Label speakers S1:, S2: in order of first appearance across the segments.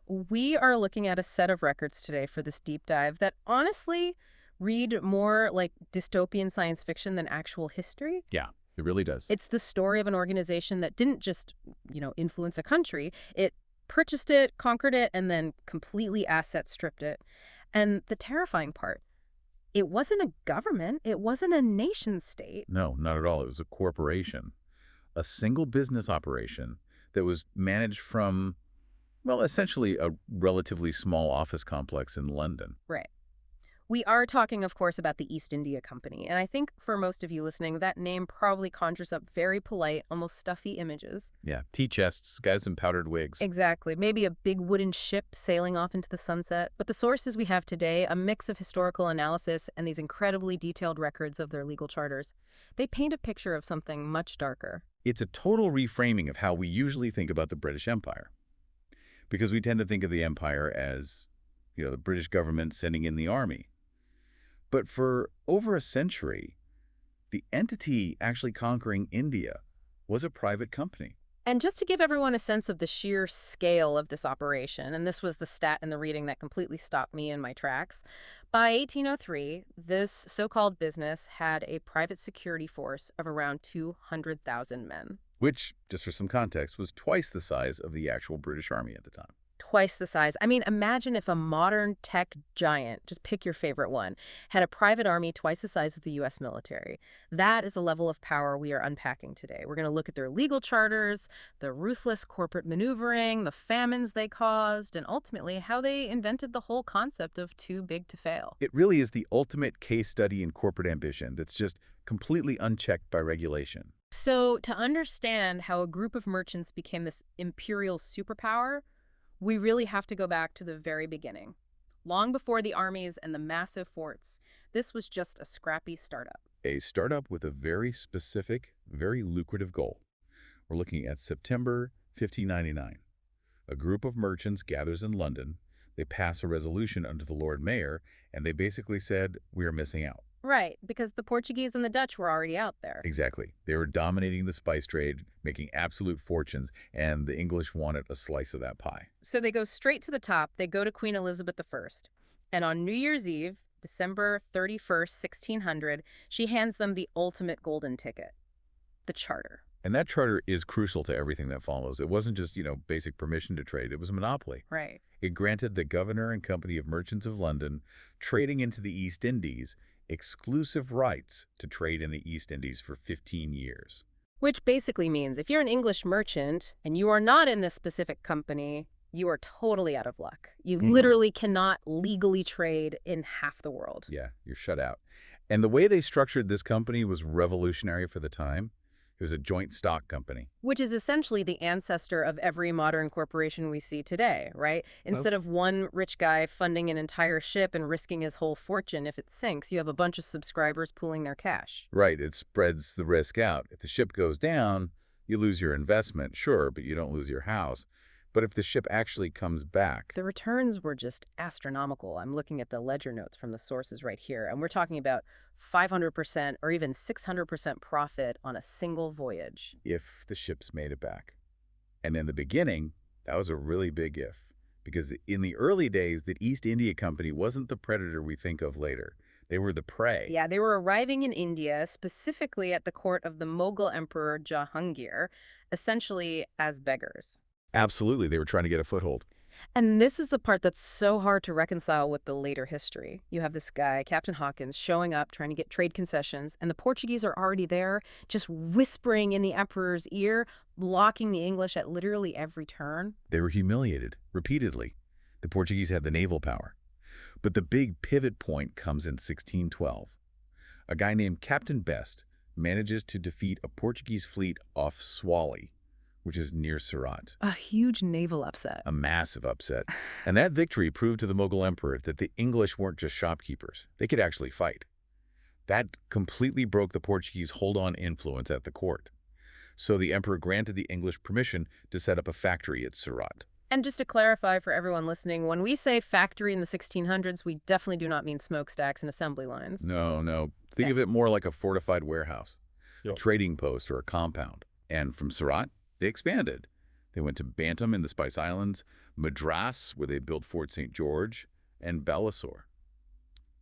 S1: We are looking at a set of records today for this deep dive that honestly read more like dystopian science fiction than actual history.
S2: Yeah, it really does.
S1: It's the story of an organization that didn't just, influence a country. It purchased it, conquered it, and then completely asset stripped it. And the terrifying part, it wasn't a government. It wasn't a nation state.
S2: No, not at all. It was a corporation, a single business operation that was managed from, well, essentially a relatively small office complex in London.
S1: Right. We are talking, of course, about the East India Company, and I think for most of you listening, that name probably conjures up very polite, almost stuffy images.
S2: Yeah, tea chests, guys in powdered wigs.
S1: Exactly. Maybe a big wooden ship sailing off into the sunset. But the sources we have today, a mix of historical analysis and these incredibly detailed records of their legal charters, they paint a picture of something much darker.
S2: It's a total reframing of how we usually think about the British Empire, because we tend to think of the empire as, the British government sending in the army. But for over a century, the entity actually conquering India was a private company.
S1: And just to give everyone a sense of the sheer scale of this operation, and this was the stat in the reading that completely stopped me in my tracks, by 1803, this so-called business had a private security force of around 200,000 men.
S2: Which, just for some context, was twice the size of the actual British Army at the time.
S1: Twice the size. I mean, imagine if a modern tech giant, just pick your favorite one, had a private army twice the size of the U.S. military. That is the level of power we are unpacking today. We're going to look at their legal charters, the ruthless corporate maneuvering, the famines they caused, and ultimately how they invented the whole concept of too big to fail.
S2: It really is the ultimate case study in corporate ambition that's just completely unchecked by regulation.
S1: So to understand how a group of merchants became this imperial superpower, we really have to go back to the very beginning. Long before the armies and the massive forts, this was just a scrappy startup.
S2: A startup with a very specific, very lucrative goal. We're looking at September 1599. A group of merchants gathers in London. They pass a resolution under the Lord Mayor, and they basically said, we are missing out.
S1: Right, because the Portuguese and the Dutch were already out there.
S2: Exactly. They were dominating the spice trade, making absolute fortunes, and the English wanted a slice of that pie.
S1: So they go straight to the top. They go to Queen Elizabeth I. And on New Year's Eve, December 31st, 1600, she hands them the ultimate golden ticket, the charter.
S2: And that charter is crucial to everything that follows. It wasn't just, basic permission to trade. It was a monopoly.
S1: Right.
S2: It granted the Governor and Company of Merchants of London, trading into the East Indies, exclusive rights to trade in the East Indies for 15 years.
S1: Which basically means if you're an English merchant and you are not in this specific company, you are totally out of luck. You literally cannot legally trade in half the world.
S2: Yeah, you're shut out. And the way they structured this company was revolutionary for the time. It was a joint stock company.
S1: Which is essentially the ancestor of every modern corporation we see today, right? Instead of one rich guy funding an entire ship and risking his whole fortune if it sinks, you have a bunch of subscribers pooling their cash.
S2: Right, it spreads the risk out. If the ship goes down, you lose your investment, sure, but you don't lose your house. But if the ship actually comes back...
S1: The returns were just astronomical. I'm looking at the ledger notes from the sources right here, and we're talking about 500% or even 600% profit on a single voyage.
S2: If the ships made it back. And in the beginning, that was a really big if. Because in the early days, the East India Company wasn't the predator we think of later. They were the prey.
S1: Yeah, they were arriving in India, specifically at the court of the Mughal Emperor Jahangir, essentially as beggars.
S2: Absolutely, they were trying to get a foothold.
S1: And this is the part that's so hard to reconcile with the later history. You have this guy, Captain Hawkins, showing up, trying to get trade concessions, and the Portuguese are already there, just whispering in the emperor's ear, blocking the English at literally every turn.
S2: They were humiliated, repeatedly. The Portuguese had the naval power. But the big pivot point comes in 1612. A guy named Captain Best manages to defeat a Portuguese fleet off Swally, which is near Surat.
S1: A huge naval upset.
S2: A massive upset. And that victory proved to the Mughal emperor that the English weren't just shopkeepers. They could actually fight. That completely broke the Portuguese hold-on influence at the court. So the emperor granted the English permission to set up a factory at Surat.
S1: And just to clarify for everyone listening, when we say factory in the 1600s, we definitely do not mean smokestacks and assembly lines.
S2: No. Think of it more like a fortified warehouse,
S3: Yep.
S2: a trading post, or a compound. And from Surat, they expanded. They went to Bantam in the Spice Islands, Madras, where they built Fort St. George, and Balasore.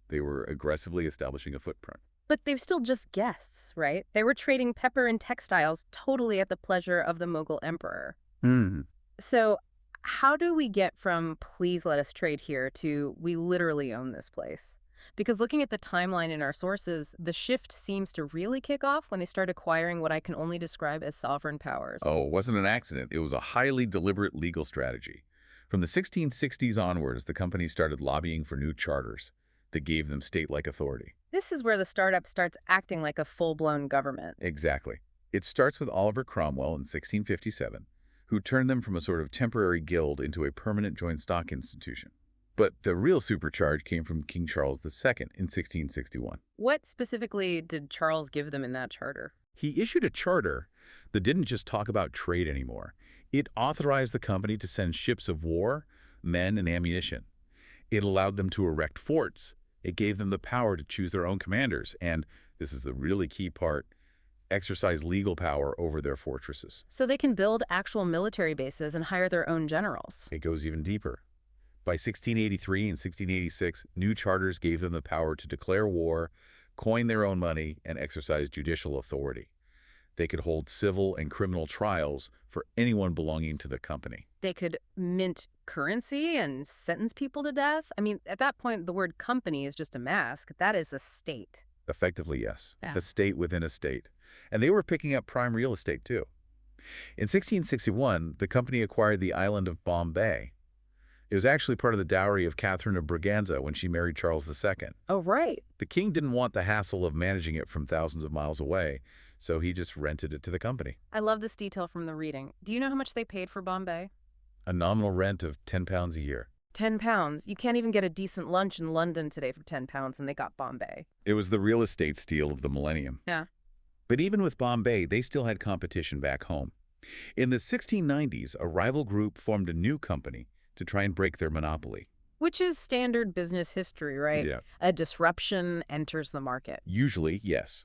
S2: They were aggressively establishing a footprint.
S1: But they were still just guests, right? They were trading pepper and textiles totally at the pleasure of the Mughal emperor.
S2: Hmm.
S1: So how do we get from please let us trade here to we literally own this place? Because looking at the timeline in our sources, the shift seems to really kick off when they start acquiring what I can only describe as sovereign powers.
S2: Oh, it wasn't an accident. It was a highly deliberate legal strategy. From the 1660s onwards, the company started lobbying for new charters that gave them state-like authority.
S1: This is where the startup starts acting like a full-blown government.
S2: Exactly. It starts with Oliver Cromwell in 1657, who turned them from a sort of temporary guild into a permanent joint stock institution. But the real supercharge came from King Charles II in 1661.
S1: What specifically did Charles give them in that charter?
S2: He issued a charter that didn't just talk about trade anymore. It authorized the company to send ships of war, men, and ammunition. It allowed them to erect forts. It gave them the power to choose their own commanders, and, this is the really key part, exercise legal power over their fortresses.
S1: So they can build actual military bases and hire their own generals.
S2: It goes even deeper. By 1683 and 1686, new charters gave them the power to declare war, coin their own money, and exercise judicial authority. They could hold civil and criminal trials for anyone belonging to the company.
S1: They could mint currency and sentence people to death. I mean, at that point, the word company is just a mask. That is a state.
S2: Effectively, yes.
S1: Yeah.
S2: A state within a state. And they were picking up prime real estate, too. In 1661, the company acquired the island of Bombay. It was actually part of the dowry of Catherine of Braganza when she married Charles II.
S1: Oh, right.
S2: The king didn't want the hassle of managing it from thousands of miles away, so he just rented it to the company.
S1: I love this detail from the reading. Do you know how much they paid for Bombay?
S2: A nominal rent of £10 a year.
S1: £10. You can't even get a decent lunch in London today for £10, and they got Bombay.
S2: It was the real estate steal of the millennium.
S1: Yeah.
S2: But even with Bombay, they still had competition back home. In the 1690s, a rival group formed a new company to try and break their monopoly.
S1: Which is standard business history, right?
S2: Yeah.
S1: A disruption enters the market.
S2: Usually, yes.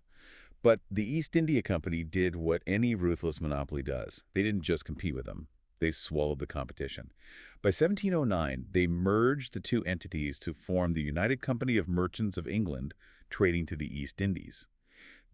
S2: But the East India Company did what any ruthless monopoly does. They didn't just compete with them. They swallowed the competition. By 1709, they merged the two entities to form the United Company of Merchants of England, trading to the East Indies.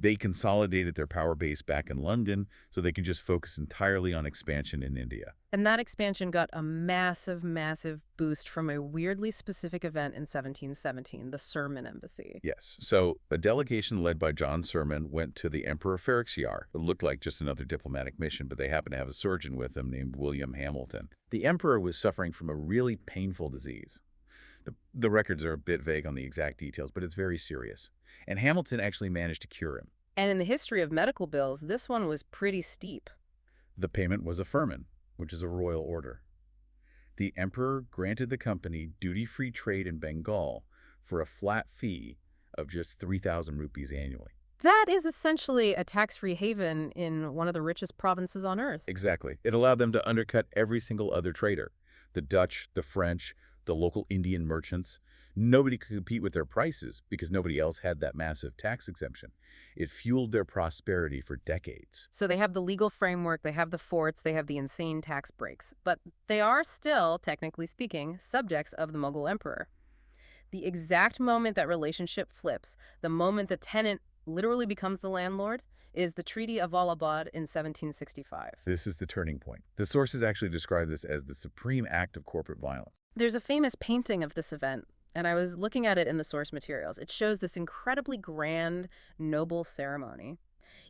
S2: They consolidated their power base back in London so they can just focus entirely on expansion in India.
S1: And that expansion got a massive, massive boost from a weirdly specific event in 1717, the Surman Embassy.
S2: Yes, so a delegation led by John Surman went to the Emperor Ferrixiar. It looked like just another diplomatic mission, but they happened to have a surgeon with them named William Hamilton. The emperor was suffering from a really painful disease. The records are a bit vague on the exact details, but it's very serious. And Hamilton actually managed to cure him.
S1: And in the history of medical bills, this one was pretty steep.
S2: The payment was a firman, which is a royal order. The emperor granted the company duty-free trade in Bengal for a flat fee of just 3,000 rupees annually.
S1: That is essentially a tax-free haven in one of the richest provinces on earth.
S2: Exactly. It allowed them to undercut every single other trader. The Dutch, the French, the local Indian merchants. Nobody could compete with their prices because nobody else had that massive tax exemption. It fueled their prosperity for decades.
S1: So they have the legal framework, they have the forts, they have the insane tax breaks. But they are still, technically speaking, subjects of the Mughal emperor. The exact moment that relationship flips, the moment the tenant literally becomes the landlord, is the Treaty of FYBALLB in 1765.
S2: This is the turning point. The sources actually describe this as the supreme act of corporate violence.
S1: There's a famous painting of this event, and I was looking at it in the source materials. It shows this incredibly grand, noble ceremony.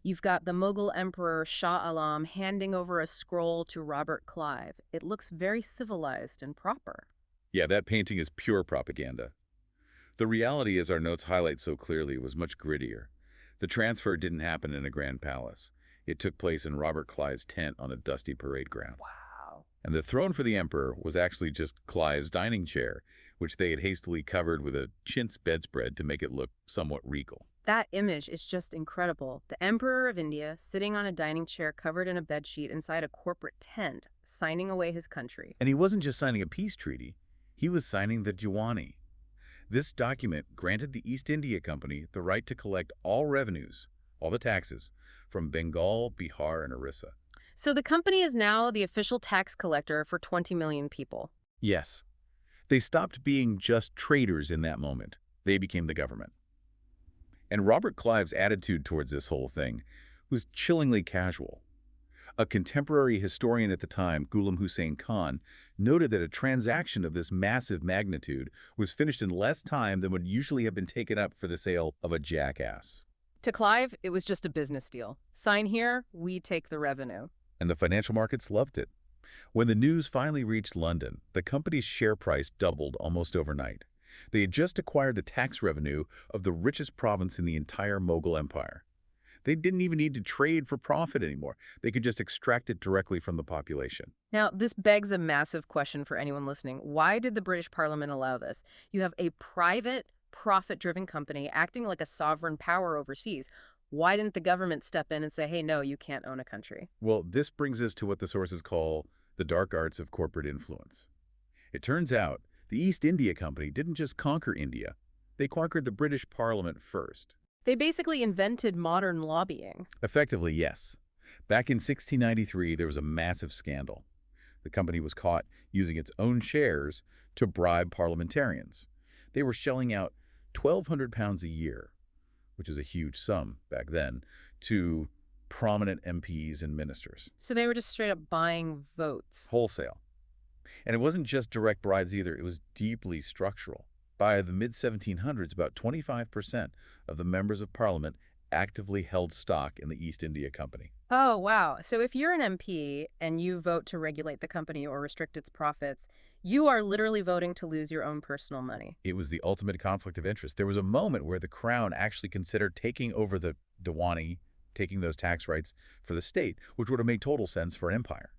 S1: You've got the Mughal Emperor Shah Alam handing over a scroll to Robert Clive. It looks very civilized and proper.
S2: Yeah, that painting is pure propaganda. The reality, as our notes highlight so clearly, was much grittier. The transfer didn't happen in a grand palace. It took place in Robert Clive's tent on a dusty parade ground.
S1: Wow.
S2: And the throne for the emperor was actually just Clive's dining chair, which they had hastily covered with a chintz bedspread to make it look somewhat regal.
S1: That image is just incredible. The Emperor of India sitting on a dining chair covered in a bedsheet inside a corporate tent, signing away his country.
S2: And he wasn't just signing a peace treaty. He was signing the Diwani. This document granted the East India Company the right to collect all revenues, all the taxes, from Bengal, Bihar, and Orissa.
S1: So the company is now the official tax collector for 20 million people.
S2: Yes. They stopped being just traders in that moment. They became the government. And Robert Clive's attitude towards this whole thing was chillingly casual. A contemporary historian at the time, Ghulam Hussein Khan, noted that a transaction of this massive magnitude was finished in less time than would usually have been taken up for the sale of a jackass.
S1: To Clive, it was just a business deal. Sign here, we take the revenue.
S2: And the financial markets loved it. When the news finally reached London, the company's share price doubled almost overnight. They had just acquired the tax revenue of the richest province in the entire Mughal Empire. They didn't even need to trade for profit anymore. They could just extract it directly from the population.
S1: Now, this begs a massive question for anyone listening. Why did the British Parliament allow this? You have a private, profit-driven company acting like a sovereign power overseas. Why didn't the government step in and say, hey, no, you can't own a country?
S2: Well, this brings us to what the sources call the dark arts of corporate influence. It turns out the East India Company didn't just conquer India. They conquered the British Parliament first.
S1: They basically invented modern lobbying.
S2: Effectively, yes. Back in 1693, there was a massive scandal. The company was caught using its own shares to bribe parliamentarians. They were shelling out £1,200 a year, which is a huge sum back then, to prominent MPs and ministers.
S1: So they were just straight up buying votes.
S2: Wholesale. And it wasn't just direct bribes either, it was deeply structural. By the mid-1700s, about 25% of the members of Parliament actively held stock in the East India Company.
S1: Oh, wow. So if you're an MP and you vote to regulate the company or restrict its profits, you are literally voting to lose your own personal money.
S2: It was the ultimate conflict of interest. There was a moment where the Crown actually considered taking over the Diwani, taking those tax rights for the state, which would have made total sense for an empire.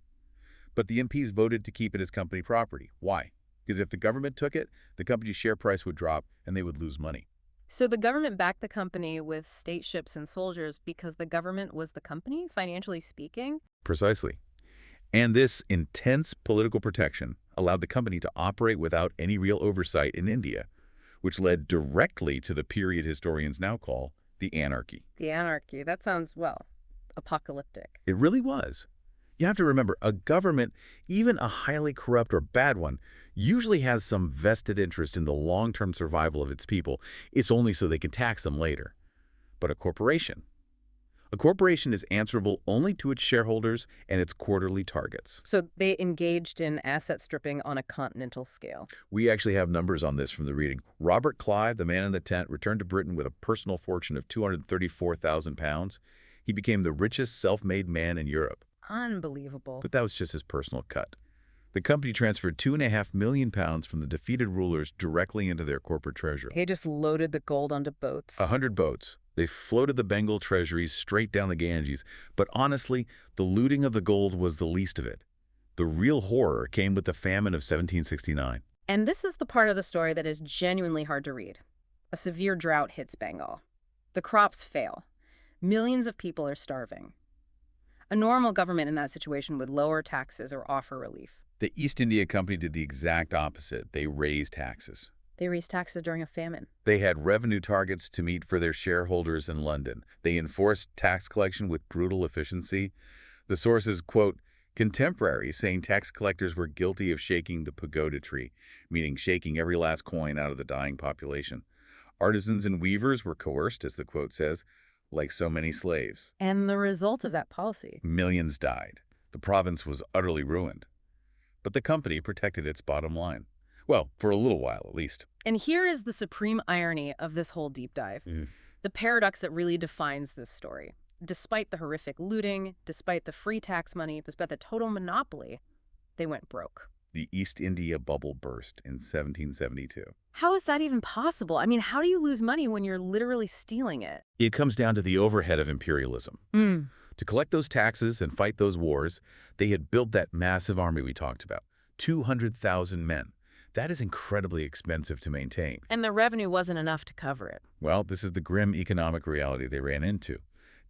S2: But the MPs voted to keep it as company property. Why? Because if the government took it, the company's share price would drop and they would lose money.
S1: So the government backed the company with state ships and soldiers because the government was the company, financially speaking?
S2: Precisely. And this intense political protection allowed the company to operate without any real oversight in India, which led directly to the period historians now call the anarchy.
S1: The anarchy. That sounds, well, apocalyptic.
S2: It really was. You have to remember, a government, even a highly corrupt or bad one, usually has some vested interest in the long-term survival of its people. It's only so they can tax them later. But a corporation is answerable only to its shareholders and its quarterly targets.
S1: So they engaged in asset stripping on a continental scale.
S2: We actually have numbers on this from the reading. Robert Clive, the man in the tent, returned to Britain with a personal fortune of £234,000. He became the richest self-made man in Europe.
S1: Unbelievable.
S2: But that was just his personal cut. The company transferred £2.5 million from the defeated rulers directly into their corporate treasury.
S1: He just loaded the gold onto boats.
S2: 100 boats. They floated the Bengal treasuries straight down the Ganges. But honestly, the looting of the gold was the least of it. The real horror came with the famine of 1769.
S1: And this is the part of the story that is genuinely hard to read. A severe drought hits Bengal. The crops fail. Millions of people are starving. A normal government in that situation would lower taxes or offer relief.
S2: The East India Company did the exact opposite. They raised taxes.
S1: They raised taxes during a famine.
S2: They had revenue targets to meet for their shareholders in London. They enforced tax collection with brutal efficiency. The sources quote contemporaries saying tax collectors were guilty of shaking the pagoda tree, meaning shaking every last coin out of the dying population. Artisans and weavers were coerced, as the quote says, like so many slaves.
S1: And the result of that policy?
S2: Millions died. The province was utterly ruined. But the company protected its bottom line. Well, for a little while, at least.
S1: And here is the supreme irony of this whole deep dive. The paradox that really defines this story. Despite the horrific looting, despite the free tax money, despite the total monopoly, they went broke.
S2: The East India bubble burst in 1772.
S1: How is that even possible? I mean, how do you lose money when you're literally stealing it?
S2: It comes down to the overhead of imperialism. To collect those taxes and fight those wars, they had built that massive army we talked about, 200,000 men. That is incredibly expensive to maintain.
S1: And the revenue wasn't enough to cover it.
S2: Well, this is the grim economic reality they ran into.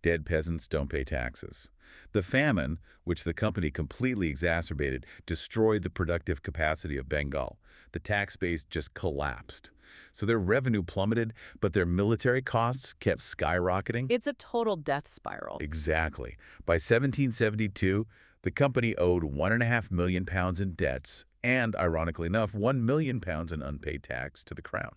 S2: Dead peasants don't pay taxes. The famine, which the company completely exacerbated, destroyed the productive capacity of Bengal. The tax base just collapsed. So their revenue plummeted, but their military costs kept skyrocketing.
S1: It's a total death spiral.
S2: Exactly. By 1772, the company owed £1.5 million in debts and, ironically enough, £1 million in unpaid tax to the crown.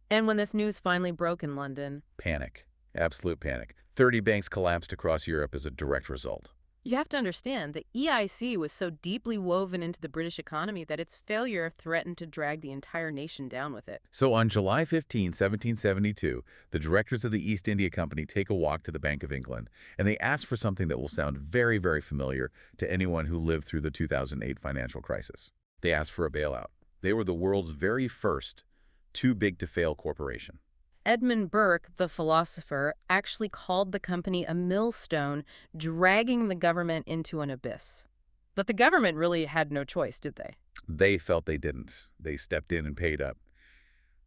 S1: And when this news finally broke in London,
S2: Panic. Absolute panic. 30 banks collapsed across Europe as a direct result.
S1: you have to understand the EIC was so deeply woven into the British economy that its failure threatened to drag the entire nation down with it.
S2: So on July 15, 1772, the directors of the East India Company take a walk to the Bank of England, and they ask for something that will sound very, very familiar to anyone who lived through the 2008 financial crisis. They asked for a bailout. They were the world's very first too-big-to-fail corporation.
S1: Edmund Burke, the philosopher, actually called the company a millstone, dragging the government into an abyss. But the government really had no choice, did they?
S2: They felt they didn't. They stepped in and paid up.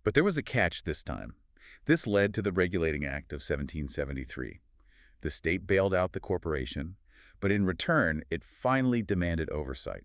S2: But there was a catch this time. This led to the Regulating Act of 1773. The state bailed out the corporation, but in return, it finally demanded oversight.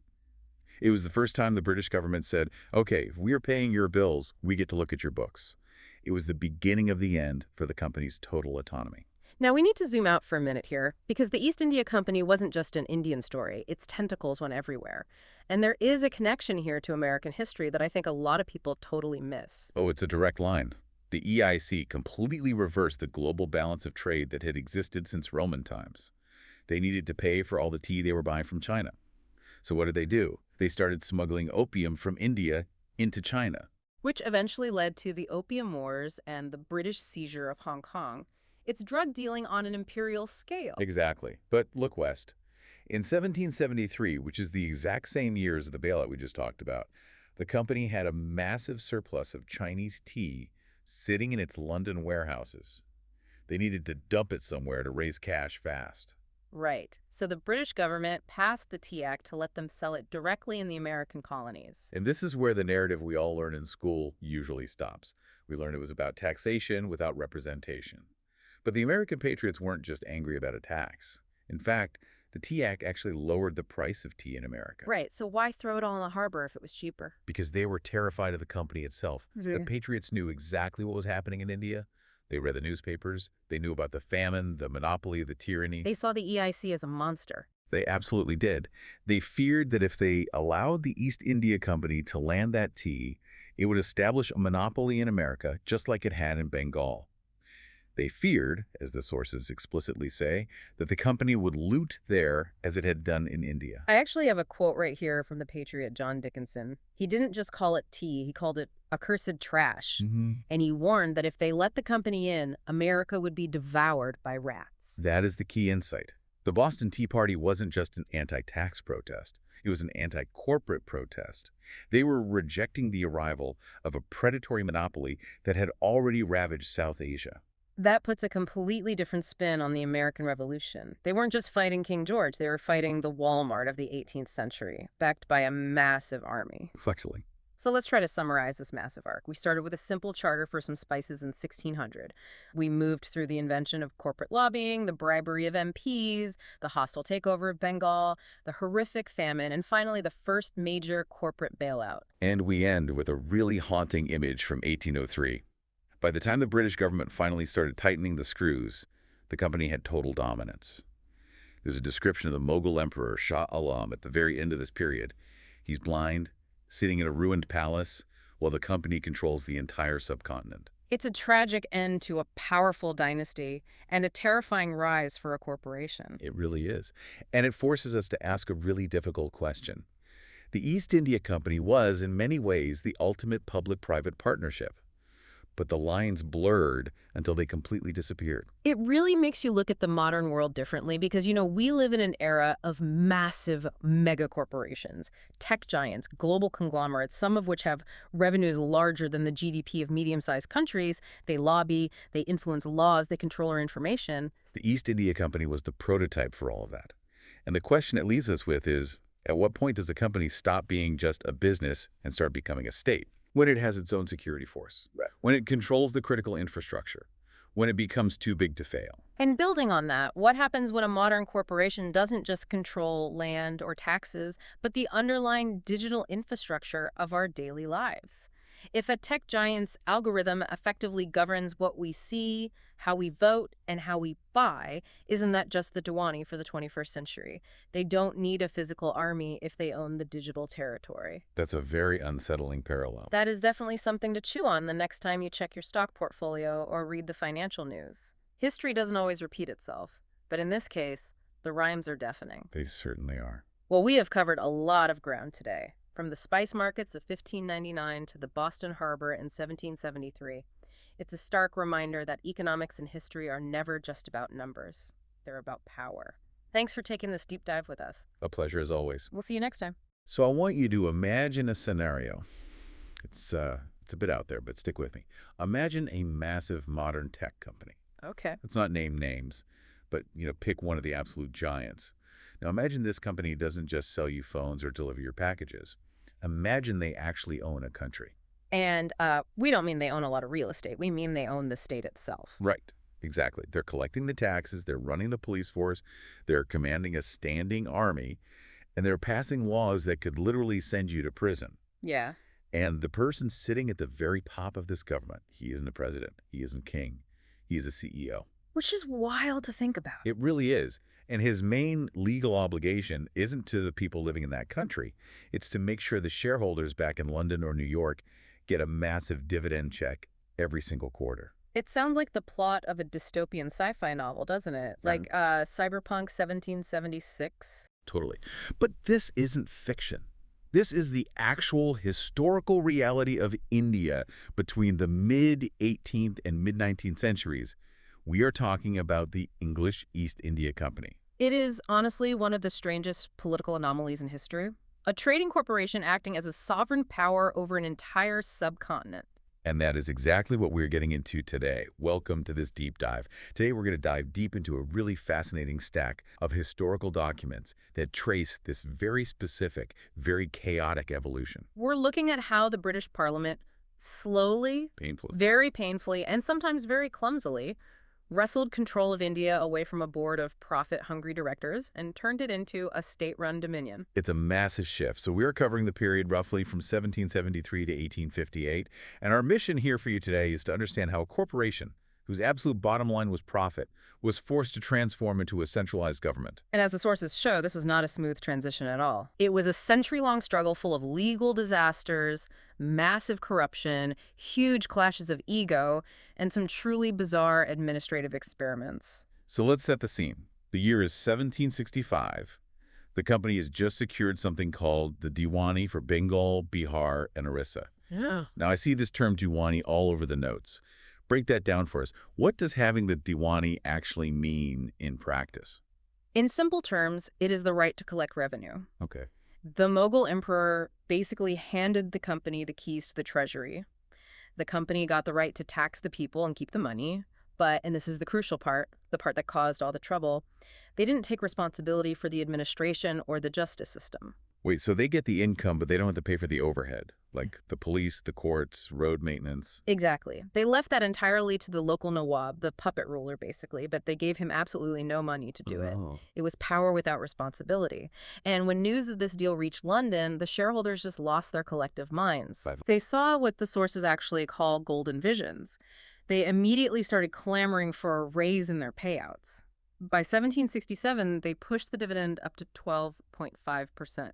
S2: It was the first time the British government said, okay, if we are paying your bills, we get to look at your books. It was the beginning of the end for the company's total autonomy.
S1: Now, we need to zoom out for a minute here, because the East India Company wasn't just an Indian story. Its tentacles went everywhere. And there is a connection here to American history that I think a lot of people totally miss.
S2: Oh, it's a direct line. The EIC completely reversed the global balance of trade that had existed since Roman times. They needed to pay for all the tea they were buying from China. So what did they do? They started smuggling opium from India into China.
S1: Which eventually led to the Opium Wars and the British seizure of Hong Kong. It's drug dealing on an imperial scale.
S2: Exactly. But look west. In 1773, which is the exact same year as the bailout we just talked about, the company had a massive surplus of Chinese tea sitting in its London warehouses. They needed to dump it somewhere to raise cash fast.
S1: Right. So the British government passed the Tea Act to let them sell it directly in the American colonies.
S2: And this is where the narrative we all learn in school usually stops. We learned it was about taxation without representation. But the American patriots weren't just angry about a tax. In fact, the Tea Act actually lowered the price of tea in America.
S1: Right. So why throw it all in the harbor if it was cheaper?
S2: Because they were terrified of the company itself. The patriots knew exactly what was happening in India. They read the newspapers. They knew about the famine, the monopoly, the tyranny.
S1: They saw the EIC as a monster.
S2: They absolutely did. They feared that if they allowed the East India Company to land that tea, it would establish a monopoly in America just like it had in Bengal. They feared, as the sources explicitly say, that the company would loot there as it had done in India.
S1: I actually have a quote right here from the patriot John Dickinson. He didn't just call it tea, he called it accursed trash. And he warned that if they let the company in, America would be devoured by rats.
S2: That is the key insight. The Boston Tea Party wasn't just an anti-tax protest. It was an anti-corporate protest. They were rejecting the arrival of a predatory monopoly that had already ravaged South Asia.
S1: That puts a completely different spin on the American Revolution. They weren't just fighting King George, they were fighting the Walmart of the 18th century, backed by a massive army.
S2: Flexibly.
S1: So let's try to summarize this massive arc. We started with a simple charter for some spices in 1600. We moved through the invention of corporate lobbying, the bribery of MPs, the hostile takeover of Bengal, the horrific famine, and finally the first major corporate bailout.
S2: And we end with a really haunting image from 1803. By the time the British government finally started tightening the screws, the company had total dominance. There's a description of the Mughal emperor Shah Alam at the very end of this period. He's blind, sitting in a ruined palace, while the company controls the entire subcontinent.
S1: It's a tragic end to a powerful dynasty and a terrifying rise for a corporation.
S2: It really is. And it forces us to ask a really difficult question. The East India Company was, in many ways, the ultimate public-private partnership. But the lines blurred until they completely disappeared.
S1: It really makes you look at the modern world differently because, we live in an era of massive mega corporations, tech giants, global conglomerates, some of which have revenues larger than the GDP of medium-sized countries. They lobby, they influence laws, they control our information.
S2: The East India Company was the prototype for all of that. And the question it leaves us with is, at what point does a company stop being just a business and start becoming a state? When it has its own security force, when it controls the critical infrastructure, when it becomes too big to fail.
S1: And building on that, what happens when a modern corporation doesn't just control land or taxes, but the underlying digital infrastructure of our daily lives? If a tech giant's algorithm effectively governs what we see, how we vote, and how we buy, isn't that just the Diwani for the 21st century? They don't need a physical army if they own the digital territory.
S2: That's a very unsettling parallel.
S1: That is definitely something to chew on the next time you check your stock portfolio or read the financial news. History doesn't always repeat itself, but in this case, the rhymes are deafening.
S2: They certainly are.
S1: Well, we have covered a lot of ground today, from the spice markets of 1599 to the Boston Harbor in 1773. It's a stark reminder that economics and history are never just about numbers. They're about power. Thanks for taking this deep dive with us.
S2: A pleasure as always.
S1: We'll see you next time.
S2: So I want you to imagine a scenario. It's a bit out there, but stick with me. Imagine a massive modern tech company.
S1: Okay.
S2: Let's not name names, but pick one of the absolute giants. Now imagine this company doesn't just sell you phones or deliver your packages. Imagine they actually own a country.
S1: And we don't mean they own a lot of real estate. We mean they own the state itself.
S2: Right. Exactly. They're collecting the taxes, they're running the police force, they're commanding a standing army, and they're passing laws that could literally send you to prison.
S1: Yeah.
S2: And the person sitting at the very top of this government, he isn't a president, he isn't king, he's a CEO.
S1: Which is wild to think about.
S2: It really is. And his main legal obligation isn't to the people living in that country. It's to make sure the shareholders back in London or New York get a massive dividend check every single quarter.
S1: It sounds like the plot of a dystopian sci-fi novel, doesn't it? Like Cyberpunk 1776.
S2: Totally. But this isn't fiction. This is the actual historical reality of India between the mid-18th and mid-19th centuries. We are talking about the English East India Company.
S1: It is honestly one of the strangest political anomalies in history. A trading corporation acting as a sovereign power over an entire subcontinent.
S2: And that is exactly what we're getting into today. Welcome to this deep dive. Today we're going to dive deep into a really fascinating stack of historical documents that trace this very specific, very chaotic evolution.
S1: We're looking at how the British Parliament slowly, very painfully, and sometimes very clumsily wrestled control of India away from a board of profit-hungry directors and turned it into a state-run dominion.
S2: It's a massive shift. So we're covering the period roughly from 1773 to 1858. And our mission here for you today is to understand how a corporation, whose absolute bottom line was profit, was forced to transform into a centralized government.
S1: And as the sources show, this was not a smooth transition at all. It was a century-long struggle full of legal disasters, massive corruption, huge clashes of ego, and some truly bizarre administrative experiments.
S2: So let's set the scene. The year is 1765. The company has just secured something called the Diwani for Bengal, Bihar, and Orissa.
S1: Yeah.
S2: Now, I see this term Diwani all over the notes. Break that down for us. What does having the Diwani actually mean in practice?
S1: In simple terms, it is the right to collect revenue.
S2: Okay.
S1: The Mughal emperor basically handed the company the keys to the treasury. The company got the right to tax the people and keep the money. But, and this is the crucial part, the part that caused all the trouble, they didn't take responsibility for the administration or the justice system.
S2: Wait, so they get the income, but they don't have to pay for the overhead, like the police, the courts, road maintenance?
S1: Exactly. They left that entirely to the local Nawab, the puppet ruler, basically, but they gave him absolutely no money to do it. It was power without responsibility. And when news of this deal reached London, the shareholders just lost their collective minds. They saw what the sources actually call golden visions. They immediately started clamoring for a raise in their payouts. By 1767, they pushed the dividend up to 12.5%.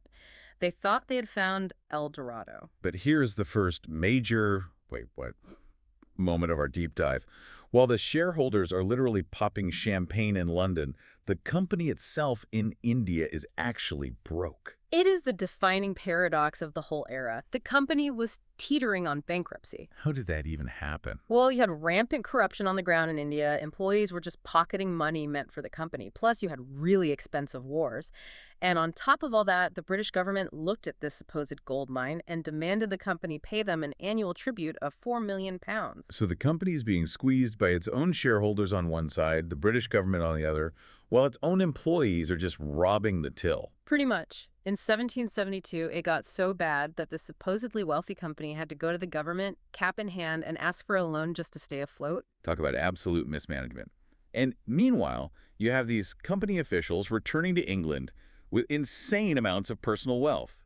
S1: They thought they had found El Dorado.
S2: But here's the first major, moment of our deep dive. While the shareholders are literally popping champagne in London, the company itself in India is actually broke.
S1: It is the defining paradox of the whole era. The company was teetering on bankruptcy.
S2: How did that even happen?
S1: Well, you had rampant corruption on the ground in India. Employees were just pocketing money meant for the company. Plus, you had really expensive wars. And on top of all that, the British government looked at this supposed gold mine and demanded the company pay them an annual tribute of £4 million.
S2: So the company is being squeezed by its own shareholders on one side, the British government on the other, while its own employees are just robbing the till.
S1: Pretty much. In 1772, it got so bad that the supposedly wealthy company had to go to the government, cap in hand, and ask for a loan just to stay afloat.
S2: Talk about absolute mismanagement. And meanwhile, you have these company officials returning to England with insane amounts of personal wealth.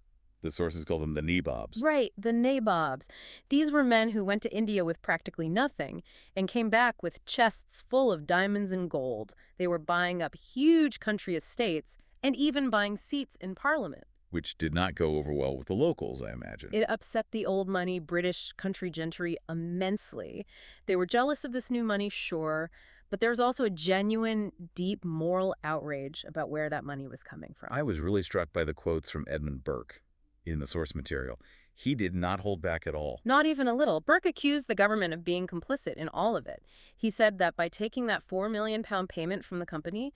S2: The sources call them the nabobs.
S1: Right, the nabobs. These were men who went to India with practically nothing and came back with chests full of diamonds and gold. They were buying up huge country estates and even buying seats in Parliament.
S2: Which did not go over well with the locals, I imagine.
S1: It upset the old money British country gentry immensely. They were jealous of this new money, sure, but there was also a genuine, deep moral outrage about where that money was coming from.
S2: I was really struck by the quotes from Edmund Burke in the source material. He did not hold back at all.
S1: Not even a little. Burke accused the government of being complicit in all of it. He said that by taking that £4 million payment from the company,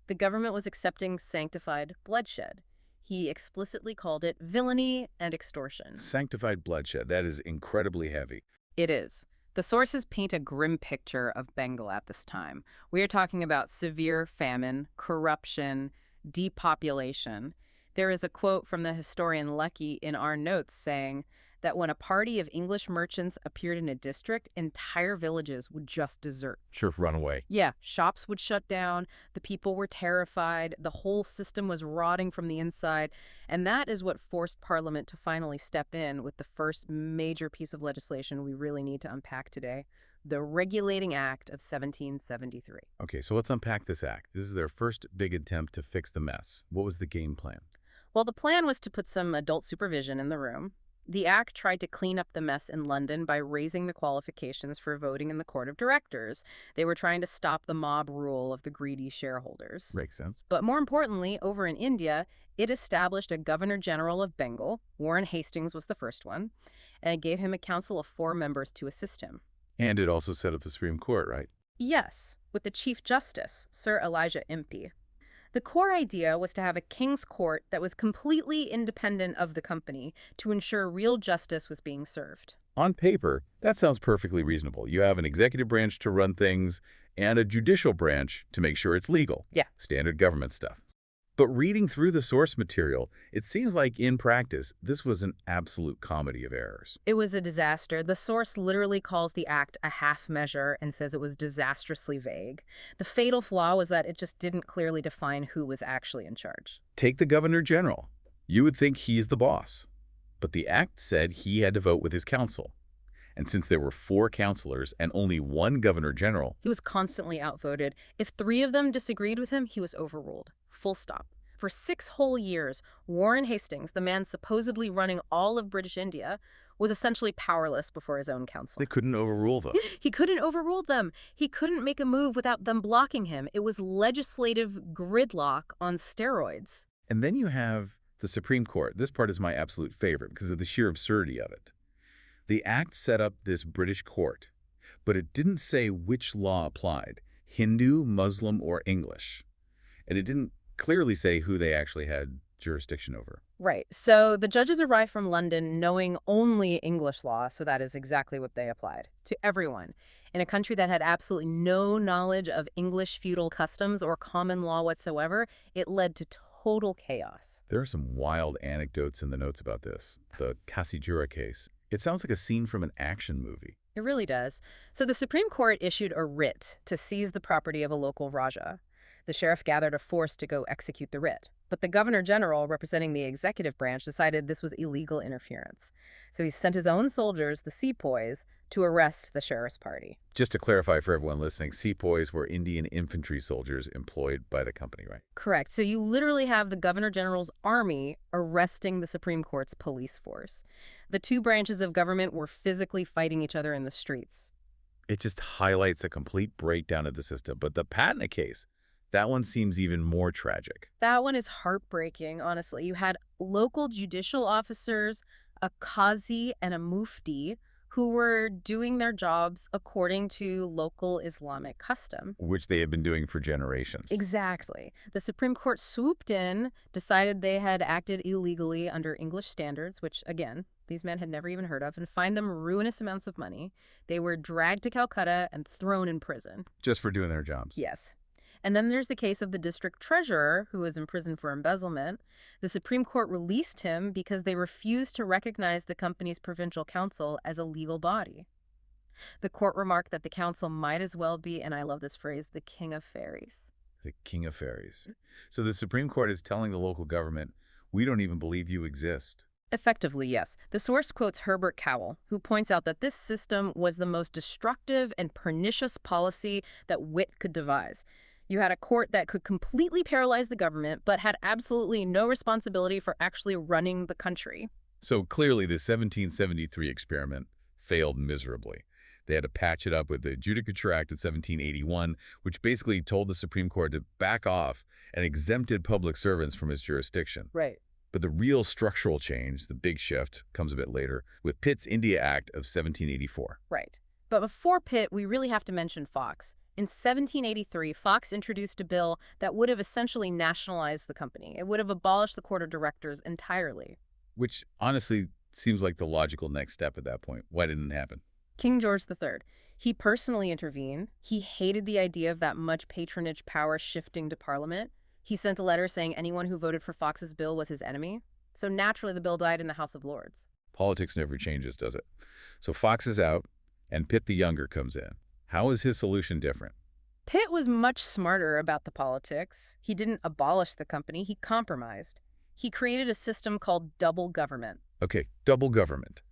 S1: the government was accepting sanctified bloodshed. He explicitly called it villainy and extortion.
S2: Sanctified bloodshed, that is incredibly heavy.
S1: It is. The sources paint a grim picture of Bengal at this time. We are talking about severe famine, corruption, depopulation. There is a quote from the historian Lecky in our notes saying that when a party of English merchants appeared in a district, entire villages would just desert.
S2: Sure, run away.
S1: Yeah, shops would shut down, the people were terrified, the whole system was rotting from the inside, and that is what forced Parliament to finally step in with the first major piece of legislation we really need to unpack today, the Regulating Act of 1773.
S2: Okay, so let's unpack this act. This is their first big attempt to fix the mess. What was the game plan?
S1: Well, the plan was to put some adult supervision in the room. The Act tried to clean up the mess in London by raising the qualifications for voting in the Court of Directors. They were trying to stop the mob rule of the greedy shareholders.
S2: Makes sense.
S1: But more importantly, over in India, it established a Governor-General of Bengal. Warren Hastings was the first one, and it gave him a council of 4 members to assist him.
S2: And it also set up the Supreme Court, right?
S1: Yes, with the Chief Justice, Sir Elijah Impey. The core idea was to have a king's court that was completely independent of the company to ensure real justice was being served.
S2: On paper, that sounds perfectly reasonable. You have an executive branch to run things and a judicial branch to make sure it's legal.
S1: Yeah.
S2: Standard government stuff. But reading through the source material, it seems like in practice, this was an absolute comedy of errors.
S1: It was a disaster. The source literally calls the act a half measure and says it was disastrously vague. The fatal flaw was that it just didn't clearly define who was actually in charge.
S2: Take the Governor General. You would think he's the boss. But the act said he had to vote with his council. And since there were 4 councilors and only 1 Governor General,
S1: he was constantly outvoted. If 3 of them disagreed with him, he was overruled. Full stop. For 6 whole years, Warren Hastings, the man supposedly running all of British India, was essentially powerless before his own council.
S2: they couldn't overrule them.
S1: He couldn't overrule them. He couldn't make a move without them blocking him. It was legislative gridlock on steroids.
S2: And then you have the Supreme Court. This part is my absolute favorite because of the sheer absurdity of it. The act set up this British court, but it didn't say which law applied, Hindu, Muslim, or English. And it didn't clearly say who they actually had jurisdiction over.
S1: Right. So the judges arrived from London knowing only English law, so that is exactly what they applied to everyone. In a country that had absolutely no knowledge of English feudal customs or common law whatsoever, it led to total chaos.
S2: There are some wild anecdotes in the notes about this. The Kasijura case. It sounds like a scene from an action movie.
S1: It really does. So the Supreme Court issued a writ to seize the property of a local Raja. The sheriff gathered a force to go execute the writ. But the Governor General, representing the executive branch, decided this was illegal interference. So he sent his own soldiers, the sepoys, to arrest the sheriff's party.
S2: Just to clarify for everyone listening, sepoys were Indian infantry soldiers employed by the company, right?
S1: Correct. So you literally have the Governor General's army arresting the Supreme Court's police force. The 2 branches of government were physically fighting each other in the streets.
S2: It just highlights a complete breakdown of the system. But the Patna case, that one seems even more tragic.
S1: That one is heartbreaking, honestly. You had local judicial officers, a qazi, and a mufti who were doing their jobs according to local Islamic custom.
S2: Which they had been doing for generations.
S1: Exactly. The Supreme Court swooped in, decided they had acted illegally under English standards, which, again, these men had never even heard of, and fined them ruinous amounts of money. They were dragged to Calcutta and thrown in prison.
S2: Just for doing their jobs.
S1: Yes. And then there's the case of the district treasurer, who was imprisoned for embezzlement. The Supreme Court released him because they refused to recognize the company's provincial council as a legal body. The court remarked that the council might as well be, and I love this phrase, the king of fairies.
S2: The king of fairies. So the Supreme Court is telling the local government, we don't even believe you exist.
S1: Effectively, yes. The source quotes Herbert Cowell, who points out that this system was the most destructive and pernicious policy that wit could devise. You had a court that could completely paralyze the government, but had absolutely no responsibility for actually running the country.
S2: So clearly the 1773 experiment failed miserably. They had to patch it up with the Judicature Act of 1781, which basically told the Supreme Court to back off and exempted public servants from its jurisdiction.
S1: Right.
S2: But the real structural change, the big shift, comes a bit later with Pitt's India Act of 1784.
S1: Right. But before Pitt, we really have to mention Fox. In 1783, Fox introduced a bill that would have essentially nationalized the company. It would have abolished the court of directors entirely.
S2: Which honestly seems like the logical next step at that point. Why didn't it happen?
S1: King George III. He personally intervened. He hated the idea of that much patronage power shifting to Parliament. He sent a letter saying anyone who voted for Fox's bill was his enemy. So naturally, the bill died in the House of Lords.
S2: Politics never changes, does it? So Fox is out, and Pitt the Younger comes in. How is his solution different?
S1: Pitt was much smarter about the politics. He didn't abolish the company, he compromised. He created a system called double government.
S2: Okay, double government.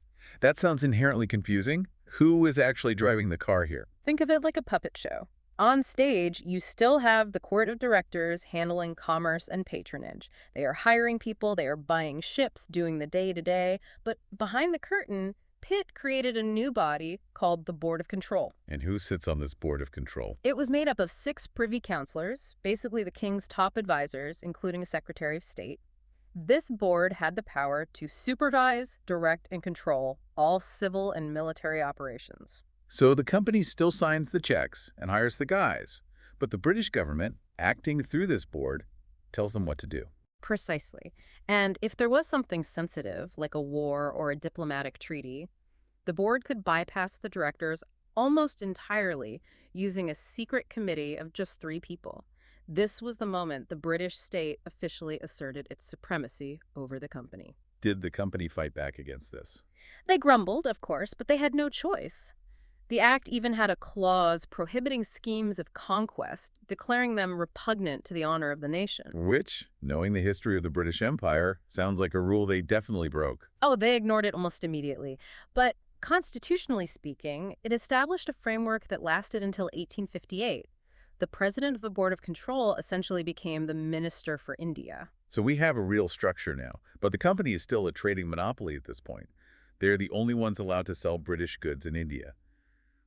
S2: That sounds inherently confusing. Who is actually driving the car here?
S1: Think of it like a puppet show. On stage, you still have the court of directors handling commerce and patronage. They are hiring people, they are buying ships, doing the day-to-day. But behind the curtain, Pitt created a new body called the Board of Control.
S2: And who sits on this Board of Control?
S1: It was made up of 6 privy councilors, basically the king's top advisors, including a Secretary of State. This board had the power to supervise, direct, and control all civil and military operations.
S2: So the company still signs the checks and hires the guys, but the British government, acting through this board, tells them what to do.
S1: Precisely. And if there was something sensitive, like a war or a diplomatic treaty, the board could bypass the directors almost entirely using a secret committee of just 3 people. This was the moment the British state officially asserted its supremacy over the company.
S2: Did the company fight back against this?
S1: They grumbled, of course, but they had no choice. The act even had a clause prohibiting schemes of conquest, declaring them repugnant to the honor of the nation.
S2: Which, knowing the history of the British Empire, sounds like a rule they definitely broke.
S1: Oh, they ignored it almost immediately. But constitutionally speaking, it established a framework that lasted until 1858. The president of the Board of Control essentially became the Minister for India.
S2: So we have a real structure now, but the company is still a trading monopoly at this point. They're the only ones allowed to sell British goods in India.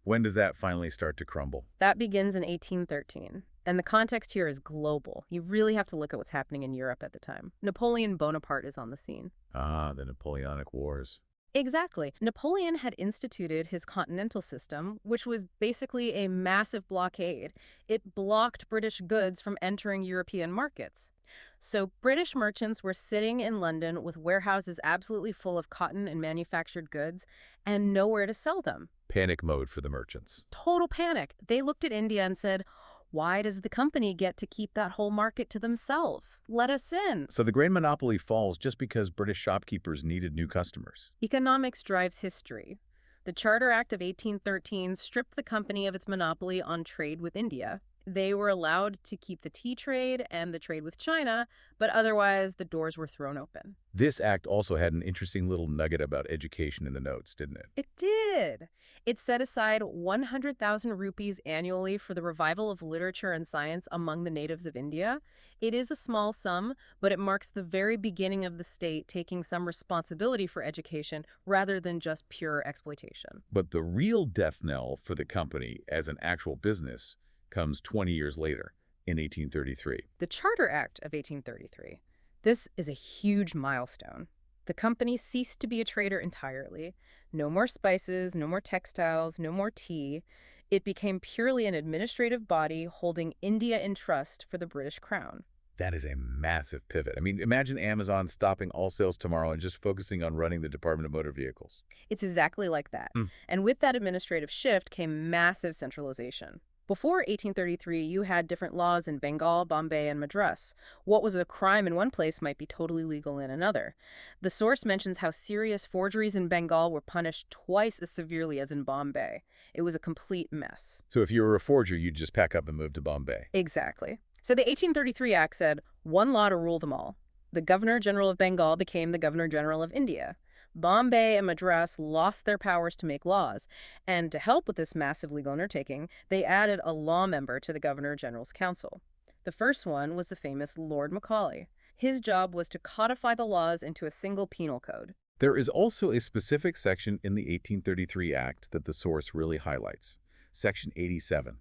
S2: When does that finally start to crumble?
S1: That begins in 1813. And the context here is global. You really have to look at what's happening in Europe at the time. Napoleon Bonaparte is on the scene.
S2: Ah, the Napoleonic Wars.
S1: Exactly. Napoleon had instituted his continental system, which was basically a massive blockade. It blocked British goods from entering European markets. So British merchants were sitting in London with warehouses absolutely full of cotton and manufactured goods and nowhere to sell them.
S2: Panic mode for the merchants.
S1: Total panic. They looked at India and said, why does the company get to keep that whole market to themselves? Let us in.
S2: So the grain monopoly falls just because British shopkeepers needed new customers.
S1: Economics drives history. The Charter Act of 1813 stripped the company of its monopoly on trade with India. They were allowed to keep the tea trade and the trade with China, but otherwise the doors were thrown open.
S2: This act also had an interesting little nugget about education in the notes, didn't it?
S1: It did. It set aside 100,000 rupees annually for the revival of literature and science among the natives of India. It is a small sum, but it marks the very beginning of the state taking some responsibility for education rather than just pure exploitation.
S2: But the real death knell for the company as an actual business comes 20 years later, in 1833.
S1: The Charter Act of 1833. This is a huge milestone. The company ceased to be a trader entirely. No more spices, no more textiles, no more tea. It became purely an administrative body holding India in trust for the British Crown.
S2: That is a massive pivot. I mean, imagine Amazon stopping all sales tomorrow and just focusing on running the Department of Motor Vehicles.
S1: It's exactly like that. And with that administrative shift came massive centralization. Before 1833, you had different laws in Bengal, Bombay, and Madras. What was a crime in one place might be totally legal in another. The source mentions how serious forgeries in Bengal were punished twice as severely as in Bombay. It was a complete mess.
S2: So if you were a forger, you'd just pack up and move to Bombay.
S1: Exactly. So the 1833 Act said, one law to rule them all. The Governor-General of Bengal became the Governor-General of India. Bombay and Madras lost their powers to make laws, and to help with this massive legal undertaking, they added a law member to the Governor-General's Council. The first one was the famous Lord Macaulay. His job was to codify the laws into a single penal code.
S2: There is also a specific section in the 1833 Act that the source really highlights, Section 87.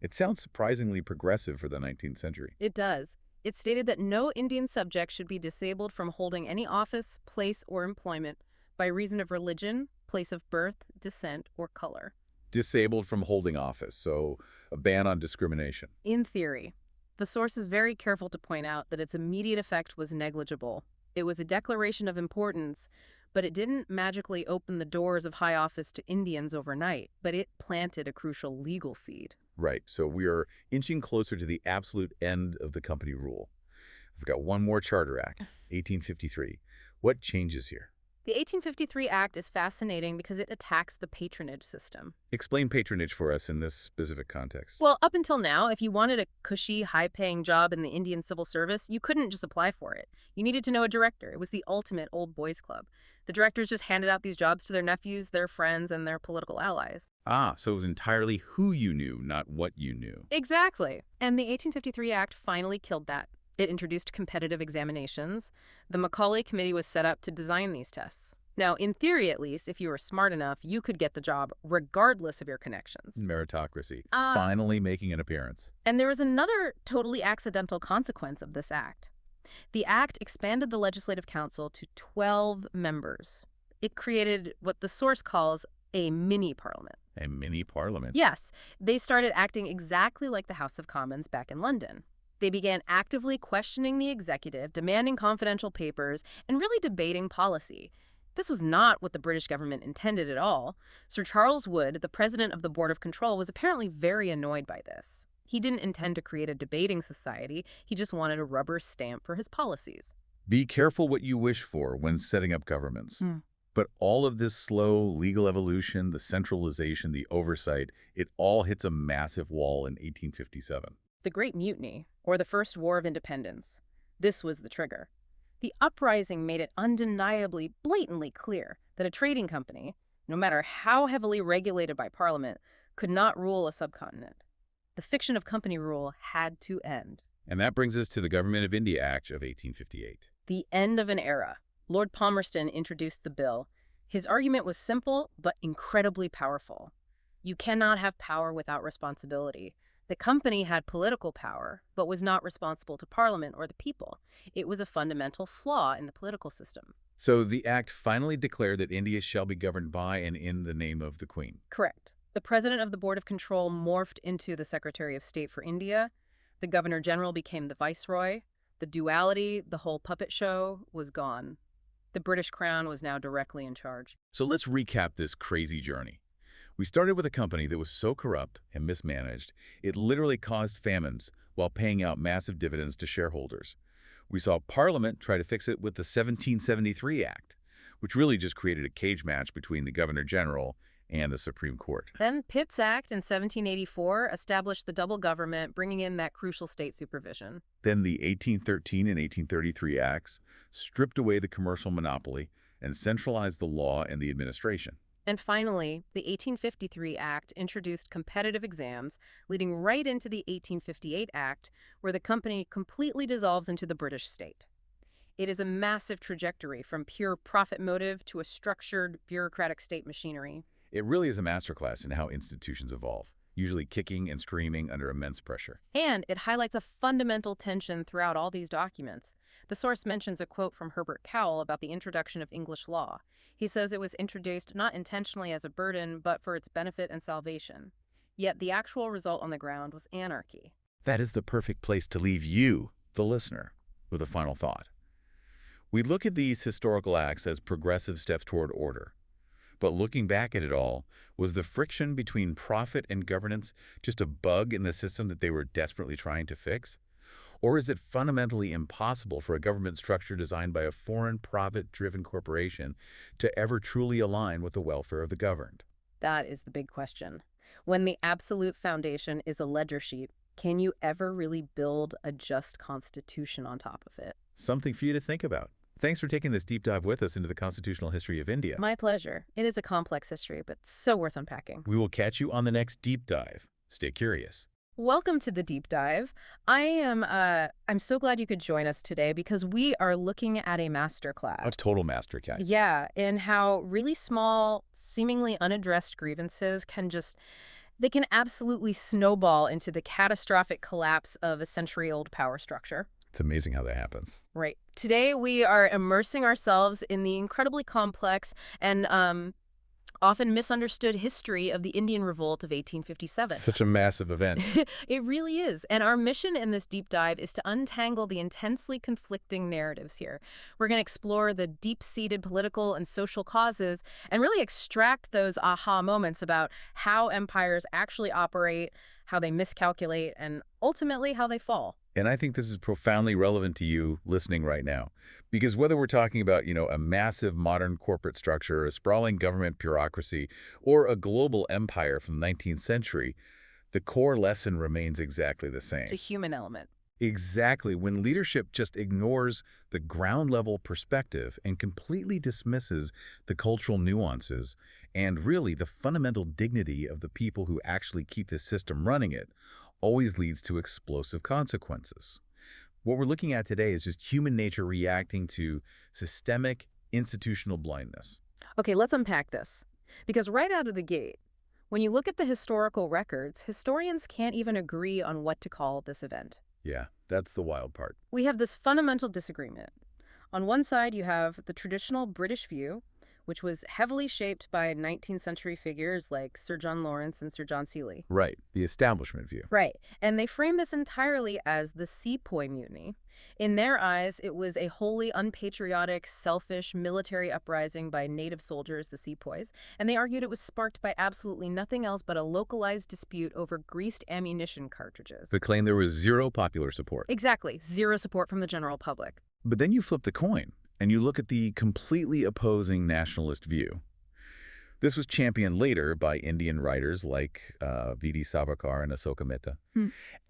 S2: It sounds surprisingly progressive for the 19th century.
S1: It does. It stated that no Indian subject should be disabled from holding any office, place, or employment by reason of religion, place of birth, descent, or color.
S2: Disabled from holding office, so a ban on discrimination.
S1: In theory. The source is very careful to point out that its immediate effect was negligible. It was a declaration of importance, but it didn't magically open the doors of high office to Indians overnight, but it planted a crucial legal seed.
S2: Right, so we are inching closer to the absolute end of the company rule. We've got one more Charter Act, 1853. What changes here?
S1: The 1853 Act is fascinating because it attacks the patronage system.
S2: Explain patronage for us in this specific context.
S1: Well, up until now, if you wanted a cushy, high-paying job in the Indian civil service, you couldn't just apply for it. You needed to know a director. It was the ultimate old boys club. The directors just handed out these jobs to their nephews, their friends, and their political allies.
S2: Ah, so it was entirely who you knew, not what you knew.
S1: Exactly. And the 1853 Act finally killed that. It introduced competitive examinations. The Macaulay Committee was set up to design these tests. Now, in theory at least, if you were smart enough, you could get the job regardless of your connections.
S2: Meritocracy, finally making an appearance.
S1: And there was another totally accidental consequence of this act. The act expanded the Legislative Council to 12 members. It created what the source calls a mini-parliament.
S2: A mini-parliament?
S1: Yes. They started acting exactly like the House of Commons back in London. They began actively questioning the executive, demanding confidential papers, and really debating policy. This was not what the British government intended at all. Sir Charles Wood, the president of the Board of Control, was apparently very annoyed by this. He didn't intend to create a debating society. He just wanted a rubber stamp for his policies.
S2: Be careful what you wish for when setting up governments. But all of this slow legal evolution, the centralization, the oversight, it all hits a massive wall in 1857.
S1: The Great Mutiny, or the First War of Independence. This was the trigger. The uprising made it undeniably, blatantly clear that a trading company, no matter how heavily regulated by Parliament, could not rule a subcontinent. The fiction of company rule had to end.
S2: And that brings us to the Government of India Act of 1858.
S1: The end of an era. Lord Palmerston introduced the bill. His argument was simple, but incredibly powerful. You cannot have power without responsibility. The company had political power, but was not responsible to Parliament or the people. It was a fundamental flaw in the political system.
S2: So the Act finally declared that India shall be governed by and in the name of the Queen.
S1: Correct. The president of the Board of Control morphed into the Secretary of State for India. The Governor-General became the Viceroy. The duality, the whole puppet show, was gone. The British Crown was now directly in charge.
S2: So let's recap this crazy journey. We started with a company that was so corrupt and mismanaged, it literally caused famines while paying out massive dividends to shareholders. We saw Parliament try to fix it with the 1773 Act, which really just created a cage match between the Governor-General and the Supreme Court.
S1: Then Pitt's Act in 1784 established the double government, bringing in that crucial state supervision.
S2: Then the 1813 and 1833 Acts stripped away the commercial monopoly and centralized the law and the administration.
S1: And finally, the 1853 Act introduced competitive exams, leading right into the 1858 Act, where the company completely dissolves into the British state. It is a massive trajectory from pure profit motive to a structured, bureaucratic state machinery.
S2: It really is a masterclass in how institutions evolve, usually kicking and screaming under immense pressure.
S1: And it highlights a fundamental tension throughout all these documents. The source mentions a quote from Herbert Cowell about the introduction of English law. He says it was introduced not intentionally as a burden, but for its benefit and salvation. Yet the actual result on the ground was anarchy.
S2: That is the perfect place to leave you, the listener, with a final thought. We look at these historical acts as progressive steps toward order. But looking back at it all, was the friction between profit and governance just a bug in the system that they were desperately trying to fix? Or is it fundamentally impossible for a government structure designed by a foreign profit-driven corporation to ever truly align with the welfare of the governed?
S1: That is the big question. When the absolute foundation is a ledger sheet, can you ever really build a just constitution on top of it?
S2: Something for you to think about. Thanks for taking this deep dive with us into the constitutional history of India.
S1: My pleasure. It is a complex history, but so worth unpacking.
S2: We will catch you on the next deep dive. Stay curious.
S1: Welcome to the deep dive. I'm so glad you could join us today because we are looking at a masterclass.
S2: A total masterclass.
S1: Yeah, in how really small, seemingly unaddressed grievances they can absolutely snowball into the catastrophic collapse of a century-old power structure.
S2: It's amazing how that happens.
S1: Right. Today, we are immersing ourselves in the incredibly complex and often misunderstood history of the Indian Revolt of 1857.
S2: Such a massive event.
S1: It really is. And our mission in this deep dive is to untangle the intensely conflicting narratives here. We're going to explore the deep-seated political and social causes and really extract those aha moments about how empires actually operate, how they miscalculate, and ultimately how they fall.
S2: And I think this is profoundly relevant to you listening right now. Because whether we're talking about, a massive modern corporate structure, a sprawling government bureaucracy, or a global empire from the 19th century, the core lesson remains exactly the same.
S1: It's a human element.
S2: Exactly. When leadership just ignores the ground-level perspective and completely dismisses the cultural nuances and really the fundamental dignity of the people who actually keep the system running it, always leads to explosive consequences. What we're looking at today is just human nature reacting to systemic institutional blindness.
S1: Okay, let's unpack this. Because right out of the gate, when you look at the historical records, historians can't even agree on what to call this event.
S2: Yeah, that's the wild part.
S1: We have this fundamental disagreement. On one side, you have the traditional British view, which was heavily shaped by 19th century figures like Sir John Lawrence and Sir John Seeley.
S2: Right, the establishment view.
S1: Right, and they frame this entirely as the Sepoy Mutiny. In their eyes, it was a wholly unpatriotic, selfish military uprising by native soldiers, the Sepoys, and they argued it was sparked by absolutely nothing else but a localized dispute over greased ammunition cartridges.
S2: The claim there was zero popular support.
S1: Exactly, zero support from the general public.
S2: But then you flip the coin, and you look at the completely opposing nationalist view. This was championed later by Indian writers like V.D. Savarkar and Asoka Mehta.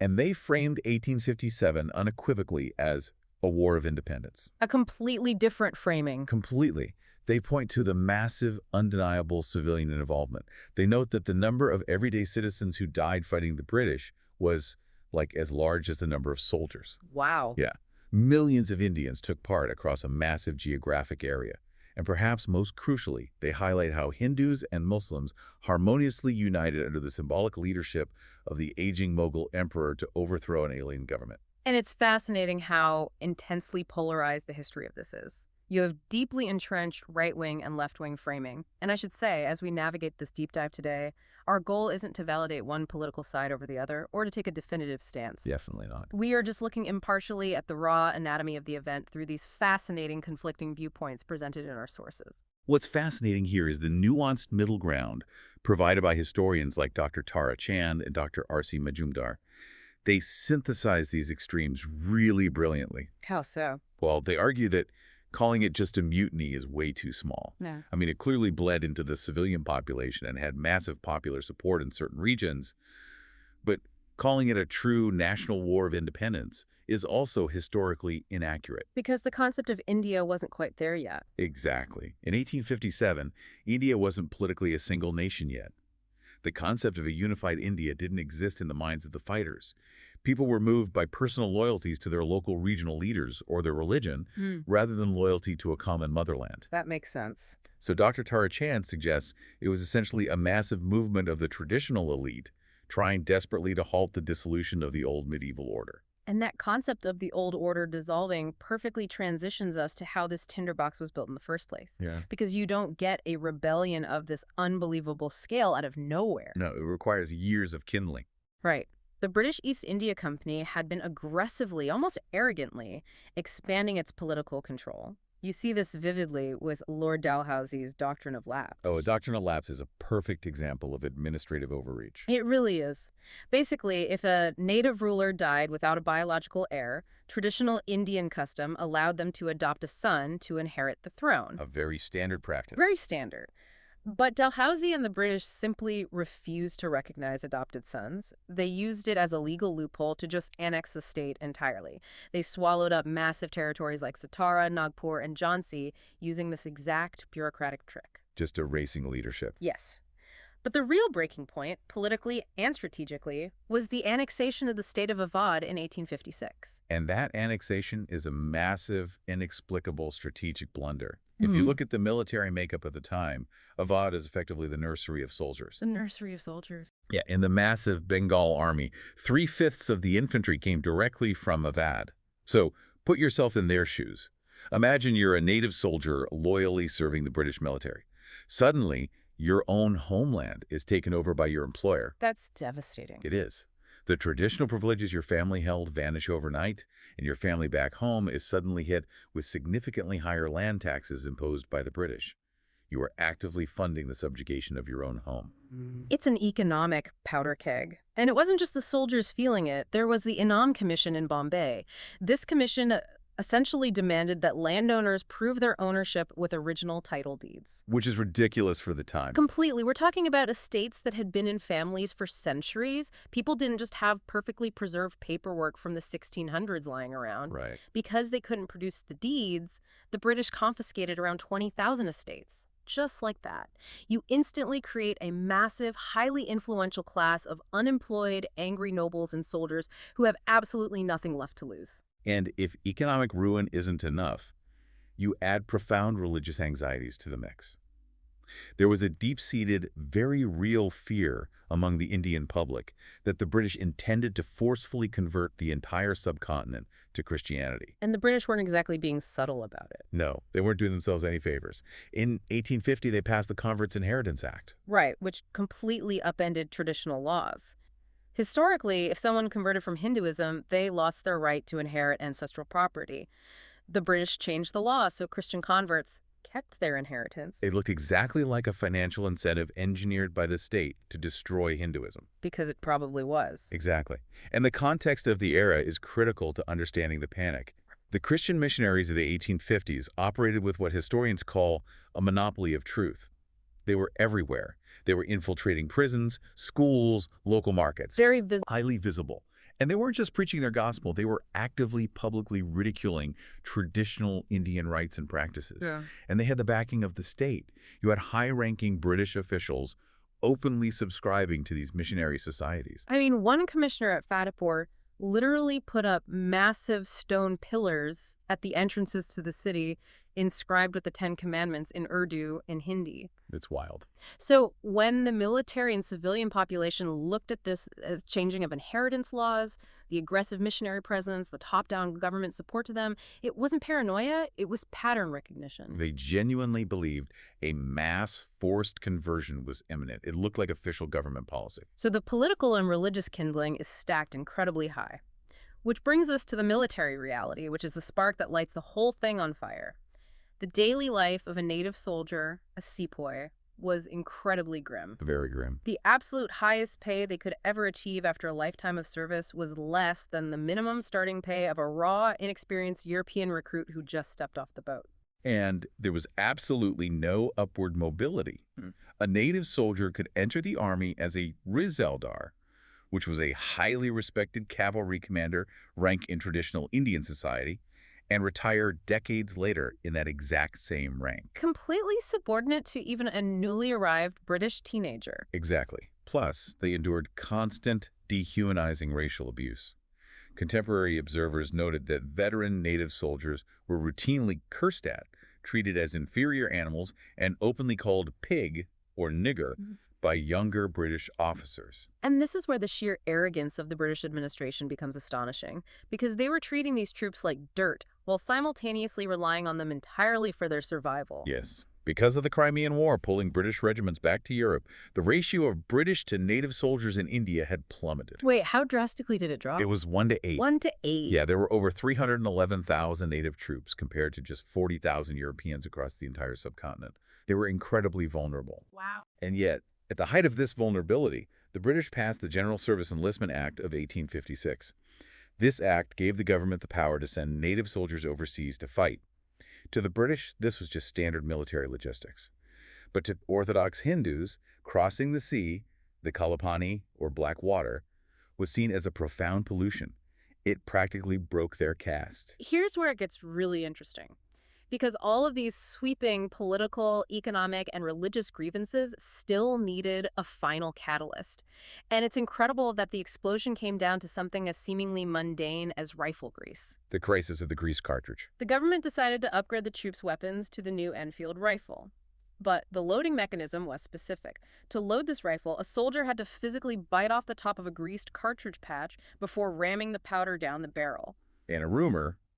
S2: And they framed 1857 unequivocally as a war of independence.
S1: A completely different framing.
S2: Completely. They point to the massive, undeniable civilian involvement. They note that the number of everyday citizens who died fighting the British was like as large as the number of soldiers.
S1: Wow.
S2: Yeah. Millions of Indians took part across a massive geographic area. And perhaps most crucially, they highlight how Hindus and Muslims harmoniously united under the symbolic leadership of the aging Mughal emperor to overthrow an alien government.
S1: And it's fascinating how intensely polarized the history of this is. You have deeply entrenched right-wing and left-wing framing. And I should say, as we navigate this deep dive today, our goal isn't to validate one political side over the other or to take a definitive stance.
S2: Definitely not.
S1: We are just looking impartially at the raw anatomy of the event through these fascinating conflicting viewpoints presented in our sources.
S2: What's fascinating here is the nuanced middle ground provided by historians like Dr. Tara Chand and Dr. R.C. Majumdar. They synthesize these extremes really brilliantly.
S1: How so?
S2: Well, they argue that calling it just a mutiny is way too small.
S1: Yeah.
S2: I mean, it clearly bled into the civilian population and had massive popular support in certain regions. But calling it a true national war of independence is also historically inaccurate.
S1: Because the concept of India wasn't quite there yet.
S2: Exactly. In 1857, India wasn't politically a single nation yet. The concept of a unified India didn't exist in the minds of the fighters. People were moved by personal loyalties to their local regional leaders or their religion rather than loyalty to a common motherland.
S1: That makes sense.
S2: So Dr. Tara Chand suggests it was essentially a massive movement of the traditional elite trying desperately to halt the dissolution of the old medieval order.
S1: And that concept of the old order dissolving perfectly transitions us to how this tinderbox was built in the first place.
S2: Yeah.
S1: Because you don't get a rebellion of this unbelievable scale out of nowhere.
S2: No, it requires years of kindling.
S1: Right. The British East India Company had been aggressively, almost arrogantly, expanding its political control. You see this vividly with Lord Dalhousie's doctrine of
S2: Oh, a
S1: lapse.
S2: doctrinal lapse is a perfect example of administrative overreach.
S1: It really is. Basically, if a native ruler died without a biological heir, traditional Indian custom allowed them to adopt a son to inherit the throne.
S2: A very standard
S1: Very
S2: practice.
S1: standard. But Dalhousie and the British simply refused to recognize adopted sons. They used it as a legal loophole to just annex the state entirely. They swallowed up massive territories like Satara, Nagpur, and Jhansi using this exact bureaucratic trick.
S2: Just erasing leadership.
S1: Yes. But the real breaking point, politically and strategically, was the annexation of the state of Awadh in 1856.
S2: And that annexation is a massive, inexplicable strategic blunder. If you look at the military makeup of the time, Awadh is effectively the nursery of soldiers.
S1: The nursery of soldiers.
S2: Yeah, in the massive Bengal army, 3/5 of the infantry came directly from Awadh. So put yourself in their shoes. Imagine you're a native soldier loyally serving the British military. Suddenly, your own homeland is taken over by your employer.
S1: That's devastating.
S2: It is. The traditional privileges your family held vanish overnight, and your family back home is suddenly hit with significantly higher land taxes imposed by the British. You are actively funding the subjugation of your own home.
S1: It's an economic powder keg. And it wasn't just the soldiers feeling it. There was the Inam Commission in Bombay. This commission essentially demanded that landowners prove their ownership with original title deeds.
S2: Which is ridiculous for the time.
S1: Completely. We're talking about estates that had been in families for centuries. People didn't just have perfectly preserved paperwork from the 1600s lying around.
S2: Right.
S1: Because they couldn't produce the deeds, the British confiscated around 20,000 estates. Just like that. You instantly create a massive, highly influential class of unemployed, angry nobles and soldiers who have absolutely nothing left to lose.
S2: And if economic ruin isn't enough, you add profound religious anxieties to the mix. There was a deep-seated, very real fear among the Indian public that the British intended to forcefully convert the entire subcontinent to Christianity.
S1: And the British weren't exactly being subtle about it.
S2: No, they weren't doing themselves any favors. In 1850, they passed the Converts Inheritance Act.
S1: Right, which completely upended traditional laws. Historically, if someone converted from Hinduism, they lost their right to inherit ancestral property. The British changed the law so Christian converts kept their inheritance.
S2: It looked exactly like a financial incentive engineered by the state to destroy Hinduism.
S1: Because it probably was.
S2: Exactly. And the context of the era is critical to understanding the panic. The Christian missionaries of the 1850s operated with what historians call a monopoly of truth. They were everywhere. They were infiltrating prisons, schools, local markets.
S1: Very visible.
S2: Highly visible. And they weren't just preaching their gospel, they were actively, publicly ridiculing traditional Indian rites and practices.
S1: Yeah.
S2: And they had the backing of the state. You had high-ranking British officials openly subscribing to these missionary societies.
S1: I mean, one commissioner at Fatehpur literally put up massive stone pillars at the entrances to the city inscribed with the 10 Commandments in Urdu and Hindi.
S2: It's wild.
S1: So when the military and civilian population looked at this changing of inheritance laws, the aggressive missionary presence, the top-down government support to them, it wasn't paranoia, it was pattern recognition.
S2: They genuinely believed a mass forced conversion was imminent. It looked like official government policy.
S1: So the political and religious kindling is stacked incredibly high. Which brings us to the military reality, which is the spark that lights the whole thing on fire. The daily life of a native soldier, a sepoy, was incredibly grim.
S2: Very grim.
S1: The absolute highest pay they could ever achieve after a lifetime of service was less than the minimum starting pay of a raw, inexperienced European recruit who just stepped off the boat.
S2: And there was absolutely no upward mobility. A native soldier could enter the army as a Rizeldar, which was a highly respected cavalry commander, rank in traditional Indian society, and retire decades later in that exact same rank.
S1: Completely subordinate to even a newly arrived British teenager.
S2: Exactly. Plus, they endured constant, dehumanizing racial abuse. Contemporary observers noted that veteran native soldiers were routinely cursed at, treated as inferior animals, and openly called pig or nigger by younger British officers.
S1: And this is where the sheer arrogance of the British administration becomes astonishing, because they were treating these troops like dirt while simultaneously relying on them entirely for their survival.
S2: Yes, Because of the Crimean War pulling British regiments back to Europe, the ratio of British to native soldiers in India had plummeted.
S1: Wait, how drastically did it
S2: It
S1: drop?
S2: was 1 to 8.
S1: 1 to 8.
S2: Yeah, there were over 311,000 native troops compared to just 40,000 Europeans across the entire subcontinent. They were incredibly vulnerable.
S1: Wow.
S2: And yet, at the height of this vulnerability, the British passed the General Service Enlistment Act of 1856. This act gave the government the power to send native soldiers overseas to fight. To the British, this was just standard military logistics. But to Orthodox Hindus, crossing the sea, the Kalapani, or Black Water, was seen as a profound pollution. It practically broke their caste.
S1: Here's where it gets really interesting. Because all of these sweeping political, economic, and religious grievances still needed a final catalyst. And it's incredible that the explosion came down to something as seemingly mundane as rifle grease.
S2: The crisis of the grease cartridge.
S1: The government decided to upgrade the troops' weapons to the new Enfield rifle. But the loading mechanism was specific. To load this rifle, a soldier had to physically bite off the top of a greased cartridge patch before ramming the powder down the barrel.
S2: And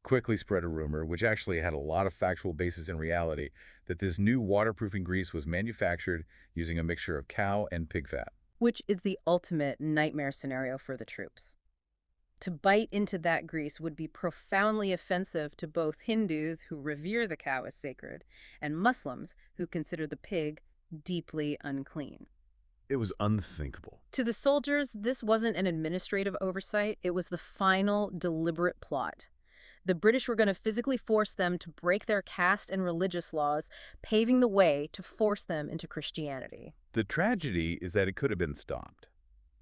S2: quickly spread a rumor, which actually had a lot of factual basis in reality, that this new waterproofing grease was manufactured using a mixture of cow and pig fat.
S1: Which is the ultimate nightmare scenario for the troops. To bite into that grease would be profoundly offensive to both Hindus, who revere the cow as sacred, and Muslims, who consider the pig deeply unclean.
S2: It was unthinkable.
S1: To the soldiers, this wasn't an administrative oversight. It was the final, deliberate plot. The British were going to physically force them to break their caste and religious laws, paving the way to force them into Christianity.
S2: The tragedy is that it could have been stopped.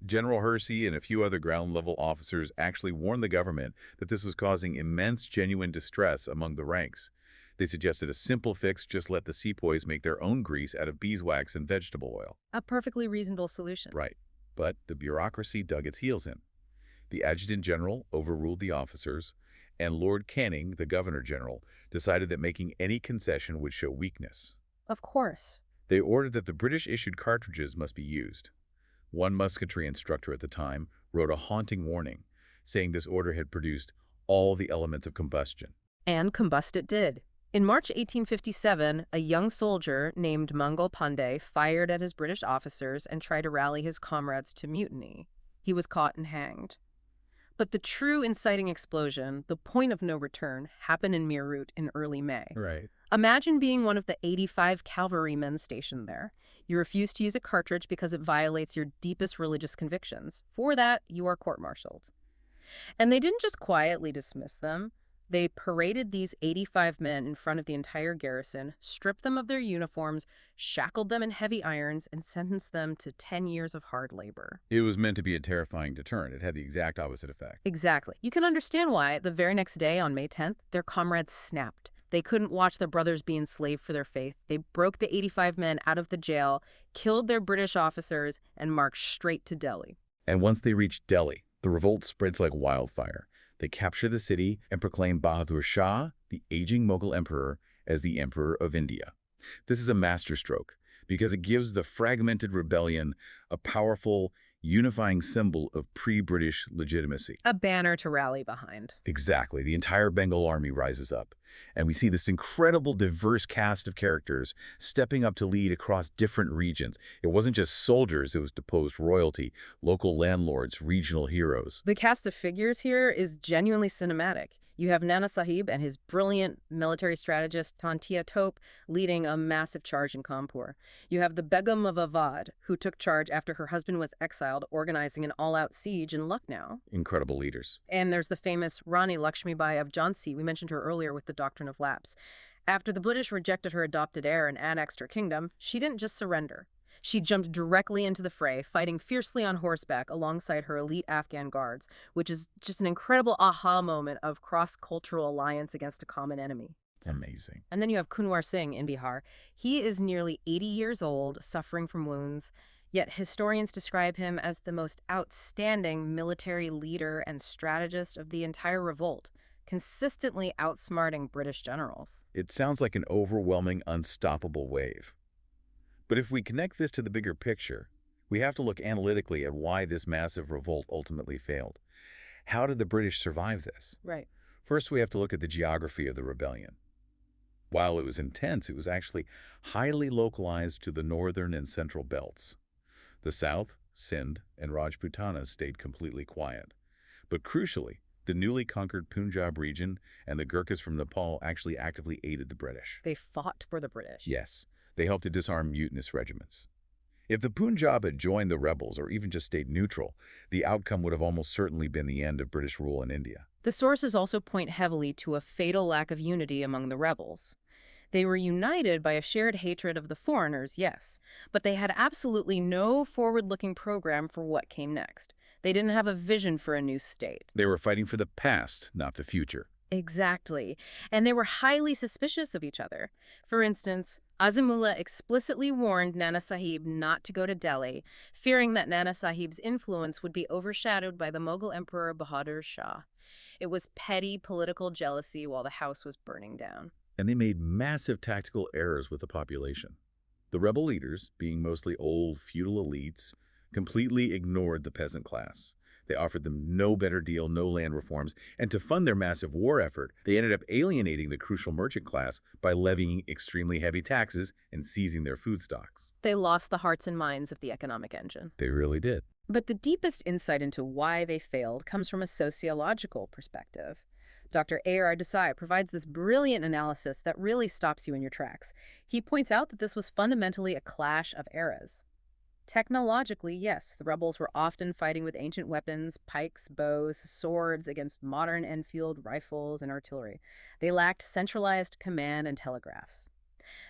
S2: General Hersey and a few other ground-level officers actually warned the government that this was causing immense genuine distress among the ranks. They suggested a simple fix: just let the sepoys make their own grease out of beeswax and vegetable oil.
S1: A perfectly reasonable solution.
S2: Right. But the bureaucracy dug its heels in. The adjutant general overruled the officers, and Lord Canning, the governor general, decided that making any concession would show weakness.
S1: Of course.
S2: They ordered that the British-issued cartridges must be used. One musketry instructor at the time wrote a haunting warning, saying this order had produced all the elements of combustion.
S1: And combust it did. In March 1857, a young soldier named Mangal Pandey fired at his British officers and tried to rally his comrades to mutiny. He was caught and hanged. But the true inciting explosion, the point of no return, happened in Meerut in early May.
S2: Right.
S1: Imagine being one of the 85 cavalrymen stationed there. You refuse to use a cartridge because it violates your deepest religious convictions. For that, you are court-martialed. And they didn't just quietly dismiss them. They paraded these 85 men in front of the entire garrison, stripped them of their uniforms, shackled them in heavy irons, and sentenced them to 10 years of hard labor.
S2: It was meant to be a terrifying deterrent. It had the exact opposite effect.
S1: Exactly. You can understand why, the very next day, on May 10th, their comrades snapped. They couldn't watch their brothers be enslaved for their faith. They broke the 85 men out of the jail, killed their British officers, and marched straight to Delhi.
S2: And once they reached Delhi, the revolt spreads like wildfire. They capture the city and proclaim Bahadur Shah, the aging Mughal emperor, as the Emperor of India. This is a masterstroke because it gives the fragmented rebellion a powerful, unifying symbol of pre-British legitimacy.
S1: A banner to rally behind.
S2: Exactly. The entire Bengal army rises up, and we see this incredible diverse cast of characters stepping up to lead across different regions. It wasn't just soldiers, it was deposed royalty, local landlords, regional heroes.
S1: The cast of figures here is genuinely cinematic. You have Nana Sahib and his brilliant military strategist Tantia Tope leading a massive charge in Kanpur. You have the Begum of Awadh, who took charge after her husband was exiled, organizing an all-out siege in Lucknow.
S2: Incredible leaders.
S1: And there's the famous Rani Lakshmibai of Jhansi. We mentioned her earlier with the doctrine of lapse. After the British rejected her adopted heir and annexed her kingdom, she didn't just surrender. She jumped directly into the fray, fighting fiercely on horseback alongside her elite Afghan guards, which is just an incredible aha moment of cross-cultural alliance against a common enemy.
S2: Amazing.
S1: And then you have Kunwar Singh in Bihar. He is nearly 80 years old, suffering from wounds, yet historians describe him as the most outstanding military leader and strategist of the entire revolt, consistently outsmarting British generals.
S2: It sounds like an overwhelming, unstoppable wave. But if we connect this to the bigger picture, we have to look analytically at why this massive revolt ultimately failed. How did the British survive this?
S1: Right.
S2: First, we have to look at the geography of the rebellion. While it was intense, it was actually highly localized to the northern and central belts. The south, Sindh, and Rajputana stayed completely quiet. But crucially, the newly conquered Punjab region and the Gurkhas from Nepal actually actively aided the British.
S1: They fought for the British.
S2: Yes, they helped to disarm mutinous regiments. If the Punjab had joined the rebels or even just stayed neutral, the outcome would have almost certainly been the end of British rule in India.
S1: The sources also point heavily to a fatal lack of unity among the rebels. They were united by a shared hatred of the foreigners, yes, but they had absolutely no forward-looking program for what came next. They didn't have a vision for a new state.
S2: They were fighting for the past, not the future.
S1: Exactly. And they were highly suspicious of each other. For instance, Azimullah explicitly warned Nana Sahib not to go to Delhi, fearing that Nana Sahib's influence would be overshadowed by the Mughal Emperor Bahadur Shah. It was petty political jealousy while the house was burning down.
S2: And they made massive tactical errors with the population. The rebel leaders, being mostly old feudal elites, completely ignored the peasant class. They offered them no better deal, no land reforms, and to fund their massive war effort, they ended up alienating the crucial merchant class by levying extremely heavy taxes and seizing their food stocks.
S1: They lost the hearts and minds of the economic engine.
S2: They really did.
S1: But the deepest insight into why they failed comes from a sociological perspective. Dr. A.R. Desai provides this brilliant analysis that really stops you in your tracks. He points out that this was fundamentally a clash of eras. Technologically, yes, the rebels were often fighting with ancient weapons, pikes, bows, swords against modern Enfield rifles and artillery. They lacked centralized command and telegraphs.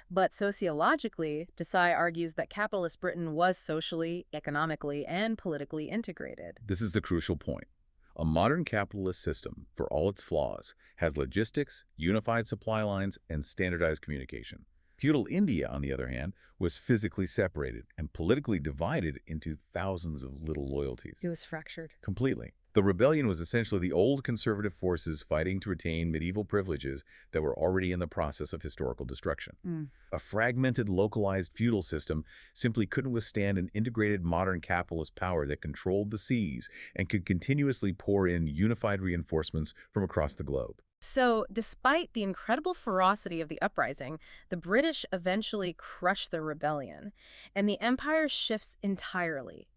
S1: But sociologically, Desai argues that capitalist Britain was socially, economically, and politically integrated.
S2: This is the crucial point. A modern capitalist system, for all its flaws, has logistics, unified supply lines, and standardized communication. Feudal India, on the other hand, was physically separated and politically divided into thousands of little loyalties.
S1: It was fractured.
S2: Completely. The rebellion was essentially the old conservative forces fighting to retain medieval privileges that were already in the process of historical destruction. A fragmented, localized feudal system simply couldn't withstand an integrated modern capitalist power that controlled the seas and could continuously pour in unified reinforcements from across the globe.
S1: So, despite the incredible ferocity of the uprising, the British eventually crush the rebellion, and the empire shifts entirely.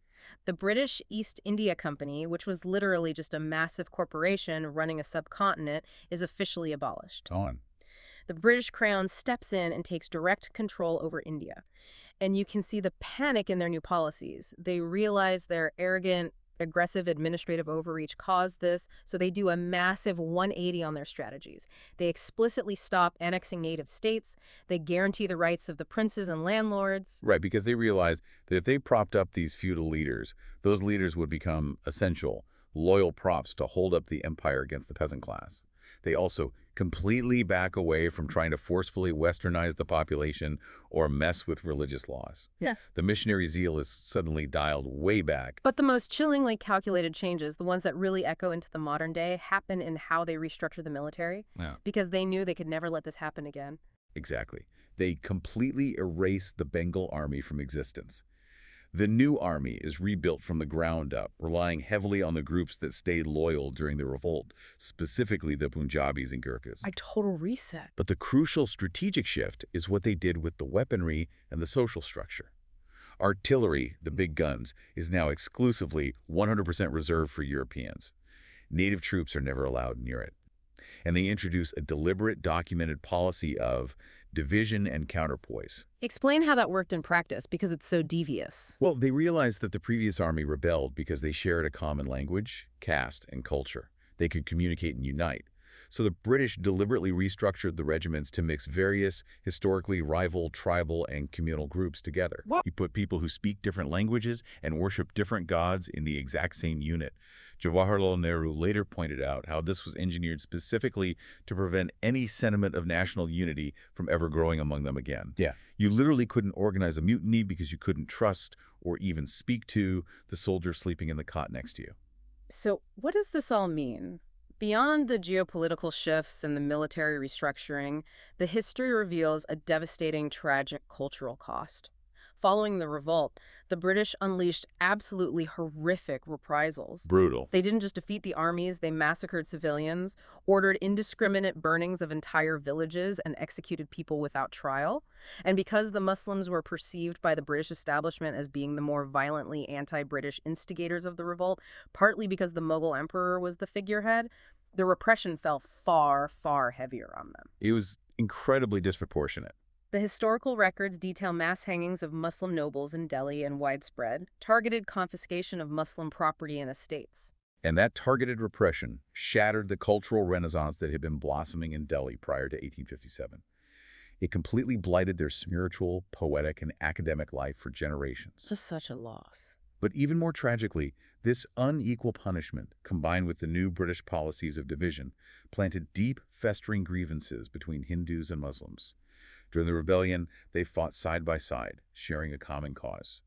S1: The British East India Company, which was literally just a massive corporation running a subcontinent, is officially abolished.
S2: On.
S1: The British Crown steps in and takes direct control over India. And you can see the panic in their new policies. They realize their arrogant, aggressive administrative overreach caused this, so they do a massive 180 on their strategies. They explicitly stop annexing native states. They guarantee the rights of the princes and landlords.
S2: Right, because they realized that if they propped up these feudal leaders, those leaders would become essential, loyal props to hold up the empire against the peasant class. They also completely back away from trying to forcefully westernize the population or mess with religious laws.
S1: Yeah.
S2: The missionary zeal is suddenly dialed way back.
S1: But the most chillingly calculated changes, the ones that really echo into the modern day, happen in how they restructure the military, because they knew they could never let this happen again.
S2: Exactly. They completely erased the Bengal army from existence. The new army is rebuilt from the ground up, relying heavily on the groups that stayed loyal during the revolt, specifically the Punjabis and Gurkhas.
S1: A total reset.
S2: But the crucial strategic shift is what they did with the weaponry and the social structure. Artillery, the big guns, is now exclusively 100% reserved for Europeans. Native troops are never allowed near it. And they introduce a deliberate, documented policy of division and counterpoise.
S1: Explain how that worked in practice, because it's so devious.
S2: Well, they realized that the previous army rebelled because they shared a common language, caste, and culture. They could communicate and unite. So the British deliberately restructured the regiments to mix various historically rival tribal and communal groups together.
S1: What?
S2: You put people who speak different languages and worship different gods in the exact same unit. Jawaharlal Nehru later pointed out how this was engineered specifically to prevent any sentiment of national unity from ever growing among them again. Yeah. You literally couldn't organize a mutiny because you couldn't trust or even speak to the soldier sleeping in the cot next to you.
S1: So what does this all mean? Beyond the geopolitical shifts and the military restructuring, the history reveals a devastating, tragic cultural cost. Following the revolt, the British unleashed absolutely horrific reprisals.
S2: Brutal.
S1: They didn't just defeat the armies, they massacred civilians, ordered indiscriminate burnings of entire villages, and executed people without trial. And because the Muslims were perceived by the British establishment as being the more violently anti-British instigators of the revolt, partly because the Mughal emperor was the figurehead, the repression fell far, far heavier on them.
S2: It was incredibly disproportionate.
S1: The historical records detail mass hangings of Muslim nobles in Delhi and widespread, targeted confiscation of Muslim property and estates.
S2: And that targeted repression shattered the cultural renaissance that had been blossoming in Delhi prior to 1857. It completely blighted their spiritual, poetic, and academic life for generations.
S1: Just such a loss.
S2: But even more tragically, this unequal punishment, combined with the new British policies of division, planted deep, festering grievances between Hindus and Muslims. During the rebellion, they fought side by side, sharing a common cause.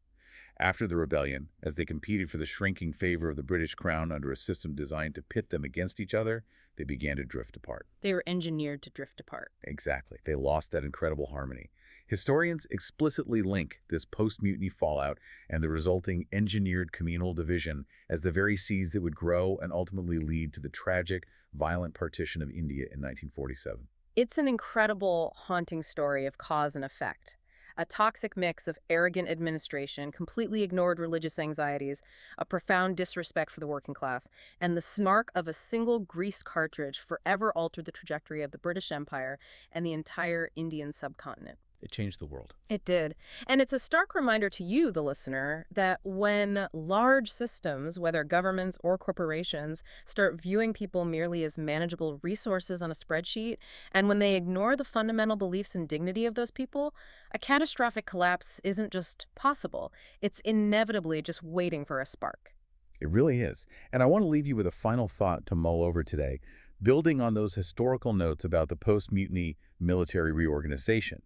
S2: After the rebellion, as they competed for the shrinking favor of the British crown under a system designed to pit them against each other, they began to drift apart.
S1: They were engineered to drift apart.
S2: Exactly. They lost that incredible harmony. Historians explicitly link this post-mutiny fallout and the resulting engineered communal division as the very seeds that would grow and ultimately lead to the tragic, violent partition of India in 1947.
S1: It's an incredible, haunting story of cause and effect. A toxic mix of arrogant administration, completely ignored religious anxieties, a profound disrespect for the working class, and the spark of a single grease cartridge forever altered the trajectory of the British Empire and the entire Indian subcontinent.
S2: It changed the world.
S1: It did. And it's a stark reminder to you, the listener, that when large systems, whether governments or corporations, start viewing people merely as manageable resources on a spreadsheet, and when they ignore the fundamental beliefs and dignity of those people, a catastrophic collapse isn't just possible. It's inevitably just waiting for a spark.
S2: It really is. And I want to leave you with a final thought to mull over today, building on those historical notes about the post-mutiny military reorganization.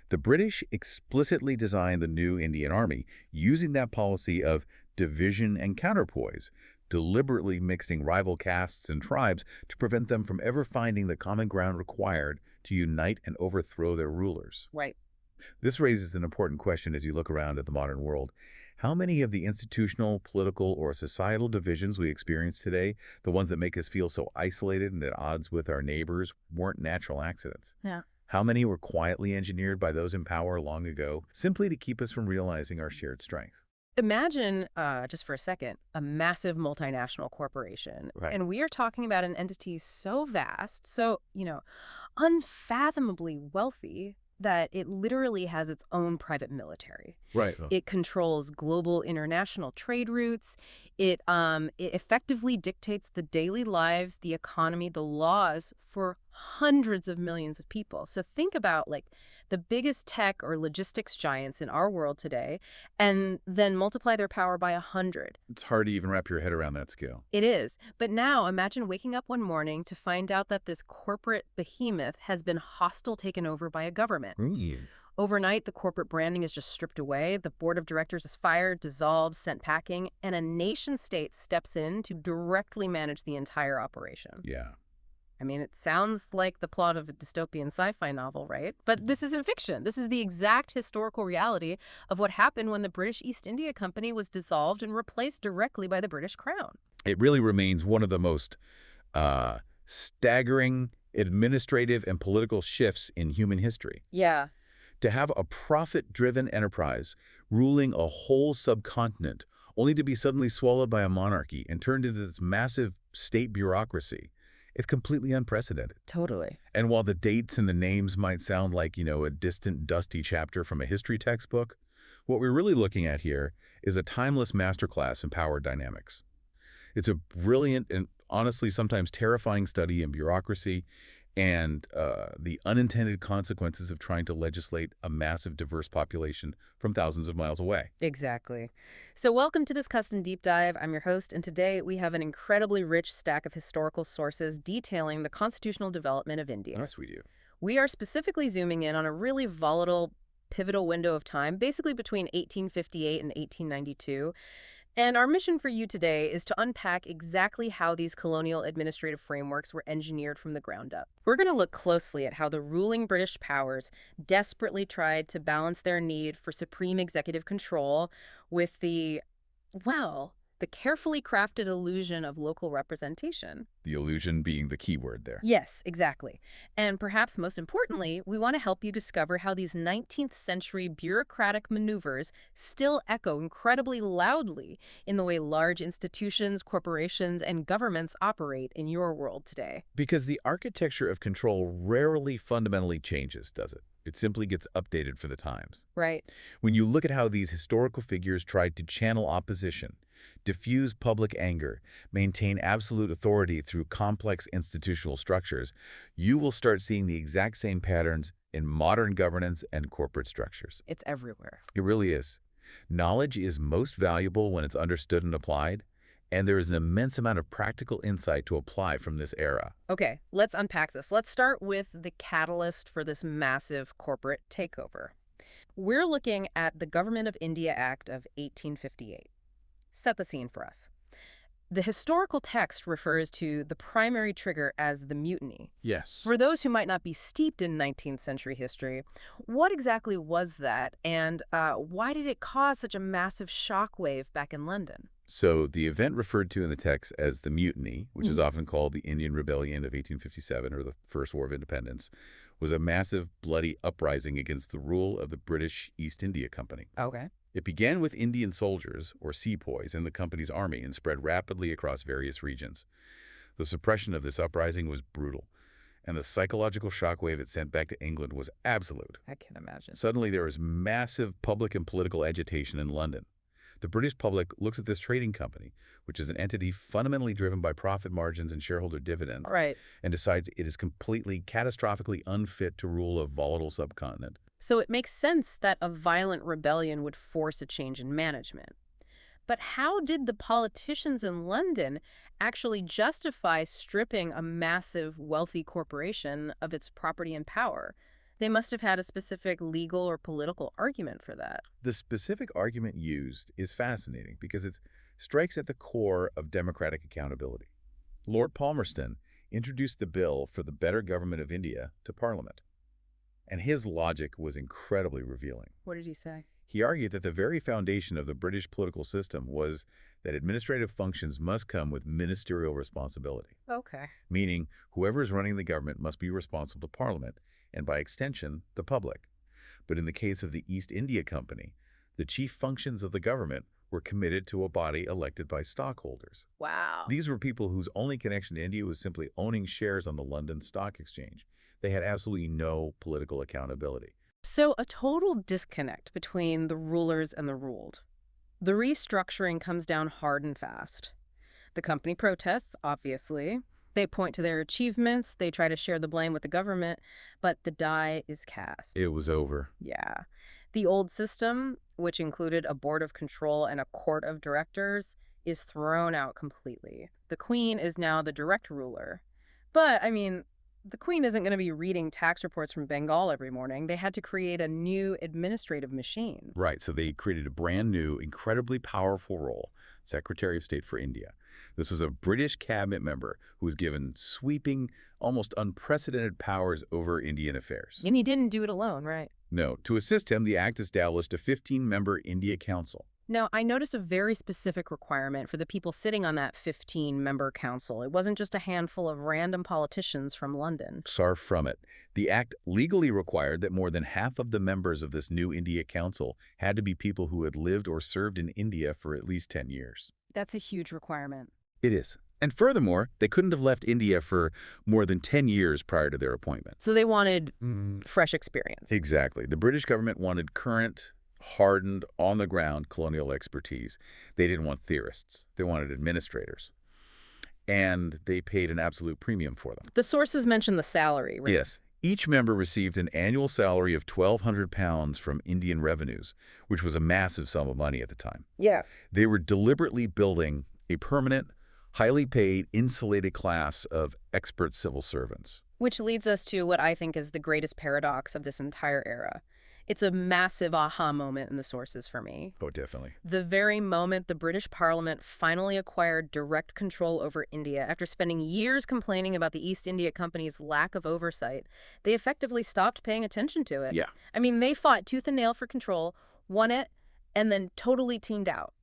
S2: The British explicitly designed the new Indian Army using that policy of division and counterpoise, deliberately mixing rival castes and tribes to prevent them from ever finding the common ground required to unite and overthrow their rulers.
S1: Right.
S2: This raises an important question as you look around at the modern world. How many of the institutional, political, or societal divisions we experience today, the ones that make us feel so isolated and at odds with our neighbors, weren't natural accidents?
S1: Yeah.
S2: How many were quietly engineered by those in power long ago, simply to keep us from realizing our shared strength?
S1: Imagine, just for a second, a massive multinational corporation.
S2: Right.
S1: And we are talking about an entity so vast, so, unfathomably wealthy, that it literally has its own private military.
S2: Right.
S1: It controls global international trade routes. It effectively dictates the daily lives, the economy, the laws for hundreds of millions of people. So think about the biggest tech or logistics giants in our world today, and then multiply their power by 100.
S2: It's hard to even wrap your head around that scale.
S1: It is. But now imagine waking up one morning to find out that this corporate behemoth has been hostile taken over by a government. Overnight, the corporate branding is just stripped away, the board of directors is fired, dissolved, sent packing, and a nation-state steps in to directly manage the entire operation.
S2: Yeah.
S1: I mean, it sounds like the plot of a dystopian sci-fi novel, right? But this isn't fiction. This is the exact historical reality of what happened when the British East India Company was dissolved and replaced directly by the British Crown.
S2: It really remains one of the most staggering administrative and political shifts in human history.
S1: Yeah.
S2: To have a profit-driven enterprise ruling a whole subcontinent only to be suddenly swallowed by a monarchy and turned into this massive state bureaucracy, it's completely unprecedented.
S1: Totally.
S2: And while the dates and the names might sound like, a distant, dusty chapter from a history textbook, what we're really looking at here is a timeless masterclass in power dynamics. It's a brilliant and honestly sometimes terrifying study in bureaucracy and the unintended consequences of trying to legislate a massive, diverse population from thousands of miles away.
S1: Exactly. So welcome to this custom deep dive. I'm your host, and today we have an incredibly rich stack of historical sources detailing the constitutional development of India.
S2: Yes, we do.
S1: We are specifically zooming in on a really volatile, pivotal window of time, basically between 1858 and 1892. And our mission for you today is to unpack exactly how these colonial administrative frameworks were engineered from the ground up. We're going to look closely at how the ruling British powers desperately tried to balance their need for supreme executive control with the carefully crafted illusion of local representation.
S2: The illusion being the key word there.
S1: Yes, exactly. And perhaps most importantly, we want to help you discover how these 19th century bureaucratic maneuvers still echo incredibly loudly in the way large institutions, corporations, and governments operate in your world today.
S2: Because the architecture of control rarely fundamentally changes, does it? It simply gets updated for the times.
S1: Right.
S2: When you look at how these historical figures tried to channel opposition, diffuse public anger, maintain absolute authority through complex institutional structures, you will start seeing the exact same patterns in modern governance and corporate structures.
S1: It's everywhere.
S2: It really is. Knowledge is most valuable when it's understood and applied, and there is an immense amount of practical insight to apply from this era.
S1: Okay, let's unpack this. Let's start with the catalyst for this massive corporate takeover. We're looking at the Government of India Act of 1858. Set the scene for us. The historical text refers to the primary trigger as the mutiny.
S2: Yes.
S1: For those who might not be steeped in 19th century history, what exactly was that, and why did it cause such a massive shockwave back in London?
S2: So the event referred to in the text as the Mutiny, which is often called the Indian Rebellion of 1857 or the First War of Independence, was a massive, bloody uprising against the rule of the British East India Company.
S1: Okay.
S2: It began with Indian soldiers, or sepoys, in the company's army and spread rapidly across various regions. The suppression of this uprising was brutal, and the psychological shockwave it sent back to England was absolute.
S1: I can imagine.
S2: Suddenly, there was massive public and political agitation in London. The British public looks at this trading company, which is an entity fundamentally driven by profit margins and shareholder dividends,
S1: Right.
S2: and decides it is completely, catastrophically unfit to rule a volatile subcontinent.
S1: So it makes sense that a violent rebellion would force a change in management. But how did the politicians in London actually justify stripping a massive, wealthy corporation of its property and power? They must have had a specific legal or political argument for that.
S2: The specific argument used is fascinating because it strikes at the core of democratic accountability. Lord Palmerston introduced the bill for the better government of India to Parliament, and his logic was incredibly revealing.
S1: What did he say?
S2: He argued that the very foundation of the British political system was that administrative functions must come with ministerial responsibility,
S1: Okay.
S2: meaning whoever is running the government must be responsible to Parliament, and by extension, the public. But in the case of the East India Company, the chief functions of the government were committed to a body elected by stockholders.
S1: Wow.
S2: These were people whose only connection to India was simply owning shares on the London Stock Exchange. They had absolutely no political accountability.
S1: So a total disconnect between the rulers and the ruled. The restructuring comes down hard and fast. The company protests, obviously. They point to their achievements, they try to share the blame with the government, but the die is cast.
S2: It was over.
S1: Yeah. The old system, which included a board of control and a court of directors, is thrown out completely. The queen is now the direct ruler. But, the queen isn't going to be reading tax reports from Bengal every morning. They had to create a new administrative machine.
S2: Right, so they created a brand new, incredibly powerful role, Secretary of State for India. This was a British cabinet member who was given sweeping, almost unprecedented powers over Indian affairs.
S1: And he didn't do it alone, right?
S2: No, to assist him, the act established a 15-member India Council.
S1: Now, I noticed a very specific requirement for the people sitting on that 15-member council. It wasn't just a handful of random politicians from London.
S2: Far from it. The act legally required that more than half of the members of this new India Council had to be people who had lived or served in India for at least 10 years.
S1: That's a huge requirement.
S2: It is. And furthermore, they couldn't have left India for more than 10 years prior to their appointment.
S1: So they wanted fresh experience.
S2: Exactly. The British government wanted current, hardened, on-the-ground colonial expertise. They didn't want theorists. They wanted administrators. And they paid an absolute premium for them.
S1: The sources mention the salary, right?
S2: Yes. Each member received an annual salary of £1,200 from Indian revenues, which was a massive sum of money at the time.
S1: Yeah.
S2: They were deliberately building a permanent, highly paid, insulated class of expert civil servants.
S1: Which leads us to what I think is the greatest paradox of this entire era. It's a massive aha moment in the sources for me.
S2: Oh, definitely.
S1: The very moment the British Parliament finally acquired direct control over India after spending years complaining about the East India Company's lack of oversight, they effectively stopped paying attention to it.
S2: Yeah.
S1: I mean, they fought tooth and nail for control, won it, and then totally tuned out.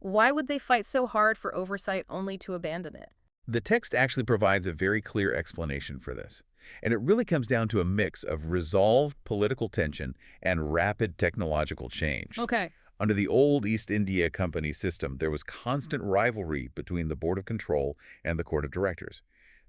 S1: Why would they fight so hard for oversight only to abandon it?
S2: The text actually provides a very clear explanation for this. And it really comes down to a mix of resolved political tension and rapid technological change.
S1: Okay.
S2: Under the old East India Company system, there was constant rivalry between the Board of Control and the Court of Directors.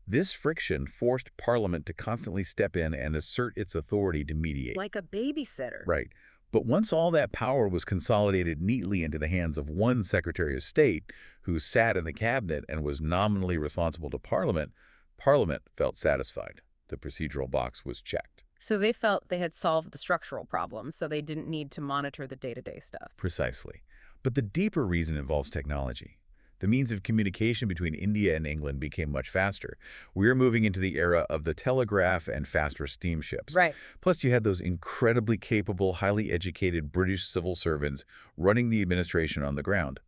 S2: This friction forced Parliament to constantly step in and assert its authority to mediate.
S1: Like a babysitter.
S2: Right. But once all that power was consolidated neatly into the hands of one Secretary of State, who sat in the cabinet and was nominally responsible to Parliament, Parliament felt satisfied. The procedural box was checked.
S1: So they felt they had solved the structural problems, so they didn't need to monitor the day-to-day stuff.
S2: Precisely. But the deeper reason involves technology. The means of communication between India and England became much faster. We're moving into the era of the telegraph and faster steamships.
S1: Right.
S2: Plus, you had those incredibly capable, highly educated British civil servants running the administration on the ground.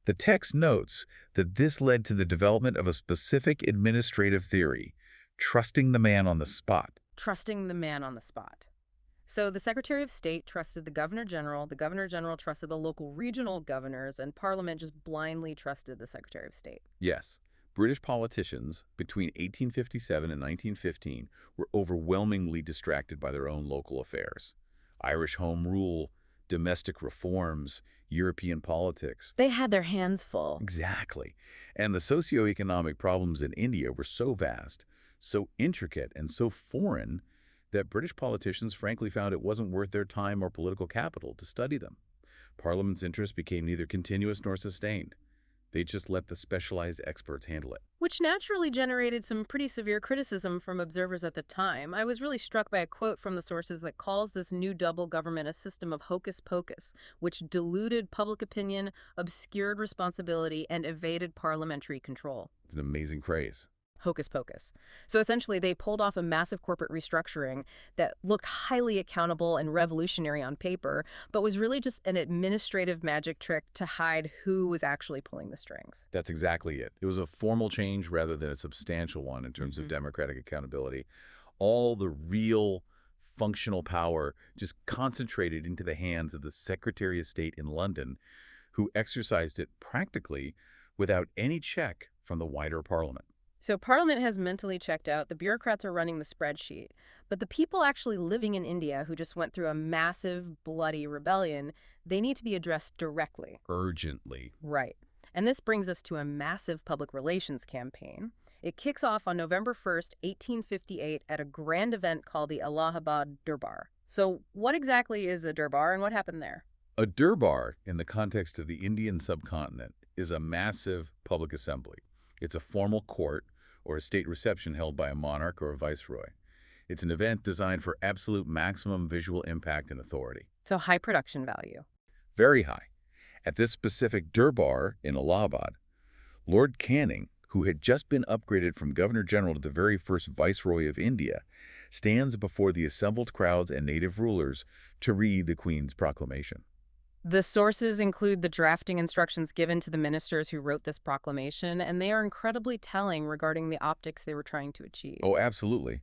S2: The text notes that this led to the development of a specific administrative theory, trusting the man on the spot.
S1: Trusting the man on the spot. So the Secretary of State trusted the Governor-General trusted the local regional governors, and Parliament just blindly trusted the Secretary of State.
S2: Yes, British politicians between 1857 and 1915 were overwhelmingly distracted by their own local affairs. Irish Home Rule, domestic reforms, European politics.
S1: They had their hands full.
S2: Exactly. And the socioeconomic problems in India were so vast, so intricate, and so foreign that British politicians frankly found it wasn't worth their time or political capital to study them. Parliament's interest became neither continuous nor sustained. They just let the specialized experts handle it.
S1: Which naturally generated some pretty severe criticism from observers at the time. I was really struck by a quote from the sources that calls this new double government a system of hocus pocus, which diluted public opinion, obscured responsibility, and evaded parliamentary control.
S2: It's an amazing phrase.
S1: Hocus pocus. So essentially, they pulled off a massive corporate restructuring that looked highly accountable and revolutionary on paper, but was really just an administrative magic trick to hide who was actually pulling the strings.
S2: That's exactly it. It was a formal change rather than a substantial one in terms of democratic accountability. All the real functional power just concentrated into the hands of the Secretary of State in London, who exercised it practically without any check from the wider Parliament.
S1: So Parliament has mentally checked out, the bureaucrats are running the spreadsheet, but the people actually living in India who just went through a massive, bloody rebellion, they need to be addressed directly.
S2: Urgently.
S1: Right. And this brings us to a massive public relations campaign. It kicks off on November 1st, 1858 at a grand event called the Allahabad Durbar. So what exactly is a Durbar and what happened there?
S2: A Durbar, in the context of the Indian subcontinent, is a massive public assembly. It's a formal court or a state reception held by a monarch or a viceroy. It's an event designed for absolute maximum visual impact and authority.
S1: So high production value.
S2: Very high. At this specific Durbar in Allahabad, Lord Canning, who had just been upgraded from Governor-General to the very first Viceroy of India, stands before the assembled crowds and native rulers to read the Queen's proclamation.
S1: The sources include the drafting instructions given to the ministers who wrote this proclamation, and they are incredibly telling regarding the optics they were trying to achieve.
S2: Oh, absolutely.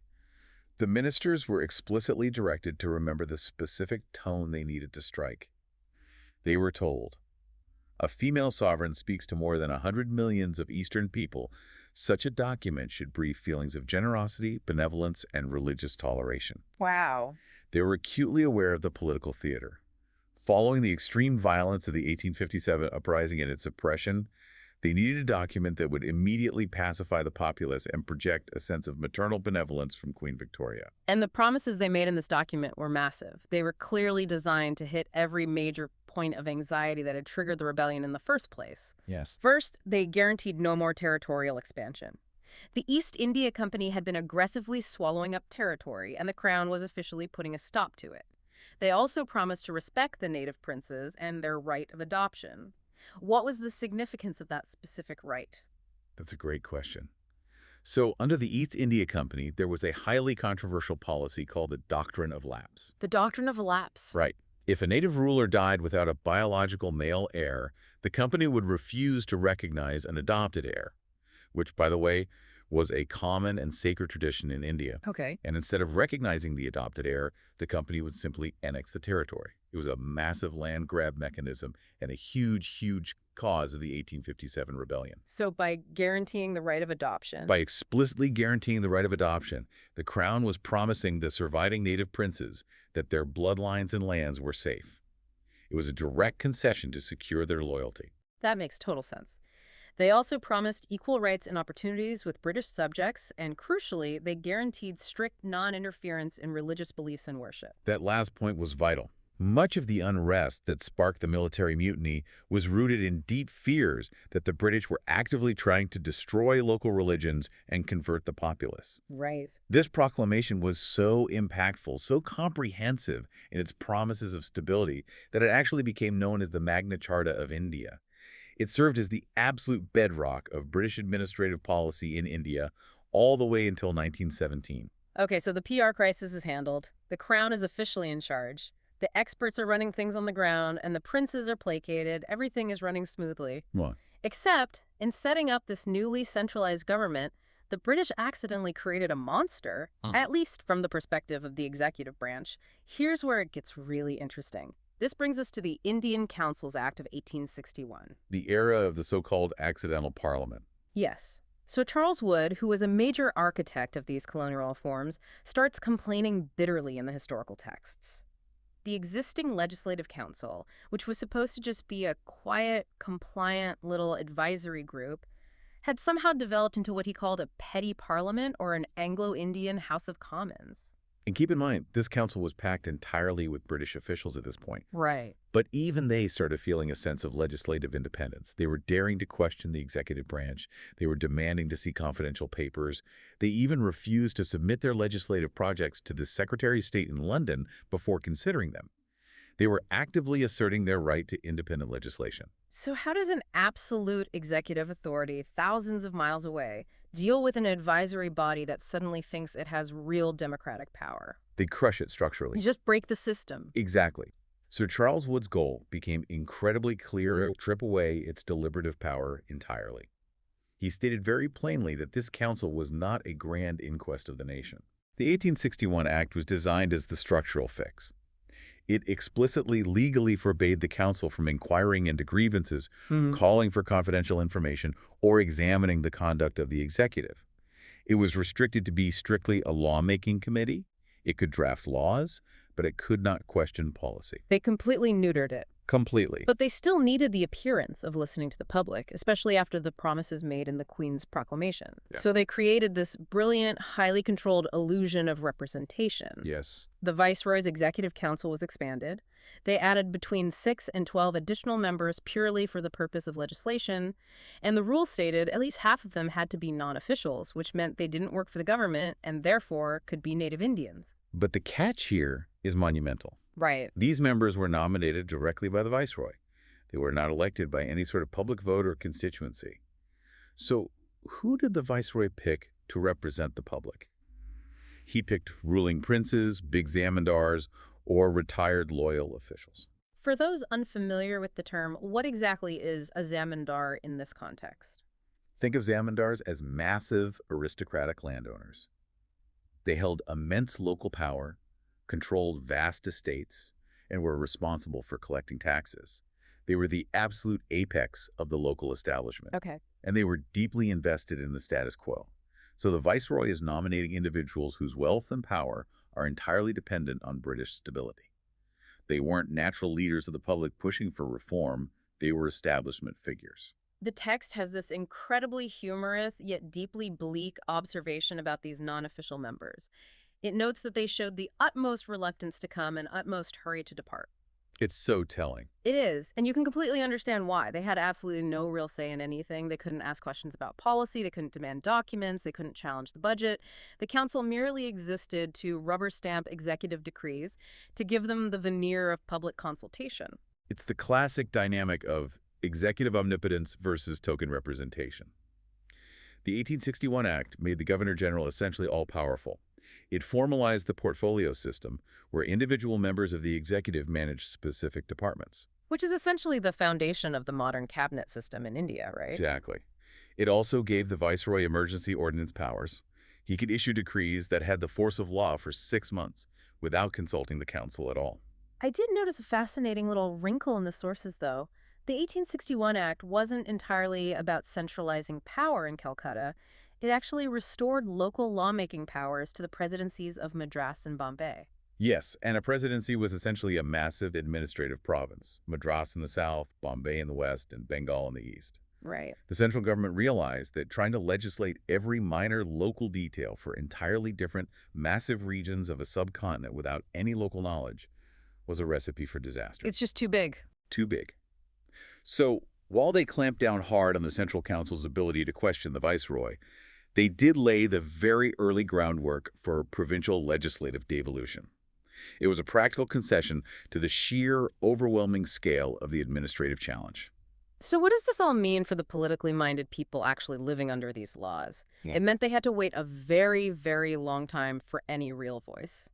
S2: The ministers were explicitly directed to remember the specific tone they needed to strike. They were told, "A female sovereign speaks to more than 100 millions of Eastern people. Such a document should breathe feelings of generosity, benevolence, and religious toleration."
S1: Wow.
S2: They were acutely aware of the political theater. Following the extreme violence of the 1857 uprising and its suppression, they needed a document that would immediately pacify the populace and project a sense of maternal benevolence from Queen Victoria.
S1: And the promises they made in this document were massive. They were clearly designed to hit every major point of anxiety that had triggered the rebellion in the first place.
S2: Yes.
S1: First, they guaranteed no more territorial expansion. The East India Company had been aggressively swallowing up territory, and the Crown was officially putting a stop to it. They also promised to respect the native princes and their right of adoption. What was the significance of that specific right?
S2: That's a great question. So, under the East India Company, there was a highly controversial policy called the Doctrine of Lapse.
S1: The doctrine of lapse.
S2: Right. If a native ruler died without a biological male heir, the company would refuse to recognize an adopted heir, which, by the way, was a common and sacred tradition in India.
S1: Okay.
S2: And instead of recognizing the adopted heir, the company would simply annex the territory. It was a massive land grab mechanism and a huge, huge cause of the 1857 rebellion.
S1: So by guaranteeing the right of adoption.
S2: By explicitly guaranteeing the right of adoption, the crown was promising the surviving native princes that their bloodlines and lands were safe. It was a direct concession to secure their loyalty.
S1: That makes total sense. They also promised equal rights and opportunities with British subjects, and crucially, they guaranteed strict non-interference in religious beliefs and worship.
S2: That last point was vital. Much of the unrest that sparked the military mutiny was rooted in deep fears that the British were actively trying to destroy local religions and convert the populace.
S1: Right.
S2: This proclamation was so impactful, so comprehensive in its promises of stability, that it actually became known as the Magna Charta of India. It served as the absolute bedrock of British administrative policy in India all the way until 1917.
S1: Okay, so the PR crisis is handled. The crown is officially in charge. The experts are running things on the ground, and the princes are placated. Everything is running smoothly.
S2: What?
S1: Except, in setting up this newly centralized government, the British accidentally created a monster, at least from the perspective of the executive branch. Here's where it gets really interesting. This brings us to the Indian Councils Act of 1861.
S2: The era of the so-called accidental parliament.
S1: Yes. So Charles Wood, who was a major architect of these colonial reforms, starts complaining bitterly in the historical texts. The existing legislative council, which was supposed to just be a quiet, compliant little advisory group, had somehow developed into what he called a petty parliament or an Anglo-Indian House of Commons.
S2: And keep in mind, this council was packed entirely with British officials at this point.
S1: Right.
S2: But even they started feeling a sense of legislative independence. They were daring to question the executive branch. They were demanding to see confidential papers. They even refused to submit their legislative projects to the Secretary of State in London before considering them. They were actively asserting their right to independent legislation.
S1: So how does an absolute executive authority thousands of miles away deal with an advisory body that suddenly thinks it has real democratic power?
S2: They crush it structurally.
S1: You just break the system.
S2: Exactly. Sir Charles Wood's goal became incredibly clear to strip away its deliberative power entirely. He stated very plainly that this council was not a grand inquest of the nation. The 1861 Act was designed as the structural fix. It explicitly legally forbade the council from inquiring into grievances, calling for confidential information, or examining the conduct of the executive. It was restricted to be strictly a lawmaking committee. It could draft laws, but it could not question policy.
S1: They completely neutered it.
S2: Completely.
S1: But they still needed the appearance of listening to the public, especially after the promises made in the Queen's proclamation.
S2: Yeah.
S1: So they created this brilliant, highly controlled illusion of representation.
S2: Yes.
S1: The Viceroy's Executive Council was expanded. They added between 6 and 12 additional members purely for the purpose of legislation, and the rule stated at least half of them had to be non-officials, which meant they didn't work for the government and therefore could be Native Indians.
S2: But the catch here is monumental.
S1: Right.
S2: These members were nominated directly by the Viceroy. They were not elected by any sort of public vote or constituency. So who did the Viceroy pick to represent the public? He picked ruling princes, big zamindars, or retired loyal officials.
S1: For those unfamiliar with the term, what exactly is a zamindar in this context?
S2: Think of zamindars as massive aristocratic landowners. They held immense local power, controlled vast estates, and were responsible for collecting taxes. They were the absolute apex of the local establishment.
S1: Okay.
S2: And they were deeply invested in the status quo. So the Viceroy is nominating individuals whose wealth and power are entirely dependent on British stability. They weren't natural leaders of the public pushing for reform. They were establishment figures.
S1: The text has this incredibly humorous yet deeply bleak observation about these non-official members. It notes that they showed the utmost reluctance to come and utmost hurry to depart.
S2: It's so telling.
S1: It is, and you can completely understand why. They had absolutely no real say in anything. They couldn't ask questions about policy. They couldn't demand documents. They couldn't challenge the budget. The council merely existed to rubber stamp executive decrees to give them the veneer of public consultation.
S2: It's the classic dynamic of executive omnipotence versus token representation. The 1861 Act made the Governor General essentially all-powerful. It formalized the portfolio system, where individual members of the executive managed specific departments.
S1: Which is essentially the foundation of the modern cabinet system in India, right?
S2: Exactly. It also gave the Viceroy emergency ordinance powers. He could issue decrees that had the force of law for 6 months without consulting the council at all.
S1: I did notice a fascinating little wrinkle in the sources, though. The 1861 Act wasn't entirely about centralizing power in Calcutta. It actually restored local lawmaking powers to the presidencies of Madras and Bombay.
S2: Yes, and a presidency was essentially a massive administrative province, Madras in the south, Bombay in the west, and Bengal in the east.
S1: Right.
S2: The central government realized that trying to legislate every minor local detail for entirely different, massive regions of a subcontinent without any local knowledge was a recipe for disaster.
S1: It's just too big.
S2: Too big. So, while they clamped down hard on the Central Council's ability to question the viceroy, they did lay the very early groundwork for provincial legislative devolution. It was a practical concession to the sheer, overwhelming scale of the administrative challenge.
S1: So what does this all mean for the politically minded people actually living under these laws?
S2: Yeah.
S1: It meant they had to wait a very, very long time for any real voice.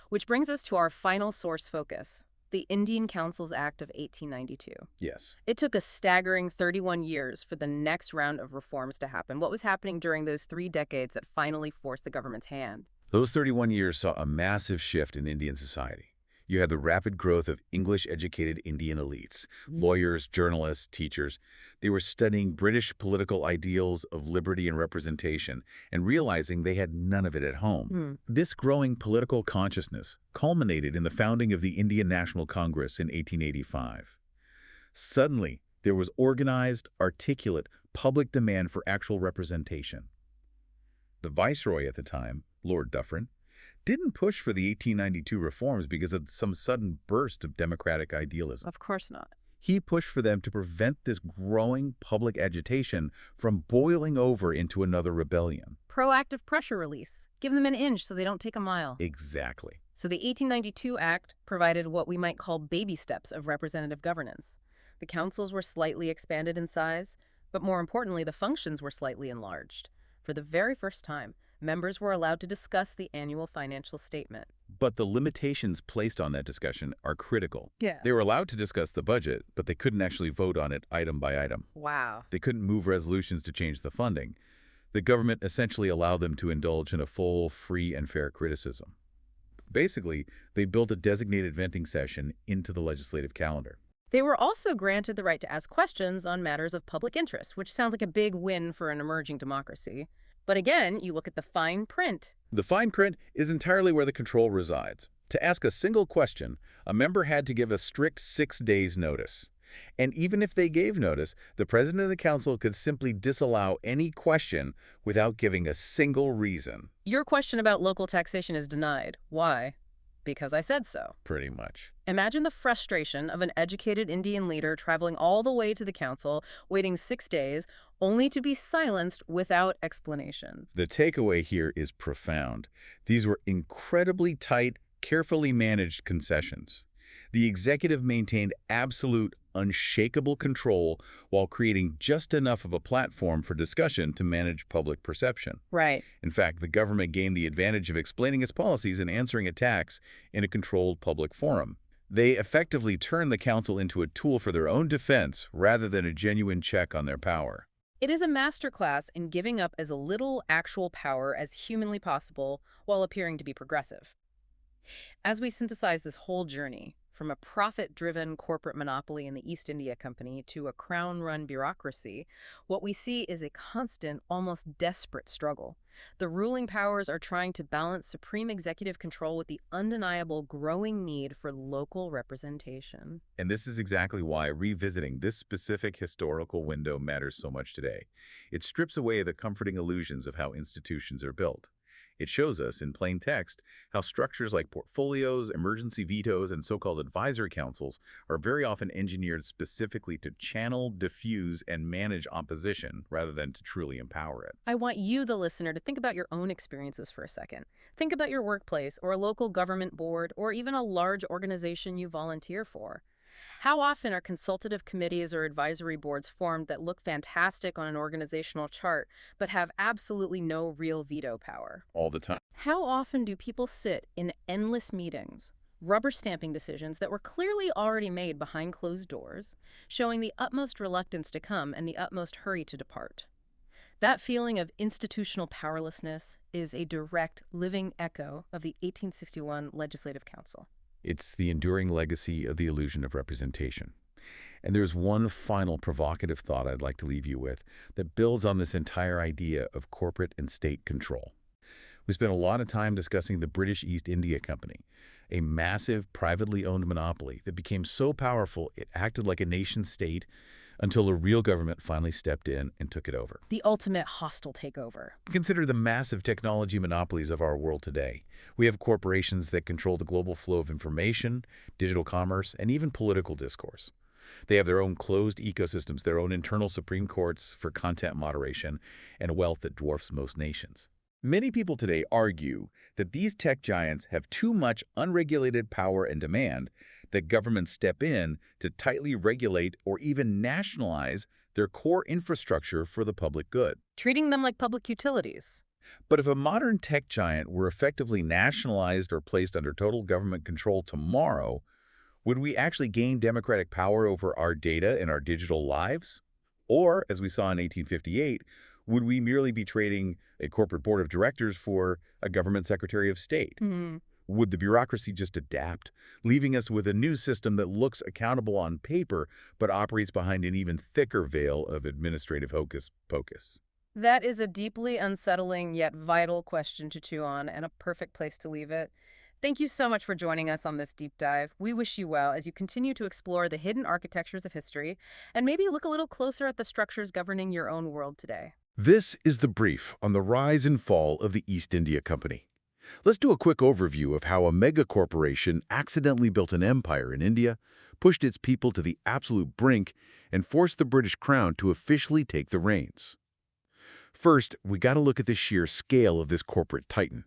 S1: Which brings us to our final source focus, the Indian Councils Act of 1892.
S2: Yes.
S1: It took a staggering 31 years for the next round of reforms to happen. What was happening during those 3 decades that finally forced the government's hand?
S2: Those 31 years saw a massive shift in Indian society. You had the rapid growth of English-educated Indian elites, lawyers, journalists, teachers. They were studying British political ideals of liberty and representation and realizing they had none of it at home. This growing political consciousness culminated in the founding of the Indian National Congress in 1885. Suddenly, there was organized, articulate, public demand for actual representation. The viceroy at the time, Lord Dufferin, didn't push for the 1892 reforms because of some sudden burst of democratic idealism.
S1: Of course not.
S2: He pushed for them to prevent this growing public agitation from boiling over into another rebellion.
S1: Proactive pressure release. Give them an inch so they don't take a mile.
S2: Exactly.
S1: So the 1892 Act provided what we might call baby steps of representative governance. The councils were slightly expanded in size, but more importantly, the functions were slightly enlarged. For the very first time, members were allowed to discuss the annual financial statement.
S2: But the limitations placed on that discussion are critical.
S1: Yeah.
S2: They were allowed to discuss the budget, but they couldn't actually vote on it item by item.
S1: Wow.
S2: They couldn't move resolutions to change the funding. The government essentially allowed them to indulge in a full, free, and fair criticism. Basically, they built a designated venting session into the legislative calendar.
S1: They were also granted the right to ask questions on matters of public interest, which sounds like a big win for an emerging democracy. But again, you look at the fine print.
S2: The fine print is entirely where the control resides. To ask a single question, a member had to give a strict 6 days' notice. And even if they gave notice, the president of the council could simply disallow any question without giving a single reason.
S1: Your question about local taxation is denied. Why? Because I said so.
S2: Pretty much.
S1: Imagine the frustration of an educated Indian leader traveling all the way to the council, waiting 6 days, only to be silenced without explanation.
S2: The takeaway here is profound. These were incredibly tight, carefully managed concessions. The executive maintained absolute, unshakable control while creating just enough of a platform for discussion to manage public perception.
S1: Right.
S2: In fact, the government gained the advantage of explaining its policies and answering attacks in a controlled public forum. They effectively turned the council into a tool for their own defense rather than a genuine check on their power.
S1: It is a masterclass in giving up as little actual power as humanly possible while appearing to be progressive. As we synthesize this whole journey, from a profit-driven corporate monopoly in the East India Company to a crown-run bureaucracy, what we see is a constant, almost desperate struggle. The ruling powers are trying to balance supreme executive control with the undeniable growing need for local representation.
S2: And this is exactly why revisiting this specific historical window matters so much today. It strips away the comforting illusions of how institutions are built. It shows us, in plain text, how structures like portfolios, emergency vetoes, and so-called advisory councils are very often engineered specifically to channel, diffuse, and manage opposition rather than to truly empower it.
S1: I want you, the listener, to think about your own experiences for a second. Think about your workplace or a local government board or even a large organization you volunteer for. How often are consultative committees or advisory boards formed that look fantastic on an organizational chart but have absolutely no real veto power?
S2: All the time.
S1: How often do people sit in endless meetings, rubber stamping decisions that were clearly already made behind closed doors, showing the utmost reluctance to come and the utmost hurry to depart? That feeling of institutional powerlessness is a direct, living echo of the 1861 Legislative Council.
S2: It's the enduring legacy of the illusion of representation. And there's one final provocative thought I'd like to leave you with that builds on this entire idea of corporate and state control. We spent a lot of time discussing the British East India Company, a massive privately owned monopoly that became so powerful it acted like a nation-state until a real government finally stepped in and took it over.
S1: The ultimate hostile takeover.
S2: Consider the massive technology monopolies of our world today. We have corporations that control the global flow of information, digital commerce, and even political discourse. They have their own closed ecosystems, their own internal Supreme Courts for content moderation, and wealth that dwarfs most nations. Many people today argue that these tech giants have too much unregulated power and demand that governments step in to tightly regulate or even nationalize their core infrastructure for the public good.
S1: Treating them like public utilities.
S2: But if a modern tech giant were effectively nationalized or placed under total government control tomorrow, would we actually gain democratic power over our data and our digital lives? Or, as we saw in 1858, would we merely be trading a corporate board of directors for a government secretary of state? Would the bureaucracy just adapt, leaving us with a new system that looks accountable on paper but operates behind an even thicker veil of administrative hocus pocus?
S1: That is a deeply unsettling yet vital question to chew on, and a perfect place to leave it. Thank you so much for joining us on this deep dive. We wish you well as you continue to explore the hidden architectures of history and maybe look a little closer at the structures governing your own world today.
S3: This is the brief on the rise and fall of the East India Company. Let's do a quick overview of how a mega corporation accidentally built an empire in India, pushed its people to the absolute brink, and forced the British Crown to officially take the reins. First, we got to look at the sheer scale of this corporate titan.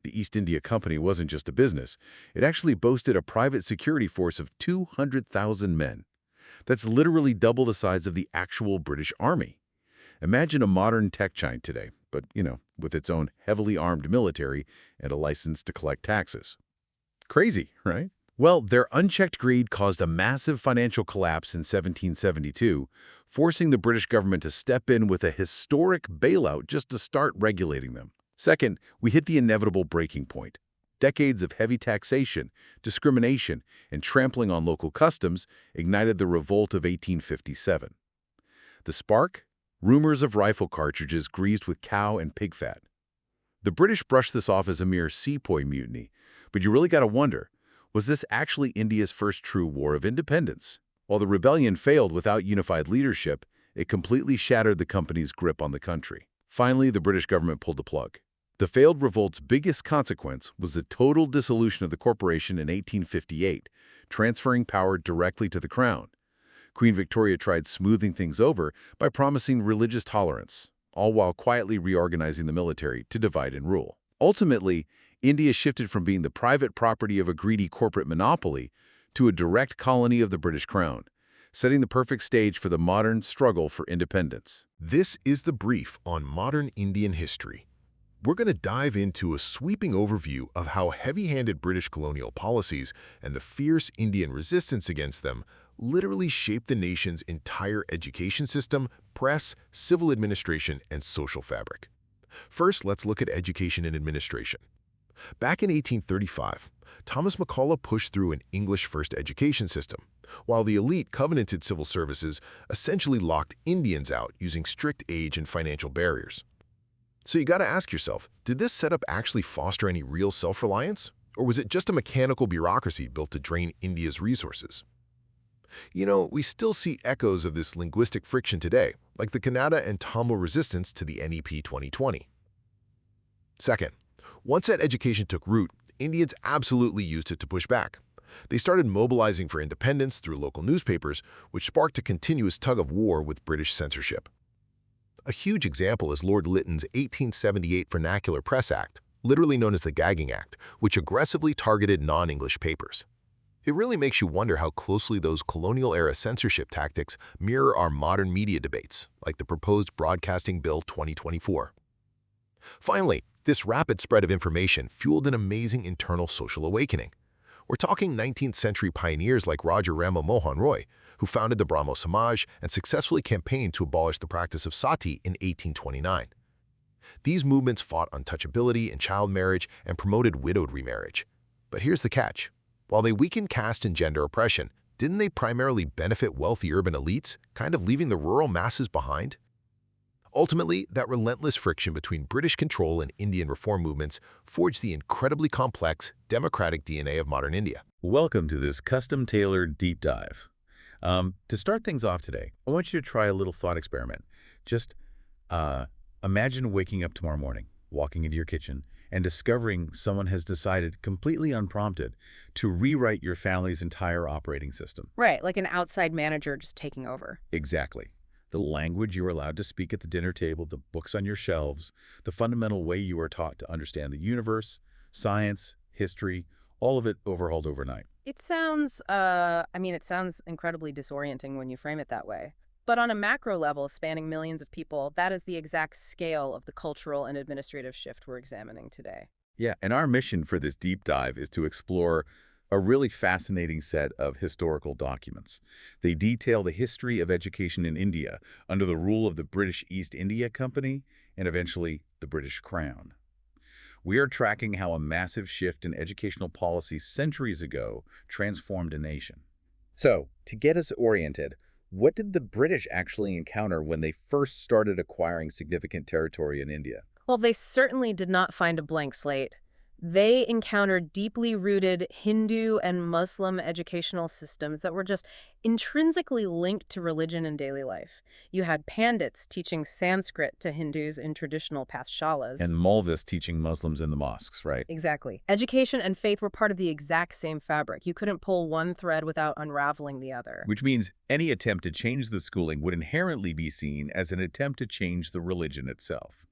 S3: The East India Company wasn't just a business. It actually boasted a private security force of 200,000 men. That's literally double the size of the actual British Army. Imagine a modern tech giant today, but, with its own heavily armed military and a license to collect taxes. Crazy, right? Well, their unchecked greed caused a massive financial collapse in 1772, forcing the British government to step in with a historic bailout just to start regulating them. Second, we hit the inevitable breaking point. Decades of heavy taxation, discrimination, and trampling on local customs ignited the revolt of 1857. The spark? Rumors of rifle cartridges greased with cow and pig fat. The British brushed this off as a mere sepoy mutiny, but you really got to wonder, was this actually India's first true war of independence? While the rebellion failed without unified leadership, it completely shattered the company's grip on the country. Finally, the British government pulled the plug. The failed revolt's biggest consequence was the total dissolution of the corporation in 1858, transferring power directly to the Crown. Queen Victoria tried smoothing things over by promising religious tolerance, all while quietly reorganizing the military to divide and rule. Ultimately, India shifted from being the private property of a greedy corporate monopoly to a direct colony of the British Crown, setting the perfect stage for the modern struggle for independence.
S4: This is the brief on modern Indian history. We're going to dive into a sweeping overview of how heavy-handed British colonial policies and the fierce Indian resistance against them literally shaped the nation's entire education system, press, civil administration, and social fabric. First, let's look at education and administration. Back in 1835, Thomas Macaulay pushed through an English-first education system, while the elite covenanted civil services essentially locked Indians out using strict age and financial barriers. So you got to ask yourself, did this setup actually foster any real self-reliance? Or was it just a mechanical bureaucracy built to drain India's resources? We still see echoes of this linguistic friction today, like the Kannada and Tamil resistance to the NEP 2020. Second, once that education took root, Indians absolutely used it to push back. They started mobilizing for independence through local newspapers, which sparked a continuous tug-of-war with British censorship. A huge example is Lord Lytton's 1878 Vernacular Press Act, literally known as the Gagging Act, which aggressively targeted non-English papers. It really makes you wonder how closely those colonial-era censorship tactics mirror our modern media debates, like the proposed Broadcasting Bill 2024. Finally, this rapid spread of information fueled an amazing internal social awakening. We're talking 19th century pioneers like Raja Rama Mohan Roy, who founded the Brahmo Samaj and successfully campaigned to abolish the practice of sati in 1829. These movements fought untouchability and child marriage and promoted widowed remarriage. But here's the catch. While they weakened caste and gender oppression, didn't they primarily benefit wealthy urban elites, kind of leaving the rural masses behind? Ultimately, that relentless friction between British control and Indian reform movements forged the incredibly complex, democratic DNA of modern India.
S2: Welcome to this custom-tailored deep dive. To start things off today, I want you to try a little thought experiment. Just imagine waking up tomorrow morning, walking into your kitchen, and discovering someone has decided, completely unprompted, to rewrite your family's entire operating system.
S1: Right, like an outside manager just taking over.
S2: Exactly. The language you are allowed to speak at the dinner table, the books on your shelves, the fundamental way you are taught to understand the universe, science, history, all of it overhauled overnight.
S1: It sounds, it sounds incredibly disorienting when you frame it that way. But on a macro level, spanning millions of people, that is the exact scale of the cultural and administrative shift we're examining today.
S2: Yeah, and our mission for this deep dive is to explore a really fascinating set of historical documents. They detail the history of education in India under the rule of the British East India Company and eventually the British Crown. We are tracking how a massive shift in educational policy centuries ago transformed a nation. So, to get us oriented, what did the British actually encounter when they first started acquiring significant territory in India?
S1: Well, they certainly did not find a blank slate. They encountered deeply rooted Hindu and Muslim educational systems that were just intrinsically linked to religion and daily life. You had Pandits teaching Sanskrit to Hindus in traditional pathshalas.
S2: And Maulvis teaching Muslims in the mosques, right?
S1: Exactly. Education and faith were part of the exact same fabric. You couldn't pull one thread without unraveling the other.
S2: Which means any attempt to change the schooling would inherently be seen as an attempt to change the religion itself.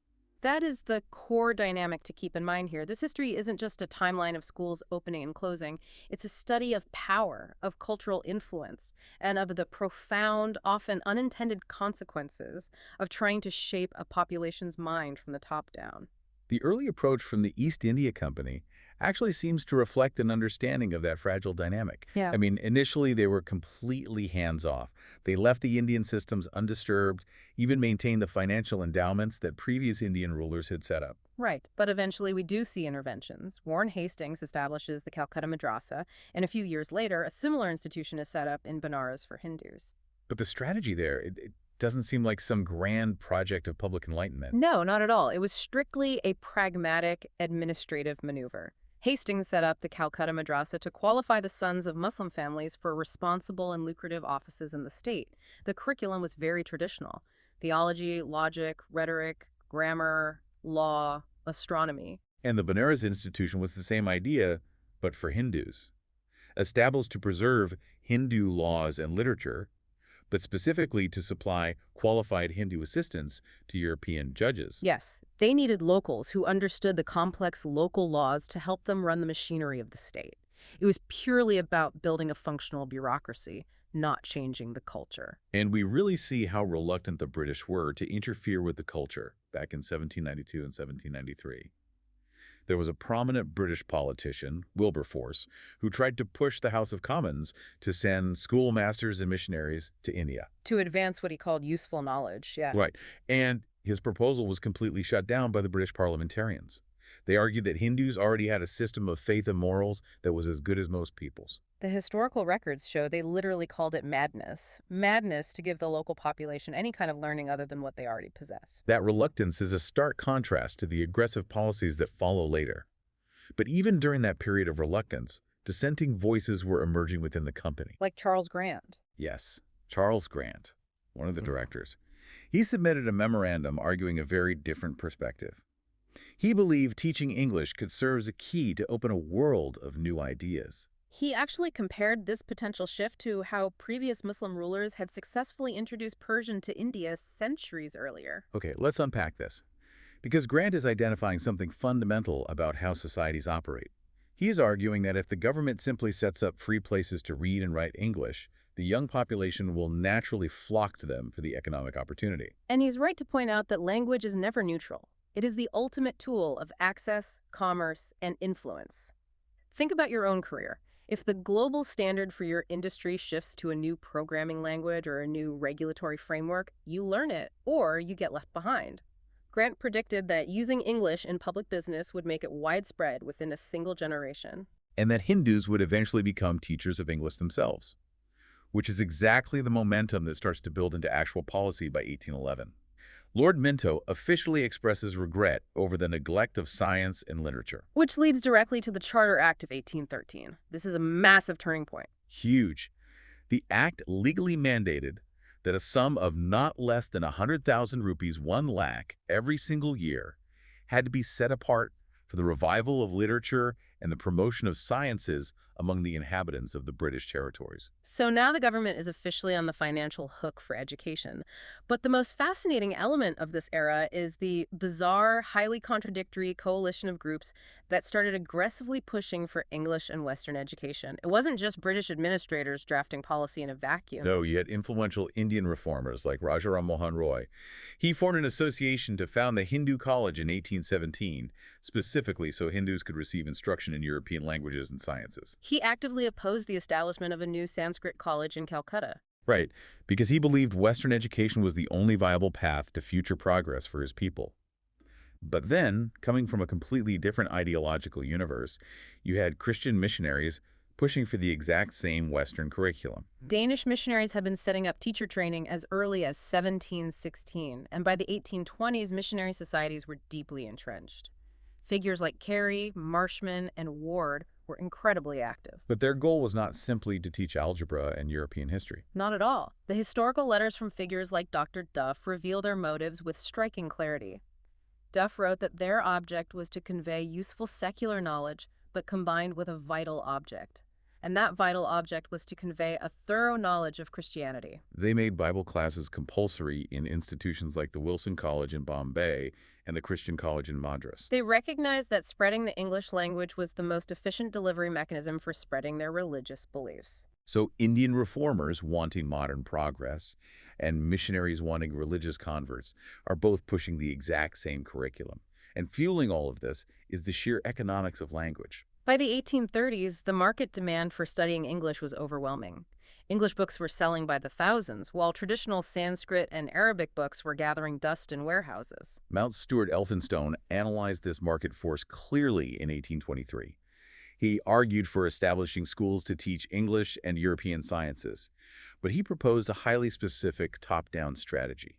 S1: That is the core dynamic to keep in mind here. This history isn't just a timeline of schools opening and closing. It's a study of power, of cultural influence, and of the profound, often unintended consequences of trying to shape a population's mind from the top down.
S2: The early approach from the East India Company actually seems to reflect an understanding of that fragile dynamic.
S1: Yeah.
S2: I mean, initially they were completely hands-off. They left the Indian systems undisturbed, even maintained the financial endowments that previous Indian rulers had set up.
S1: Right, but eventually we do see interventions. Warren Hastings establishes the Calcutta Madrasa, and a few years later, a similar institution is set up in Benares for Hindus.
S2: But the strategy there, it doesn't seem like some grand project of public enlightenment.
S1: No, not at all. It was strictly a pragmatic administrative maneuver. Hastings set up the Calcutta Madrasa to qualify the sons of Muslim families for responsible and lucrative offices in the state. The curriculum was very traditional: theology, logic, rhetoric, grammar, law, astronomy.
S2: And the Benares Institution was the same idea, but for Hindus. Established to preserve Hindu laws and literature, but specifically to supply qualified Hindu assistants to European judges.
S1: Yes, they needed locals who understood the complex local laws to help them run the machinery of the state. It was purely about building a functional bureaucracy, not changing the culture.
S2: And we really see how reluctant the British were to interfere with the culture back in 1792 and 1793. There was a prominent British politician, Wilberforce, who tried to push the House of Commons to send schoolmasters and missionaries to India.
S1: To advance what he called useful knowledge, yeah.
S2: Right. And his proposal was completely shut down by the British parliamentarians. They argued that Hindus already had a system of faith and morals that was as good as most people's.
S1: The historical records show they literally called it madness. Madness to give the local population any kind of learning other than what they already possess.
S2: That reluctance is a stark contrast to the aggressive policies that follow later. But even during that period of reluctance, dissenting voices were emerging within the company.
S1: Like Charles Grant.
S2: Yes, Charles Grant, one of the directors. He submitted a memorandum arguing a very different perspective. He believed teaching English could serve as a key to open a world of new ideas.
S1: He actually compared this potential shift to how previous Muslim rulers had successfully introduced Persian to India centuries earlier.
S2: Okay, let's unpack this. Because Grant is identifying something fundamental about how societies operate. He's arguing that if the government simply sets up free places to read and write English, the young population will naturally flock to them for the economic opportunity.
S1: And he's right to point out that language is never neutral. It is the ultimate tool of access, commerce, and influence. Think about your own career. If the global standard for your industry shifts to a new programming language or a new regulatory framework, you learn it, or you get left behind. Grant predicted that using English in public business would make it widespread within a single generation.
S2: And that Hindus would eventually become teachers of English themselves, which is exactly the momentum that starts to build into actual policy by 1811. Lord Minto officially expresses regret over the neglect of science and literature.
S1: Which leads directly to the Charter Act of 1813. This is a massive turning point.
S2: Huge. The act legally mandated that a sum of not less than 100,000 rupees, 1 lakh, every single year had to be set apart for the revival of literature and the promotion of sciences among the inhabitants of the British territories.
S1: So now the government is officially on the financial hook for education. But the most fascinating element of this era is the bizarre, highly contradictory coalition of groups that started aggressively pushing for English and Western education. It wasn't just British administrators drafting policy in a vacuum.
S2: No, you had influential Indian reformers like Rajaram Mohan Roy. He formed an association to found the Hindu College in 1817, specifically so Hindus could receive instruction in European languages and sciences.
S1: He actively opposed the establishment of a new Sanskrit college in Calcutta.
S2: Right, because he believed Western education was the only viable path to future progress for his people. But then, coming from a completely different ideological universe, you had Christian missionaries pushing for the exact same Western curriculum.
S1: Danish missionaries had been setting up teacher training as early as 1716, and by the 1820s, missionary societies were deeply entrenched. Figures like Carey, Marshman, and Ward were incredibly active.
S2: But their goal was not simply to teach algebra and European history.
S1: Not at all. The historical letters from figures like Dr. Duff reveal their motives with striking clarity. Duff wrote that their object was to convey useful secular knowledge, but combined with a vital object. And that vital object was to convey a thorough knowledge of Christianity.
S2: They made Bible classes compulsory in institutions like the Wilson College in Bombay and the Christian College in Madras.
S1: They recognized that spreading the English language was the most efficient delivery mechanism for spreading their religious beliefs.
S2: So Indian reformers wanting modern progress and missionaries wanting religious converts are both pushing the exact same curriculum. And fueling all of this is the sheer economics of language.
S1: By the 1830s, the market demand for studying English was overwhelming. English books were selling by the thousands, while traditional Sanskrit and Arabic books were gathering dust in warehouses.
S2: Mount Stuart Elphinstone analyzed this market force clearly in 1823. He argued for establishing schools to teach English and European sciences, but he proposed a highly specific top-down strategy.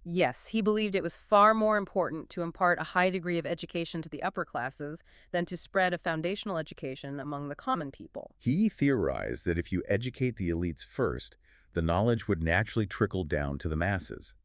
S1: Yes, he believed it was far more important to impart a high degree of education to the upper classes than to spread a foundational education among the common people.
S2: He theorized that if you educate the elites first, the knowledge would naturally trickle down to the masses.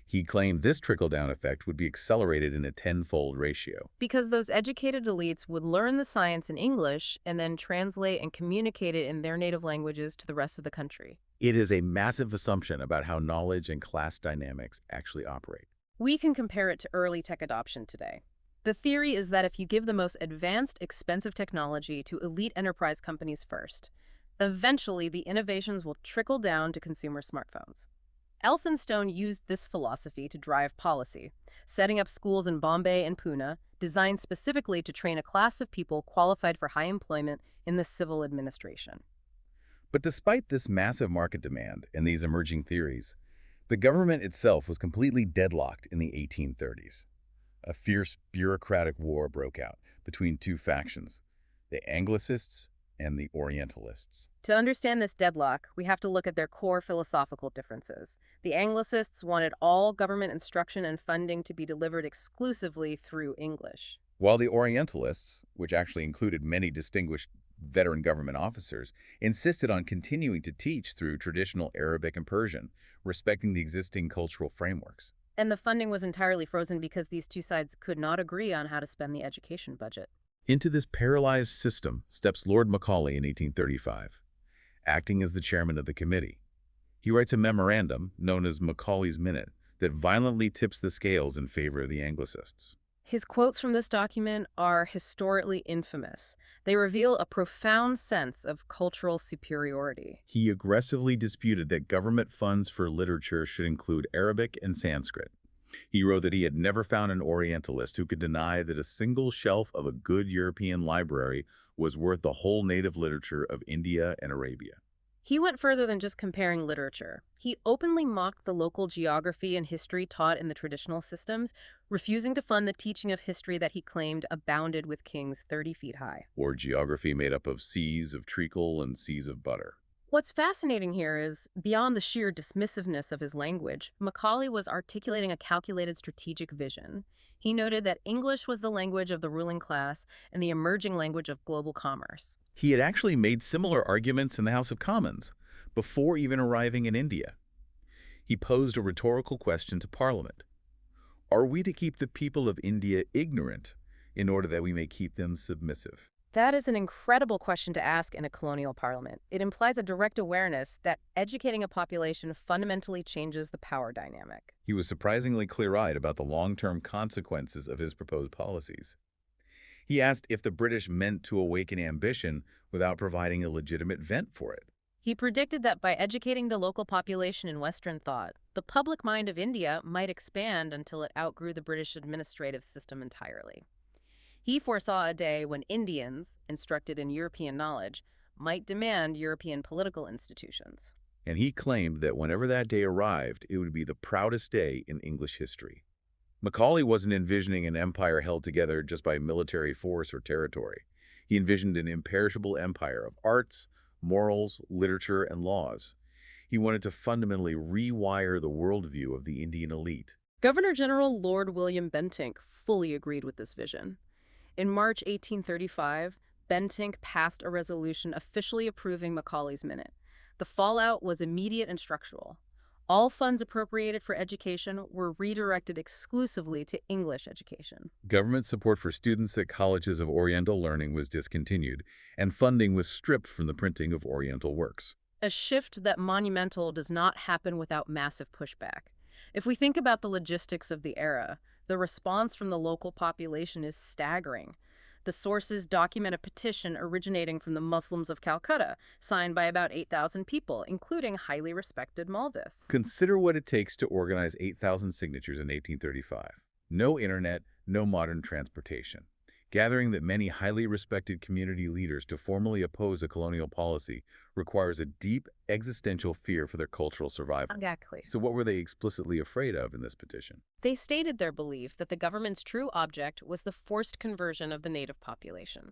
S2: He claimed this trickle-down effect would be accelerated in a tenfold ratio.
S1: Because those educated elites would learn the science in English and then translate and communicate it in their native languages to the rest of the country.
S2: It is a massive assumption about how knowledge and class dynamics actually operate.
S1: We can compare it to early tech adoption today. The theory is that if you give the most advanced, expensive technology to elite enterprise companies first, eventually the innovations will trickle down to consumer smartphones. Elphinstone used this philosophy to drive policy, setting up schools in Bombay and Pune, designed specifically to train a class of people qualified for high employment in the civil administration.
S2: But despite this massive market demand and these emerging theories, the government itself was completely deadlocked in the 1830s. A fierce bureaucratic war broke out between two factions, the Anglicists and the Orientalists.
S1: To understand this deadlock, we have to look at their core philosophical differences. The Anglicists wanted all government instruction and funding to be delivered exclusively through English,
S2: While the Orientalists, which actually included many distinguished veteran government officers, insisted on continuing to teach through traditional Arabic and Persian, respecting the existing cultural frameworks.
S1: And the funding was entirely frozen because these two sides could not agree on how to spend the education budget.
S2: Into this paralyzed system steps Lord Macaulay in 1835, acting as the chairman of the committee. He writes a memorandum, known as Macaulay's Minute, that violently tips the scales in favor of the Anglicists.
S1: His quotes from this document are historically infamous. They reveal a profound sense of cultural superiority.
S2: He aggressively disputed that government funds for literature should include Arabic and Sanskrit. He wrote that he had never found an Orientalist who could deny that a single shelf of a good European library was worth the whole native literature of India and Arabia.
S1: He went further than just comparing literature. He openly mocked the local geography and history taught in the traditional systems, refusing to fund the teaching of history that he claimed abounded with kings 30 feet high.
S2: Or geography made up of seas of treacle and seas of butter.
S1: What's fascinating here is, beyond the sheer dismissiveness of his language, Macaulay was articulating a calculated strategic vision. He noted that English was the language of the ruling class and the emerging language of global commerce.
S2: He had actually made similar arguments in the House of Commons before even arriving in India. He posed a rhetorical question to Parliament. Are we to keep the people of India ignorant in order that we may keep them submissive?
S1: That is an incredible question to ask in a colonial parliament. It implies a direct awareness that educating a population fundamentally changes the power dynamic.
S2: He was surprisingly clear-eyed about the long-term consequences of his proposed policies. He asked if the British meant to awaken ambition without providing a legitimate vent for it.
S1: He predicted that by educating the local population in Western thought, the public mind of India might expand until it outgrew the British administrative system entirely. He foresaw a day when Indians, instructed in European knowledge, might demand European political institutions.
S2: And he claimed that whenever that day arrived, it would be the proudest day in English history. Macaulay wasn't envisioning an empire held together just by military force or territory. He envisioned an imperishable empire of arts, morals, literature, and laws. He wanted to fundamentally rewire the worldview of the Indian elite.
S1: Governor-General Lord William Bentinck fully agreed with this vision. In March 1835, Bentinck passed a resolution officially approving Macaulay's Minute. The fallout was immediate and structural. All funds appropriated for education were redirected exclusively to English education.
S2: Government support for students at colleges of Oriental learning was discontinued, and funding was stripped from the printing of Oriental works.
S1: A shift that monumental does not happen without massive pushback. If we think about the logistics of the era, the response from the local population is staggering. The sources document a petition originating from the Muslims of Calcutta, signed by about 8,000 people, including highly respected Malvis.
S2: Consider what it takes to organize 8,000 signatures in 1835. No internet, no modern transportation. Gathering that many highly respected community leaders to formally oppose a colonial policy requires a deep existential fear for their cultural survival.
S1: Exactly.
S2: So what were they explicitly afraid of in this petition?
S1: They stated their belief that the government's true object was the forced conversion of the native population.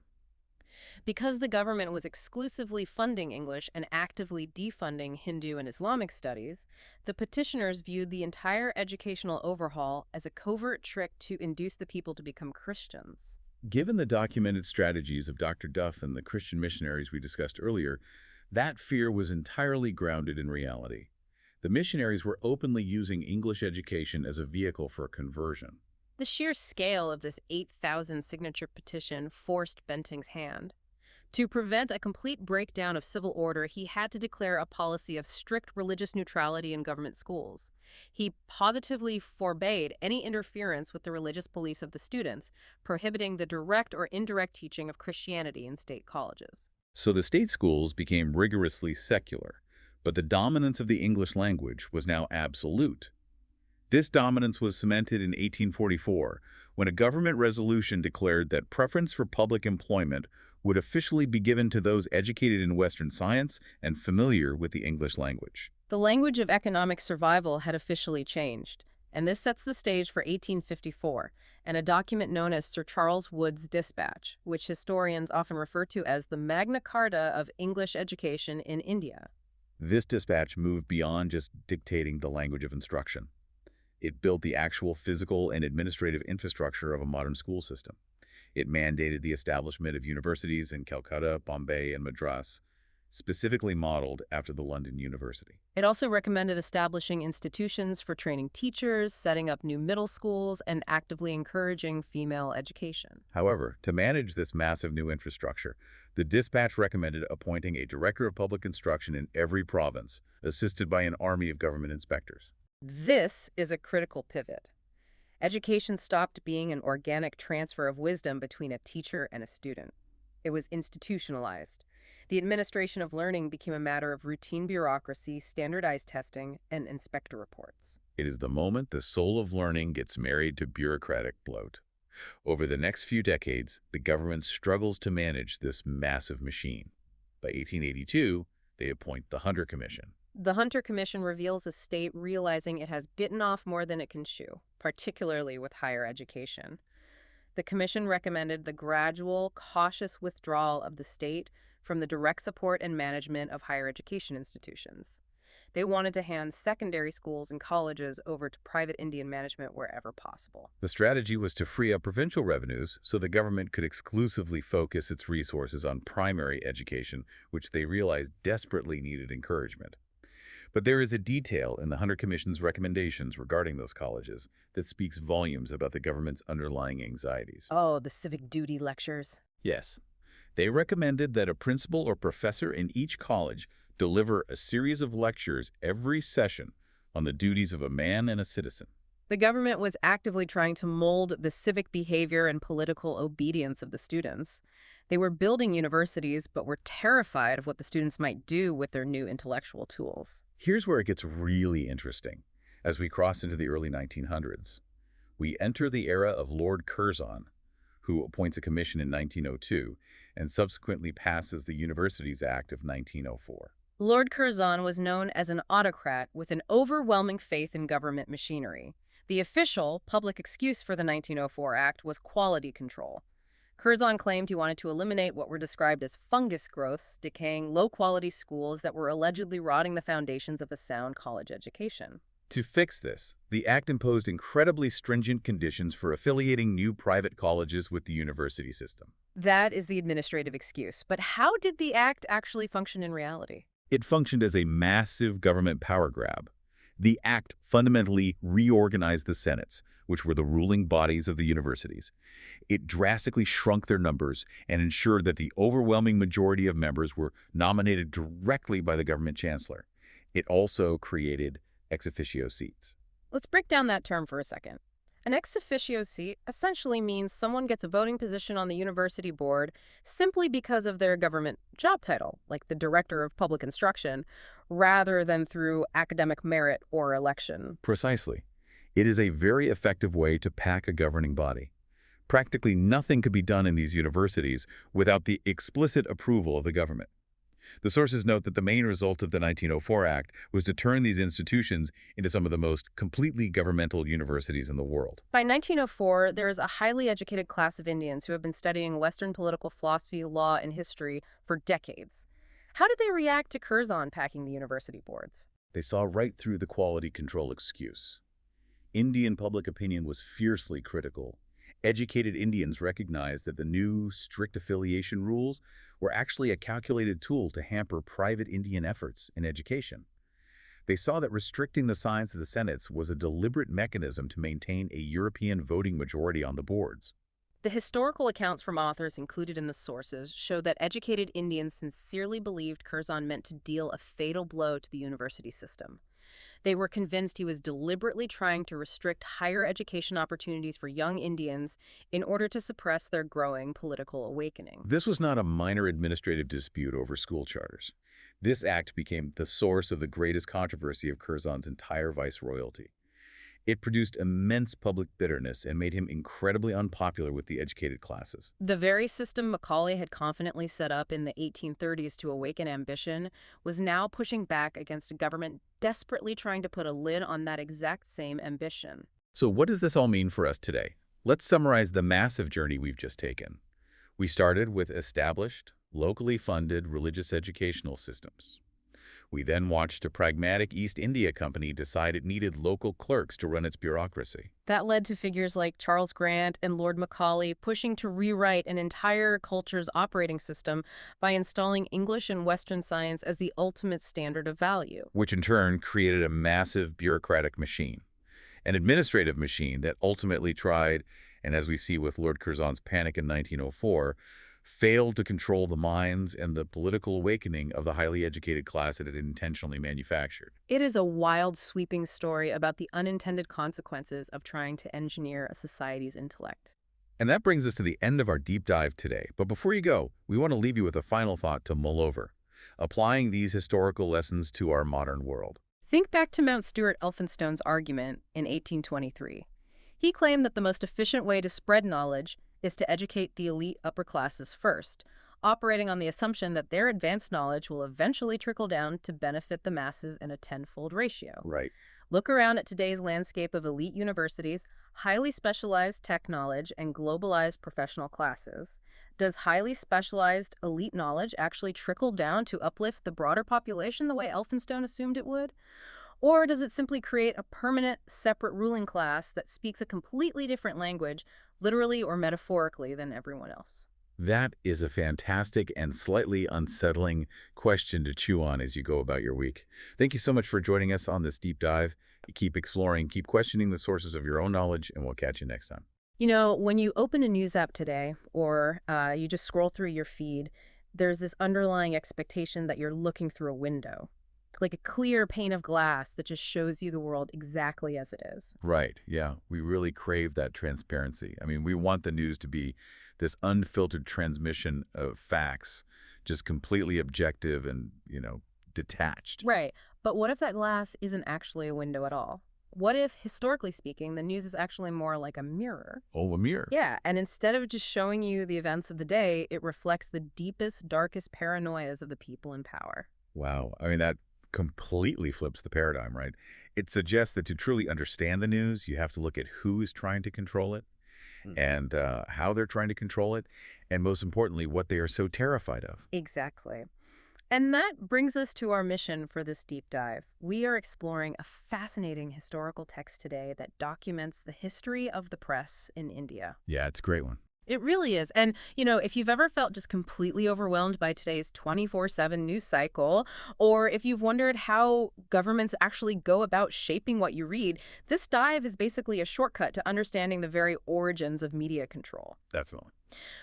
S1: Because the government was exclusively funding English and actively defunding Hindu and Islamic studies, the petitioners viewed the entire educational overhaul as a covert trick to induce the people to become Christians.
S2: Given the documented strategies of Dr. Duff and the Christian missionaries we discussed earlier, that fear was entirely grounded in reality. The missionaries were openly using English education as a vehicle for conversion.
S1: The sheer scale of this 8,000 signature petition forced Bentinck's hand. To prevent a complete breakdown of civil order, he had to declare a policy of strict religious neutrality in government schools. He positively forbade any interference with the religious beliefs of the students, prohibiting the direct or indirect teaching of Christianity in state colleges.
S2: So the state schools became rigorously secular, but the dominance of the English language was now absolute. This dominance was cemented in 1844, when a government resolution declared that preference for public employment would officially be given to those educated in Western science and familiar with the English language.
S1: The language of economic survival had officially changed, and this sets the stage for 1854 and a document known as Sir Charles Wood's Dispatch, which historians often refer to as the Magna Carta of English education in India.
S2: This dispatch moved beyond just dictating the language of instruction. It built the actual physical and administrative infrastructure of a modern school system. It mandated the establishment of universities in Calcutta, Bombay, and Madras, specifically modeled after the London University.
S1: It also recommended establishing institutions for training teachers, setting up new middle schools, and actively encouraging female education.
S2: However, to manage this massive new infrastructure, the dispatch recommended appointing a director of public instruction in every province, assisted by an army of government inspectors.
S1: This is a critical pivot. Education stopped being an organic transfer of wisdom between a teacher and a student. It was institutionalized. The administration of learning became a matter of routine bureaucracy, standardized testing, and inspector reports.
S2: It is the moment the soul of learning gets married to bureaucratic bloat. Over the next few decades, the government struggles to manage this massive machine. By 1882, they appoint the Hunter Commission.
S1: The Hunter Commission reveals a state realizing it has bitten off more than it can chew, particularly with higher education. The commission recommended the gradual, cautious withdrawal of the state from the direct support and management of higher education institutions. They wanted to hand secondary schools and colleges over to private Indian management wherever possible.
S2: The strategy was to free up provincial revenues so the government could exclusively focus its resources on primary education, which they realized desperately needed encouragement. But there is a detail in the Hunter Commission's recommendations regarding those colleges that speaks volumes about the government's underlying anxieties.
S1: Oh, the civic duty lectures.
S2: Yes, they recommended that a principal or professor in each college deliver a series of lectures every session on the duties of a man and a citizen.
S1: The government was actively trying to mold the civic behavior and political obedience of the students. They were building universities, but were terrified of what the students might do with their new intellectual tools.
S2: Here's where it gets really interesting. As we cross into the early 1900s, we enter the era of Lord Curzon, who appoints a commission in 1902 and subsequently passes the Universities Act of 1904.
S1: Lord Curzon was known as an autocrat with an overwhelming faith in government machinery. The official, public excuse for the 1904 Act was quality control. Curzon claimed he wanted to eliminate what were described as fungus growths, decaying low-quality schools that were allegedly rotting the foundations of a sound college education.
S2: To fix this, the Act imposed incredibly stringent conditions for affiliating new private colleges with the university system.
S1: That is the administrative excuse. But how did the Act actually function in reality?
S2: It functioned as a massive government power grab. The Act fundamentally reorganized the senates, which were the ruling bodies of the universities. It drastically shrunk their numbers and ensured that the overwhelming majority of members were nominated directly by the government chancellor. It also created ex officio seats.
S1: Let's break down that term for a second. An ex officio seat essentially means someone gets a voting position on the university board simply because of their government job title, like the director of public instruction, rather than through academic merit or election.
S2: Precisely. It is a very effective way to pack a governing body. Practically nothing could be done in these universities without the explicit approval of the government. The sources note that the main result of the 1904 Act was to turn these institutions into some of the most completely governmental universities in the world.
S1: By 1904, there is a highly educated class of Indians who have been studying Western political philosophy, law, and history for decades. How did they react to Curzon packing the university boards?
S2: They saw right through the quality control excuse. Indian public opinion was fiercely critical. Educated Indians recognized that the new, strict affiliation rules were actually a calculated tool to hamper private Indian efforts in education. They saw that restricting the size of the senates was a deliberate mechanism to maintain a European voting majority on the boards.
S1: The historical accounts from authors included in the sources show that educated Indians sincerely believed Curzon meant to deal a fatal blow to the university system. They were convinced he was deliberately trying to restrict higher education opportunities for young Indians in order to suppress their growing political awakening.
S2: This was not a minor administrative dispute over school charters. This act became the source of the greatest controversy of Curzon's entire viceroyalty. It produced immense public bitterness and made him incredibly unpopular with the educated classes.
S1: The very system Macaulay had confidently set up in the 1830s to awaken ambition was now pushing back against a government desperately trying to put a lid on that exact same ambition.
S2: So what does this all mean for us today? Let's summarize the massive journey we've just taken. We started with established, locally funded religious educational systems. We then watched a pragmatic East India Company decide it needed local clerks to run its bureaucracy.
S1: That led to figures like Charles Grant and Lord Macaulay pushing to rewrite an entire culture's operating system by installing English and Western science as the ultimate standard of value.
S2: Which in turn created a massive bureaucratic machine, an administrative machine that ultimately tried, and as we see with Lord Curzon's panic in 1904, failed to control the minds and the political awakening of the highly educated class that it intentionally manufactured.
S1: It is a wild, sweeping story about the unintended consequences of trying to engineer a society's intellect.
S2: And that brings us to the end of our deep dive today. But before you go, we want to leave you with a final thought to mull over, applying these historical lessons to our modern world.
S1: Think back to Mount Stuart Elphinstone's argument in 1823. He claimed that the most efficient way to spread knowledge is to educate the elite upper classes first, operating on the assumption that their advanced knowledge will eventually trickle down to benefit the masses in a tenfold ratio.
S2: Right.
S1: Look around at today's landscape of elite universities, highly specialized tech knowledge, and globalized professional classes. Does highly specialized elite knowledge actually trickle down to uplift the broader population the way Elphinstone assumed it would? Or does it simply create a permanent, separate ruling class that speaks a completely different language, literally or metaphorically, than everyone else?
S2: That is a fantastic and slightly unsettling question to chew on as you go about your week. Thank you so much for joining us on this deep dive. Keep exploring, keep questioning the sources of your own knowledge, and we'll catch you next time.
S1: You know, when you open a news app today, or you just scroll through your feed, there's this underlying expectation that you're looking through a window, like a clear pane of glass that just shows you the world exactly as it is.
S2: Right, yeah. We really crave that transparency. I mean, we want the news to be this unfiltered transmission of facts, just completely objective and, detached.
S1: Right. But what if that glass isn't actually a window at all? What if, historically speaking, the news is actually more like a mirror?
S2: Oh, a mirror.
S1: Yeah, and instead of just showing you the events of the day, it reflects the deepest, darkest paranoias of the people in power.
S2: Wow. I mean, that completely flips the paradigm, right? It suggests that to truly understand the news, you have to look at who is trying to control it and how they're trying to control it, and most importantly, what they are so terrified of.
S1: Exactly. And that brings us to our mission for this deep dive. We are exploring a fascinating historical text today that documents the history of the press in India.
S2: Yeah, it's a great one.
S1: It really is. And, if you've ever felt just completely overwhelmed by today's 24/7 news cycle, or if you've wondered how governments actually go about shaping what you read, this dive is basically a shortcut to understanding the very origins of media control.
S2: Definitely.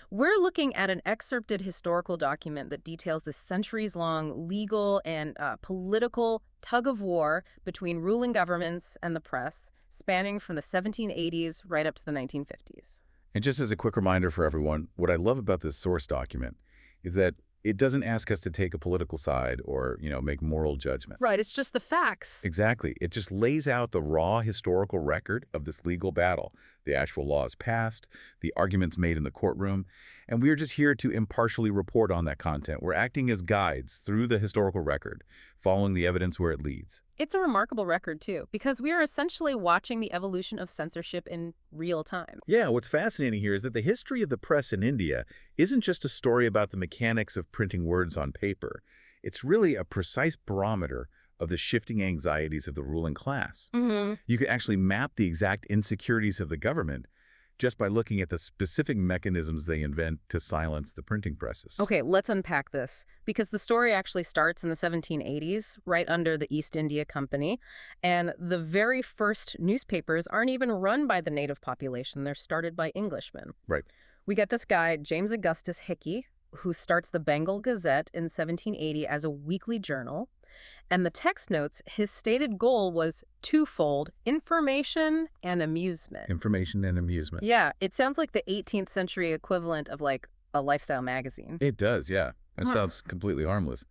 S1: We're looking at an excerpted historical document that details the centuries-long legal and political tug-of-war between ruling governments and the press, spanning from the 1780s right up to the 1950s.
S2: And just as a quick reminder for everyone, what I love about this source document is that it doesn't ask us to take a political side or, make moral judgments.
S1: Right, it's just the facts.
S2: Exactly. It just lays out the raw historical record of this legal battle, the actual laws passed, the arguments made in the courtroom, and we're just here to impartially report on that content. We're acting as guides through the historical record, following the evidence where it leads.
S1: It's a remarkable record, too, because we are essentially watching the evolution of censorship in real time.
S2: Yeah, what's fascinating here is that the history of the press in India isn't just a story about the mechanics of printing words on paper. It's really a precise barometer of the shifting anxieties of the ruling class. You can actually map the exact insecurities of the government just by looking at the specific mechanisms they invent to silence the printing presses.
S1: Okay, let's unpack this, because the story actually starts in the 1780s, right under the East India Company, and the very first newspapers aren't even run by the native population. They're started by Englishmen.
S2: Right.
S1: We get this guy, James Augustus Hickey, who starts the Bengal Gazette in 1780 as a weekly journal. And the text notes his stated goal was twofold: information and amusement.
S2: Information and amusement.
S1: Yeah, it sounds like the 18th century equivalent of like a lifestyle magazine.
S2: It does, yeah. That sounds completely harmless.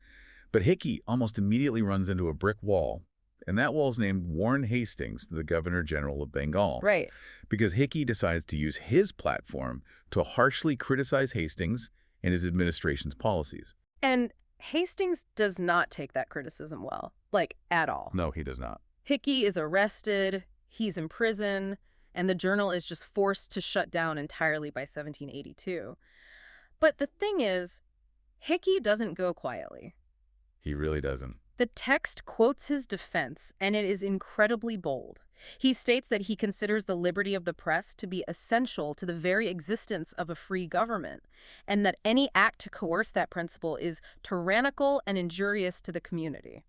S2: But Hickey almost immediately runs into a brick wall, and that wall's named Warren Hastings, the Governor General of Bengal.
S1: Right.
S2: Because Hickey decides to use his platform to harshly criticize Hastings and his administration's policies.
S1: And Hastings does not take that criticism well, like at all.
S2: No, he does not.
S1: Hickey is arrested, he's in prison, and the journal is just forced to shut down entirely by 1782. But the thing is, Hickey doesn't go quietly.
S2: He really doesn't.
S1: The text quotes his defense, and it is incredibly bold. He states that he considers the liberty of the press to be essential to the very existence of a free government, and that any act to coerce that principle is tyrannical and injurious to the community.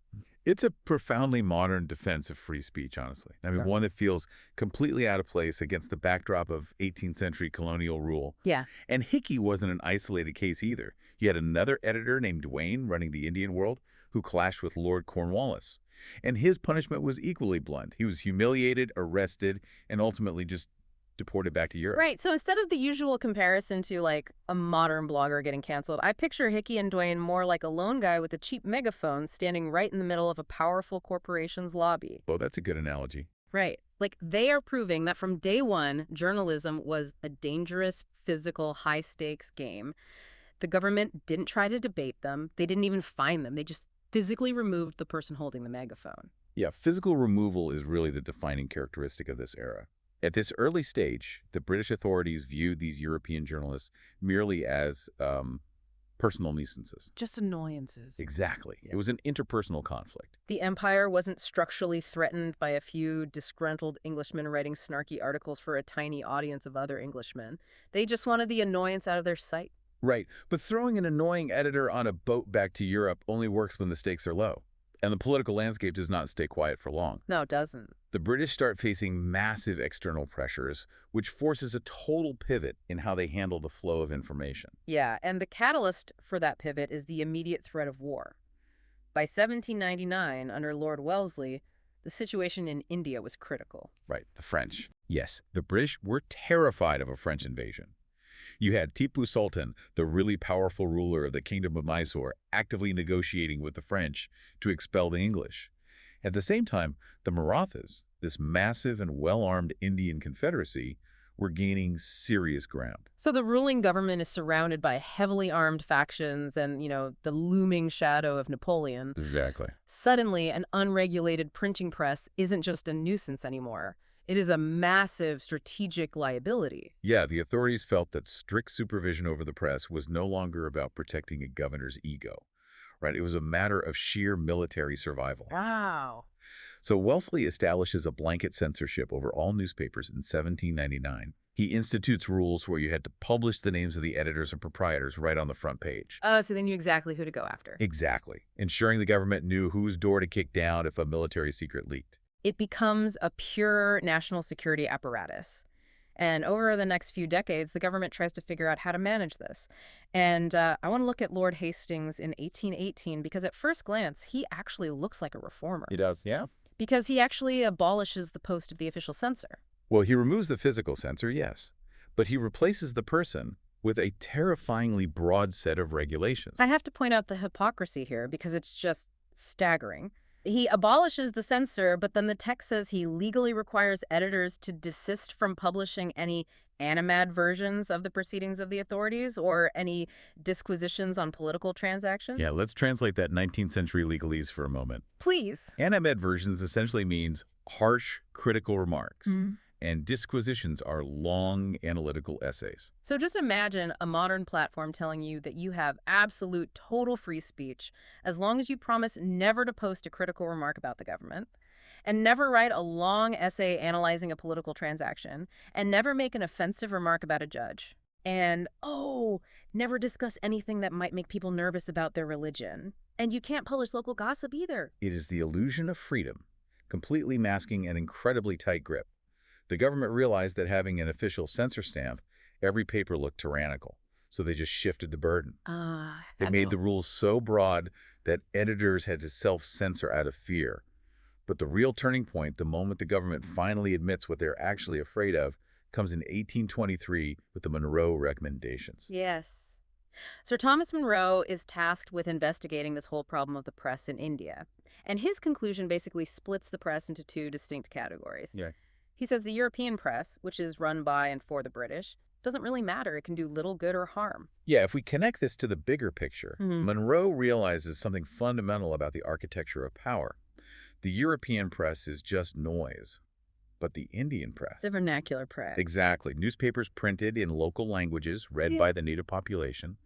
S2: It's a profoundly modern defense of free speech, honestly. I mean,
S1: Yeah.
S2: one that feels completely out of place against the backdrop of 18th century colonial rule.
S1: Yeah.
S2: And Hickey wasn't an isolated case either. You had another editor named Duane running the Indian world who clashed with Lord Cornwallis. And his punishment was equally blunt. He was humiliated, arrested, and ultimately just deported back to Europe.
S1: Right. So instead of the usual comparison to like a modern blogger getting canceled, I picture Hickey and Duane more like a lone guy with a cheap megaphone standing right in the middle of a powerful corporation's lobby.
S2: Oh, that's a good analogy.
S1: Right. Like they are proving that from day one, journalism was a dangerous, physical, high-stakes game. The government didn't try to debate them. They didn't even fine them. They just physically removed the person holding the megaphone.
S2: Yeah, physical removal is really the defining characteristic of this era. At this early stage, the British authorities viewed these European journalists merely as personal nuisances.
S1: Just annoyances.
S2: Exactly. It was an interpersonal conflict.
S1: The empire wasn't structurally threatened by a few disgruntled Englishmen writing snarky articles for a tiny audience of other Englishmen. They just wanted the annoyance out of their sight.
S2: Right, but throwing an annoying editor on a boat back to Europe only works when the stakes are low. And the political landscape does not stay quiet for long.
S1: No, it doesn't.
S2: The British start facing massive external pressures, which forces a total pivot in how they handle the flow of information.
S1: Yeah, and the catalyst for that pivot is the immediate threat of war. By 1799, under Lord Wellesley, the situation in India was critical.
S2: Right, the French. Yes, the British were terrified of a French invasion. You had Tipu Sultan, the really powerful ruler of the Kingdom of Mysore, actively negotiating with the French to expel the English. At the same time, the Marathas, this massive and well-armed Indian confederacy, were gaining serious ground.
S1: So the ruling government is surrounded by heavily armed factions and, the looming shadow of Napoleon.
S2: Exactly.
S1: Suddenly, an unregulated printing press isn't just a nuisance anymore. It is a massive strategic liability.
S2: Yeah, the authorities felt that strict supervision over the press was no longer about protecting a governor's ego, right? It was a matter of sheer military survival.
S1: Wow.
S2: So Wellesley establishes a blanket censorship over all newspapers in 1799. He institutes rules where you had to publish the names of the editors and proprietors right on the front page.
S1: So they knew exactly who to go after.
S2: Exactly, ensuring the government knew whose door to kick down if a military secret leaked.
S1: It becomes a pure national security apparatus. And over the next few decades, the government tries to figure out how to manage this. And I want to look at Lord Hastings in 1818 because at first glance, he actually looks like a reformer.
S2: He does, yeah.
S1: Because he actually abolishes the post of the official censor.
S2: Well, he removes the physical censor, yes, but he replaces the person with a terrifyingly broad set of regulations.
S1: I have to point out the hypocrisy here because it's just staggering. He abolishes the censor, but then the text says he legally requires editors to desist from publishing any animad versions of the proceedings of the authorities or any disquisitions on political transactions.
S2: Yeah, let's translate that 19th century legalese for a moment.
S1: Please.
S2: Animad versions essentially means harsh, critical remarks,
S1: Mm.
S2: and disquisitions are long analytical essays.
S1: So just imagine a modern platform telling you that you have absolute total free speech as long as you promise never to post a critical remark about the government, and never write a long essay analyzing a political transaction, and never make an offensive remark about a judge. And, never discuss anything that might make people nervous about their religion. And you can't publish local gossip either.
S2: It is the illusion of freedom, completely masking an incredibly tight grip. The government realized that having an official censor stamp, every paper looked tyrannical, so they just shifted the burden. They made the rules so broad that editors had to self-censor out of fear. But the real turning point, the moment the government finally admits what they're actually afraid of, comes in 1823 with the Monroe Recommendations.
S1: Yes. Sir Thomas Monroe is tasked with investigating this whole problem of the press in India. And his conclusion basically splits the press into two distinct categories.
S2: Yeah.
S1: He says the European press, which is run by and for the British, doesn't really matter. It can do little good or harm.
S2: Yeah, if we connect this to the bigger picture,
S1: Mhm.
S2: Monroe realizes something fundamental about the architecture of power. The European press is just noise, but the Indian press.
S1: The vernacular press.
S2: Exactly. Newspapers printed in local languages, read by the native population.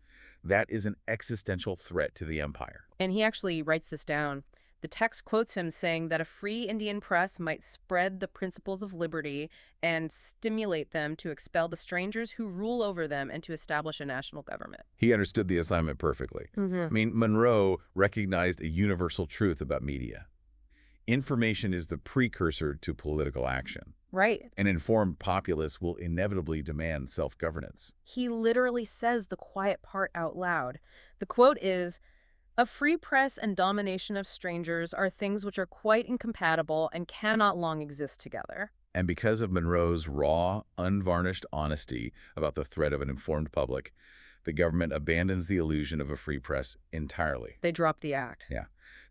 S2: That is an existential threat to the empire.
S1: And he actually writes this down. The text quotes him saying that a free Indian press might spread the principles of liberty and stimulate them to expel the strangers who rule over them and to establish a national government.
S2: He understood the assignment perfectly. I mean, Monroe recognized a universal truth about media. Information is the precursor to political action.
S1: Right.
S2: An informed populace will inevitably demand self-governance.
S1: He literally says the quiet part out loud. The quote is, "A free press and domination of strangers are things which are quite incompatible and cannot long exist together."
S2: And because of Monroe's raw, unvarnished honesty about the threat of an informed public, the government abandons the illusion of a free press entirely.
S1: They drop the act.
S2: Yeah.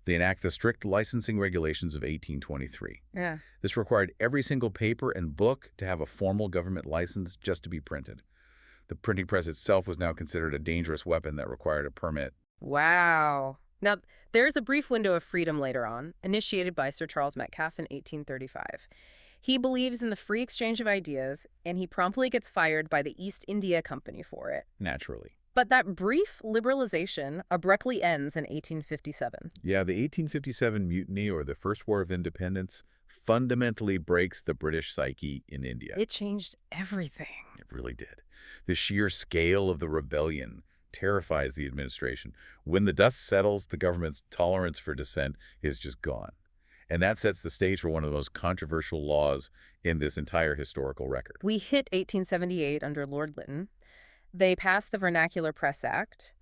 S2: They enact the strict licensing regulations of 1823.
S1: Yeah.
S2: This required every single paper and book to have a formal government license just to be printed. The printing press itself was now considered a dangerous weapon that required a permit.
S1: Wow. Now, there is a brief window of freedom later on, initiated by Sir Charles Metcalfe in 1835. He believes in the free exchange of ideas, and he promptly gets fired by the East India Company for it.
S2: Naturally.
S1: But that brief liberalization abruptly ends in 1857.
S2: Yeah, the 1857 Mutiny, or the First War of Independence, fundamentally breaks the British psyche in India.
S1: It changed everything.
S2: It really did. The sheer scale of the rebellion terrifies the administration. When the dust settles, the government's tolerance for dissent is just gone. And that sets the stage for one of the most controversial laws in this entire historical record.
S1: We hit 1878 under Lord Lytton. They passed the Vernacular Press Act,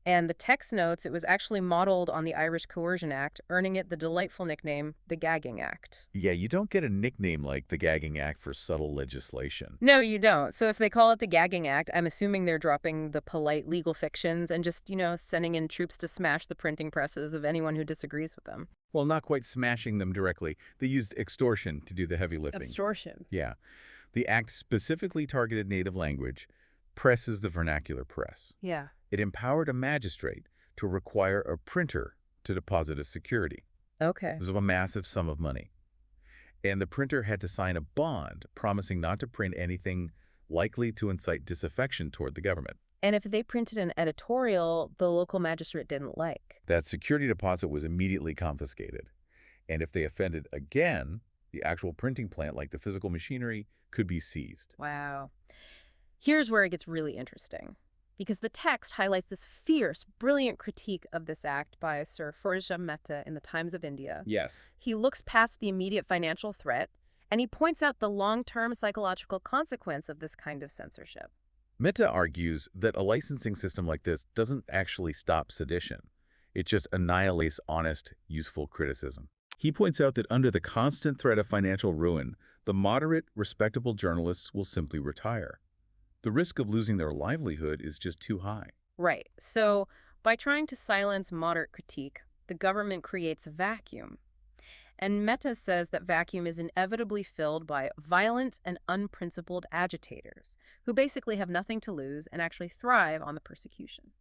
S1: and the text notes it was actually modeled on the Irish Coercion Act, earning it the delightful nickname, the Gagging Act.
S2: Yeah, you don't get a nickname like the Gagging Act for subtle legislation.
S1: No, you don't. So if they call it the Gagging Act, I'm assuming they're dropping the polite legal fictions and just, sending in troops to smash the printing presses of anyone who disagrees with them.
S2: Well, not quite smashing them directly. They used extortion to do the heavy lifting.
S1: Extortion.
S2: Yeah. The act specifically targeted native language. Press is the vernacular press.
S1: Yeah.
S2: It empowered a magistrate to require a printer to deposit a security.
S1: Okay.
S2: This was a massive sum of money. And the printer had to sign a bond promising not to print anything likely to incite disaffection toward the government.
S1: And if they printed an editorial the local magistrate didn't like.
S2: That security deposit was immediately confiscated. And if they offended again, the actual printing plant, like the physical machinery, could be seized.
S1: Wow. Here's where it gets really interesting, because the text highlights this fierce, brilliant critique of this act by Sir Forja Mehta in the Times of India.
S2: Yes.
S1: He looks past the immediate financial threat, and he points out the long-term psychological consequence of this kind of censorship.
S2: Mehta argues that a licensing system like this doesn't actually stop sedition. It just annihilates honest, useful criticism. He points out that under the constant threat of financial ruin, the moderate, respectable journalists will simply retire. The risk of losing their livelihood is just too high.
S1: Right. So by trying to silence moderate critique, the government creates a vacuum. And Mehta says that vacuum is inevitably filled by violent and unprincipled agitators who basically have nothing to lose and actually thrive on the persecution.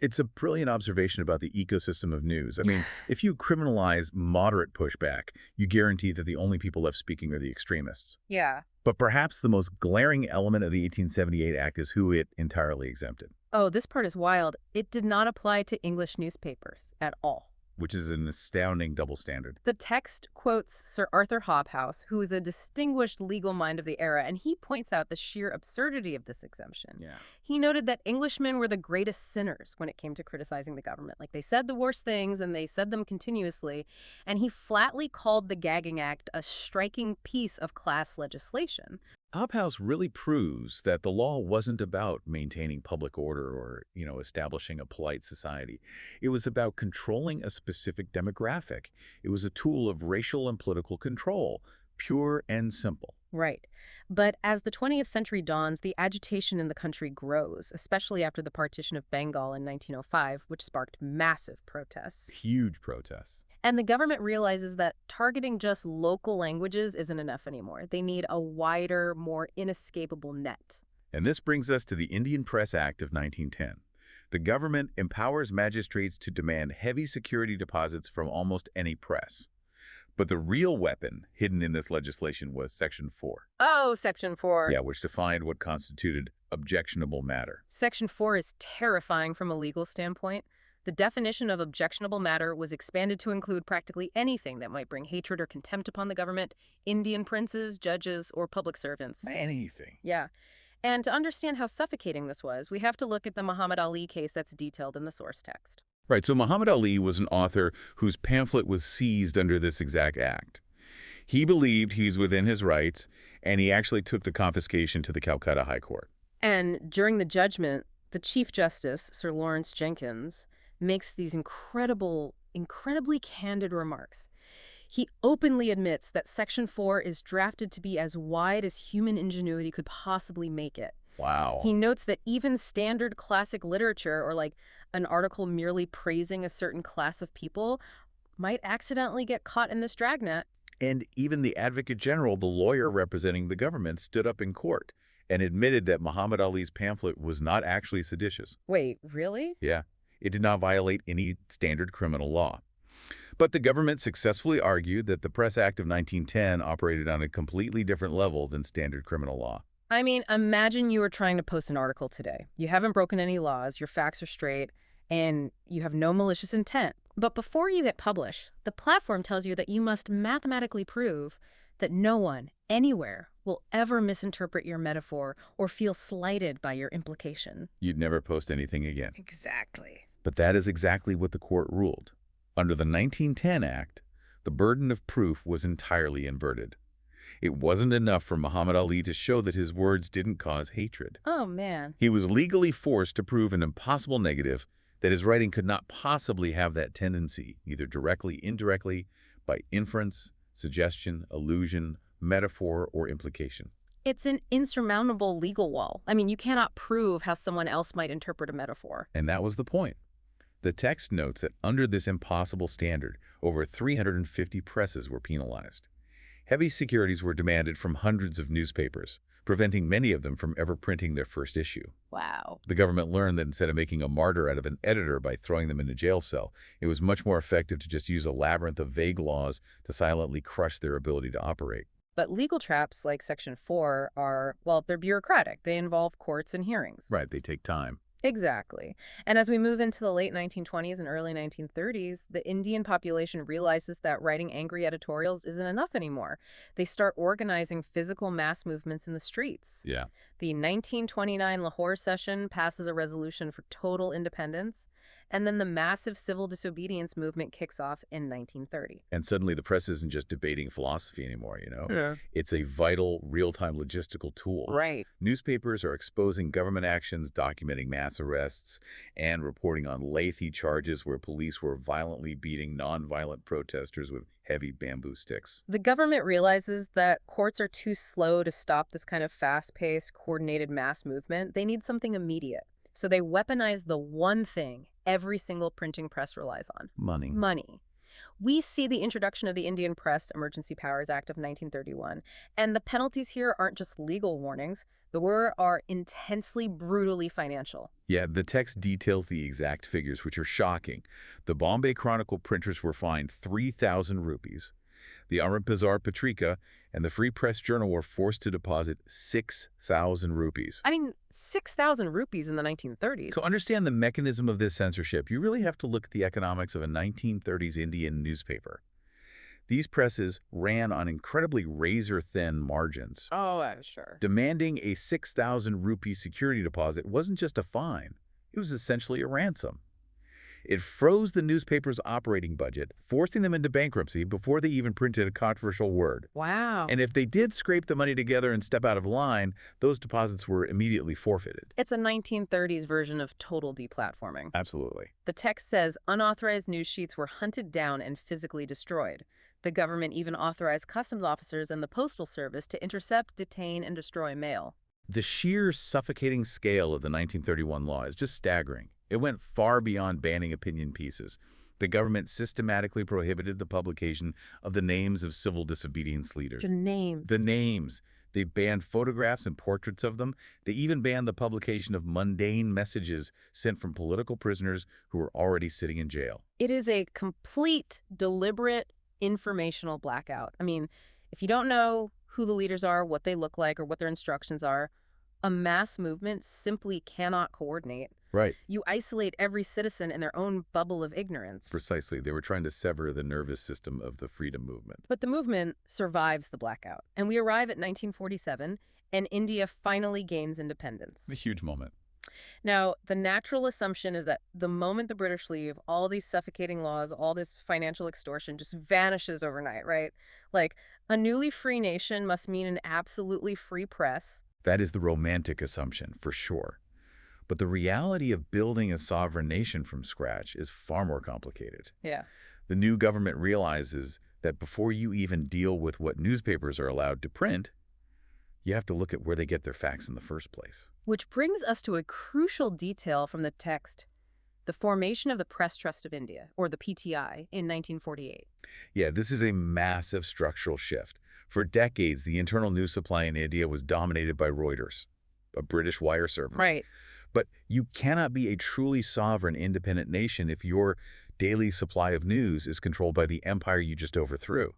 S2: It's a brilliant observation about the ecosystem of news. I mean, if you criminalize moderate pushback, you guarantee that the only people left speaking are the extremists.
S1: Yeah.
S2: But perhaps the most glaring element of the 1878 Act is who it entirely exempted,
S1: Oh, this part is wild. It did not apply to English newspapers at all.
S2: which is an astounding double standard.
S1: The text quotes Sir Arthur Hobhouse, who is a distinguished legal mind of the era, and he points out the sheer absurdity of this exemption.
S2: Yeah.
S1: He noted that Englishmen were the greatest sinners when it came to criticizing the government. Like, they said the worst things, and they said them continuously, and he flatly called the Gagging Act a striking piece of class legislation.
S2: Hobhouse really proves that the law wasn't about maintaining public order or, establishing a polite society. It was about controlling a specific demographic. It was a tool of racial and political control, pure and simple.
S1: Right. But as the 20th century dawns, the agitation in the country grows, especially after the partition of Bengal in 1905, which sparked massive protests.
S2: Huge protests.
S1: And the government realizes that targeting just local languages isn't enough anymore. They need a wider, more inescapable net.
S2: And this brings us to the Indian Press Act of 1910. The government empowers magistrates to demand heavy security deposits from almost any press. But the real weapon hidden in this legislation was Section 4.
S1: Oh, Section 4.
S2: Yeah, which defined what constituted objectionable matter.
S1: Section 4 is terrifying from a legal standpoint. The definition of objectionable matter was expanded to include practically anything that might bring hatred or contempt upon the government, Indian princes, judges, or public servants.
S2: Anything.
S1: Yeah. And to understand how suffocating this was, we have to look at the Muhammad Ali case that's detailed in the source text.
S2: Right, so Muhammad Ali was an author whose pamphlet was seized under this exact act. He believed he's within his rights, and he actually took the confiscation to the Calcutta High Court.
S1: And during the judgment, the Chief Justice, Sir Lawrence Jenkins, makes these incredibly candid remarks. He openly admits that Section 4 is drafted to be as wide as human ingenuity could possibly make it.
S2: Wow.
S1: He notes that even standard classic literature, or like an article merely praising a certain class of people, might accidentally get caught in this dragnet.
S2: And even the Advocate General, the lawyer representing the government, stood up in court and admitted that Muhammad Ali's pamphlet was not actually seditious.
S1: Wait, really?
S2: Yeah, it did not violate any standard criminal law. But the government successfully argued that the Press Act of 1910 operated on a completely different level than standard criminal law.
S1: I mean, imagine you were trying to post an article today. You haven't broken any laws, your facts are straight, and you have no malicious intent. But before you hit publish, the platform tells you that you must mathematically prove that no one, anywhere, will ever misinterpret your metaphor or feel slighted by your implication.
S2: You'd never post anything again.
S1: Exactly.
S2: But that is exactly what the court ruled. Under the 1910 Act, the burden of proof was entirely inverted. It wasn't enough for Muhammad Ali to show that his words didn't cause hatred.
S1: Oh, man.
S2: He was legally forced to prove an impossible negative, that his writing could not possibly have that tendency, either directly, indirectly, by inference, suggestion, allusion, metaphor, or implication.
S1: It's an insurmountable legal wall. I mean, you cannot prove how someone else might interpret a metaphor.
S2: And that was the point. The text notes that under this impossible standard, over 350 presses were penalized. Heavy securities were demanded from hundreds of newspapers, preventing many of them from ever printing their first issue.
S1: Wow.
S2: The government learned that instead of making a martyr out of an editor by throwing them in a jail cell, it was much more effective to just use a labyrinth of vague laws to silently crush their ability to operate.
S1: But legal traps like Section 4 are, well, they're bureaucratic. They involve courts and hearings.
S2: Right, they take time.
S1: Exactly. And as we move into the late 1920s and early 1930s, the Indian population realizes that writing angry editorials isn't enough anymore. They start organizing physical mass movements in the streets.
S2: Yeah.
S1: The 1929 Lahore session passes a resolution for total independence, and then the massive civil disobedience movement kicks off in 1930.
S2: And suddenly the press isn't just debating philosophy anymore,
S3: Yeah.
S2: It's a vital, real-time logistical tool.
S1: Right.
S2: Newspapers are exposing government actions, documenting mass arrests, and reporting on lengthy charges where police were violently beating nonviolent protesters with heavy bamboo sticks.
S1: The government realizes that courts are too slow to stop this kind of fast-paced, coordinated mass movement. They need something immediate. So they weaponize the one thing every single printing press relies on.
S2: Money.
S1: Money. We see the introduction of the Indian Press Emergency Powers Act of 1931, and the penalties here aren't just legal warnings. They are intensely, brutally financial.
S2: Yeah, the text details the exact figures, which are shocking. The Bombay Chronicle printers were fined 3,000 rupees. The Amrit Bazar Patrika and the Free Press Journal were forced to deposit 6,000 rupees.
S1: I mean, 6,000 rupees in the 1930s.
S2: To understand the mechanism of this censorship, you really have to look at the economics of a 1930s Indian newspaper. These presses ran on incredibly razor-thin margins.
S1: Oh, sure.
S2: Demanding a 6,000 rupee security deposit wasn't just a fine. It was essentially a ransom. It froze the newspaper's operating budget, forcing them into bankruptcy before they even printed a controversial word.
S1: Wow.
S2: And if they did scrape the money together and step out of line, those deposits were immediately forfeited.
S1: It's a 1930s version of total deplatforming.
S2: Absolutely.
S1: The text says unauthorized news sheets were hunted down and physically destroyed. The government even authorized customs officers and the postal service to intercept, detain, and destroy mail.
S2: The sheer suffocating scale of the 1931 law is just staggering. It went far beyond banning opinion pieces. The government systematically prohibited the publication of the names of civil disobedience leaders.
S1: The names.
S2: The names. They banned photographs and portraits of them. They even banned the publication of mundane messages sent from political prisoners who were already sitting in jail.
S1: It is a complete, deliberate, informational blackout. I mean, if you don't know who the leaders are, what they look like, or what their instructions are, a mass movement simply cannot coordinate.
S3: Right.
S1: You isolate every citizen in their own bubble of ignorance.
S2: Precisely. They were trying to sever the nervous system of the freedom movement.
S1: But the movement survives the blackout, and we arrive at 1947, and India finally gains independence.
S2: It's a huge moment.
S1: Now, the natural assumption is that the moment the British leave, all these suffocating laws, all this financial extortion just vanishes overnight, right? Like, a newly free nation must mean an absolutely free press.
S2: That is the romantic assumption, for sure. But the reality of building a sovereign nation from scratch is far more complicated.
S1: Yeah.
S2: The new government realizes that before you even deal with what newspapers are allowed to print, you have to look at where they get their facts in the first place.
S1: Which brings us to a crucial detail from the text, the formation of the Press Trust of India, or the PTI, in 1948.
S2: Yeah, this is a massive structural shift. For decades, the internal news supply in India was dominated by Reuters, a British wire server.
S1: Right.
S2: But you cannot be a truly sovereign, independent nation if your daily supply of news is controlled by the empire you just overthrew.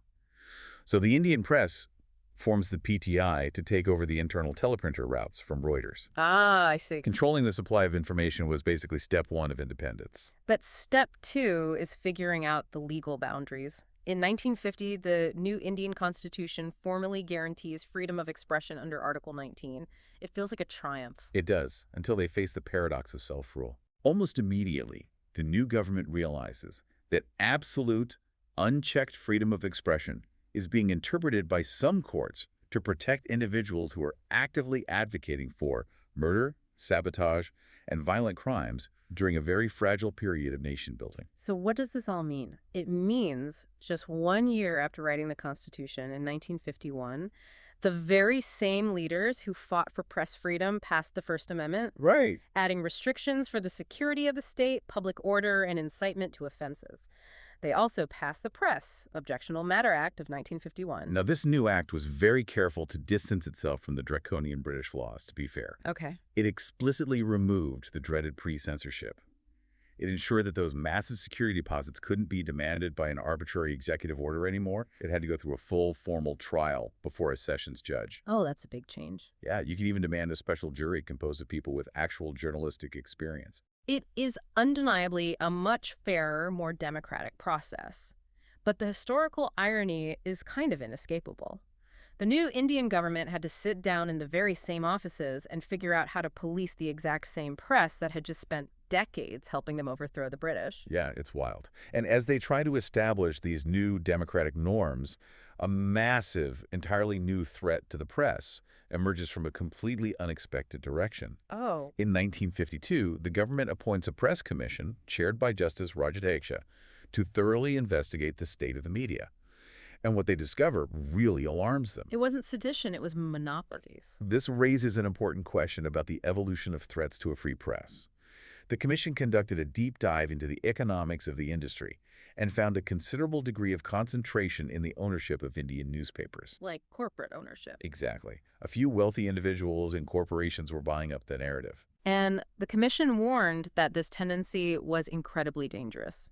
S2: So the Indian press forms the PTI to take over the internal teleprinter routes from Reuters.
S1: Ah, I see.
S2: Controlling the supply of information was basically step one of independence.
S1: But step two is figuring out the legal boundaries. In 1950, the new Indian Constitution formally guarantees freedom of expression under Article 19. It feels like a triumph.
S2: It does, until they face the paradox of self-rule. Almost immediately, the new government realizes that absolute, unchecked freedom of expression is being interpreted by some courts to protect individuals who are actively advocating for murder, sabotage, and violent crimes during a very fragile period of nation building.
S1: So what does this all mean? It means just 1 year after writing the Constitution in 1951, the very same leaders who fought for press freedom passed the First Amendment,
S2: Right.
S1: adding restrictions for the security of the state, public order, and incitement to offenses. They also passed the Press Objectionable Matter Act of 1951.
S2: Now, this new act was very careful to distance itself from the draconian British laws, to be fair.
S1: Okay.
S2: It explicitly removed the dreaded pre-censorship. It ensured that those massive security deposits couldn't be demanded by an arbitrary executive order anymore. It had to go through a full formal trial before a sessions judge.
S1: Oh, that's a big change.
S2: Yeah, you could even demand a special jury composed of people with actual journalistic experience.
S1: It is undeniably a much fairer, more democratic process. But the historical irony is kind of inescapable. The new Indian government had to sit down in the very same offices and figure out how to police the exact same press that had just spent decades helping them overthrow the British.
S2: Yeah, it's wild. And as they try to establish these new democratic norms, a massive, entirely new threat to the press emerges from a completely unexpected direction.
S1: Oh.
S2: In 1952, the government appoints a press commission, chaired by Justice Rajadeksha, to thoroughly investigate the state of the media. And what they discover really alarms them.
S1: It wasn't sedition, it was monopolies.
S2: This raises an important question about the evolution of threats to a free press. The commission conducted a deep dive into the economics of the industry and found a considerable degree of concentration in the ownership of Indian newspapers.
S1: Like corporate ownership.
S2: Exactly. A few wealthy individuals and corporations were buying up the narrative.
S1: And the commission warned that this tendency was incredibly dangerous.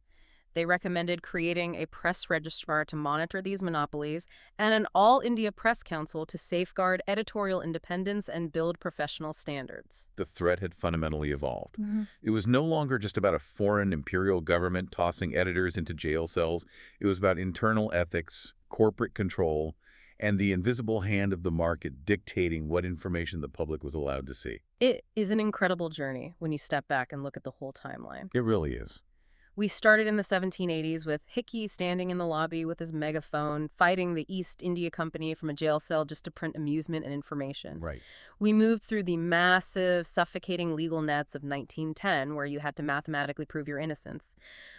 S1: They recommended creating a press registrar to monitor these monopolies and an all-India press council to safeguard editorial independence and build professional standards.
S2: The threat had fundamentally evolved. It was no longer just about a foreign imperial government tossing editors into jail cells. It was about internal ethics, corporate control, and the invisible hand of the market dictating what information the public was allowed to see.
S1: It is an incredible journey when you step back and look at the whole timeline.
S2: It really is.
S1: We started in the 1780s with Hickey standing in the lobby with his megaphone, fighting the East India Company from a jail cell just to print amusement and information.
S2: Right.
S1: We moved through the massive, suffocating legal nets of 1910, where you had to mathematically prove your innocence.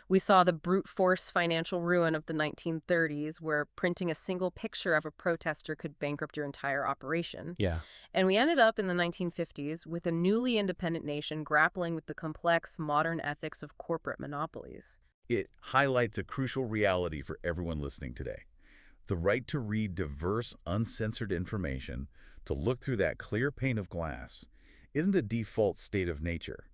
S1: We saw the brute force financial ruin of the 1930s, where printing a single picture of a protester could bankrupt your entire operation.
S2: Yeah.
S1: And we ended up in the 1950s with a newly independent nation grappling with the complex modern ethics of corporate monopolies.
S2: It highlights a crucial reality for everyone listening today. The right to read diverse, uncensored information, to look through that clear pane of glass, isn't a default state of nature.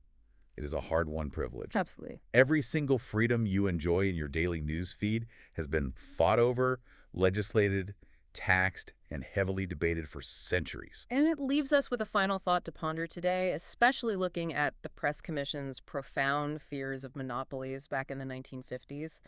S2: It is a hard-won privilege.
S1: Absolutely.
S2: Every single freedom you enjoy in your daily news feed has been fought over, legislated, taxed, and heavily debated for centuries.
S1: And it leaves us with a final thought to ponder today, especially looking at the Press Commission's profound fears of monopolies back in the 1950s.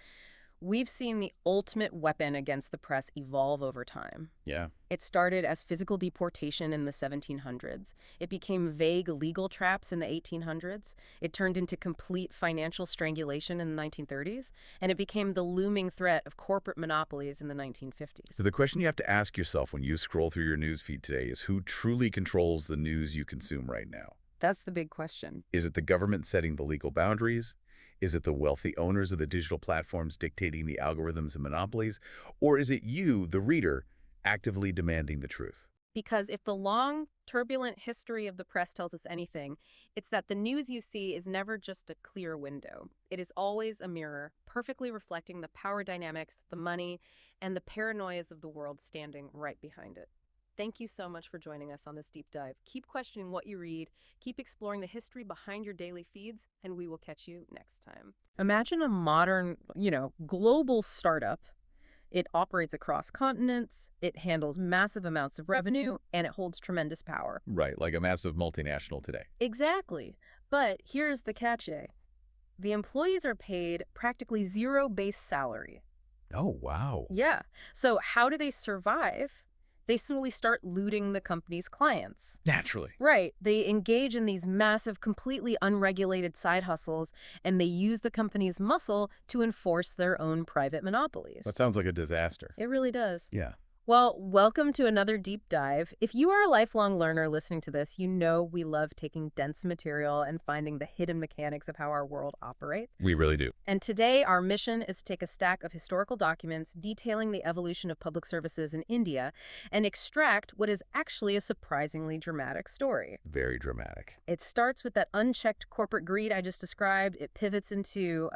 S1: We've seen the ultimate weapon against the press evolve over time.
S2: Yeah.
S1: It started as physical deportation in the 1700s. It became vague legal traps in the 1800s. It turned into complete financial strangulation in the 1930s. And it became the looming threat of corporate monopolies in the 1950s.
S2: So the question you have to ask yourself when you scroll through your news feed today is who truly controls the news you consume right now?
S1: That's the big question.
S2: Is it the government setting the legal boundaries? Is it the wealthy owners of the digital platforms dictating the algorithms and monopolies? Or is it you, the reader, actively demanding the truth?
S1: Because if the long, turbulent history of the press tells us anything, it's that the news you see is never just a clear window. It is always a mirror, perfectly reflecting the power dynamics, the money, and the paranoias of the world standing right behind it. Thank you so much for joining us on this deep dive. Keep questioning what you read, keep exploring the history behind your daily feeds, and we will catch you next time. Imagine a modern, global startup. It operates across continents, it handles massive amounts of revenue, and it holds tremendous power.
S2: Right, like a massive multinational today.
S1: Exactly. But here's the catch. The employees are paid practically zero base salary.
S2: Oh, wow.
S1: Yeah. So how do they survive? They simply start looting the company's clients.
S2: Naturally.
S1: Right. They engage in these massive, completely unregulated side hustles, and they use the company's muscle to enforce their own private monopolies.
S2: That sounds like a disaster.
S1: It really does.
S2: Yeah.
S1: Well, welcome to another deep dive. If you are a lifelong learner listening to this, you know we love taking dense material and finding the hidden mechanics of how our world operates.
S2: We really do.
S1: And today, our mission is to take a stack of historical documents detailing the evolution of public services in India and extract what is actually a surprisingly dramatic story.
S2: Very dramatic.
S1: It starts with that unchecked corporate greed I just described. It pivots into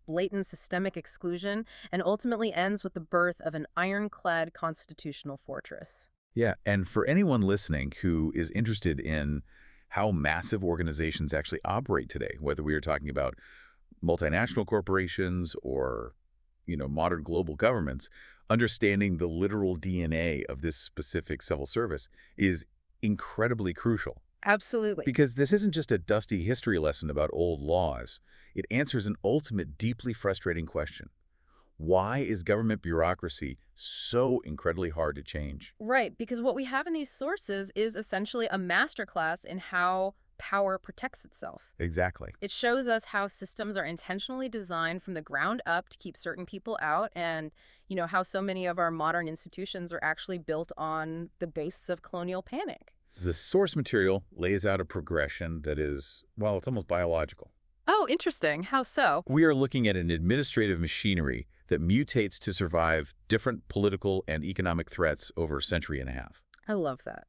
S1: blatant systemic exclusion and ultimately ends with the birth of an ironclad constitutional fortress.
S2: Yeah, and for anyone listening who is interested in how massive organizations actually operate today, whether we are talking about multinational corporations or, modern global governments, understanding the literal DNA of this specific civil service is incredibly crucial.
S1: Absolutely.
S2: Because this isn't just a dusty history lesson about old laws. It answers an ultimate, deeply frustrating question. Why is government bureaucracy so incredibly hard to change?
S1: Right, because what we have in these sources is essentially a masterclass in how power protects itself.
S2: Exactly.
S1: It shows us how systems are intentionally designed from the ground up to keep certain people out and, how so many of our modern institutions are actually built on the basis of colonial panic.
S2: The source material lays out a progression that is, well, it's almost biological.
S1: Oh, interesting. How so?
S2: We are looking at an administrative machinery that mutates to survive different political and economic threats over a century and a half.
S1: I love that.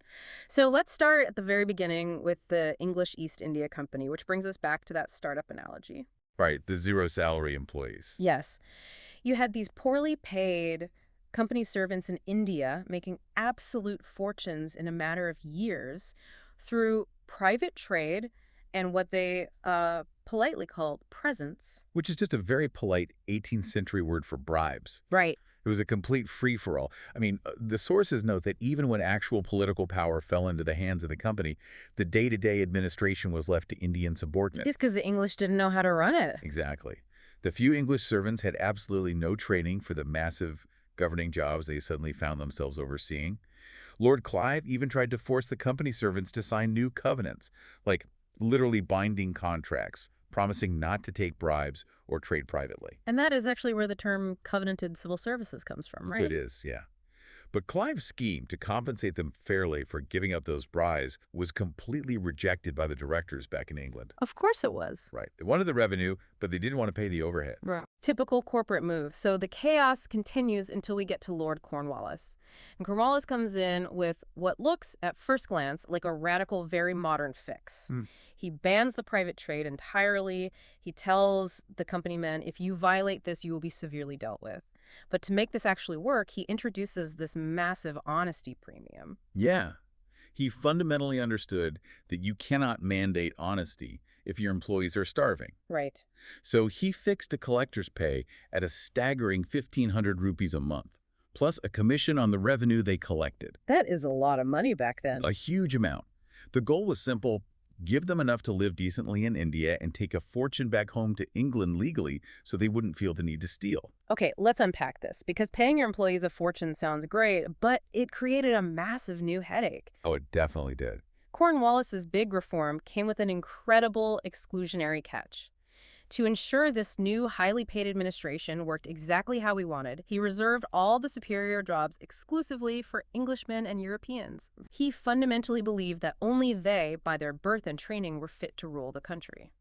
S1: So let's start at the very beginning with the English East India Company, which brings us back to that startup analogy.
S2: Right, the zero-salary employees.
S1: Yes. You had these poorly paid company servants in India making absolute fortunes in a matter of years through private trade and what they politely called presents.
S2: Which is just a very polite 18th century word for bribes.
S1: Right.
S2: It was a complete free-for-all. I mean, the sources note that even when actual political power fell into the hands of the company, the day-to-day administration was left to Indian subordinates.
S1: It's because the English didn't know how to run it.
S2: Exactly. The few English servants had absolutely no training for the massive governing jobs they suddenly found themselves overseeing. Lord Clive even tried to force the company servants to sign new covenants, like literally binding contracts, promising not to take bribes or trade privately.
S1: And that is actually where the term covenanted civil services comes from, right?
S2: So it is, yeah. But Clive's scheme to compensate them fairly for giving up those bribes was completely rejected by the directors back in England.
S1: Of course it was.
S2: Right. They wanted the revenue, but they didn't want to pay the overhead.
S1: Right. Typical corporate move. So the chaos continues until we get to Lord Cornwallis. And Cornwallis comes in with what looks, at first glance, like a radical, very modern fix. He bans the private trade entirely. He tells the company men, if you violate this, you will be severely dealt with. But to make this actually work, he introduces this massive honesty premium.
S2: Yeah. He fundamentally understood that you cannot mandate honesty if your employees are starving.
S1: Right.
S2: So he fixed a collector's pay at a staggering 1,500 rupees a month, plus a commission on the revenue they collected.
S1: That is a lot of money back then.
S2: A huge amount. The goal was simple: give them enough to live decently in India and take a fortune back home to England legally so they wouldn't feel the need to steal.
S1: Okay, let's unpack this, because paying your employees a fortune sounds great, but it created a massive new headache.
S2: Oh, it definitely did.
S1: Cornwallis's big reform came with an incredible exclusionary catch. To ensure this new, highly paid administration worked exactly how we wanted, he reserved all the superior jobs exclusively for Englishmen and Europeans. He fundamentally believed that only they, by their birth and training, were fit to rule the country.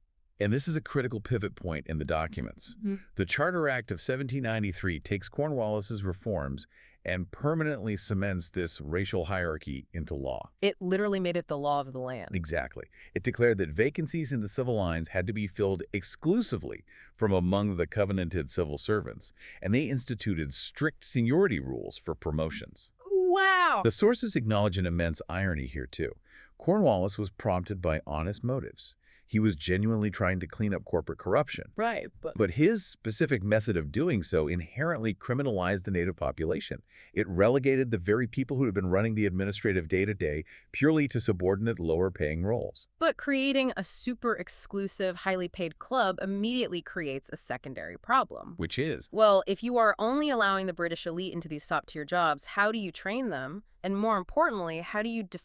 S2: And this is a critical pivot point in the documents. The Charter Act of 1793 takes Cornwallis's reforms and permanently cements this racial hierarchy into law.
S1: It literally made it the law of the land.
S2: Exactly. It declared that vacancies in the civil lines had to be filled exclusively from among the covenanted civil servants, and they instituted strict seniority rules for promotions.
S1: Wow!
S2: The sources acknowledge an immense irony here, too. Cornwallis was prompted by honest motives. He was genuinely trying to clean up corporate corruption.
S1: Right,
S2: But his specific method of doing so inherently criminalized the native population. It relegated the very people who had been running the administrative day-to-day purely to subordinate, lower-paying roles.
S1: But creating a super exclusive, highly paid club immediately creates a secondary problem.
S2: Which is?
S1: Well, if you are only allowing the British elite into these top-tier jobs, how do you train them? And more importantly, how do you defend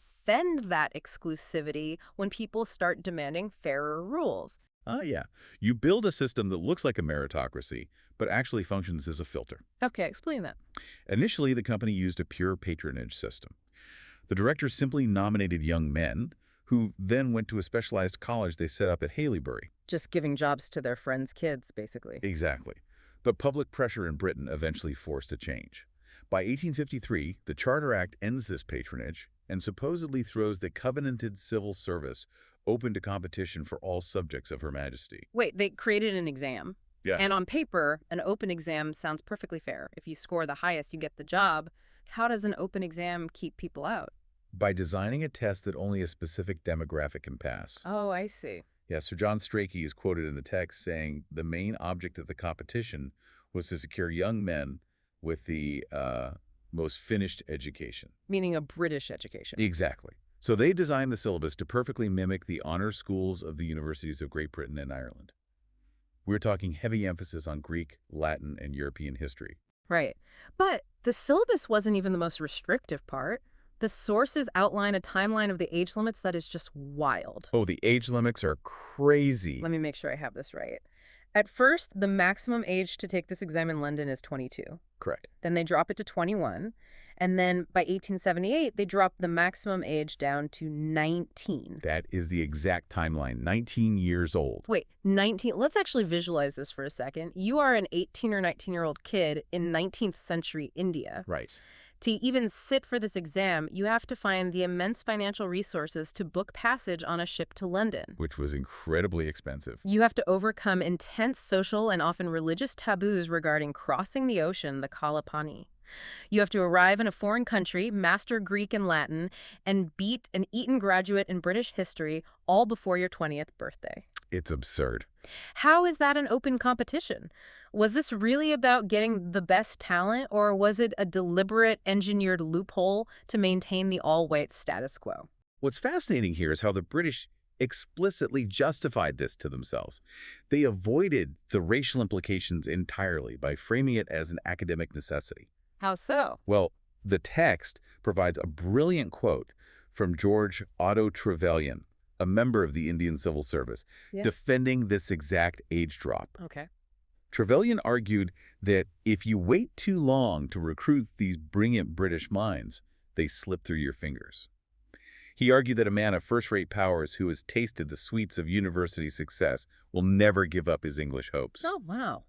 S1: that exclusivity when people start demanding fairer rules?
S2: Yeah. You build a system that looks like a meritocracy, but actually functions as a filter.
S1: Okay, explain that.
S2: Initially, the company used a pure patronage system. The directors simply nominated young men, who then went to a specialized college they set up at Haileybury.
S1: Just giving jobs to their friends' kids, basically.
S2: Exactly. But public pressure in Britain eventually forced a change. By 1853, the Charter Act ends this patronage and supposedly throws the covenanted civil service open to competition for all subjects of Her Majesty.
S1: Wait, they created an exam.
S2: Yeah.
S1: And on paper, an open exam sounds perfectly fair. If you score the highest, you get the job. How does an open exam keep people out?
S2: By designing a test that only a specific demographic can pass.
S1: Oh, I see.
S2: Yeah, Sir John Strachey is quoted in the text saying the main object of the competition was to secure young men with the most finished education.
S1: Meaning a British education.
S2: Exactly. So they designed the syllabus to perfectly mimic the honor schools of the universities of Great Britain and Ireland. We're talking heavy emphasis on Greek, Latin, and European history.
S1: Right. But the syllabus wasn't even the most restrictive part. The sources outline a timeline of the age limits that is just wild.
S2: Oh, the age limits are crazy.
S1: Let me make sure I have this right. At first, the maximum age to take this exam in London is 22.
S2: Correct.
S1: Then they drop it to 21. And then by 1878, they drop the maximum age down to 19.
S2: That is the exact timeline, 19 years old.
S1: Wait, 19? Let's actually visualize this for a second. You are an 18 or 19-year-old kid in 19th century India.
S2: Right.
S1: To even sit for this exam, you have to find the immense financial resources to book passage on a ship to London.
S2: Which was incredibly expensive.
S1: You have to overcome intense social and often religious taboos regarding crossing the ocean, the Kalapani. You have to arrive in a foreign country, master Greek and Latin, and beat an Eton graduate in British history all before your 20th birthday.
S2: It's absurd.
S1: How is that an open competition? Was this really about getting the best talent, or was it a deliberate, engineered loophole to maintain the all-white status quo?
S2: What's fascinating here is how the British explicitly justified this to themselves. They avoided the racial implications entirely by framing it as an academic necessity.
S1: How so?
S2: Well, the text provides a brilliant quote from George Otto Trevelyan, a member of the Indian Civil Service, defending this exact age drop.
S1: Okay.
S2: Trevelyan argued that if you wait too long to recruit these brilliant British minds, they slip through your fingers. He argued that a man of first-rate powers who has tasted the sweets of university success will never give up his English hopes.
S1: Oh, wow.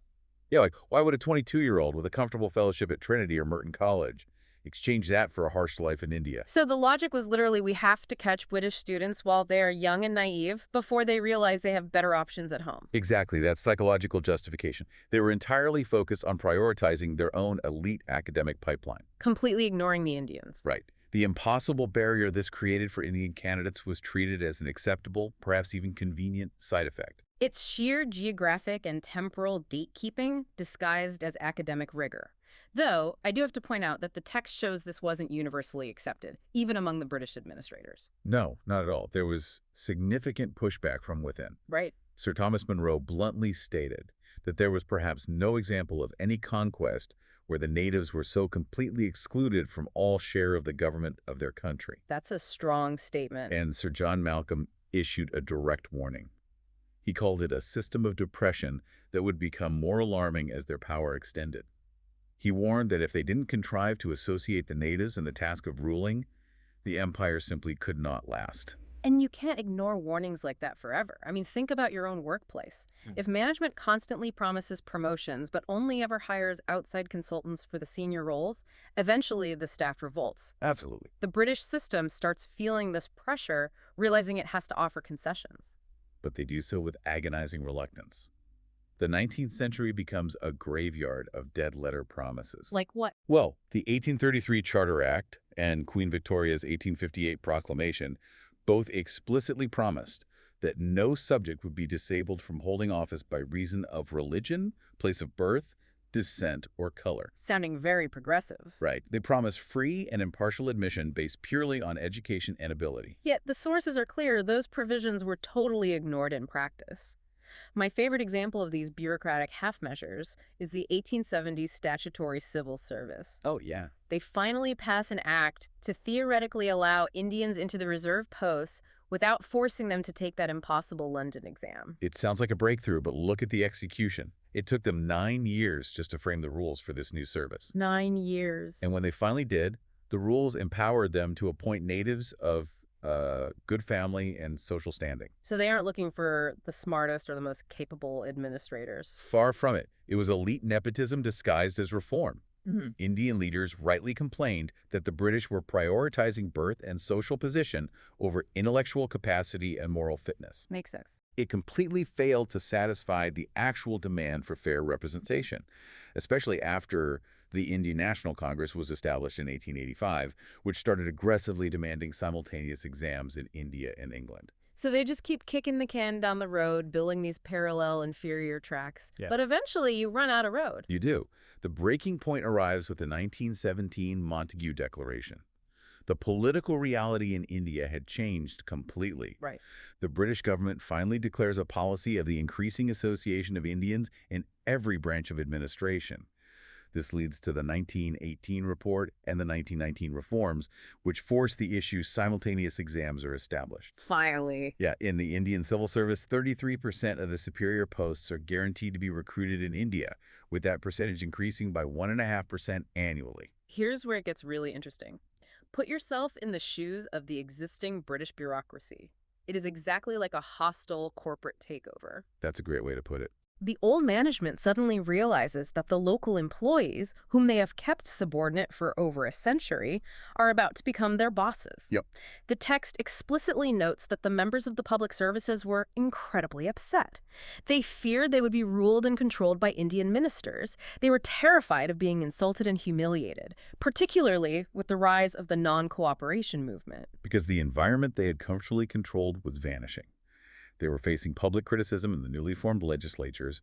S2: Yeah, like, why would a 22-year-old with a comfortable fellowship at Trinity or Merton College exchange that for a harsh life in India?
S1: So the logic was literally, we have to catch British students while they are young and naive before they realize they have better options at home.
S2: Exactly, that's psychological justification. They were entirely focused on prioritizing their own elite academic pipeline.
S1: Completely ignoring the Indians.
S2: Right. The impossible barrier this created for Indian candidates was treated as an acceptable, perhaps even convenient, side effect.
S1: It's sheer geographic and temporal date-keeping disguised as academic rigor. Though, I do have to point out that the text shows this wasn't universally accepted, even among the British administrators.
S2: No, not at all. There was significant pushback from within.
S1: Right.
S2: Sir Thomas Munro bluntly stated that there was perhaps no example of any conquest where the natives were so completely excluded from all share of the government of their country.
S1: That's a strong statement.
S2: And Sir John Malcolm issued a direct warning. He called it a system of depression that would become more alarming as their power extended. He warned that if they didn't contrive to associate the natives in the task of ruling, the empire simply could not last.
S1: And you can't ignore warnings like that forever. I mean, think about your own workplace. If management constantly promises promotions but only ever hires outside consultants for the senior roles, eventually the staff revolts.
S2: Absolutely.
S1: The British system starts feeling this pressure, realizing it has to offer concessions.
S2: But they do so with agonizing reluctance. The 19th century becomes a graveyard of dead-letter promises.
S1: Like what?
S2: Well, the 1833 Charter Act and Queen Victoria's 1858 proclamation both explicitly promised that no subject would be disabled from holding office by reason of religion, place of birth, descent, or color.
S1: Sounding very progressive.
S2: Right. They promised free and impartial admission based purely on education and ability.
S1: Yet the sources are clear, those provisions were totally ignored in practice. My favorite example of these bureaucratic half-measures is the 1870s statutory civil service.
S2: Oh, yeah.
S1: They finally pass an act to theoretically allow Indians into the reserve posts without forcing them to take that impossible London exam.
S2: It sounds like a breakthrough, but look at the execution. It took them 9 years just to frame the rules for this new service.
S1: 9 years.
S2: And when they finally did, the rules empowered them to appoint natives of good family and social standing.
S1: So they aren't looking for the smartest or the most capable administrators.
S2: Far from it. It was elite nepotism disguised as reform.
S1: Mm-hmm.
S2: Indian leaders rightly complained that the British were prioritizing birth and social position over intellectual capacity and moral fitness.
S1: Makes sense.
S2: It completely failed to satisfy the actual demand for fair representation, especially after the Indian National Congress was established in 1885, which started aggressively demanding simultaneous exams in India and England.
S1: So they just keep kicking the can down the road, building these parallel inferior tracks.
S2: Yeah.
S1: But eventually you run out of road.
S2: You do. The breaking point arrives with the 1917 Montague Declaration. The political reality in India had changed completely.
S1: Right.
S2: The British government finally declares a policy of the increasing association of Indians in every branch of administration. This leads to the 1918 report and the 1919 reforms, which force the issue simultaneous exams are established.
S1: Finally.
S2: Yeah, in the Indian civil service, 33% of the superior posts are guaranteed to be recruited in India, with that percentage increasing by 1.5% annually.
S1: Here's where it gets really interesting. Put yourself in the shoes of the existing British bureaucracy. It is exactly like a hostile corporate takeover.
S2: That's a great way to put it.
S1: The old management suddenly realizes that the local employees, whom they have kept subordinate for over a century, are about to become their bosses.
S3: Yep.
S1: The text explicitly notes that the members of the public services were incredibly upset. They feared they would be ruled and controlled by Indian ministers. They were terrified of being insulted and humiliated, particularly with the rise of the non-cooperation movement.
S2: Because the environment they had comfortably controlled was vanishing. They were facing public criticism in the newly formed legislatures,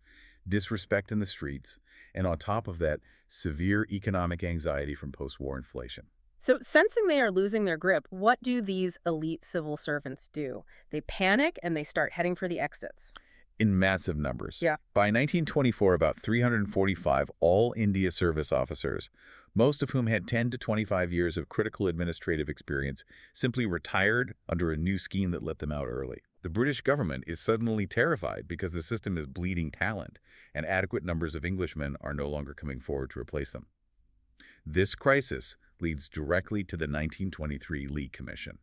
S2: disrespect in the streets, and on top of that, severe economic anxiety from post-war inflation.
S1: So, sensing they are losing their grip, what do these elite civil servants do? They panic and they start heading for the exits.
S2: In massive numbers.
S1: Yeah.
S2: By 1924, about 345 all-India service officers, most of whom had 10 to 25 years of critical administrative experience, simply retired under a new scheme that let them out early. The British government is suddenly terrified because the system is bleeding talent, and adequate numbers of Englishmen are no longer coming forward to replace them. This crisis leads directly to the 1923 Lee Commission.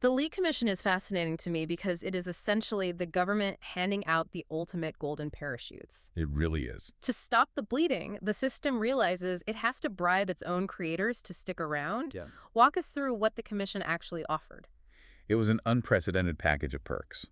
S1: The Lee Commission is fascinating to me because it is essentially the government handing out the ultimate golden parachutes.
S2: It really is.
S1: To stop the bleeding, the system realizes it has to bribe its own creators to stick around.
S2: Yeah.
S1: Walk us through what the commission actually offered.
S2: It was an unprecedented package of perks.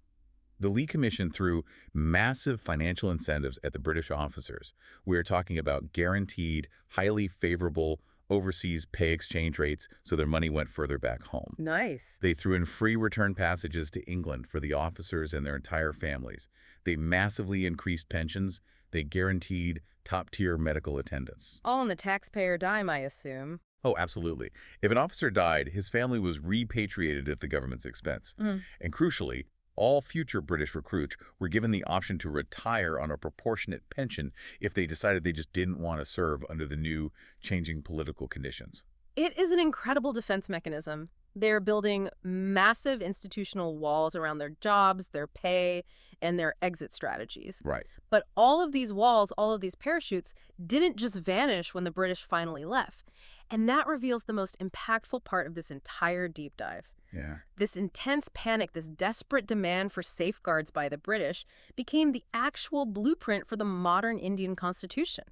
S2: The Lee Commission threw massive financial incentives at the British officers. We are talking about guaranteed, highly favorable overseas pay exchange rates so their money went further back home.
S1: Nice.
S2: They threw in free return passages to England for the officers and their entire families. They massively increased pensions. They guaranteed top-tier medical attendants.
S1: All on the taxpayer dime, I assume.
S2: Oh, absolutely. If an officer died, his family was repatriated at the government's expense.
S1: Mm.
S2: And crucially, all future British recruits were given the option to retire on a proportionate pension if they decided they just didn't want to serve under the new, changing political conditions.
S1: It is an incredible defense mechanism. They're building massive institutional walls around their jobs, their pay, and their exit strategies.
S2: Right.
S1: But all of these walls, all of these parachutes, didn't just vanish when the British finally left. And that reveals the most impactful part of this entire deep dive.
S2: Yeah.
S1: This intense panic, this desperate demand for safeguards by the British, became the actual blueprint for the modern Indian constitution.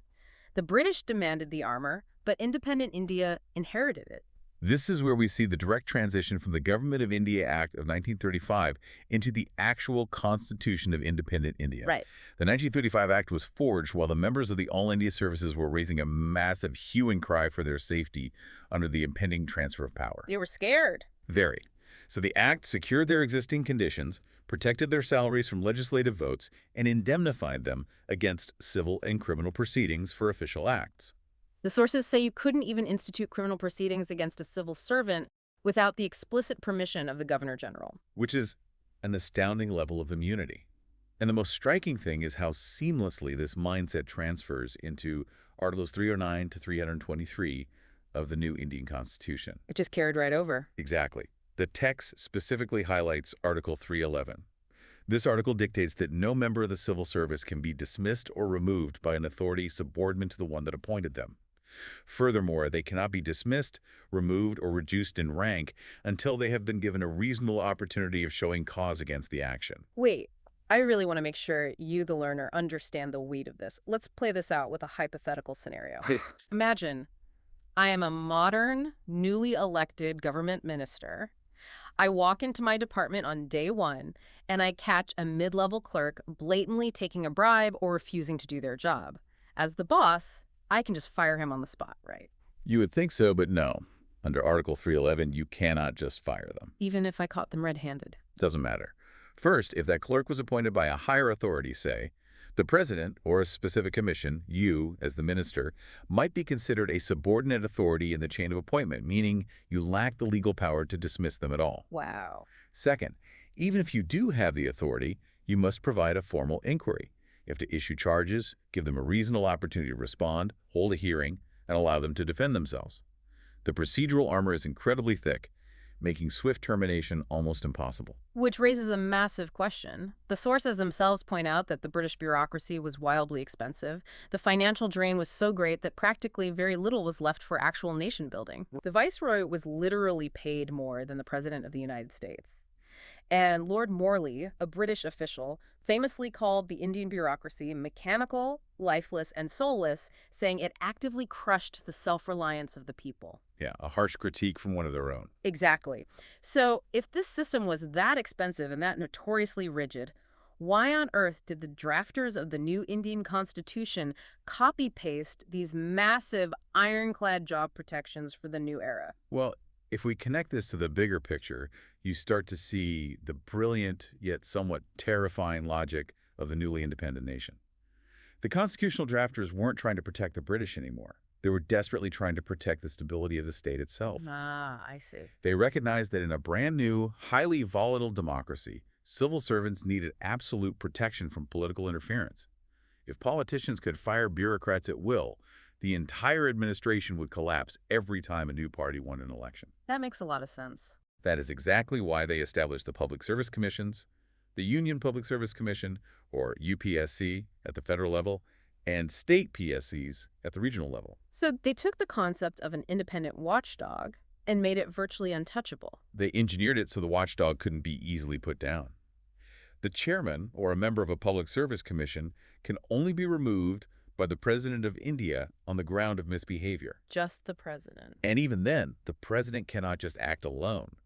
S1: The British demanded the armor, but independent India inherited it.
S2: This is where we see the direct transition from the Government of India Act of 1935 into the actual Constitution of Independent India.
S1: Right.
S2: The 1935 Act was forged while the members of the All India Services were raising a massive hue and cry for their safety under the impending transfer of power.
S1: They were scared.
S2: Very. So the Act secured their existing conditions, protected their salaries from legislative votes, and indemnified them against civil and criminal proceedings for official acts.
S1: The sources say you couldn't even institute criminal proceedings against a civil servant without the explicit permission of the Governor General.
S2: Which is an astounding level of immunity. And the most striking thing is how seamlessly this mindset transfers into Articles 309 to 323 of the new Indian Constitution.
S1: It just carried right over.
S2: Exactly. The text specifically highlights Article 311. This article dictates that no member of the civil service can be dismissed or removed by an authority subordinate to the one that appointed them. Furthermore, they cannot be dismissed, removed, or reduced in rank until they have been given a reasonable opportunity of showing cause against the action.
S1: Wait, I really want to make sure you, the learner, understand the weight of this. Let's play this out with a hypothetical scenario. Imagine I am a modern, newly elected government minister. I walk into my department on day one, and I catch a mid-level clerk blatantly taking a bribe or refusing to do their job. As the boss, I can just fire him on the spot, right?
S2: You would think so, but no. Under Article 311, you cannot just fire them.
S1: Even if I caught them red-handed.
S2: Doesn't matter. First, if that clerk was appointed by a higher authority, say, the president or a specific commission, you, as the minister, might be considered a subordinate authority in the chain of appointment, meaning you lack the legal power to dismiss them at all.
S1: Wow.
S2: Second, even if you do have the authority, you must provide a formal inquiry. You have to issue charges, give them a reasonable opportunity to respond, hold a hearing, and allow them to defend themselves. The procedural armor is incredibly thick, making swift termination almost impossible.
S1: Which raises a massive question. The sources themselves point out that the British bureaucracy was wildly expensive. The financial drain was so great that practically very little was left for actual nation building. The viceroy was literally paid more than the president of the United States. And Lord Morley, a British official, famously called the Indian bureaucracy mechanical, lifeless, and soulless, saying it actively crushed the self-reliance of the people.
S2: Yeah, a harsh critique from one of their own.
S1: Exactly. So if this system was that expensive and that notoriously rigid, why on earth did the drafters of the new Indian Constitution copy-paste these massive ironclad job protections for the new era?
S2: Well, if we connect this to the bigger picture, you start to see the brilliant yet somewhat terrifying logic of the newly independent nation. The constitutional drafters weren't trying to protect the British anymore. They were desperately trying to protect the stability of the state itself.
S1: Ah, I see.
S2: They recognized that in a brand new, highly volatile democracy, civil servants needed absolute protection from political interference. If politicians could fire bureaucrats at will, the entire administration would collapse every time a new party won an election.
S1: That makes a lot of sense.
S2: That is exactly why they established the Public Service Commissions, the Union Public Service Commission, or UPSC, at the federal level, and state PSCs at the regional level.
S1: So they took the concept of an independent watchdog and made it virtually untouchable.
S2: They engineered it so the watchdog couldn't be easily put down. The chairman, or a member of a public service commission, can only be removed by the President of India on the ground of misbehavior.
S1: Just the president.
S2: And even then, the president cannot just act alone.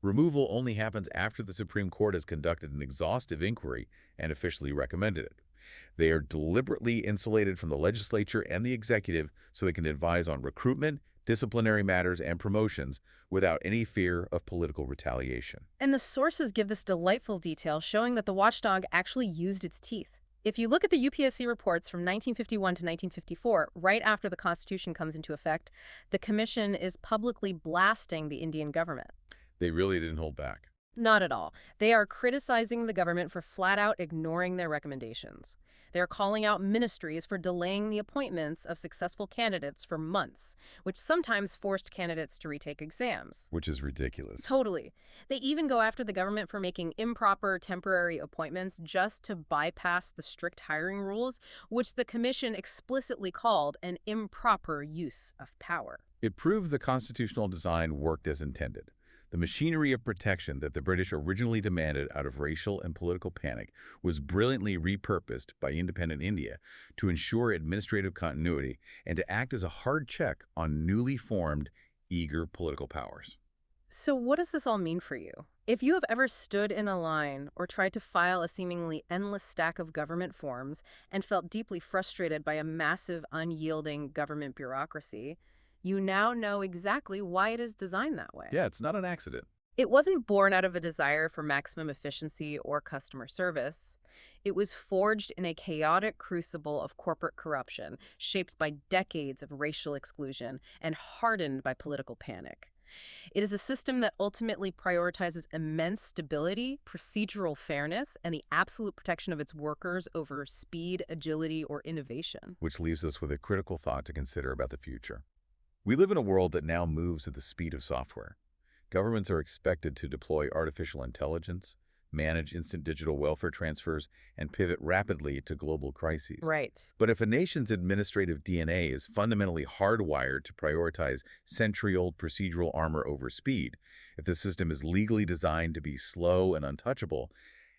S2: Removal only happens after the Supreme Court has conducted an exhaustive inquiry and officially recommended it. They are deliberately insulated from the legislature and the executive so they can advise on recruitment, disciplinary matters, and promotions without any fear of political retaliation.
S1: And the sources give this delightful detail showing that the watchdog actually used its teeth. If you look at the UPSC reports from 1951 to 1954, right after the Constitution comes into effect, the Commission is publicly blasting the Indian government.
S2: They really didn't hold back.
S1: Not at all. They are criticizing the government for flat out ignoring their recommendations. They are calling out ministries for delaying the appointments of successful candidates for months, which sometimes forced candidates to retake exams.
S2: Which is ridiculous.
S1: Totally. They even go after the government for making improper temporary appointments just to bypass the strict hiring rules, which the Commission explicitly called an improper use of power.
S2: It proved the constitutional design worked as intended. The machinery of protection that the British originally demanded out of racial and political panic was brilliantly repurposed by independent India to ensure administrative continuity and to act as a hard check on newly formed, eager political powers.
S1: So what does this all mean for you? If you have ever stood in a line or tried to file a seemingly endless stack of government forms and felt deeply frustrated by a massive, unyielding government bureaucracy, you now know exactly why it is designed that way.
S2: Yeah, it's not an accident.
S1: It wasn't born out of a desire for maximum efficiency or customer service. It was forged in a chaotic crucible of corporate corruption, shaped by decades of racial exclusion and hardened by political panic. It is a system that ultimately prioritizes immense stability, procedural fairness, and the absolute protection of its workers over speed, agility, or innovation.
S2: Which leaves us with a critical thought to consider about the future. We live in a world that now moves at the speed of software. Governments are expected to deploy artificial intelligence, manage instant digital welfare transfers, and pivot rapidly to global crises.
S1: Right.
S2: But if a nation's administrative DNA is fundamentally hardwired to prioritize century-old procedural armor over speed, if the system is legally designed to be slow and untouchable,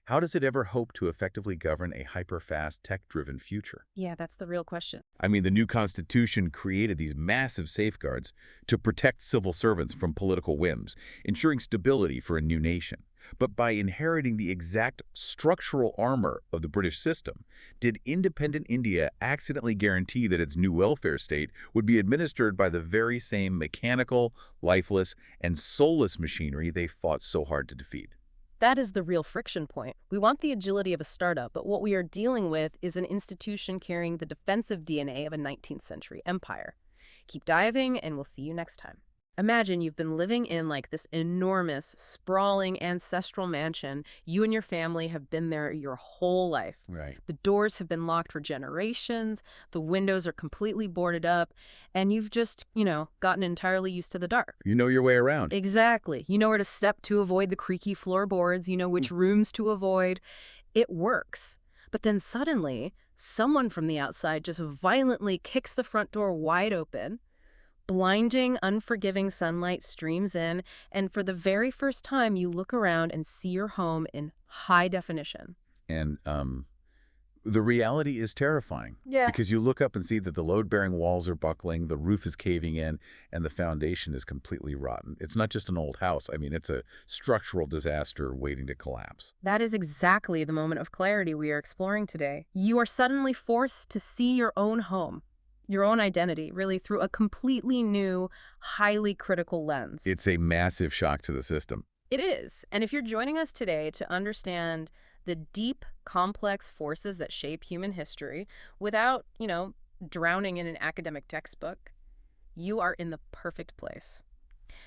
S2: how does it ever hope to effectively govern a hyper-fast, tech-driven future?
S1: Yeah, that's the real question.
S2: I mean, the new Constitution created these massive safeguards to protect civil servants from political whims, ensuring stability for a new nation. But by inheriting the exact structural armor of the British system, did independent India accidentally guarantee that its new welfare state would be administered by the very same mechanical, lifeless, and soulless machinery they fought so hard to defeat?
S1: That is the real friction point. We want the agility of a startup, but what we are dealing with is an institution carrying the defensive DNA of a 19th century empire. Keep diving, and we'll see you next time. Imagine you've been living in like this enormous, sprawling ancestral mansion. You and your family have been there your whole life.
S2: Right.
S1: The doors have been locked for generations, the windows are completely boarded up, and you've just, gotten entirely used to the dark.
S2: You know your way around.
S1: Exactly. You know where to step to avoid the creaky floorboards. You know which rooms to avoid. It works. But then suddenly, someone from the outside just violently kicks the front door wide open. Blinding, unforgiving sunlight streams in, and for the very first time, you look around and see your home in high definition.
S2: And the reality is terrifying.
S1: Yeah.
S2: Because you look up and see that the load-bearing walls are buckling, the roof is caving in, and the foundation is completely rotten. It's not just an old house. I mean, it's a structural disaster waiting to collapse.
S1: That is exactly the moment of clarity we are exploring today. You are suddenly forced to see your own home, your own identity, really through a completely new, highly critical lens.
S2: It's a massive shock to the system.
S1: It is. And if you're joining us today to understand the deep, complex forces that shape human history without, drowning in an academic textbook, you are in the perfect place.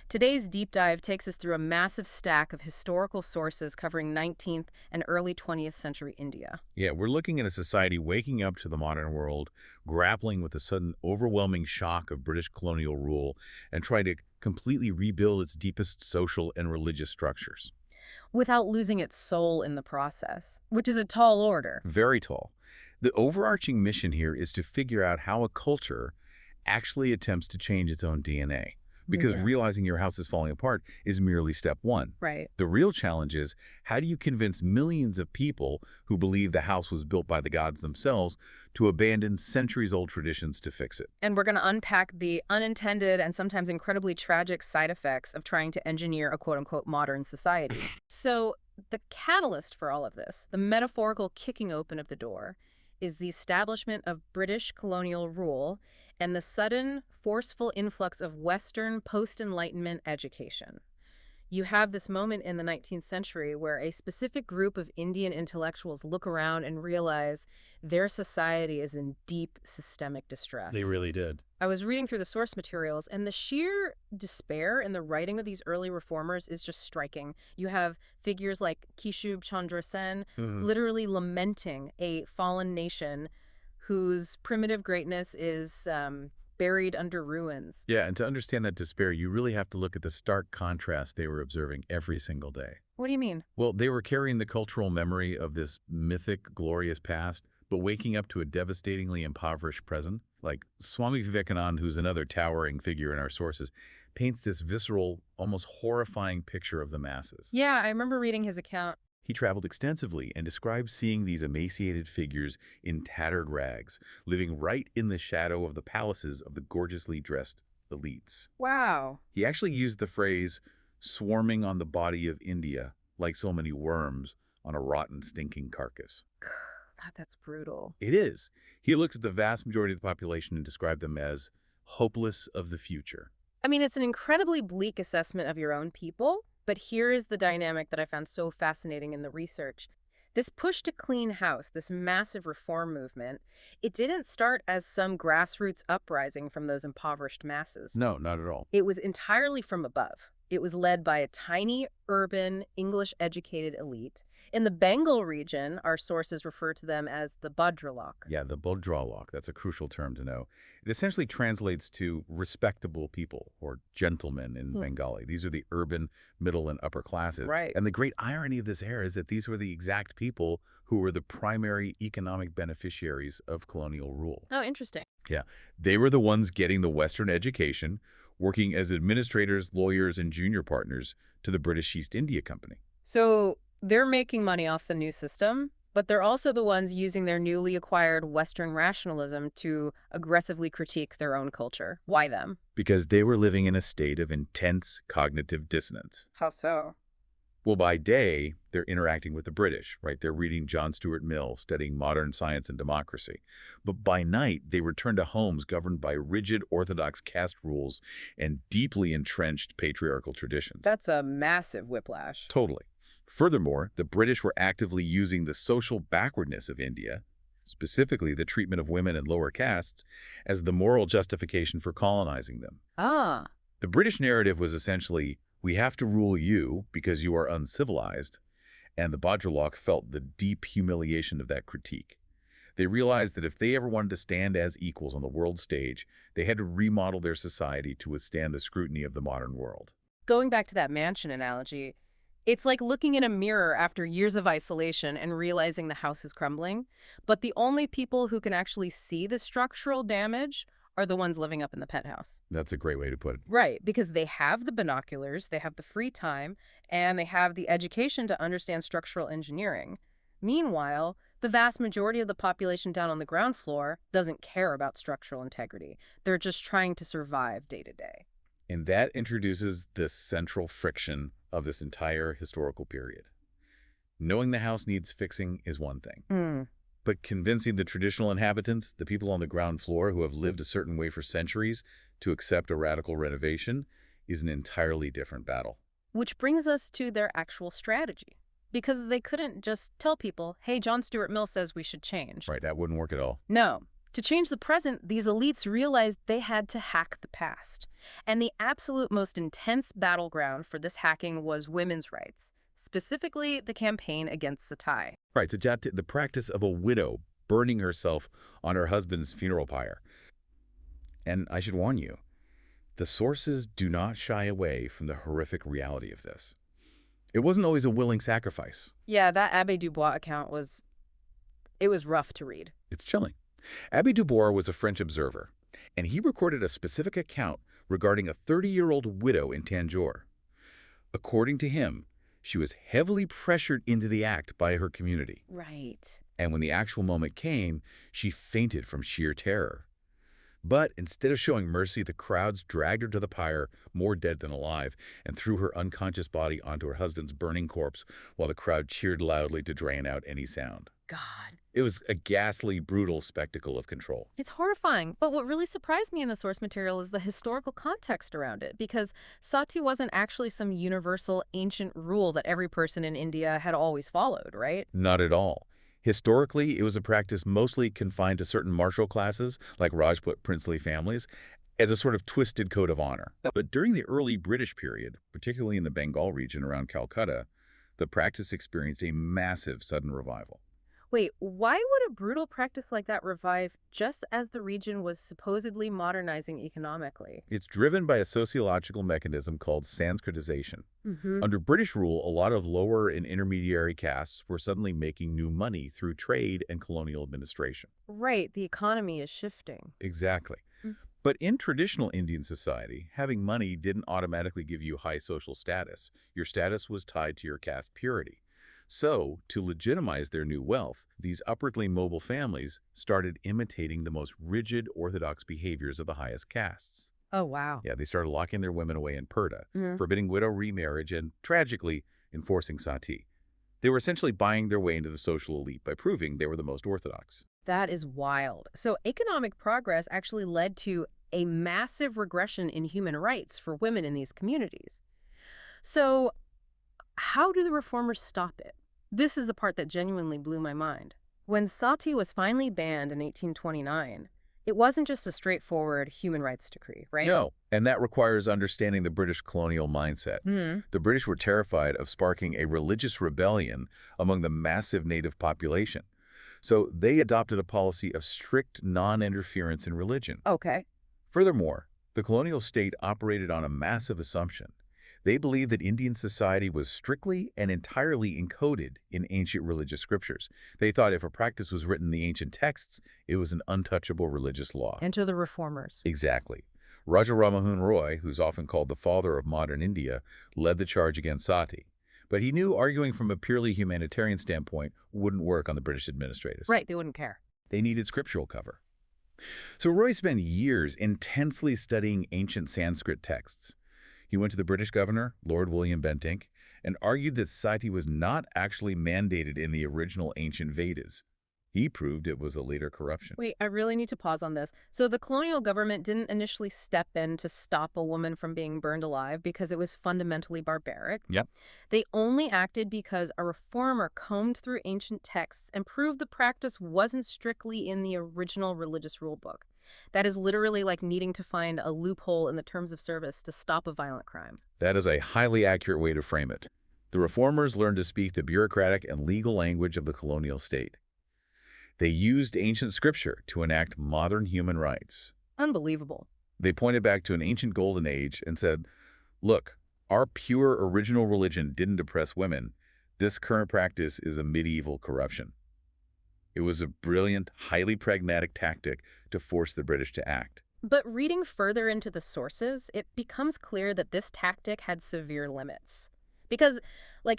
S1: Today's deep dive takes us through a massive stack of historical sources covering 19th and early 20th century India.
S2: Yeah, we're looking at a society waking up to the modern world, grappling with the sudden overwhelming shock of British colonial rule, and trying to completely rebuild its deepest social and religious structures.
S1: Without losing its soul in the process, which is a tall order.
S2: Very tall. The overarching mission here is to figure out how a culture actually attempts to change its own DNA. Because realizing your house is falling apart is merely step one.
S1: Right.
S2: The real challenge is, how do you convince millions of people who believe the house was built by the gods themselves to abandon centuries-old traditions to fix it?
S1: And we're going to unpack the unintended and sometimes incredibly tragic side effects of trying to engineer a quote-unquote modern society. So the catalyst for all of this, the metaphorical kicking open of the door, is the establishment of British colonial rule and the sudden, forceful influx of Western post-Enlightenment education. You have this moment in the 19th century where a specific group of Indian intellectuals look around and realize their society is in deep systemic distress.
S2: They really did.
S1: I was reading through the source materials, and the sheer despair in the writing of these early reformers is just striking. You have figures like Kishub Chandra Sen literally lamenting a fallen nation whose primitive greatness is buried under ruins.
S2: Yeah, and to understand that despair, you really have to look at the stark contrast they were observing every single day.
S1: What do you mean?
S2: Well, they were carrying the cultural memory of this mythic, glorious past, but waking up to a devastatingly impoverished present. Like Swami Vivekananda, who's another towering figure in our sources, paints this visceral, almost horrifying picture of the masses.
S1: Yeah, I remember reading his account.
S2: He traveled extensively and described seeing these emaciated figures in tattered rags, living right in the shadow of the palaces of the gorgeously dressed elites.
S1: Wow.
S2: He actually used the phrase, swarming on the body of India, like so many worms on a rotten, stinking carcass.
S1: God, that's brutal.
S2: It is. He looked at the vast majority of the population and described them as hopeless of the future.
S1: I mean, it's an incredibly bleak assessment of your own people, but here is the dynamic that I found so fascinating in the research. This push to clean house, this massive reform movement, it didn't start as some grassroots uprising from those impoverished masses.
S2: No, not at all.
S1: It was entirely from above. It was led by a tiny, urban, English-educated elite. In the Bengal region, our sources refer to them as the Bhadralok.
S2: Yeah, the Bhadralok, that's a crucial term to know. It essentially translates to respectable people, or gentlemen in Bengali. These are the urban, middle, and upper classes.
S1: Right.
S2: And the great irony of this era is that these were the exact people who were the primary economic beneficiaries of colonial rule.
S1: Oh, interesting.
S2: Yeah, they were the ones getting the Western education, working as administrators, lawyers, and junior partners to the British East India Company.
S1: So they're making money off the new system, but they're also the ones using their newly acquired Western rationalism to aggressively critique their own culture. Why them?
S2: Because they were living in a state of intense cognitive dissonance.
S1: How so?
S2: Well, by day, they're interacting with the British, right? They're reading John Stuart Mill, studying modern science and democracy. But by night, they return to homes governed by rigid orthodox caste rules and deeply entrenched patriarchal traditions.
S1: That's a massive whiplash.
S2: Totally. Furthermore, the British were actively using the social backwardness of India, specifically the treatment of women and lower castes, as the moral justification for colonizing them.
S1: Ah.
S2: The British narrative was essentially, we have to rule you because you are uncivilized, and the Bhadralok felt the deep humiliation of that critique. They realized that if they ever wanted to stand as equals on the world stage, they had to remodel their society to withstand the scrutiny of the modern world.
S1: Going back to that mansion analogy, it's like looking in a mirror after years of isolation and realizing the house is crumbling, but the only people who can actually see the structural damage are the ones living up in the penthouse.
S2: That's a great way to put it.
S1: Right, because they have the binoculars, they have the free time, and they have the education to understand structural engineering. Meanwhile, the vast majority of the population down on the ground floor doesn't care about structural integrity. They're just trying to survive day to day.
S2: And that introduces the central friction of this entire historical period. Knowing the house needs fixing is one thing. But convincing the traditional inhabitants, the people on the ground floor who have lived a certain way for centuries, to accept a radical renovation is an entirely different battle.
S1: Which brings us to their actual strategy. Because they couldn't just tell people, hey, John Stuart Mill says we should change.
S2: Right, that wouldn't work at all.
S1: No. To change the present, these elites realized they had to hack the past. And the absolute most intense battleground for this hacking was women's rights, specifically the campaign against Sati.
S2: Right, so the practice of a widow burning herself on her husband's funeral pyre. And I should warn you, the sources do not shy away from the horrific reality of this. It wasn't always a willing sacrifice.
S1: Yeah, that Abbé Dubois account was rough to read.
S2: It's chilling. Abbé Dubois was a French observer, and he recorded a specific account regarding a 30-year-old widow in Tanjore. According to him, she was heavily pressured into the act by her community.
S1: Right.
S2: And when the actual moment came, she fainted from sheer terror. But instead of showing mercy, the crowds dragged her to the pyre, more dead than alive, and threw her unconscious body onto her husband's burning corpse while the crowd cheered loudly to drain out any sound.
S1: God.
S2: It was a ghastly, brutal spectacle of control.
S1: It's horrifying, but what really surprised me in the source material is the historical context around it, because sati wasn't actually some universal ancient rule that every person in India had always followed, right?
S2: Not at all. Historically, it was a practice mostly confined to certain martial classes, like Rajput princely families, as a sort of twisted code of honor. But during the early British period, particularly in the Bengal region around Calcutta, the practice experienced a massive sudden revival.
S1: Wait, why would a brutal practice like that revive just as the region was supposedly modernizing economically?
S2: It's driven by a sociological mechanism called Sanskritization.
S1: Mm-hmm.
S2: Under British rule, a lot of lower and intermediary castes were suddenly making new money through trade and colonial administration.
S1: Right, the economy is shifting.
S2: Exactly.
S1: Mm.
S2: But in traditional Indian society, having money didn't automatically give you high social status. Your status was tied to your caste purity. So, to legitimize their new wealth, these upwardly mobile families started imitating the most rigid orthodox behaviors of the highest castes.
S1: Oh, wow.
S2: Yeah, they started locking their women away in purdah,
S1: Mhm.
S2: forbidding widow remarriage, and, tragically, enforcing sati. They were essentially buying their way into the social elite by proving they were the most orthodox.
S1: That is wild. So economic progress actually led to a massive regression in human rights for women in these communities. So how do the reformers stop it? This is the part that genuinely blew my mind. When sati was finally banned in 1829, it wasn't just a straightforward human rights decree, right?
S2: No, and that requires understanding the British colonial mindset.
S1: Hmm.
S2: The British were terrified of sparking a religious rebellion among the massive native population. So they adopted a policy of strict non-interference in religion.
S1: Okay.
S2: Furthermore, the colonial state operated on a massive assumption. They believed that Indian society was strictly and entirely encoded in ancient religious scriptures. They thought if a practice was written in the ancient texts, it was an untouchable religious law.
S1: Enter the reformers.
S2: Exactly. Raja Ramamohan Roy, who's often called the father of modern India, led the charge against sati. But he knew arguing from a purely humanitarian standpoint wouldn't work on the British administrators.
S1: Right, they wouldn't care.
S2: They needed scriptural cover. So Roy spent years intensely studying ancient Sanskrit texts. He went to the British governor, Lord William Bentinck, and argued that sati was not actually mandated in the original ancient Vedas. He proved it was a later corruption.
S1: Wait, I really need to pause on this. So the colonial government didn't initially step in to stop a woman from being burned alive because it was fundamentally barbaric.
S2: Yep.
S1: They only acted because a reformer combed through ancient texts and proved the practice wasn't strictly in the original religious rulebook. That is literally like needing to find a loophole in the terms of service to stop a violent crime.
S2: That is a highly accurate way to frame it. The reformers learned to speak the bureaucratic and legal language of the colonial state. They used ancient scripture to enact modern human rights.
S1: Unbelievable.
S2: They pointed back to an ancient golden age and said, look, our pure original religion didn't oppress women. This current practice is a medieval corruption. It was a brilliant, highly pragmatic tactic to force the British to act.
S1: But reading further into the sources, it becomes clear that this tactic had severe limits. Because,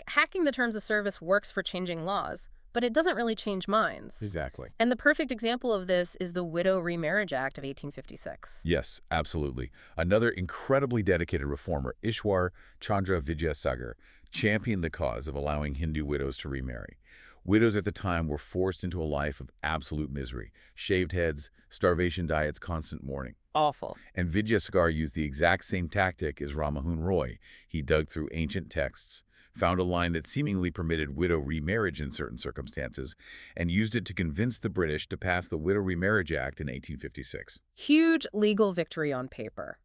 S1: hacking the terms of service works for changing laws, but it doesn't really change minds.
S2: Exactly.
S1: And the perfect example of this is the Widow Remarriage Act of 1856.
S2: Yes, absolutely. Another incredibly dedicated reformer, Ishwar Chandra Vidyasagar, championed the cause of allowing Hindu widows to remarry. Widows at the time were forced into a life of absolute misery, shaved heads, starvation diets, constant mourning.
S1: Awful.
S2: And Vidyasagar used the exact same tactic as Ramamohan Roy. He dug through ancient texts, found a line that seemingly permitted widow remarriage in certain circumstances, and used it to convince the British to pass the Widow Remarriage Act in 1856.
S1: Huge legal victory on paper,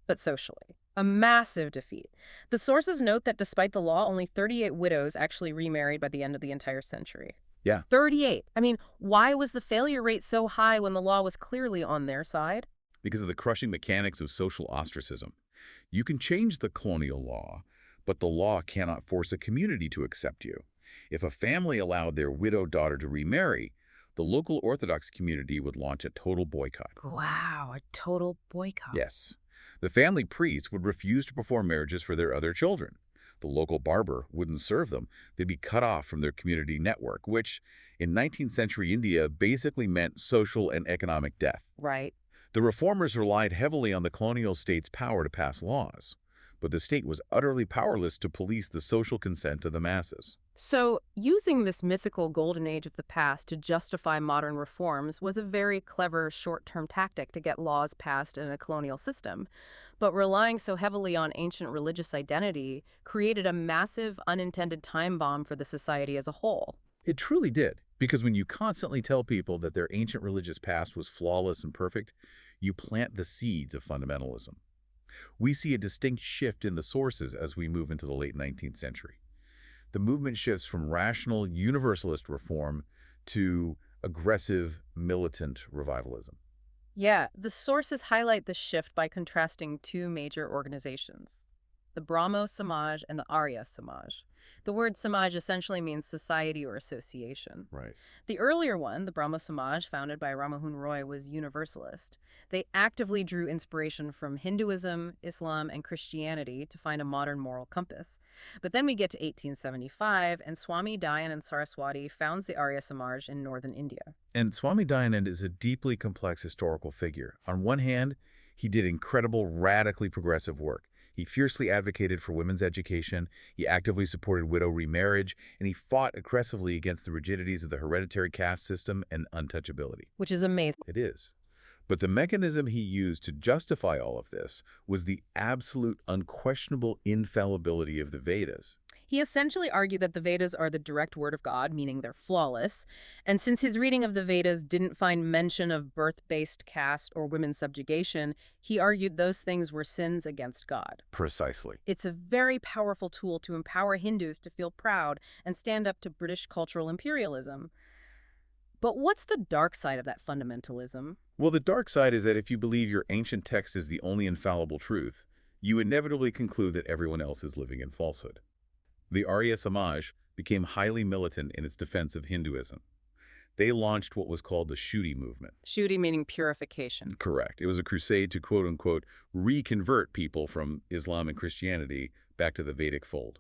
S1: but socially, a massive defeat. The sources note that despite the law, only 38 widows actually remarried by the end of the entire century.
S2: Yeah.
S1: 38. I mean, why was the failure rate so high when the law was clearly on their side?
S2: Because of the crushing mechanics of social ostracism. You can change the colonial law, but the law cannot force a community to accept you. If a family allowed their widowed daughter to remarry, the local Orthodox community would launch a total boycott.
S1: Wow, a total boycott.
S2: Yes. The family priest would refuse to perform marriages for their other children. The local barber wouldn't serve them. They'd be cut off from their community network, which in 19th century India basically meant social and economic death.
S1: Right.
S2: The reformers relied heavily on the colonial state's power to pass laws, but the state was utterly powerless to police the social consent of the masses.
S1: So, using this mythical golden age of the past to justify modern reforms was a very clever short-term tactic to get laws passed in a colonial system. But relying so heavily on ancient religious identity created a massive unintended time bomb for the society as a whole.
S2: It truly did, because when you constantly tell people that their ancient religious past was flawless and perfect, you plant the seeds of fundamentalism. We see a distinct shift in the sources as we move into the late 19th century. The movement shifts from rational universalist reform to aggressive militant revivalism.
S1: Yeah, the sources highlight the shift by contrasting two major organizations, the Brahmo Samaj and the Arya Samaj. The word Samaj essentially means society or association.
S2: Right.
S1: The earlier one, the Brahmo Samaj, founded by Rammohun Roy, was universalist. They actively drew inspiration from Hinduism, Islam, and Christianity to find a modern moral compass. But then we get to 1875, and Swami Dayanand Saraswati founds the Arya Samaj in northern India.
S2: And Swami Dayanand is a deeply complex historical figure. On one hand, he did incredible, radically progressive work. He fiercely advocated for women's education, he actively supported widow remarriage, and he fought aggressively against the rigidities of the hereditary caste system and untouchability.
S1: Which is amazing.
S2: It is. But the mechanism he used to justify all of this was the absolute, unquestionable infallibility of the Vedas.
S1: He essentially argued that the Vedas are the direct word of God, meaning they're flawless. And since his reading of the Vedas didn't find mention of birth-based caste or women's subjugation, he argued those things were sins against God.
S2: Precisely.
S1: It's a very powerful tool to empower Hindus to feel proud and stand up to British cultural imperialism. But what's the dark side of that fundamentalism?
S2: Well, the dark side is that if you believe your ancient text is the only infallible truth, you inevitably conclude that everyone else is living in falsehood. The Arya Samaj became highly militant in its defense of Hinduism. They launched what was called the Shuddhi movement.
S1: Shuddhi meaning purification.
S2: Correct. It was a crusade to quote-unquote reconvert people from Islam and Christianity back to the Vedic fold.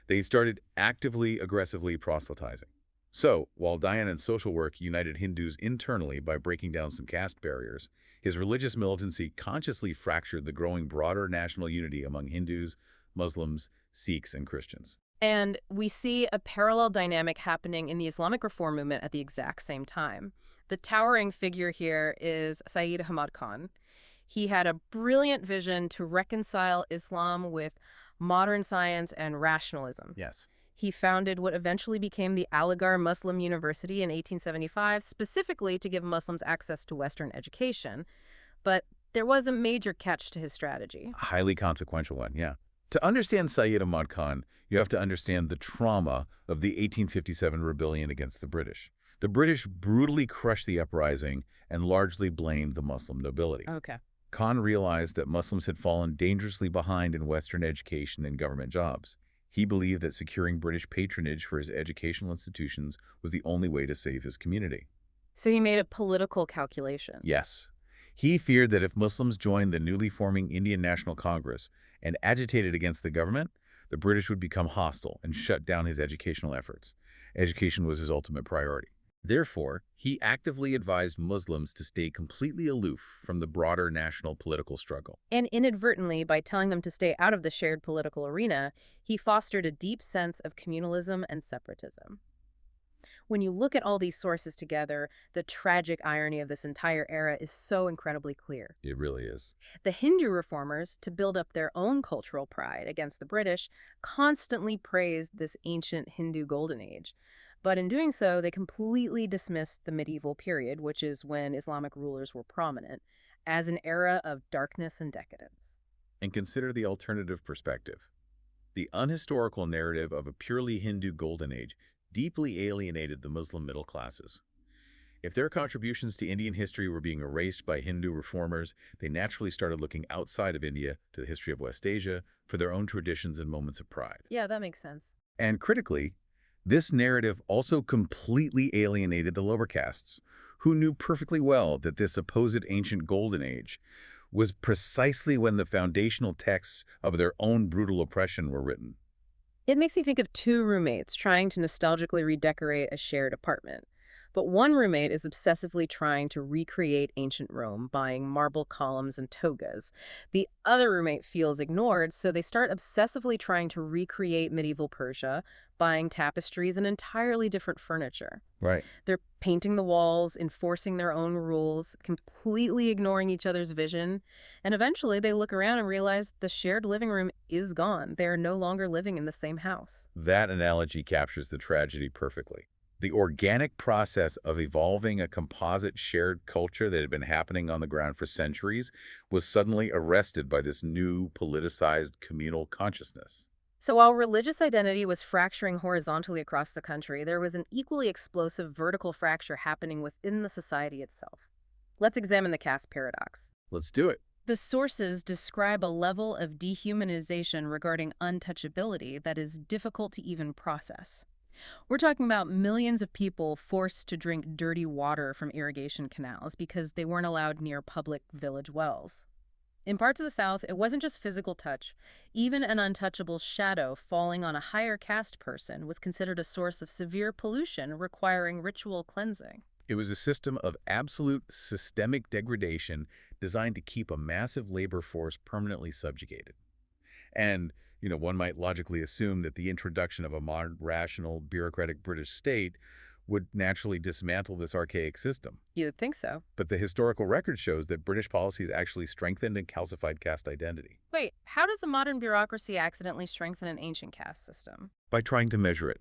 S2: They started actively, aggressively proselytizing. So, while Dayanand's social work united Hindus internally by breaking down some caste barriers, his religious militancy consciously fractured the growing broader national unity among Hindus, Muslims, Sikhs, and Christians.
S1: And we see a parallel dynamic happening in the Islamic reform movement at the exact same time. The towering figure here is Sayyid Ahmad Khan. He had a brilliant vision to reconcile Islam with modern science and rationalism.
S2: Yes.
S1: He founded what eventually became the Aligarh Muslim University in 1875, specifically to give Muslims access to Western education. But there was a major catch to his strategy.
S2: A highly consequential one, yeah. To understand Sayyid Ahmad Khan, you have to understand the trauma of the 1857 rebellion against the British. The British brutally crushed the uprising and largely blamed the Muslim nobility.
S1: Okay.
S2: Khan realized that Muslims had fallen dangerously behind in Western education and government jobs. He believed that securing British patronage for his educational institutions was the only way to save his community.
S1: So he made a political calculation.
S2: Yes. He feared that if Muslims joined the newly forming Indian National Congress and agitated against the government, the British would become hostile and shut down his educational efforts. Education was his ultimate priority. Therefore, he actively advised Muslims to stay completely aloof from the broader national political struggle.
S1: And inadvertently, by telling them to stay out of the shared political arena, he fostered a deep sense of communalism and separatism. When you look at all these sources together, the tragic irony of this entire era is so incredibly clear.
S2: It really is.
S1: The Hindu reformers, to build up their own cultural pride against the British, constantly praised this ancient Hindu golden age. But in doing so, they completely dismissed the medieval period, which is when Islamic rulers were prominent, as an era of darkness and decadence.
S2: And consider the alternative perspective. The unhistorical narrative of a purely Hindu golden age deeply alienated the Muslim middle classes. If their contributions to Indian history were being erased by Hindu reformers, they naturally started looking outside of India to the history of West Asia for their own traditions and moments of pride.
S1: Yeah, that makes sense.
S2: And critically, this narrative also completely alienated the lower castes, who knew perfectly well that this supposed ancient golden age was precisely when the foundational texts of their own brutal oppression were written.
S1: It makes me think of two roommates trying to nostalgically redecorate a shared apartment. But one roommate is obsessively trying to recreate ancient Rome, buying marble columns and togas. The other roommate feels ignored, so they start obsessively trying to recreate medieval Persia, buying tapestries and entirely different furniture.
S2: Right.
S1: They're painting the walls, enforcing their own rules, completely ignoring each other's vision. And eventually they look around and realize the shared living room is gone. They are no longer living in the same house.
S2: That analogy captures the tragedy perfectly. The organic process of evolving a composite shared culture that had been happening on the ground for centuries was suddenly arrested by this new politicized communal consciousness.
S1: So while religious identity was fracturing horizontally across the country, there was an equally explosive vertical fracture happening within the society itself. Let's examine the caste paradox.
S2: Let's do it.
S1: The sources describe a level of dehumanization regarding untouchability that is difficult to even process. We're talking about millions of people forced to drink dirty water from irrigation canals because they weren't allowed near public village wells. In parts of the South, it wasn't just physical touch. Even an untouchable shadow falling on a higher caste person was considered a source of severe pollution requiring ritual cleansing.
S2: It was a system of absolute systemic degradation designed to keep a massive labor force permanently subjugated. And, one might logically assume that the introduction of a modern, rational, bureaucratic British state would naturally dismantle this archaic system.
S1: You'd think so.
S2: But the historical record shows that British policies actually strengthened and calcified caste identity.
S1: Wait, how does a modern bureaucracy accidentally strengthen an ancient caste system?
S2: By trying to measure it,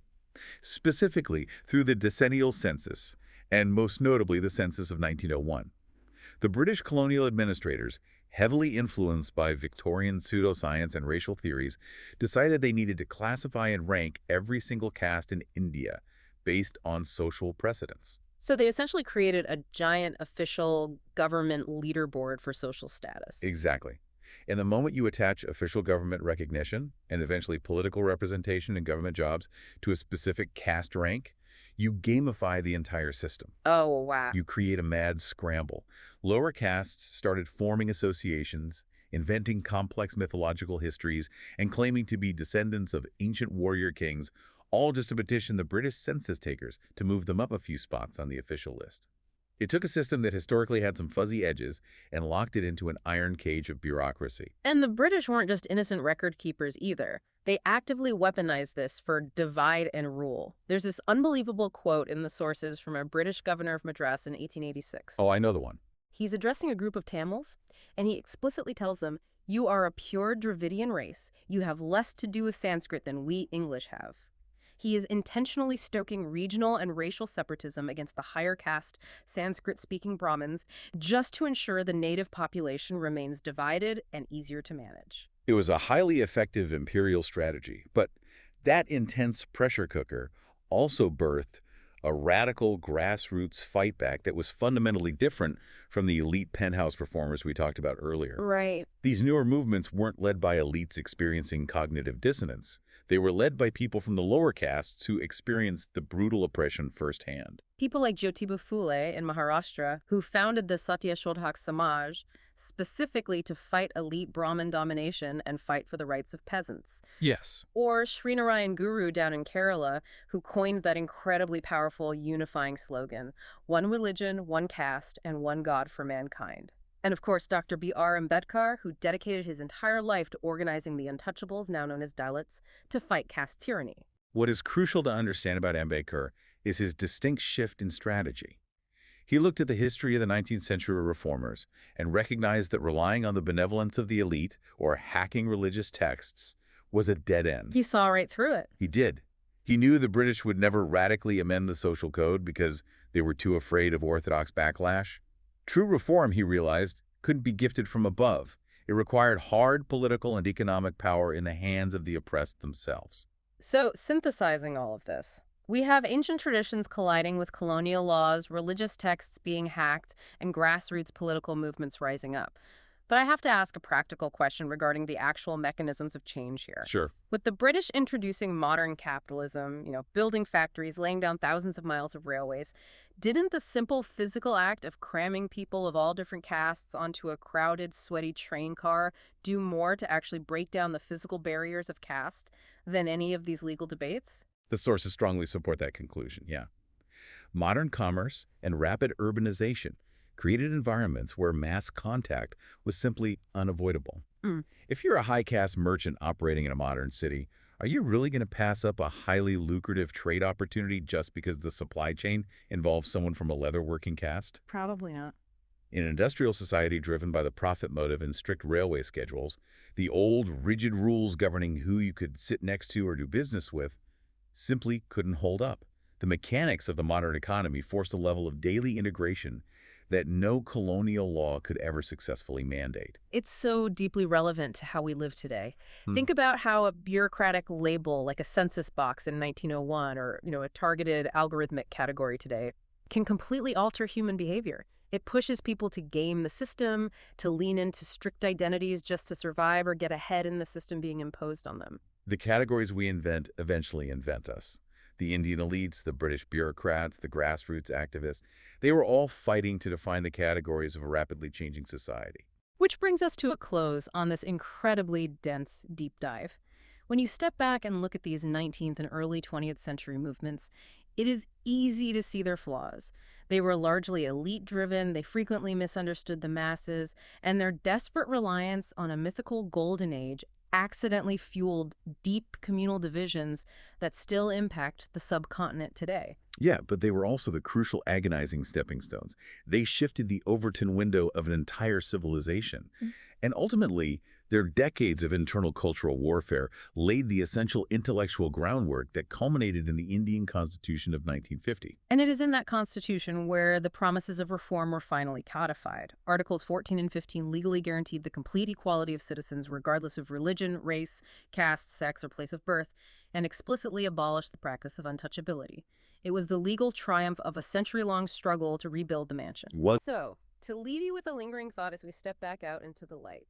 S2: specifically through the decennial census, and most notably the census of 1901. The British colonial administrators, heavily influenced by Victorian pseudoscience and racial theories, decided they needed to classify and rank every single caste in India based on social precedence.
S1: So they essentially created a giant official government leaderboard for social status.
S2: Exactly. And the moment you attach official government recognition and eventually political representation in government jobs to a specific caste rank, you gamify the entire system.
S1: Oh, wow.
S2: You create a mad scramble. Lower castes started forming associations, inventing complex mythological histories, and claiming to be descendants of ancient warrior kings, all just to petition the British census takers to move them up a few spots on the official list. It took a system that historically had some fuzzy edges and locked it into an iron cage of bureaucracy.
S1: And the British weren't just innocent record keepers either. They actively weaponized this for divide and rule. There's this unbelievable quote in the sources from a British governor of Madras in 1886.
S2: Oh, I know the one.
S1: He's addressing a group of Tamils, and he explicitly tells them, "You are a pure Dravidian race. You have less to do with Sanskrit than we English have." He is intentionally stoking regional and racial separatism against the higher caste, Sanskrit-speaking Brahmins, just to ensure the native population remains divided and easier to manage.
S2: It was a highly effective imperial strategy, but that intense pressure cooker also birthed a radical grassroots fight back that was fundamentally different from the elite penthouse performers we talked about earlier.
S1: Right.
S2: These newer movements weren't led by elites experiencing cognitive dissonance. They were led by people from the lower castes who experienced the brutal oppression firsthand.
S1: People like Jyotiba Phule in Maharashtra, who founded the Satya Shodhak Samaj, specifically to fight elite Brahmin domination and fight for the rights of peasants.
S2: Yes.
S1: Or Srinarayan Guru down in Kerala, who coined that incredibly powerful unifying slogan, "One religion, one caste, and one God for mankind." And of course, Dr. B.R. Ambedkar, who dedicated his entire life to organizing the untouchables, now known as Dalits, to fight caste tyranny.
S2: What is crucial to understand about Ambedkar is his distinct shift in strategy. He looked at the history of the 19th century reformers and recognized that relying on the benevolence of the elite or hacking religious texts was a dead end.
S1: He saw right through it.
S2: He did. He knew the British would never radically amend the social code because they were too afraid of orthodox backlash. True reform, he realized, couldn't be gifted from above. It required hard political and economic power in the hands of the oppressed themselves.
S1: So, synthesizing all of this, we have ancient traditions colliding with colonial laws, religious texts being hacked, and grassroots political movements rising up. But I have to ask a practical question regarding the actual mechanisms of change here.
S2: Sure.
S1: With the British introducing modern capitalism, building factories, laying down thousands of miles of railways, didn't the simple physical act of cramming people of all different castes onto a crowded, sweaty train car do more to actually break down the physical barriers of caste than any of these legal debates?
S2: The sources strongly support that conclusion, yeah. Modern commerce and rapid urbanization created environments where mass contact was simply unavoidable.
S1: Mm.
S2: If you're a high-caste merchant operating in a modern city, are you really going to pass up a highly lucrative trade opportunity just because the supply chain involves someone from a leather-working caste?
S1: Probably not.
S2: In an industrial society driven by the profit motive and strict railway schedules, the old, rigid rules governing who you could sit next to or do business with simply couldn't hold up. The mechanics of the modern economy forced a level of daily integration that no colonial law could ever successfully mandate.
S1: It's so deeply relevant to how we live today.
S2: Hmm.
S1: Think about how a bureaucratic label like a census box in 1901 or, a targeted algorithmic category today can completely alter human behavior. It pushes people to game the system, to lean into strict identities just to survive or get ahead in the system being imposed on them.
S2: The categories we invent eventually invent us. The Indian elites, the British bureaucrats, the grassroots activists, they were all fighting to define the categories of a rapidly changing society.
S1: Which brings us to a close on this incredibly dense deep dive. When you step back and look at these 19th and early 20th century movements, it is easy to see their flaws. They were largely elite-driven, they frequently misunderstood the masses, and their desperate reliance on a mythical golden age accidentally fueled deep communal divisions that still impact the subcontinent today.
S2: Yeah, but they were also the crucial agonizing stepping stones. They shifted the Overton window of an entire civilization. And ultimately, their decades of internal cultural warfare laid the essential intellectual groundwork that culminated in the Indian Constitution of 1950.
S1: And it is in that constitution where the promises of reform were finally codified. Articles 14 and 15 legally guaranteed the complete equality of citizens regardless of religion, race, caste, sex, or place of birth, and explicitly abolished the practice of untouchability. It was the legal triumph of a century-long struggle to rebuild the mansion. So, to leave you with a lingering thought as we step back out into the light.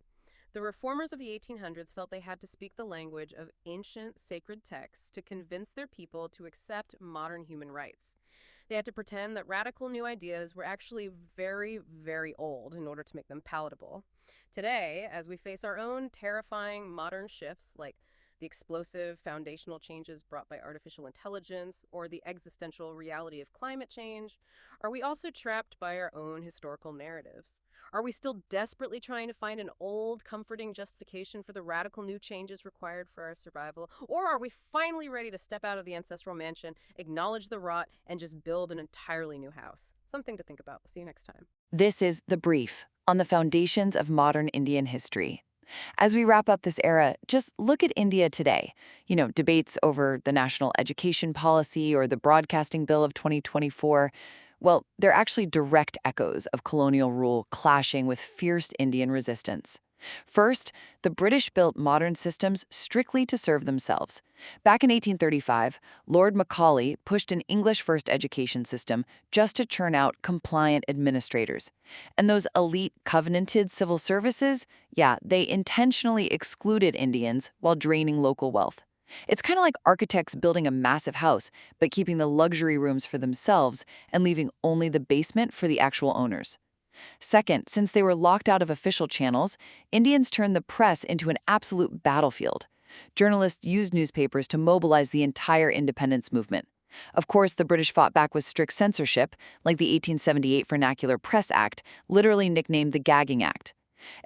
S1: The reformers of the 1800s felt they had to speak the language of ancient sacred texts to convince their people to accept modern human rights. They had to pretend that radical new ideas were actually very, very old in order to make them palatable. Today, as we face our own terrifying modern shifts like the explosive foundational changes brought by artificial intelligence or the existential reality of climate change, are we also trapped by our own historical narratives? Are we still desperately trying to find an old, comforting justification for the radical new changes required for our survival? Or are we finally ready to step out of the ancestral mansion, acknowledge the rot, and just build an entirely new house? Something to think about. See you next time.
S5: This is The Brief on the foundations of modern Indian history. As we wrap up this era, just look at India today. Debates over the national education policy or the broadcasting bill of 2024. Well, they're actually direct echoes of colonial rule clashing with fierce Indian resistance. First, the British built modern systems strictly to serve themselves. Back in 1835, Lord Macaulay pushed an English-first education system just to churn out compliant administrators. And those elite covenanted civil services, they intentionally excluded Indians while draining local wealth. It's kind of like architects building a massive house, but keeping the luxury rooms for themselves and leaving only the basement for the actual owners. Second, since they were locked out of official channels, Indians turned the press into an absolute battlefield. Journalists used newspapers to mobilize the entire independence movement. Of course, the British fought back with strict censorship, like the 1878 Vernacular Press Act, literally nicknamed the Gagging Act.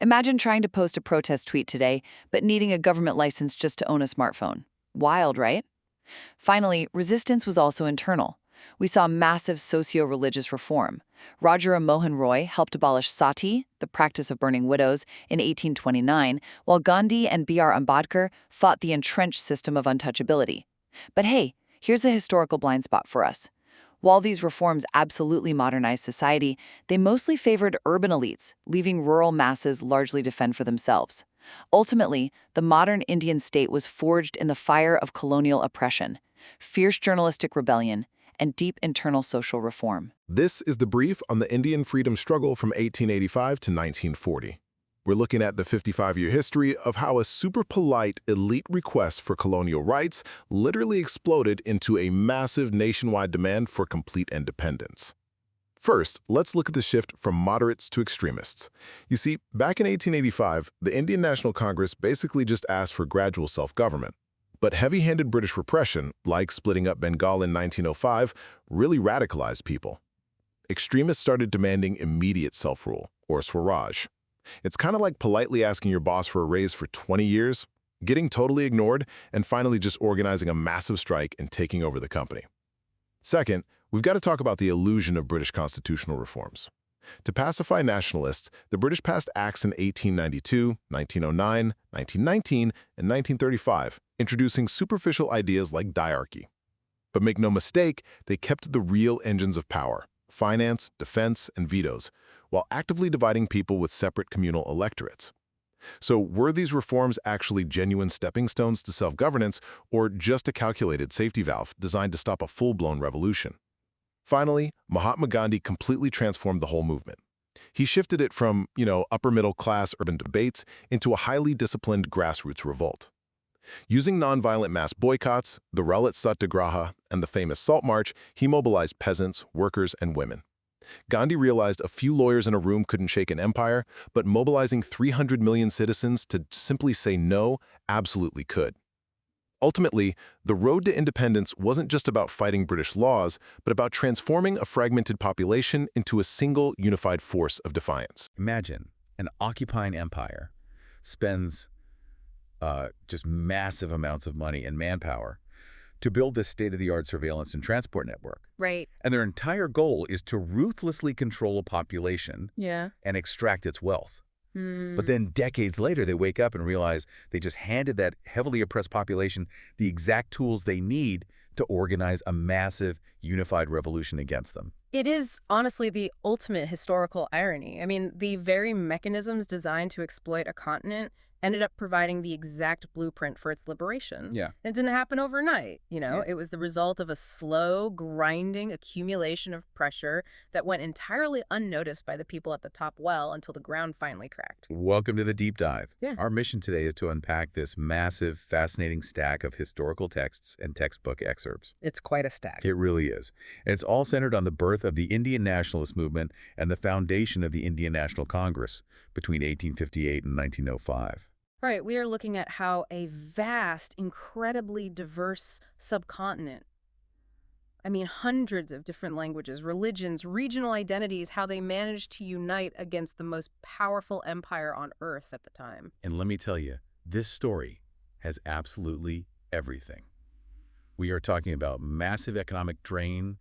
S5: Imagine trying to post a protest tweet today, but needing a government license just to own a smartphone. Wild, right? Finally, resistance was also internal. We saw massive socio-religious reform. Raja Mohan Roy helped abolish sati, the practice of burning widows, in 1829, while Gandhi and B.R. Ambedkar fought the entrenched system of untouchability. But hey, here's a historical blind spot for us. While these reforms absolutely modernized society, they mostly favored urban elites, leaving rural masses largely to fend for themselves. Ultimately, the modern Indian state was forged in the fire of colonial oppression, fierce journalistic rebellion, and deep internal social reform.
S4: This is the brief on the Indian freedom struggle from 1885 to 1940. We're looking at the 55-year history of how a super polite elite request for colonial rights literally exploded into a massive nationwide demand for complete independence. First, let's look at the shift from moderates to extremists. You see, back in 1885, the Indian National Congress basically just asked for gradual self-government. But heavy-handed British repression, like splitting up Bengal in 1905, really radicalized people. Extremists started demanding immediate self-rule, or Swaraj. It's kind of like politely asking your boss for a raise for 20 years, getting totally ignored, and finally just organizing a massive strike and taking over the company. Second, we've got to talk about the illusion of British constitutional reforms. To pacify nationalists, the British passed acts in 1892, 1909, 1919, and 1935, introducing superficial ideas like diarchy. But make no mistake, they kept the real engines of power, finance, defense, and vetoes, while actively dividing people with separate communal electorates. So were these reforms actually genuine stepping stones to self-governance, or just a calculated safety valve designed to stop a full-blown revolution? Finally, Mahatma Gandhi completely transformed the whole movement. He shifted it from, upper-middle-class urban debates into a highly disciplined grassroots revolt. Using nonviolent mass boycotts, the Rowlatt Satyagraha, and the famous Salt March, he mobilized peasants, workers, and women. Gandhi realized a few lawyers in a room couldn't shake an empire, but mobilizing 300 million citizens to simply say no absolutely could. Ultimately, the road to independence wasn't just about fighting British laws, but about transforming a fragmented population into a single unified force of defiance.
S2: Imagine an occupying empire spends just massive amounts of money and manpower to build this state-of-the-art surveillance and transport network.
S1: Right.
S2: And their entire goal is to ruthlessly control a population and extract its wealth. But then decades later, they wake up and realize they just handed that heavily oppressed population the exact tools they need to organize a massive, unified revolution against them.
S1: It is, honestly, the ultimate historical irony. I mean, the very mechanisms designed to exploit a continent ended up providing the exact blueprint for its liberation.
S2: Yeah.
S1: And it didn't happen overnight,
S2: Yeah.
S1: It was the result of a slow, grinding accumulation of pressure that went entirely unnoticed by the people at the top well until the ground finally cracked.
S2: Welcome to the Deep Dive.
S1: Yeah.
S2: Our mission today is to unpack this massive, fascinating stack of historical texts and textbook excerpts.
S1: It's quite a stack.
S2: It really is. And it's all centered on the birth of the Indian nationalist movement and the foundation of the Indian National Congress between 1858 and 1905.
S1: Right, we are looking at how a vast, incredibly diverse subcontinent, hundreds of different languages, religions, regional identities, how they managed to unite against the most powerful empire on Earth at the time.
S2: And let me tell you, this story has absolutely everything. We are talking about massive economic drain,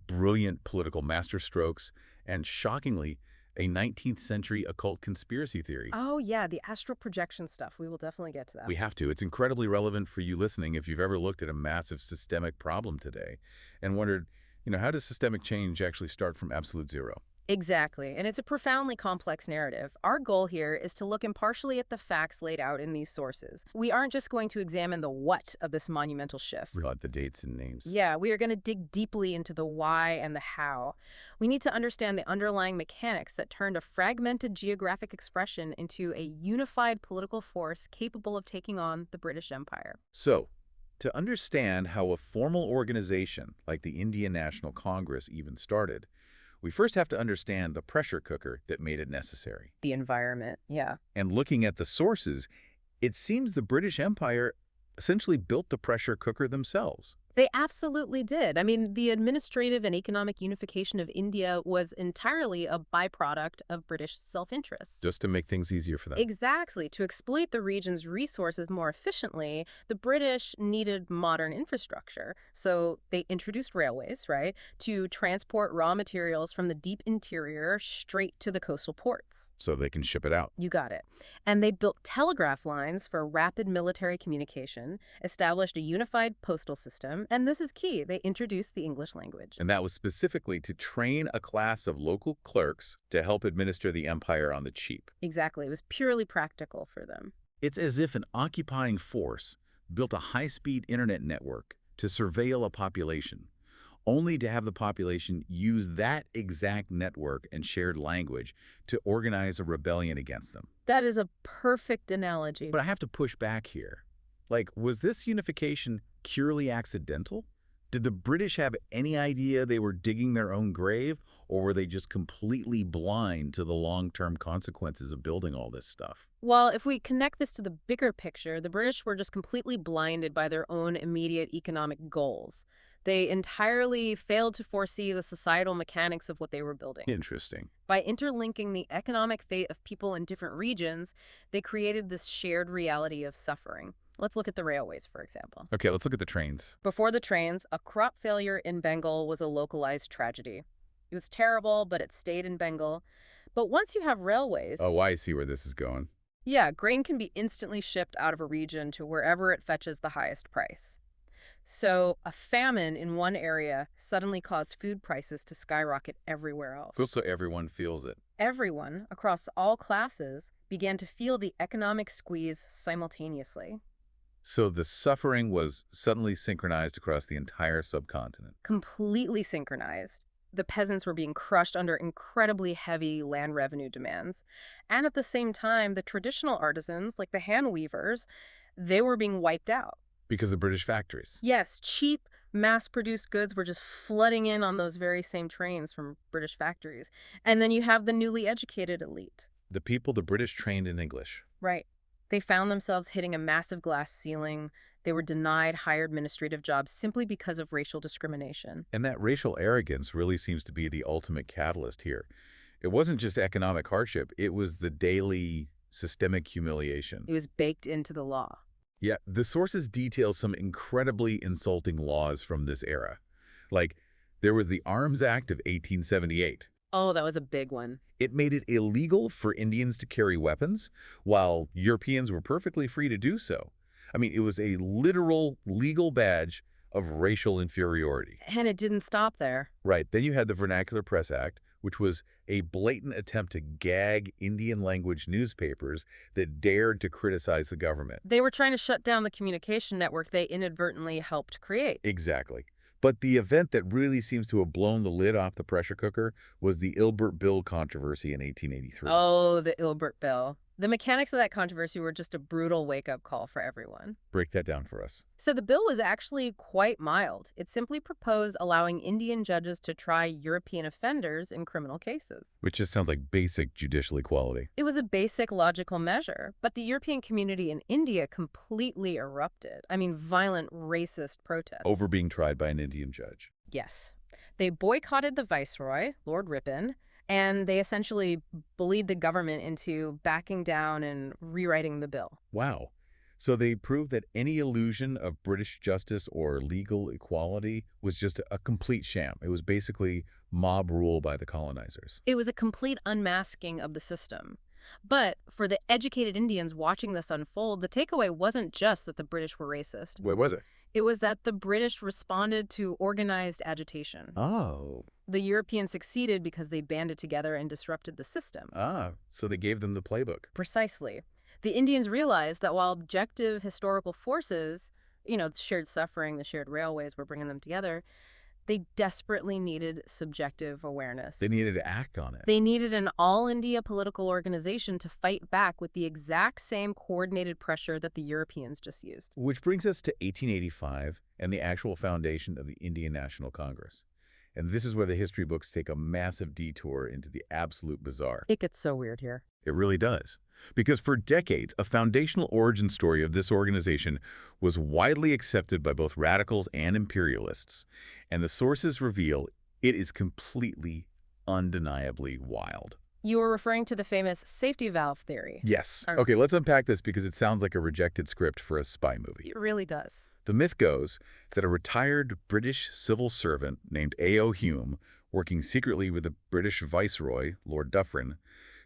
S2: brilliant political masterstrokes, and shockingly, a 19th century occult conspiracy theory.
S1: Oh, yeah, the astral projection stuff. We will definitely get to that.
S2: We have to. It's incredibly relevant for you listening if you've ever looked at a massive systemic problem today and wondered, how does systemic change actually start from absolute zero?
S1: Exactly, and it's a profoundly complex narrative. Our goal here is to look impartially at the facts laid out in these sources. We aren't just going to examine the what of this monumental shift.
S2: Read the dates and names.
S1: Yeah, we are going to dig deeply into the why and the how. We need to understand the underlying mechanics that turned a fragmented geographic expression into a unified political force capable of taking on the British Empire.
S2: So, to understand how a formal organization like the Indian National Congress even started, we first have to understand the pressure cooker that made it necessary.
S1: The environment, yeah.
S2: And looking at the sources, it seems the British Empire essentially built the pressure cooker themselves.
S1: They absolutely did. The administrative and economic unification of India was entirely a byproduct of British self-interest.
S2: Just to make things easier for them.
S1: Exactly. To exploit the region's resources more efficiently, the British needed modern infrastructure. So they introduced railways, right, to transport raw materials from the deep interior straight to the coastal ports.
S2: So they can ship it out.
S1: You got it. And they built telegraph lines for rapid military communication, established a unified postal system, and this is key, they introduced the English language.
S2: And that was specifically to train a class of local clerks to help administer the empire on the cheap.
S1: Exactly. It was purely practical for them.
S2: It's as if an occupying force built a high-speed internet network to surveil a population, only to have the population use that exact network and shared language to organize a rebellion against them.
S1: That is a perfect analogy.
S2: But I have to push back here. Was this unification purely accidental? Did the British have any idea they were digging their own grave, or were they just completely blind to the long-term consequences of building all this stuff?
S1: Well, if we connect this to the bigger picture, the British were just completely blinded by their own immediate economic goals. They entirely failed to foresee the societal mechanics of what they were building.
S2: Interesting.
S1: By interlinking the economic fate of people in different regions, they created this shared reality of suffering. Let's look at the railways, for example.
S2: Okay, let's look at the trains.
S1: Before the trains, a crop failure in Bengal was a localized tragedy. It was terrible, but it stayed in Bengal. But once you have railways,
S2: Oh, I see where this is going.
S1: yeah, grain can be instantly shipped out of a region to wherever it fetches the highest price. So a famine in one area suddenly caused food prices to skyrocket everywhere else.
S2: So everyone feels it.
S1: Everyone, across all classes, began to feel the economic squeeze simultaneously.
S2: So the suffering was suddenly synchronized across the entire subcontinent.
S1: Completely synchronized. The peasants were being crushed under incredibly heavy land revenue demands. And at the same time, the traditional artisans, like the hand weavers, they were being wiped out.
S2: Because of British factories.
S1: Yes, cheap, mass-produced goods were just flooding in on those very same trains from British factories. And then you have the newly educated elite.
S2: The people the British trained in English.
S1: Right. They found themselves hitting a massive glass ceiling. They were denied higher administrative jobs simply because of racial discrimination.
S2: And that racial arrogance really seems to be the ultimate catalyst here. It wasn't just economic hardship, it was the daily systemic humiliation.
S1: It was baked into the law.
S2: Yeah, the sources detail some incredibly insulting laws from this era. Like, there was the Arms Act of 1878.
S1: Oh, that was a big one.
S2: It made it illegal for Indians to carry weapons, while Europeans were perfectly free to do so. I mean, it was a literal legal badge of racial inferiority.
S1: And it didn't stop there.
S2: Right. Then you had the Vernacular Press Act, which was a blatant attempt to gag Indian language newspapers that dared to criticize the government.
S1: They were trying to shut down the communication network they inadvertently helped create.
S2: Exactly. But the event that really seems to have blown the lid off the pressure cooker was the Ilbert Bill controversy in 1883.
S1: Oh, the Ilbert Bill. The mechanics of that controversy were just a brutal wake-up call for everyone.
S2: Break that down for us.
S1: So the bill was actually quite mild. It simply proposed allowing Indian judges to try European offenders in criminal cases.
S2: Which just sounds like basic judicial equality.
S1: It was a basic logical measure, but the European community in India completely erupted. I mean, violent racist protests.
S2: Over being tried by an Indian judge.
S1: Yes. They boycotted the viceroy, Lord Ripon, and they essentially bullied the government into backing down and rewriting the bill.
S2: Wow. So they proved that any illusion of British justice or legal equality was just a complete sham. It was basically mob rule by the colonizers.
S1: It was a complete unmasking of the system. But for the educated Indians watching this unfold, the takeaway wasn't just that the British were racist.
S2: What was it?
S1: It was that the British responded to organized agitation.
S2: Oh.
S1: The Europeans succeeded because they banded together and disrupted the system.
S2: So they gave them the playbook.
S1: Precisely. The Indians realized that while objective historical forces, the shared suffering, the shared railways were bringing them together, they desperately needed subjective awareness.
S2: They needed to act on it.
S1: They needed an all-India political organization to fight back with the exact same coordinated pressure that the Europeans just used.
S2: Which brings us to 1885 and the actual foundation of the Indian National Congress. And this is where the history books take a massive detour into the absolute bizarre.
S1: It gets so weird here.
S2: It really does. Because for decades, a foundational origin story of this organization was widely accepted by both radicals and imperialists. And the sources reveal it is completely, undeniably wild.
S1: You were referring to the famous safety valve theory.
S2: Yes. Okay, let's unpack this because it sounds like a rejected script for a spy movie.
S1: It really does.
S2: The myth goes that a retired British civil servant named A.O. Hume, working secretly with the British Viceroy, Lord Dufferin,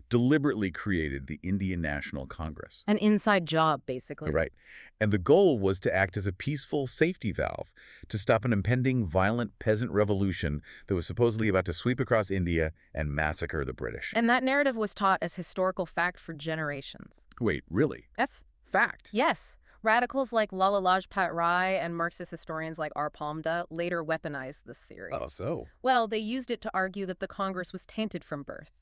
S2: deliberately created the Indian National Congress.
S1: An inside job, basically.
S2: Right. And the goal was to act as a peaceful safety valve to stop an impending violent peasant revolution that was supposedly about to sweep across India and massacre the British.
S1: And that narrative was taught as historical fact for generations.
S2: Wait, really?
S1: Yes.
S2: Fact?
S1: Yes. Radicals like Lala Lajpat Rai and Marxist historians like R. Palmda later weaponized this theory.
S2: Oh, so?
S1: Well, they used it to argue that the Congress was tainted from birth.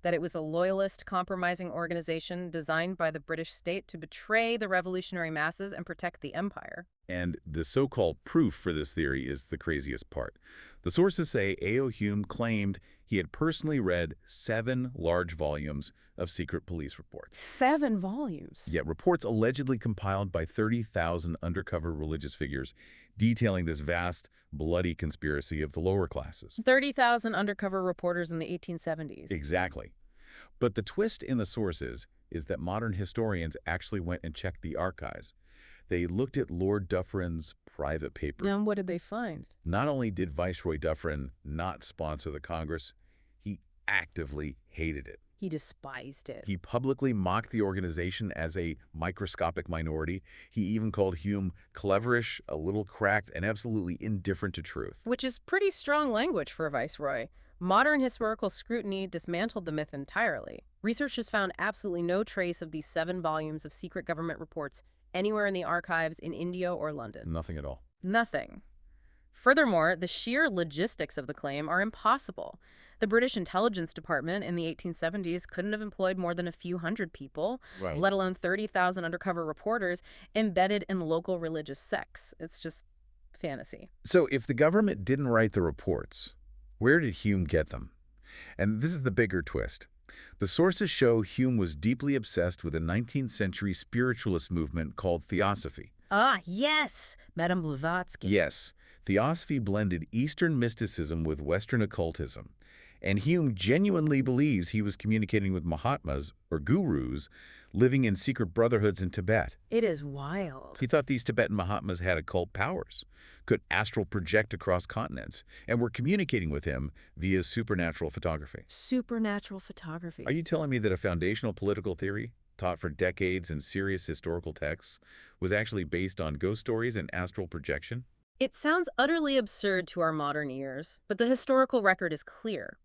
S1: that it was a loyalist, compromising organization designed by the British state to betray the revolutionary masses and protect the empire.
S2: And the so-called proof for this theory is the craziest part. The sources say A.O. Hume claimed he had personally read 7 large volumes of secret police reports.
S1: 7 volumes?
S2: Yet reports allegedly compiled by 30,000 undercover religious figures detailing this vast, bloody conspiracy of the lower classes.
S1: 30,000 undercover reporters in the 1870s.
S2: Exactly. But the twist in the sources is that modern historians actually went and checked the archives. They looked at Lord Dufferin's private paper.
S1: And what did they find?
S2: Not only did Viceroy Dufferin not sponsor the Congress, he actively hated it.
S1: He despised it.
S2: He publicly mocked the organization as a microscopic minority. He even called Hume cleverish, a little cracked, and absolutely indifferent to truth.
S1: Which is pretty strong language for a viceroy. Modern historical scrutiny dismantled the myth entirely. Research has found absolutely no trace of these 7 volumes of secret government reports anywhere in the archives in India or London.
S2: Nothing at all.
S1: Nothing. Furthermore, the sheer logistics of the claim are impossible. The British Intelligence Department in the 1870s couldn't have employed more than a few hundred people,
S2: Right.
S1: let alone 30,000 undercover reporters embedded in local religious sects. It's just fantasy.
S2: So if the government didn't write the reports, where did Hume get them? And this is the bigger twist. The sources show Hume was deeply obsessed with a 19th century spiritualist movement called Theosophy.
S1: Ah, yes! Madame Blavatsky.
S2: Yes, Theosophy blended Eastern mysticism with Western occultism. And Hume genuinely believes he was communicating with Mahatmas, or gurus, living in secret brotherhoods in Tibet.
S1: It is wild.
S2: He thought these Tibetan Mahatmas had occult powers, could astral project across continents, and were communicating with him via supernatural photography.
S1: Supernatural photography.
S2: Are you telling me that a foundational political theory, taught for decades in serious historical texts, was actually based on ghost stories and astral projection?
S1: It sounds utterly absurd to our modern ears, but the historical record is clear.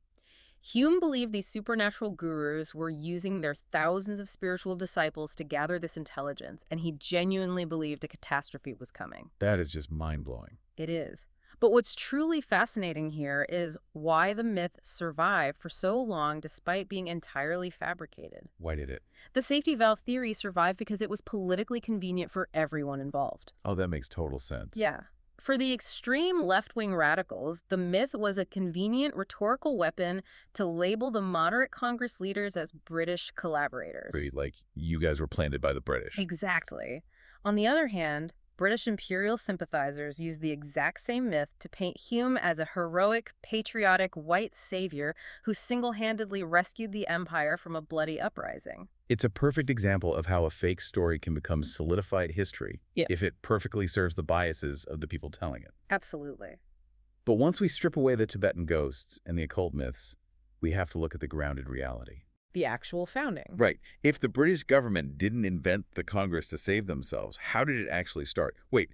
S1: Hume believed these supernatural gurus were using their thousands of spiritual disciples to gather this intelligence, and he genuinely believed a catastrophe was coming.
S2: That is just mind-blowing.
S1: It is. But what's truly fascinating here is why the myth survived for so long despite being entirely fabricated.
S2: Why did it?
S1: The safety valve theory survived because it was politically convenient for everyone involved.
S2: Oh, that makes total sense.
S1: Yeah. For the extreme left-wing radicals, the myth was a convenient rhetorical weapon to label the moderate Congress leaders as British collaborators.
S2: Like, you guys were planted by the British.
S1: Exactly. On the other hand, British imperial sympathizers used the exact same myth to paint Hume as a heroic, patriotic white savior who single-handedly rescued the empire from a bloody uprising.
S2: It's a perfect example of how a fake story can become solidified history if it perfectly serves the biases of the people telling it.
S1: Absolutely.
S2: But once we strip away the Tibetan ghosts and the occult myths, we have to look at the grounded reality.
S1: The actual founding.
S2: Right. If the British government didn't invent the Congress to save themselves, how did it actually start? Wait,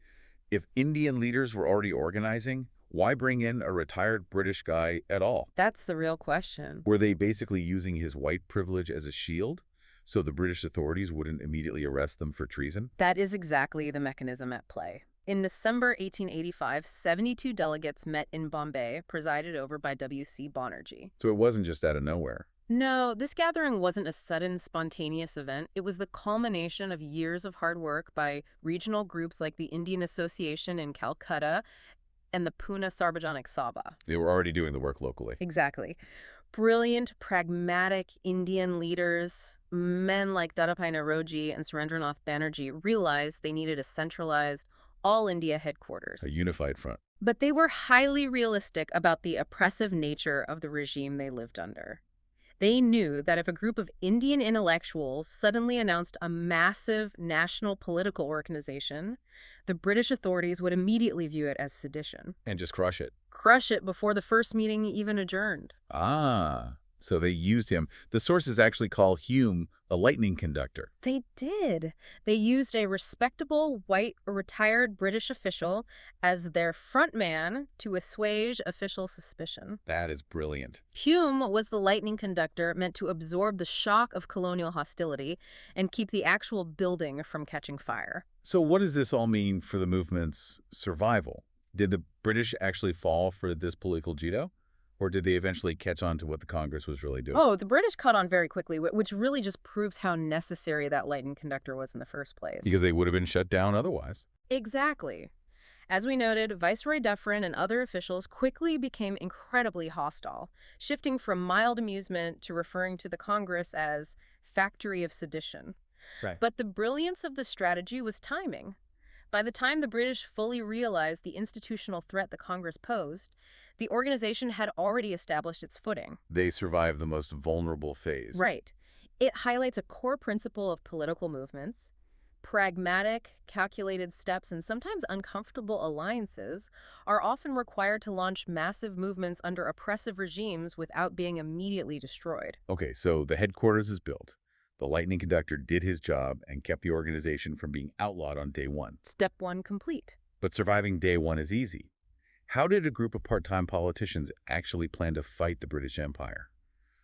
S2: if Indian leaders were already organizing, why bring in a retired British guy at all?
S1: That's the real question.
S2: Were they basically using his white privilege as a shield so the British authorities wouldn't immediately arrest them for treason?
S1: That is exactly the mechanism at play. In December 1885, 72 delegates met in Bombay, presided over by W.C. Banerjee.
S2: So it wasn't just out of nowhere.
S1: No, this gathering wasn't a sudden, spontaneous event. It was the culmination of years of hard work by regional groups like the Indian Association in Calcutta and the Pune Sarvajanik Sabha.
S2: They were already doing the work locally.
S1: Exactly. Brilliant, pragmatic Indian leaders, men like Dadabhai Naoroji and Surendranath Banerjee, realized they needed a centralized, all-India headquarters.
S2: A unified front.
S1: But they were highly realistic about the oppressive nature of the regime they lived under. They knew that if a group of Indian intellectuals suddenly announced a massive national political organization, the British authorities would immediately view it as sedition.
S2: And just crush it.
S1: Crush it before the first meeting even adjourned.
S2: Ah, so they used him. The sources actually call Hume a lightning conductor.
S1: They did. They used a respectable, white, retired British official as their front man to assuage official suspicion.
S2: That is brilliant.
S1: Hume was the lightning conductor meant to absorb the shock of colonial hostility and keep the actual building from catching fire.
S2: So what does this all mean for the movement's survival? Did the British actually fall for this political judo? Or did they eventually catch on to what the Congress was really doing?
S1: Oh, the British caught on very quickly, which really just proves how necessary that lightning conductor was in the first place.
S2: Because they would have been shut down otherwise.
S1: Exactly. As we noted, Viceroy Dufferin and other officials quickly became incredibly hostile, shifting from mild amusement to referring to the Congress as factory of sedition.
S2: Right.
S1: But the brilliance of the strategy was timing. By the time the British fully realized the institutional threat the Congress posed, the organization had already established its footing.
S2: They survived the most vulnerable phase.
S1: Right. It highlights a core principle of political movements. Pragmatic, calculated steps and sometimes uncomfortable alliances are often required to launch massive movements under oppressive regimes without being immediately destroyed.
S2: Okay, so the headquarters is built. The lightning conductor did his job and kept the organization from being outlawed on day one.
S1: Step one complete.
S2: But surviving day one is easy. How did a group of part-time politicians actually plan to fight the British Empire?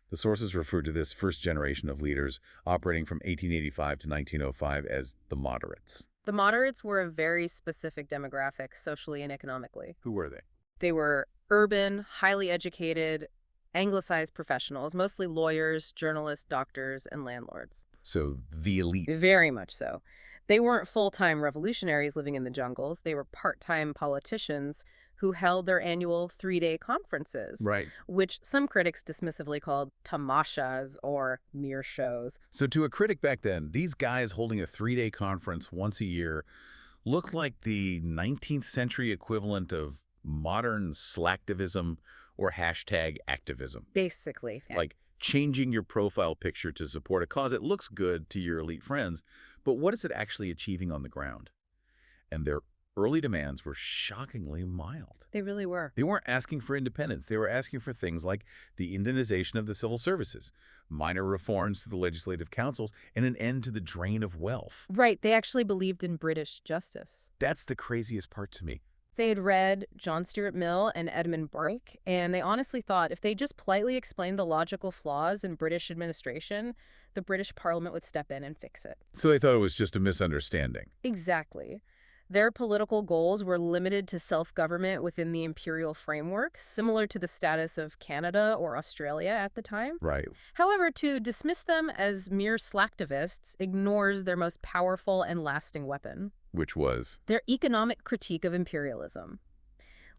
S2: The sources refer to this first generation of leaders operating from 1885 to 1905 as the moderates.
S1: The moderates were a very specific demographic, socially and economically.
S2: Who were they?
S1: They were urban, highly educated, anglicized professionals, mostly lawyers, journalists, doctors, and landlords.
S2: So the elite.
S1: Very much so. They weren't full-time revolutionaries living in the jungles. They were part-time politicians who held their annual 3-day conferences,
S2: Right.
S1: which some critics dismissively called tamashas or mere shows.
S2: So to a critic back then, these guys holding a 3-day conference once a year looked like the 19th century equivalent of modern slacktivism or hashtag activism.
S1: Basically.
S2: Like changing your profile picture to support a cause. It looks good to your elite friends, but what is it actually achieving on the ground? And their early demands were shockingly mild.
S1: They really were.
S2: They weren't asking for independence. They were asking for things like the Indianization of the civil services, minor reforms to the legislative councils, and an end to the drain of wealth.
S1: Right. They actually believed in British justice.
S2: That's the craziest part to me.
S1: They had read John Stuart Mill and Edmund Burke, and they honestly thought if they just politely explained the logical flaws in British administration, the British Parliament would step in and fix it.
S2: So they thought it was just a misunderstanding.
S1: Exactly. Their political goals were limited to self-government within the imperial framework, similar to the status of Canada or Australia at the time.
S2: Right.
S1: However, to dismiss them as mere slacktivists ignores their most powerful and lasting weapon,
S2: Which was?
S1: their economic critique of imperialism.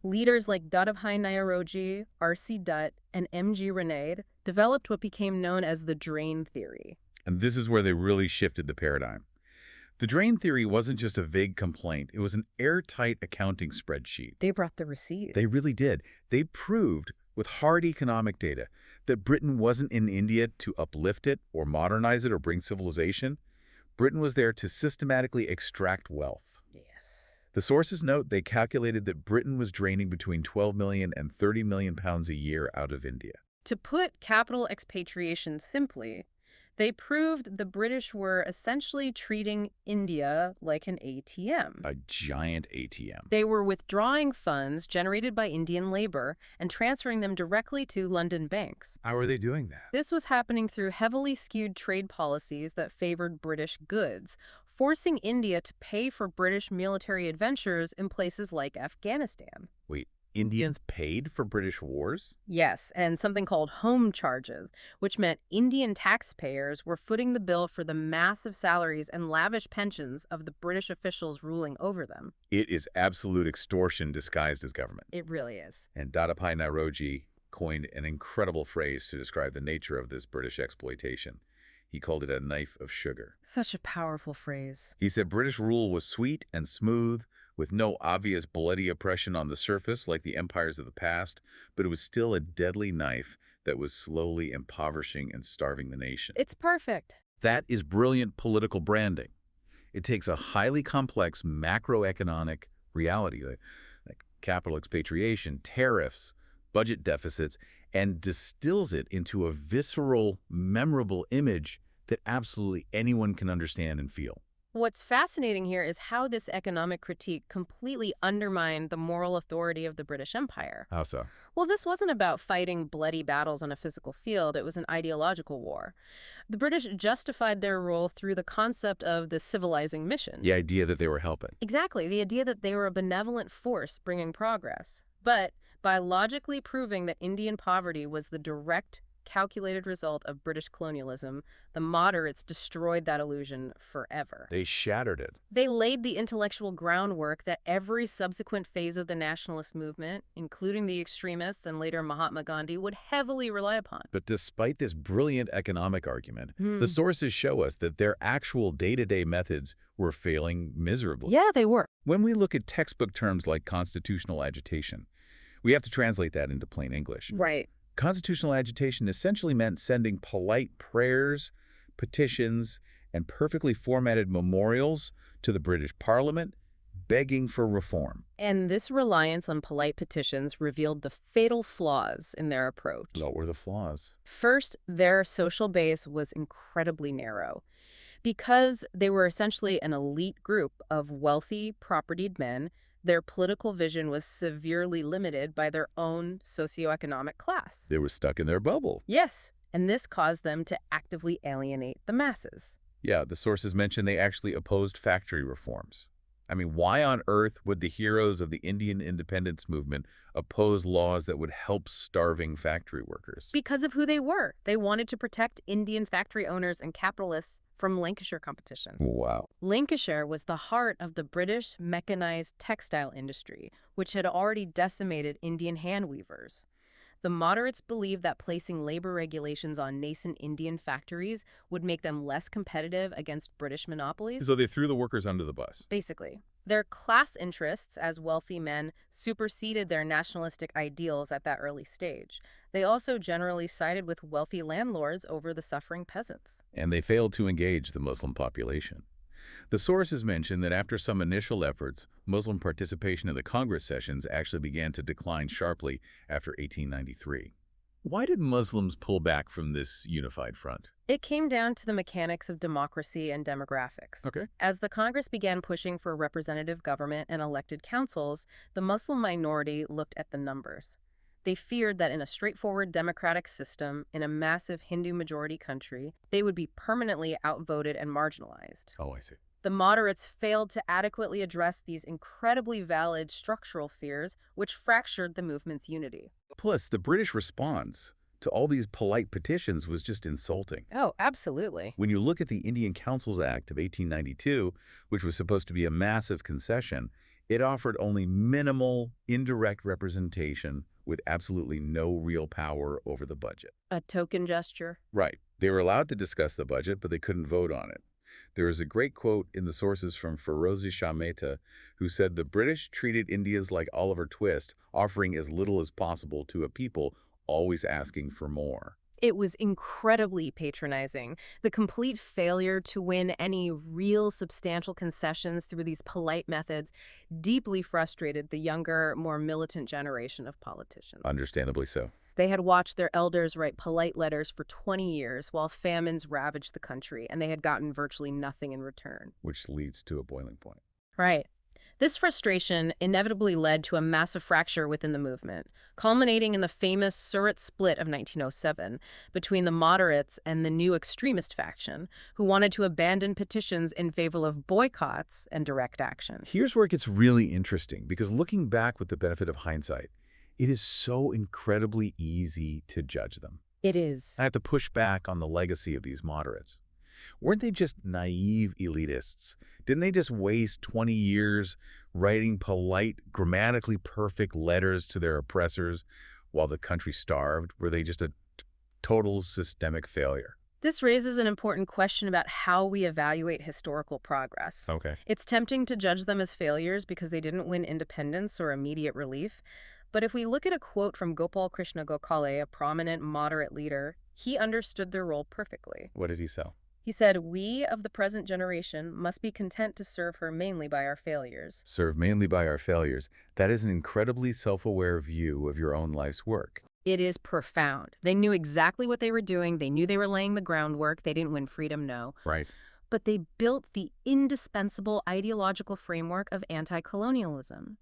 S1: Leaders like Dadabhai Nayoroji, R.C. Dutt, and M.G. Renaud developed what became known as the drain theory.
S2: And this is where they really shifted the paradigm. The drain theory wasn't just a vague complaint. It was an airtight accounting spreadsheet.
S1: They brought the receipts.
S2: They really did. They proved with hard economic data that Britain wasn't in India to uplift it or modernize it or bring civilization. Britain was there to systematically extract wealth.
S1: Yes.
S2: The sources note they calculated that Britain was draining between 12 million and 30 million pounds a year out of India.
S1: To put capital expatriation simply, they proved the British were essentially treating India like an ATM.
S2: A giant ATM.
S1: They were withdrawing funds generated by Indian labor and transferring them directly to London banks.
S2: How are they doing that?
S1: This was happening through heavily skewed trade policies that favored British goods, forcing India to pay for British military adventures in places like Afghanistan.
S2: Wait, Indians paid for British wars?
S1: Yes, and something called home charges, which meant Indian taxpayers were footing the bill for the massive salaries and lavish pensions of the British officials ruling over them.
S2: It is absolute extortion disguised as government.
S1: It really is.
S2: And Dadabhai Nayoroji coined an incredible phrase to describe the nature of this British exploitation. He called it a knife of sugar.
S1: Such a powerful phrase.
S2: He said British rule was sweet and smooth, with no obvious bloody oppression on the surface like the empires of the past, but it was still a deadly knife that was slowly impoverishing and starving the nation.
S1: It's perfect.
S2: That is brilliant political branding. It takes a highly complex macroeconomic reality, like capital expatriation, tariffs, budget deficits, and distills it into a visceral, memorable image that absolutely anyone can understand and feel.
S1: What's fascinating here is how this economic critique completely undermined the moral authority of the British Empire.
S2: How so?
S1: Well, this wasn't about fighting bloody battles on a physical field. It was an ideological war. The British justified their role through the concept of the civilizing mission.
S2: The idea that they were helping.
S1: Exactly, the idea that they were a benevolent force bringing progress. But By logically proving that Indian poverty was the direct, calculated result of British colonialism, the moderates destroyed that illusion forever.
S2: They shattered it.
S1: They laid the intellectual groundwork that every subsequent phase of the nationalist movement, including the extremists and later Mahatma Gandhi, would heavily rely upon.
S2: But despite this brilliant economic argument, the sources show us that their actual day-to-day methods were failing miserably.
S1: Yeah, they were.
S2: When we look at textbook terms like constitutional agitation, we have to translate that into plain English.
S1: Right.
S2: Constitutional agitation essentially meant sending polite prayers, petitions, and perfectly formatted memorials to the British Parliament, begging for reform.
S1: And this reliance on polite petitions revealed the fatal flaws in their approach.
S2: What were the flaws?
S1: First, their social base was incredibly narrow. Because they were essentially an elite group of wealthy, propertied men, their political vision was severely limited by their own socioeconomic class.
S2: They were stuck in their bubble.
S1: Yes, and this caused them to actively alienate the masses.
S2: Yeah, the sources mention they actually opposed factory reforms. I mean, why on earth would the heroes of the Indian independence movement oppose laws that would help starving factory workers?
S1: Because of who they were. They wanted to protect Indian factory owners and capitalists from Lancashire competition.
S2: Wow.
S1: Lancashire was the heart of the British mechanized textile industry, which had already decimated Indian hand weavers. The moderates believed that placing labor regulations on nascent Indian factories would make them less competitive against British monopolies.
S2: So they threw the workers under the bus.
S1: Basically, their class interests as wealthy men superseded their nationalistic ideals at that early stage. They also generally sided with wealthy landlords over the suffering peasants.
S2: And they failed to engage the Muslim population. The sources mention that after some initial efforts, Muslim participation in the Congress sessions actually began to decline sharply after 1893. Why did Muslims pull back from this unified front?
S1: It came down to the mechanics of democracy and demographics.
S2: Okay.
S1: As the Congress began pushing for representative government and elected councils, the Muslim minority looked at the numbers. They feared that in a straightforward democratic system, in a massive Hindu-majority country, they would be permanently outvoted and marginalized.
S2: Oh, I see.
S1: The moderates failed to adequately address these incredibly valid structural fears, which fractured the movement's unity.
S2: Plus, the British response to all these polite petitions was just insulting.
S1: Oh, absolutely.
S2: When you look at the Indian Councils Act of 1892, which was supposed to be a massive concession, it offered only minimal, indirect representation with absolutely no real power over the budget.
S1: A token gesture.
S2: Right. They were allowed to discuss the budget, but they couldn't vote on it. There is a great quote in the sources from Ferozi Shah Mehta, who said the British treated Indians like Oliver Twist, offering as little as possible to a people always asking for more.
S1: It was incredibly patronizing. The complete failure to win any real substantial concessions through these polite methods deeply frustrated the younger, more militant generation of politicians.
S2: Understandably so.
S1: They had watched their elders write polite letters for 20 years while famines ravaged the country, and they had gotten virtually nothing in return.
S2: Which leads to a boiling point.
S1: Right. This frustration inevitably led to a massive fracture within the movement, culminating in the famous Surat split of 1907 between the moderates and the new extremist faction, who wanted to abandon petitions in favor of boycotts and direct action.
S2: Here's where it gets really interesting, because looking back with the benefit of hindsight, it is so incredibly easy to judge them.
S1: It is.
S2: I have to push back on the legacy of these moderates. Weren't they just naive elitists? Didn't they just waste 20 years writing polite, grammatically perfect letters to their oppressors while the country starved? Were they just a total systemic failure?
S1: This raises an important question about how we evaluate historical progress.
S2: Okay.
S1: It's tempting to judge them as failures because they didn't win independence or immediate relief. But if we look at a quote from Gopal Krishna Gokhale, a prominent moderate leader, he understood their role perfectly.
S2: What did he say?
S1: He said, "We of the present generation must be content to serve her mainly by our failures."
S2: Serve mainly by our failures. That is an incredibly self-aware view of your own life's work.
S1: It is profound. They knew exactly what they were doing. They knew they were laying the groundwork. They didn't win freedom, no.
S2: Right.
S1: But they built the indispensable ideological framework of anti-colonialism.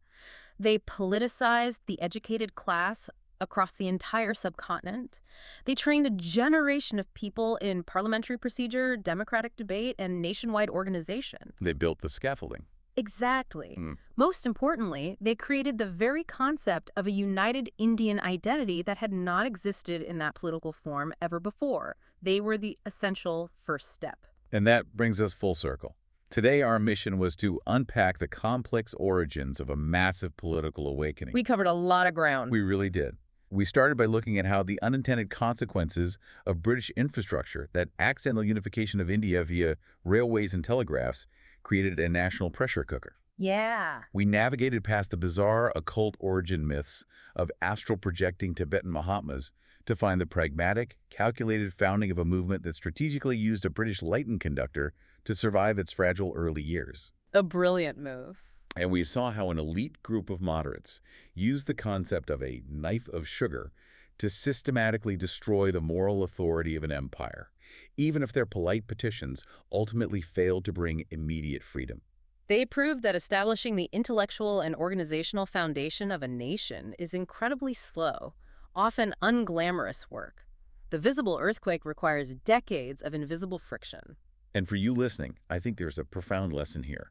S1: They politicized the educated class across the entire subcontinent. They trained a generation of people in parliamentary procedure, democratic debate, and nationwide organization.
S2: They built the scaffolding.
S1: Exactly.
S2: Hmm.
S1: Most importantly, they created the very concept of a united Indian identity that had not existed in that political form ever before. They were the essential first step.
S2: And that brings us full circle. Today, our mission was to unpack the complex origins of a massive political awakening.
S1: We covered a lot of ground.
S2: We really did. We started by looking at how the unintended consequences of British infrastructure, that accidental unification of India via railways and telegraphs, created a national pressure cooker.
S1: Yeah.
S2: We navigated past the bizarre occult origin myths of astral projecting Tibetan Mahatmas to find the pragmatic, calculated founding of a movement that strategically used a British lightning conductor to survive its fragile early years.
S1: A brilliant move.
S2: And we saw how an elite group of moderates used the concept of a knife of sugar to systematically destroy the moral authority of an empire, even if their polite petitions ultimately failed to bring immediate freedom.
S1: They proved that establishing the intellectual and organizational foundation of a nation is incredibly slow, often unglamorous work. The visible earthquake requires decades of invisible friction.
S2: And for you listening, I think there's a profound lesson here.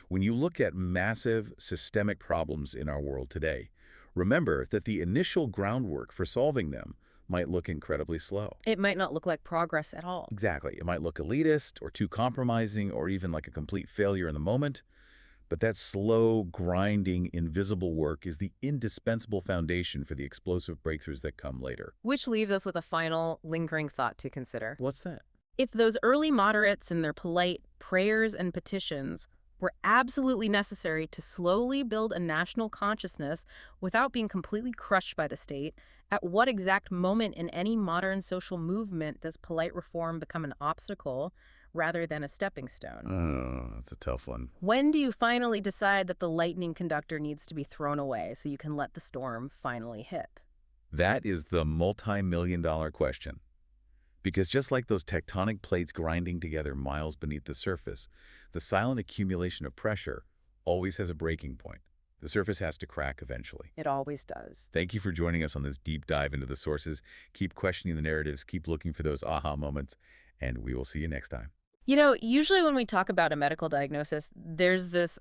S2: When you look at massive systemic problems in our world today, remember that the initial groundwork for solving them might look incredibly slow.
S1: It might not look like progress at all.
S2: Exactly. It might look elitist or too compromising or even like a complete failure in the moment. But that slow, grinding, invisible work is the indispensable foundation for the explosive breakthroughs that come later.
S1: Which leaves us with a final, lingering thought to consider.
S2: What's that?
S1: If those early moderates and their polite prayers and petitions were absolutely necessary to slowly build a national consciousness without being completely crushed by the state, at what exact moment in any modern social movement does polite reform become an obstacle rather than a stepping stone?
S2: Oh, that's a tough one.
S1: When do you finally decide that the lightning conductor needs to be thrown away so you can let the storm finally hit?
S2: That is the multi-million-dollar question. Because just like those tectonic plates grinding together miles beneath the surface, the silent accumulation of pressure always has a breaking point. The surface has to crack eventually.
S1: It always does.
S2: Thank you for joining us on this deep dive into the sources. Keep questioning the narratives, keep looking for those aha moments, and we will see you next time.
S1: You know, usually when we talk about a medical diagnosis, there's this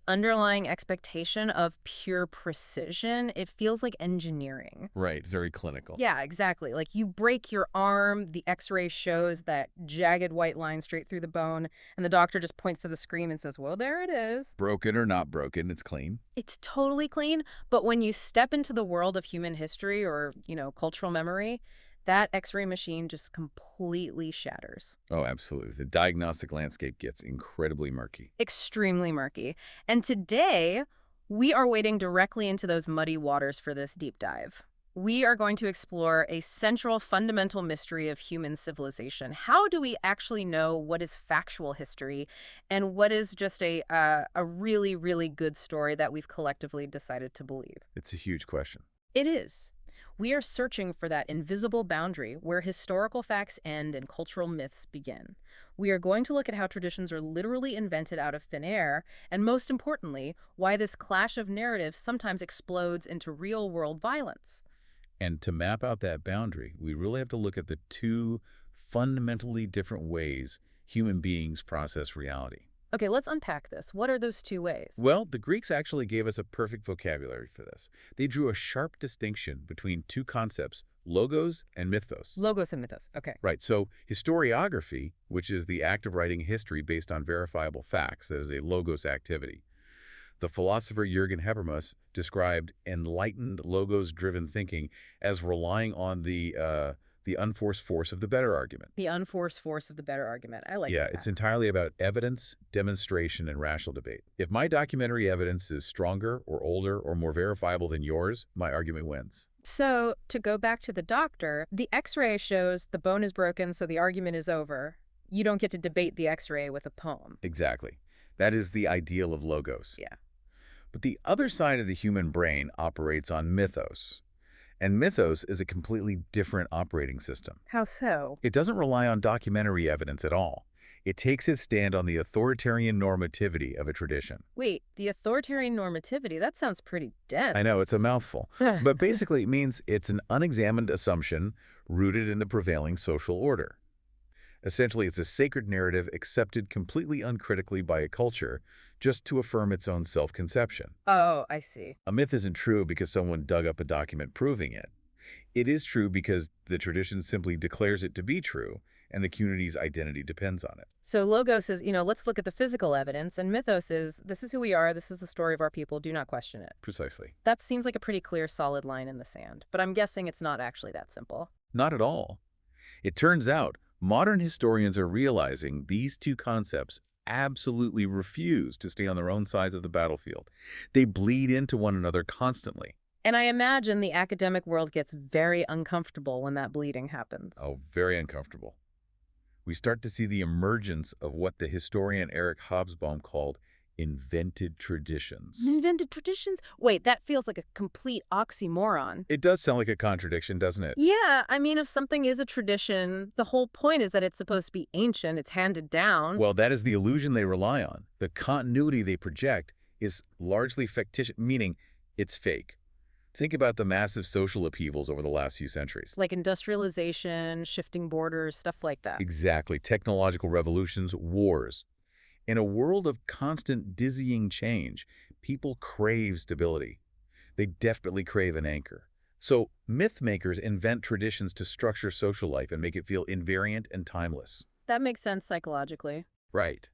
S1: underlying expectation of pure precision. It feels like engineering.
S2: Right, it's very clinical.
S1: Yeah, exactly. Like you break your arm, the x-ray shows that jagged white line straight through the bone, and the doctor just points to the screen and says, well, there it is.
S2: Broken or not broken, it's clean.
S1: It's totally clean, but when you step into the world of human history or, cultural memory, that x-ray machine just completely shatters.
S2: Oh, absolutely. The diagnostic landscape gets incredibly murky.
S1: Extremely murky. And today, we are wading directly into those muddy waters for this deep dive. We are going to explore a central fundamental mystery of human civilization. How do we actually know what is factual history and what is just a really, really good story that we've collectively decided to believe?
S2: It's a huge question.
S1: It is. We are searching for that invisible boundary where historical facts end and cultural myths begin. We are going to look at how traditions are literally invented out of thin air, and most importantly, why this clash of narratives sometimes explodes into real-world violence.
S2: And to map out that boundary, we really have to look at the two fundamentally different ways human beings process reality.
S1: Okay, let's unpack this. What are those two ways?
S2: Well, the Greeks actually gave us a perfect vocabulary for this. They drew a sharp distinction between two concepts, logos and mythos.
S1: Logos and mythos. Okay.
S2: Right, so historiography, which is the act of writing history based on verifiable facts, that is a logos activity. The philosopher Jürgen Habermas described enlightened logos-driven thinking as relying on the unforced force of the better argument.
S1: The unforced force of the better argument. I like that.
S2: Yeah, it's entirely about evidence, demonstration, and rational debate. If my documentary evidence is stronger or older or more verifiable than yours, my argument wins.
S1: So, to go back to the doctor, the x-ray shows the bone is broken, so the argument is over. You don't get to debate the x-ray with a poem.
S2: Exactly. That is the ideal of logos.
S1: Yeah.
S2: But the other side of the human brain operates on mythos. And mythos is a completely different operating system.
S1: How so?
S2: It doesn't rely on documentary evidence at all. It takes its stand on the authoritarian normativity of a tradition.
S1: Wait, the authoritarian normativity, that sounds pretty dense.
S2: I know, it's a mouthful. But basically it means it's an unexamined assumption rooted in the prevailing social order. Essentially, it's a sacred narrative accepted completely uncritically by a culture just to affirm its own self-conception.
S1: Oh, I see.
S2: A myth isn't true because someone dug up a document proving it. It is true because the tradition simply declares it to be true, and the community's identity depends on it.
S1: So logos is, let's look at the physical evidence, and mythos is, this is who we are, this is the story of our people, do not question it.
S2: Precisely.
S1: That seems like a pretty clear, solid line in the sand, but I'm guessing it's not actually that simple.
S2: Not at all. It turns out modern historians are realizing these two concepts absolutely refuse to stay on their own sides of the battlefield. They bleed into one another constantly.
S1: And I imagine the academic world gets very uncomfortable when that bleeding happens.
S2: Oh, very uncomfortable. We start to see the emergence of what the historian Eric Hobsbawm called invented traditions.
S1: Invented traditions? Wait, that feels like a complete oxymoron.
S2: It does sound like a contradiction, doesn't it?
S1: Yeah, I mean, if something is a tradition, the whole point is that it's supposed to be ancient, it's handed down.
S2: Well, that is the illusion they rely on. The continuity they project is largely fictitious, meaning it's fake. Think about the massive social upheavals over the last few centuries.
S1: Like industrialization, shifting borders, stuff like that.
S2: Exactly. Technological revolutions, wars. In a world of constant dizzying change, people crave stability. They desperately crave an anchor. So myth makers invent traditions to structure social life and make it feel invariant and timeless.
S1: That makes sense psychologically.
S2: Right.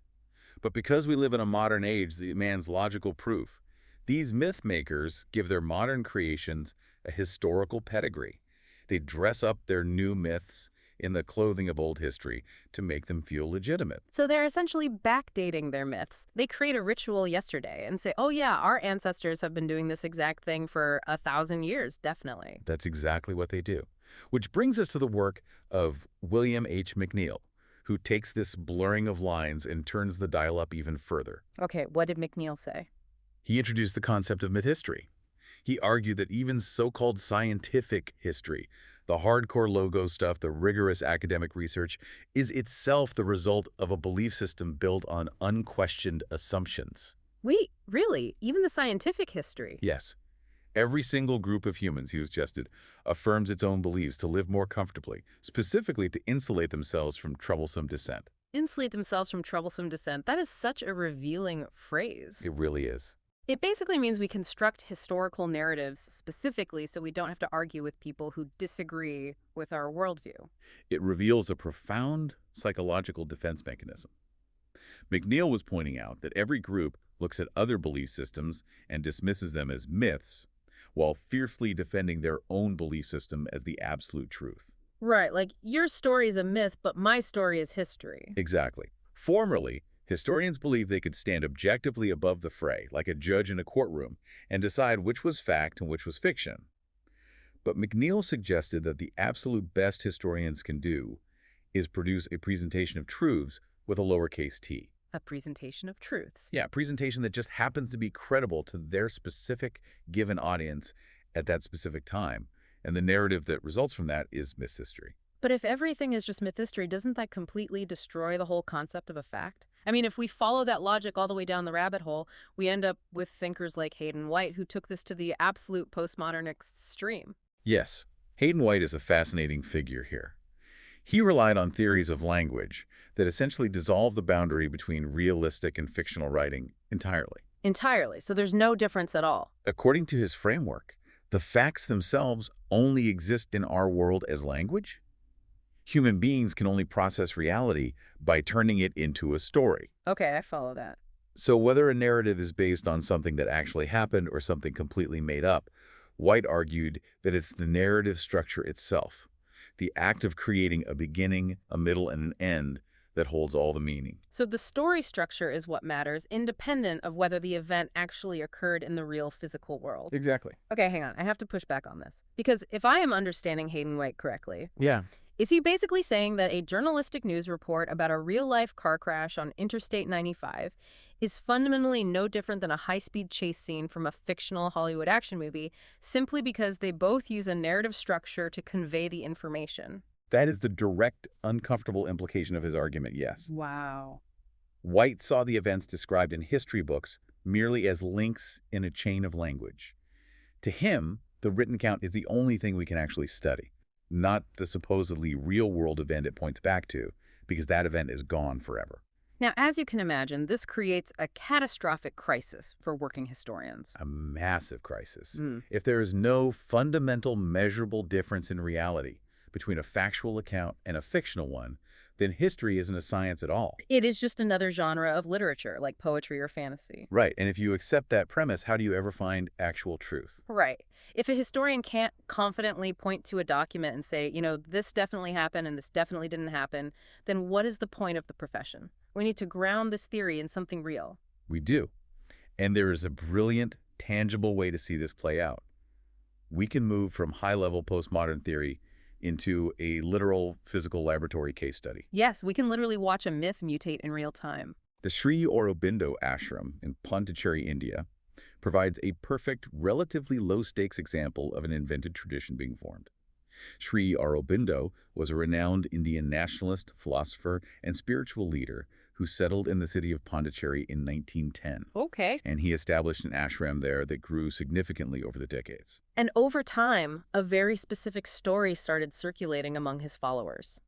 S2: But because we live in a modern age that demands logical proof, these myth makers give their modern creations a historical pedigree. They dress up their new myths in the clothing of old history to make them feel legitimate.
S1: So they're essentially backdating their myths. They create a ritual yesterday and say, oh yeah, our ancestors have been doing this exact thing for 1,000 years, definitely.
S2: That's exactly what they do. Which brings us to the work of William H. McNeill, who takes this blurring of lines and turns the dial up even further.
S1: Okay, what did McNeill say?
S2: He introduced the concept of myth history. He argued that even so-called scientific history, the hardcore logo stuff, the rigorous academic research, is itself the result of a belief system built on unquestioned assumptions.
S1: Wait, really? Even the scientific history?
S2: Yes. Every single group of humans, he suggested, affirms its own beliefs to live more comfortably, specifically to insulate themselves from troublesome dissent.
S1: Insulate themselves from troublesome dissent. That is such a revealing phrase.
S2: It really is.
S1: It basically means we construct historical narratives specifically so we don't have to argue with people who disagree with our worldview.
S2: It reveals a profound psychological defense mechanism. McNeill was pointing out that every group looks at other belief systems and dismisses them as myths, while fiercely defending their own belief system as the absolute truth.
S1: Right, like your story is a myth, but my story is history.
S2: Exactly. Formerly, historians believed they could stand objectively above the fray, like a judge in a courtroom, and decide which was fact and which was fiction. But McNeill suggested that the absolute best historians can do is produce a presentation of truths with a lowercase t.
S1: A presentation of truths.
S2: Yeah, a presentation that just happens to be credible to their specific given audience at that specific time, and the narrative that results from that is myth history.
S1: But if everything is just myth history, doesn't that completely destroy the whole concept of a fact? I mean, if we follow that logic all the way down the rabbit hole, we end up with thinkers like Hayden White, who took this to the absolute postmodern extreme.
S2: Yes, Hayden White is a fascinating figure here. He relied on theories of language that essentially dissolve the boundary between realistic and fictional writing entirely.
S1: Entirely. So there's no difference at all.
S2: According to his framework, the facts themselves only exist in our world as language. Human beings can only process reality by turning it into a story.
S1: Okay, I follow that.
S2: So whether a narrative is based on something that actually happened or something completely made up, White argued that it's the narrative structure itself, the act of creating a beginning, a middle, and an end that holds all the meaning.
S1: So the story structure is what matters, independent of whether the event actually occurred in the real physical world.
S2: Exactly.
S1: Okay, hang on. I have to push back on this. Because if I am understanding Hayden White correctly,
S2: Yeah.
S1: is he basically saying that a journalistic news report about a real-life car crash on Interstate 95 is fundamentally no different than a high-speed chase scene from a fictional Hollywood action movie, simply because they both use a narrative structure to convey the information?
S2: That is the direct, uncomfortable implication of his argument, yes.
S1: Wow.
S2: White saw the events described in history books merely as links in a chain of language. To him, the written count is the only thing we can actually study, not the supposedly real-world event it points back to, because that event is gone forever.
S1: Now, as you can imagine, this creates a catastrophic crisis for working historians.
S2: A massive crisis.
S1: Mm.
S2: If there is no fundamental measurable difference in reality between a factual account and a fictional one, then history isn't a science at all.
S1: It is just another genre of literature, like poetry or fantasy.
S2: Right, and if you accept that premise, how do you ever find actual truth?
S1: Right. If a historian can't confidently point to a document and say, this definitely happened and this definitely didn't happen, then what is the point of the profession? We need to ground this theory in something real.
S2: We do. And there is a brilliant, tangible way to see this play out. We can move from high-level postmodern theory into a literal physical laboratory case study.
S1: Yes, we can literally watch a myth mutate in real time.
S2: The Sri Aurobindo ashram in Pondicherry, India, provides a perfect, relatively low-stakes example of an invented tradition being formed. Sri Aurobindo was a renowned Indian nationalist, philosopher, and spiritual leader who settled in the city of Pondicherry in 1910.
S1: Okay.
S2: And he established an ashram there that grew significantly over the decades.
S1: And over time, a very specific story started circulating among his followers.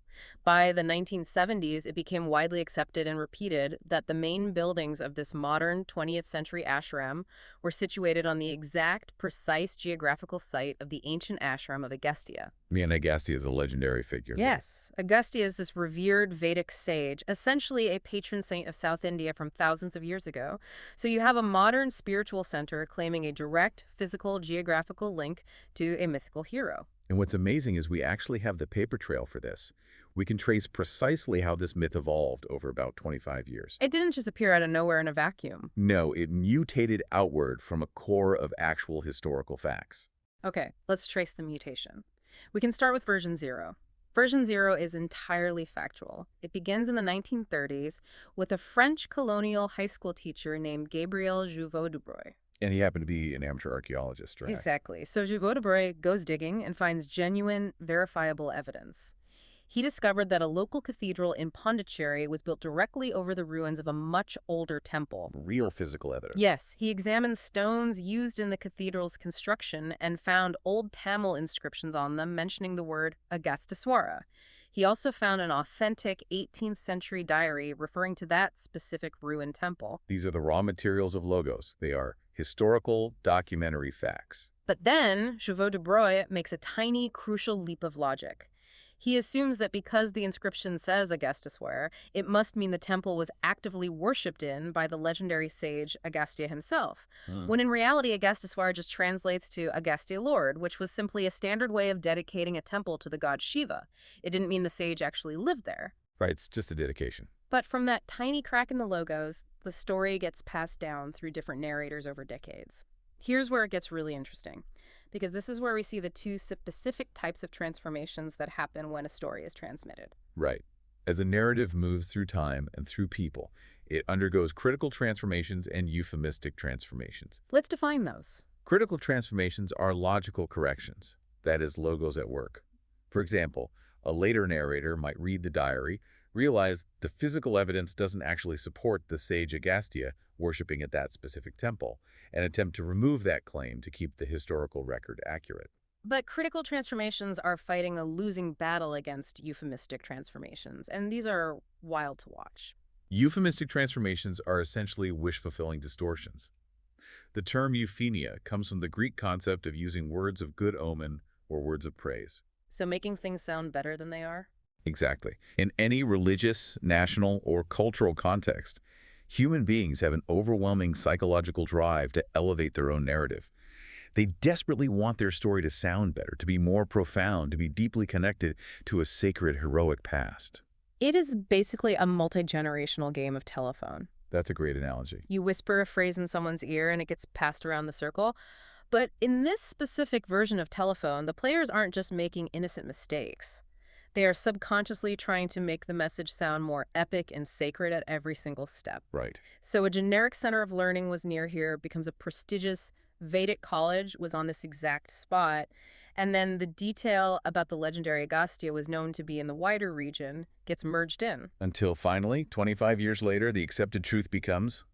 S1: By the 1970s, it became widely accepted and repeated that the main buildings of this modern 20th century ashram were situated on the exact, precise geographical site of the ancient ashram of Agastya.
S2: And Agastya is a legendary figure.
S1: Yes, Agastya is this revered Vedic sage, essentially a patron saint of South India from thousands of years ago. So you have a modern spiritual center claiming a direct, physical, geographical link to a mythical hero.
S2: And what's amazing is we actually have the paper trail for this. We can trace precisely how this myth evolved over about 25 years.
S1: It didn't just appear out of nowhere in a vacuum.
S2: No, it mutated outward from a core of actual historical facts.
S1: Okay, let's trace the mutation. We can start with version 0. Version 0 is entirely factual. It begins in the 1930s with a French colonial high school teacher named Gabriel Jouveau-Dubreuil.
S2: And he happened to be an amateur archaeologist, right?
S1: Exactly. So Jouveau-Dubreuil goes digging and finds genuine, verifiable evidence. He discovered that a local cathedral in Pondicherry was built directly over the ruins of a much older temple.
S2: Real physical evidence.
S1: Yes, he examined stones used in the cathedral's construction and found old Tamil inscriptions on them mentioning the word Agasteswara. He also found an authentic 18th century diary referring to that specific ruined temple.
S2: These are the raw materials of logos. They are historical, documentary facts.
S1: But then, Jouveau-Dubreuil makes a tiny, crucial leap of logic. He assumes that because the inscription says Agasteswara, it must mean the temple was actively worshipped in by the legendary sage Agastya himself, when in reality Agasteswara just translates to Agastya Lord, which was simply a standard way of dedicating a temple to the god Shiva. It didn't mean the sage actually lived there.
S2: Right, it's just a dedication.
S1: But from that tiny crack in the logos, the story gets passed down through different narrators over decades. Here's where it gets really interesting, because this is where we see the two specific types of transformations that happen when a story is transmitted.
S2: Right. As a narrative moves through time and through people, it undergoes critical transformations and euphemistic transformations.
S1: Let's define those.
S2: Critical transformations are logical corrections, that is, logos at work. For example, a later narrator might read the diary, realize the physical evidence doesn't actually support the sage Agastya worshipping at that specific temple, and attempt to remove that claim to keep the historical record accurate.
S1: But critical transformations are fighting a losing battle against euphemistic transformations, and these are wild to watch.
S2: Euphemistic transformations are essentially wish-fulfilling distortions. The term euphenia comes from the Greek concept of using words of good omen or words of praise.
S1: So making things sound better than they are?
S2: Exactly. In any religious, national, or cultural context, human beings have an overwhelming psychological drive to elevate their own narrative. They desperately want their story to sound better, to be more profound, to be deeply connected to a sacred, heroic past.
S1: It is basically a multi-generational game of telephone.
S2: That's a great analogy.
S1: You whisper a phrase in someone's ear and it gets passed around the circle. But in this specific version of telephone, the players aren't just making innocent mistakes. They are subconsciously trying to make the message sound more epic and sacred at every single step.
S2: Right.
S1: So a generic center of learning was near here, becomes a prestigious Vedic college was on this exact spot, and then the detail about the legendary Agastya was known to be in the wider region, gets merged in.
S2: Until finally, 25 years later, the accepted truth becomes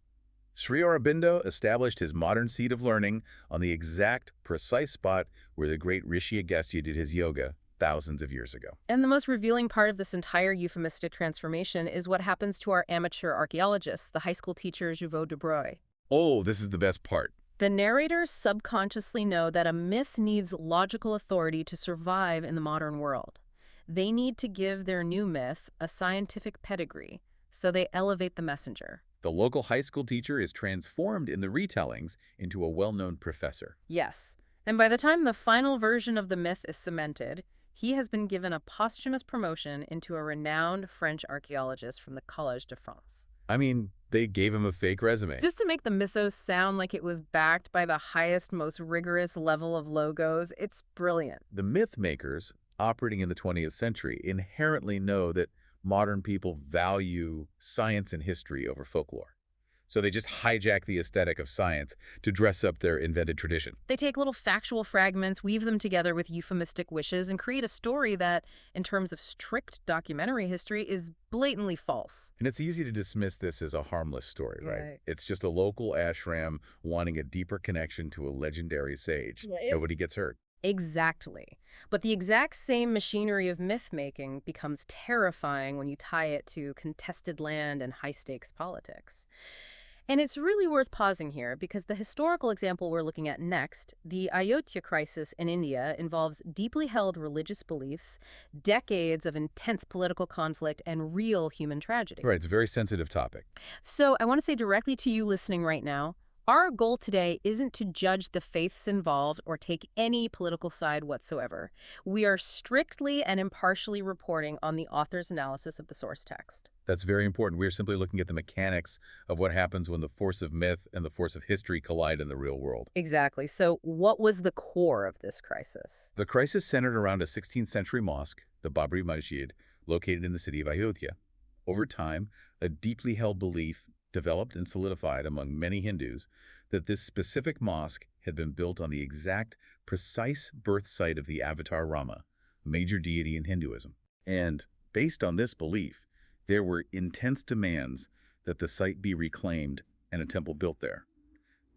S2: Sri Aurobindo established his modern seat of learning on the exact, precise spot where the great Rishi Agastya did his yoga thousands of years ago.
S1: And the most revealing part of this entire euphemistic transformation is what happens to our amateur archaeologists, the high school teacher Jouveau de Broglie.
S2: Oh, this is the best part.
S1: The narrators subconsciously know that a myth needs logical authority to survive in the modern world. They need to give their new myth a scientific pedigree, so they elevate the messenger.
S2: The local high school teacher is transformed in the retellings into a well-known professor.
S1: Yes, and by the time the final version of the myth is cemented, he has been given a posthumous promotion into a renowned French archaeologist from the Collège de France.
S2: I mean, they gave him a fake resume.
S1: Just to make the mythos sound like it was backed by the highest, most rigorous level of logos, it's brilliant.
S2: The myth makers, operating in the 20th century, inherently know that modern people value science and history over folklore. So they just hijack the aesthetic of science to dress up their invented tradition.
S1: They take little factual fragments, weave them together with euphemistic wishes, and create a story that, in terms of strict documentary history, is blatantly false.
S2: And it's easy to dismiss this as a harmless story, right?
S1: Right.
S2: It's just a local ashram wanting a deeper connection to a legendary sage.
S1: Right.
S2: Nobody gets hurt.
S1: Exactly. But the exact same machinery of myth-making becomes terrifying when you tie it to contested land and high-stakes politics. And it's really worth pausing here because the historical example we're looking at next, the Ayodhya crisis in India, involves deeply held religious beliefs, decades of intense political conflict, and real human tragedy.
S2: Right, it's a very sensitive topic.
S1: So I want to say directly to you listening right now, our goal today isn't to judge the faiths involved or take any political side whatsoever. We are strictly and impartially reporting on the author's analysis of the source text.
S2: That's very important. We're simply looking at the mechanics of what happens when the force of myth and the force of history collide in the real world.
S1: Exactly. So what was the core of this crisis?
S2: The crisis centered around a 16th century mosque, the Babri Masjid, located in the city of Ayodhya. Over time, a deeply held belief developed and solidified among many Hindus that this specific mosque had been built on the exact, precise birth site of the avatar Rama, a major deity in Hinduism. And based on this belief, there were intense demands that the site be reclaimed and a temple built there.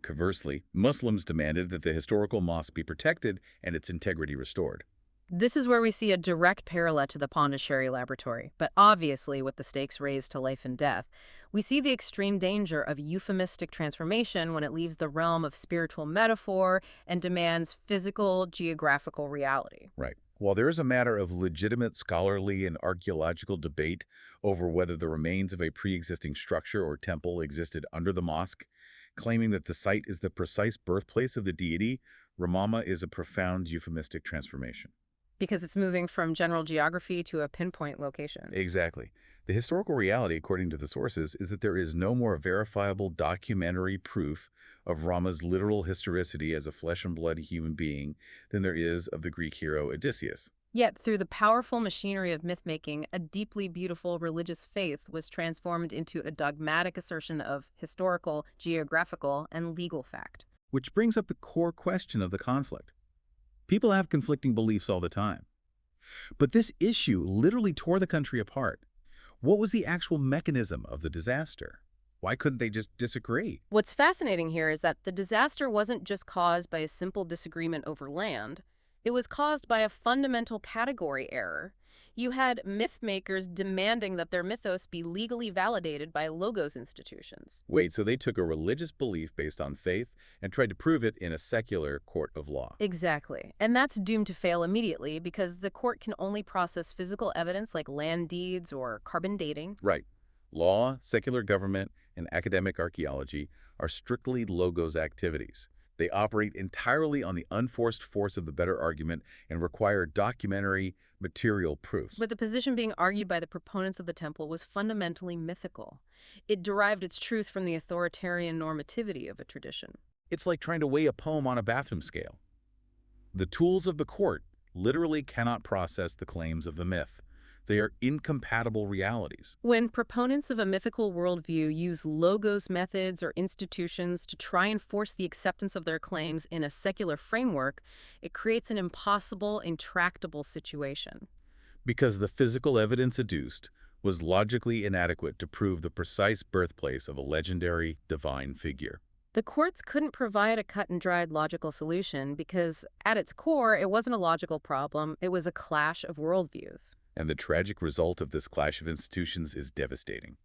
S2: Conversely, Muslims demanded that the historical mosque be protected and its integrity restored.
S1: This is where we see a direct parallel to the Pondicherry Laboratory, but obviously with the stakes raised to life and death. We see the extreme danger of euphemistic transformation when it leaves the realm of spiritual metaphor and demands physical, geographical reality.
S2: Right. While there is a matter of legitimate scholarly and archaeological debate over whether the remains of a pre-existing structure or temple existed under the mosque, claiming that the site is the precise birthplace of the deity, Ramama is a profound euphemistic transformation.
S1: Because it's moving from general geography to a pinpoint location.
S2: Exactly. The historical reality, according to the sources, is that there is no more verifiable documentary proof of Rama's literal historicity as a flesh-and-blood human being than there is of the Greek hero Odysseus.
S1: Yet, through the powerful machinery of myth-making, a deeply beautiful religious faith was transformed into a dogmatic assertion of historical, geographical, and legal fact.
S2: Which brings up the core question of the conflict. People have conflicting beliefs all the time. But this issue literally tore the country apart. What was the actual mechanism of the disaster? Why couldn't they just disagree?
S1: What's fascinating here is that the disaster wasn't just caused by a simple disagreement over land. It was caused by a fundamental category error. You had myth makers demanding that their mythos be legally validated by logos institutions.
S2: Wait, so they took a religious belief based on faith and tried to prove it in a secular court of law.
S1: Exactly. And that's doomed to fail immediately because the court can only process physical evidence like land deeds or carbon dating.
S2: Right. Law, secular government, and academic archaeology are strictly logos activities. They operate entirely on the unforced force of the better argument and require documentary, material proof.
S1: But the position being argued by the proponents of the temple was fundamentally mythical. It derived its truth from the authoritarian normativity of a tradition.
S2: It's like trying to weigh a poem on a bathroom scale. The tools of the court literally cannot process the claims of the myth. They are incompatible realities.
S1: When proponents of a mythical worldview use logos methods or institutions to try and force the acceptance of their claims in a secular framework, it creates an impossible, intractable situation.
S2: Because the physical evidence adduced was logically inadequate to prove the precise birthplace of a legendary divine figure.
S1: The courts couldn't provide a cut-and-dried logical solution because, at its core, it wasn't a logical problem, it was a clash of worldviews.
S2: And the tragic result of this clash of institutions is devastating.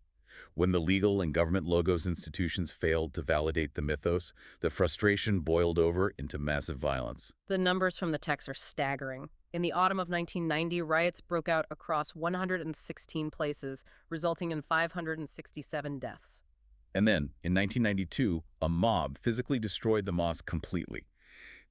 S2: When the legal and government logos institutions failed to validate the mythos, the frustration boiled over into massive violence.
S1: The numbers from the text are staggering. In the autumn of 1990, riots broke out across 116 places, resulting in 567 deaths.
S2: And then, in 1992, a mob physically destroyed the mosque completely.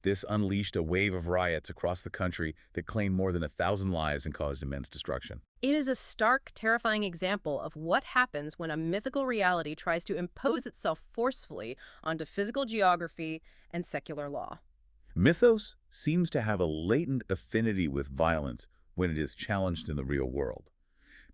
S2: This unleashed a wave of riots across the country that claimed more than 1,000 lives and caused immense destruction.
S1: It is a stark, terrifying example of what happens when a mythical reality tries to impose itself forcefully onto physical geography and secular law.
S2: Mythos seems to have a latent affinity with violence when it is challenged in the real world.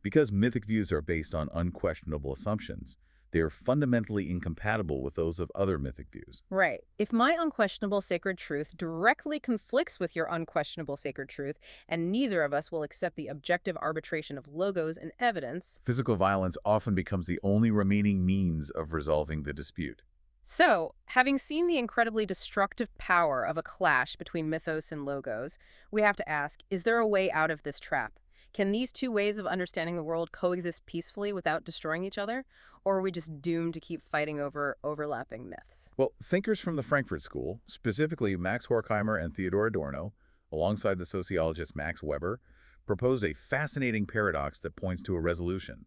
S2: Because mythic views are based on unquestionable assumptions, they are fundamentally incompatible with those of other mythic views.
S1: Right. If my unquestionable sacred truth directly conflicts with your unquestionable sacred truth, and neither of us will accept the objective arbitration of logos and evidence,
S2: Physical violence often becomes the only remaining means of resolving the dispute.
S1: so, having seen the incredibly destructive power of a clash between mythos and logos, we have to ask, is there a way out of this trap? Can these two ways of understanding the world coexist peacefully without destroying each other? Or are we just doomed to keep fighting over overlapping myths?
S2: Well, thinkers from the Frankfurt School, specifically Max Horkheimer and Theodor Adorno, alongside the sociologist Max Weber, proposed a fascinating paradox that points to a resolution.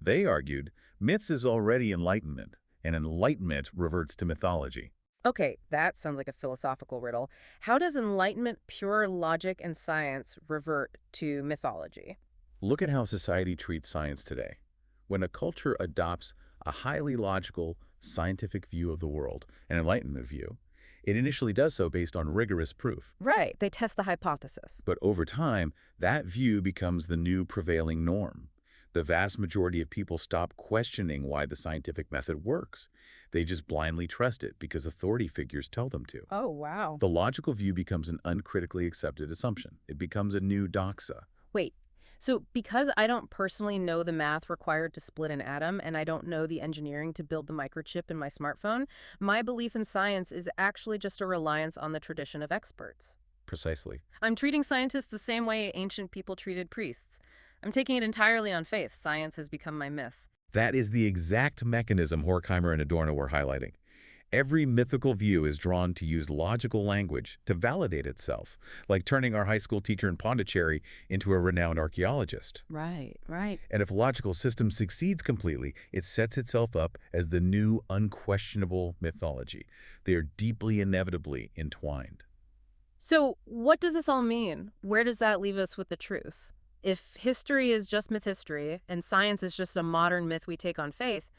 S2: They argued myths is already enlightenment, and enlightenment reverts to mythology.
S1: Okay, that sounds like a philosophical riddle. How does enlightenment, pure logic, and science revert to mythology?
S2: Look at how society treats science today. When a culture adopts a highly logical, scientific view of the world, an enlightenment view, it initially does so based on rigorous proof.
S1: Right, they test the hypothesis.
S2: But over time, that view becomes the new prevailing norm. The vast majority of people stop questioning why the scientific method works. They just blindly trust it because authority figures tell them to.
S1: Oh, wow.
S2: The logical view becomes an uncritically accepted assumption. It becomes a new doxa.
S1: Wait, so because I don't personally know the math required to split an atom and I don't know the engineering to build the microchip in my smartphone, my belief in science is actually just a reliance on the tradition of experts.
S2: Precisely.
S1: I'm treating scientists the same way ancient people treated priests. I'm taking it entirely on faith. Science has become my myth.
S2: That is the exact mechanism Horkheimer and Adorno were highlighting. Every mythical view is drawn to use logical language to validate itself, like turning our high school teacher in Pondicherry into a renowned archaeologist.
S1: Right, right.
S2: And if a logical system succeeds completely, it sets itself up as the new unquestionable mythology. They are deeply inevitably entwined.
S1: So what does this all mean? Where does that leave us with the truth? If history is just myth history and science is just a modern myth we take on faith,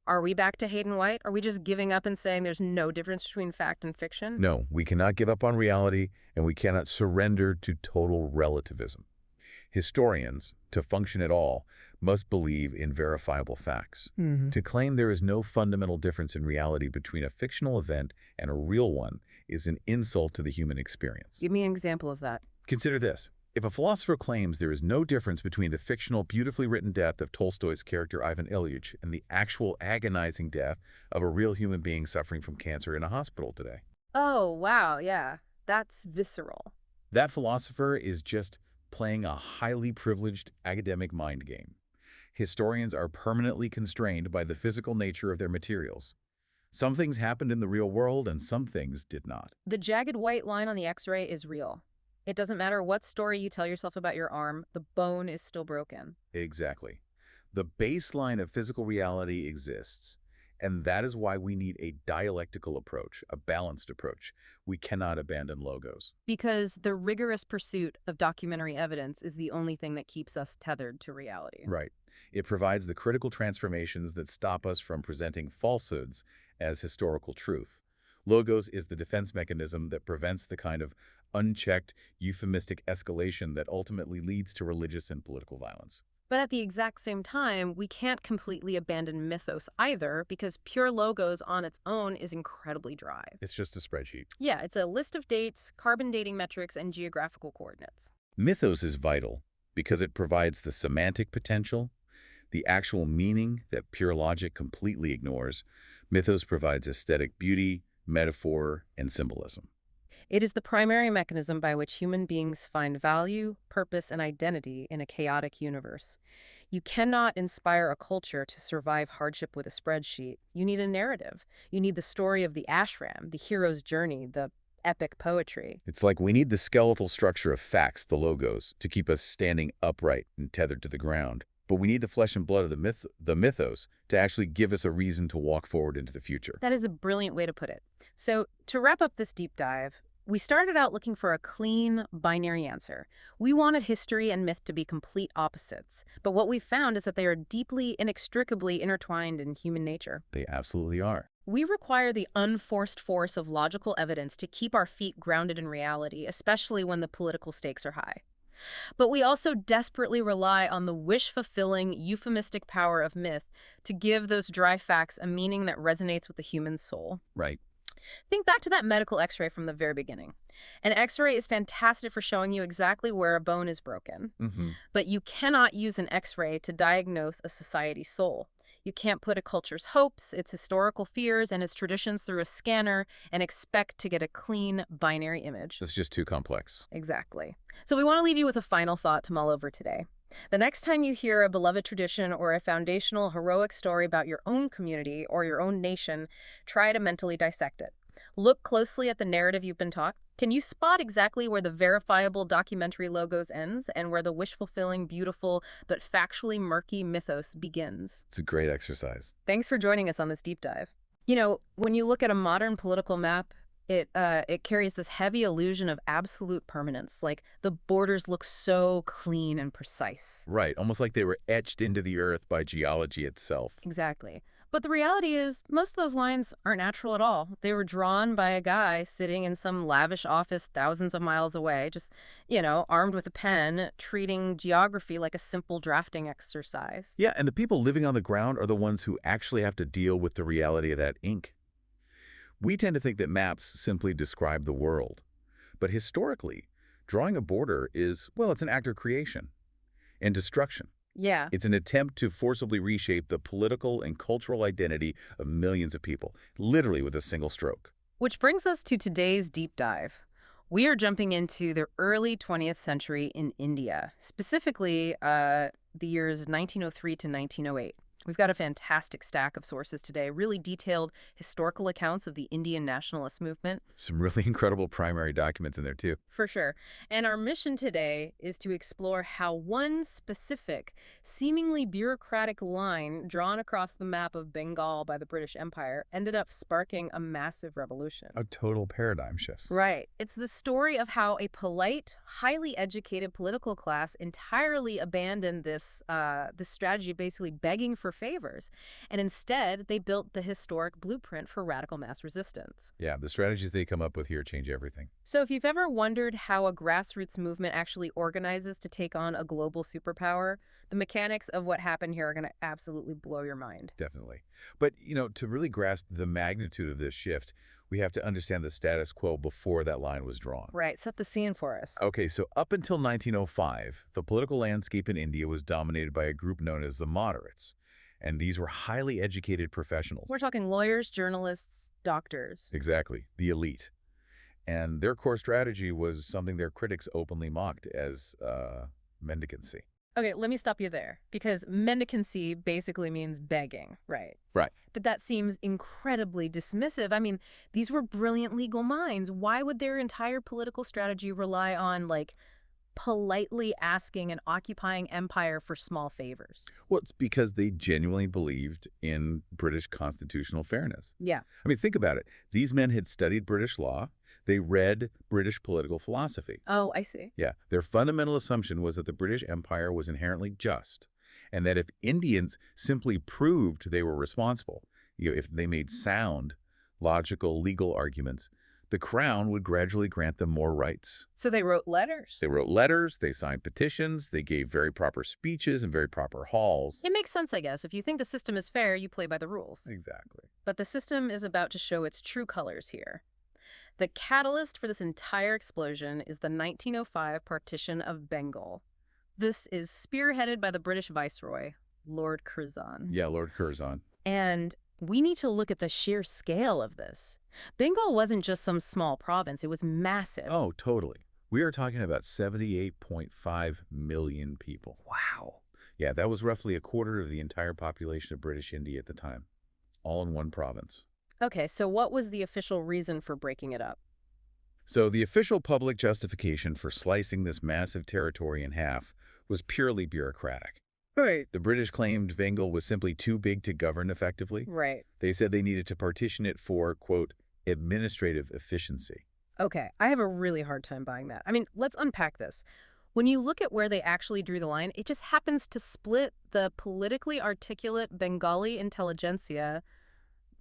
S1: are we back to Hayden White? Are we just giving up and saying there's no difference between fact and fiction?
S2: No, we cannot give up on reality, and we cannot surrender to total relativism. Historians, to function at all, must believe in verifiable facts. To claim there is no fundamental difference in reality between a fictional event and a real one is an insult to the human experience.
S1: Give me an example of that.
S2: Consider this. If a philosopher claims there is no difference between the fictional, beautifully written death of Tolstoy's character Ivan Ilyich and the actual agonizing death of a real human being suffering from cancer in a hospital today,
S1: Oh, wow, yeah. That's visceral.
S2: that philosopher is just playing a highly privileged academic mind game. Historians are permanently constrained by the physical nature of their materials. Some things happened in the real world and some things did not.
S1: The jagged white line on the X-ray is real. It doesn't matter what story you tell yourself about your arm, the bone is still broken.
S2: Exactly. The baseline of physical reality exists, and that is why we need a dialectical approach, a balanced approach. We cannot abandon logos.
S1: Because the rigorous pursuit of documentary evidence is the only thing that keeps us tethered to reality.
S2: Right. It provides the critical transformations that stop us from presenting falsehoods as historical truth. Logos is the defense mechanism that prevents the kind of unchecked, euphemistic escalation that ultimately leads to religious and political violence.
S1: But at the exact same time, we can't completely abandon mythos either because pure logos on its own is incredibly dry.
S2: It's just a spreadsheet.
S1: Yeah, it's a list of dates, carbon dating metrics, and geographical coordinates.
S2: Mythos is vital because it provides the semantic potential, The actual meaning that pure logic completely ignores, mythos provides aesthetic beauty, metaphor, and symbolism.
S1: It is the primary mechanism by which human beings find value, purpose, and identity in a chaotic universe. You cannot inspire a culture to survive hardship with a spreadsheet. You need a narrative. You need the story of the ashram, the hero's journey, the epic poetry.
S2: It's like we need the skeletal structure of facts, the logos, to keep us standing upright and tethered to the ground. But we need the flesh and blood of the mythos to actually give us a reason to walk forward into the future.
S1: That is a brilliant way to put it. So, to wrap up this deep dive, we started out looking for a clean, binary answer. We wanted history and myth to be complete opposites. But what we found is that they are deeply, inextricably intertwined in human nature.
S2: They absolutely are.
S1: We require the unforced force of logical evidence to keep our feet grounded in reality, especially when the political stakes are high. But we also desperately rely on the wish-fulfilling, euphemistic power of myth to give those dry facts a meaning that resonates with the human soul.
S2: Right.
S1: Think back to that medical x-ray from the very beginning. An x-ray is fantastic for showing you exactly where a bone is broken, but you cannot use an x-ray to diagnose a society's soul. You can't put a culture's hopes, its historical fears, and its traditions through a scanner and expect to get a clean, binary image.
S2: It's just too complex.
S1: Exactly. So we want to leave you with a final thought to mull over today. The next time you hear a beloved tradition or a foundational heroic story about your own community or your own nation, try to mentally dissect it. Look closely at the narrative you've been taught. Can you spot exactly where the verifiable documentary logos ends and where the wish-fulfilling, beautiful, but factually murky mythos begins?
S2: It's a great exercise.
S1: Thanks for joining us on this deep dive. You know, when you look at a modern political map, it carries this heavy illusion of absolute permanence. Like, the borders look so clean and precise.
S2: Right, almost like they were etched into the earth by geology itself.
S1: Exactly. But the reality is, most of those lines aren't natural at all. They were drawn by a guy sitting in some lavish office thousands of miles away, just, armed with a pen, treating geography like a simple drafting exercise.
S2: Yeah, and the people living on the ground are the ones who actually have to deal with the reality of that ink. We tend to think that maps simply describe the world. But historically, drawing a border is, well, it's an act of creation and destruction.
S1: Yeah.
S2: It's an attempt to forcibly reshape the political and cultural identity of millions of people, literally with a single stroke.
S1: Which brings us to today's deep dive. We are jumping into the early 20th century in India, specifically the years 1903 to 1908. We've got a fantastic stack of sources today, really detailed historical accounts of the Indian nationalist movement.
S2: Some really incredible primary documents in there, too.
S1: For sure. And our mission today is to explore how one specific, seemingly bureaucratic line drawn across the map of Bengal by the British Empire ended up sparking a massive revolution.
S2: A total paradigm shift.
S1: Right. It's the story of how a polite, highly educated political class entirely abandoned this strategy, basically begging for favors. And instead, they built the historic blueprint for radical mass resistance.
S2: Yeah, the strategies they come up with here change everything.
S1: So if you've ever wondered how a grassroots movement actually organizes to take on a global superpower, the mechanics of what happened here are going to absolutely blow your mind.
S2: Definitely. But, to really grasp the magnitude of this shift, we have to understand the status quo before that line was drawn.
S1: Right. Set the scene for us.
S2: Okay, so up until 1905, the political landscape in India was dominated by a group known as the moderates. And these were highly educated professionals.
S1: We're talking lawyers, journalists, doctors.
S2: Exactly, the elite. And their core strategy was something their critics openly mocked as mendicancy.
S1: Okay, let me stop you there, because mendicancy basically means begging, right?
S2: Right.
S1: But that seems incredibly dismissive. I mean, these were brilliant legal minds. Why would their entire political strategy rely on, politely asking an occupying empire for small favors?
S2: Well, it's because they genuinely believed in British constitutional fairness.
S1: Yeah.
S2: I mean, think about it. These men had studied British law. They read British political philosophy.
S1: Oh, I see.
S2: Yeah. Their fundamental assumption was that the British Empire was inherently just, and that if Indians simply proved they were responsible, if they made sound, logical, legal arguments, the Crown would gradually grant them more rights.
S1: So they wrote letters.
S2: They wrote letters, they signed petitions, they gave very proper speeches and very proper halls.
S1: It makes sense, I guess. If you think the system is fair, you play by the rules.
S2: Exactly.
S1: But the system is about to show its true colors here. The catalyst for this entire explosion is the 1905 partition of Bengal. This is spearheaded by the British Viceroy, Lord Curzon.
S2: Yeah, Lord Curzon.
S1: And we need to look at the sheer scale of this. Bengal wasn't just some small province, it was massive.
S2: Oh, totally. We are talking about 78.5 million people.
S1: Wow.
S2: Yeah, that was roughly a quarter of the entire population of British India at the time, all in one province.
S1: Okay, so what was the official reason for breaking it up?
S2: So the official public justification for slicing this massive territory in half was purely bureaucratic.
S1: Right.
S2: The British claimed Bengal was simply too big to govern effectively.
S1: Right.
S2: They said they needed to partition it for, quote, administrative efficiency.
S1: Okay, I have a really hard time buying that. I mean, let's unpack this. When you look at where they actually drew the line, it just happens to split the politically articulate Bengali intelligentsia,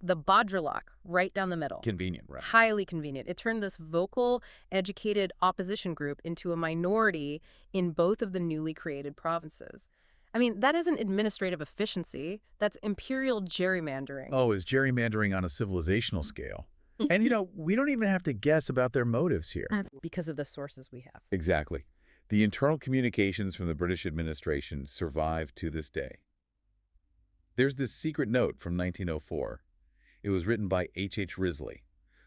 S1: the Bhadralok, right down the middle.
S2: Convenient, right?
S1: Highly convenient. It turned this vocal, educated opposition group into a minority in both of the newly created provinces. I mean, that isn't administrative efficiency. That's imperial gerrymandering.
S2: Oh, is gerrymandering on a civilizational scale. And, you know, we don't even have to guess about their motives here.
S1: Because of the sources we have.
S2: Exactly. The internal communications from the British administration survive to this day. There's this secret note from 1904. It was written by H. Risley,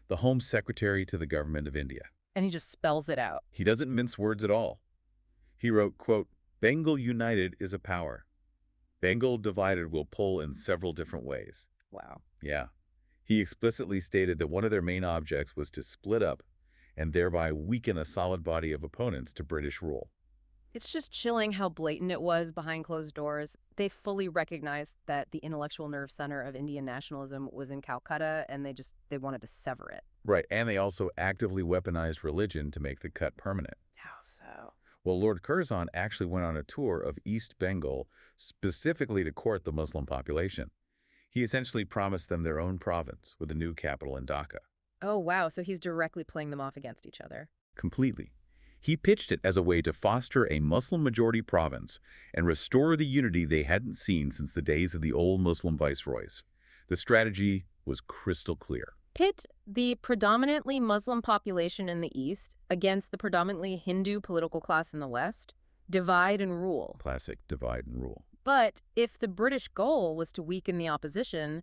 S2: the Home Secretary to the Government of India.
S1: And he just spells it out.
S2: He doesn't mince words at all. He wrote, quote, Bengal united is a power. Bengal divided will pull in several different ways.
S1: Wow.
S2: Yeah. He explicitly stated that one of their main objects was to split up and thereby weaken a solid body of opponents to British rule.
S1: It's just chilling how blatant it was behind closed doors. They fully recognized that the intellectual nerve center of Indian nationalism was in Calcutta, and they wanted to sever it.
S2: Right, and they also actively weaponized religion to make the cut permanent.
S1: How so?
S2: Well, Lord Curzon actually went on a tour of East Bengal specifically to court the Muslim population. He essentially promised them their own province with a new capital in Dhaka.
S1: Oh, wow. So he's directly playing them off against each other.
S2: Completely. He pitched it as a way to foster a Muslim-majority province and restore the unity they hadn't seen since the days of the old Muslim viceroys. The strategy was crystal clear.
S1: Pit the predominantly Muslim population in the East against the predominantly Hindu political class in the West. Divide and rule.
S2: Classic divide and rule.
S1: But if the British goal was to weaken the opposition,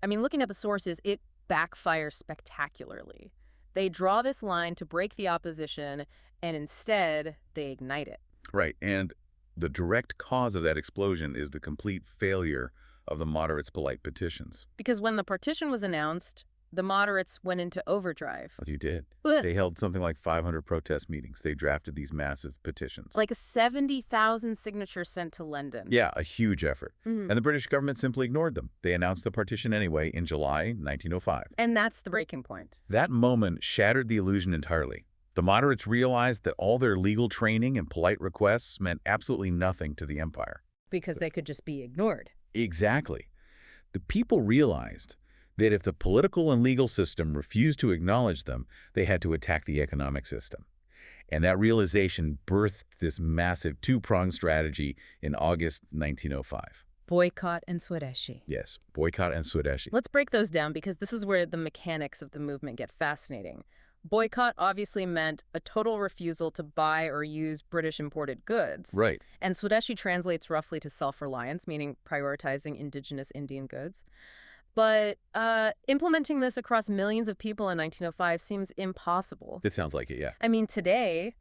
S1: I mean, looking at the sources, it backfires spectacularly. They draw this line to break the opposition, and instead, they ignite it.
S2: Right, and the direct cause of that explosion is the complete failure of the moderates' polite petitions.
S1: Because when the partition was announced, the moderates went into overdrive.
S2: As you did.
S1: Ugh.
S2: They held something like 500 protest meetings. They drafted these massive petitions.
S1: Like 70,000 signatures sent to London.
S2: Yeah, a huge effort.
S1: Mhm.
S2: And the British government simply ignored them. They announced the partition anyway in July 1905.
S1: And that's the breaking point.
S2: That moment shattered the illusion entirely. The moderates realized that all their legal training and polite requests meant absolutely nothing to the empire.
S1: Because they could just be ignored.
S2: Exactly. The people realized that if the political and legal system refused to acknowledge them, they had to attack the economic system. And that realization birthed this massive two-pronged strategy in August 1905.
S1: Boycott and Swadeshi.
S2: Yes, boycott and Swadeshi.
S1: Let's break those down because this is where the mechanics of the movement get fascinating. Boycott obviously meant a total refusal to buy or use British imported goods.
S2: Right.
S1: And Swadeshi translates roughly to self-reliance, meaning prioritizing indigenous Indian goods. But implementing this across millions of people in 1905 seems impossible.
S2: It sounds like it, yeah.
S1: I mean, today,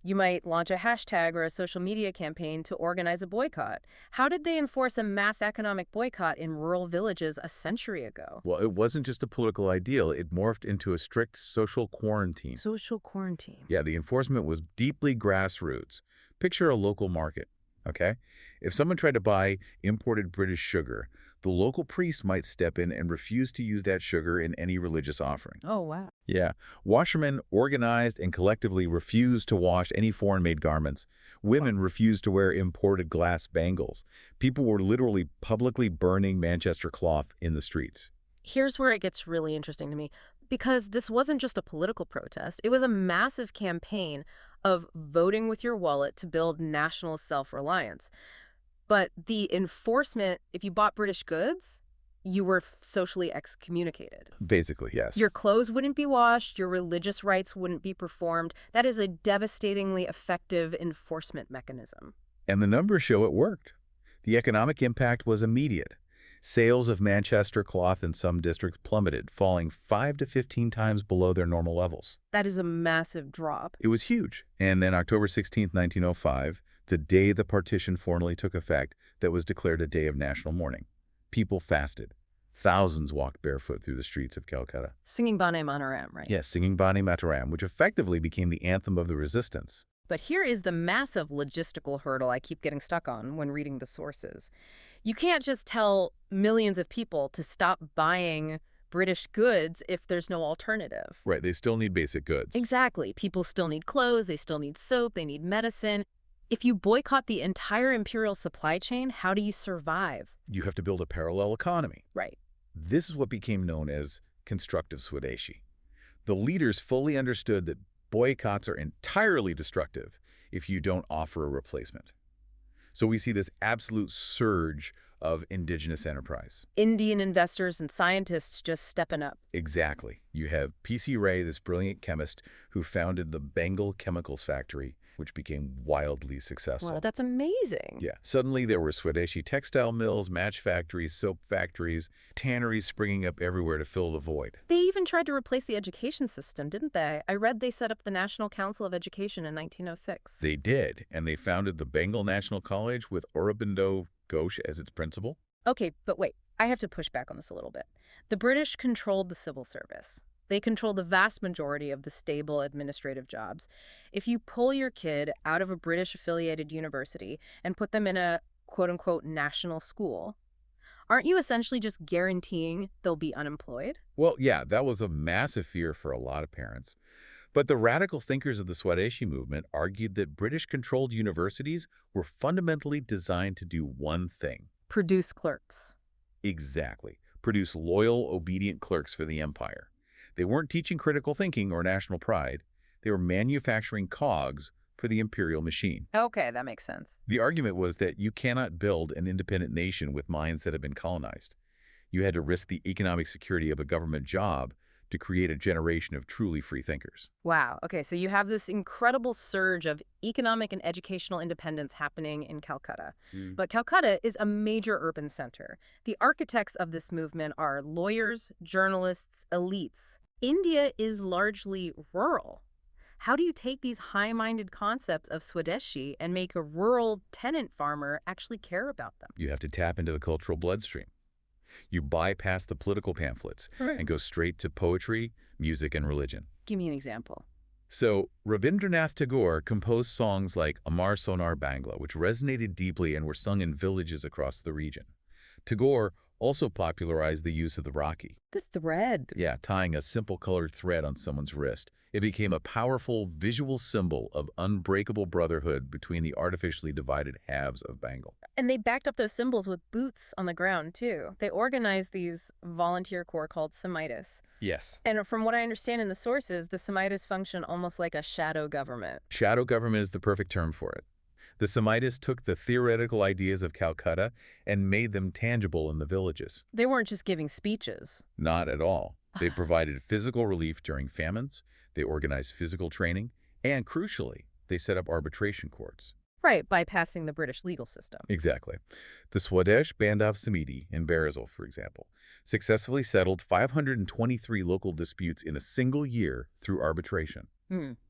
S1: you might launch a hashtag or a social media campaign to organize a boycott. How did they enforce a mass economic boycott in rural villages a century ago?
S2: Well, it wasn't just a political ideal. It morphed into a strict social quarantine.
S1: Social quarantine.
S2: Yeah, the enforcement was deeply grassroots. Picture a local market, okay? If someone tried to buy imported British sugar, the local priest might step in and refuse to use that sugar in any religious offering.
S1: Oh, wow.
S2: Yeah. Washermen organized and collectively refused to wash any foreign-made garments. Women refused to wear imported glass bangles. People were literally publicly burning Manchester cloth in the streets.
S1: Here's where it gets really interesting to me, because this wasn't just a political protest. It was a massive campaign of voting with your wallet to build national self-reliance. But the enforcement, if you bought British goods, you were socially excommunicated.
S2: Basically, yes.
S1: Your clothes wouldn't be washed, your religious rites wouldn't be performed. That is a devastatingly effective enforcement mechanism.
S2: And the numbers show it worked. The economic impact was immediate. Sales of Manchester cloth in some districts plummeted, falling 5 to 15 times below their normal levels.
S1: That is a massive drop.
S2: It was huge. And then October 16, 1905, the day the partition formally took effect, that was declared a day of national mourning. People fasted. Thousands walked barefoot through the streets of Calcutta.
S1: Singing Bane Mataram, right?
S2: Yes, singing Bane Mataram, which effectively became the anthem of the resistance.
S1: But here is the massive logistical hurdle I keep getting stuck on when reading the sources. You can't just tell millions of people to stop buying British goods if there's no alternative.
S2: Right, they still need basic goods.
S1: Exactly. People still need clothes, they still need soap, they need medicine. If you boycott the entire imperial supply chain, how do you survive?
S2: You have to build a parallel economy.
S1: Right.
S2: This is what became known as constructive Swadeshi. The leaders fully understood that boycotts are entirely destructive if you don't offer a replacement. So we see this absolute surge of indigenous enterprise.
S1: Indian investors and scientists just stepping up.
S2: Exactly. You have P.C. Ray, this brilliant chemist who founded the Bengal Chemicals Factory, which became wildly successful.
S1: Wow, that's amazing.
S2: Yeah. Suddenly there were Swadeshi textile mills, match factories, soap factories, tanneries springing up everywhere to fill the void.
S1: They even tried to replace the education system, didn't they? I read they set up the National Council of Education in 1906.
S2: They did, and they founded the Bengal National College with Aurobindo Ghosh as its principal.
S1: Okay, but wait, I have to push back on this a little bit. The British controlled the civil service. They control the vast majority of the stable administrative jobs. If you pull your kid out of a British-affiliated university and put them in a quote-unquote national school, aren't you essentially just guaranteeing they'll be unemployed?
S2: Well, yeah, that was a massive fear for a lot of parents. But the radical thinkers of the Swadeshi movement argued that British-controlled universities were fundamentally designed to do one thing.
S1: Produce clerks.
S2: Exactly. Produce loyal, obedient clerks for the empire. They weren't teaching critical thinking or national pride. They were manufacturing cogs for the imperial machine.
S1: Okay, that makes sense.
S2: The argument was that you cannot build an independent nation with minds that have been colonized. You had to risk the economic security of a government job to create a generation of truly free thinkers.
S1: Wow. Okay, so you have this incredible surge of economic and educational independence happening in Calcutta. But Calcutta is a major urban center. The architects of this movement are lawyers, journalists, elites. India is largely rural. How do you take these high-minded concepts of Swadeshi and make a rural tenant farmer actually care about them?
S2: You have to tap into the cultural bloodstream. You bypass the political pamphlets and go straight to poetry, music, and religion.
S1: Give me an example.
S2: So, Rabindranath Tagore composed songs like Amar Sonar Bangla, which resonated deeply and were sung in villages across the region. Tagore also popularized the use of the Rakhi.
S1: The thread.
S2: Yeah, tying a simple colored thread on someone's wrist. It became a powerful visual symbol of unbreakable brotherhood between the artificially divided halves of Bengal.
S1: And they backed up those symbols with boots on the ground, too. They organized these volunteer corps called Samitis.
S2: Yes.
S1: And from what I understand in the sources, the Samitis function almost like a shadow government.
S2: Shadow government is the perfect term for it. The Samitis took the theoretical ideas of Calcutta and made them tangible in the villages.
S1: They weren't just giving speeches.
S2: Not at all. They provided physical relief during famines, they organized physical training, and crucially, they set up arbitration courts.
S1: Right, bypassing the British legal system.
S2: Exactly. The Swadesh Bandav Samiti in Barisal, for example, successfully settled 523 local disputes in a single year through arbitration.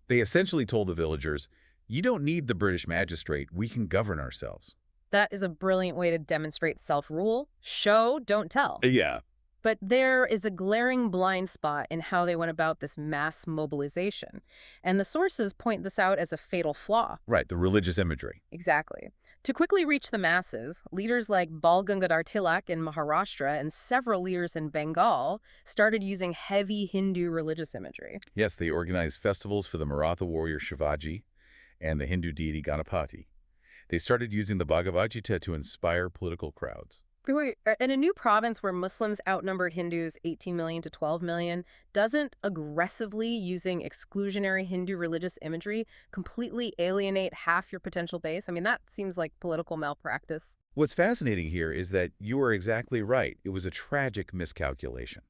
S2: They essentially told the villagers, you don't need the British magistrate, we can govern ourselves.
S1: That is a brilliant way to demonstrate self-rule. Show, don't tell.
S2: Yeah.
S1: But there is a glaring blind spot in how they went about this mass mobilization. And the sources point this out as a fatal flaw.
S2: Right, the religious imagery.
S1: Exactly. To quickly reach the masses, leaders like Bal Gangadhar Tilak in Maharashtra and several leaders in Bengal started using heavy Hindu religious imagery.
S2: Yes, they organized festivals for the Maratha warrior Shivaji and the Hindu deity Ganapati. They started using the Bhagavad Gita to inspire political crowds.
S1: In a new province where Muslims outnumbered Hindus 18 million to 12 million, doesn't aggressively using exclusionary Hindu religious imagery completely alienate half your potential base? I mean, that seems like political malpractice.
S2: What's fascinating here is that you are exactly right. It was a tragic miscalculation.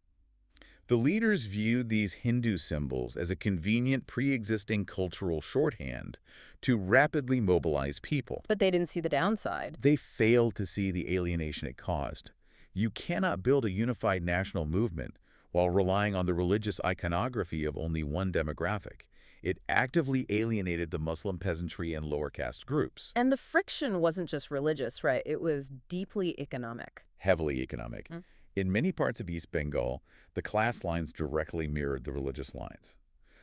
S2: The leaders viewed these Hindu symbols as a convenient pre-existing cultural shorthand to rapidly mobilize people.
S1: But they didn't see the downside.
S2: They failed to see the alienation it caused. You cannot build a unified national movement while relying on the religious iconography of only one demographic. It actively alienated the Muslim peasantry and lower caste groups.
S1: And the friction wasn't just religious, right? It was deeply economic.
S2: Heavily economic. In many parts of East Bengal, the class lines directly mirrored the religious lines.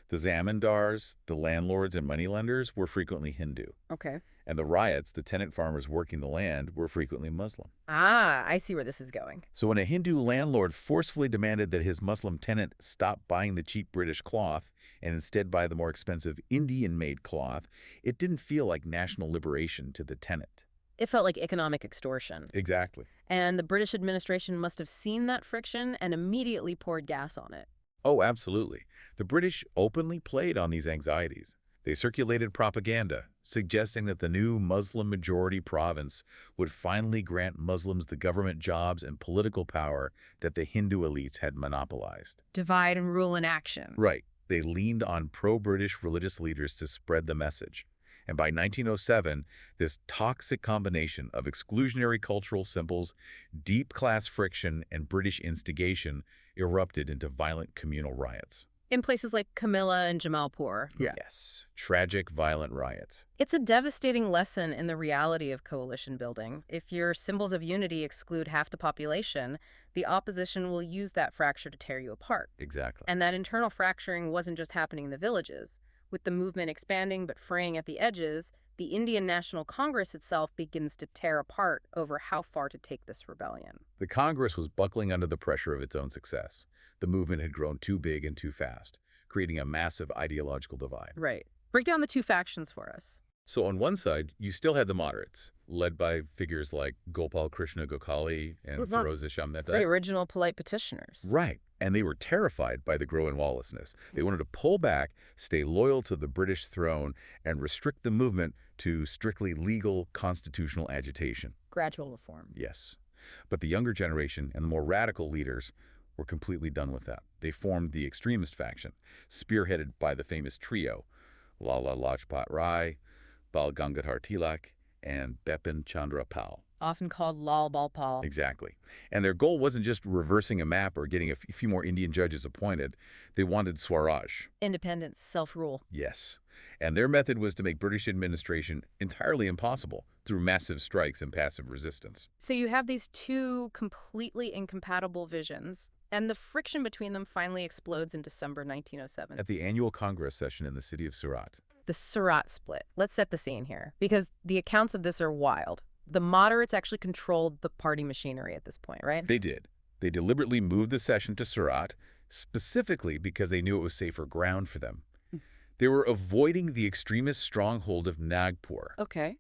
S2: The zamindars, the landlords and moneylenders, were frequently Hindu.
S1: Okay.
S2: And the ryots, the tenant farmers working the land, were frequently Muslim.
S1: Ah, I see where this is going.
S2: So when a Hindu landlord forcefully demanded that his Muslim tenant stop buying the cheap British cloth and instead buy the more expensive Indian-made cloth, it didn't feel like national liberation to the tenant.
S1: It felt like economic extortion.
S2: Exactly.
S1: And the British administration must have seen that friction and immediately poured gas on it.
S2: Oh, absolutely. The British openly played on these anxieties. They circulated propaganda, suggesting that the new Muslim-majority province would finally grant Muslims the government jobs and political power that the Hindu elites had monopolized.
S1: Divide and rule in action.
S2: Right. They leaned on pro-British religious leaders to spread the message. And by 1907, this toxic combination of exclusionary cultural symbols, deep class friction, and British instigation erupted into violent communal riots.
S1: In places like Camilla and Jamalpur.
S2: Yes, tragic, violent riots.
S1: It's a devastating lesson in the reality of coalition building. If your symbols of unity exclude half the population, the opposition will use that fracture to tear you apart.
S2: Exactly.
S1: And that internal fracturing wasn't just happening in the villages. With the movement expanding but fraying at the edges, the Indian National Congress itself begins to tear apart over how far to take this rebellion.
S2: The Congress was buckling under the pressure of its own success. The movement had grown too big and too fast, creating a massive ideological divide.
S1: Right. Break down the two factions for us.
S2: So on one side, you still had the moderates, led by figures like Gopal Krishna Gokhale and Feroze Shah Mehta.
S1: The original polite petitioners.
S2: Right. And they were terrified by the growing lawlessness. They wanted to pull back, stay loyal to the British throne, and restrict the movement to strictly legal constitutional agitation.
S1: Gradual reform.
S2: Yes. But the younger generation and the more radical leaders were completely done with that. They formed the extremist faction, spearheaded by the famous trio, Lala Lajpat Rai, Bal Gangadhar Tilak, and Bipin Chandra Pal.
S1: Often called Lal Bal Pal.
S2: Exactly. And their goal wasn't just reversing a map or getting a few more Indian judges appointed. They wanted Swaraj.
S1: Independence, self-rule.
S2: Yes. And their method was to make British administration entirely impossible through massive strikes and passive resistance.
S1: So you have these two completely incompatible visions, and the friction between them finally explodes in December 1907.
S2: At the annual Congress session in the city of Surat.
S1: The Surat split. Let's set the scene here, because the accounts of this are wild. The moderates actually controlled the party machinery at this point, right?
S2: They did. They deliberately moved the session to Surat, specifically because they knew it was safer ground for them. They were avoiding the extremist stronghold of Nagpur.
S1: Okay.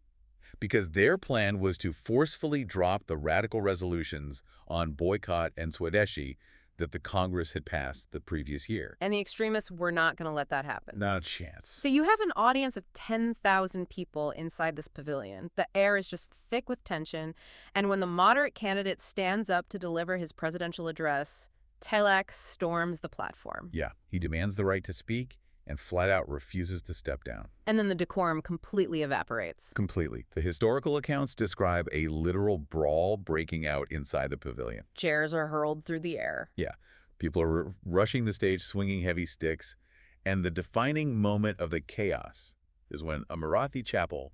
S2: Because their plan was to forcefully drop the radical resolutions on boycott and Swadeshi that the Congress had passed the previous year.
S1: And the extremists were not going to let that happen.
S2: Not a chance.
S1: So you have an audience of 10,000 people inside this pavilion. The air is just thick with tension. And when the moderate candidate stands up to deliver his presidential address, Tilak storms the platform.
S2: Yeah, he demands the right to speak and flat out refuses to step down.
S1: And then the decorum completely evaporates.
S2: Completely. The historical accounts describe a literal brawl breaking out inside the pavilion.
S1: Chairs are hurled through the air.
S2: Yeah. People are rushing the stage, swinging heavy sticks. And the defining moment of the chaos is when a Marathi chapel,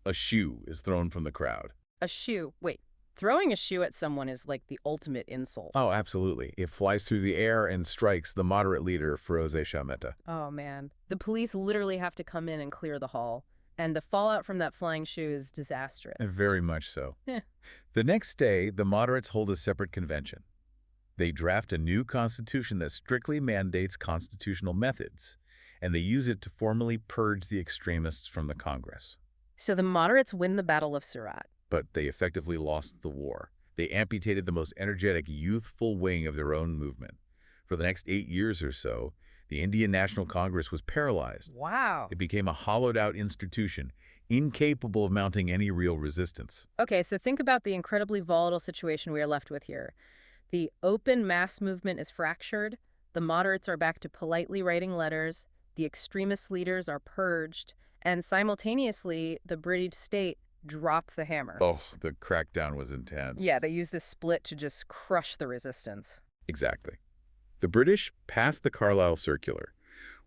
S2: a shoe is thrown from the crowd.
S1: A shoe. Wait. Throwing a shoe at someone is like the ultimate insult.
S2: Oh, absolutely. It flies through the air and strikes the moderate leader, Feroze Shah Mehta.
S1: Oh, man. The police literally have to come in and clear the hall. And the fallout from that flying shoe is disastrous.
S2: Very much so.
S1: Yeah.
S2: The next day, the moderates hold a separate convention. They draft a new constitution that strictly mandates constitutional methods, and they use it to formally purge the extremists from the Congress.
S1: So the moderates win the Battle of Surat.
S2: But they effectively lost the war. They amputated the most energetic, youthful wing of their own movement. For the next 8 years or so, the Indian National Congress was paralyzed.
S1: Wow.
S2: It became a hollowed-out institution, incapable of mounting any real resistance.
S1: Okay, so think about the incredibly volatile situation we are left with here. The open mass movement is fractured. The moderates are back to politely writing letters, the extremist leaders are purged, and simultaneously, the British state drops the hammer.
S2: Oh, the crackdown was intense.
S1: Yeah, they use this split to just crush the resistance.
S2: Exactly. The British passed the Carlisle Circular,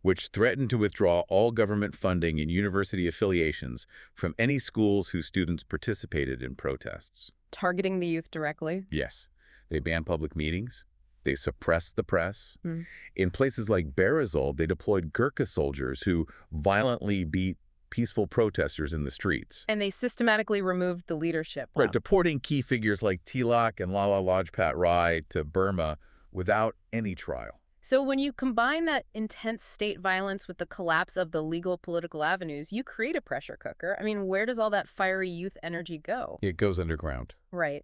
S2: which threatened to withdraw all government funding and university affiliations from any schools whose students participated in protests.
S1: Targeting the youth directly?
S2: Yes, they banned public meetings. They suppressed the press.
S1: Mm.
S2: In places like Barisal, they deployed Gurkha soldiers who violently beat peaceful protesters in the streets.
S1: And they systematically removed the leadership. Wow.
S2: Right, deporting key figures like Tilak and Lala Lajpat Rai to Burma without any trial.
S1: So when you combine that intense state violence with the collapse of the legal political avenues, you create a pressure cooker. I mean, where does all that fiery youth energy go?
S2: It goes underground.
S1: Right.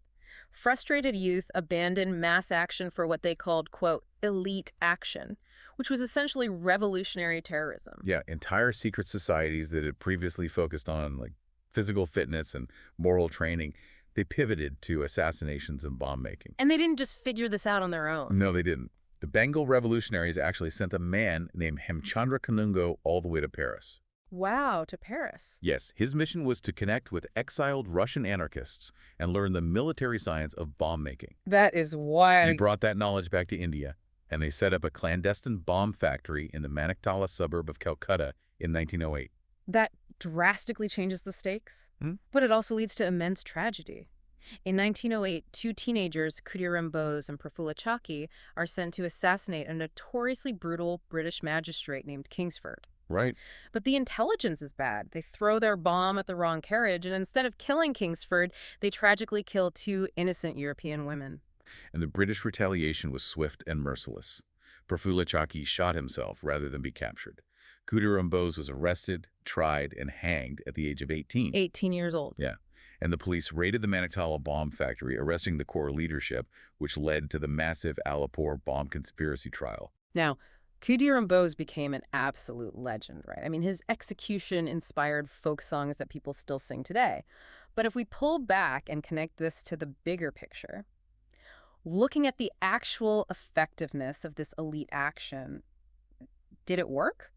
S1: Frustrated youth abandoned mass action for what they called, quote, elite action, which was essentially revolutionary terrorism.
S2: Yeah, entire secret societies that had previously focused on like physical fitness and moral training, they pivoted to assassinations and bomb making.
S1: And they didn't just figure this out on their own.
S2: No, they didn't. The Bengal revolutionaries actually sent a man named Hemchandra Kanungo all the way to Paris.
S1: Wow, to Paris.
S2: Yes, his mission was to connect with exiled Russian anarchists and learn the military science of bomb making.
S1: That is wild.
S2: He brought that knowledge back to India, and they set up a clandestine bomb factory in the Maniktala suburb of Calcutta in 1908.
S1: That drastically changes the stakes,
S2: Hmm?
S1: but it also leads to immense tragedy. In 1908, two teenagers, Khudiram Bose and Prafulla Chaki, are sent to assassinate a notoriously brutal British magistrate named Kingsford.
S2: Right.
S1: But the intelligence is bad. They throw their bomb at the wrong carriage, and instead of killing Kingsford, they tragically kill two innocent European women.
S2: And the British retaliation was swift and merciless. Prafulla Chaki shot himself rather than be captured. Khudiram Bose was arrested, tried, and hanged at the age of 18.
S1: 18 years old.
S2: Yeah. And the police raided the Maniktala bomb factory, arresting the core leadership, which led to the massive Alipore bomb conspiracy trial.
S1: Now, Khudiram Bose became an absolute legend, right? I mean, his execution inspired folk songs that people still sing today. But if we pull back and connect this to the bigger picture, looking at the actual effectiveness of this elite action, did it work?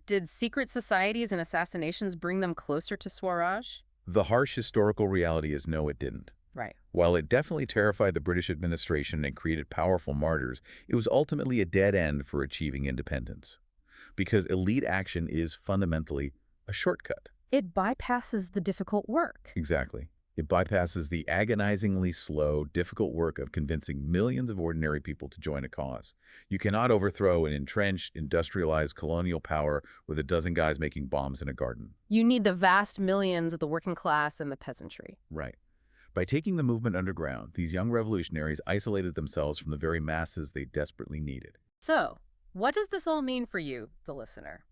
S1: Did secret societies and assassinations bring them closer to Swaraj?
S2: The harsh historical reality is no, it didn't.
S1: Right.
S2: While it definitely terrified the British administration and created powerful martyrs, it was ultimately a dead end for achieving independence. Because elite action is fundamentally a shortcut.
S1: It bypasses the difficult work.
S2: Exactly. It bypasses the agonizingly slow, difficult work of convincing millions of ordinary people to join a cause. You cannot overthrow an entrenched, industrialized colonial power with a dozen guys making bombs in a garden.
S1: You need the vast millions of the working class and the peasantry.
S2: Right. By taking the movement underground, these young revolutionaries isolated themselves from the very masses they desperately needed.
S1: So, what does this all mean for you, the listener?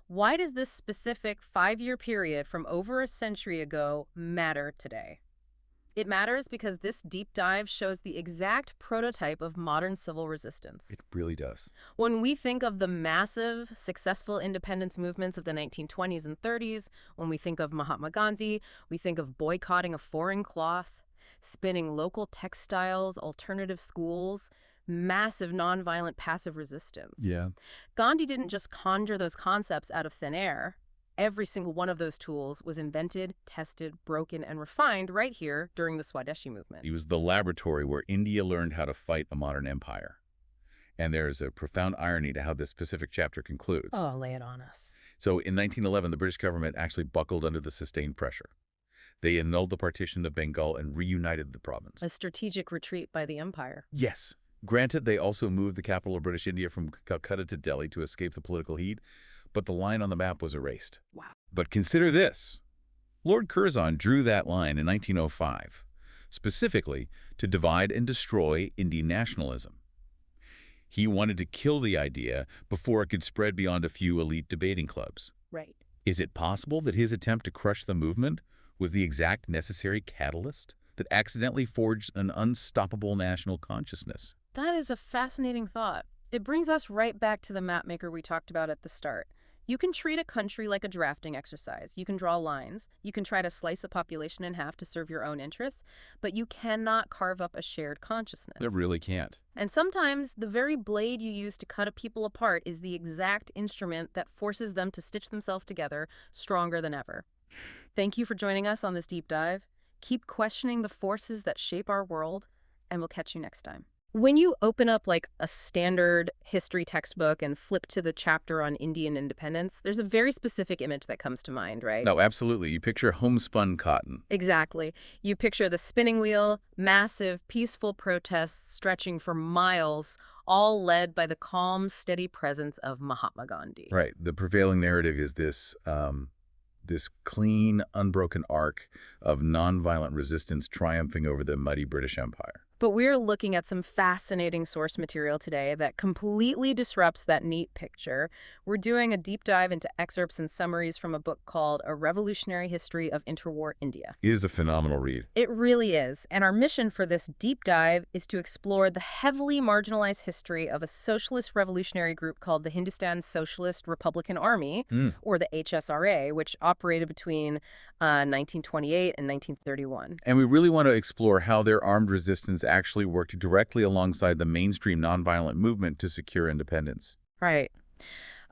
S1: Why does this specific 5-year period from over a century ago matter today? It matters because this deep dive shows the exact prototype of modern civil resistance.
S2: It really does.
S1: When we think of the massive, successful independence movements of the 1920s and 30s, when we think of Mahatma Gandhi, we think of boycotting a foreign cloth, spinning local textiles, alternative schools, massive nonviolent passive resistance.
S2: Yeah.
S1: Gandhi didn't just conjure those concepts out of thin air. Every single one of those tools was invented, tested, broken, and refined right here during the Swadeshi movement.
S2: He was the laboratory where India learned how to fight a modern empire. And there's a profound irony to how this specific chapter concludes.
S1: Oh, lay it on us.
S2: So in 1911, the British government actually buckled under the sustained pressure. They annulled the partition of Bengal and reunited the province.
S1: A strategic retreat by the empire.
S2: Yes. Granted, they also moved the capital of British India from Calcutta to Delhi to escape the political heat, but the line on the map was erased.
S1: Wow.
S2: But consider this. Lord Curzon drew that line in 1905, specifically to divide and destroy Indian nationalism. He wanted to kill the idea before it could spread beyond a few elite debating clubs.
S1: Right.
S2: Is it possible that his attempt to crush the movement was the exact necessary catalyst that accidentally forged an unstoppable national consciousness?
S1: That is a fascinating thought. It brings us right back to the mapmaker we talked about at the start. You can treat a country like a drafting exercise. You can draw lines. You can try to slice a population in half to serve your own interests, but you cannot carve up a shared consciousness.
S2: It really can't.
S1: And sometimes the very blade you use to cut a people apart is the exact instrument that forces them to stitch themselves together stronger than ever. Thank you for joining us on this deep dive. Keep questioning the forces that shape our world, and we'll catch you next time. When you open up like a standard history textbook and flip to the chapter on Indian independence, there's a very specific image that comes to mind, right?
S2: No, absolutely. You picture homespun cotton.
S1: Exactly. You picture the spinning wheel, massive, peaceful protests stretching for miles, all led by the calm, steady presence of Mahatma Gandhi.
S2: Right. The prevailing narrative is this clean, unbroken arc of nonviolent resistance triumphing over the muddy British Empire.
S1: But we're looking at some fascinating source material today that completely disrupts that neat picture. We're doing a deep dive into excerpts and summaries from a book called A Revolutionary History of Interwar India.
S2: It is a phenomenal read.
S1: It really is. And our mission for this deep dive is to explore the heavily marginalized history of a socialist revolutionary group called the Hindustan Socialist Republican Army, or the HSRA, which operated between 1928 and 1931.
S2: And we really want to explore how their armed resistance actually worked directly alongside the mainstream nonviolent movement to secure independence.
S1: Right.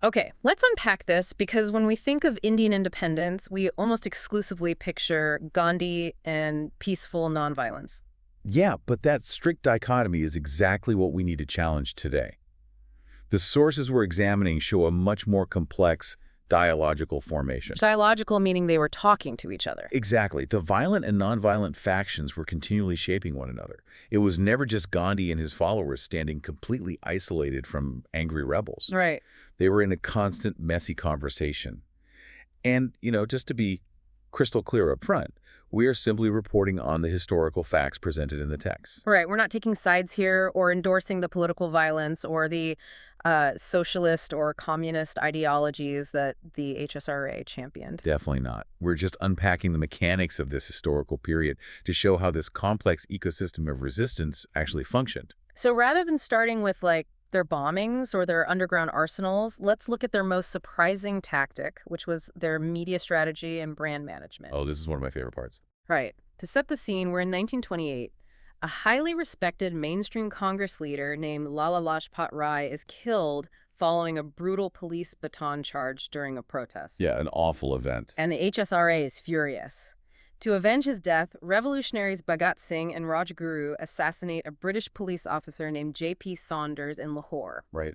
S1: Okay, let's unpack this, because when we think of Indian independence, we almost exclusively picture Gandhi and peaceful nonviolence.
S2: Yeah, but that strict dichotomy is exactly what we need to challenge today. The sources we're examining show a much more complex dialogical formation.
S1: Dialogical meaning they were talking to each other.
S2: Exactly. The violent and nonviolent factions were continually shaping one another. It was never just Gandhi and his followers standing completely isolated from angry rebels.
S1: Right.
S2: They were in a constant, messy conversation. And, just to be crystal clear up front, we are simply reporting on the historical facts presented in the text.
S1: Right. We're not taking sides here or endorsing the political violence or the socialist or communist ideologies that the HSRA championed.
S2: Definitely not. We're just unpacking the mechanics of this historical period to show how this complex ecosystem of resistance actually functioned.
S1: So rather than starting with their bombings or their underground arsenals, let's look at their most surprising tactic, which was their media strategy and brand management.
S2: Oh, this is one of my favorite parts.
S1: Right. To set the scene, we're in 1928. A highly respected mainstream Congress leader named Lala Lajpat Rai is killed following a brutal police baton charge during a protest.
S2: Yeah, an awful event.
S1: And the HSRA is furious. To avenge his death, revolutionaries Bhagat Singh and Rajguru assassinate a British police officer named J.P. Saunders in Lahore.
S2: Right.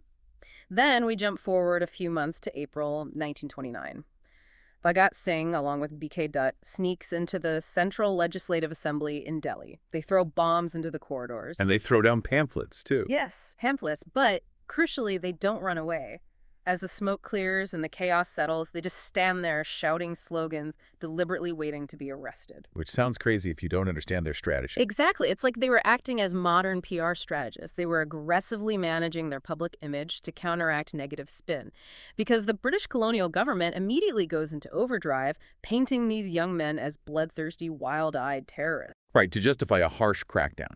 S1: Then we jump forward a few months to April 1929. Bhagat Singh, along with B.K. Dutt, sneaks into the Central Legislative Assembly in Delhi. They throw bombs into the corridors.
S2: And they throw down pamphlets, too.
S1: Yes, pamphlets, but crucially, they don't run away. As the smoke clears and the chaos settles, they just stand there shouting slogans, deliberately waiting to be arrested.
S2: Which sounds crazy if you don't understand their strategy.
S1: Exactly. It's like they were acting as modern PR strategists. They were aggressively managing their public image to counteract negative spin. Because the British colonial government immediately goes into overdrive, painting these young men as bloodthirsty, wild-eyed terrorists.
S2: Right, to justify a harsh crackdown.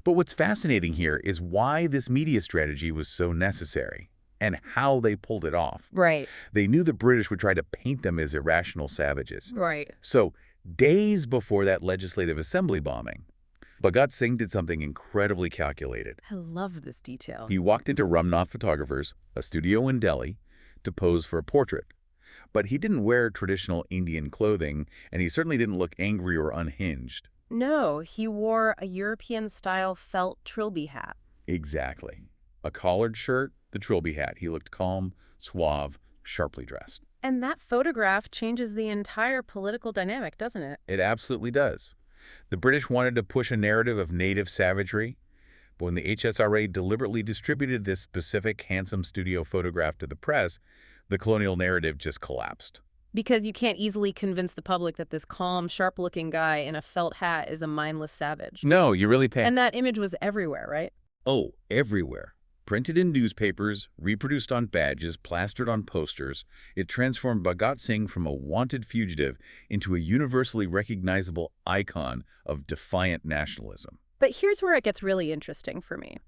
S2: But what's fascinating here is why this media strategy was so necessary, and how they pulled it off.
S1: Right.
S2: They knew the British would try to paint them as irrational savages.
S1: Right.
S2: So, days before that legislative assembly bombing, Bhagat Singh did something incredibly calculated.
S1: I love this detail.
S2: He walked into Ramnath Photographers, a studio in Delhi, to pose for a portrait. But he didn't wear traditional Indian clothing, and he certainly didn't look angry or unhinged.
S1: No, he wore a European-style felt trilby hat.
S2: Exactly. A collared shirt, the trilby hat. He looked calm, suave, sharply dressed.
S1: And that photograph changes the entire political dynamic, doesn't it?
S2: It absolutely does. The British wanted to push a narrative of native savagery, but when the HSRA deliberately distributed this specific handsome studio photograph to the press, the colonial narrative just collapsed.
S1: Because you can't easily convince the public that this calm, sharp-looking guy in a felt hat is a mindless savage.
S2: No, you really pay.
S1: And that image was everywhere, right?
S2: Oh, everywhere. Printed in newspapers, reproduced on badges, plastered on posters, it transformed Bhagat Singh from a wanted fugitive into a universally recognizable icon of defiant nationalism.
S1: But here's where it gets really interesting for me.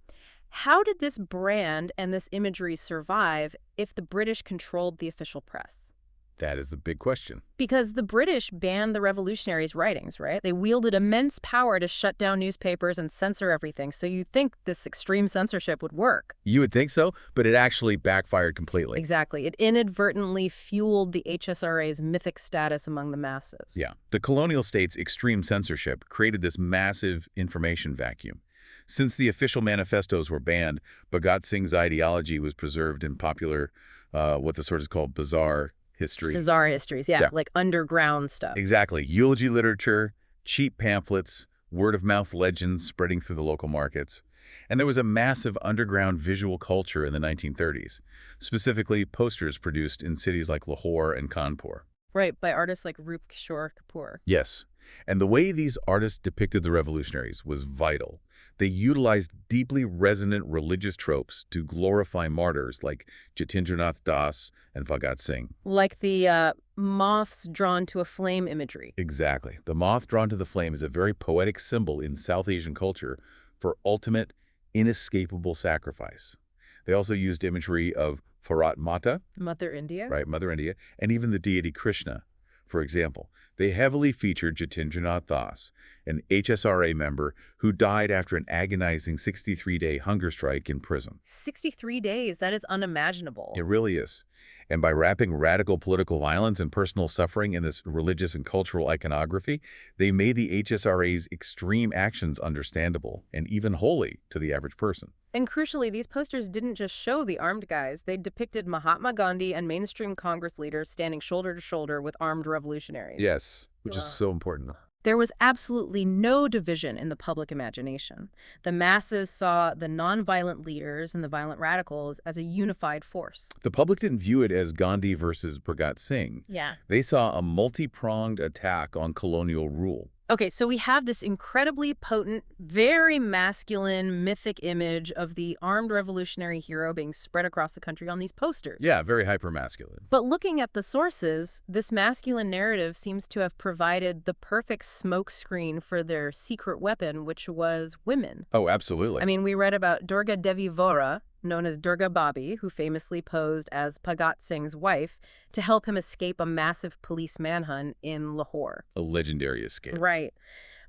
S1: How did this brand and this imagery survive if the British controlled the official press?
S2: That is the big question.
S1: Because the British banned the revolutionaries' writings, right? They wielded immense power to shut down newspapers and censor everything, so you'd think this extreme censorship would work.
S2: You would think so, but it actually backfired completely.
S1: Exactly. It inadvertently fueled the HSRA's mythic status among the masses.
S2: Yeah. The colonial state's extreme censorship created this massive information vacuum. Since the official manifestos were banned, Bhagat Singh's ideology was preserved in popular, what the sort is called bizarre history.
S1: Bizarre histories, yeah, like underground stuff.
S2: Exactly. Eulogy literature, cheap pamphlets, word-of-mouth legends spreading through the local markets. And there was a massive underground visual culture in the 1930s, specifically posters produced in cities like Lahore and Kanpur.
S1: Right, by artists like Rup Kishore Kapoor.
S2: Yes, and the way these artists depicted the revolutionaries was vital. They utilized deeply resonant religious tropes to glorify martyrs like Jatindranath Das and Bhagat Singh.
S1: Like the moths drawn to a flame imagery.
S2: Exactly. The moth drawn to the flame is a very poetic symbol in South Asian culture for ultimate, inescapable sacrifice. They also used imagery of Bharat Mata,
S1: Mother India?
S2: right, Mother India, and even the deity Krishna. For example, they heavily featured Jatindranath Das, an HSRA member who died after an agonizing 63-day hunger strike in prison.
S1: 63 days, that is unimaginable.
S2: It really is. And by wrapping radical political violence and personal suffering in this religious and cultural iconography, they made the HSRA's extreme actions understandable and even holy to the average person.
S1: And crucially, these posters didn't just show the armed guys. They depicted Mahatma Gandhi and mainstream Congress leaders standing shoulder to shoulder with armed revolutionaries.
S2: Yes, which is so important.
S1: There was absolutely no division in the public imagination. The masses saw the nonviolent leaders and the violent radicals as a unified force.
S2: The public didn't view it as Gandhi versus Bhagat Singh.
S1: Yeah.
S2: They saw a multi-pronged attack on colonial rule.
S1: Okay, so we have this incredibly potent, very masculine, mythic image of the armed revolutionary hero being spread across the country on these posters.
S2: Yeah, very hyper-masculine.
S1: But looking at the sources, this masculine narrative seems to have provided the perfect smokescreen for their secret weapon, which was women.
S2: Oh, absolutely.
S1: I mean, we read about Durga Devi Vora, known as Durga Babi, who famously posed as Bhagat Singh's wife to help him escape a massive police manhunt in Lahore.
S2: A legendary escape.
S1: Right.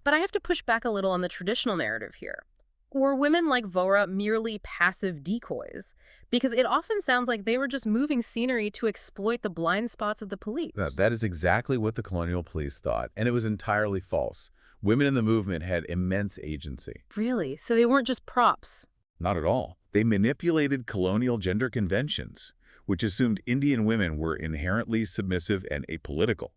S1: But I have to push back a little on the traditional narrative here. Were women like Vora merely passive decoys? Because it often sounds like they were just moving scenery to exploit the blind spots of the police.
S2: That is exactly what the colonial police thought, and it was entirely false. Women in the movement had immense agency.
S1: Really? So they weren't just props?
S2: Not at all. They manipulated colonial gender conventions, which assumed Indian women were inherently submissive and apolitical.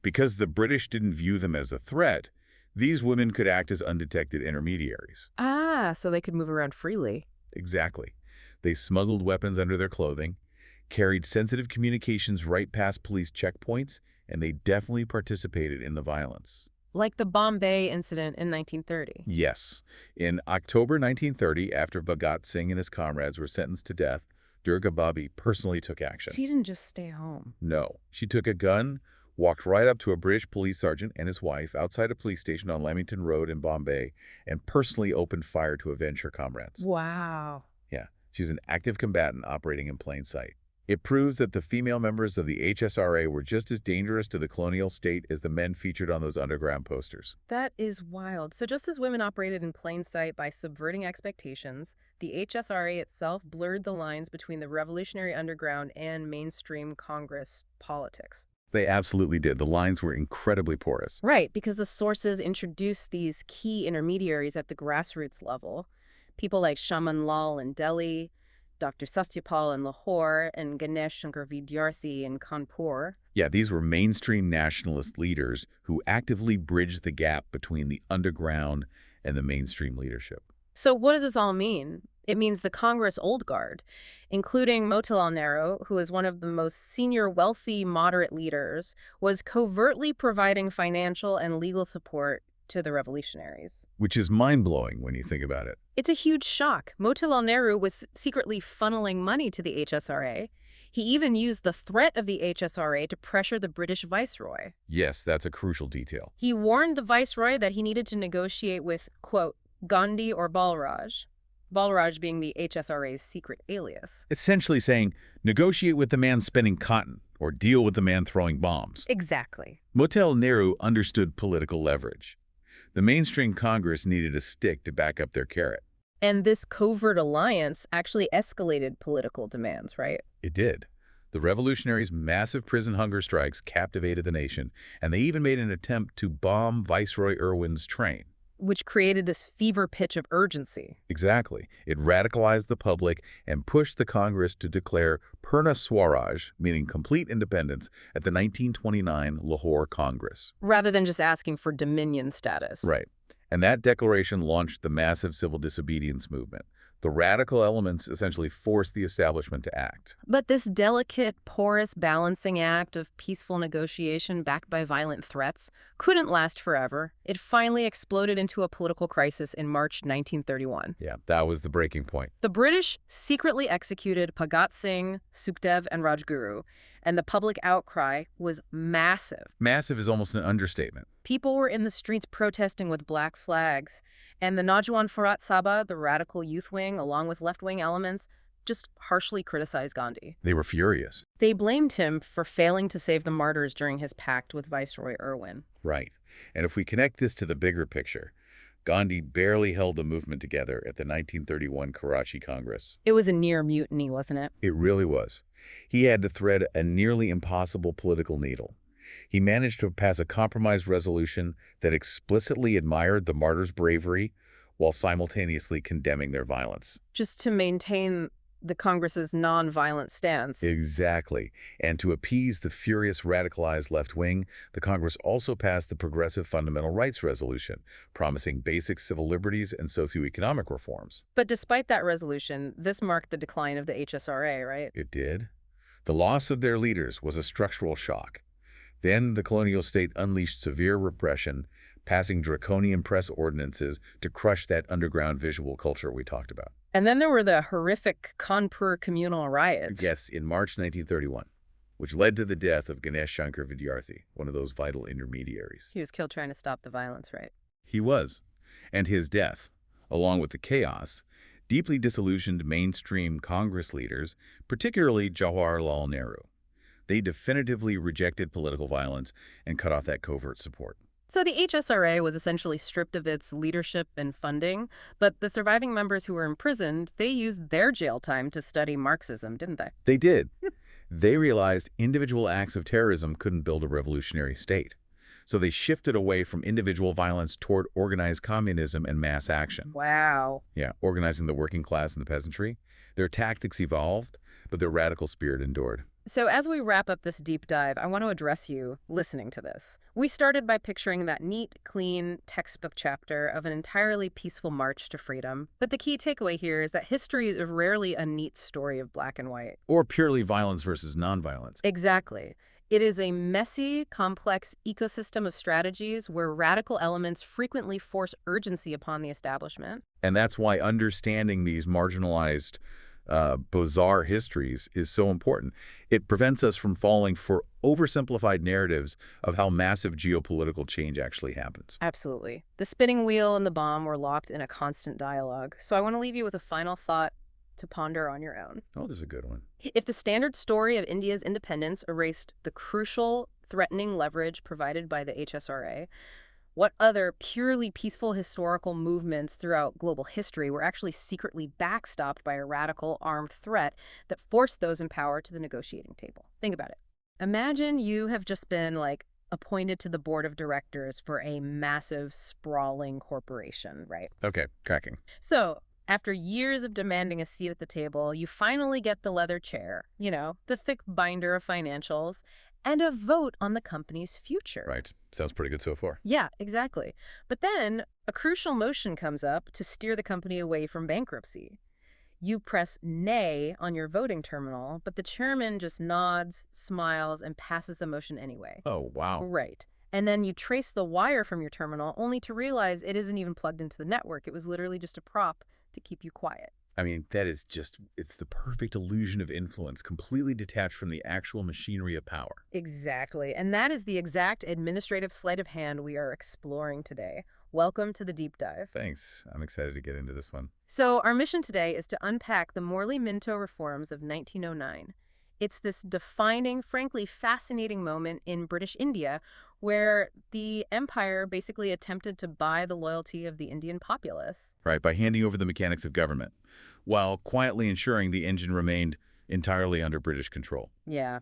S2: Because the British didn't view them as a threat, these women could act as undetected intermediaries.
S1: Ah, so they could move around freely.
S2: Exactly. They smuggled weapons under their clothing, carried sensitive communications right past police checkpoints, and they definitely participated in the violence.
S1: Like the Bombay incident in 1930.
S2: Yes. In October 1930, after Bhagat Singh and his comrades were sentenced to death, Durga Babi personally took action.
S1: She didn't just stay home.
S2: No. She took a gun, walked right up to a British police sergeant and his wife outside a police station on Lamington Road in Bombay and personally opened fire to avenge her comrades.
S1: Wow.
S2: Yeah. She's an active combatant operating in plain sight. It proves that the female members of the HSRA were just as dangerous to the colonial state as the men featured on those underground posters.
S1: That is wild. So just as women operated in plain sight by subverting expectations, the HSRA itself blurred the lines between the revolutionary underground and mainstream Congress politics.
S2: They absolutely did. The lines were incredibly porous.
S1: Right, because the sources introduced these key intermediaries at the grassroots level. People like Shaman Lal in Delhi, Dr. Satyapal in Lahore, and Ganesh Shankar Vidyarthi in Kanpur.
S2: Yeah, these were mainstream nationalist leaders who actively bridged the gap between the underground and the mainstream leadership.
S1: So what does this all mean? It means the Congress Old Guard, including Motilal Nehru, who is one of the most senior wealthy moderate leaders, was covertly providing financial and legal support to the revolutionaries.
S2: Which is mind-blowing when you think about it.
S1: It's a huge shock. Motilal Nehru was secretly funneling money to the HSRA. He even used the threat of the HSRA to pressure the British viceroy.
S2: Yes, that's a crucial detail.
S1: He warned the viceroy that he needed to negotiate with, quote, Gandhi or Balraj. Balraj being the HSRA's secret alias.
S2: Essentially saying, negotiate with the man spinning cotton or deal with the man throwing bombs.
S1: Exactly.
S2: Motilal Nehru understood political leverage. The mainstream Congress needed a stick to back up their carrot.
S1: And this covert alliance actually escalated political demands, right?
S2: It did. The revolutionaries' massive prison hunger strikes captivated the nation, and they even made an attempt to bomb Viceroy Irwin's train.
S1: Which created this fever pitch of urgency.
S2: Exactly. It radicalized the public and pushed the Congress to declare Purna Swaraj, meaning complete independence, at the 1929 Lahore Congress.
S1: Rather than just asking for dominion status.
S2: Right. And that declaration launched the massive civil disobedience movement. The radical elements essentially forced the establishment to act.
S1: But this delicate, porous balancing act of peaceful negotiation backed by violent threats couldn't last forever. It finally exploded into a political crisis in March 1931.
S2: Yeah, that was the breaking point.
S1: The British secretly executed Bhagat Singh, Sukhdev, and Rajguru, and the public outcry was massive.
S2: Massive is almost an understatement.
S1: People were in the streets protesting with black flags, and the Naujawan Farat Sabha, the radical youth wing, along with left-wing elements, just harshly criticized Gandhi.
S2: They were furious.
S1: They blamed him for failing to save the martyrs during his pact with Viceroy Irwin.
S2: Right. And if we connect this to the bigger picture, Gandhi barely held the movement together at the 1931 Karachi Congress.
S1: It was a near mutiny, wasn't it?
S2: It really was. He had to thread a nearly impossible political needle. He managed to pass a compromise resolution that explicitly admired the martyrs' bravery while simultaneously condemning their violence.
S1: Just to maintain the Congress's non-violent stance.
S2: Exactly. And to appease the furious radicalized left wing, the Congress also passed the Progressive Fundamental Rights Resolution, promising basic civil liberties and socioeconomic reforms.
S1: But despite that resolution, this marked the decline of the HSRA, right?
S2: It did. The loss of their leaders was a structural shock. Then the colonial state unleashed severe repression, passing draconian press ordinances to crush that underground visual culture we talked about.
S1: And then there were the horrific Kanpur communal riots.
S2: Yes, in March 1931, which led to the death of Ganesh Shankar Vidyarthi, one of those vital intermediaries.
S1: He was killed trying to stop the violence, right?
S2: He was. And his death, along with the chaos, deeply disillusioned mainstream Congress leaders, particularly Jawaharlal Nehru. They definitively rejected political violence and cut off that covert support.
S1: So the HSRA was essentially stripped of its leadership and funding, but the surviving members who were imprisoned, they used their jail time to study Marxism, didn't they?
S2: They did. They realized individual acts of terrorism couldn't build a revolutionary state. So they shifted away from individual violence toward organized communism and mass action.
S1: Wow.
S2: Yeah, organizing the working class and the peasantry. Their tactics evolved, but their radical spirit endured.
S1: So as we wrap up this deep dive, I want to address you listening to this. We started by picturing that neat, clean textbook chapter of an entirely peaceful march to freedom. But the key takeaway here is that history is rarely a neat story of black and white.
S2: Or purely violence versus nonviolence.
S1: Exactly. It is a messy, complex ecosystem of strategies where radical elements frequently force urgency upon the establishment.
S2: And that's why understanding these marginalized bizarre histories is so important. It prevents us from falling for oversimplified narratives of how massive geopolitical change actually happens.
S1: Absolutely. The spinning wheel and the bomb were locked in a constant dialogue. So I want to leave you with a final thought to ponder on your own.
S2: Oh, this is a good one.
S1: If the standard story of India's independence erased the crucial, threatening leverage provided by the HSRA, what other purely peaceful historical movements throughout global history were actually secretly backstopped by a radical armed threat that forced those in power to the negotiating table? Think about it. Imagine you have just been, appointed to the board of directors for a massive, sprawling corporation, right?
S2: Okay, cracking.
S1: So, after years of demanding a seat at the table, you finally get the leather chair, the thick binder of financials, and a vote on the company's future.
S2: Right. Sounds pretty good so far.
S1: Yeah, exactly. But then a crucial motion comes up to steer the company away from bankruptcy. You press nay on your voting terminal, but the chairman just nods, smiles, and passes the motion anyway.
S2: Oh, wow.
S1: Right. And then you trace the wire from your terminal only to realize it isn't even plugged into the network. It was literally just a prop to keep you quiet.
S2: I mean, that is just, it's the perfect illusion of influence, completely detached from the actual machinery of power.
S1: Exactly. And that is the exact administrative sleight of hand we are exploring today. Welcome to the deep dive.
S2: Thanks. I'm excited to get into this one.
S1: So our mission today is to unpack the Morley-Minto reforms of 1909. It's this defining, frankly fascinating moment in British India where the empire basically attempted to buy the loyalty of the Indian populace.
S2: Right, by handing over the mechanics of government, while quietly ensuring the engine remained entirely under British control.
S1: Yeah.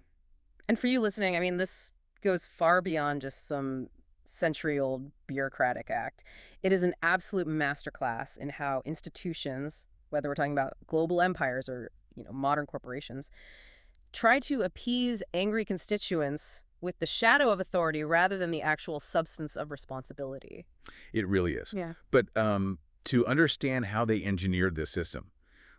S1: And for you listening, I mean, this goes far beyond just some century-old bureaucratic act. It is an absolute masterclass in how institutions, whether we're talking about global empires or, modern corporations, try to appease angry constituents with the shadow of authority rather than the actual substance of responsibility.
S2: It really is.
S1: Yeah.
S2: But to understand how they engineered this system,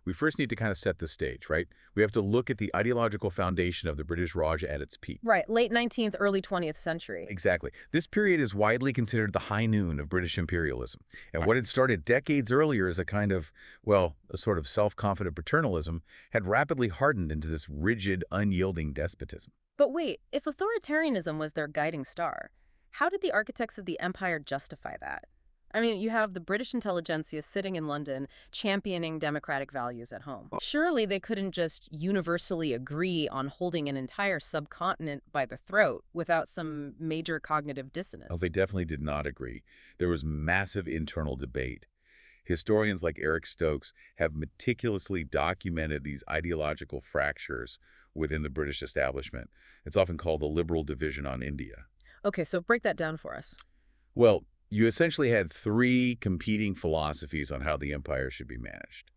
S2: we first need to kind of set the stage, right? We have to look at the ideological foundation of the British Raj at its peak.
S1: Right, late 19th, early 20th century.
S2: Exactly. This period is widely considered the high noon of British imperialism. And what had started decades earlier as a kind of, well, a sort of self-confident paternalism had rapidly hardened into this rigid, unyielding despotism.
S1: But wait, if authoritarianism was their guiding star, how did the architects of the empire justify that? I mean, you have the British intelligentsia sitting in London championing democratic values at home. Surely they couldn't just universally agree on holding an entire subcontinent by the throat without some major cognitive dissonance.
S2: Oh, they definitely did not agree. There was massive internal debate. Historians like Eric Stokes have meticulously documented these ideological fractures within the British establishment. It's often called the liberal division on India.
S1: Okay, so break that down for us.
S2: Well, you essentially had three competing philosophies on how the empire should be managed.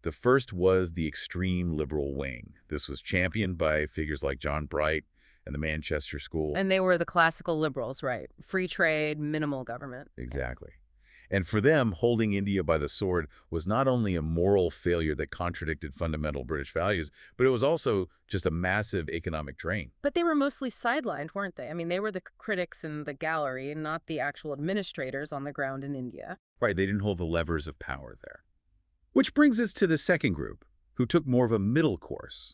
S2: The first was the extreme liberal wing. This was championed by figures like John Bright and the Manchester School.
S1: And they were the classical liberals, right? Free trade, minimal government.
S2: Exactly. And for them, holding India by the sword was not only a moral failure that contradicted fundamental British values, but it was also just a massive economic drain.
S1: But they were mostly sidelined, weren't they? I mean, they were the critics in the gallery, not the actual administrators on the ground in India.
S2: Right, they didn't hold the levers of power there. Which brings us to the second group, who took more of a middle course.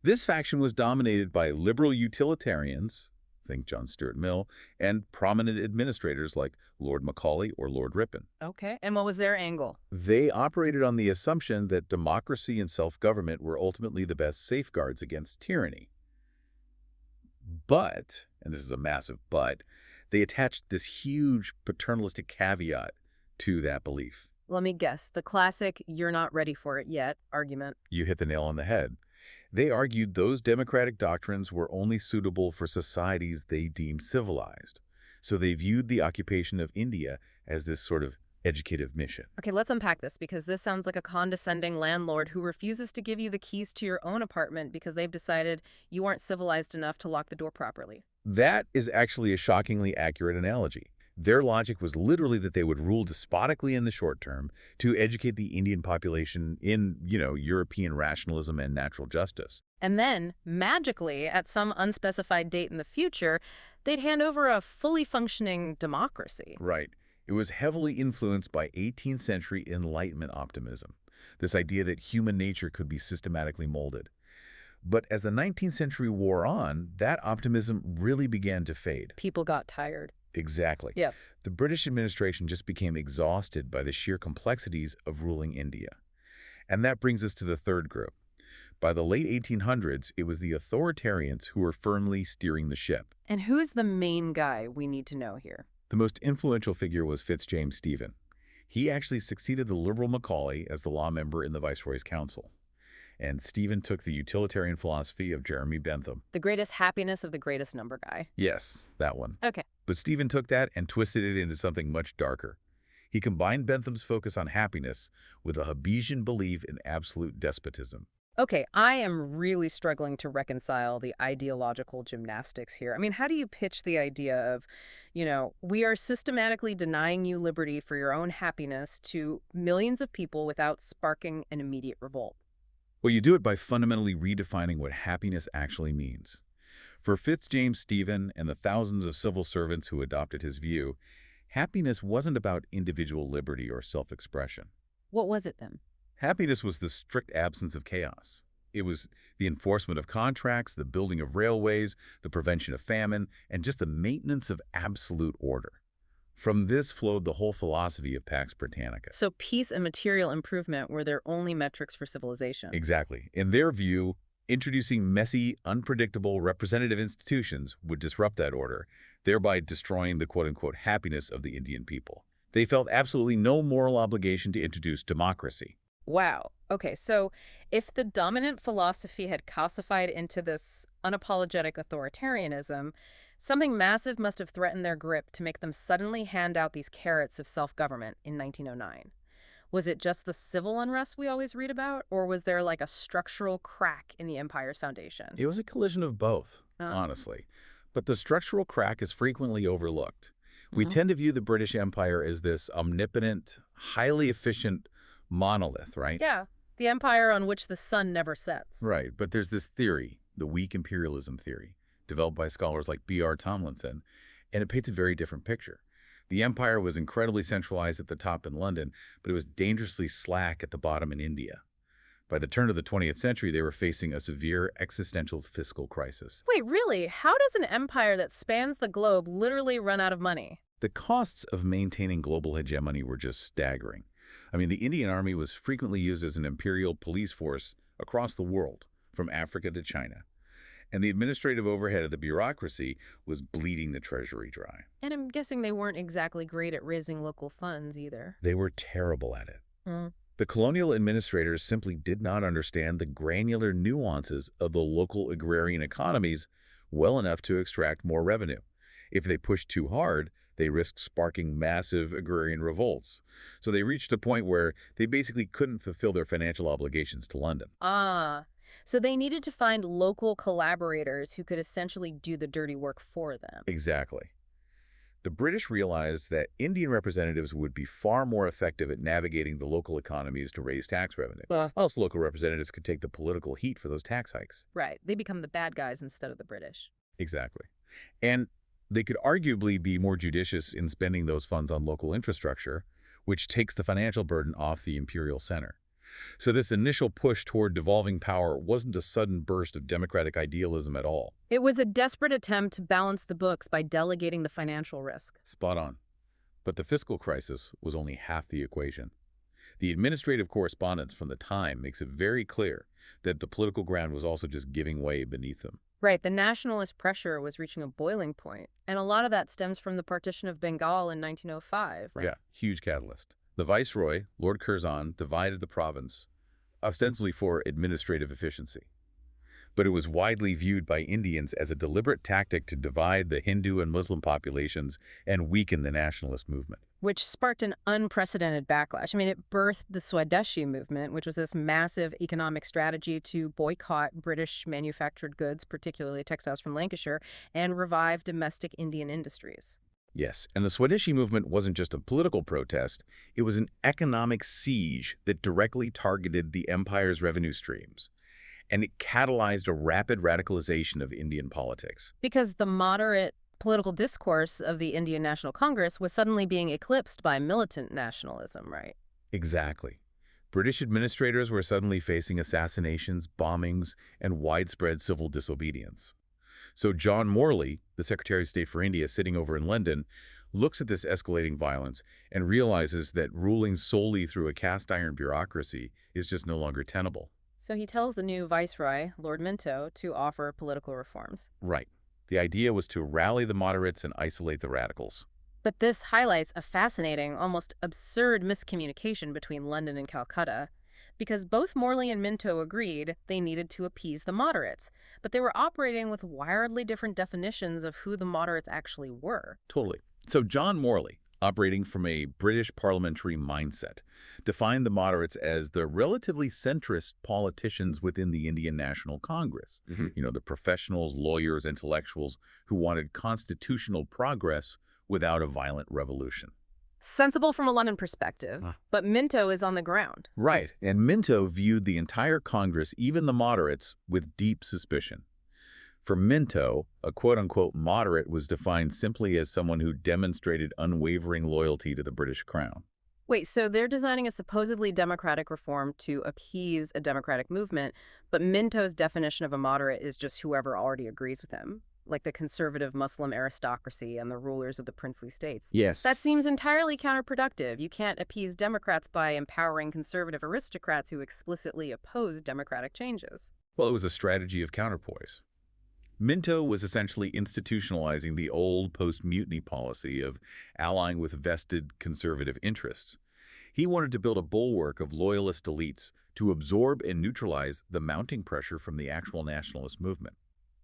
S2: This faction was dominated by liberal utilitarians, think John Stuart Mill, and prominent administrators like Lord Macaulay or Lord Ripon.
S1: Okay, and what was their angle?
S2: They operated on the assumption that democracy and self-government were ultimately the best safeguards against tyranny. But, and this is a massive but, they attached this huge paternalistic caveat to that belief.
S1: Let me guess, the classic "you're not ready for it yet" argument.
S2: You hit the nail on the head. They argued those democratic doctrines were only suitable for societies they deemed civilized. So they viewed the occupation of India as this sort of educative mission.
S1: Okay, let's unpack this because this sounds like a condescending landlord who refuses to give you the keys to your own apartment because they've decided you aren't civilized enough to lock the door properly.
S2: That is actually a shockingly accurate analogy. Their logic was literally that they would rule despotically in the short term to educate the Indian population in, European rationalism and natural justice.
S1: And then, magically, at some unspecified date in the future, they'd hand over a fully functioning democracy.
S2: Right. It was heavily influenced by 18th century Enlightenment optimism, this idea that human nature could be systematically molded. But as the 19th century wore on, that optimism really began to fade.
S1: People got tired.
S2: Exactly.
S1: Yeah.
S2: The British administration just became exhausted by the sheer complexities of ruling India. And that brings us to the third group. By the late 1800s, it was the authoritarians who were firmly steering the ship.
S1: And who's the main guy we need to know here?
S2: The most influential figure was Fitzjames Stephen. He actually succeeded the liberal Macaulay as the law member in the Viceroy's Council. And Stephen took the utilitarian philosophy of Jeremy Bentham.
S1: The greatest happiness of the greatest number guy.
S2: Yes, that one.
S1: Okay.
S2: But Stephen took that and twisted it into something much darker. He combined Bentham's focus on happiness with a Hobbesian belief in absolute despotism.
S1: Okay, I am really struggling to reconcile the ideological gymnastics here. I mean, how do you pitch the idea of, we are systematically denying you liberty for your own happiness to millions of people without sparking an immediate revolt?
S2: Well, you do it by fundamentally redefining what happiness actually means. For Fitzjames Stephen and the thousands of civil servants who adopted his view, happiness wasn't about individual liberty or self-expression.
S1: What was it then?
S2: Happiness was the strict absence of chaos. It was the enforcement of contracts, the building of railways, the prevention of famine, and just the maintenance of absolute order. From this flowed the whole philosophy of Pax Britannica.
S1: So peace and material improvement were their only metrics for civilization.
S2: Exactly. In their view, introducing messy, unpredictable representative institutions would disrupt that order, thereby destroying the quote-unquote happiness of the Indian people. They felt absolutely no moral obligation to introduce democracy.
S1: Wow. Okay, so if the dominant philosophy had calcified into this unapologetic authoritarianism, something massive must have threatened their grip to make them suddenly hand out these carrots of self-government in 1909. Was it just the civil unrest we always read about, or was there like a structural crack in the empire's foundation?
S2: It was a collision of both,
S1: Uh,
S2: honestly. But the structural crack is frequently overlooked. We
S1: mhm.
S2: tend to view the British Empire as this omnipotent, highly efficient monolith, right?
S1: Yeah, the empire on which the sun never sets.
S2: Right, but there's this theory, the weak imperialism theory, developed by scholars like B.R. Tomlinson, and it paints a very different picture. The empire was incredibly centralized at the top in London, but it was dangerously slack at the bottom in India. By the turn of the 20th century, they were facing a severe existential fiscal crisis.
S1: Wait, really? How does an empire that spans the globe literally run out of money?
S2: The costs of maintaining global hegemony were just staggering. I mean, the Indian Army was frequently used as an imperial police force across the world, from Africa to China. And the administrative overhead of the bureaucracy was bleeding the treasury dry.
S1: And I'm guessing they weren't exactly great at raising local funds either.
S2: They were terrible at it.
S1: Mm.
S2: The colonial administrators simply did not understand the granular nuances of the local agrarian economies well enough to extract more revenue. If they pushed too hard, they risked sparking massive agrarian revolts. So they reached a point where they basically couldn't fulfill their financial obligations to London.
S1: Ah, so they needed to find local collaborators who could essentially do the dirty work for them.
S2: Exactly. The British realized that Indian representatives would be far more effective at navigating the local economies to raise tax revenue. Whilst local representatives could take the political heat for those tax hikes.
S1: Right, they become the bad guys instead of the British.
S2: Exactly. And they could arguably be more judicious in spending those funds on local infrastructure, which takes the financial burden off the imperial center. So this initial push toward devolving power wasn't a sudden burst of democratic idealism at all.
S1: It was a desperate attempt to balance the books by delegating the financial risk.
S2: Spot on. But the fiscal crisis was only half the equation. The administrative correspondence from the time makes it very clear that the political ground was also just giving way beneath them.
S1: Right, the nationalist pressure was reaching a boiling point, and a lot of that stems from the partition of Bengal in 1905.
S2: Yeah, huge catalyst. The viceroy, Lord Curzon, divided the province, ostensibly for administrative efficiency. But it was widely viewed by Indians as a deliberate tactic to divide the Hindu and Muslim populations and weaken the nationalist movement.
S1: Which sparked an unprecedented backlash. I mean, it birthed the Swadeshi movement, which was this massive economic strategy to boycott British manufactured goods, particularly textiles from Lancashire, and revive domestic Indian industries.
S2: Yes, and the Swadeshi movement wasn't just a political protest, it was an economic siege that directly targeted the empire's revenue streams. And it catalyzed a rapid radicalization of Indian politics.
S1: Because the moderate political discourse of the Indian National Congress was suddenly being eclipsed by militant nationalism, right?
S2: Exactly. British administrators were suddenly facing assassinations, bombings, and widespread civil disobedience. So John Morley, the Secretary of State for India sitting over in London, looks at this escalating violence and realizes that ruling solely through a cast-iron bureaucracy is just no longer tenable.
S1: So he tells the new viceroy, Lord Minto, to offer political reforms.
S2: Right. The idea was to rally the moderates and isolate the radicals.
S1: But this highlights a fascinating, almost absurd miscommunication between London and Calcutta, because both Morley and Minto agreed they needed to appease the moderates, but they were operating with wildly different definitions of who the moderates actually were.
S2: Totally. So John Morley, operating from a British parliamentary mindset, defined the moderates as the relatively centrist politicians within the Indian National Congress. You know, the professionals, lawyers, intellectuals who wanted constitutional progress without a violent revolution.
S1: Sensible from a London perspective, but Minto is on the ground.
S2: Right, and Minto viewed the entire Congress, even the moderates, with deep suspicion. For Minto, a quote-unquote moderate was defined simply as someone who demonstrated unwavering loyalty to the British crown.
S1: Wait, so they're designing a supposedly democratic reform to appease a democratic movement, but Minto's definition of a moderate is just whoever already agrees with him. like the conservative Muslim aristocracy and the rulers of the princely states.
S2: Yes.
S1: That seems entirely counterproductive. You can't appease Democrats by empowering conservative aristocrats who explicitly oppose democratic changes.
S2: Well, it was a strategy of counterpoise. Minto was essentially institutionalizing the old post-mutiny policy of allying with vested conservative interests. He wanted to build a bulwark of loyalist elites to absorb and neutralize the mounting pressure from the actual nationalist movement.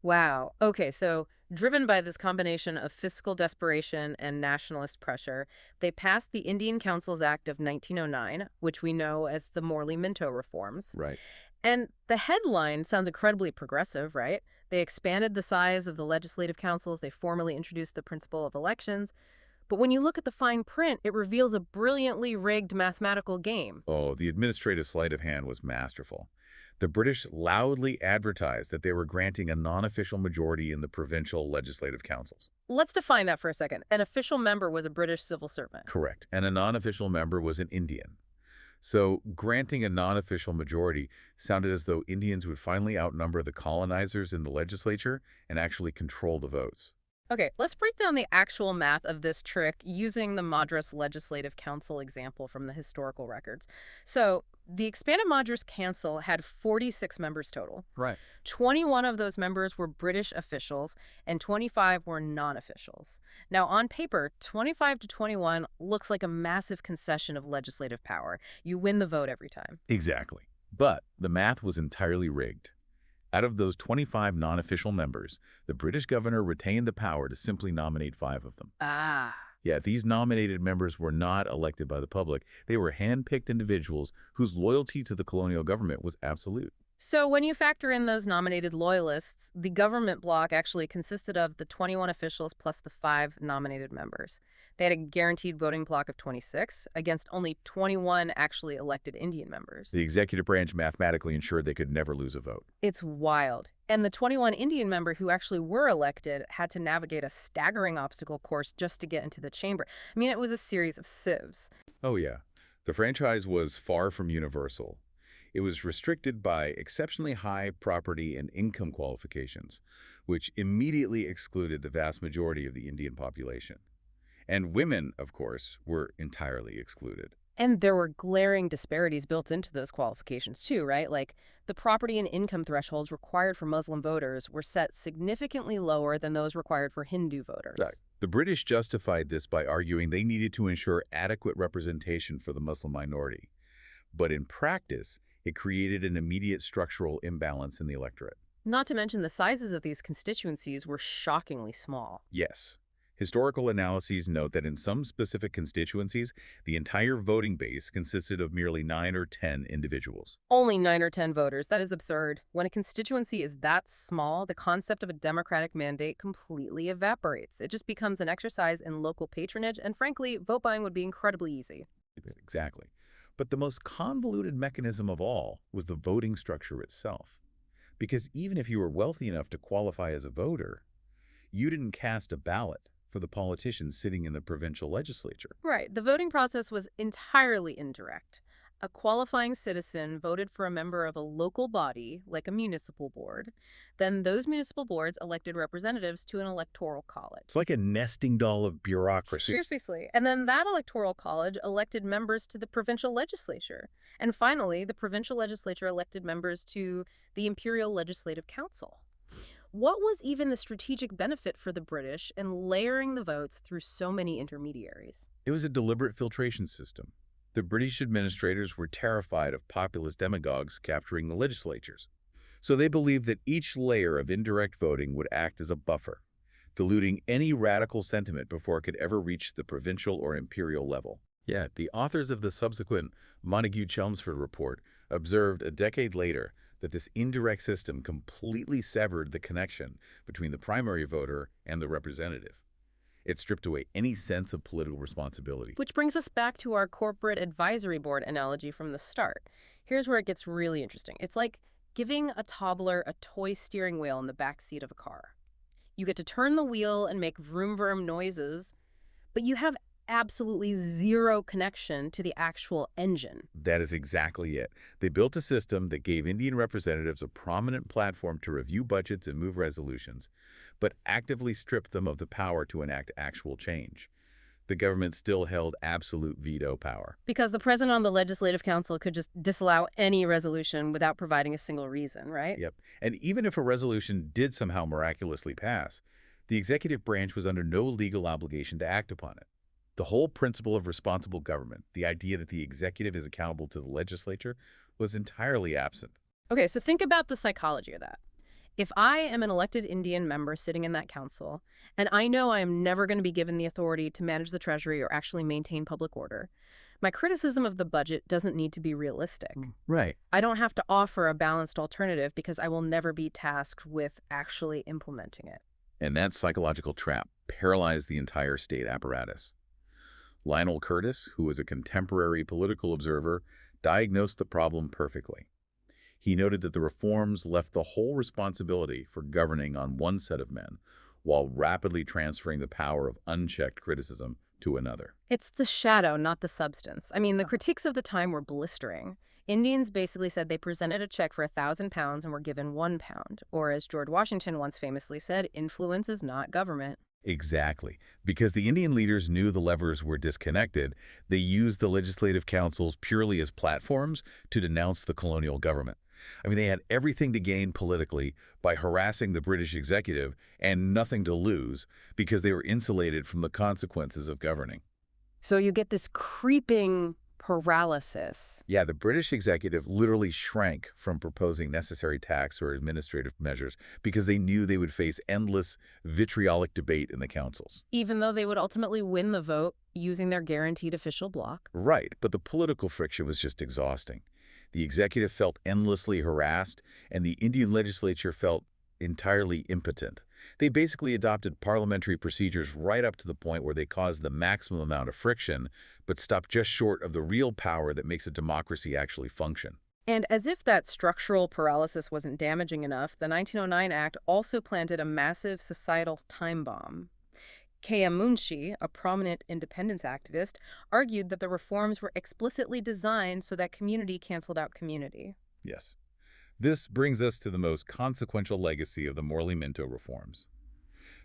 S1: Wow. Okay, so driven by this combination of fiscal desperation and nationalist pressure, they passed the Indian Councils Act of 1909, which we know as the Morley-Minto reforms.
S2: Right.
S1: And the headline sounds incredibly progressive, right? They expanded the size of the legislative councils, they formally introduced the principle of elections. But when you look at the fine print, it reveals a brilliantly rigged mathematical game.
S2: Oh, the administrative sleight of hand was masterful. The British loudly advertised that they were granting a non-official majority in the provincial legislative councils.
S1: Let's define that for a second. An official member was a British civil servant.
S2: Correct. And a non-official member was an Indian. So granting a non-official majority sounded as though Indians would finally outnumber the colonizers in the legislature and actually control the votes.
S1: Okay, let's break down the actual math of this trick using the Madras Legislative Council example from the historical records. So, the expanded Madras Council had 46 members total.
S2: Right.
S1: 21 of those members were British officials and 25 were non-officials. Now, on paper, 25 to 21 looks like a massive concession of legislative power. You win the vote every time.
S2: Exactly. But the math was entirely rigged. Out of those 25 non-official members, the British governor retained the power to simply nominate 5 of them.
S1: Ah.
S2: Yeah, these nominated members were not elected by the public. They were hand-picked individuals whose loyalty to the colonial government was absolute.
S1: So when you factor in those nominated loyalists, the government bloc actually consisted of the 21 officials plus the 5 nominated members. They had a guaranteed voting bloc of 26 against only 21 actually elected Indian members.
S2: The executive branch mathematically ensured they could never lose a vote.
S1: It's wild. And the 21 Indian members who actually were elected had to navigate a staggering obstacle course just to get into the chamber. I mean, it was a series of sieves.
S2: Oh yeah, the franchise was far from universal. It was restricted by exceptionally high property and income qualifications, which immediately excluded the vast majority of the Indian population. And women, of course, were entirely excluded.
S1: And there were glaring disparities built into those qualifications too, right? Like the property and income thresholds required for Muslim voters were set significantly lower than those required for Hindu voters.
S2: Right. The British justified this by arguing they needed to ensure adequate representation for the Muslim minority. But in practice, it created an immediate structural imbalance in the electorate.
S1: Not to mention the sizes of these constituencies were shockingly small.
S2: Yes. Historical analyses note that in some specific constituencies, the entire voting base consisted of merely 9 or 10 individuals.
S1: Only 9 or 10 voters. That is absurd. When a constituency is that small, the concept of a democratic mandate completely evaporates. It just becomes an exercise in local patronage, and frankly, vote buying would be incredibly easy.
S2: Exactly. But the most convoluted mechanism of all was the voting structure itself. Because even if you were wealthy enough to qualify as a voter, you didn't cast a ballot for the politicians sitting in the provincial legislature.
S1: Right. The voting process was entirely indirect. A qualifying citizen voted for a member of a local body, like a municipal board. Then those municipal boards elected representatives to an electoral college.
S2: It's like a nesting doll of bureaucracy.
S1: Seriously. And then that electoral college elected members to the provincial legislature. And finally, the provincial legislature elected members to the Imperial Legislative Council. What was even the strategic benefit for the British in layering the votes through so many intermediaries?
S2: It was a deliberate filtration system. The British administrators were terrified of populist demagogues capturing the legislatures. So they believed that each layer of indirect voting would act as a buffer, diluting any radical sentiment before it could ever reach the provincial or imperial level. Yeah, the authors of the subsequent Montagu-Chelmsford report observed a decade later that this indirect system completely severed the connection between the primary voter and the representative. It stripped away any sense of political responsibility.
S1: Which brings us back to our corporate advisory board analogy from the start. Here's where it gets really interesting. It's like giving a toddler a toy steering wheel in the back seat of a car. You get to turn the wheel and make vroom vroom noises, but you have absolutely zero connection to the actual engine.
S2: That is exactly it. They built a system that gave Indian representatives a prominent platform to review budgets and move resolutions, but actively stripped them of the power to enact actual change. The government still held absolute veto power.
S1: Because the president on the Legislative Council could just disallow any resolution without providing a single reason, right?
S2: Yep. And even if a resolution did somehow miraculously pass, the executive branch was under no legal obligation to act upon it. The whole principle of responsible government, the idea that the executive is accountable to the legislature, was entirely absent.
S1: Okay, so think about the psychology of that. If I am an elected Indian member sitting in that council, and I know I am never going to be given the authority to manage the treasury or actually maintain public order, my criticism of the budget doesn't need to be realistic.
S2: Right.
S1: I don't have to offer a balanced alternative because I will never be tasked with actually implementing it.
S2: And that psychological trap paralyzed the entire state apparatus. Lionel Curtis, who was a contemporary political observer, diagnosed the problem perfectly. He noted that the reforms left the whole responsibility for governing on one set of men, while rapidly transferring the power of unchecked criticism to another.
S1: It's the shadow, not the substance. I mean, the critiques of the time were blistering. Indians basically said they presented a check for £1,000 and were given £1. Or as George Washington once famously said, influence is not government.
S2: Exactly. Because the Indian leaders knew the levers were disconnected, they used the legislative councils purely as platforms to denounce the colonial government. I mean, they had everything to gain politically by harassing the British executive and nothing to lose because they were insulated from the consequences of governing.
S1: So you get this creeping paralysis.
S2: Yeah, the British executive literally shrank from proposing necessary tax or administrative measures because they knew they would face endless vitriolic debate in the councils.
S1: Even though they would ultimately win the vote using their guaranteed official bloc.
S2: Right, but the political friction was just exhausting. The executive felt endlessly harassed, and the Indian legislature felt entirely impotent. They basically adopted parliamentary procedures right up to the point where they caused the maximum amount of friction, but stopped just short of the real power that makes a democracy actually function.
S1: And as if that structural paralysis wasn't damaging enough, the 1909 Act also planted a massive societal time bomb. K.M. Munshi, a prominent independence activist, argued that the reforms were explicitly designed so that community canceled out community.
S2: Yes. This brings us to the most consequential legacy of the Morley-Minto reforms.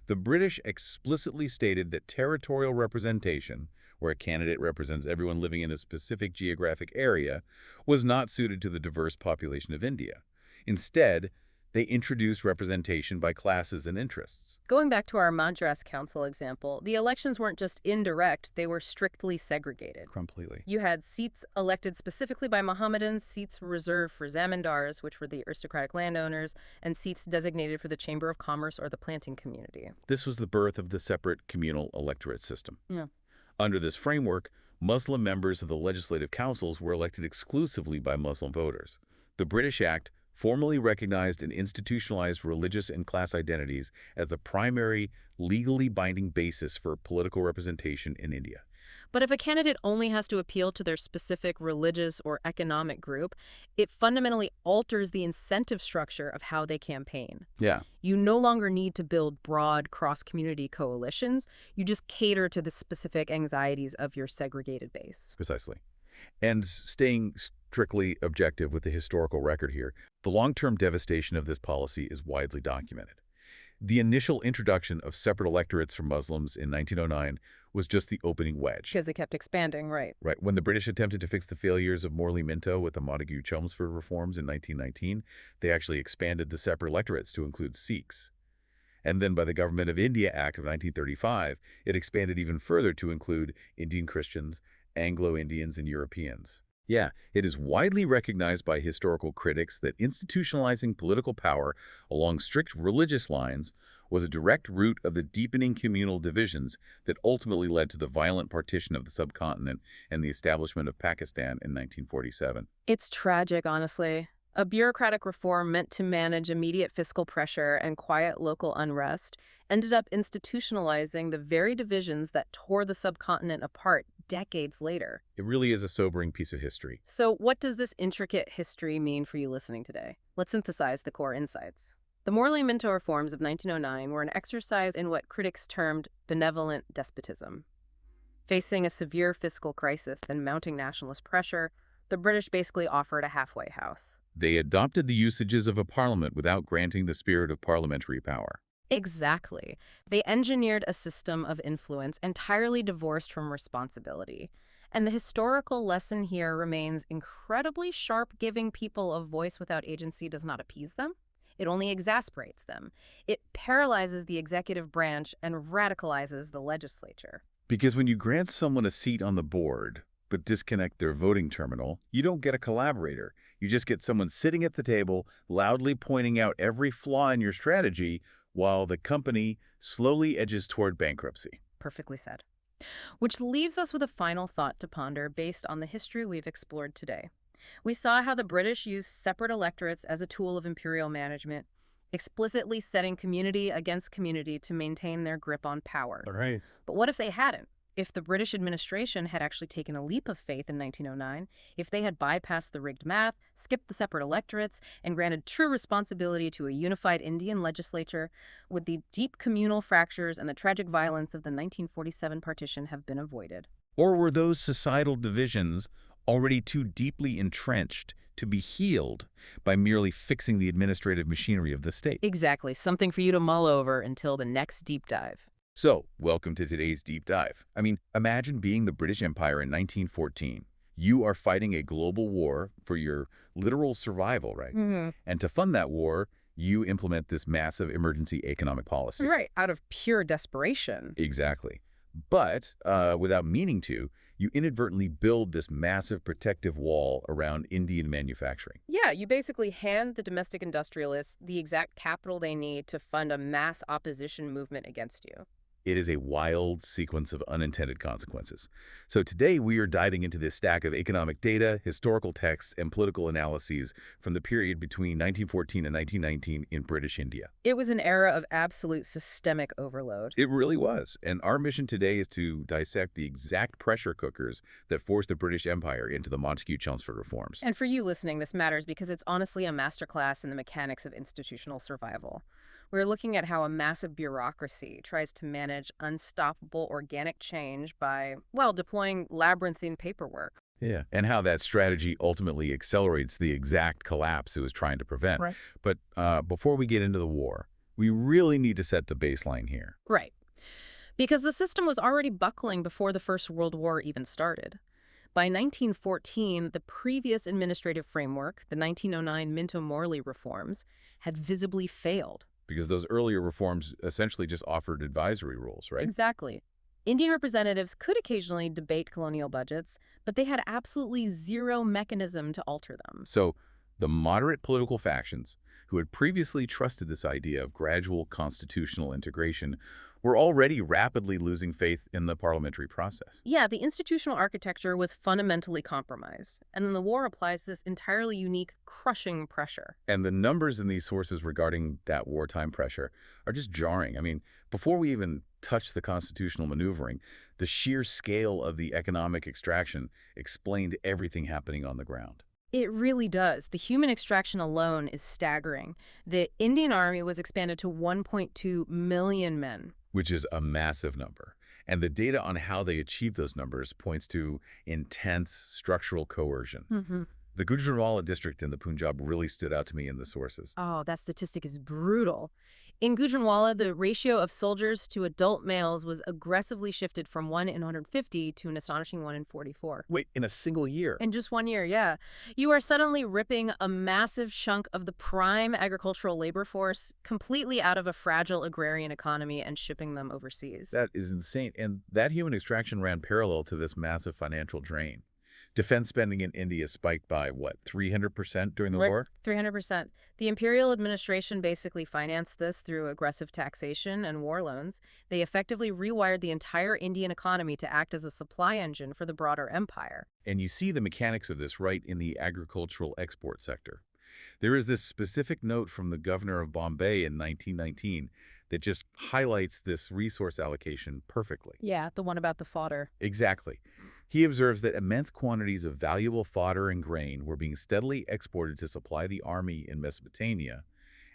S2: The British explicitly stated that territorial representation, where a candidate represents everyone living in a specific geographic area, was not suited to the diverse population of India. Instead, they introduced representation by classes and interests.
S1: Going back to our Madras Council example, the elections weren't just indirect, they were strictly segregated.
S2: Completely.
S1: You had seats elected specifically by Mohammedans, seats reserved for zamindars, which were the aristocratic landowners, and seats designated for the Chamber of Commerce or the planting community.
S2: This was the birth of the separate communal electorate system.
S1: Yeah.
S2: Under this framework, Muslim members of the legislative councils were elected exclusively by Muslim voters. The British Act formally recognized and institutionalized religious and class identities as the primary, legally binding basis for political representation in India.
S1: But if a candidate only has to appeal to their specific religious or economic group, it fundamentally alters the incentive structure of how they campaign.
S2: Yeah.
S1: You no longer need to build broad cross-community coalitions. You just cater to the specific anxieties of your segregated base.
S2: Precisely. And staying strictly objective with the historical record here, the long-term devastation of this policy is widely documented. The initial introduction of separate electorates for Muslims in 1909 was just the opening wedge.
S1: Because it kept expanding, right?
S2: Right. When the British attempted to fix the failures of Morley-Minto with the Montagu-Chelmsford reforms in 1919, they actually expanded the separate electorates to include Sikhs. And then by the Government of India Act of 1935, it expanded even further to include Indian Christians, Anglo-Indians, and Europeans. Yeah, it is widely recognized by historical critics that institutionalizing political power along strict religious lines was a direct root of the deepening communal divisions that ultimately led to the violent partition of the subcontinent and the establishment of Pakistan in 1947.
S1: It's tragic, honestly. A bureaucratic reform meant to manage immediate fiscal pressure and quiet local unrest ended up institutionalizing the very divisions that tore the subcontinent apart decades later.
S2: It really is a sobering piece of history.
S1: So what does this intricate history mean for you listening today? Let's synthesize the core insights. The Morley-Minto reforms of 1909 were an exercise in what critics termed benevolent despotism. Facing a severe fiscal crisis and mounting nationalist pressure, the British basically offered a halfway house.
S2: They adopted the usages of a parliament without granting the spirit of parliamentary power.
S1: Exactly. They engineered a system of influence entirely divorced from responsibility. And the historical lesson here remains incredibly sharp. Giving people a voice without agency does not appease them. It only exasperates them. It paralyzes the executive branch and radicalizes the legislature.
S2: Because when you grant someone a seat on the board, but disconnect their voting terminal, you don't get a collaborator. You just get someone sitting at the table, loudly pointing out every flaw in your strategy, while the company slowly edges toward bankruptcy.
S1: Perfectly said. Which leaves us with a final thought to ponder based on the history we've explored today. We saw how the British used separate electorates as a tool of imperial management, explicitly setting community against community to maintain their grip on power.
S2: All right.
S1: But what if they hadn't? If the British administration had actually taken a leap of faith in 1909, if they had bypassed the rigged math, skipped the separate electorates, and granted true responsibility to a unified Indian legislature, would the deep communal fractures and the tragic violence of the 1947 partition have been avoided?
S2: Or were those societal divisions already too deeply entrenched to be healed by merely fixing the administrative machinery of the state?
S1: Exactly. Something for you to mull over until the next deep dive.
S2: So, welcome to today's deep dive. I mean, imagine being the British Empire in 1914. You are fighting a global war for your literal survival, right? And to fund that war, you implement this massive emergency economic policy.
S1: Right, out of pure desperation.
S2: Exactly. But without meaning to, you inadvertently build this massive protective wall around Indian manufacturing.
S1: Yeah, you basically hand the domestic industrialists the exact capital they need to fund a mass opposition movement against you.
S2: It is a wild sequence of unintended consequences. So today we are diving into this stack of economic data, historical texts, and political analyses from the period between 1914 and 1919 in British India.
S1: It was an era of absolute systemic overload.
S2: It really was. And our mission today is to dissect the exact pressure cookers that forced the British Empire into the Montesquieu-Chelmsford reforms.
S1: And for you listening, this matters because it's honestly a masterclass in the mechanics of institutional survival. We're looking at how a massive bureaucracy tries to manage unstoppable organic change by, well, deploying labyrinthine paperwork.
S2: Yeah, and how that strategy ultimately accelerates the exact collapse it was trying to prevent.
S1: Right.
S2: But before we get into the war, we really need to set the baseline here.
S1: Right. Because the system was already buckling before the First World War even started. By 1914, the previous administrative framework, the 1909 Minto-Morley reforms, had visibly failed.
S2: Because those earlier reforms essentially just offered advisory rules, right?
S1: Exactly. Indian representatives could occasionally debate colonial budgets, but they had absolutely zero mechanism to alter them.
S2: So the moderate political factions, who had previously trusted this idea of gradual constitutional integration, were already rapidly losing faith in the parliamentary process.
S1: Yeah, the institutional architecture was fundamentally compromised, and then the war applies this entirely unique, crushing pressure.
S2: And the numbers in these sources regarding that wartime pressure are just jarring. I mean, before we even touch the constitutional maneuvering, the sheer scale of the economic extraction explained everything happening on the ground.
S1: It really does. The human extraction alone is staggering. The Indian Army was expanded to 1.2 million men.
S2: Which is a massive number. And the data on how they achieved those numbers points to intense structural coercion. The Gujranwala district in the Punjab really stood out to me in the sources.
S1: Oh, that statistic is brutal. In Gujranwala, the ratio of soldiers to adult males was aggressively shifted from 1 in 150 to an astonishing 1 in 44.
S2: Wait, in a single year?
S1: In just 1 year, yeah. You are suddenly ripping a massive chunk of the prime agricultural labor force completely out of a fragile agrarian economy and shipping them overseas.
S2: That is insane. And that human extraction ran parallel to this massive financial drain. Defense spending in India spiked by, what, 300% during the war?
S1: 300%. The imperial administration basically financed this through aggressive taxation and war loans. They effectively rewired the entire Indian economy to act as a supply engine for the broader empire.
S2: And you see the mechanics of this right in the agricultural export sector. There is this specific note from the governor of Bombay in 1919 that just highlights this resource allocation perfectly.
S1: Yeah, the one about the fodder.
S2: Exactly. He observes that immense quantities of valuable fodder and grain were being steadily exported to supply the army in Mesopotamia,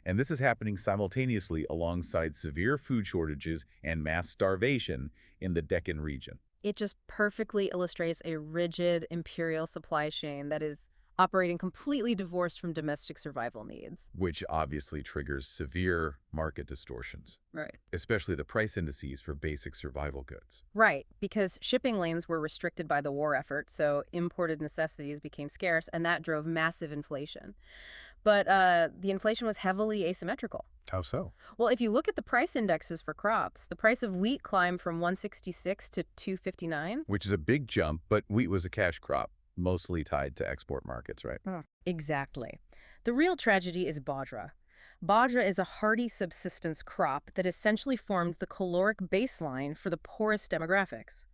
S2: and this is happening simultaneously alongside severe food shortages and mass starvation in the Deccan region.
S1: It just perfectly illustrates a rigid imperial supply chain that is operating completely divorced from domestic survival needs.
S2: Which obviously triggers severe market distortions,
S1: Right.
S2: especially the price indices for basic survival goods.
S1: Right, because shipping lanes were restricted by the war effort, so imported necessities became scarce, and that drove massive inflation. But the inflation was heavily asymmetrical.
S3: How so?
S1: Well, if you look at the price indexes for crops, the price of wheat climbed from 166 to 259.
S2: Which is a big jump, but wheat was a cash crop, mostly tied to export markets, right?
S1: Exactly. The real tragedy is bajra. Bajra is a hardy subsistence crop that essentially formed the caloric baseline for the poorest demographics.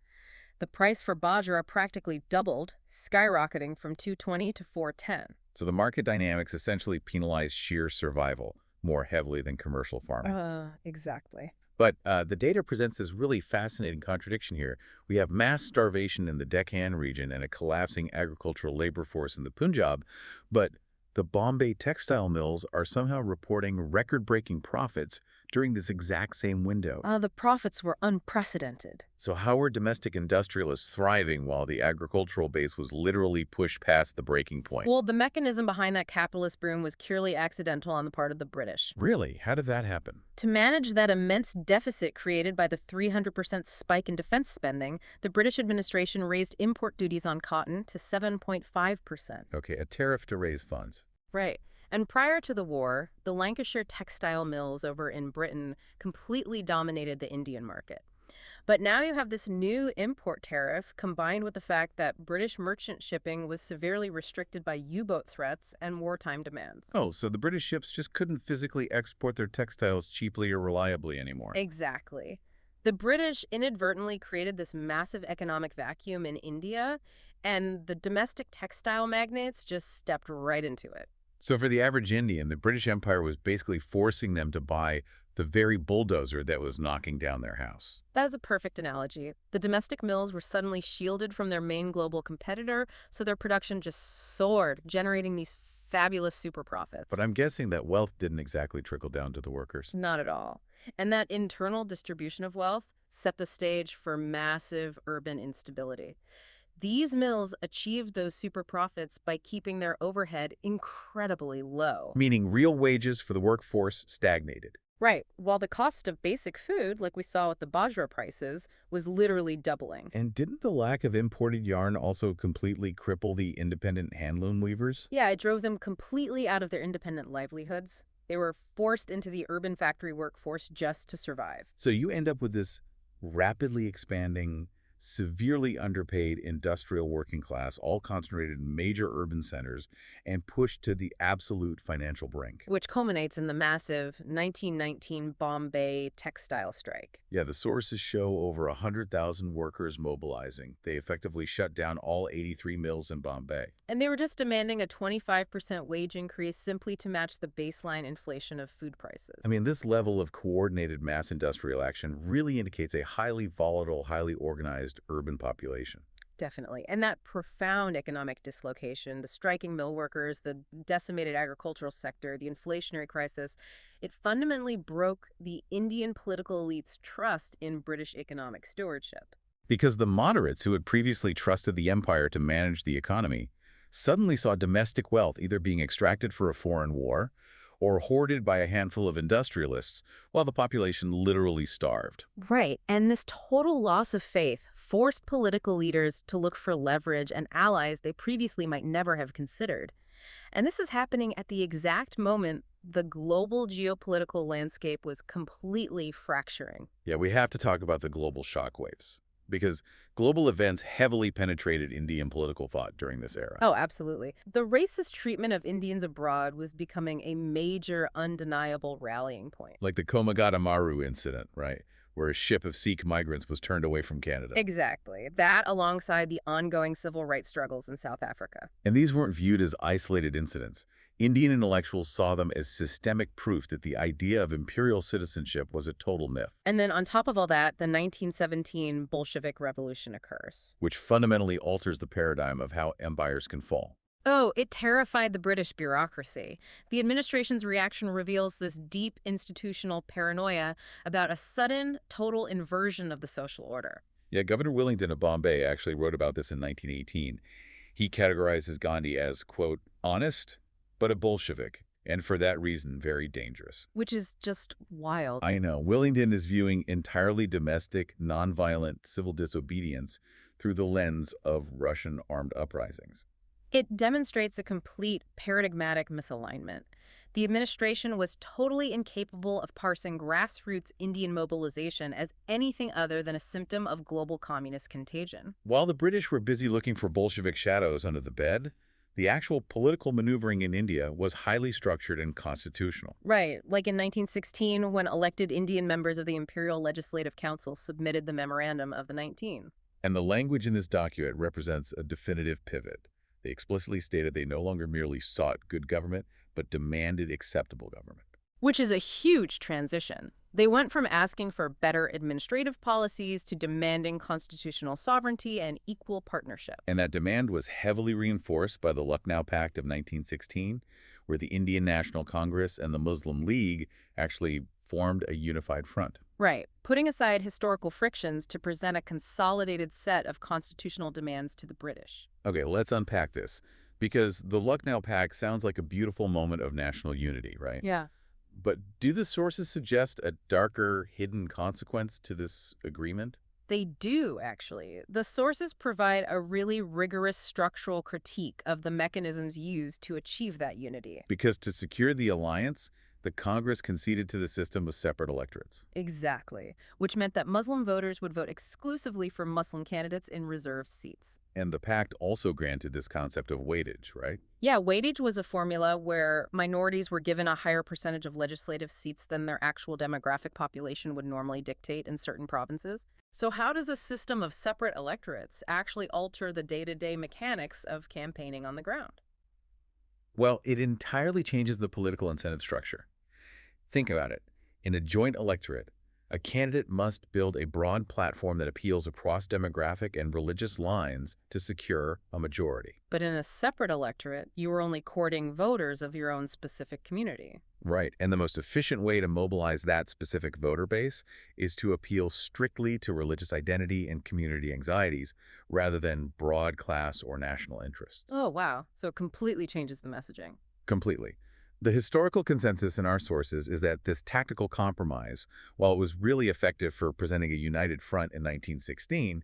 S1: The price for bajra practically doubled, skyrocketing from 220 to 410.
S2: So the market dynamics essentially penalize sheer survival more heavily than commercial farming.
S1: Exactly.
S2: But the data presents this really fascinating contradiction here. We have mass starvation in the Deccan region and a collapsing agricultural labor force in the Punjab, but the Bombay textile mills are somehow reporting record-breaking profits during this exact same window.
S1: The profits were unprecedented.
S2: So how were domestic industrialists thriving while the agricultural base was literally pushed past the breaking point?
S1: Well, the mechanism behind that capitalist boom was purely accidental on the part of the British.
S2: Really? How did that happen?
S1: To manage that immense deficit created by the 300% spike in defense spending, the British administration raised import duties on cotton to 7.5%.
S2: Okay, a tariff to raise funds.
S1: Right. And prior to the war, the Lancashire textile mills over in Britain completely dominated the Indian market. But now you have this new import tariff combined with the fact that British merchant shipping was severely restricted by U-boat threats and wartime demands.
S2: Oh, so the British ships just couldn't physically export their textiles cheaply or reliably anymore.
S1: Exactly. The British inadvertently created this massive economic vacuum in India, and the domestic textile magnates just stepped right into it.
S2: So for the average Indian, the British Empire was basically forcing them to buy the very bulldozer that was knocking down their house.
S1: That is a perfect analogy. The domestic mills were suddenly shielded from their main global competitor, so their production just soared, generating these fabulous super profits.
S2: But I'm guessing that wealth didn't exactly trickle down to the workers.
S1: Not at all. And that internal distribution of wealth set the stage for massive urban instability. These mills achieved those super profits by keeping their overhead incredibly low.
S2: Meaning real wages for the workforce stagnated.
S1: Right, while the cost of basic food, like we saw with the bajra prices, was literally doubling.
S2: And didn't the lack of imported yarn also completely cripple the independent handloom weavers?
S1: Yeah, it drove them completely out of their independent livelihoods. They were forced into the urban factory workforce just to survive.
S2: So you end up with this rapidly expanding, severely underpaid industrial working class, all concentrated in major urban centers and pushed to the absolute financial brink.
S1: Which culminates in the massive 1919 Bombay textile strike.
S2: Yeah, the sources show over 100,000 workers mobilizing. They effectively shut down all 83 mills in Bombay.
S1: And they were just demanding a 25% wage increase simply to match the baseline inflation of food prices.
S2: I mean, this level of coordinated mass industrial action really indicates a highly volatile, highly organized urban population.
S1: Definitely. And that profound economic dislocation, the striking mill workers, the decimated agricultural sector, the inflationary crisis, it fundamentally broke the Indian political elite's trust in British economic stewardship.
S2: Because the moderates who had previously trusted the empire to manage the economy suddenly saw domestic wealth either being extracted for a foreign war or hoarded by a handful of industrialists, while the population literally starved.
S1: Right. And this total loss of faith forced political leaders to look for leverage and allies they previously might never have considered. And this is happening at the exact moment the global geopolitical landscape was completely fracturing.
S2: Yeah, we have to talk about the global shockwaves, because global events heavily penetrated Indian political thought during this era.
S1: Oh, absolutely. The racist treatment of Indians abroad was becoming a major, undeniable rallying point.
S2: Like the Komagata Maru incident, right? Where a ship of Sikh migrants was turned away from Canada.
S1: Exactly. That alongside the ongoing civil rights struggles in South Africa.
S2: And these weren't viewed as isolated incidents. Indian intellectuals saw them as systemic proof that the idea of imperial citizenship was a total myth.
S1: And then on top of all that, the 1917 Bolshevik Revolution occurs.
S2: Which fundamentally alters the paradigm of how empires can fall.
S1: Oh, it terrified the British bureaucracy. The administration's reaction reveals this deep institutional paranoia about a sudden, total inversion of the social order.
S2: Yeah, Governor Willingdon of Bombay actually wrote about this in 1918. He categorizes Gandhi as, quote, honest, but a Bolshevik, and for that reason, very dangerous.
S1: Which is just wild.
S2: I know. Willingdon is viewing entirely domestic, nonviolent civil disobedience through the lens of Russian armed uprisings.
S1: It demonstrates a complete paradigmatic misalignment. The administration was totally incapable of parsing grassroots Indian mobilization as anything other than a symptom of global communist contagion.
S2: While the British were busy looking for Bolshevik shadows under the bed, the actual political maneuvering in India was highly structured and constitutional.
S1: Right, like in 1916 when elected Indian members of the Imperial Legislative Council submitted the Memorandum of the 19.
S2: And the language in this document represents a definitive pivot. They explicitly stated they no longer merely sought good government, but demanded acceptable government.
S1: Which is a huge transition. They went from asking for better administrative policies to demanding constitutional sovereignty and equal partnership.
S2: And that demand was heavily reinforced by the Lucknow Pact of 1916, where the Indian National Congress and the Muslim League actually formed a unified front.
S1: Right, putting aside historical frictions to present a consolidated set of constitutional demands to the British.
S2: Okay, let's unpack this, because the Lucknow Pact sounds like a beautiful moment of national unity, right?
S1: Yeah.
S2: But do the sources suggest a darker, hidden consequence to this agreement?
S1: They do, actually. The sources provide a really rigorous structural critique of the mechanisms used to achieve that unity.
S2: Because to secure the alliance, the Congress conceded to the system of separate electorates.
S1: Exactly, which meant that Muslim voters would vote exclusively for Muslim candidates in reserved seats.
S2: And the pact also granted this concept of weightage, right?
S1: Yeah, weightage was a formula where minorities were given a higher percentage of legislative seats than their actual demographic population would normally dictate in certain provinces. So how does a system of separate electorates actually alter the day-to-day mechanics of campaigning on the ground?
S2: Well, it entirely changes the political incentive structure. Think about it. In a joint electorate, a candidate must build a broad platform that appeals across demographic and religious lines to secure a majority.
S1: But in a separate electorate, you are only courting voters of your own specific community.
S2: Right, and the most efficient way to mobilize that specific voter base is to appeal strictly to religious identity and community anxieties rather than broad class or national interests.
S1: Oh, wow. So it completely changes the messaging.
S2: Completely. The historical consensus in our sources is that this tactical compromise, while it was really effective for presenting a united front in 1916,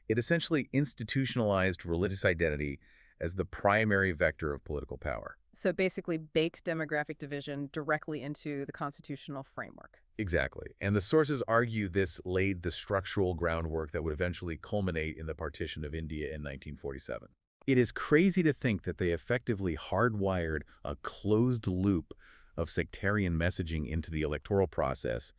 S2: it essentially institutionalized religious identity as the primary vector of political power.
S1: So basically baked demographic division directly into the constitutional framework.
S2: Exactly. And the sources argue this laid the structural groundwork that would eventually culminate in the partition of India in 1947. It is crazy to think that they effectively hardwired a closed loop of sectarian messaging into the electoral process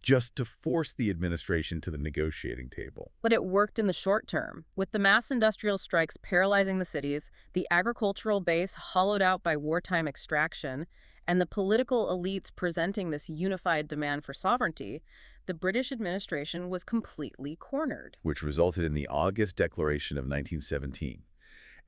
S2: just to force the administration to the negotiating table.
S1: But it worked in the short term. With the mass industrial strikes paralyzing the cities, the agricultural base hollowed out by wartime extraction, and the political elites presenting this unified demand for sovereignty, the British administration was completely cornered.
S2: Which resulted in the August Declaration of 1917.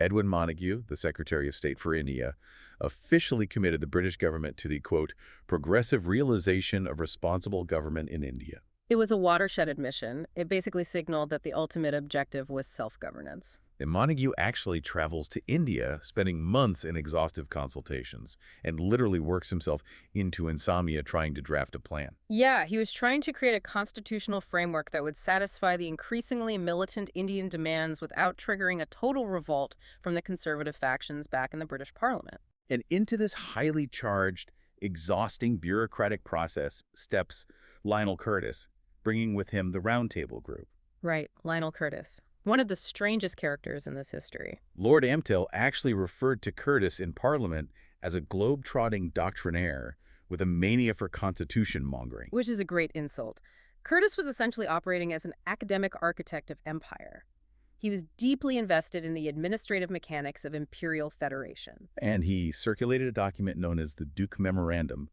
S2: Edwin Montagu, the Secretary of State for India, officially committed the British government to the, quote, progressive realization of responsible government in India.
S1: It was a watershed admission. It basically signaled that the ultimate objective was self-governance.
S2: And Montagu actually travels to India, spending months in exhaustive consultations, and literally works himself into insomnia trying to draft a plan.
S1: Yeah, he was trying to create a constitutional framework that would satisfy the increasingly militant Indian demands without triggering a total revolt from the conservative factions back in the British Parliament.
S2: And into this highly charged, exhausting bureaucratic process steps Lionel Curtis, bringing with him the Round Table Group.
S1: Right, Lionel Curtis. One of the strangest characters in this history.
S2: Lord Ampthill actually referred to Curtis in Parliament as a globe-trotting doctrinaire with a mania for constitution-mongering.
S1: Which is a great insult. Curtis was essentially operating as an academic architect of empire. He was deeply invested in the administrative mechanics of imperial federation.
S2: And he circulated a document known as the Duke Memorandum,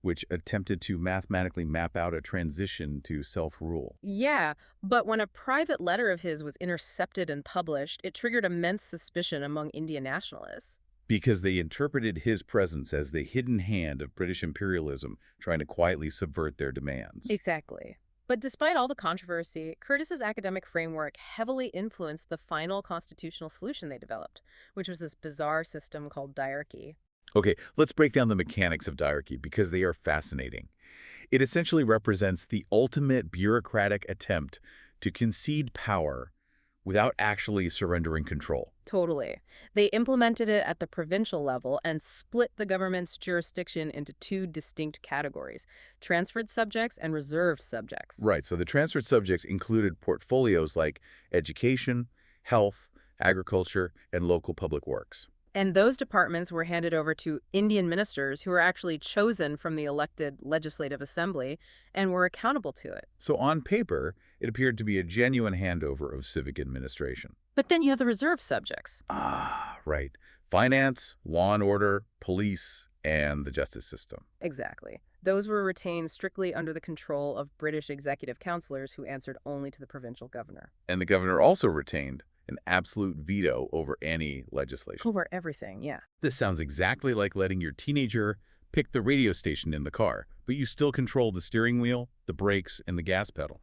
S2: which attempted to mathematically map out a transition to self-rule.
S1: Yeah, but when a private letter of his was intercepted and published, it triggered immense suspicion among Indian nationalists.
S2: Because they interpreted his presence as the hidden hand of British imperialism trying to quietly subvert their demands.
S1: Exactly. But despite all the controversy, Curtis's academic framework heavily influenced the final constitutional solution they developed, which was this bizarre system called diarchy.
S2: Okay, let's break down the mechanics of diarchy because they are fascinating. It essentially represents the ultimate bureaucratic attempt to concede power without actually surrendering control.
S1: Totally. They implemented it at the provincial level and split the government's jurisdiction into two distinct categories: transferred subjects and reserved subjects.
S2: Right, so the transferred subjects included portfolios like education, health, agriculture, and local public works.
S1: And those departments were handed over to Indian ministers who were actually chosen from the elected legislative assembly and were accountable to it.
S2: So on paper, it appeared to be a genuine handover of civic administration.
S1: But then you have the reserve subjects.
S2: Ah, right. Finance, law and order, police, and the justice system.
S1: Exactly. Those were retained strictly under the control of British executive councillors who answered only to the provincial governor.
S2: And the governor also retained an absolute veto over any legislation.
S1: Over everything, yeah.
S2: This sounds exactly like letting your teenager pick the radio station in the car, but you still control the steering wheel, the brakes, and the gas pedal.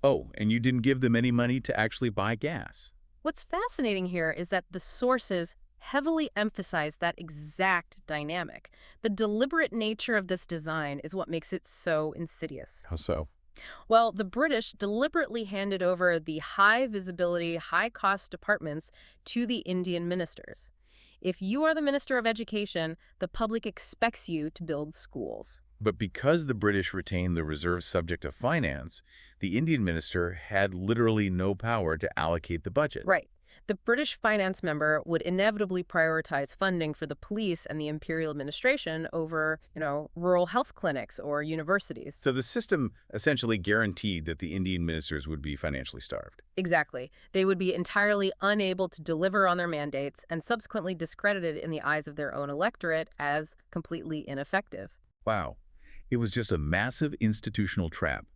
S2: Oh, and you didn't give them any money to actually buy gas.
S1: What's fascinating here is that the sources heavily emphasize that exact dynamic. The deliberate nature of this design is what makes it so insidious.
S2: How so?
S1: Well, the British deliberately handed over the high-visibility, high-cost departments to the Indian ministers. If you are the Minister of Education, the public expects you to build schools.
S2: But because the British retained the reserve subject of finance, the Indian minister had literally no power to allocate the budget.
S1: Right. The British finance member would inevitably prioritize funding for the police and the imperial administration over, rural health clinics or universities.
S2: So the system essentially guaranteed that the Indian ministers would be financially starved.
S1: Exactly. They would be entirely unable to deliver on their mandates and subsequently discredited in the eyes of their own electorate as completely ineffective.
S2: Wow. It was just a massive institutional trap.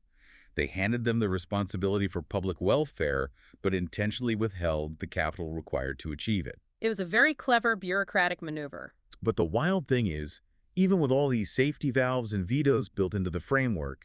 S2: They handed them the responsibility for public welfare, but intentionally withheld the capital required to achieve it.
S1: It was a very clever bureaucratic maneuver.
S2: But the wild thing is, even with all these safety valves and vetoes built into the framework,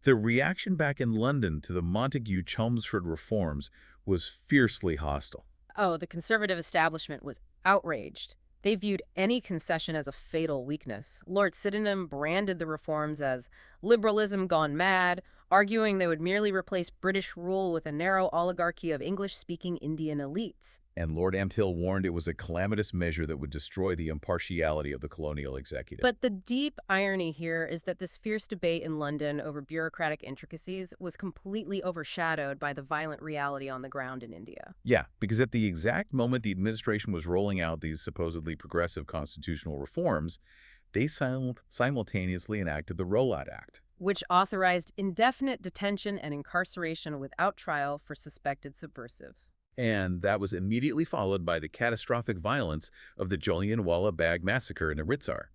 S2: the reaction back in London to the Montagu-Chelmsford reforms was fiercely hostile.
S1: Oh, the conservative establishment was outraged. They viewed any concession as a fatal weakness. Lord Sydenham branded the reforms as liberalism gone mad, arguing they would merely replace British rule with a narrow oligarchy of English-speaking Indian elites.
S2: And Lord Ampthill warned it was a calamitous measure that would destroy the impartiality of the colonial executive.
S1: But the deep irony here is that this fierce debate in London over bureaucratic intricacies was completely overshadowed by the violent reality on the ground in India.
S2: Yeah, because at the exact moment the administration was rolling out these supposedly progressive constitutional reforms, they simultaneously enacted the Rollout Act,
S1: which authorized indefinite detention and incarceration without trial for suspected subversives.
S2: And that was immediately followed by the catastrophic violence of the Jallianwala Bagh massacre in Amritsar.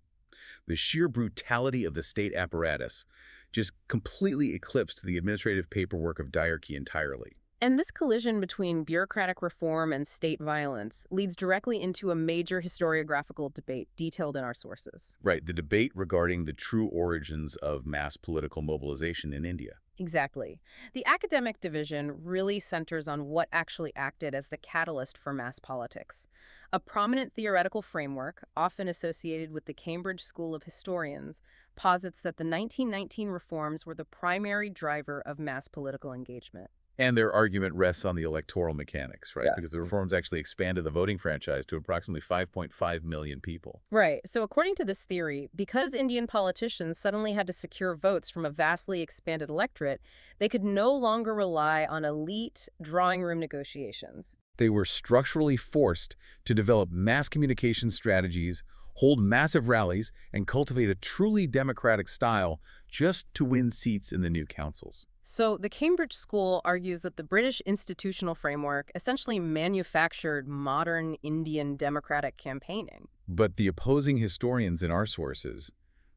S2: The sheer brutality of the state apparatus just completely eclipsed the administrative paperwork of diarchy entirely.
S1: And this collision between bureaucratic reform and state violence leads directly into a major historiographical debate detailed in our sources.
S2: Right, the debate regarding the true origins of mass political mobilization in India.
S1: Exactly. The academic division really centers on what actually acted as the catalyst for mass politics. A prominent theoretical framework, often associated with the Cambridge School of Historians, posits that the 1919 reforms were the primary driver of mass political engagement.
S2: And their argument rests on the electoral mechanics, right?
S1: Yeah.
S2: Because the reforms actually expanded the voting franchise to approximately 5.5 million people.
S1: Right. So according to this theory, because Indian politicians suddenly had to secure votes from a vastly expanded electorate, they could no longer rely on elite drawing room negotiations.
S2: They were structurally forced to develop mass communication strategies, hold massive rallies, and cultivate a truly democratic style just to win seats in the new councils.
S1: So the Cambridge School argues that the British institutional framework essentially manufactured modern Indian democratic campaigning.
S2: But the opposing historians in our sources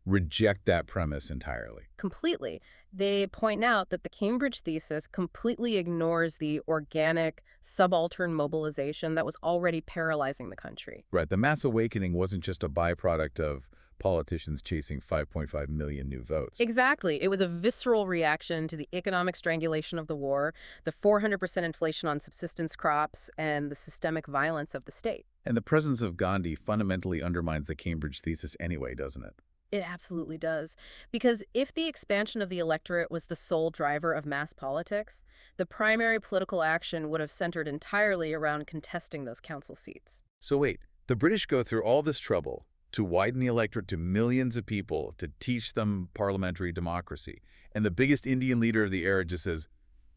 S2: reject that premise entirely.
S1: Completely. They point out that the Cambridge thesis completely ignores the organic, subaltern mobilization that was already paralyzing the country.
S2: Right, the mass awakening wasn't just a byproduct of politicians chasing 5.5 million new votes.
S1: Exactly. It was a visceral reaction to the economic strangulation of the war, the 400% inflation on subsistence crops, and the systemic violence of the state.
S2: And the presence of Gandhi fundamentally undermines the Cambridge thesis anyway, doesn't it?
S1: It absolutely does. Because if the expansion of the electorate was the sole driver of mass politics, the primary political action would have centered entirely around contesting those council seats.
S2: So wait, the British go through all this trouble to widen the electorate to millions of people, to teach them parliamentary democracy, and the biggest Indian leader of the era just says,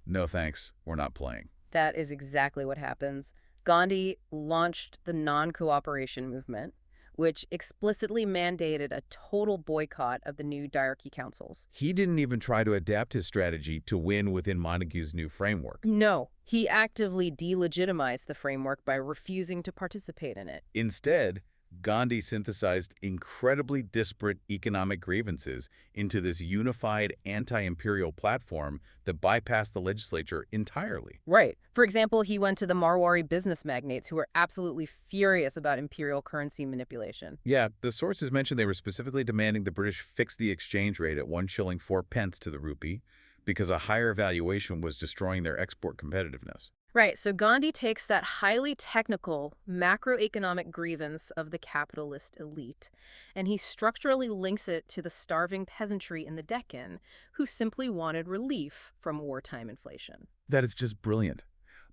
S2: no thanks, we're not playing.
S1: That is exactly what happens. Gandhi launched the non-cooperation movement, which explicitly mandated a total boycott of the new diarchy councils.
S2: He didn't even try to adapt his strategy to win within Montague's new framework.
S1: No, he actively delegitimized the framework by refusing to participate in it.
S2: Instead, Gandhi synthesized incredibly disparate economic grievances into this unified anti-imperial platform that bypassed the legislature entirely.
S1: Right. For example, he went to the Marwari business magnates who were absolutely furious about imperial currency manipulation.
S2: Yeah, the sources mentioned they were specifically demanding the British fix the exchange rate at 1 shilling 4 pence to the rupee because a higher valuation was destroying their export competitiveness.
S1: Right, so Gandhi takes that highly technical macroeconomic grievance of the capitalist elite, and he structurally links it to the starving peasantry in the Deccan who simply wanted relief from wartime inflation.
S2: That is just brilliant.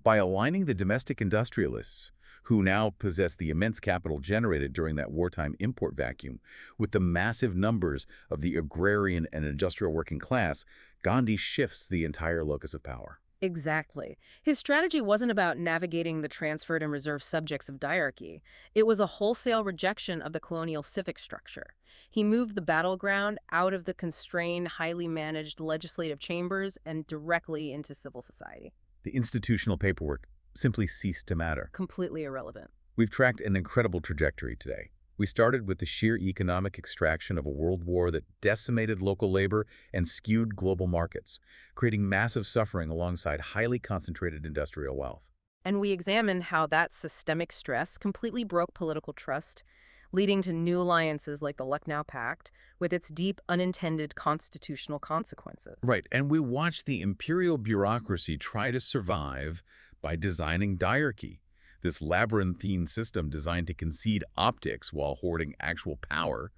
S2: By aligning the domestic industrialists, who now possess the immense capital generated during that wartime import vacuum, with the massive numbers of the agrarian and industrial working class, Gandhi shifts the entire locus of power.
S1: Exactly. His strategy wasn't about navigating the transferred and reserved subjects of diarchy. It was a wholesale rejection of the colonial civic structure. He moved the battleground out of the constrained, highly managed legislative chambers and directly into civil society.
S2: The institutional paperwork simply ceased to matter.
S1: Completely irrelevant.
S2: We've tracked an incredible trajectory today. We started with the sheer economic extraction of a world war that decimated local labor and skewed global markets, creating massive suffering alongside highly concentrated industrial wealth.
S1: And we examined how that systemic stress completely broke political trust, leading to new alliances like the Lucknow Pact, with its deep unintended constitutional consequences.
S2: Right, and we watched the imperial bureaucracy try to survive by designing diarchy, this labyrinthine system designed to concede optics while hoarding actual power,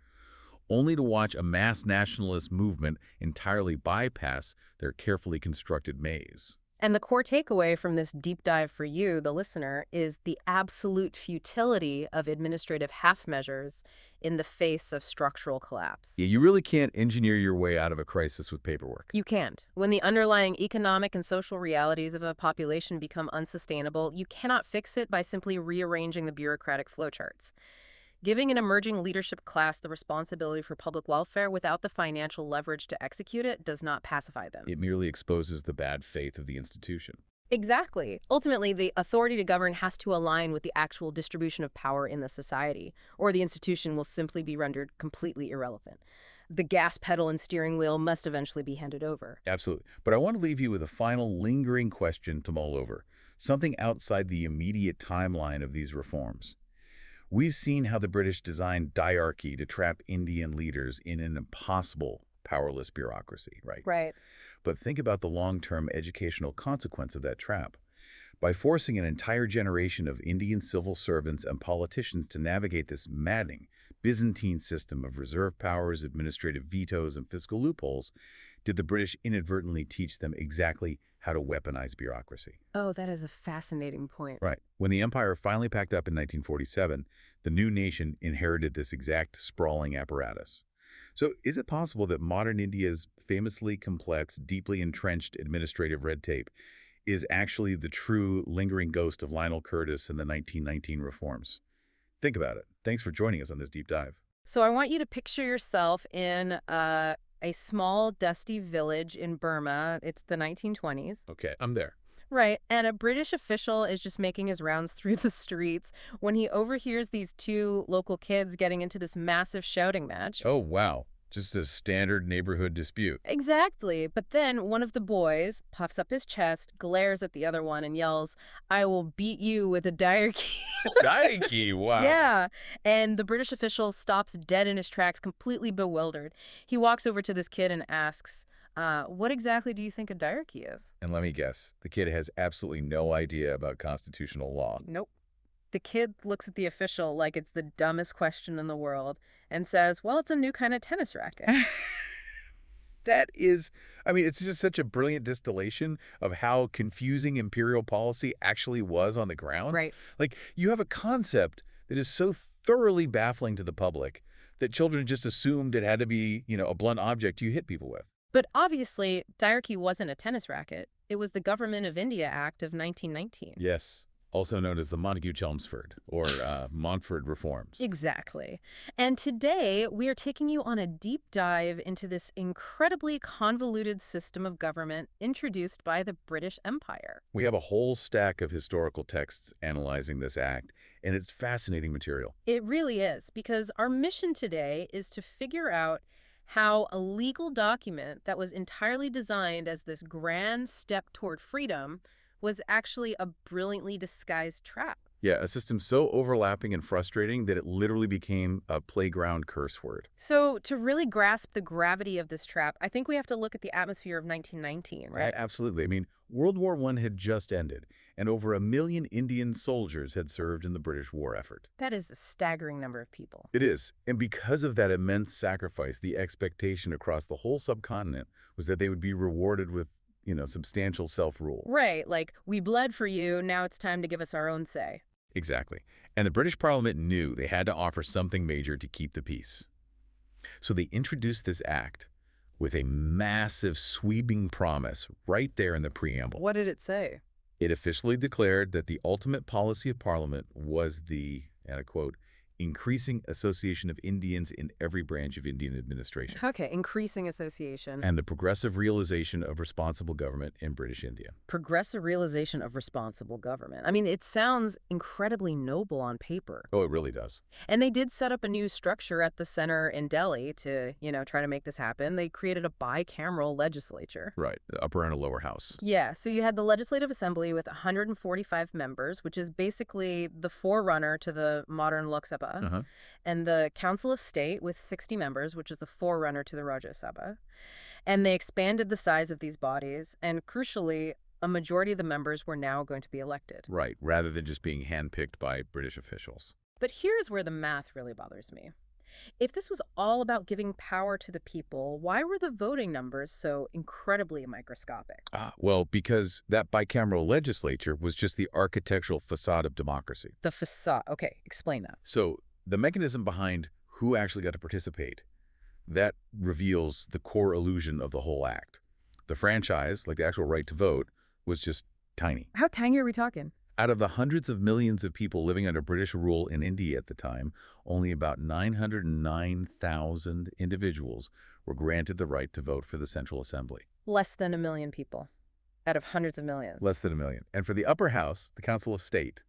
S2: only to watch a mass nationalist movement entirely bypass their carefully constructed maze.
S1: And the core takeaway from this deep dive for you, the listener, is the absolute futility of administrative half measures in the face of structural collapse.
S2: Yeah, you really can't engineer your way out of a crisis with paperwork.
S1: You can't. When the underlying economic and social realities of a population become unsustainable, you cannot fix it by simply rearranging the bureaucratic flowcharts. Giving an emerging leadership class the responsibility for public welfare without the financial leverage to execute it does not pacify them.
S2: It merely exposes the bad faith of the institution.
S1: Exactly. Ultimately, the authority to govern has to align with the actual distribution of power in the society, or the institution will simply be rendered completely irrelevant. The gas pedal and steering wheel must eventually be handed over.
S2: Absolutely. But I want to leave you with a final lingering question to mull over, something outside the immediate timeline of these reforms. We've seen how the British designed diarchy to trap Indian leaders in an impossible, powerless bureaucracy, right?
S1: Right.
S2: But think about the long-term educational consequence of that trap. By forcing an entire generation of Indian civil servants and politicians to navigate this maddening Byzantine system of reserve powers, administrative vetoes, and fiscal loopholes, did the British inadvertently teach them exactly how to weaponize bureaucracy?
S1: Oh, that is a fascinating point.
S2: Right. When the empire finally packed up in 1947, the new nation inherited this exact sprawling apparatus. So is it possible that modern India's famously complex, deeply entrenched administrative red tape is actually the true lingering ghost of Lionel Curtis and the 1919 reforms? Think about it. Thanks for joining us on this deep dive.
S1: So I want you to picture yourself in a small, dusty village in Burma. It's the 1920s.
S2: Okay, I'm there.
S1: Right, and a British official is just making his rounds through the streets when he overhears these two local kids getting into this massive shouting match.
S2: Oh, wow. Just a standard neighborhood dispute.
S1: Exactly. But then one of the boys puffs up his chest, glares at the other one, and yells, "I will beat you with a diarchy."
S2: Daiki, wow.
S1: Yeah. And the British official stops dead in his tracks, completely bewildered. He walks over to this kid and asks, what exactly do you think a diarchy is?
S2: And let me guess, the kid has absolutely no idea about constitutional law.
S1: Nope. The kid looks at the official like it's the dumbest question in the world and says, well, it's a new kind of tennis racket.
S2: That is, I mean, it's just such a brilliant distillation of how confusing imperial policy actually was on the ground.
S1: Right.
S2: Like, you have a concept that is so thoroughly baffling to the public that children just assumed it had to be, a blunt object you hit people with.
S1: But obviously, diarchy wasn't a tennis racket. It was the Government of India Act of 1919.
S2: Yes, also known as the Montagu-Chelmsford, or Montford Reforms.
S1: Exactly. And today, we are taking you on a deep dive into this incredibly convoluted system of government introduced by the British Empire.
S2: We have a whole stack of historical texts analyzing this act, and it's fascinating material.
S1: It really is, because our mission today is to figure out how a legal document that was entirely designed as this grand step toward freedom was actually a brilliantly disguised trap.
S2: Yeah, a system so overlapping and frustrating that it literally became a playground curse word.
S1: So to really grasp the gravity of this trap, I think we have to look at the atmosphere of 1919, right?
S2: Absolutely. I mean, World War I had just ended, and over 1 million Indian soldiers had served in the British war effort.
S1: That is a staggering number of people.
S2: It is. And because of that immense sacrifice, the expectation across the whole subcontinent was that they would be rewarded with, substantial self-rule.
S1: Right, like, we bled for you, now it's time to give us our own say.
S2: Exactly. And the British Parliament knew they had to offer something major to keep the peace. So they introduced this act with a massive sweeping promise right there in the preamble.
S1: What did it say?
S2: It officially declared that the ultimate policy of Parliament was the, and I quote, increasing association of Indians in every branch of Indian administration.
S1: Okay, increasing association.
S2: And the progressive realization of responsible government in British India.
S1: Progressive realization of responsible government. I mean, it sounds incredibly noble on paper.
S2: Oh, it really does.
S1: And they did set up a new structure at the center in Delhi to, try to make this happen. They created a bicameral legislature.
S2: Right, the upper and a lower house.
S1: Yeah, so you had the Legislative Assembly with 145 members, which is basically the forerunner to the modern Lok Sabha. And the Council of State with 60 members, which is the forerunner to the Rajya Sabha. And they expanded the size of these bodies, and crucially, a majority of the members were now going to be elected.
S2: Right, rather than just being handpicked by British officials.
S1: But here's where the math really bothers me. If this was all about giving power to the people, why were the voting numbers so incredibly microscopic?
S2: Well, because that bicameral legislature was just the architectural facade of democracy.
S1: The facade. Okay, explain that.
S2: So the mechanism behind who actually got to participate, that reveals the core illusion of the whole act. The franchise, like the actual right to vote, was just tiny.
S1: How tiny are we talking?
S2: Out of the hundreds of millions of people living under British rule in India at the time, only about 909,000 individuals were granted the right to vote for the Central Assembly.
S1: Less than 1 million people out of hundreds of millions.
S2: Less than 1 million. And for the upper house, the Council of State,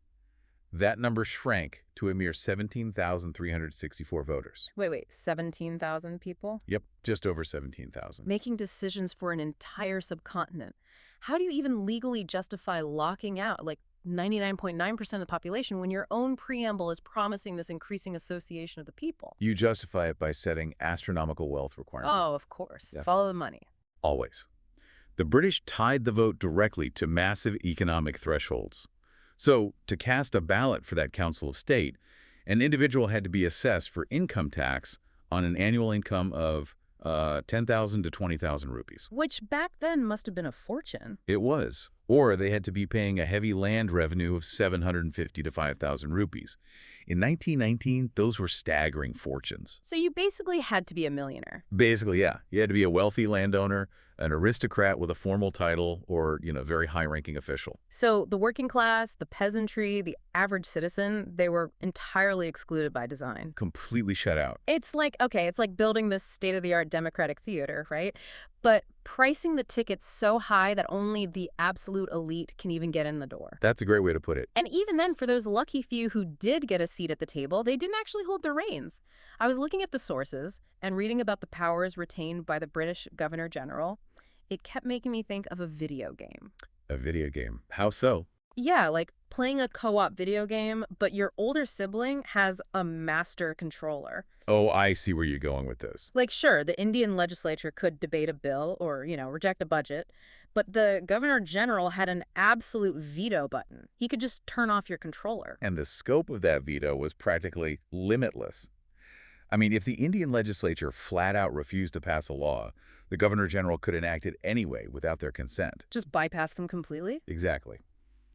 S2: that number shrank to a mere 17,364 voters.
S1: Wait, 17,000 people?
S2: Yep, just over 17,000.
S1: Making decisions for an entire subcontinent. How do you even legally justify locking out, 99.9% of the population when your own preamble is promising this increasing association of the people?
S2: You justify it by setting astronomical wealth requirements.
S1: Oh, of course.
S2: Yeah.
S1: Follow the money.
S2: Always. The British tied the vote directly to massive economic thresholds. So, to cast a ballot for that Council of State, an individual had to be assessed for income tax on an annual income of 10,000 to 20,000 rupees.
S1: Which back then must have been a fortune.
S2: It was. Or they had to be paying a heavy land revenue of 750 to 5,000 rupees. In 1919, those were staggering fortunes.
S1: So you basically had to be a millionaire.
S2: Basically, yeah. You had to be a wealthy landowner, an aristocrat with a formal title, or, very high-ranking official.
S1: So the working class, the peasantry, the average citizen, they were entirely excluded by design.
S2: Completely shut out.
S1: It's like building this state-of-the-art democratic theater, right? but pricing the tickets so high that only the absolute elite can even get in the door.
S2: That's a great way to put it.
S1: And even then, for those lucky few who did get a seat at the table, they didn't actually hold the reins. I was looking at the sources and reading about the powers retained by the British Governor General. It kept making me think of a video game.
S2: A video game. How so?
S1: Yeah, like playing a co-op video game, but your older sibling has a master controller.
S2: Oh, I see where you're going with this.
S1: Like, sure, the Indian legislature could debate a bill or, reject a budget, but the Governor General had an absolute veto button. He could just turn off your controller.
S2: And the scope of that veto was practically limitless. I mean, if the Indian legislature flat out refused to pass a law, the Governor General could enact it anyway without their consent.
S1: Just bypass them completely?
S2: Exactly.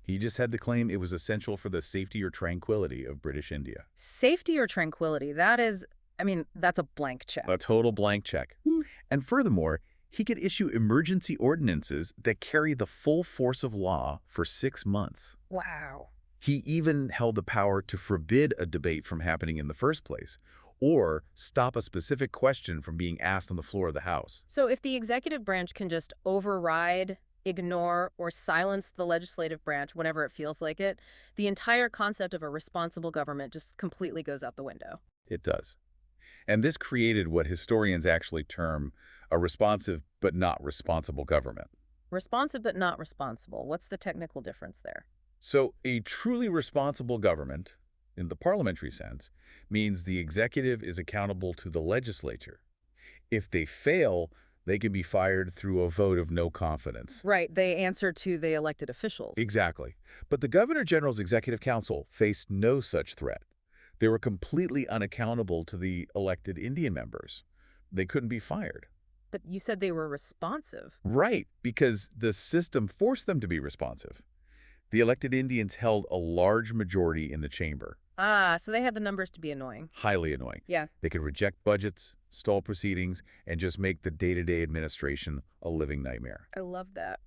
S2: He just had to claim it was essential for the safety or tranquility of British India.
S1: Safety or tranquility, that's a blank check.
S2: A total blank check. And furthermore, he could issue emergency ordinances that carry the full force of law for 6 months.
S1: Wow.
S2: He even held the power to forbid a debate from happening in the first place, or stop a specific question from being asked on the floor of the House.
S1: So if the executive branch can just override, ignore, or silence the legislative branch whenever it feels like it, the entire concept of a responsible government just completely goes out the window.
S2: It does. And this created what historians actually term a responsive but not responsible government.
S1: Responsive but not responsible. What's the technical difference there?
S2: So a truly responsible government, in the parliamentary sense, means the executive is accountable to the legislature. If they fail, they can be fired through a vote of no confidence.
S1: Right, they answer to the elected officials.
S2: Exactly. But the Governor General's Executive Council faced no such threat. They were completely unaccountable to the elected Indian members. They couldn't be fired.
S1: But you said they were responsive.
S2: Right, because the system forced them to be responsive. The elected Indians held a large majority in the chamber.
S1: Ah, so they had the numbers to be annoying.
S2: Highly annoying.
S1: Yeah.
S2: They could reject budgets, stall proceedings, and just make the day-to-day administration a living nightmare.
S1: I love that.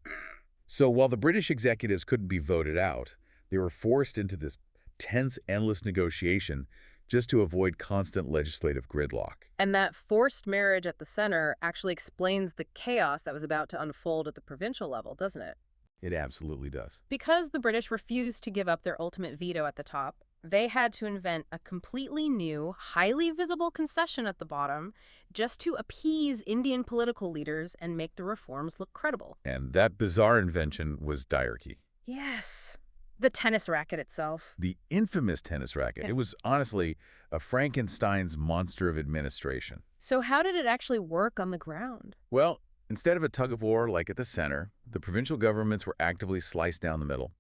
S2: So while the British executives couldn't be voted out, they were forced into this tense, endless negotiation just to avoid constant legislative gridlock.
S1: And that forced marriage at the center actually explains the chaos that was about to unfold at the provincial level, doesn't it?
S2: It absolutely does.
S1: Because the British refused to give up their ultimate veto at the top, they had to invent a completely new, highly visible concession at the bottom just to appease Indian political leaders and make the reforms look credible.
S2: And that bizarre invention was diarchy.
S1: Yes. The tennis racket itself.
S2: The infamous tennis racket. It was honestly a Frankenstein's monster of administration.
S1: So how did it actually work on the ground?
S2: Well, instead of a tug-of-war like at the center, the provincial governments were actively sliced down the middle.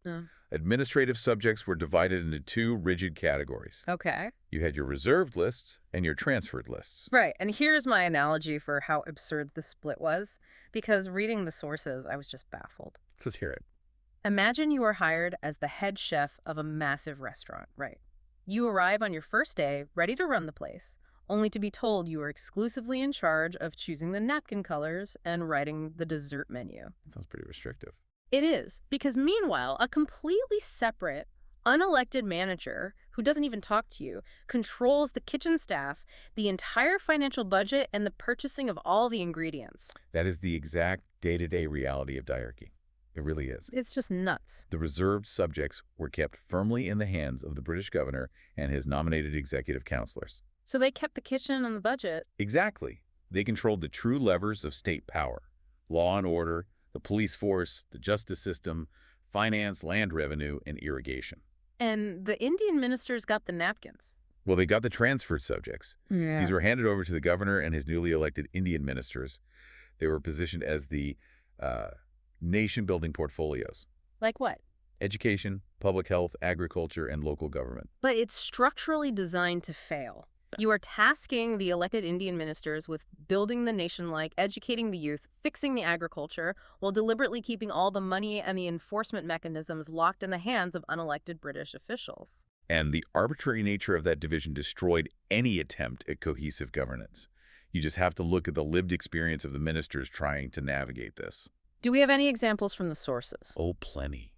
S2: Administrative subjects were divided into 2 rigid categories.
S1: Okay.
S2: You had your reserved lists and your transferred lists.
S1: Right, and here's my analogy for how absurd the split was, because reading the sources, I was just baffled.
S2: Let's hear it.
S1: Imagine you are hired as the head chef of a massive restaurant, right? You arrive on your first day, ready to run the place, only to be told you are exclusively in charge of choosing the napkin colors and writing the dessert menu.
S2: That sounds pretty restrictive.
S1: It is, because meanwhile, a completely separate, unelected manager who doesn't even talk to you controls the kitchen staff, the entire financial budget, and the purchasing of all the ingredients.
S2: That is the exact day-to-day reality of diarchy. It really is.
S1: It's just nuts.
S2: The reserved subjects were kept firmly in the hands of the British governor and his nominated executive councillors.
S1: So they kept the kitchen and the budget.
S2: Exactly. They controlled the true levers of state power: law and order, the police force, the justice system, finance, land revenue, and irrigation.
S1: And the Indian ministers got the napkins.
S2: Well, they got the transferred subjects.
S1: Yeah.
S2: These were handed over to the governor and his newly elected Indian ministers. They were positioned as the nation-building portfolios:
S1: Like what?
S2: education, public health, agriculture, and local government.
S1: But it's structurally designed to fail. You are tasking the elected Indian ministers with building the nation like educating the youth, fixing the agriculture, while deliberately keeping all the money and the enforcement mechanisms locked in the hands of unelected British officials.
S2: And the arbitrary nature of that division destroyed any attempt at cohesive governance. You just have to look at the lived experience of the ministers trying to navigate this.
S1: Do we have any examples from the sources?
S2: Oh, plenty.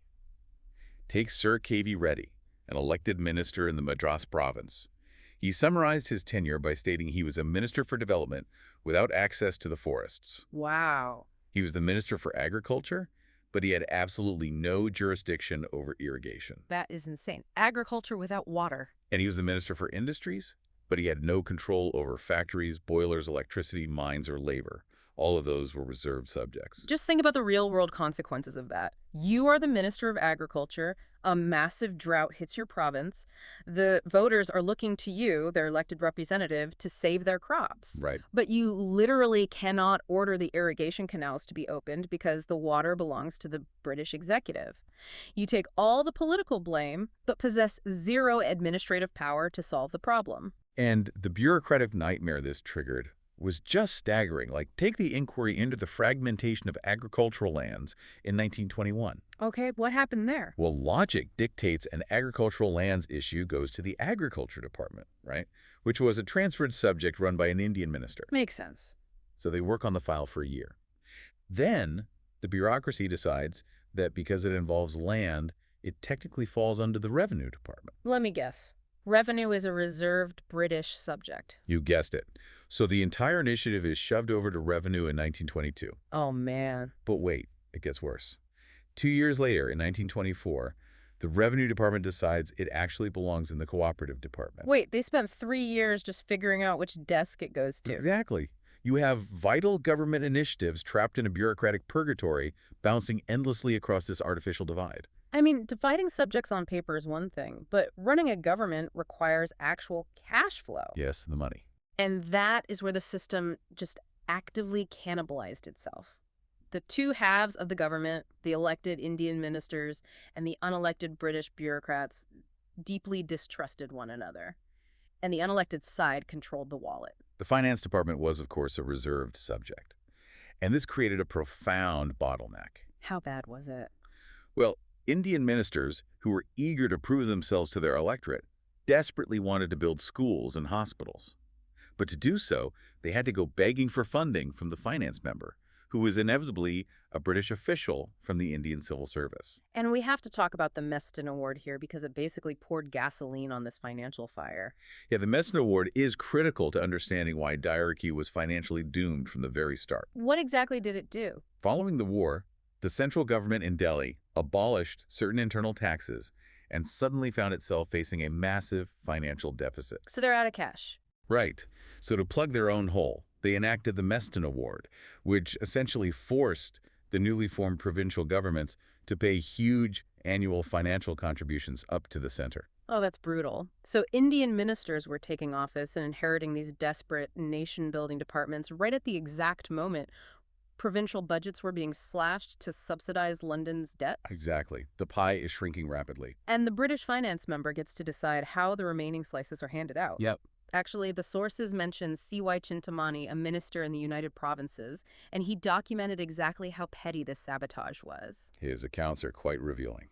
S2: Take Sir K.V. Reddy, an elected minister in the Madras province. He summarized his tenure by stating he was a minister for development without access to the forests.
S1: Wow.
S2: He was the minister for agriculture, but he had absolutely no jurisdiction over irrigation.
S1: That is insane. Agriculture without water.
S2: And he was the minister for industries, but he had no control over factories, boilers, electricity, mines, or labor. All of those were reserved subjects.
S1: Just think about the real-world consequences of that. You are the Minister of Agriculture. A massive drought hits your province. The voters are looking to you, their elected representative, to save their crops.
S2: Right.
S1: But you literally cannot order the irrigation canals to be opened because the water belongs to the British executive. You take all the political blame, but possess zero administrative power to solve the problem.
S2: And the bureaucratic nightmare this triggered was just staggering. Like, take the inquiry into the fragmentation of agricultural lands in 1921.
S1: Okay, what happened there?
S2: Well, logic dictates an agricultural lands issue goes to the Agriculture Department, right? Which was a transferred subject run by an Indian minister.
S1: Makes sense.
S2: So they work on the file for a year. Then the bureaucracy decides that because it involves land, it technically falls under the Revenue Department.
S1: Let me guess. Revenue is a reserved British subject.
S2: You guessed it. So the entire initiative is shoved over to Revenue in 1922.
S1: Oh, man.
S2: But wait, it gets worse. 2 years later, in 1924, the Revenue Department decides it actually belongs in the Cooperative Department.
S1: Wait, they spent 3 years just figuring out which desk it goes to.
S2: Exactly. You have vital government initiatives trapped in a bureaucratic purgatory, bouncing endlessly across this artificial divide.
S1: I mean, dividing subjects on paper is one thing, but running a government requires actual cash flow.
S2: Yes, the money.
S1: And that is where the system just actively cannibalized itself. The two halves of the government, the elected Indian ministers and the unelected British bureaucrats, deeply distrusted one another. And the unelected side controlled the wallet.
S2: The Finance Department was, of course, a reserved subject. And this created a profound bottleneck.
S1: How bad was it?
S2: Well, Indian ministers, who were eager to prove themselves to their electorate, desperately wanted to build schools and hospitals. But to do so, they had to go begging for funding from the finance member, who was inevitably a British official from the Indian Civil Service.
S1: And we have to talk about the Meston Award here because it basically poured gasoline on this financial fire.
S2: Yeah, the Meston Award is critical to understanding why diarchy was financially doomed from the very start.
S1: What exactly did it do?
S2: Following the war, the central government in Delhi abolished certain internal taxes and suddenly found itself facing a massive financial deficit.
S1: So they're out of cash.
S2: Right. So to plug their own hole, they enacted the Meston Award, which essentially forced the newly formed provincial governments to pay huge annual financial contributions up to the center.
S1: Oh, that's brutal. So Indian ministers were taking office and inheriting these desperate nation-building departments right at the exact moment provincial budgets were being slashed to subsidize London's debts.
S2: Exactly. The pie is shrinking rapidly.
S1: And the British finance member gets to decide how the remaining slices are handed out.
S2: Yep.
S1: Actually, the sources mention C.Y. Chintamani, a minister in the United Provinces, and he documented exactly how petty this sabotage was.
S2: His accounts are quite revealing.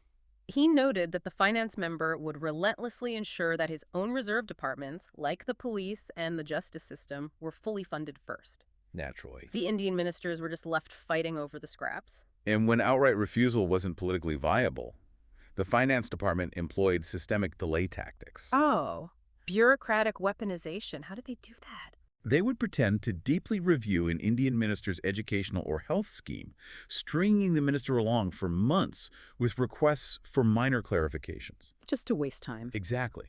S1: He noted that the finance member would relentlessly ensure that his own reserve departments, like the police and the justice system, were fully funded first.
S2: Naturally.
S1: The Indian ministers were just left fighting over the scraps.
S2: And when outright refusal wasn't politically viable, the finance department employed systemic delay tactics.
S1: Oh, bureaucratic weaponization. How did they do that?
S2: They would pretend to deeply review an Indian minister's educational or health scheme, stringing the minister along for months with requests for minor clarifications.
S1: Just to waste time.
S2: Exactly.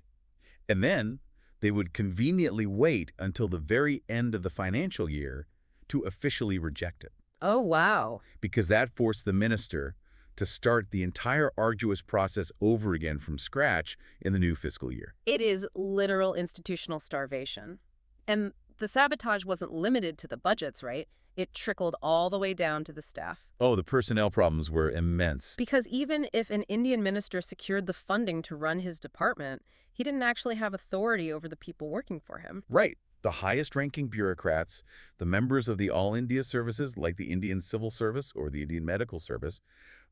S2: And then they would conveniently wait until the very end of the financial year to officially reject it.
S1: Oh, wow.
S2: Because that forced the minister to start the entire arduous process over again from scratch in the new fiscal year.
S1: It is literal institutional starvation. And the sabotage wasn't limited to the budgets, right? It trickled all the way down to the staff.
S2: Oh, the personnel problems were immense.
S1: Because even if an Indian minister secured the funding to run his department, he didn't actually have authority over the people working for him.
S2: Right. The highest-ranking bureaucrats, the members of the All India services like the Indian Civil Service or the Indian Medical Service,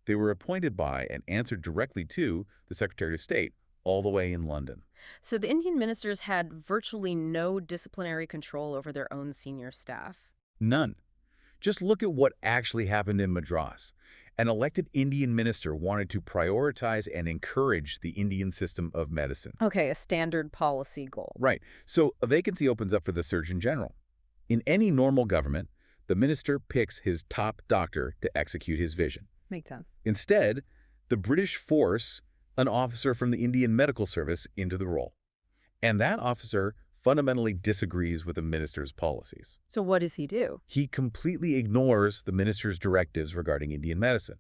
S2: they were appointed by and answered directly to the Secretary of State, all the way in London.
S1: So the Indian ministers had virtually no disciplinary control over their own senior staff.
S2: None. Just look at what actually happened in Madras. An elected Indian minister wanted to prioritize and encourage the Indian system of medicine.
S1: Okay, a standard policy goal.
S2: Right. So a vacancy opens up for the Surgeon General. In any normal government, the minister picks his top doctor to execute his vision.
S1: Makes sense.
S2: Instead, the British force an officer from the Indian Medical Service into the role. And that officer fundamentally disagrees with the minister's policies.
S1: So what does he do?
S2: He completely ignores the minister's directives regarding Indian medicine.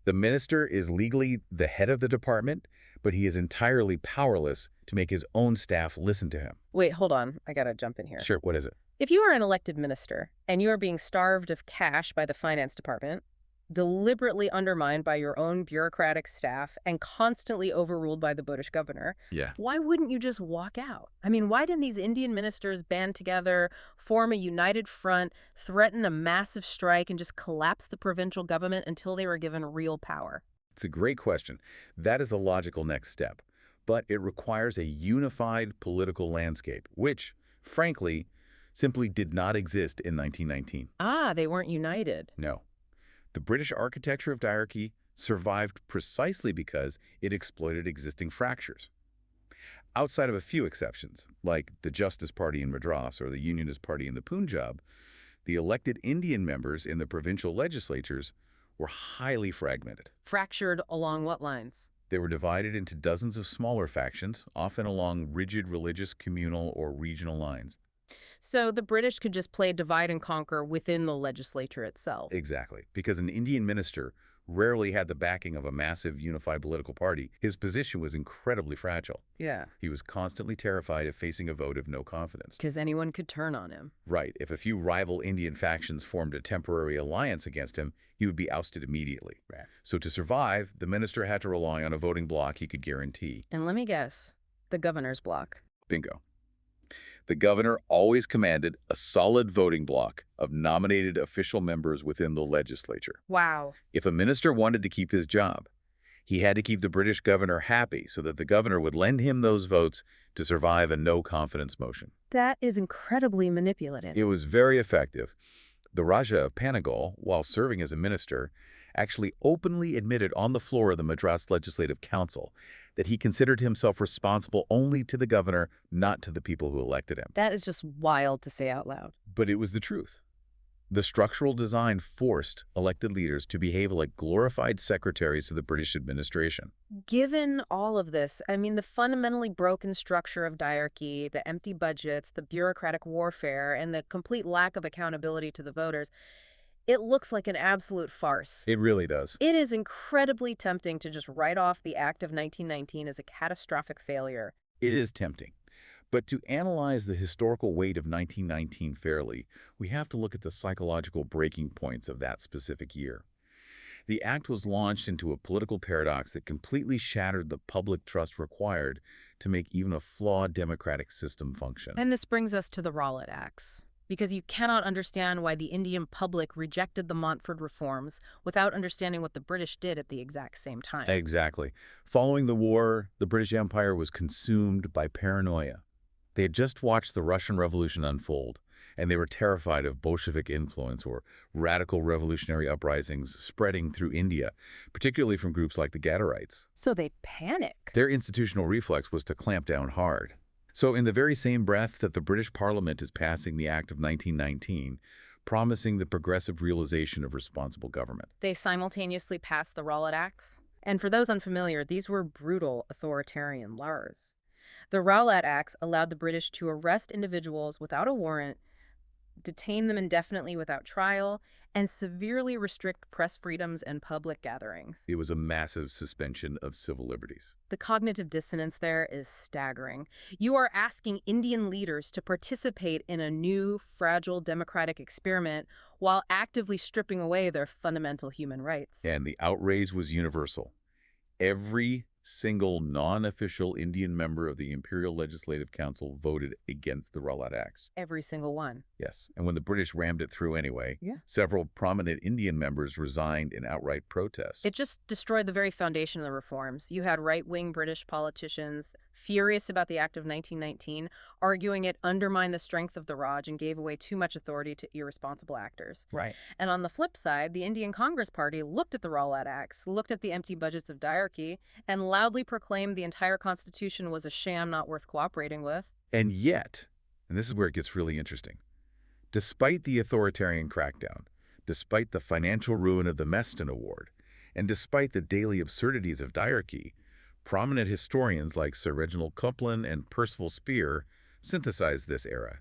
S2: The minister is legally the head of the department, but he is entirely powerless to make his own staff listen to him.
S1: Wait, hold on. I gotta jump in here.
S2: Sure, what is it?
S1: If you are an elected minister and you are being starved of cash by the finance department, deliberately undermined by your own bureaucratic staff, and constantly overruled by the British governor,
S2: Yeah.
S1: why wouldn't you just walk out? I mean, why didn't these Indian ministers band together, form a united front, threaten a massive strike, and just collapse the provincial government until they were given real power?
S2: It's a great question. That is the logical next step. But it requires a unified political landscape, which, frankly, simply did not exist in 1919.
S1: Ah, they weren't united.
S2: No. The British architecture of diarchy survived precisely because it exploited existing fractures. Outside of a few exceptions, like the Justice Party in Madras or the Unionist Party in the Punjab, the elected Indian members in the provincial legislatures were highly fragmented.
S1: Fractured along what lines?
S2: They were divided into dozens of smaller factions, often along rigid religious, communal, or regional lines.
S1: So the British could just play divide and conquer within the legislature itself.
S2: Exactly. Because an Indian minister rarely had the backing of a massive unified political party, his position was incredibly fragile.
S1: Yeah.
S2: He was constantly terrified of facing a vote of no confidence.
S1: Because anyone could turn on him.
S2: Right. If a few rival Indian factions formed a temporary alliance against him, he would be ousted immediately.
S1: Right.
S2: So to survive, the minister had to rely on a voting bloc he could guarantee.
S1: And let me guess, the governor's bloc.
S2: Bingo. The governor always commanded a solid voting bloc of nominated official members within the legislature.
S1: Wow.
S2: If a minister wanted to keep his job, he had to keep the British governor happy so that the governor would lend him those votes to survive a no-confidence motion.
S1: That is incredibly manipulative.
S2: It was very effective. The Raja of Panagal, while serving as a minister, actually openly admitted on the floor of the Madras Legislative Council that he considered himself responsible only to the governor, not to the people who elected him.
S1: That is just wild to say out loud.
S2: But it was the truth. The structural design forced elected leaders to behave like glorified secretaries to the British administration.
S1: Given all of this, I mean, the fundamentally broken structure of diarchy, the empty budgets, the bureaucratic warfare, and the complete lack of accountability to the voters, it looks like an absolute farce.
S2: It really does.
S1: It is incredibly tempting to just write off the Act of 1919 as a catastrophic failure.
S2: It is tempting. But to analyze the historical weight of 1919 fairly, we have to look at the psychological breaking points of that specific year. The act was launched into a political paradox that completely shattered the public trust required to make even a flawed democratic system function.
S1: And this brings us to the Rowlatt Acts. Because you cannot understand why the Indian public rejected the Montfort reforms without understanding what the British did at the exact same time.
S2: Exactly. Following the war, the British Empire was consumed by paranoia. They had just watched the Russian Revolution unfold, and they were terrified of Bolshevik influence or radical revolutionary uprisings spreading through India, particularly from groups like the Gaddarites.
S1: So they panic.
S2: Their institutional reflex was to clamp down hard. So in the very same breath that the British Parliament is passing the Act of 1919, promising the progressive realization of responsible government,
S1: They simultaneously passed the Rowlatt Acts. And for those unfamiliar, these were brutal authoritarian laws. The Rowlatt Acts allowed the British to arrest individuals without a warrant, detain them indefinitely without trial, and severely restrict press freedoms and public gatherings.
S2: it was a massive suspension of civil liberties.
S1: The cognitive dissonance there is staggering. You are asking Indian leaders to participate in a new, fragile democratic experiment while actively stripping away their fundamental human rights.
S2: And the outrage was universal. Every single non-official Indian member of the Imperial Legislative Council voted against the Rowlatt Acts.
S1: Every single one.
S2: Yes, and when the British rammed it through anyway,
S1: Yeah.
S2: several prominent Indian members resigned in outright protest.
S1: It just destroyed the very foundation of the reforms. You had right-wing British politicians furious about the Act of 1919, arguing it undermined the strength of the Raj and gave away too much authority to irresponsible actors.
S2: Right.
S1: And on the flip side, the Indian Congress Party looked at the Rowlatt Acts, looked at the empty budgets of Diarchy, and loudly proclaimed the entire Constitution was a sham not worth cooperating with.
S2: And yet, and this is where it gets really interesting, despite the authoritarian crackdown, despite the financial ruin of the Meston Award, and despite the daily absurdities of Diarchy, prominent historians like Sir Reginald Coupland and Percival Spear synthesize this era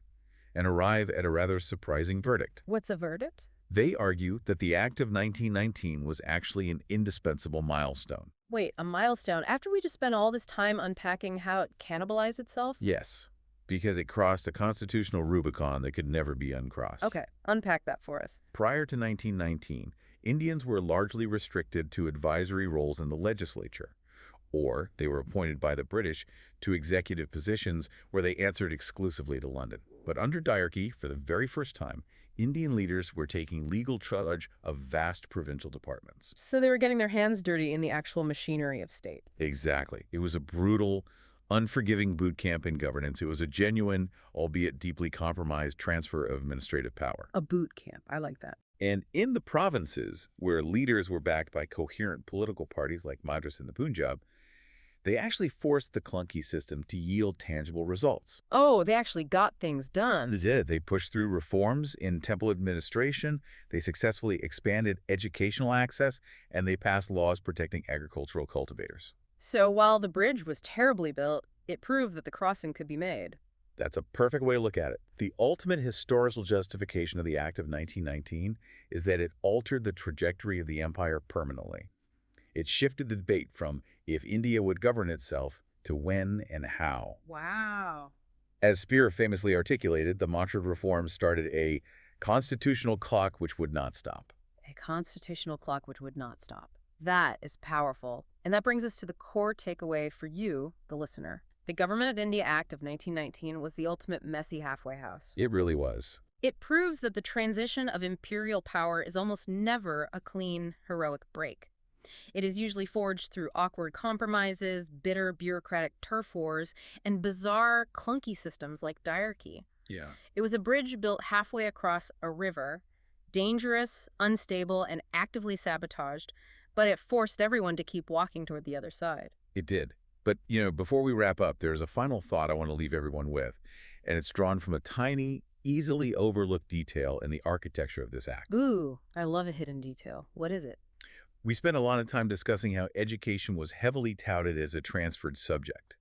S2: and arrive at a rather surprising verdict.
S1: What's the verdict?
S2: They argue that the Act of 1919 was actually an indispensable milestone.
S1: Wait, a milestone? After we just spent all this time unpacking how it cannibalized itself?
S2: Yes, because it crossed a constitutional Rubicon that could never be uncrossed.
S1: Okay, unpack that for us.
S2: Prior to 1919, Indians were largely restricted to advisory roles in the legislature, or they were appointed by the British to executive positions where they answered exclusively to London. But under Diarchy, for the very first time, Indian leaders were taking legal charge of vast provincial departments.
S1: So they were getting their hands dirty in the actual machinery of state.
S2: Exactly. It was a brutal, unforgiving boot camp in governance. It was a genuine, albeit deeply compromised, transfer of administrative power.
S1: A boot camp. I like that.
S2: And in the provinces, where leaders were backed by coherent political parties like Madras and the Punjab, they actually forced the clunky system to yield tangible results.
S1: Oh, they actually got things done.
S2: They did. They pushed through reforms in temple administration, they successfully expanded educational access, and they passed laws protecting agricultural cultivators.
S1: So while the bridge was terribly built, it proved that the crossing could be made.
S2: That's a perfect way to look at it. The ultimate historical justification of the Act of 1919 is that it altered the trajectory of the empire permanently. It shifted the debate from if India would govern itself to when and how.
S1: Wow.
S2: As Spear famously articulated, the mantra of reform started a constitutional clock which would not stop.
S1: A constitutional clock which would not stop. That is powerful. And that brings us to the core takeaway for you, the listener. The Government of India Act of 1919 was the ultimate messy halfway house.
S2: It really was.
S1: It proves that the transition of imperial power is almost never a clean, heroic break. It is usually forged through awkward compromises, bitter bureaucratic turf wars, and bizarre, clunky systems like Diarchy.
S2: Yeah.
S1: It was a bridge built halfway across a river, dangerous, unstable, and actively sabotaged, but it forced everyone to keep walking toward the other side.
S2: It did. But, before we wrap up, there's a final thought I want to leave everyone with, and it's drawn from a tiny, easily overlooked detail in the architecture of this act.
S1: Ooh, I love a hidden detail. What is it?
S2: We spent a lot of time discussing how education was heavily touted as a transferred subject.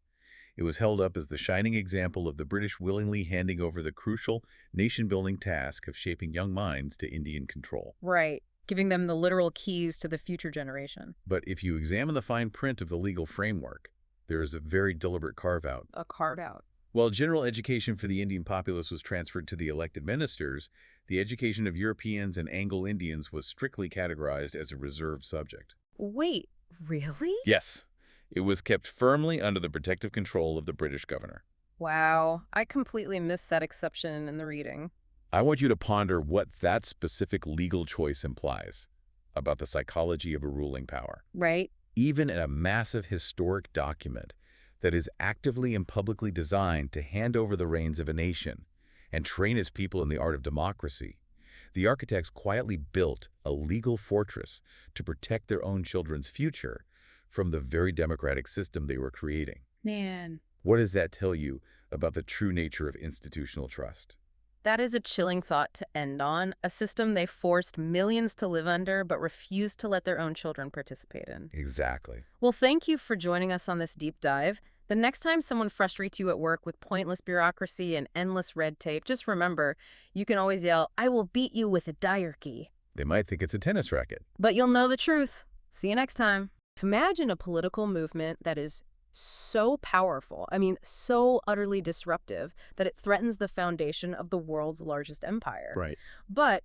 S2: It was held up as the shining example of the British willingly handing over the crucial nation-building task of shaping young minds to Indian control.
S1: Right, giving them the literal keys to the future generation.
S2: But if you examine the fine print of the legal framework, there is a very deliberate carve-out.
S1: A carve-out.
S2: While general education for the Indian populace was transferred to the elected ministers, the education of Europeans and Anglo-Indians was strictly categorized as a reserved subject.
S1: Wait, really?
S2: Yes. It was kept firmly under the protective control of the British governor.
S1: Wow, I completely missed that exception in the reading.
S2: I want you to ponder what that specific legal choice implies about the psychology of a ruling power.
S1: Right?
S2: Even in a massive historic document that is actively and publicly designed to hand over the reins of a nation and train its people in the art of democracy, the architects quietly built a legal fortress to protect their own children's future from the very democratic system they were creating.
S1: Man.
S2: What does that tell you about the true nature of institutional trust?
S1: That is a chilling thought to end on, a system they forced millions to live under but refused to let their own children participate in.
S2: Exactly.
S1: Well, thank you for joining us on this deep dive. The next time someone frustrates you at work with pointless bureaucracy and endless red tape, just remember, you can always yell, "I will beat you with a Diarchy."
S2: They might think it's a tennis racket.
S1: But you'll know the truth. See you next time. Imagine a political movement that is so powerful, so utterly disruptive, that it threatens the foundation of the world's largest empire.
S2: Right.
S1: But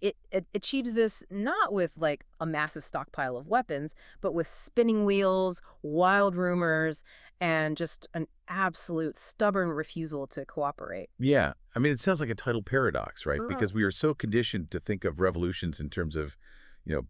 S1: it achieves this not with like a massive stockpile of weapons, but with spinning wheels, wild rumors, and just an absolute stubborn refusal to cooperate.
S2: Yeah. It sounds like a total paradox, right?
S1: Right.
S2: Because we are so conditioned to think of revolutions in terms of,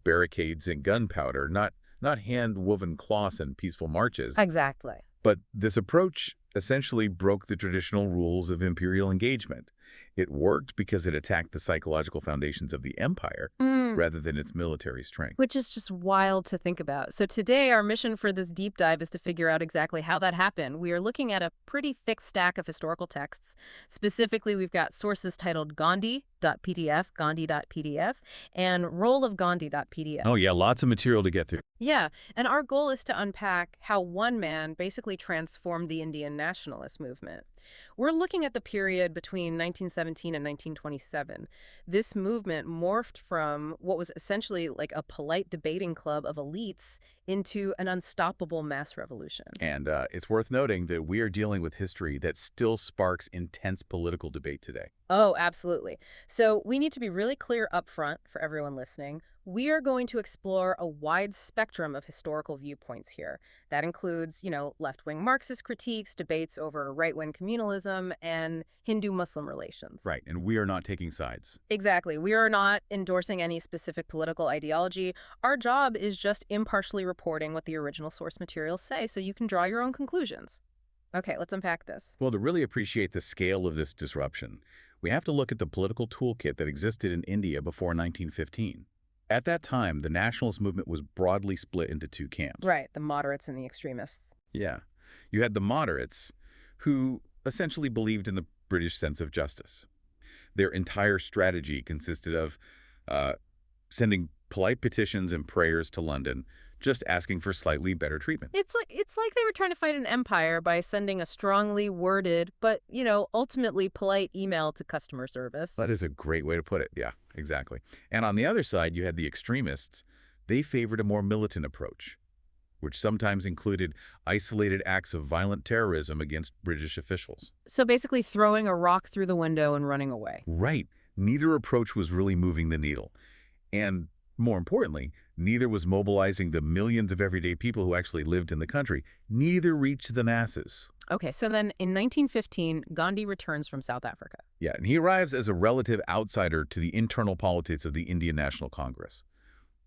S2: barricades and gunpowder, not hand-woven cloths and peaceful marches.
S1: Exactly.
S2: But this approach essentially broke the traditional rules of imperial engagement. It worked because it attacked the psychological foundations of the empire rather than its military strength.
S1: Which is just wild to think about. So today, our mission for this deep dive is to figure out exactly how that happened. We are looking at a pretty thick stack of historical texts. Specifically, we've got sources titled Gandhi.pdf, and Role of Gandhi.pdf.
S2: Oh yeah, lots of material to get through.
S1: Yeah, and our goal is to unpack how one man basically transformed the Indian nationalist movement. We're looking at the period between 1917 and 1927. This movement morphed from what was essentially like a polite debating club of elites into an unstoppable mass revolution.
S2: And it's worth noting that we are dealing with history that still sparks intense political debate today.
S1: Oh, absolutely. So we need to be really clear up front for everyone listening. We are going to explore a wide spectrum of historical viewpoints here. That includes, left-wing Marxist critiques, debates over right-wing communalism, and Hindu-Muslim relations.
S2: Right, and we are not taking sides.
S1: Exactly. We are not endorsing any specific political ideology. Our job is just impartially reporting what the original source materials say, so you can draw your own conclusions. Okay, let's unpack this.
S2: Well, to really appreciate the scale of this disruption, we have to look at the political toolkit that existed in India before 1915. At that time, the nationalist movement was broadly split into two camps.
S1: Right, the moderates and the extremists.
S2: Yeah. You had the moderates, who essentially believed in the British sense of justice. Their entire strategy consisted of sending polite petitions and prayers to London, just asking for slightly better treatment.
S1: It's like they were trying to fight an empire by sending a strongly worded but, ultimately polite email to customer service.
S2: That is a great way to put it. Yeah, exactly. And on the other side, you had the extremists. They favored a more militant approach, which sometimes included isolated acts of violent terrorism against British officials.
S1: So basically throwing a rock through the window and running away.
S2: Right. Neither approach was really moving the needle. And more importantly, neither was mobilizing the millions of everyday people who actually lived in the country. Neither reached the masses.
S1: Okay, so then in 1915, Gandhi returns from South Africa.
S2: Yeah, and he arrives as a relative outsider to the internal politics of the Indian National Congress.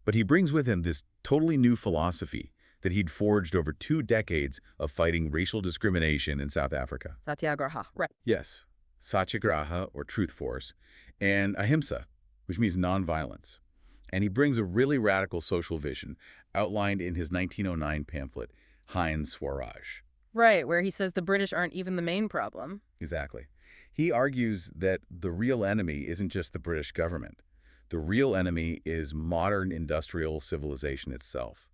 S2: But he brings with him this totally new philosophy that he'd forged over 2 decades of fighting racial discrimination in South Africa.
S1: Satyagraha, right.
S2: Yes, Satyagraha, or truth force, and ahimsa, which means nonviolence. And he brings a really radical social vision outlined in his 1909 pamphlet, Hind Swaraj.
S1: Right, where he says the British aren't even the main problem.
S2: Exactly. He argues that the real enemy isn't just the British government. The real enemy is modern industrial civilization itself.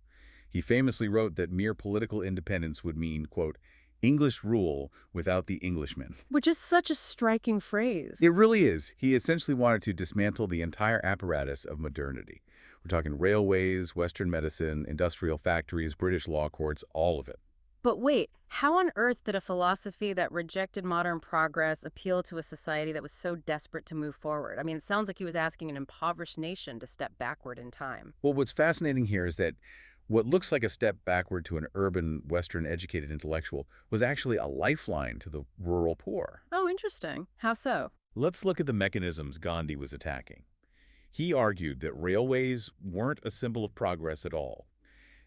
S2: He famously wrote that mere political independence would mean, quote, English rule without the Englishman.
S1: Which is such a striking phrase.
S2: It really is. He essentially wanted to dismantle the entire apparatus of modernity. We're talking railways, Western medicine, industrial factories, British law courts, all of it.
S1: But wait, how on earth did a philosophy that rejected modern progress appeal to a society that was so desperate to move forward? I mean, it sounds like he was asking an impoverished nation to step backward in time.
S2: Well, what's fascinating here is that what looks like a step backward to an urban, Western-educated intellectual was actually a lifeline to the rural poor.
S1: Oh, interesting. How so?
S2: Let's look at the mechanisms Gandhi was attacking. He argued that railways weren't a symbol of progress at all.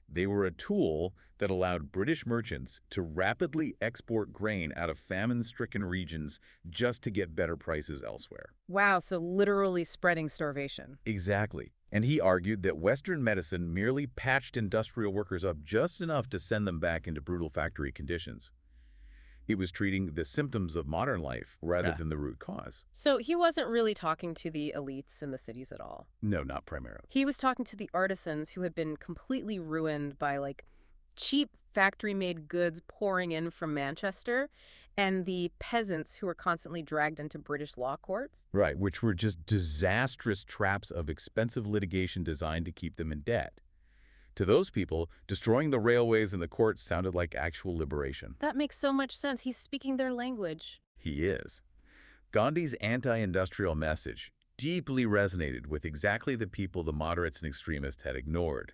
S2: They were a tool that allowed British merchants to rapidly export grain out of famine-stricken regions just to get better prices elsewhere.
S1: Wow, so literally spreading starvation.
S2: Exactly. And he argued that Western medicine merely patched industrial workers up just enough to send them back into brutal factory conditions. It was treating the symptoms of modern life rather than the root cause.
S1: So he wasn't really talking to the elites in the cities at all.
S2: No, not primarily.
S1: He was talking to the artisans who had been completely ruined by, cheap factory-made goods pouring in from Manchester, and the peasants who were constantly dragged into British law courts.
S2: Right, which were just disastrous traps of expensive litigation designed to keep them in debt. To those people, destroying the railways and the courts sounded like actual liberation.
S1: That makes so much sense. He's speaking their language.
S2: He is. Gandhi's anti-industrial message deeply resonated with exactly the people the moderates and extremists had ignored.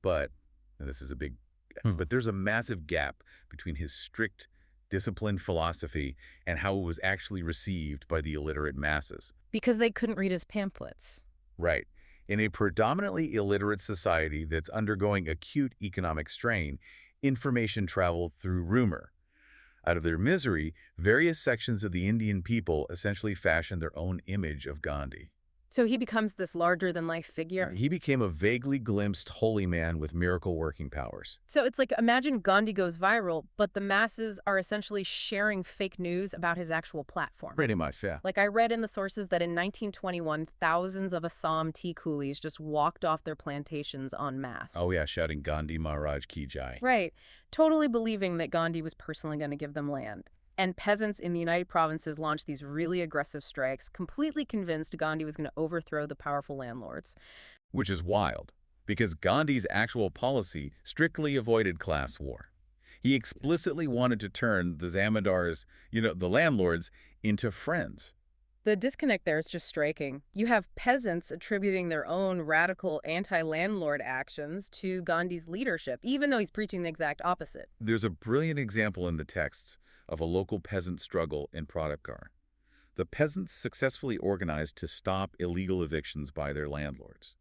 S2: But, and this is a big, but there's a massive gap between his strict, disciplined philosophy and how it was actually received by the illiterate masses.
S1: Because they couldn't read his pamphlets.
S2: Right. In a predominantly illiterate society that's undergoing acute economic strain, Information traveled through rumor. Out of their misery, various sections of the Indian people essentially fashioned their own image of Gandhi.
S1: So he becomes this larger-than-life figure.
S2: He became a vaguely glimpsed holy man with miracle-working powers.
S1: So it's like, imagine Gandhi goes viral, but the masses are essentially sharing fake news about his actual platform.
S2: Pretty much, yeah.
S1: Like, I read in the sources that in 1921, thousands of Assam tea coolies just walked off their plantations en masse.
S2: Oh yeah, shouting Gandhi Maharaj Ki Jai.
S1: Right. Totally believing that Gandhi was personally going to give them land. And peasants in the United Provinces launched these really aggressive strikes, completely convinced Gandhi was going to overthrow the powerful landlords.
S2: Which is wild, because Gandhi's actual policy strictly avoided class war. He explicitly wanted to turn the zamindars, the landlords, into friends.
S1: The disconnect there is just striking. You have peasants attributing their own radical anti-landlord actions to Gandhi's leadership, even though he's preaching the exact opposite.
S2: There's a brilliant example in the texts of a local peasant struggle in Pradipkar. The peasants successfully organized to stop illegal evictions by their landlords.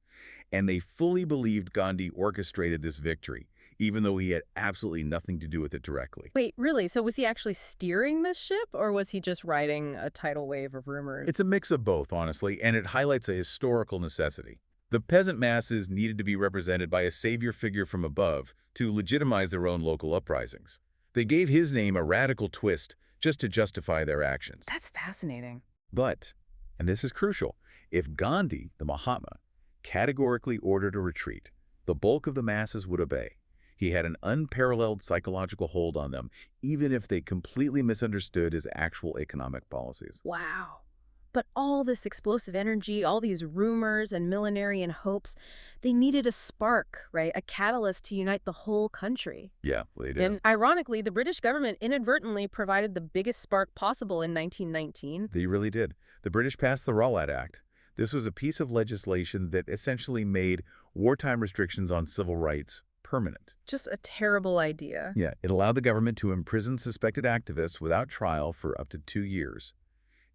S2: And they fully believed Gandhi orchestrated this victory, even though he had absolutely nothing to do with it directly.
S1: Wait, really? So was he actually steering this ship, or was he just riding a tidal wave of rumors?
S2: It's a mix of both, honestly, and it highlights a historical necessity. The peasant masses needed to be represented by a savior figure from above to legitimize their own local uprisings. They gave his name a radical twist just to justify their actions.
S1: That's fascinating.
S2: But, and this is crucial, if Gandhi, the Mahatma, categorically ordered a retreat, the bulk of the masses would obey. He had an unparalleled psychological hold on them, even if they completely misunderstood his actual economic policies.
S1: Wow. But all this explosive energy, all these rumors and millenarian hopes, they needed a spark, right? A catalyst to unite the whole country.
S2: Yeah, they did.
S1: And ironically, the British government inadvertently provided the biggest spark possible in 1919.
S2: They really did. The British passed the Rowlatt Act. This was a piece of legislation that essentially made wartime restrictions on civil rights permanent.
S1: Just a terrible idea.
S2: Yeah, it allowed the government to imprison suspected activists without trial for up to 2 years.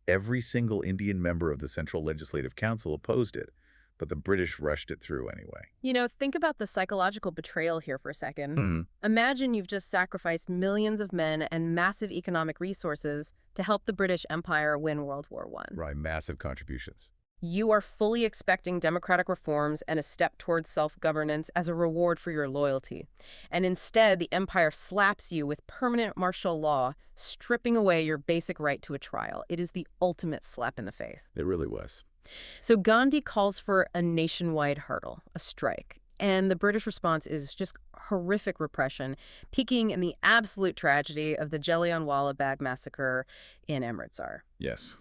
S2: Every single Indian member of the Central Legislative Council opposed it, but the British rushed it through anyway.
S1: Think about the psychological betrayal here for a second.
S2: Mm-hmm.
S1: Imagine you've just sacrificed millions of men and massive economic resources to help the British Empire win World War I.
S2: Right, massive contributions.
S1: You are fully expecting democratic reforms and a step towards self-governance as a reward for your loyalty. And instead, the empire slaps you with permanent martial law, stripping away your basic right to a trial. It is the ultimate slap in the face.
S2: It really was.
S1: So Gandhi calls for a nationwide hurdle, a strike. And the British response is just horrific repression, peaking in the absolute tragedy of the Jallianwala Bagh massacre in Amritsar.
S2: Yes.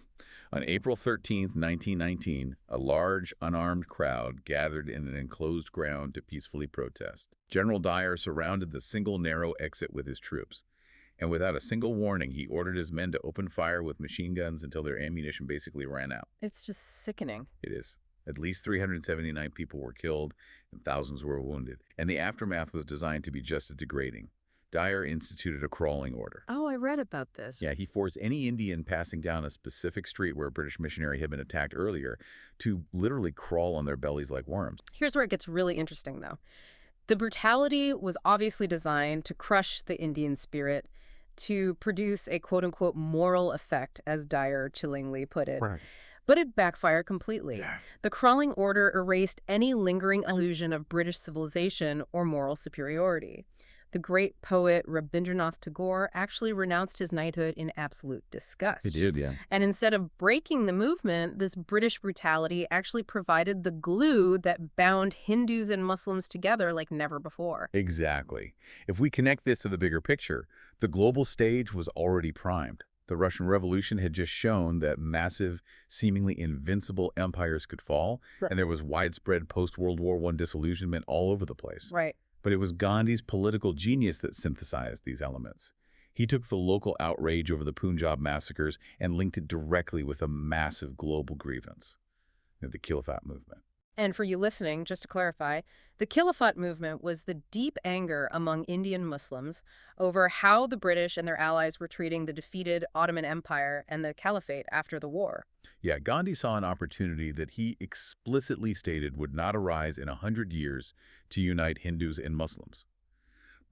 S2: On April 13, 1919, a large, unarmed crowd gathered in an enclosed ground to peacefully protest. General Dyer surrounded the single narrow exit with his troops, and without a single warning, he ordered his men to open fire with machine guns until their ammunition basically ran out.
S1: It's just sickening.
S2: It is. At least 379 people were killed, and thousands were wounded, and the aftermath was designed to be just as degrading. Dyer instituted a crawling order.
S1: Oh, I read about this.
S2: Yeah, he forced any Indian passing down a specific street where a British missionary had been attacked earlier to literally crawl on their bellies like worms.
S1: Here's where it gets really interesting, though. The brutality was obviously designed to crush the Indian spirit, to produce a quote-unquote moral effect, as Dyer chillingly put it.
S2: Right.
S1: But it backfired completely.
S2: Yeah.
S1: The crawling order erased any lingering illusion of British civilization or moral superiority. The great poet Rabindranath Tagore actually renounced his knighthood in absolute disgust.
S2: He did, yeah.
S1: And instead of breaking the movement, this British brutality actually provided the glue that bound Hindus and Muslims together like never before.
S2: Exactly. If we connect this to the bigger picture, the global stage was already primed. The Russian Revolution had just shown that massive, seemingly invincible empires could fall,
S1: Right.
S2: and there was widespread post-World War I disillusionment all over the place.
S1: Right.
S2: But it was Gandhi's political genius that synthesized these elements. He took the local outrage over the Punjab massacres and linked it directly with a massive global grievance, the Khilafat movement.
S1: And for you listening, just to clarify, the Khilafat movement was the deep anger among Indian Muslims over how the British and their allies were treating the defeated Ottoman Empire and the Caliphate after the war.
S2: Yeah, Gandhi saw an opportunity that he explicitly stated would not arise in 100 years to unite Hindus and Muslims.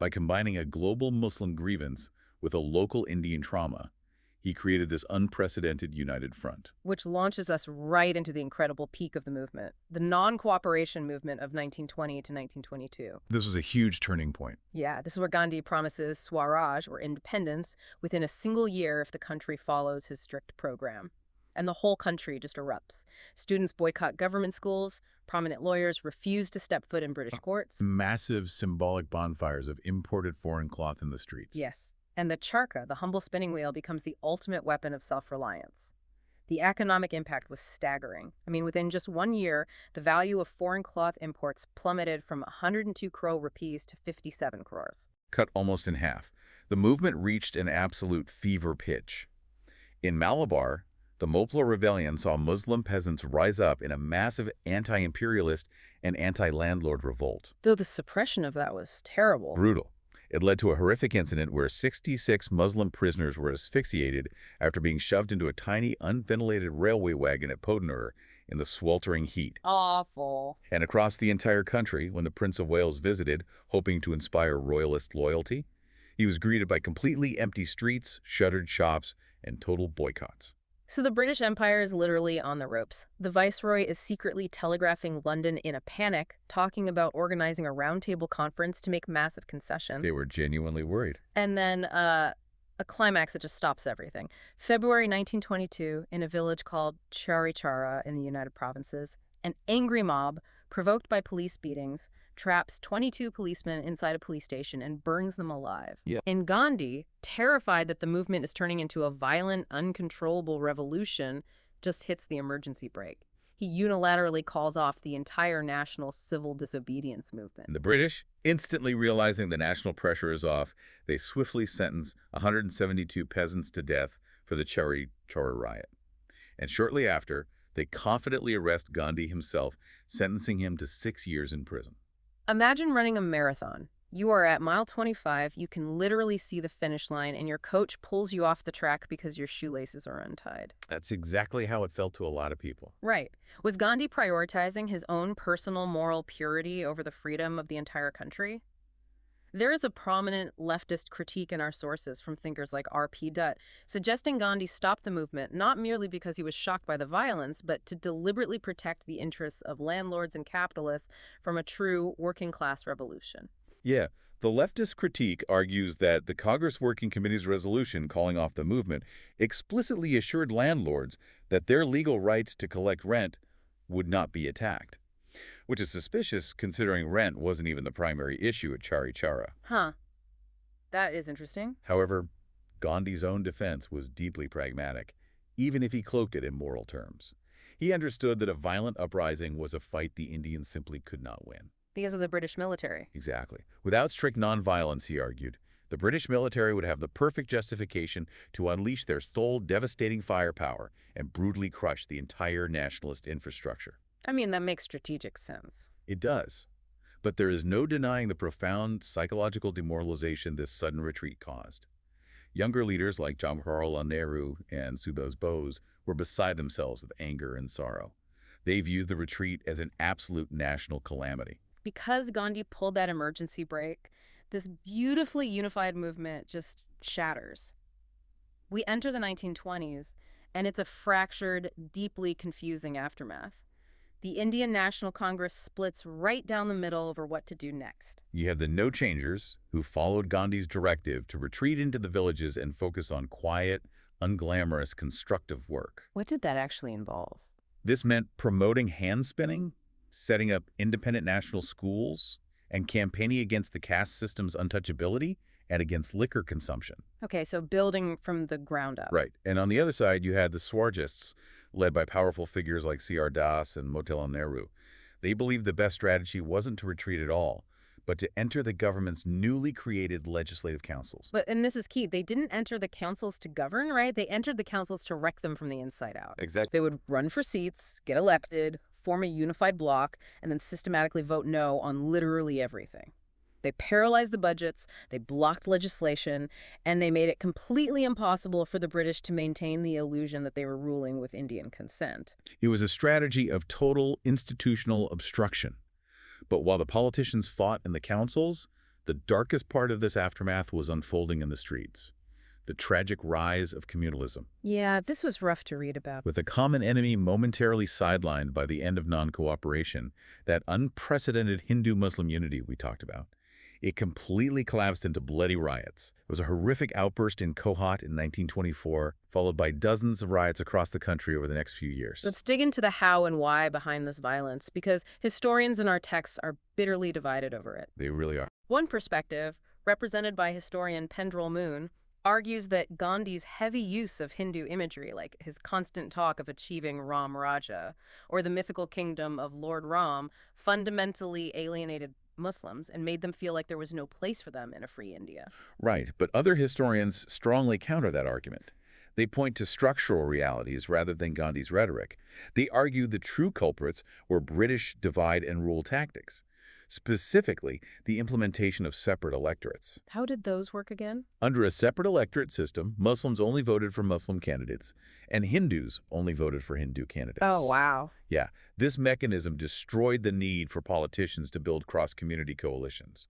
S2: By combining a global Muslim grievance with a local Indian trauma, he created this unprecedented united front.
S1: Which launches us right into the incredible peak of the movement, the non-cooperation movement of 1920 to 1922.
S2: This was a huge turning point.
S1: Yeah, this is where Gandhi promises Swaraj, or independence, within a single year if the country follows his strict program. And the whole country just erupts. Students boycott government schools, prominent lawyers refuse to step foot in British courts.
S2: Massive symbolic bonfires of imported foreign cloth in the streets.
S1: Yes. And the charkha, the humble spinning wheel, becomes the ultimate weapon of self-reliance. The economic impact was staggering. I mean, within just 1 year, the value of foreign cloth imports plummeted from 102 crore rupees to 57 crores.
S2: Cut almost in half. The movement reached an absolute fever pitch. In Malabar, the Mopla Rebellion saw Muslim peasants rise up in a massive anti-imperialist and anti-landlord revolt.
S1: Though the suppression of that was terrible.
S2: Brutal. It led to a horrific incident where 66 Muslim prisoners were asphyxiated after being shoved into a tiny, unventilated railway wagon at Podanur in the sweltering heat.
S1: Awful.
S2: And across the entire country, when the Prince of Wales visited, hoping to inspire royalist loyalty, he was greeted by completely empty streets, shuttered shops, and total boycotts.
S1: So the British Empire is literally on the ropes. The Viceroy is secretly telegraphing London in a panic, talking about organizing a roundtable conference to make massive concessions.
S2: They were genuinely worried.
S1: And then a climax that just stops everything. February 1922, in a village called Charichara in the United Provinces, an angry mob, provoked by police beatings, traps 22 policemen inside a police station and burns them alive.
S2: Yeah.
S1: And Gandhi, terrified that the movement is turning into a violent, uncontrollable revolution, just hits the emergency brake. He unilaterally calls off the entire national civil disobedience movement.
S2: And the British, instantly realizing the national pressure is off, they swiftly sentence 172 peasants to death for the Charichara riot. And shortly after, they confidently arrest Gandhi himself, sentencing him to 6 years in prison.
S1: Imagine running a marathon. You are at mile 25, you can literally see the finish line, and your coach pulls you off the track because your shoelaces are untied.
S2: That's exactly how it felt to a lot of people.
S1: Right. Was Gandhi prioritizing his own personal moral purity over the freedom of the entire country? There is a prominent leftist critique in our sources from thinkers like R.P. Dutt, suggesting Gandhi stopped the movement not merely because he was shocked by the violence, but to deliberately protect the interests of landlords and capitalists from a true working-class revolution.
S2: Yeah, the leftist critique argues that the Congress Working Committee's resolution calling off the movement explicitly assured landlords that their legal rights to collect rent would not be attacked, which is suspicious considering rent wasn't even the primary issue at Charichara.
S1: Huh. That is interesting.
S2: However, Gandhi's own defense was deeply pragmatic, even if he cloaked it in moral terms. He understood that a violent uprising was a fight the Indians simply could not win.
S1: Because of the British military.
S2: Exactly. Without strict nonviolence, he argued, the British military would have the perfect justification to unleash their sole devastating firepower and brutally crush the entire nationalist infrastructure.
S1: I mean, that makes strategic sense.
S2: It does. But there is no denying the profound psychological demoralization this sudden retreat caused. Younger leaders like Jawaharlal Nehru and Subhas Bose were beside themselves with anger and sorrow. They viewed the retreat as an absolute national calamity.
S1: Because Gandhi pulled that emergency brake, this beautifully unified movement just shatters. We enter the 1920s, and it's a fractured, deeply confusing aftermath. The Indian National Congress splits right down the middle over what to do next.
S2: You have the no-changers, who followed Gandhi's directive to retreat into the villages and focus on quiet, unglamorous, constructive work.
S1: What did that actually involve?
S2: This meant promoting hand-spinning, setting up independent national schools, and campaigning against the caste system's untouchability and against liquor consumption.
S1: Okay, so building from the ground up.
S2: Right. And on the other side, you had the Swarajists, led by powerful figures like C.R. Das and Motilal Nehru. They believed the best strategy wasn't to retreat at all, but to enter the government's newly created legislative councils.
S1: And this is key, they didn't enter the councils to govern, right? They entered the councils to wreck them from the inside out.
S2: Exactly.
S1: They would run for seats, get elected, form a unified bloc, and then systematically vote no on literally everything. They paralyzed the budgets, they blocked legislation, and they made it completely impossible for the British to maintain the illusion that they were ruling with Indian consent.
S2: It was a strategy of total institutional obstruction. But while the politicians fought in the councils, The darkest part of this aftermath was unfolding in the streets. The tragic rise of communalism,
S1: Yeah, this was rough to read about.
S2: with a common enemy momentarily sidelined by the end of non-cooperation, that unprecedented Hindu-Muslim unity we talked about. It completely collapsed into bloody riots. It was a horrific outburst in Kohat in 1924, followed by dozens of riots across the country over the next few years.
S1: Let's dig into the how and why behind this violence, because historians in our texts are bitterly divided over it.
S2: They really are.
S1: One perspective, represented by historian Pendrell Moon, argues that Gandhi's heavy use of Hindu imagery, like his constant talk of achieving Ram Raja, or the mythical kingdom of Lord Ram, fundamentally alienated Muslims and made them feel like there was no place for them in a free India.
S2: Right, but other historians strongly counter that argument. They point to structural realities rather than Gandhi's rhetoric. They argue the true culprits were British divide and rule tactics, specifically the implementation of separate electorates.
S1: How did those work again?
S2: Under a separate electorate system, Muslims only voted for Muslim candidates, and Hindus only voted for Hindu candidates.
S1: Wow.
S2: Yeah, this mechanism destroyed the need for politicians to build cross-community coalitions.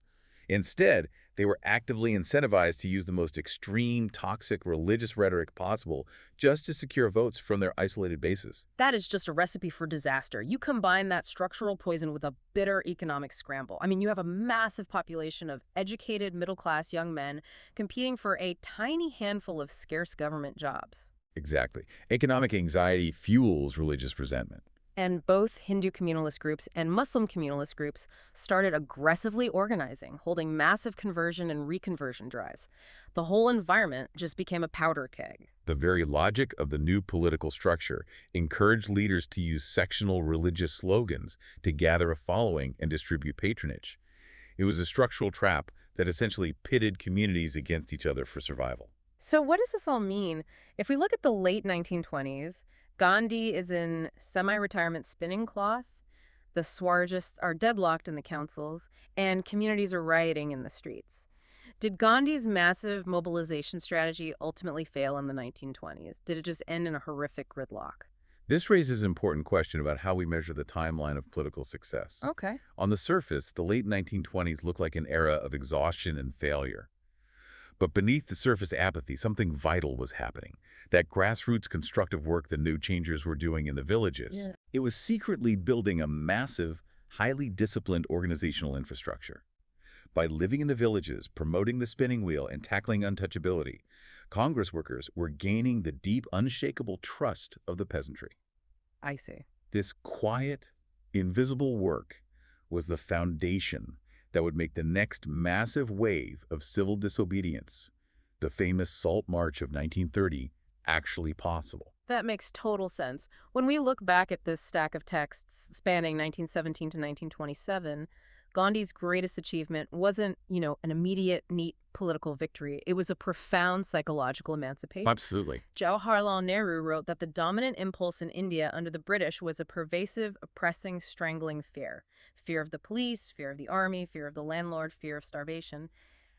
S2: Instead, they were actively incentivized to use the most extreme, toxic religious rhetoric possible just to secure votes from their isolated bases.
S1: That is just a recipe for disaster. You combine that structural poison with a bitter economic scramble. I mean, you have a massive population of educated, middle-class young men competing for a tiny handful of scarce government jobs.
S2: Exactly. Economic anxiety fuels religious resentment.
S1: And both Hindu communalist groups and Muslim communalist groups started aggressively organizing, holding massive conversion and reconversion drives. The whole environment just became a powder keg.
S2: The very logic of the new political structure encouraged leaders to use sectional religious slogans to gather a following and distribute patronage. It was a structural trap that essentially pitted communities against each other for survival.
S1: So what does this all mean? If we look at the late 1920s, Gandhi is in semi-retirement spinning cloth, the Swargists are deadlocked in the councils, and communities are rioting in the streets. Did Gandhi's massive mobilization strategy ultimately fail in the 1920s? Did it just end in a horrific gridlock?
S2: This raises an important question about how we measure the timeline of political success.
S1: Okay.
S2: On the surface, the late 1920s look like an era of exhaustion and failure. But beneath the surface apathy, something vital was happening. That grassroots constructive work the new changers were doing in the villages.
S1: Yeah.
S2: It was secretly building a massive, highly disciplined organizational infrastructure. By living in the villages, promoting the spinning wheel, and tackling untouchability, Congress workers were gaining the deep, unshakable trust of the peasantry.
S1: I see.
S2: This quiet, invisible work was the foundation that would make the next massive wave of civil disobedience, the famous Salt March of 1930, actually possible.
S1: That makes total sense. When we look back at this stack of texts spanning 1917 to 1927, Gandhi's greatest achievement wasn't, an immediate, neat political victory. It was a profound psychological emancipation.
S2: Absolutely.
S1: Jawaharlal Nehru wrote that the dominant impulse in India under the British was a pervasive, oppressing, strangling fear. Fear of the police, fear of the army, fear of the landlord, fear of starvation.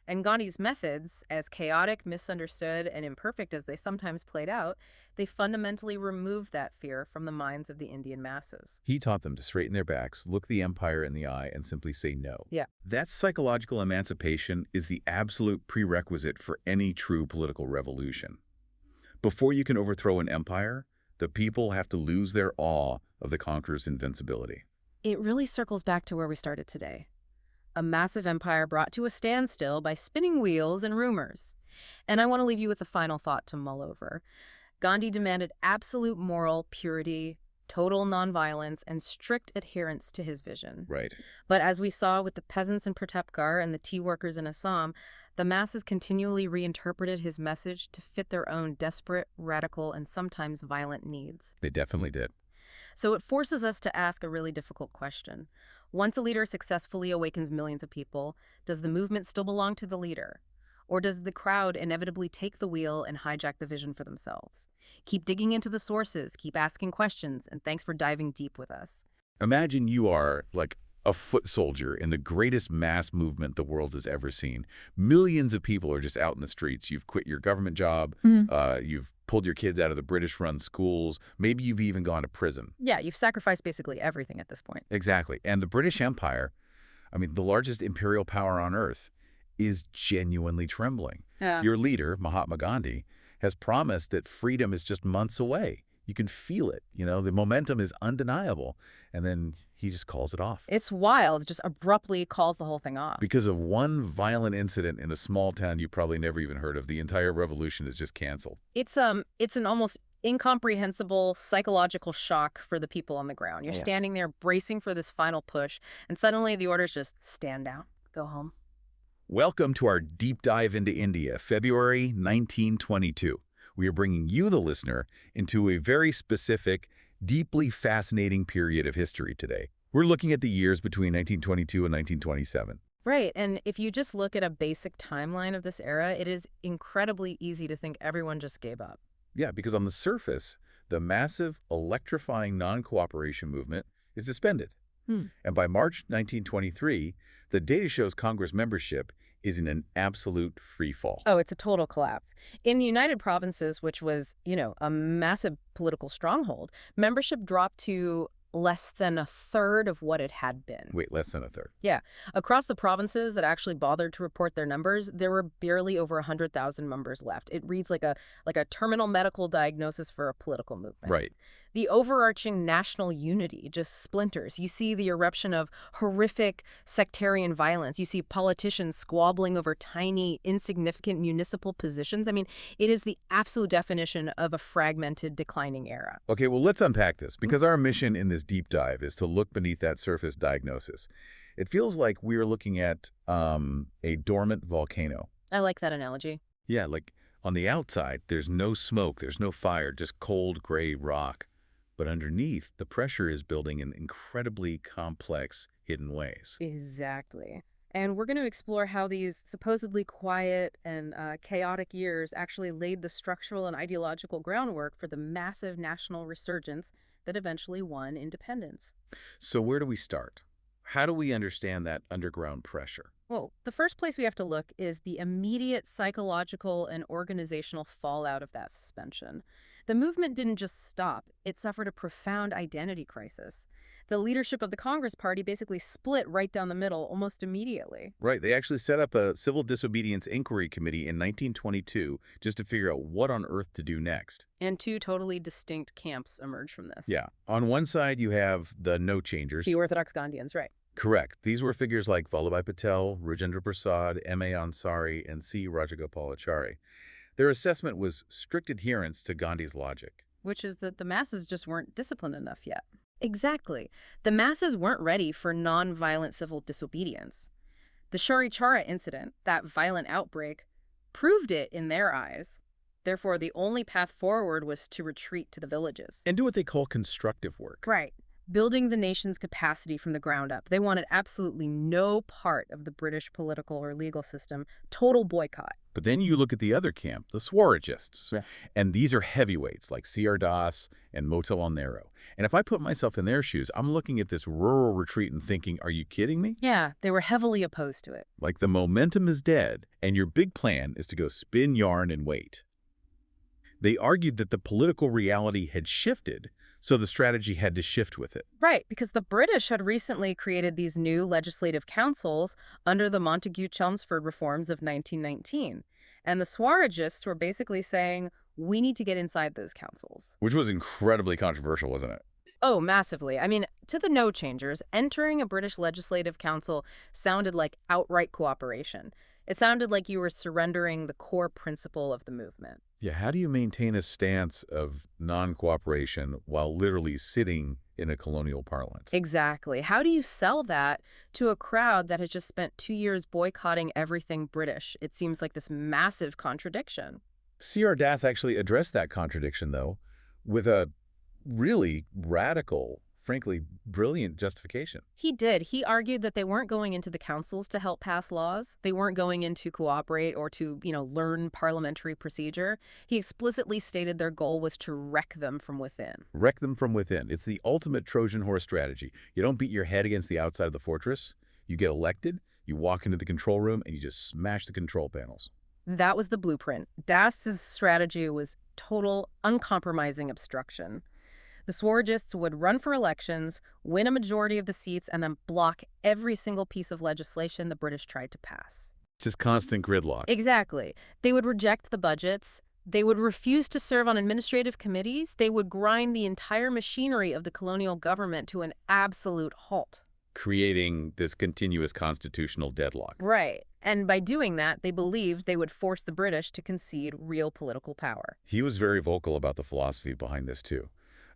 S1: And Gandhi's methods, as chaotic, misunderstood, and imperfect as they sometimes played out, they fundamentally removed that fear from the minds of the Indian masses.
S2: He taught them to straighten their backs, look the empire in the eye, and simply say no.
S1: Yeah.
S2: That psychological emancipation is the absolute prerequisite for any true political revolution. Before you can overthrow an empire, the people have to lose their awe of the conqueror's invincibility.
S1: It really circles back to where we started today. A massive empire brought to a standstill by spinning wheels and rumors. And I want to leave you with a final thought to mull over. Gandhi demanded absolute moral purity, total nonviolence, and strict adherence to his vision.
S2: Right.
S1: But as we saw with the peasants in Pratapgarh and the tea workers in Assam, the masses continually reinterpreted his message to fit their own desperate, radical, and sometimes violent needs.
S2: They definitely did.
S1: So it forces us to ask a really difficult question. Once a leader successfully awakens millions of people, does the movement still belong to the leader? Or does the crowd inevitably take the wheel and hijack the vision for themselves? Keep digging into the sources, keep asking questions, and thanks for diving deep with us.
S2: Imagine you are like a foot soldier in the greatest mass movement the world has ever seen. Millions of people are just out in the streets. You've quit your government job. You've pulled your kids out of the British-run schools. Maybe you've even gone to prison.
S1: Yeah, you've sacrificed basically everything at this point.
S2: Exactly. And the British Empire, I mean, the largest imperial power on earth, is genuinely trembling.
S1: Yeah.
S2: Your leader, Mahatma Gandhi, has promised that freedom is just months away. You can feel it. The momentum is undeniable. And then he just calls it off.
S1: It's wild, just abruptly calls the whole thing off.
S2: Because of one violent incident in a small town you probably never even heard of, the entire revolution is just canceled.
S1: It's an almost incomprehensible psychological shock for the people on the ground. You're standing there bracing for this final push, and suddenly the orders just stand down, go home.
S2: Welcome to our deep dive into India, February 1922. We are bringing you, the listener, into a very specific, deeply fascinating period of history today. We're looking at the years between 1922 and 1927.
S1: Right, and if you just look at a basic timeline of this era, it is incredibly easy to think everyone just gave up.
S2: Yeah, because on the surface, the massive, electrifying non-cooperation movement is suspended. And by March 1923, the data shows Congress membership is in an absolute free fall.
S1: Oh, it's a total collapse. In the United Provinces, which was, a massive political stronghold, membership dropped to less than a third of what it had been.
S2: Wait, less than a third?
S1: Yeah. Across the provinces that actually bothered to report their numbers, there were barely over 100,000 members left. It reads like a terminal medical diagnosis for a political movement.
S2: Right.
S1: The overarching national unity just splinters. You see the eruption of horrific sectarian violence. You see politicians squabbling over tiny, insignificant municipal positions. I mean, it is the absolute definition of a fragmented, declining era.
S2: Okay, well, let's unpack this, because our mission in this deep dive is to look beneath that surface diagnosis. It feels like we're looking at a dormant volcano.
S1: I like that analogy.
S2: Yeah, like on the outside, there's no smoke, there's no fire, just cold, gray rock. But underneath, the pressure is building in incredibly complex, hidden ways.
S1: Exactly. And we're going to explore how these supposedly quiet and chaotic years actually laid the structural and ideological groundwork for the massive national resurgence that eventually won independence.
S2: So where do we start? How do we understand that underground pressure?
S1: Well, the first place we have to look is the immediate psychological and organizational fallout of that suspension. The movement didn't just stop, it suffered a profound identity crisis. The leadership of the Congress Party basically split right down the middle almost immediately.
S2: Right, they actually set up a civil disobedience inquiry committee in 1922 just to figure out what on earth to do next.
S1: And two totally distinct camps emerged from this.
S2: Yeah, on one side you have the no-changers.
S1: The Orthodox Gandhians, right.
S2: Correct. These were figures like Vallabhbhai Patel, Rajendra Prasad, M.A. Ansari, and C. Rajagopalachari. Their assessment was strict adherence to Gandhi's logic.
S1: Which is that the masses just weren't disciplined enough yet. Exactly. The masses weren't ready for non-violent civil disobedience. The Chari incident, that violent outbreak, proved it in their eyes. Therefore, the only path forward was to retreat to the villages.
S2: And do what they call constructive work.
S1: Right. Building the nation's capacity from the ground up. They wanted absolutely no part of the British political or legal system. Total boycott.
S2: But then you look at the other camp, the Swarajists.
S1: Yeah.
S2: And these are heavyweights like C.R. Das and Motilal Nehru. And if I put myself in their shoes, I'm looking at this rural retreat and thinking, are you kidding me?
S1: Yeah, they were heavily opposed to it.
S2: Like the momentum is dead, and your big plan is to go spin yarn and wait. They argued that the political reality had shifted, so the strategy had to shift with it.
S1: Right, because the British had recently created these new legislative councils under the Montagu-Chelmsford reforms of 1919. And the Swarajists were basically saying, we need to get inside those councils.
S2: Which was incredibly controversial, wasn't it?
S1: Oh, massively. I mean, to the no-changers, entering a British legislative council sounded like outright cooperation. It sounded like you were surrendering the core principle of the movement.
S2: Yeah, how do you maintain a stance of non-cooperation while literally sitting in a colonial parliament?
S1: Exactly. How do you sell that to a crowd that has just spent 2 years boycotting everything British? It seems like this massive contradiction.
S2: C.R. Das actually addressed that contradiction, though, with a really radical, frankly, brilliant justification.
S1: He did. He argued that they weren't going into the councils to help pass laws. They weren't going in to cooperate or to, learn parliamentary procedure. He explicitly stated their goal was to wreck them from within.
S2: Wreck them from within. It's the ultimate Trojan horse strategy. You don't beat your head against the outside of the fortress. You get elected, you walk into the control room, and you just smash the control panels.
S1: That was the blueprint. Das's strategy was total, uncompromising obstruction. The Swarajists would run for elections, win a majority of the seats, and then block every single piece of legislation the British tried to pass.
S2: Just constant gridlock.
S1: Exactly. They would reject the budgets. They would refuse to serve on administrative committees. They would grind the entire machinery of the colonial government to an absolute halt.
S2: Creating this continuous constitutional deadlock.
S1: Right. And by doing that, they believed they would force the British to concede real political power.
S2: He was very vocal about the philosophy behind this, too.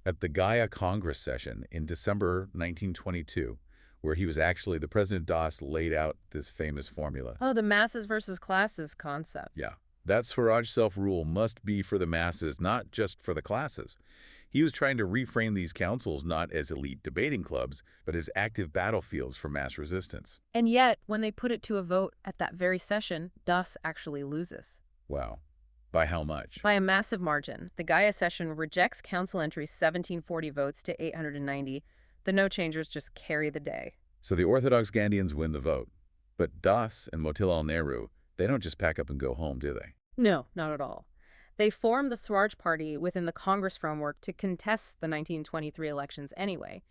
S2: At the Gaia Congress session in December 1922, where he was actually, the President Das laid out this famous formula.
S1: Oh, the masses versus classes concept.
S2: Yeah, that Swaraj self-rule must be for the masses, not just for the classes. He was trying to reframe these councils not as elite debating clubs, but as active battlefields for mass resistance.
S1: And yet, when they put it to a vote at that very session, Das actually loses.
S2: Wow. By how much?
S1: By a massive margin. The Gaia session rejects council entries 1740 votes to 890. The no-changers just carry the day.
S2: So the Orthodox Gandhians win the vote. But Das and Motilal Nehru, they don't just pack up and go home, do they?
S1: No, not at all. They formed the Swaraj Party within the Congress framework to contest the 1923 elections anyway.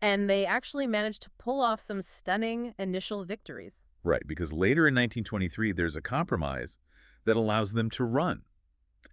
S1: And they actually managed to pull off some stunning initial victories.
S2: Right, because later in 1923, there's a compromise that allows them to run.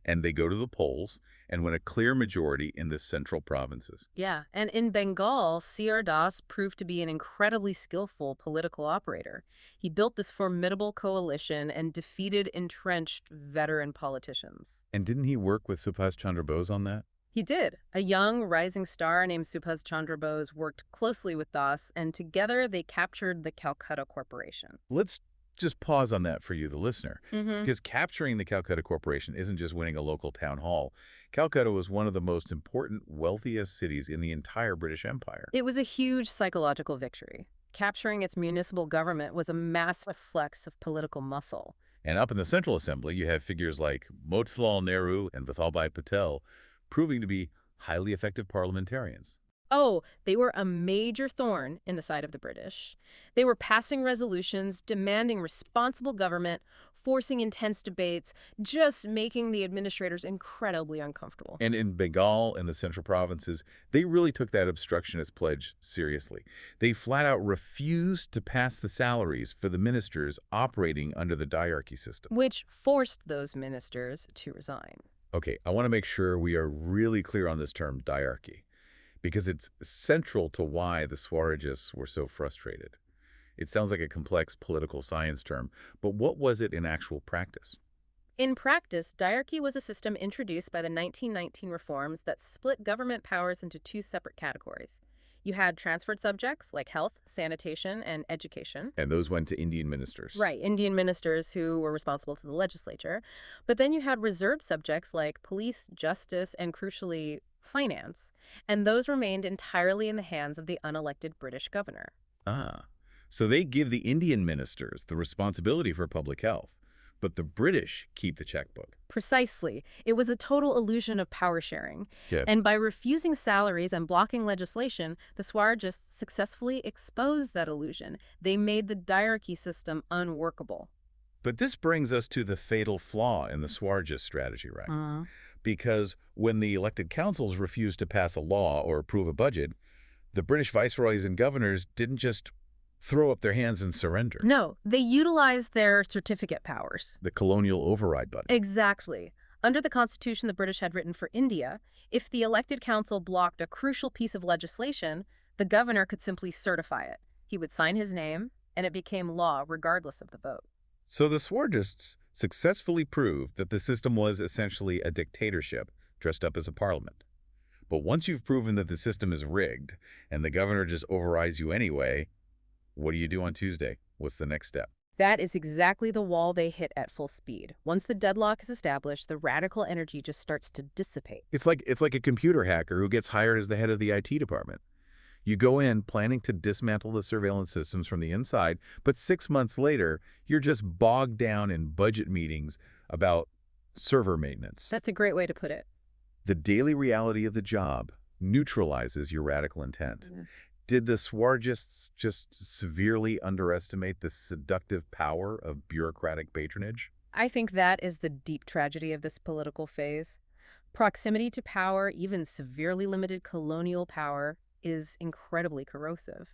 S2: And they go to the polls and win a clear majority in the central provinces.
S1: Yeah, and in Bengal, C.R. Das proved to be an incredibly skillful political operator. He built this formidable coalition and defeated entrenched veteran politicians.
S2: And didn't he work with Subhas Chandra Bose on that?
S1: He did. A young, rising star named Subhas Chandra Bose worked closely with Das, and together they captured the Calcutta Corporation.
S2: Let's just pause on that for you, the listener.
S1: Mm-hmm.
S2: Because capturing the Calcutta Corporation isn't just winning a local town hall. Calcutta was one of the most important, wealthiest cities in the entire British Empire.
S1: It was a huge psychological victory. Capturing its municipal government was a massive flex of political muscle.
S2: And up in the Central Assembly, you have figures like Motilal Nehru and Vithalbhai Patel proving to be highly effective parliamentarians.
S1: Oh, they were a major thorn in the side of the British. They were passing resolutions, demanding responsible government, forcing intense debates, just making the administrators incredibly uncomfortable.
S2: And in Bengal and the central provinces, they really took that obstructionist pledge seriously. They flat out refused to pass the salaries for the ministers operating under the diarchy system.
S1: Which forced those ministers to resign.
S2: Okay, I want to make sure we are really clear on this term, diarchy, because it's central to why the Swarajists were so frustrated. It sounds like a complex political science term, but what was it in actual practice?
S1: In practice, diarchy was a system introduced by the 1919 reforms that split government powers into two separate categories. You had transferred subjects like health, sanitation, and education.
S2: And those went to Indian ministers.
S1: Right, Indian ministers who were responsible to the legislature. But then you had reserved subjects like police, justice, and crucially, finance. And those remained entirely in the hands of the unelected British governor.
S2: Ah, so they give the Indian ministers the responsibility for public health, but the British keep the checkbook.
S1: Precisely. It was a total illusion of power sharing.
S2: Yeah.
S1: And by refusing salaries and blocking legislation, the Swarajists successfully exposed that illusion. They made the diarchy system unworkable.
S2: But this brings us to the fatal flaw in the Swarajist strategy, right? Because when the elected councils refused to pass a law or approve a budget, the British viceroys and governors didn't just throw up their hands and surrender.
S1: No, they utilized their certificate powers.
S2: The colonial override button.
S1: Exactly. Under the constitution the British had written for India, if the elected council blocked a crucial piece of legislation, the governor could simply certify it. He would sign his name, and it became law regardless of the vote.
S2: So the Swarajists successfully proved that the system was essentially a dictatorship dressed up as a parliament. But once you've proven that the system is rigged and the governor just overrides you anyway, what do you do on Tuesday? What's the next step?
S1: That is exactly the wall they hit at full speed. Once the deadlock is established, the radical energy just starts to dissipate.
S2: It's like a computer hacker who gets hired as the head of the IT department. You go in planning to dismantle the surveillance systems from the inside, but 6 months later, you're just bogged down in budget meetings about server maintenance.
S1: That's a great way to put it.
S2: The daily reality of the job neutralizes your radical intent. Did the Swarajists just severely underestimate the seductive power of bureaucratic patronage?
S1: I think that is the deep tragedy of this political phase. Proximity to power, even severely limited colonial power, is incredibly corrosive.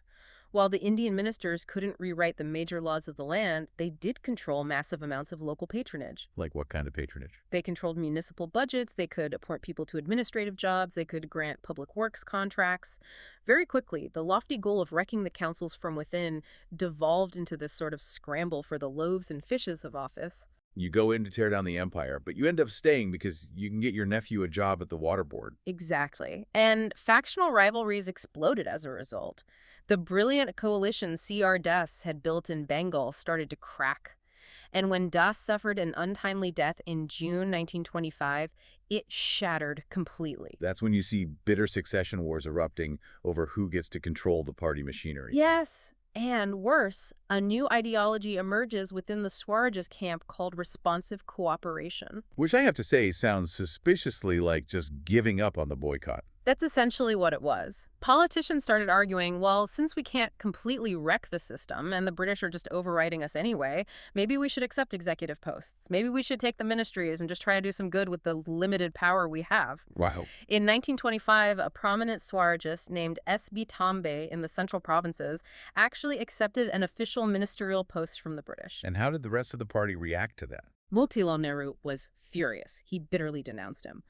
S1: While the Indian ministers couldn't rewrite the major laws of the land, they did control massive amounts of local patronage.
S2: Like what kind of patronage?
S1: They controlled municipal budgets, they could appoint people to administrative jobs, they could grant public works contracts. Very quickly, the lofty goal of wrecking the councils from within devolved into this sort of scramble for the loaves and fishes of office.
S2: You go in to tear down the empire, but you end up staying because you can get your nephew a job at the water board.
S1: Exactly. And factional rivalries exploded as a result. The brilliant coalition C.R. Das had built in Bengal started to crack. And when Das suffered an untimely death in June 1925, it shattered completely.
S2: That's when you see bitter succession wars erupting over who gets to control the party machinery.
S1: Yes. And worse, a new ideology emerges within the Swarajist camp called responsive cooperation.
S2: Which I have to say sounds suspiciously like just giving up on the boycott.
S1: That's essentially what it was. Politicians started arguing, well, since we can't completely wreck the system and the British are just overriding us anyway, maybe we should accept executive posts. Maybe we should take the ministries and just try to do some good with the limited power we have.
S2: Wow.
S1: In 1925, a prominent Swarajist named S.B. Tambe in the central provinces actually accepted an official ministerial post from the British.
S2: And how did the rest of the party react to that?
S1: Motilal Nehru was furious. He bitterly denounced him.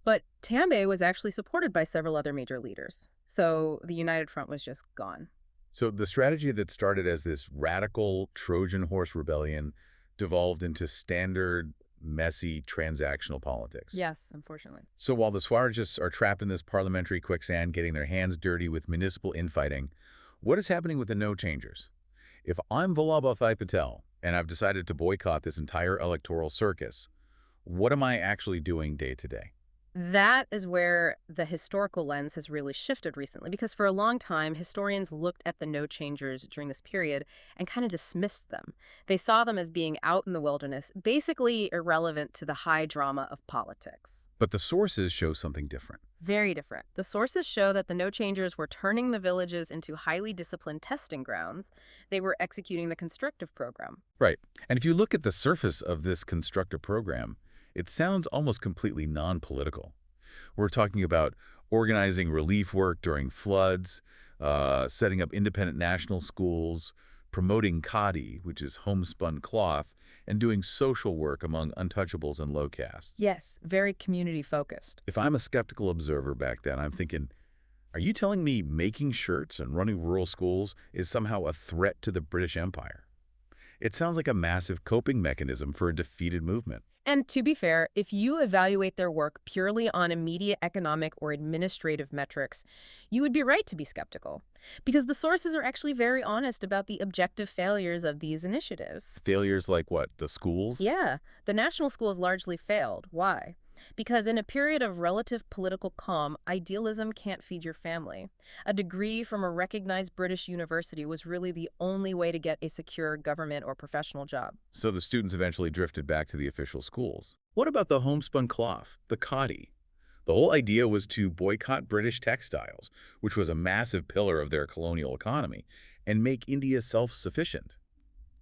S1: But Tambe was actually supported by several other major leaders. So the United Front was just gone.
S2: So the strategy that started as this radical Trojan horse rebellion devolved into standard, messy, transactional politics.
S1: Yes, unfortunately.
S2: So while the Swarajists are trapped in this parliamentary quicksand, getting their hands dirty with municipal infighting, what is happening with the no-changers? If I'm Vallabhbhai Patel and I've decided to boycott this entire electoral circus, what am I actually doing day to day?
S1: That is where the historical lens has really shifted recently, because for a long time, historians looked at the no-changers during this period and kind of dismissed them. They saw them as being out in the wilderness, basically irrelevant to the high drama of politics.
S2: But the sources show something different.
S1: Very different. The sources show that the no-changers were turning the villages into highly disciplined testing grounds. They were executing the constructive program.
S2: Right. And if you look at the surface of this constructive program, it sounds almost completely non-political. We're talking about organizing relief work during floods, setting up independent national schools, promoting khadi, which is homespun cloth, and doing social work among untouchables and low castes.
S1: Yes, very community-focused.
S2: If I'm a skeptical observer back then, I'm thinking, are you telling me making shirts and running rural schools is somehow a threat to the British Empire? It sounds like a massive coping mechanism for a defeated movement.
S1: And to be fair, if you evaluate their work purely on immediate economic or administrative metrics, you would be right to be skeptical. Because the sources are actually very honest about the objective failures of these initiatives.
S2: Failures like what? The schools?
S1: Yeah, the national schools largely failed. Why? Because in a period of relative political calm, idealism can't feed your family. A degree from a recognized British university was really the only way to get a secure government or professional job.
S2: So the students eventually drifted back to the official schools. What about the homespun cloth, the khadi? The whole idea was to boycott British textiles, which was a massive pillar of their colonial economy, and make India self-sufficient.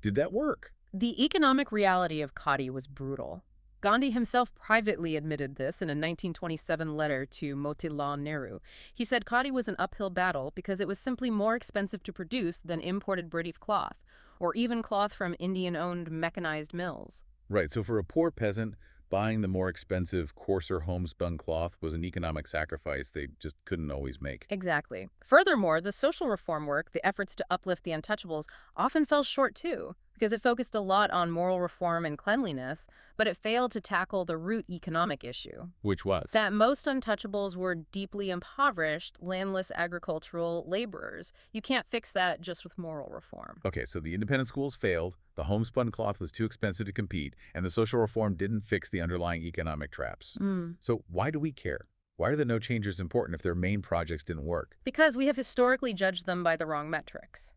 S2: Did that work?
S1: The economic reality of khadi was brutal. Gandhi himself privately admitted this in a 1927 letter to Motilal Nehru. He said khadi was an uphill battle because it was simply more expensive to produce than imported British cloth, or even cloth from Indian-owned mechanized mills.
S2: Right, so for a poor peasant, buying the more expensive, coarser homespun cloth was an economic sacrifice they just couldn't always make.
S1: Exactly. Furthermore, the social reform work, the efforts to uplift the untouchables, often fell short too, because it focused a lot on moral reform and cleanliness, but it failed to tackle the root economic issue.
S2: Which was?
S1: That most untouchables were deeply impoverished, landless agricultural laborers. You can't fix that just with moral reform.
S2: Okay, so the independent schools failed, the homespun cloth was too expensive to compete, and the social reform didn't fix the underlying economic traps. So why do we care? Why are the no-changers important if their main projects didn't work?
S1: Because we have historically judged them by the wrong metrics.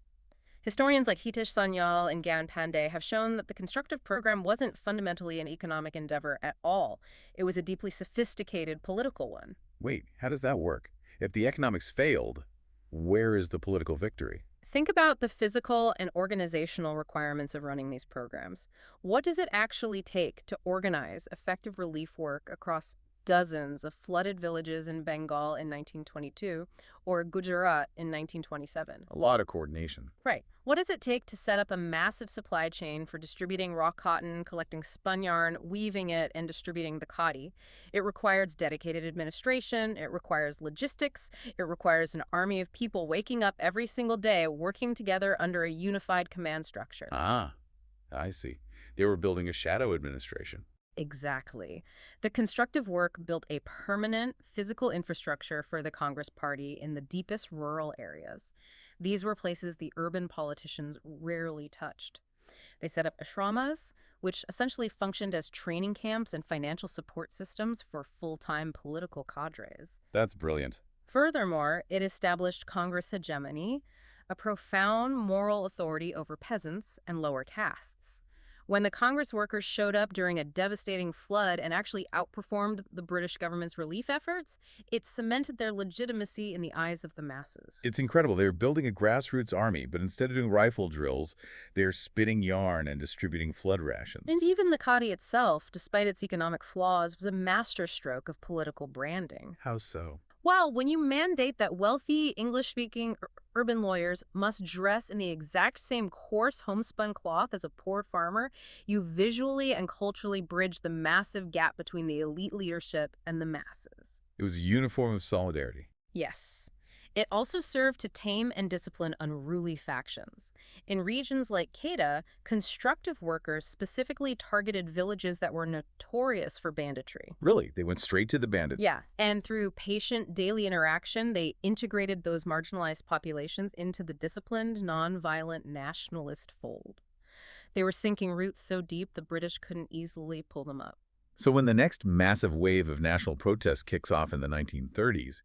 S1: Historians like Hitesh Sanyal and Gyan Pandey have shown that the constructive program wasn't fundamentally an economic endeavor at all. It was a deeply sophisticated political one.
S2: Wait, how does that work? If the economics failed, where is the political victory?
S1: Think about the physical and organizational requirements of running these programs. What does it actually take to organize effective relief work across dozens of flooded villages in Bengal in 1922 or Gujarat in 1927.
S2: A lot of coordination.
S1: Right. What does it take to set up a massive supply chain for distributing raw cotton, collecting spun yarn, weaving it, and distributing the khadi? It requires dedicated administration, it requires logistics, it requires an army of people waking up every single day working together under a unified command structure.
S2: Ah, I see. They were building a shadow administration.
S1: Exactly. The constructive work built a permanent physical infrastructure for the Congress Party in the deepest rural areas. These were places the urban politicians rarely touched. They set up ashramas, which essentially functioned as training camps and financial support systems for full-time political cadres.
S2: That's brilliant.
S1: Furthermore, it established Congress hegemony, a profound moral authority over peasants and lower castes. When the Congress workers showed up during a devastating flood and actually outperformed the British government's relief efforts, it cemented their legitimacy in the eyes of the masses.
S2: It's incredible. They were building a grassroots army, but instead of doing rifle drills, they're spinning yarn and distributing flood rations.
S1: And even the khadi itself, despite its economic flaws, was a masterstroke of political branding.
S2: How so?
S1: Well, when you mandate that wealthy, English-speaking urban lawyers must dress in the exact same coarse homespun cloth as a poor farmer, you visually and culturally bridge the massive gap between the elite leadership and the masses.
S2: It was a uniform of solidarity.
S1: Yes. It also served to tame and discipline unruly factions. In regions like Kedah, constructive workers specifically targeted villages that were notorious for banditry.
S2: Really? They went straight to the bandits?
S1: Yeah, and through patient daily interaction, they integrated those marginalized populations into the disciplined, nonviolent nationalist fold. They were sinking roots so deep the British couldn't easily pull them up.
S2: So when the next massive wave of national protest kicks off in the 1930s,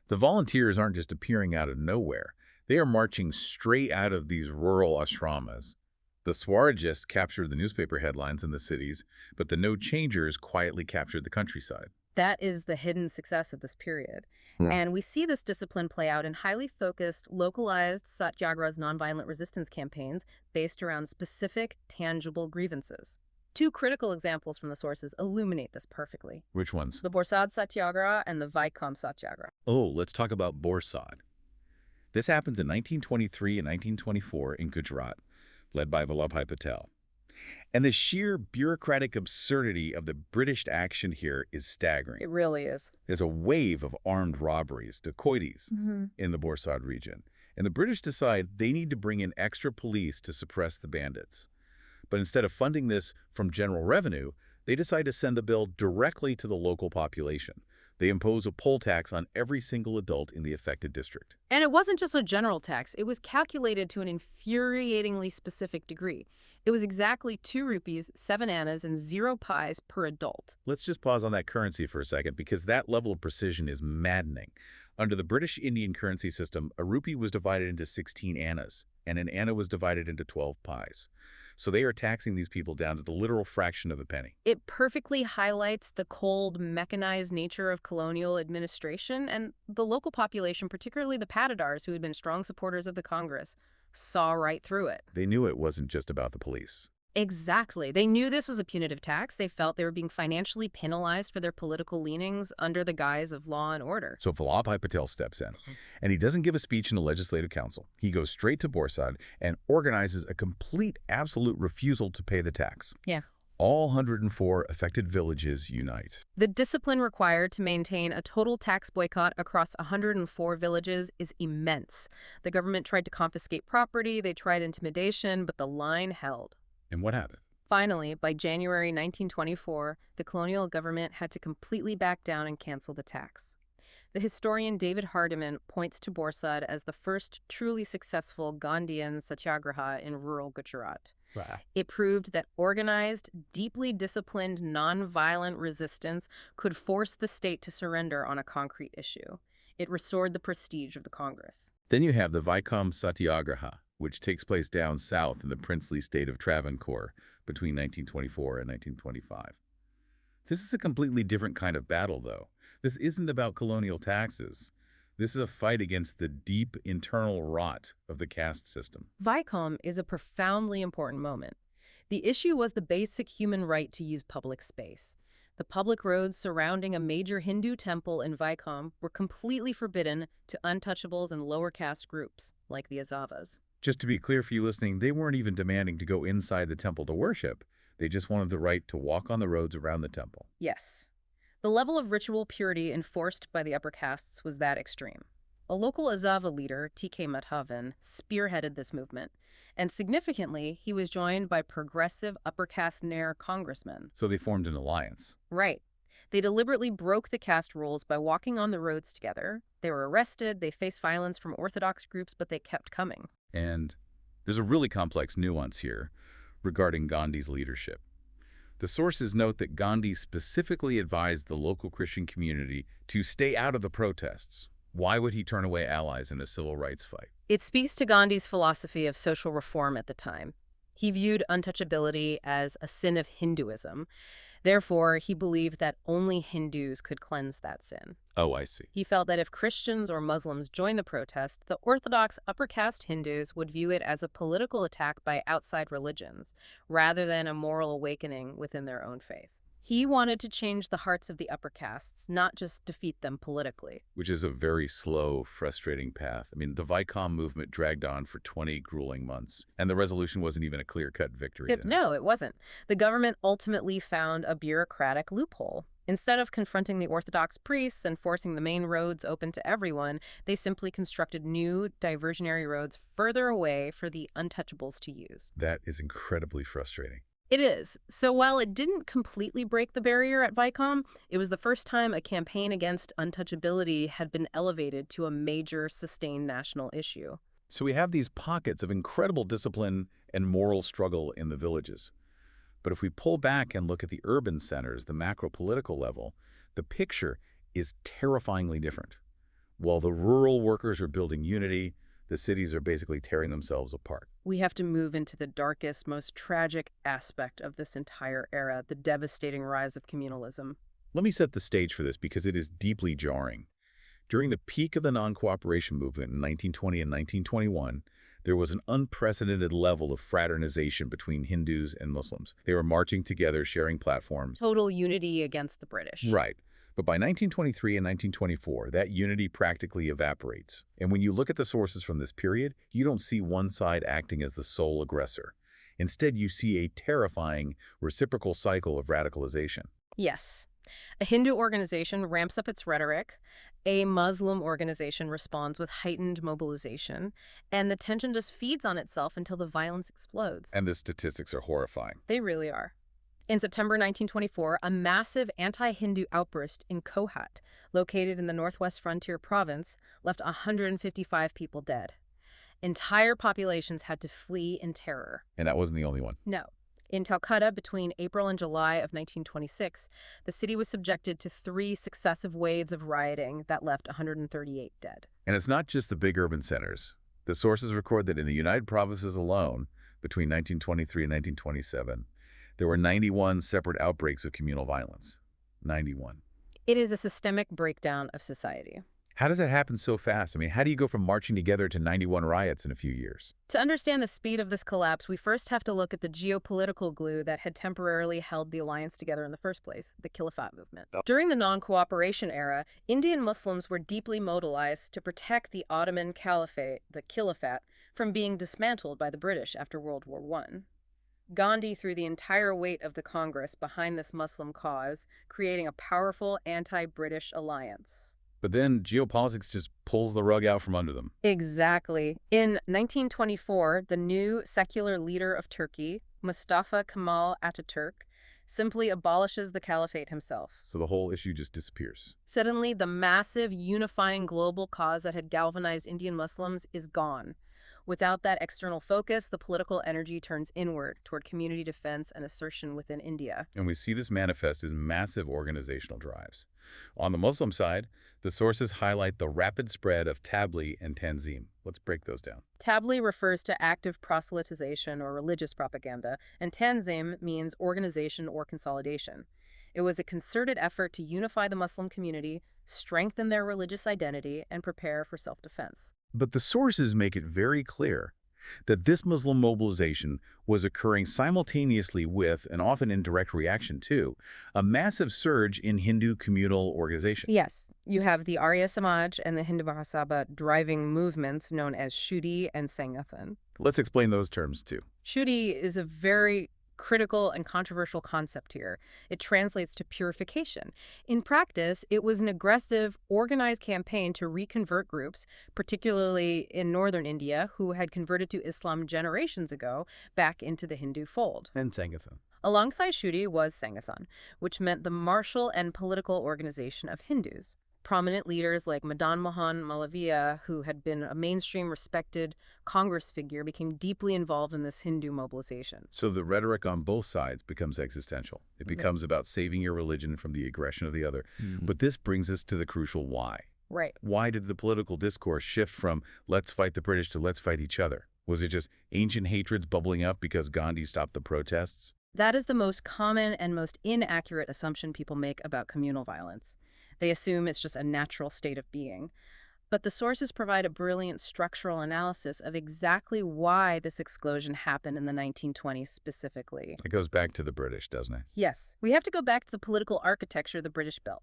S2: the volunteers aren't just appearing out of nowhere. They are marching straight out of these rural ashramas. The Swarajists captured the newspaper headlines in the cities, but the no-changers quietly captured the countryside.
S1: That is the hidden success of this period. And we see this discipline play out in highly focused, localized satyagrahas, nonviolent resistance campaigns based around specific, tangible grievances. Two critical examples from the sources illuminate this perfectly.
S2: Which ones?
S1: The Borsad Satyagraha and the Vaikom Satyagraha.
S2: Oh, let's talk about Borsad. This happens in 1923 and 1924 in Gujarat, led by Vallabhbhai Patel. And the sheer bureaucratic absurdity of the British action here is staggering.
S1: It really is.
S2: There's a wave of armed robberies, dacoities, in the Borsad region. And the British decide they need to bring in extra police to suppress the bandits. But instead of funding this from general revenue, they decide to send the bill directly to the local population. They impose a poll tax on every single adult in the affected district.
S1: And it wasn't just a general tax. It was calculated to an infuriatingly specific degree. It was exactly 2 rupees, 7 annas, and 0 pies per adult.
S2: Let's just pause on that currency for a second, because that level of precision is maddening. Under the British Indian currency system, a rupee was divided into 16 annas, and an anna was divided into 12 pies. So they are taxing these people down to the literal fraction of a penny.
S1: It perfectly highlights the cold, mechanized nature of colonial administration, and the local population, particularly the Patidars, who had been strong supporters of the Congress, saw right through it.
S2: They knew it wasn't just about the police.
S1: Exactly. They knew this was a punitive tax. They felt they were being financially penalized for their political leanings under the guise of law and order.
S2: So Vallabhbhai Patel steps in, and he doesn't give a speech in the legislative council. He goes straight to Borsad and organizes a complete, absolute refusal to pay the tax.
S1: Yeah.
S2: All 104 affected villages unite.
S1: The discipline required to maintain a total tax boycott across 104 villages is immense. The government tried to confiscate property, they tried intimidation, but the line held.
S2: And what happened?
S1: Finally, by January 1924, the colonial government had to completely back down and cancel the tax. The historian David Hardiman points to Borsad as the first truly successful Gandhian satyagraha in rural Gujarat.
S2: Wow.
S1: It proved that organized, deeply disciplined, nonviolent resistance could force the state to surrender on a concrete issue. It restored the prestige of the Congress.
S2: Then you have the Vaikom Satyagraha, which takes place down south in the princely state of Travancore between 1924 and 1925. This is a completely different kind of battle, though. This isn't about colonial taxes. This is a fight against the deep internal rot of the caste system.
S1: Vaikom is a profoundly important moment. The issue was the basic human right to use public space. The public roads surrounding a major Hindu temple in Vaikom were completely forbidden to untouchables and lower caste groups, like the Azavas.
S2: Just to be clear for you listening, they weren't even demanding to go inside the temple to worship. They just wanted the right to walk on the roads around the temple.
S1: Yes. The level of ritual purity enforced by the upper castes was that extreme. A local Azava leader, T.K. Madhavan, spearheaded this movement, and significantly, he was joined by progressive upper caste Nair congressmen.
S2: So they formed an alliance.
S1: Right. They deliberately broke the caste rules by walking on the roads together. They were arrested, they faced violence from orthodox groups, but they kept coming.
S2: And there's a really complex nuance here regarding Gandhi's leadership. The sources note that Gandhi specifically advised the local Christian community to stay out of the protests. Why would he turn away allies in a civil rights fight?
S1: It speaks to Gandhi's philosophy of social reform at the time. He viewed untouchability as a sin of Hinduism. Therefore, he believed that only Hindus could cleanse that sin.
S2: Oh, I see.
S1: He felt that if Christians or Muslims joined the protest, the orthodox upper caste Hindus would view it as a political attack by outside religions, rather than a moral awakening within their own faith. He wanted to change the hearts of the upper castes, not just defeat them politically.
S2: Which is a very slow, frustrating path. I mean, the Vaikom movement dragged on for 20 grueling months, and the resolution wasn't even a clear-cut victory.
S1: No, it wasn't. The government ultimately found a bureaucratic loophole. Instead of confronting the Orthodox priests and forcing the main roads open to everyone, they simply constructed new, diversionary roads further away for the untouchables to use.
S2: That is incredibly frustrating.
S1: It is. So while it didn't completely break the barrier at Vaikom, it was the first time a campaign against untouchability had been elevated to a major, sustained national issue.
S2: So we have these pockets of incredible discipline and moral struggle in the villages. But if we pull back and look at the urban centers, the macro-political level, the picture is terrifyingly different. While the rural workers are building unity, the cities are basically tearing themselves apart.
S1: We have to move into the darkest, most tragic aspect of this entire era, the devastating rise of communalism.
S2: Let me set the stage for this because it is deeply jarring. During the peak of the non-cooperation movement in 1920 and 1921, there was an unprecedented level of fraternization between Hindus and Muslims. They were marching together, sharing platforms.
S1: Total unity against the British.
S2: Right. But by 1923 and 1924, that unity practically evaporates. And when you look at the sources from this period, you don't see one side acting as the sole aggressor. Instead, you see a terrifying, reciprocal cycle of radicalization.
S1: Yes. A Hindu organization ramps up its rhetoric, a Muslim organization responds with heightened mobilization, and the tension just feeds on itself until the violence explodes.
S2: And the statistics are horrifying.
S1: They really are. In September 1924, a massive anti-Hindu outburst in Kohat, located in the Northwest Frontier Province, left 155 people dead. Entire populations had to flee in terror.
S2: And that wasn't the only one.
S1: No. In Calcutta, between April and July of 1926, the city was subjected to 3 successive waves of rioting that left 138 dead.
S2: And it's not just the big urban centers. The sources record that in the United Provinces alone, between 1923 and 1927, there were 91 separate outbreaks of communal violence. 91.
S1: It is a systemic breakdown of society.
S2: How does that happen so fast? I mean, how do you go from marching together to 91 riots in a few years?
S1: To understand the speed of this collapse, we first have to look at the geopolitical glue that had temporarily held the alliance together in the first place, the Khilafat movement. During the non-cooperation era, Indian Muslims were deeply mobilized to protect the Ottoman Caliphate, the Khilafat, from being dismantled by the British after World War I. Gandhi threw the entire weight of the Congress behind this Muslim cause, creating a powerful anti-British alliance.
S2: But then geopolitics just pulls the rug out from under them.
S1: Exactly. In 1924, the new secular leader of Turkey, Mustafa Kemal Ataturk, simply abolishes the caliphate himself.
S2: So the whole issue just disappears.
S1: Suddenly, the massive, unifying global cause that had galvanized Indian Muslims is gone. Without that external focus, the political energy turns inward toward community defense and assertion within India.
S2: And we see this manifest as massive organizational drives. On the Muslim side, the sources highlight the rapid spread of tabligh and tanzim. Let's break those down.
S1: Tabligh refers to active proselytization or religious propaganda, and tanzim means organization or consolidation. It was a concerted effort to unify the Muslim community, strengthen their religious identity, and prepare for self-defense.
S2: But the sources make it very clear that this Muslim mobilization was occurring simultaneously with, and often in direct reaction to, a massive surge in Hindu communal organization.
S1: Yes, you have the Arya Samaj and the Hindu Mahasabha driving movements known as Shuddhi and Sangathan.
S2: Let's explain those terms, too.
S1: Shuddhi is a very critical and controversial concept here. It translates to purification. In practice, it was an aggressive, organized campaign to reconvert groups, particularly in northern India, who had converted to Islam generations ago, back into the Hindu fold.
S2: And Sangathan.
S1: Alongside Shuddhi was Sangathan, which meant the martial and political organization of Hindus. Prominent leaders like Madan Mohan Malaviya, who had been a mainstream respected Congress figure, became deeply involved in this Hindu mobilization.
S2: So the rhetoric on both sides becomes existential. It becomes about saving your religion from the aggression of the other. But this brings us to the crucial why.
S1: Right.
S2: Why did the political discourse shift from let's fight the British to let's fight each other? Was it just ancient hatreds bubbling up because Gandhi stopped the protests?
S1: That is the most common and most inaccurate assumption people make about communal violence. They assume it's just a natural state of being. But the sources provide a brilliant structural analysis of exactly why this explosion happened in the 1920s specifically.
S2: It goes back to the British, doesn't it?
S1: Yes, we have to go back to the political architecture the British built.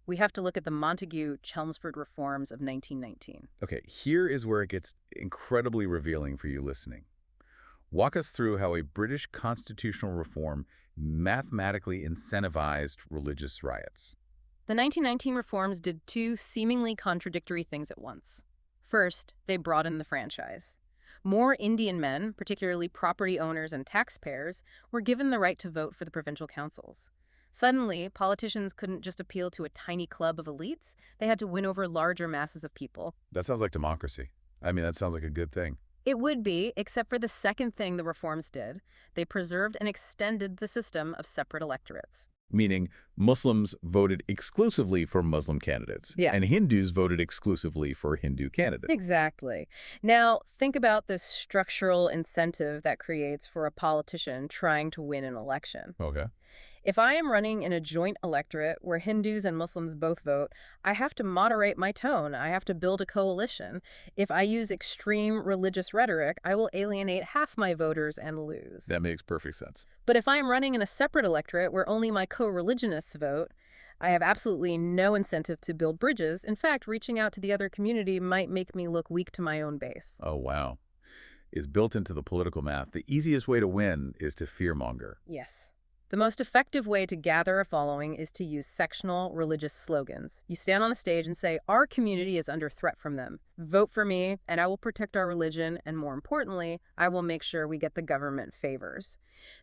S1: We have to look at the Montagu-Chelmsford reforms of 1919.
S2: Okay, here is where it gets incredibly revealing for you listening. Walk us through how a British constitutional reform mathematically incentivized religious riots.
S1: The 1919 reforms did two seemingly contradictory things at once. First, they broadened the franchise. More Indian men, particularly property owners and taxpayers, were given the right to vote for the provincial councils. Suddenly, politicians couldn't just appeal to a tiny club of elites. They had to win over larger masses of people.
S2: That sounds like democracy. I mean, that sounds like a good thing.
S1: It would be, except for the second thing the reforms did. They preserved and extended the system of separate electorates.
S2: Meaning Muslims voted exclusively for Muslim candidates, and Hindus voted exclusively for Hindu candidates.
S1: Exactly. Now, think about this structural incentive that creates for a politician trying to win an election.
S2: Okay.
S1: If I am running in a joint electorate where Hindus and Muslims both vote, I have to moderate my tone. I have to build a coalition. If I use extreme religious rhetoric, I will alienate half my voters and lose.
S2: That makes perfect sense.
S1: But if I am running in a separate electorate where only my co-religionists vote, I have absolutely no incentive to build bridges. In fact, reaching out to the other community might make me look weak to my own base.
S2: Oh, wow. Is built into the political math. The easiest way to win is to fearmonger.
S1: Yes. The most effective way to gather a following is to use sectional religious slogans. You stand on a stage and say, our community is under threat from them. Vote for me, and I will protect our religion, and more importantly, I will make sure we get the government favors.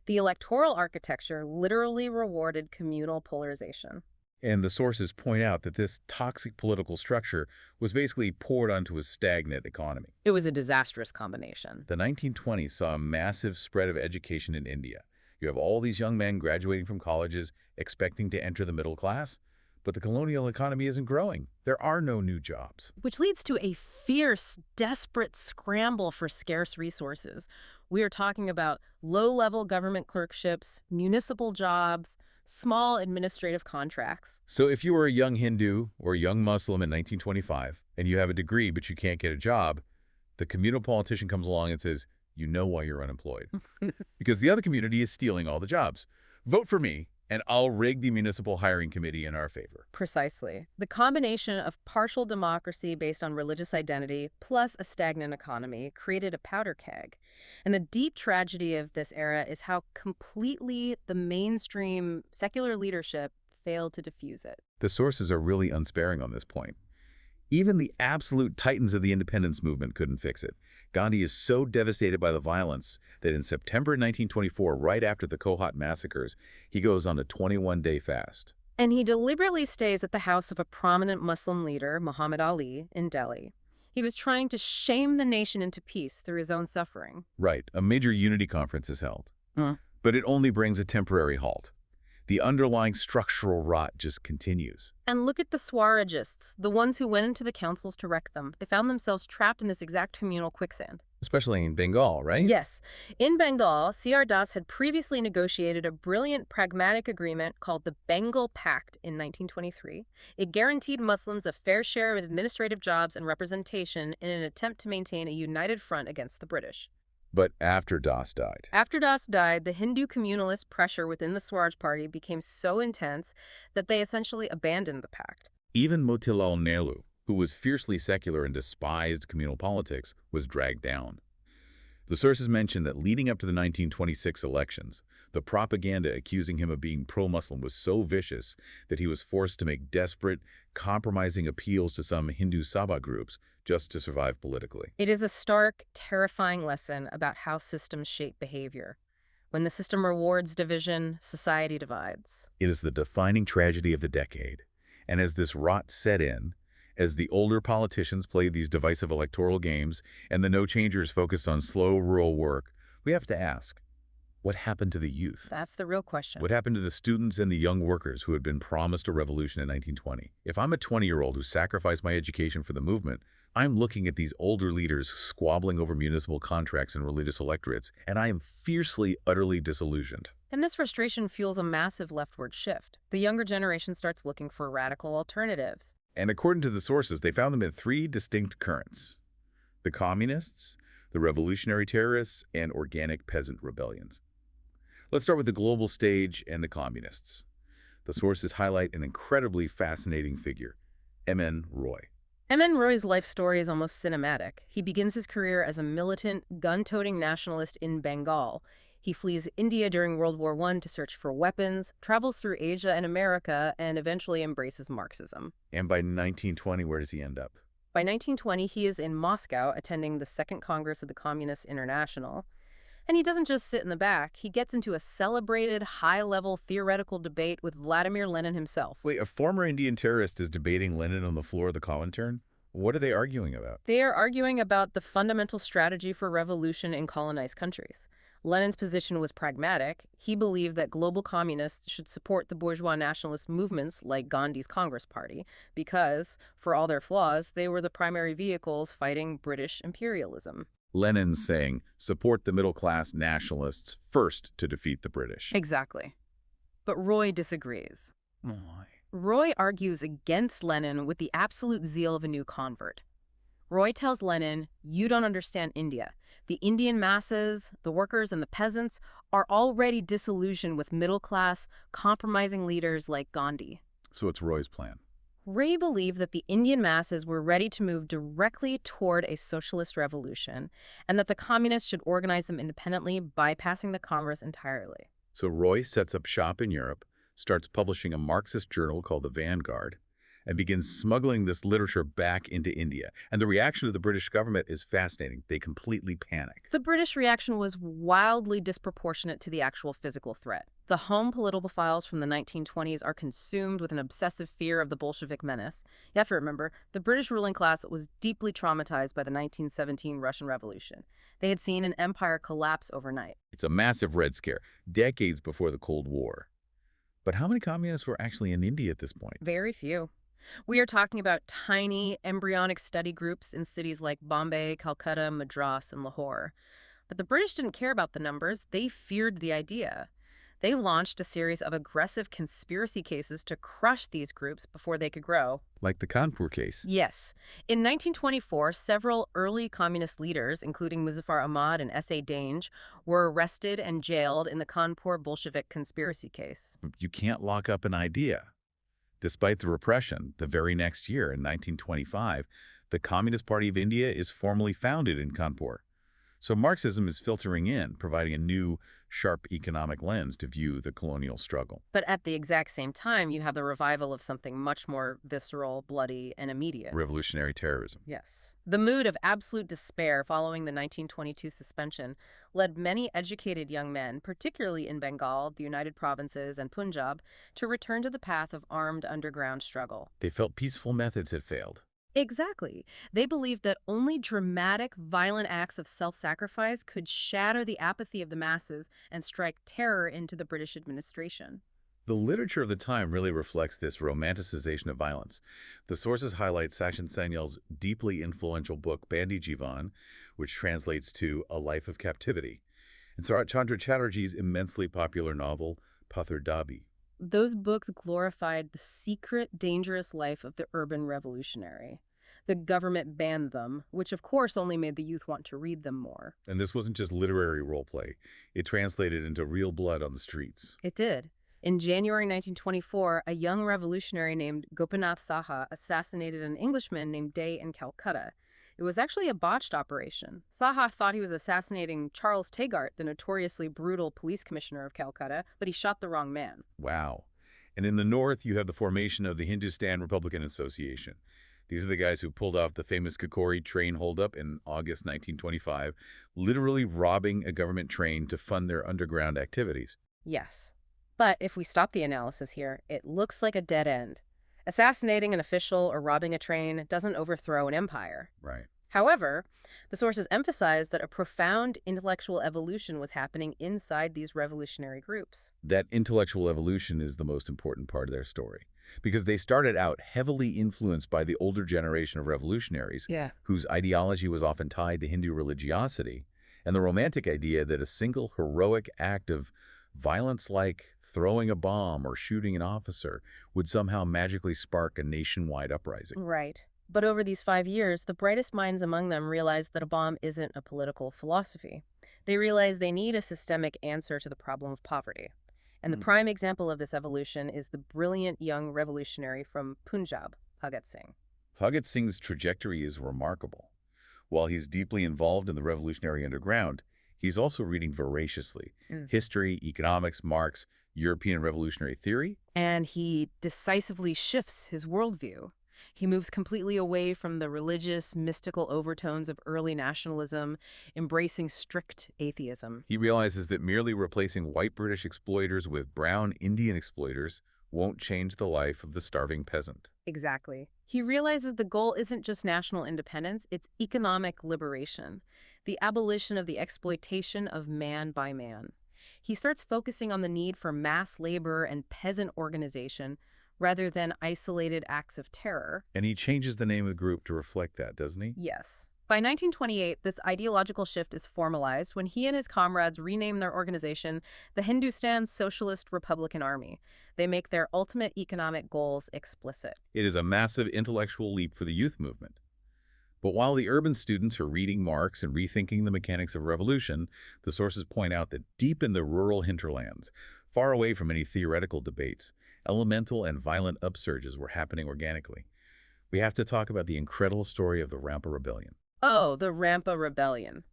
S1: The electoral architecture literally rewarded communal polarization.
S2: And the sources point out that this toxic political structure was basically poured onto a stagnant economy.
S1: It was a disastrous combination.
S2: The 1920s saw a massive spread of education in India. You have all these young men graduating from colleges expecting to enter the middle class, but the colonial economy isn't growing. There are no new jobs.
S1: Which leads to a fierce, desperate scramble for scarce resources. We are talking about low-level government clerkships, municipal jobs, small administrative contracts.
S2: So if you were a young Hindu or a young Muslim in 1925 and you have a degree but you can't get a job, the communal politician comes along and says, you know why you're unemployed. Because the other community is stealing all the jobs. Vote for me, and I'll rig the municipal hiring committee in our favor.
S1: Precisely. The combination of partial democracy based on religious identity plus a stagnant economy created a powder keg. And the deep tragedy of this era is how completely the mainstream secular leadership failed to diffuse it.
S2: The sources are really unsparing on this point. Even the absolute titans of the independence movement couldn't fix it. Gandhi is so devastated by the violence that in September 1924, right after the Kohat massacres, he goes on a 21-day fast.
S1: And he deliberately stays at the house of a prominent Muslim leader, Muhammad Ali, in Delhi. He was trying to shame the nation into peace through his own suffering.
S2: Right. A major unity conference is held. But it only brings a temporary halt. The underlying structural rot just continues.
S1: And look at the Swarajists, the ones who went into the councils to wreck them. They found themselves trapped in this exact communal quicksand.
S2: Especially in Bengal, right?
S1: Yes. In Bengal, C.R. Das had previously negotiated a brilliant pragmatic agreement called the Bengal Pact in 1923. It guaranteed Muslims a fair share of administrative jobs and representation in an attempt to maintain a united front against the British.
S2: But after Das died,
S1: After Das died, the Hindu communalist pressure within the Swaraj Party became so intense that they essentially abandoned the pact.
S2: even Motilal Nehru, who was fiercely secular and despised communal politics, was dragged down. The sources mention that leading up to the 1926 elections, the propaganda accusing him of being pro-Muslim was so vicious that he was forced to make desperate, compromising appeals to some Hindu Sabha groups just to survive politically.
S1: It is a stark, terrifying lesson about how systems shape behavior. When the system rewards division, society divides.
S2: It is the defining tragedy of the decade. And as this rot set in, as the older politicians played these divisive electoral games and the no-changers focused on slow rural work, we have to ask, what happened to the youth?
S1: That's the real question.
S2: What happened to the students and the young workers who had been promised a revolution in 1920? If I'm a 20-year-old who sacrificed my education for the movement, I'm looking at these older leaders squabbling over municipal contracts and religious electorates, and I am fiercely, utterly disillusioned.
S1: And this frustration fuels a massive leftward shift. The younger generation starts looking for radical alternatives.
S2: And according to the sources, they found them in three distinct currents: the communists, the revolutionary terrorists, and organic peasant rebellions. Let's start with the global stage and the communists. The sources highlight an incredibly fascinating figure, M.N. Roy.
S1: M.N. Roy's life story is almost cinematic. He begins his career as a militant, gun-toting nationalist in Bengal. He flees India during World War I to search for weapons, travels through Asia and America, and eventually embraces Marxism.
S2: And by 1920, where does he end up?
S1: By 1920, he is in Moscow attending the Second Congress of the Communist International. And he doesn't just sit in the back. He gets into a celebrated, high-level theoretical debate with Vladimir Lenin himself.
S2: Wait, a former Indian terrorist is debating Lenin on the floor of the Comintern? What are they arguing about?
S1: They are arguing about the fundamental strategy for revolution in colonized countries. Lenin's position was pragmatic. He believed that global communists should support the bourgeois nationalist movements like Gandhi's Congress Party because, for all their flaws, they were the primary vehicles fighting British imperialism.
S2: Lenin's saying, support the middle-class nationalists first to defeat the British.
S1: Exactly. But Roy disagrees.
S2: Why?
S1: Roy argues against Lenin with the absolute zeal of a new convert. Roy tells Lenin, you don't understand India. The Indian masses, the workers and the peasants, are already disillusioned with middle-class, compromising leaders like Gandhi.
S2: So it's Roy's plan.
S1: Roy believed that the Indian masses were ready to move directly toward a socialist revolution, and that the communists should organize them independently, bypassing the Congress entirely.
S2: So Roy sets up shop in Europe, starts publishing a Marxist journal called The Vanguard, and begins smuggling this literature back into India. And the reaction of the British government is fascinating. They completely panic.
S1: The British reaction was wildly disproportionate to the actual physical threat. The home political files from the 1920s are consumed with an obsessive fear of the Bolshevik menace. You have to remember, the British ruling class was deeply traumatized by the 1917 Russian Revolution. They had seen an empire collapse overnight.
S2: It's a massive Red Scare, decades before the Cold War. But how many communists were actually in India at this point?
S1: Very few. We are talking about tiny, embryonic study groups in cities like Bombay, Calcutta, Madras, and Lahore. But the British didn't care about the numbers. They feared the idea. They launched a series of aggressive conspiracy cases to crush these groups before they could grow.
S2: Like the Kanpur case.
S1: Yes. In 1924, several early communist leaders, including Muzaffar Ahmad and S.A. Dange, were arrested and jailed in the Kanpur Bolshevik conspiracy case.
S2: You can't lock up an idea. Despite the repression, the very next year, in 1925, the Communist Party of India is formally founded in Kanpur. So Marxism is filtering in, providing a new, sharp economic lens to view the colonial struggle.
S1: But at the exact same time, you have the revival of something much more visceral, bloody, and immediate.
S2: Revolutionary terrorism.
S1: Yes. The mood of absolute despair following the 1922 suspension led many educated young men, particularly in Bengal, the United Provinces, and Punjab, to return to the path of armed underground struggle.
S2: They felt peaceful methods had failed.
S1: Exactly. They believed that only dramatic, violent acts of self-sacrifice could shatter the apathy of the masses and strike terror into the British administration.
S2: The literature of the time really reflects this romanticization of violence. The sources highlight Sachin Sanyal's deeply influential book, Bandi Jivan, which translates to A Life of Captivity, and Sarat Chandra Chatterjee's immensely popular novel, Pathar Dabi.
S1: Those books glorified the secret, dangerous life of the urban revolutionary. The government banned them, which of course only made the youth want to read them more.
S2: And this wasn't just literary roleplay. It translated into real blood on the streets.
S1: It did. In January 1924, a young revolutionary named Gopinath Saha assassinated an Englishman named Day in Calcutta. It was actually a botched operation. Saha thought he was assassinating Charles Tegart, the notoriously brutal police commissioner of Calcutta, but he shot the wrong man.
S2: Wow. And in the north, you have the formation of the Hindustan Republican Association. These are the guys who pulled off the famous Kakori train holdup in August 1925, literally robbing a government train to fund their underground activities.
S1: Yes. But if we stop the analysis here, it looks like a dead end. Assassinating an official or robbing a train doesn't overthrow an empire.
S2: Right.
S1: However, the sources emphasize that a profound intellectual evolution was happening inside these revolutionary groups.
S2: That intellectual evolution is the most important part of their story, because they started out heavily influenced by the older generation of revolutionaries, whose ideology was often tied to Hindu religiosity, and the romantic idea that a single heroic act of violence like throwing a bomb or shooting an officer would somehow magically spark a nationwide uprising.
S1: Right. But over these 5 years, the brightest minds among them realized that a bomb isn't a political philosophy. They realize they need a systemic answer to the problem of poverty. And the prime example of this evolution is the brilliant young revolutionary from Punjab, Bhagat Singh.
S2: Bhagat Singh's trajectory is remarkable. While he's deeply involved in the revolutionary underground, he's also reading voraciously history, economics, Marx, European revolutionary theory.
S1: And he decisively shifts his worldview. He moves completely away from the religious, mystical overtones of early nationalism, embracing strict atheism.
S2: He realizes that merely replacing white British exploiters with brown Indian exploiters won't change the life of the starving peasant.
S1: Exactly. He realizes the goal isn't just national independence, it's economic liberation, the abolition of the exploitation of man by man. He starts focusing on the need for mass labor and peasant organization rather than isolated acts of terror.
S2: And he changes the name of the group to reflect that, doesn't he?
S1: Yes. By 1928, this ideological shift is formalized when he and his comrades rename their organization the Hindustan Socialist Republican Army. They make their ultimate economic goals explicit.
S2: It is a massive intellectual leap for the youth movement. But while the urban students are reading Marx and rethinking the mechanics of revolution, the sources point out that deep in the rural hinterlands, far away from any theoretical debates, elemental and violent upsurges were happening organically. We have to talk about the incredible story of the Rampa Rebellion.
S1: Oh, the Rampa Rebellion.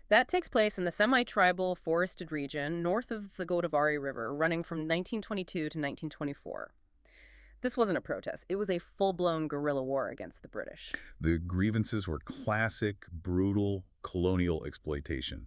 S1: That takes place in the semi-tribal forested region north of the Godavari River, running from 1922 to 1924. This wasn't a protest. It was a full-blown guerrilla war against the British.
S2: The grievances were classic, brutal, colonial exploitation.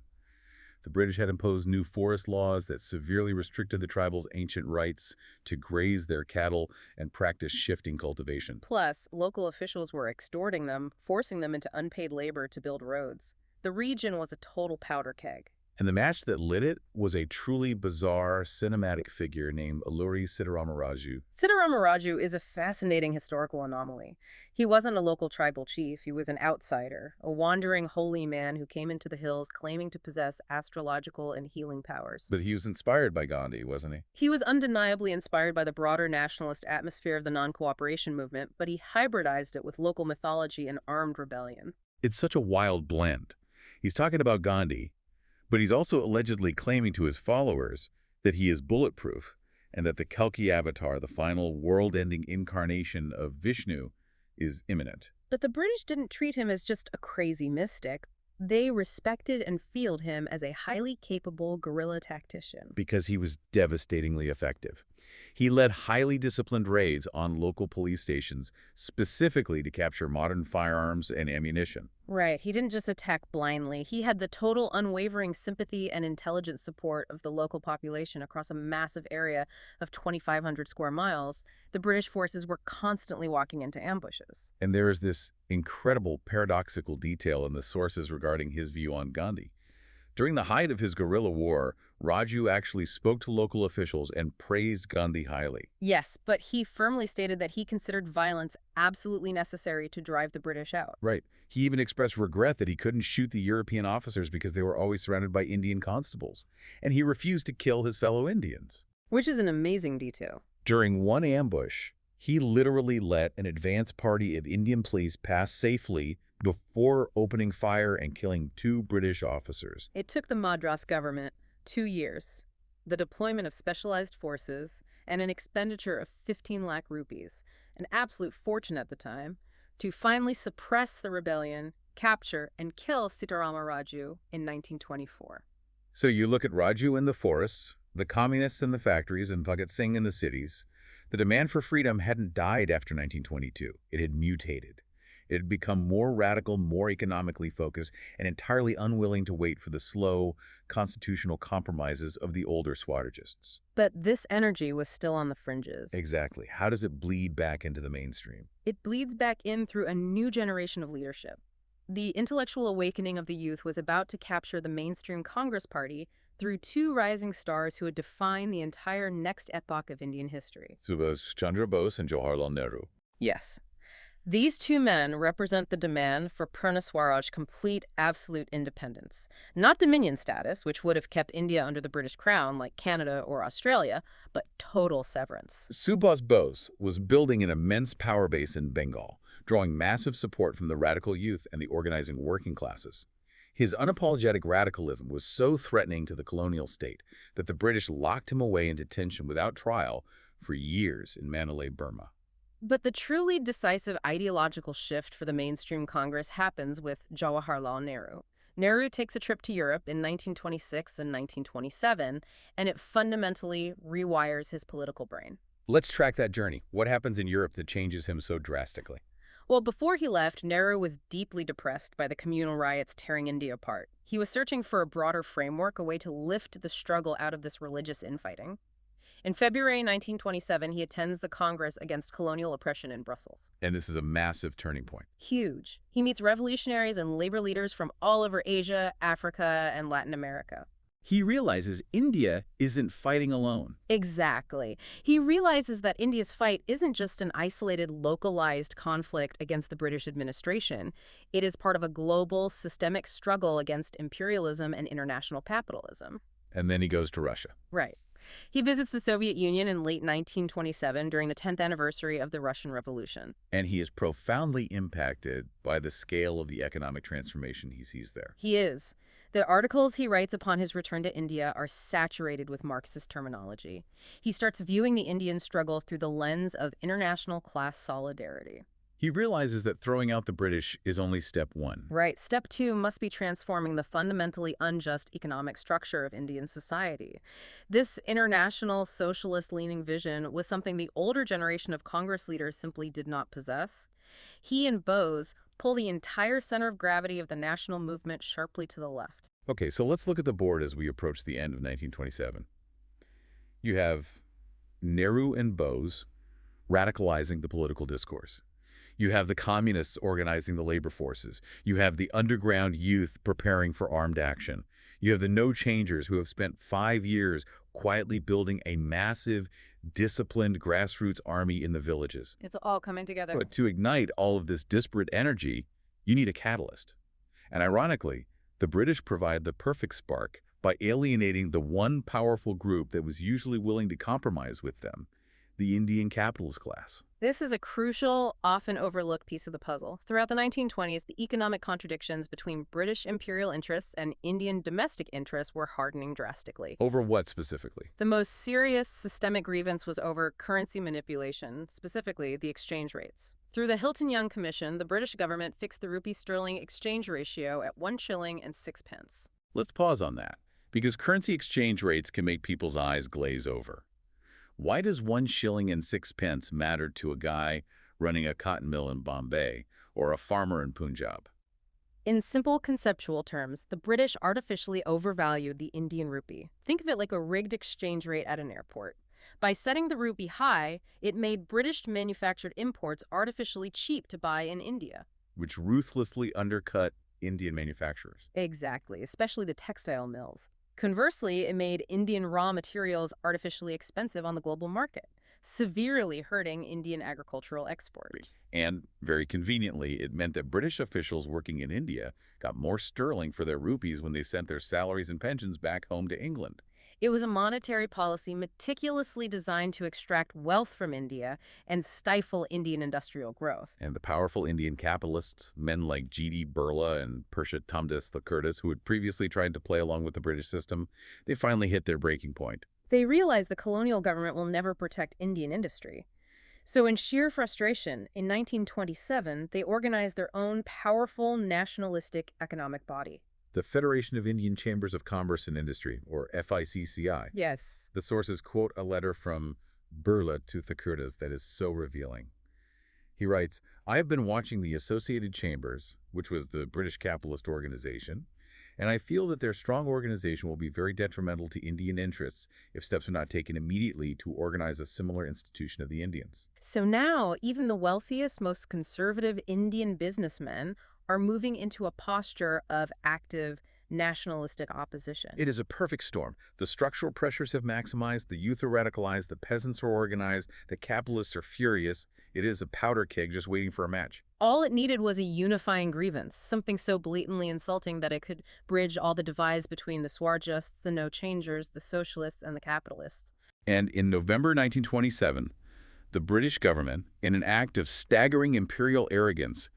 S2: The British had imposed new forest laws that severely restricted the tribal's ancient rights to graze their cattle and practice shifting cultivation.
S1: Plus, local officials were extorting them, forcing them into unpaid labor to build roads. The region was a total powder keg.
S2: And the match that lit it was a truly bizarre cinematic figure named Alluri Sitaramaraju.
S1: Sitaramaraju is a fascinating historical anomaly. He wasn't a local tribal chief, he was an outsider, a wandering holy man who came into the hills claiming to possess astrological and healing powers.
S2: But he was inspired by Gandhi, wasn't he?
S1: He was undeniably inspired by the broader nationalist atmosphere of the non-cooperation movement, but he hybridized it with local mythology and armed rebellion.
S2: It's such a wild blend. He's talking about Gandhi, but he's also allegedly claiming to his followers that he is bulletproof and that the Kalki avatar, the final world-ending incarnation of Vishnu, is imminent.
S1: But the British didn't treat him as just a crazy mystic. They respected and fielded him as a highly capable guerrilla tactician.
S2: Because he was devastatingly effective. He led highly disciplined raids on local police stations specifically to capture modern firearms and ammunition.
S1: Right. He didn't just attack blindly. He had the total unwavering sympathy and intelligent support of the local population across a massive area of 2,500 square miles. The British forces were constantly walking into ambushes.
S2: And there is this incredible paradoxical detail in the sources regarding his view on Gandhi. During the height of his guerrilla war, Raju actually spoke to local officials and praised Gandhi highly.
S1: Yes, but he firmly stated that he considered violence absolutely necessary to drive the British out.
S2: Right. He even expressed regret that he couldn't shoot the European officers because they were always surrounded by Indian constables. And he refused to kill his fellow Indians.
S1: Which is an amazing detail.
S2: During one ambush, He literally let an advance party of Indian police pass safely before opening fire and killing 2 British officers.
S1: It took the Madras government 2 years, the deployment of specialized forces, and an expenditure of 15 lakh rupees, an absolute fortune at the time, to finally suppress the rebellion, capture, and kill Sitarama Raju in 1924.
S2: So you look at Raju in the forests, the communists in the factories, and Bhagat Singh in the cities. The demand for freedom hadn't died after 1922. It had mutated. It had become more radical, more economically focused, and entirely unwilling to wait for the slow, constitutional compromises of the older Swadegists.
S1: But this energy was still on the fringes.
S2: Exactly. How does it bleed back into the mainstream?
S1: It bleeds back in through a new generation of leadership. The intellectual awakening of the youth was about to capture the mainstream Congress Party through 2 rising stars who would define the entire next epoch of Indian history.
S2: Subhash Chandra Bose and Jawaharlal Nehru.
S1: Yes. These 2 men represent the demand for Purna Swaraj complete, absolute independence. Not dominion status, which would have kept India under the British crown like Canada or Australia, but total severance.
S2: Subhash Bose was building an immense power base in Bengal, drawing massive support from the radical youth and the organizing working classes. His unapologetic radicalism was so threatening to the colonial state that the British locked him away in detention without trial for years in Mandalay, Burma.
S1: But the truly decisive ideological shift for the mainstream Congress happens with Jawaharlal Nehru. Nehru takes a trip to Europe in 1926 and 1927, and it fundamentally rewires his political brain.
S2: Let's track that journey. What happens in Europe that changes him so drastically?
S1: Well, before he left, Nehru was deeply depressed by the communal riots tearing India apart. He was searching for a broader framework, a way to lift the struggle out of this religious infighting. In February 1927, he attends the Congress Against Colonial Oppression in Brussels.
S2: And this is a massive turning point.
S1: Huge. He meets revolutionaries and labor leaders from all over Asia, Africa, and Latin America.
S2: He realizes India isn't fighting alone.
S1: Exactly. He realizes that India's fight isn't just an isolated, localized conflict against the British administration. It is part of a global, systemic struggle against imperialism and international capitalism.
S2: And then he goes to Russia.
S1: Right. He visits the Soviet Union in late 1927 during the 10th anniversary of the Russian Revolution.
S2: And he is profoundly impacted by the scale of the economic transformation he sees there.
S1: He is. The articles he writes upon his return to India are saturated with Marxist terminology. He starts viewing the Indian struggle through the lens of international class solidarity.
S2: He realizes that throwing out the British is only step 1.
S1: Right. Step 2 must be transforming the fundamentally unjust economic structure of Indian society. This international, socialist-leaning vision was something the older generation of Congress leaders simply did not possess. He and Bose pull the entire center of gravity of the national movement sharply to the left.
S2: Okay, so let's look at the board as we approach the end of 1927. You have Nehru and Bose radicalizing the political discourse. You have the communists organizing the labor forces. You have the underground youth preparing for armed action. You have the no-changers who have spent 5 years quietly building a massive, disciplined grassroots army in the villages.
S1: It's all coming together.
S2: But to ignite all of this disparate energy, you need a catalyst. And ironically, the British provide the perfect spark by alienating the one powerful group that was usually willing to compromise with them, the Indian capitalist class.
S1: This is a crucial, often overlooked piece of the puzzle. Throughout the 1920s, the economic contradictions between British imperial interests and Indian domestic interests were hardening drastically.
S2: Over what specifically?
S1: The most serious systemic grievance was over currency manipulation, specifically the exchange rates. Through the Hilton-Young Commission, the British government fixed the rupee-sterling exchange ratio at 1 shilling and 6 pence.
S2: Let's pause on that, because currency exchange rates can make people's eyes glaze over. Why does 1 shilling and 6 pence matter to a guy running a cotton mill in Bombay or a farmer in Punjab?
S1: In simple conceptual terms, the British artificially overvalued the Indian rupee. Think of it like a rigged exchange rate at an airport. By setting the rupee high, it made British manufactured imports artificially cheap to buy in India.
S2: Which ruthlessly undercut Indian manufacturers.
S1: Exactly, especially the textile mills. Conversely, it made Indian raw materials artificially expensive on the global market, severely hurting Indian agricultural exports.
S2: And, very conveniently, it meant that British officials working in India got more sterling for their rupees when they sent their salaries and pensions back home to England.
S1: It was a monetary policy meticulously designed to extract wealth from India and stifle Indian industrial growth.
S2: And the powerful Indian capitalists, men like G.D. Birla and Purushottamdas Thakurdas, who had previously tried to play along with the British system, they finally hit their breaking point.
S1: They realized the colonial government will never protect Indian industry. So in sheer frustration, in 1927, they organized their own powerful nationalistic economic body.
S2: The Federation of Indian Chambers of Commerce and Industry, or FICCI.
S1: Yes.
S2: The sources quote a letter from Birla to Thakurdas that is so revealing. He writes, "I have been watching the Associated Chambers, which was the British capitalist organization, and I feel that their strong organization will be very detrimental to Indian interests if steps are not taken immediately to organize a similar institution of the Indians."
S1: So now, even the wealthiest, most conservative Indian businessmen are moving into a posture of active nationalistic opposition.
S2: It is a perfect storm. The structural pressures have maximized, the youth are radicalized, the peasants are organized, the capitalists are furious. It is a powder keg just waiting for a match.
S1: All it needed was a unifying grievance, something so blatantly insulting that it could bridge all the divides between the Swarjists, the no-changers, the socialists, and the capitalists.
S2: And in November 1927, the British government, in an act of staggering imperial arrogance,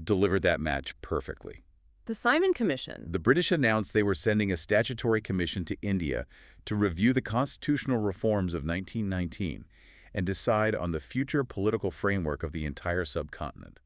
S2: delivered that match perfectly.
S1: The Simon Commission.
S2: The British announced they were sending a statutory commission to India to review the constitutional reforms of 1919 and decide on the future political framework of the entire subcontinent.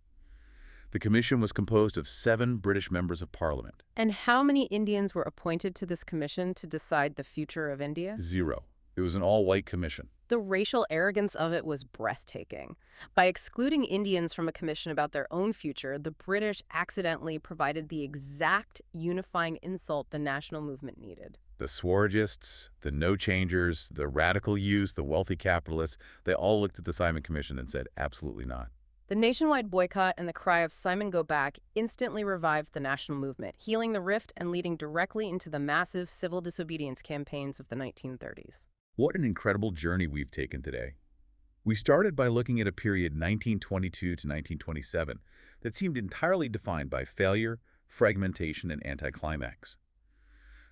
S2: The commission was composed of 7 British members of parliament.
S1: And how many Indians were appointed to this commission to decide the future of India?
S2: 0. It was an all-white commission.
S1: The racial arrogance of it was breathtaking. By excluding Indians from a commission about their own future, the British accidentally provided the exact unifying insult the national movement needed.
S2: The Swarjists, the no-changers, the radical youth, the wealthy capitalists, they all looked at the Simon Commission and said, absolutely not.
S1: The nationwide boycott and the cry of Simon Go Back instantly revived the national movement, healing the rift and leading directly into the massive civil disobedience campaigns of the 1930s.
S2: What an incredible journey we've taken today. We started by looking at a period 1922 to 1927 that seemed entirely defined by failure, fragmentation, and anticlimax.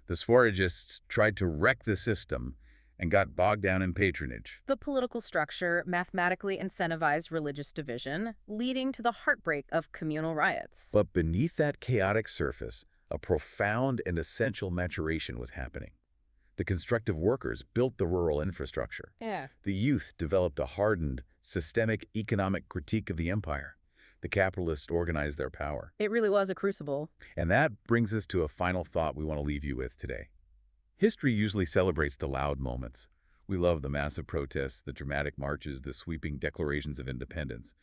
S2: The Swarjists tried to wreck the system and got bogged down in patronage.
S1: The political structure mathematically incentivized religious division, leading to the heartbreak of communal riots.
S2: But beneath that chaotic surface, a profound and essential maturation was happening. The constructive workers built the rural infrastructure.
S1: Yeah.
S2: The youth developed a hardened, systemic economic critique of the empire. The capitalists organized their power.
S1: It really was a crucible.
S2: And that brings us to a final thought we want to leave you with today. History usually celebrates the loud moments. We love the massive protests, the dramatic marches, the sweeping declarations of independence.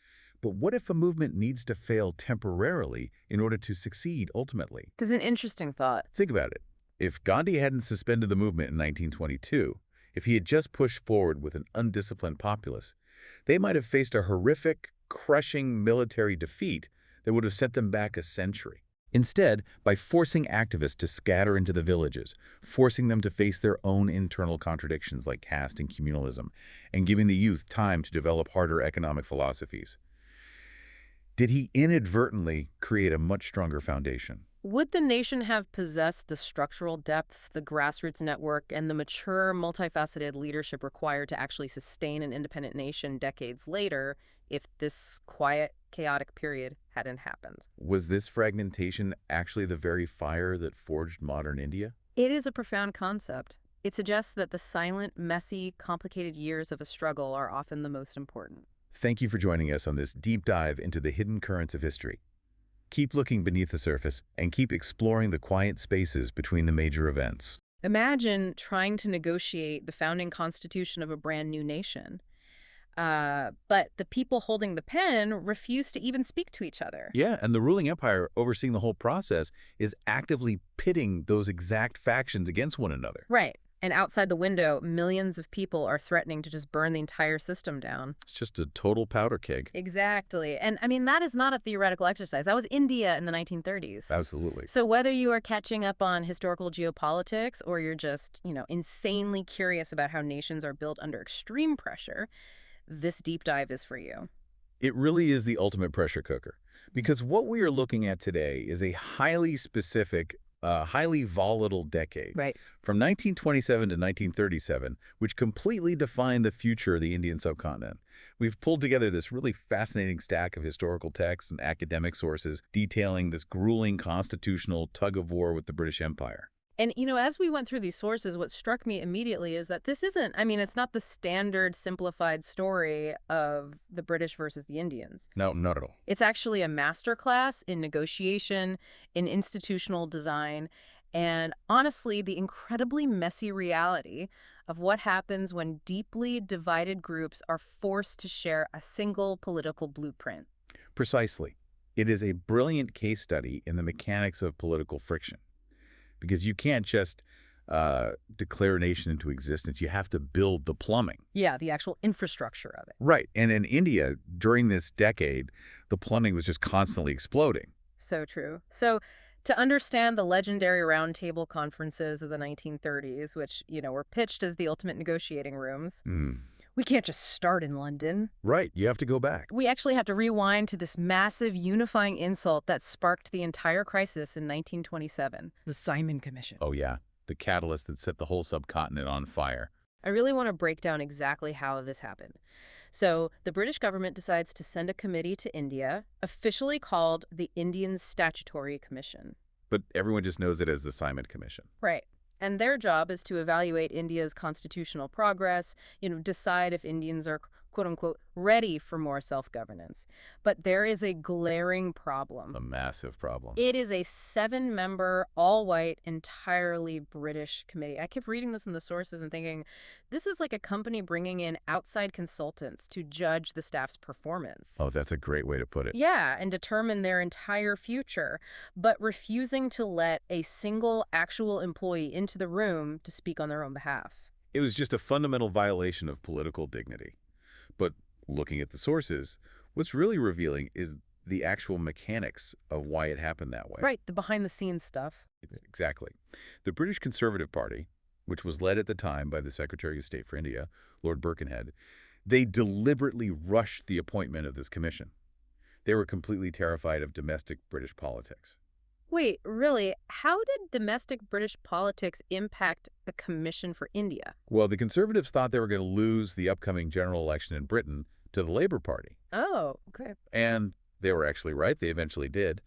S2: But what if a movement needs to fail temporarily in order to succeed ultimately?
S1: This is an interesting thought.
S2: Think about it. If Gandhi hadn't suspended the movement in 1922, if he had just pushed forward with an undisciplined populace, they might have faced a horrific, crushing military defeat that would have set them back a century. Instead, by forcing activists to scatter into the villages, forcing them to face their own internal contradictions like caste and communalism, and giving the youth time to develop harder economic philosophies, did he inadvertently create a much stronger foundation?
S1: Would the nation have possessed the structural depth, the grassroots network, and the mature, multifaceted leadership required to actually sustain an independent nation decades later if this quiet, chaotic period hadn't happened?
S2: Was this fragmentation actually the very fire that forged modern India?
S1: It is a profound concept. It suggests that the silent, messy, complicated years of a struggle are often the most important.
S2: Thank you for joining us on this deep dive into the hidden currents of history. Keep looking beneath the surface and keep exploring the quiet spaces between the major events.
S1: Imagine trying to negotiate the founding constitution of a brand new nation. But the people holding the pen refuse to even speak to each other.
S2: Yeah, and the ruling empire overseeing the whole process is actively pitting those exact factions against one another.
S1: Right. And outside the window, millions of people are threatening to just burn the entire system down.
S2: It's just a total powder keg.
S1: Exactly. And I mean, that is not a theoretical exercise. That was India in the 1930s.
S2: Absolutely.
S1: So whether you are catching up on historical geopolitics or you're just, insanely curious about how nations are built under extreme pressure, this deep dive is for you.
S2: It really is the ultimate pressure cooker, because what we are looking at today is a highly specific, a highly volatile decade.
S1: Right.
S2: From 1927 to 1937, which completely defined the future of the Indian subcontinent. We've pulled together this really fascinating stack of historical texts and academic sources detailing this grueling constitutional tug-of-war with the British Empire.
S1: And, as we went through these sources, what struck me immediately is that this isn't, it's not the standard simplified story of the British versus the Indians.
S2: No, not at all.
S1: It's actually a masterclass in negotiation, in institutional design, and honestly, the incredibly messy reality of what happens when deeply divided groups are forced to share a single political blueprint.
S2: Precisely. It is a brilliant case study in the mechanics of political friction. Because you can't just declare a nation into existence. You have to build the plumbing.
S1: Yeah, the actual infrastructure of it.
S2: Right. And in India, during this decade, the plumbing was just constantly exploding.
S1: So true. So to understand the legendary roundtable conferences of the 1930s, which, were pitched as the ultimate negotiating rooms, we can't just start in London.
S2: Right. You have to go back.
S1: We actually have to rewind to this massive unifying insult that sparked the entire crisis in 1927, the Simon Commission.
S2: Oh, yeah. The catalyst that set the whole subcontinent on fire.
S1: I really want to break down exactly how this happened. So the British government decides to send a committee to India, officially called the Indian Statutory Commission.
S2: But everyone just knows it as the Simon Commission.
S1: Right. And their job is to evaluate India's constitutional progress, decide if Indians are, quote unquote, ready for more self-governance. But there is a glaring problem.
S2: A massive problem.
S1: It is a 7-member, all-white, entirely British committee. I kept reading this in the sources and thinking, this is like a company bringing in outside consultants to judge the staff's performance.
S2: Oh, that's a great way to put it.
S1: Yeah, and determine their entire future, but refusing to let a single actual employee into the room to speak on their own behalf.
S2: It was just a fundamental violation of political dignity. But looking at the sources, what's really revealing is the actual mechanics of why it happened that way.
S1: Right, the behind-the-scenes stuff.
S2: Exactly. The British Conservative Party, which was led at the time by the Secretary of State for India, Lord Birkenhead, they deliberately rushed the appointment of this commission. They were completely terrified of domestic British politics.
S1: Wait, really? How did domestic British politics impact a commission for India?
S2: Well, the Conservatives thought they were going to lose the upcoming general election in Britain to the Labour Party.
S1: Oh, okay.
S2: And they were actually right. They eventually did.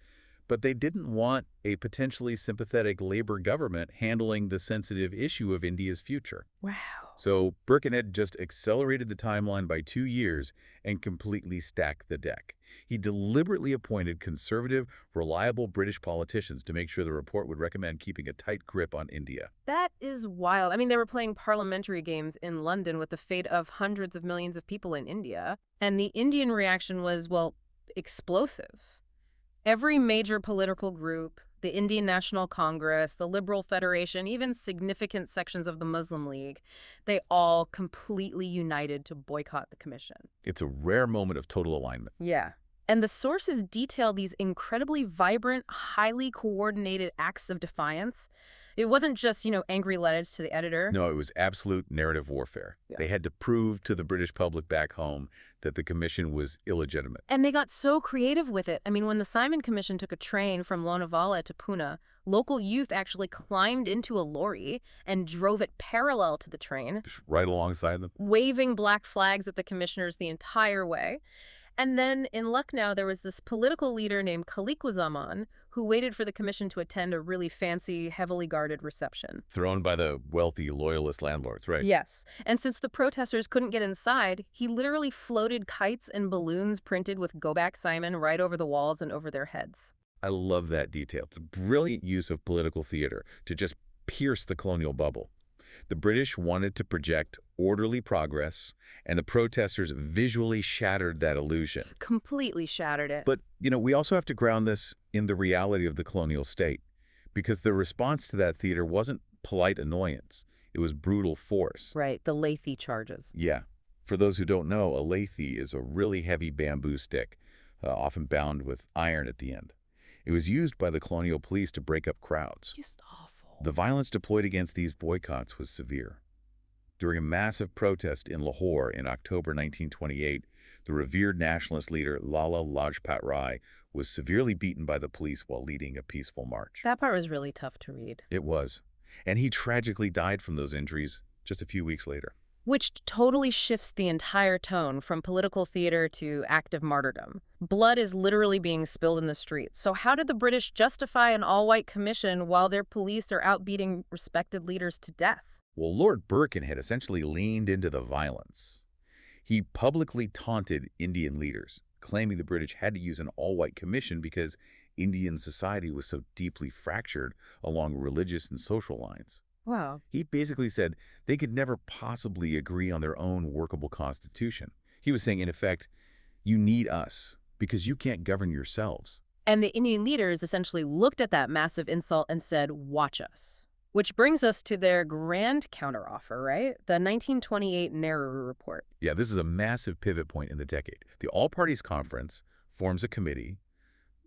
S2: But they didn't want a potentially sympathetic Labour government handling the sensitive issue of India's future.
S1: Wow.
S2: So Birkenhead just accelerated the timeline by 2 years and completely stacked the deck. He deliberately appointed conservative, reliable British politicians to make sure the report would recommend keeping a tight grip on India.
S1: That is wild. They were playing parliamentary games in London with the fate of hundreds of millions of people in India. And the Indian reaction was, well, explosive. Every major political group, the Indian National Congress, the Liberal Federation, even significant sections of the Muslim League, they all completely united to boycott the commission.
S2: It's a rare moment of total alignment.
S1: Yeah. And the sources detail these incredibly vibrant, highly coordinated acts of defiance. It wasn't just, angry letters to the editor.
S2: No, it was absolute narrative warfare.
S1: Yeah.
S2: They had to prove to the British public back home that the commission was illegitimate.
S1: And they got so creative with it. When the Simon Commission took a train from Lonavala to Pune, local youth actually climbed into a lorry and drove it parallel to the train,
S2: Just right alongside them.
S1: waving black flags at the commissioners the entire way. And then in Lucknow, there was this political leader named Khaliquzaman who waited for the commission to attend a really fancy, heavily guarded reception.
S2: Thrown by the wealthy loyalist landlords, right?
S1: Yes. And since the protesters couldn't get inside, he literally floated kites and balloons printed with "Go Back Simon" right over the walls and over their heads.
S2: I love that detail. It's a brilliant use of political theater to just pierce the colonial bubble. The British wanted to project orderly progress, and the protesters visually shattered that illusion.
S1: Completely shattered it.
S2: But, we also have to ground this in the reality of the colonial state, because the response to that theater wasn't polite annoyance. It was brutal force.
S1: Right, the Lathy charges.
S2: Yeah. For those who don't know, a lathy is a really heavy bamboo stick, often bound with iron at the end. It was used by the colonial police to break up crowds.
S1: Just awful.
S2: The violence deployed against these boycotts was severe. During a massive protest in Lahore in October 1928, The revered nationalist leader Lala Lajpat Rai was severely beaten by the police while leading a peaceful march.
S1: That part was really tough to read.
S2: It was. And he tragically died from those injuries just a few weeks later.
S1: Which totally shifts the entire tone from political theater to active martyrdom. Blood is literally being spilled in the streets. So how did the British justify an all-white commission while their police are out beating respected leaders to death?
S2: Well, Lord Birkenhead essentially leaned into the violence. He publicly taunted Indian leaders, claiming the British had to use an all-white commission because Indian society was so deeply fractured along religious and social lines.
S1: Wow.
S2: He basically said they could never possibly agree on their own workable constitution. He was saying, in effect, you need us because you can't govern yourselves.
S1: And the Indian leaders essentially looked at that massive insult and said, watch us. Which brings us to their grand counteroffer, right? The 1928 Nehru Report.
S2: Yeah, this is a massive pivot point in the decade. The All-Parties Conference forms a committee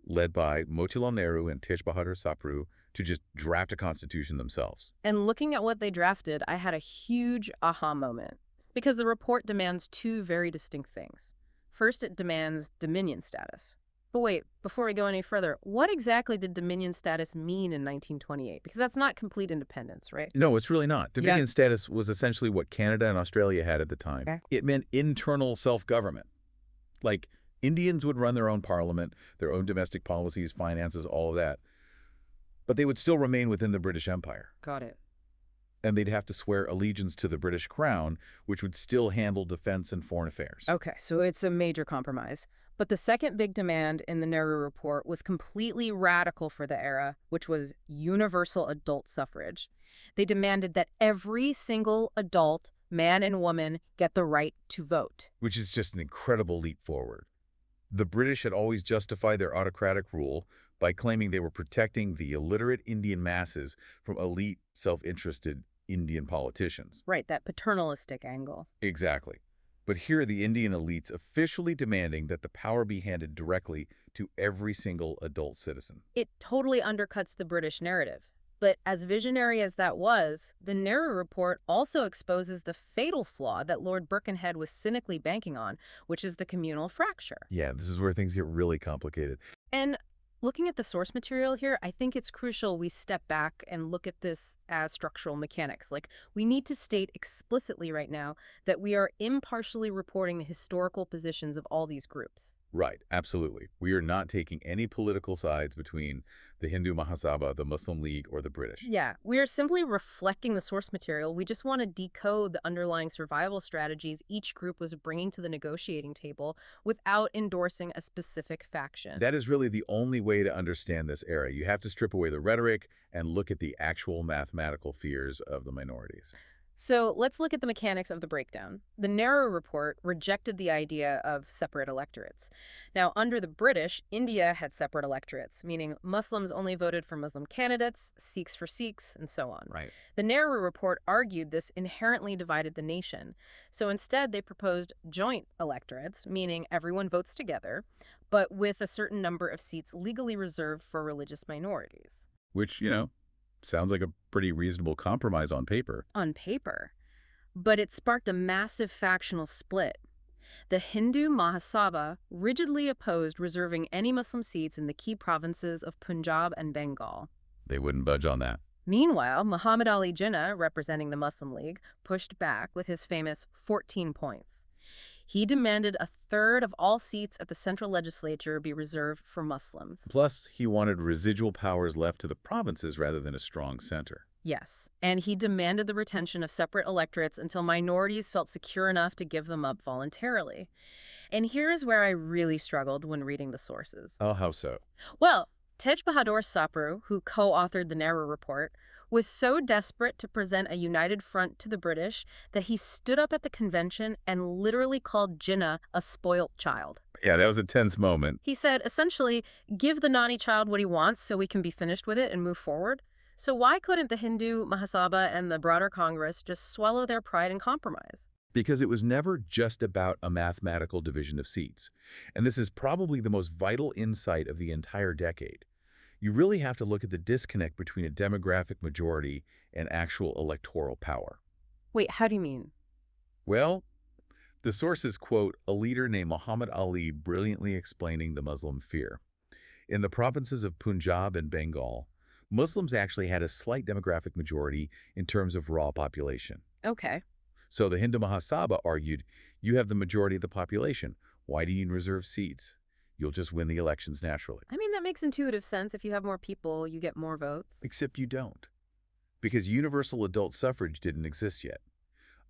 S2: led by Motilal Nehru and Tej Bahadur Sapru to just draft a constitution themselves.
S1: And looking at what they drafted, I had a huge aha moment. Because the report demands two very distinct things. First, it demands dominion status. But wait, before we go any further, what exactly did dominion status mean in 1928? Because that's not complete independence, right?
S2: No, it's really not. Dominion status was essentially what Canada and Australia had at the time.
S1: Okay.
S2: It meant internal self-government. Like, Indians would run their own parliament, their own domestic policies, finances, all of that. But they would still remain within the British Empire.
S1: Got it.
S2: And they'd have to swear allegiance to the British Crown, which would still handle defense and foreign affairs.
S1: Okay, so it's a major compromise. But the second big demand in the Nehru Report was completely radical for the era, which was universal adult suffrage. They demanded that every single adult, man and woman, get the right to vote.
S2: Which is just an incredible leap forward. The British had always justified their autocratic rule by claiming they were protecting the illiterate Indian masses from elite, self-interested Indian politicians.
S1: Right, that paternalistic angle.
S2: Exactly. But here are the Indian elites officially demanding that the power be handed directly to every single adult citizen.
S1: It totally undercuts the British narrative. But as visionary as that was, the Nehru Report also exposes the fatal flaw that Lord Birkenhead was cynically banking on, which is the communal fracture.
S2: Yeah, this is where things get really complicated.
S1: And looking at the source material here, I think it's crucial we step back and look at this as structural mechanics. Like, we need to state explicitly right now that we are impartially reporting the historical positions of all these groups.
S2: Right, absolutely. We are not taking any political sides between the Hindu Mahasabha, the Muslim League, or the British.
S1: Yeah, we are simply reflecting the source material. We just want to decode the underlying survival strategies each group was bringing to the negotiating table without endorsing a specific faction.
S2: That is really the only way to understand this era. You have to strip away the rhetoric and look at the actual mathematical fears of the minorities.
S1: So let's look at the mechanics of the breakdown. The Nehru Report rejected the idea of separate electorates. Now, under the British, India had separate electorates, meaning Muslims only voted for Muslim candidates, Sikhs for Sikhs, and so on.
S2: Right.
S1: The Nehru Report argued this inherently divided the nation. So instead, they proposed joint electorates, meaning everyone votes together, but with a certain number of seats legally reserved for religious minorities.
S2: Which, sounds like a pretty reasonable compromise on paper.
S1: On paper. But it sparked a massive factional split. The Hindu Mahasabha rigidly opposed reserving any Muslim seats in the key provinces of Punjab and Bengal.
S2: They wouldn't budge on that.
S1: Meanwhile, Muhammad Ali Jinnah, representing the Muslim League, pushed back with his famous 14 points. He demanded a third of all seats at the central legislature be reserved for Muslims.
S2: Plus, he wanted residual powers left to the provinces rather than a strong center.
S1: Yes, and he demanded the retention of separate electorates until minorities felt secure enough to give them up voluntarily. And here is where I really struggled when reading the sources.
S2: Oh, how so?
S1: Well, Tej Bahadur Sapru, who co-authored the Nehru Report, was so desperate to present a united front to the British that he stood up at the convention and literally called Jinnah a spoilt child.
S2: Yeah, that was a tense moment.
S1: He said, essentially, give the naughty child what he wants so we can be finished with it and move forward. So why couldn't the Hindu Mahasabha and the broader Congress just swallow their pride and compromise?
S2: Because it was never just about a mathematical division of seats. And this is probably the most vital insight of the entire decade. You really have to look at the disconnect between a demographic majority and actual electoral power.
S1: Wait, how do you mean?
S2: Well, The sources quote a leader named Muhammad Ali brilliantly explaining the Muslim fear. In the provinces of Punjab and Bengal, Muslims actually had a slight demographic majority in terms of raw population.
S1: Okay.
S2: So the Hindu Mahasabha argued, you have the majority of the population. Why do you reserve seats? You'll just win the elections naturally.
S1: I mean, that makes intuitive sense. If you have more people, you get more votes.
S2: Except you don't. Because universal adult suffrage didn't exist yet.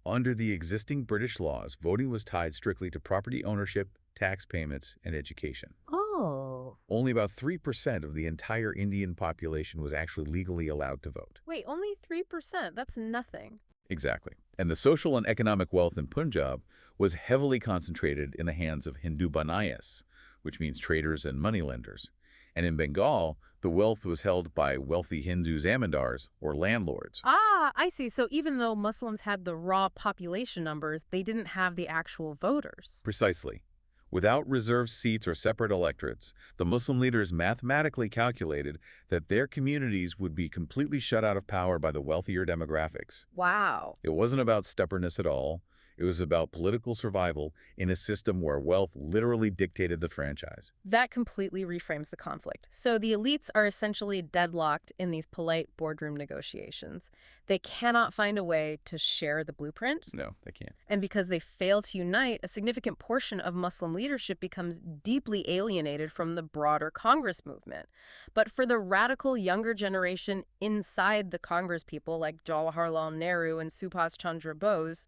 S2: Under the existing British laws, voting was tied strictly to property ownership, tax payments, and education.
S1: Oh.
S2: Only about 3% of the entire Indian population was actually legally allowed to vote.
S1: Wait, only 3%? That's nothing.
S2: Exactly. And the social and economic wealth in Punjab was heavily concentrated in the hands of Hindu banayas, which means traders and moneylenders. And in Bengal, the wealth was held by wealthy Hindu zamindars, or landlords.
S1: Ah, I see. So even though Muslims had the raw population numbers, they didn't have the actual voters.
S2: Precisely. Without reserved seats or separate electorates, the Muslim leaders mathematically calculated that their communities would be completely shut out of power by the wealthier demographics.
S1: Wow.
S2: It wasn't about stubbornness at all. It was about political survival in a system where wealth literally dictated the franchise.
S1: That completely reframes the conflict. So the elites are essentially deadlocked in these polite boardroom negotiations. They cannot find a way to share the blueprint.
S2: No, they can't.
S1: And because they fail to unite, a significant portion of Muslim leadership becomes deeply alienated from the broader Congress movement. But for the radical younger generation inside the Congress people like Jawaharlal Nehru and Subhas Chandra Bose,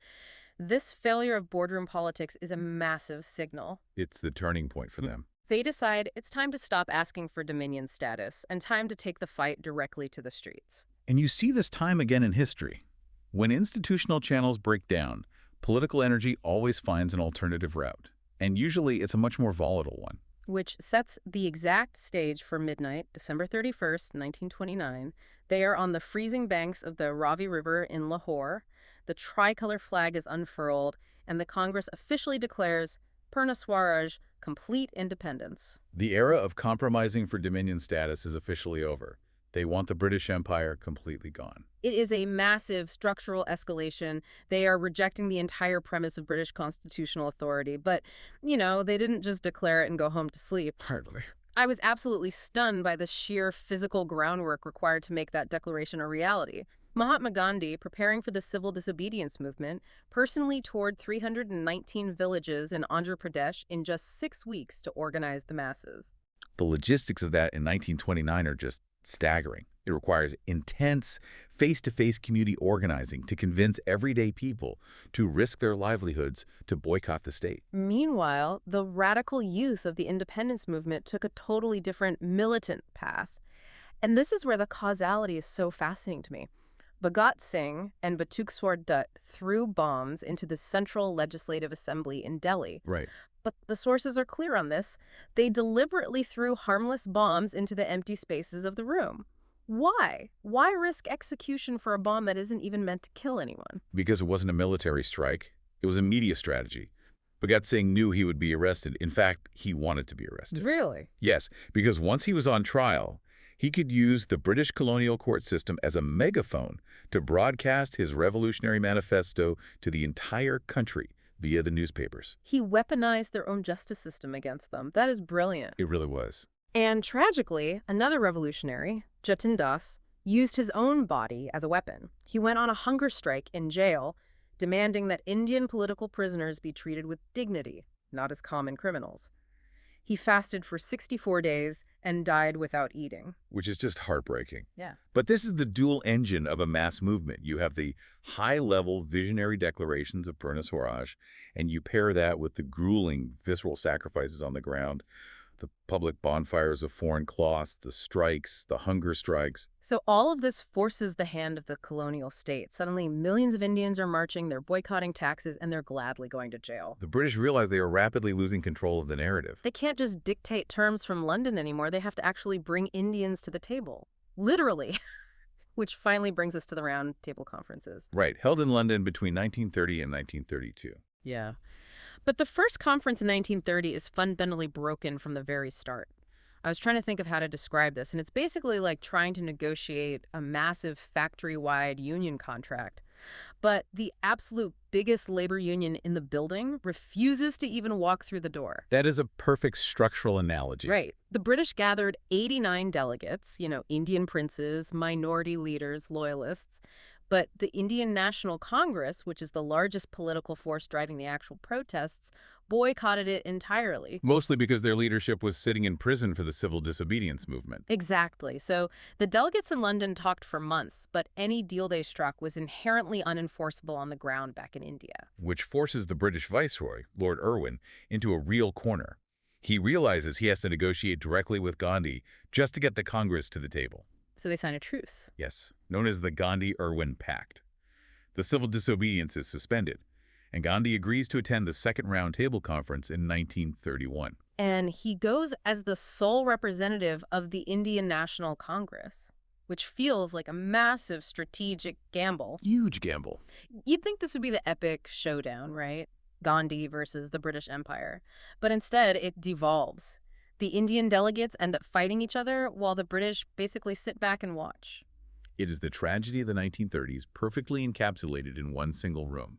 S1: this failure of boardroom politics is a massive signal.
S2: It's the turning point for them.
S1: They decide it's time to stop asking for dominion status and time to take the fight directly to the streets.
S2: And you see this time again in history. When institutional channels break down, political energy always finds an alternative route. And usually it's a much more volatile one.
S1: Which sets the exact stage for midnight, December 31st, 1929. They are on the freezing banks of the Ravi River in Lahore. The tricolor flag is unfurled, and the Congress officially declares Purna Swaraj, complete independence.
S2: The era of compromising for dominion status is officially over. They want the British Empire completely gone.
S1: It is a massive structural escalation. They are rejecting the entire premise of British constitutional authority. But, they didn't just declare it and go home to sleep.
S2: Hardly.
S1: I was absolutely stunned by the sheer physical groundwork required to make that declaration a reality. Mahatma Gandhi, preparing for the civil disobedience movement, personally toured 319 villages in Andhra Pradesh in just 6 weeks to organize the masses.
S2: The logistics of that in 1929 are just staggering. It requires intense, face-to-face community organizing to convince everyday people to risk their livelihoods to boycott the state.
S1: Meanwhile, the radical youth of the independence movement took a totally different militant path. And this is where the causality is so fascinating to me. Bhagat Singh and Batukswar Dutt threw bombs into the Central Legislative Assembly in Delhi.
S2: Right.
S1: But the sources are clear on this. They deliberately threw harmless bombs into the empty spaces of the room. Why? Why risk execution for a bomb that isn't even meant to kill anyone?
S2: Because it wasn't a military strike. It was a media strategy. Bhagat Singh knew he would be arrested. In fact, he wanted to be arrested.
S1: Really?
S2: Yes, because once he was on trial, he could use the British colonial court system as a megaphone to broadcast his revolutionary manifesto to the entire country via the newspapers.
S1: He weaponized their own justice system against them. That is brilliant.
S2: It really was.
S1: And tragically, another revolutionary, Jatin Das, used his own body as a weapon. He went on a hunger strike in jail, demanding that Indian political prisoners be treated with dignity, not as common criminals. He fasted for 64 days and died without eating.
S2: Which is just heartbreaking.
S1: Yeah.
S2: But this is the dual engine of a mass movement. You have the high-level visionary declarations of Purna Swaraj, and you pair that with the grueling visceral sacrifices on the ground, the public bonfires of foreign cloths, the strikes, the hunger strikes.
S1: So all of this forces the hand of the colonial state. Suddenly, millions of Indians are marching, they're boycotting taxes, and they're gladly going to jail.
S2: The British realize they are rapidly losing control of the narrative.
S1: They can't just dictate terms from London anymore. They have to actually bring Indians to the table. Literally. Which finally brings us to the Round Table Conferences.
S2: Right, held in London between 1930 and 1932.
S1: Yeah. But the first conference in 1930 is fundamentally broken from the very start. I was trying to think of how to describe this, and it's basically like trying to negotiate a massive factory-wide union contract. But the absolute biggest labor union in the building refuses to even walk through the door.
S2: That is a perfect structural analogy.
S1: Right. The British gathered 89 delegates, Indian princes, minority leaders, loyalists. But the Indian National Congress, which is the largest political force driving the actual protests, boycotted it entirely.
S2: Mostly because their leadership was sitting in prison for the civil disobedience movement.
S1: Exactly. So the delegates in London talked for months, but any deal they struck was inherently unenforceable on the ground back in India.
S2: Which forces the British Viceroy, Lord Irwin, into a real corner. He realizes he has to negotiate directly with Gandhi just to get the Congress to the table.
S1: So they sign a truce.
S2: Yes, known as the Gandhi-Irwin Pact. The civil disobedience is suspended, and Gandhi agrees to attend the Second Round Table Conference in 1931.
S1: And he goes as the sole representative of the Indian National Congress, which feels like a massive strategic gamble.
S2: Huge gamble.
S1: You'd think this would be the epic showdown, right? Gandhi versus the British Empire. But instead, it devolves. The Indian delegates end up fighting each other while the British basically sit back and watch.
S2: It is the tragedy of the 1930s perfectly encapsulated in one single room.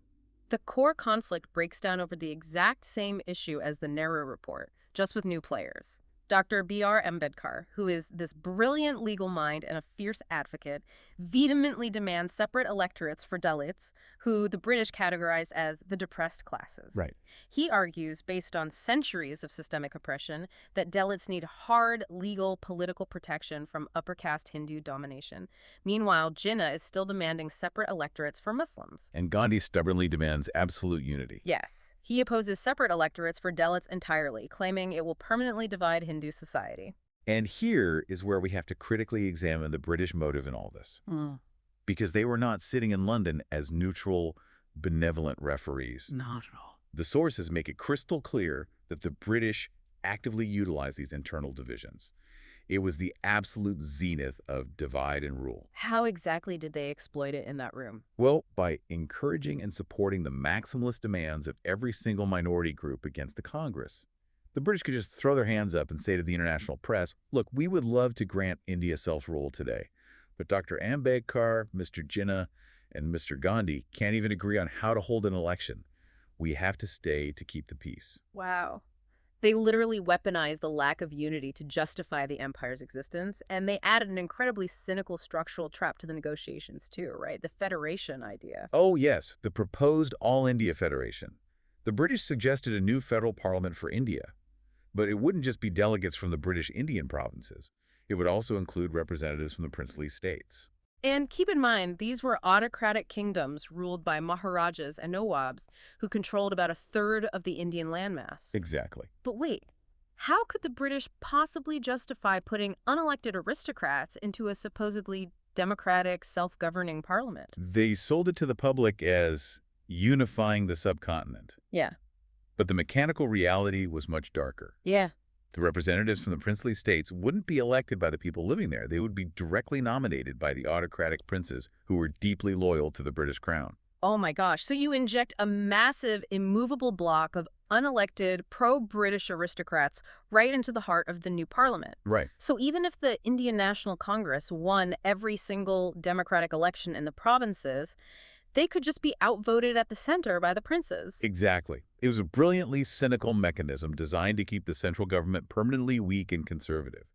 S1: The core conflict breaks down over the exact same issue as the Nehru Report, just with new players. Dr. B.R. Ambedkar, who is this brilliant legal mind and a fierce advocate, vehemently demands separate electorates for Dalits, who the British categorized as the depressed classes.
S2: Right.
S1: He argues, based on centuries of systemic oppression, that Dalits need hard, legal, political protection from upper caste Hindu domination. Meanwhile, Jinnah is still demanding separate electorates for Muslims.
S2: And Gandhi stubbornly demands absolute unity.
S1: Yes. He opposes separate electorates for Dalits entirely, claiming it will permanently divide Hindu society.
S2: And here is where we have to critically examine the British motive in all this. Because they were not sitting in London as neutral, benevolent referees.
S1: Not at all.
S2: The sources make it crystal clear that the British actively utilized these internal divisions. It was the absolute zenith of divide and rule.
S1: How exactly did they exploit it in that room?
S2: Well, by encouraging and supporting the maximalist demands of every single minority group against the Congress. The British could just throw their hands up and say to the international press, look, we would love to grant India self-rule today, but Dr. Ambedkar, Mr. Jinnah, and Mr. Gandhi can't even agree on how to hold an election. We have to stay to keep the peace.
S1: Wow. They literally weaponized the lack of unity to justify the empire's existence, and they added an incredibly cynical structural trap to the negotiations too, right? The federation idea.
S2: Oh yes, the proposed All-India Federation. The British suggested a new federal parliament for India, but it wouldn't just be delegates from the British Indian provinces. It would also include representatives from the princely states.
S1: And keep in mind, these were autocratic kingdoms ruled by Maharajas and Nawabs who controlled about a third of the Indian landmass.
S2: Exactly.
S1: But wait, how could the British possibly justify putting unelected aristocrats into a supposedly democratic, self-governing parliament?
S2: They sold it to the public as unifying the subcontinent.
S1: Yeah.
S2: But the mechanical reality was much darker.
S1: Yeah.
S2: The representatives from the princely states wouldn't be elected by the people living there. They would be directly nominated by the autocratic princes who were deeply loyal to the British crown.
S1: Oh my gosh. So you inject a massive, immovable block of unelected, pro-British aristocrats right into the heart of the new parliament.
S2: Right.
S1: So even if the Indian National Congress won every single democratic election in the provinces, they could just be outvoted at the center by the princes.
S2: Exactly. It was a brilliantly cynical mechanism designed to keep the central government permanently weak and conservative.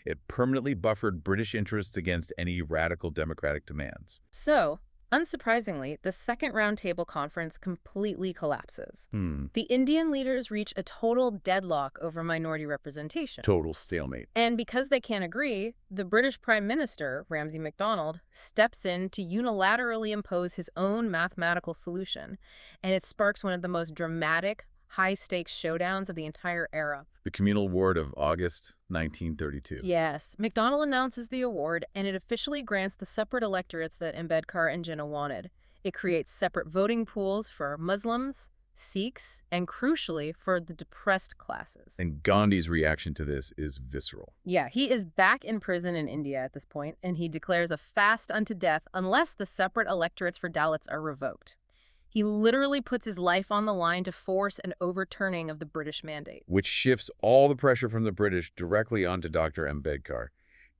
S2: It permanently buffered British interests against any radical democratic demands.
S1: So, unsurprisingly, the Second Round Table Conference completely collapses. The Indian leaders reach a total deadlock over minority representation.
S2: Total stalemate.
S1: And because they can't agree, the British Prime Minister, Ramsay MacDonald, steps in to unilaterally impose his own mathematical solution. And it sparks one of the most dramatic, high-stakes showdowns of the entire era.
S2: The Communal Award of August 1932.
S1: Yes. MacDonald announces the award, and it officially grants the separate electorates that Ambedkar and Jinnah wanted. It creates separate voting pools for Muslims, Sikhs, and crucially, for the depressed classes.
S2: And Gandhi's reaction to this is visceral.
S1: Yeah, he is back in prison in India at this point, and he declares a fast unto death unless the separate electorates for Dalits are revoked. He literally puts his life on the line to force an overturning of the British mandate.
S2: Which shifts all the pressure from the British directly onto Dr. Ambedkar.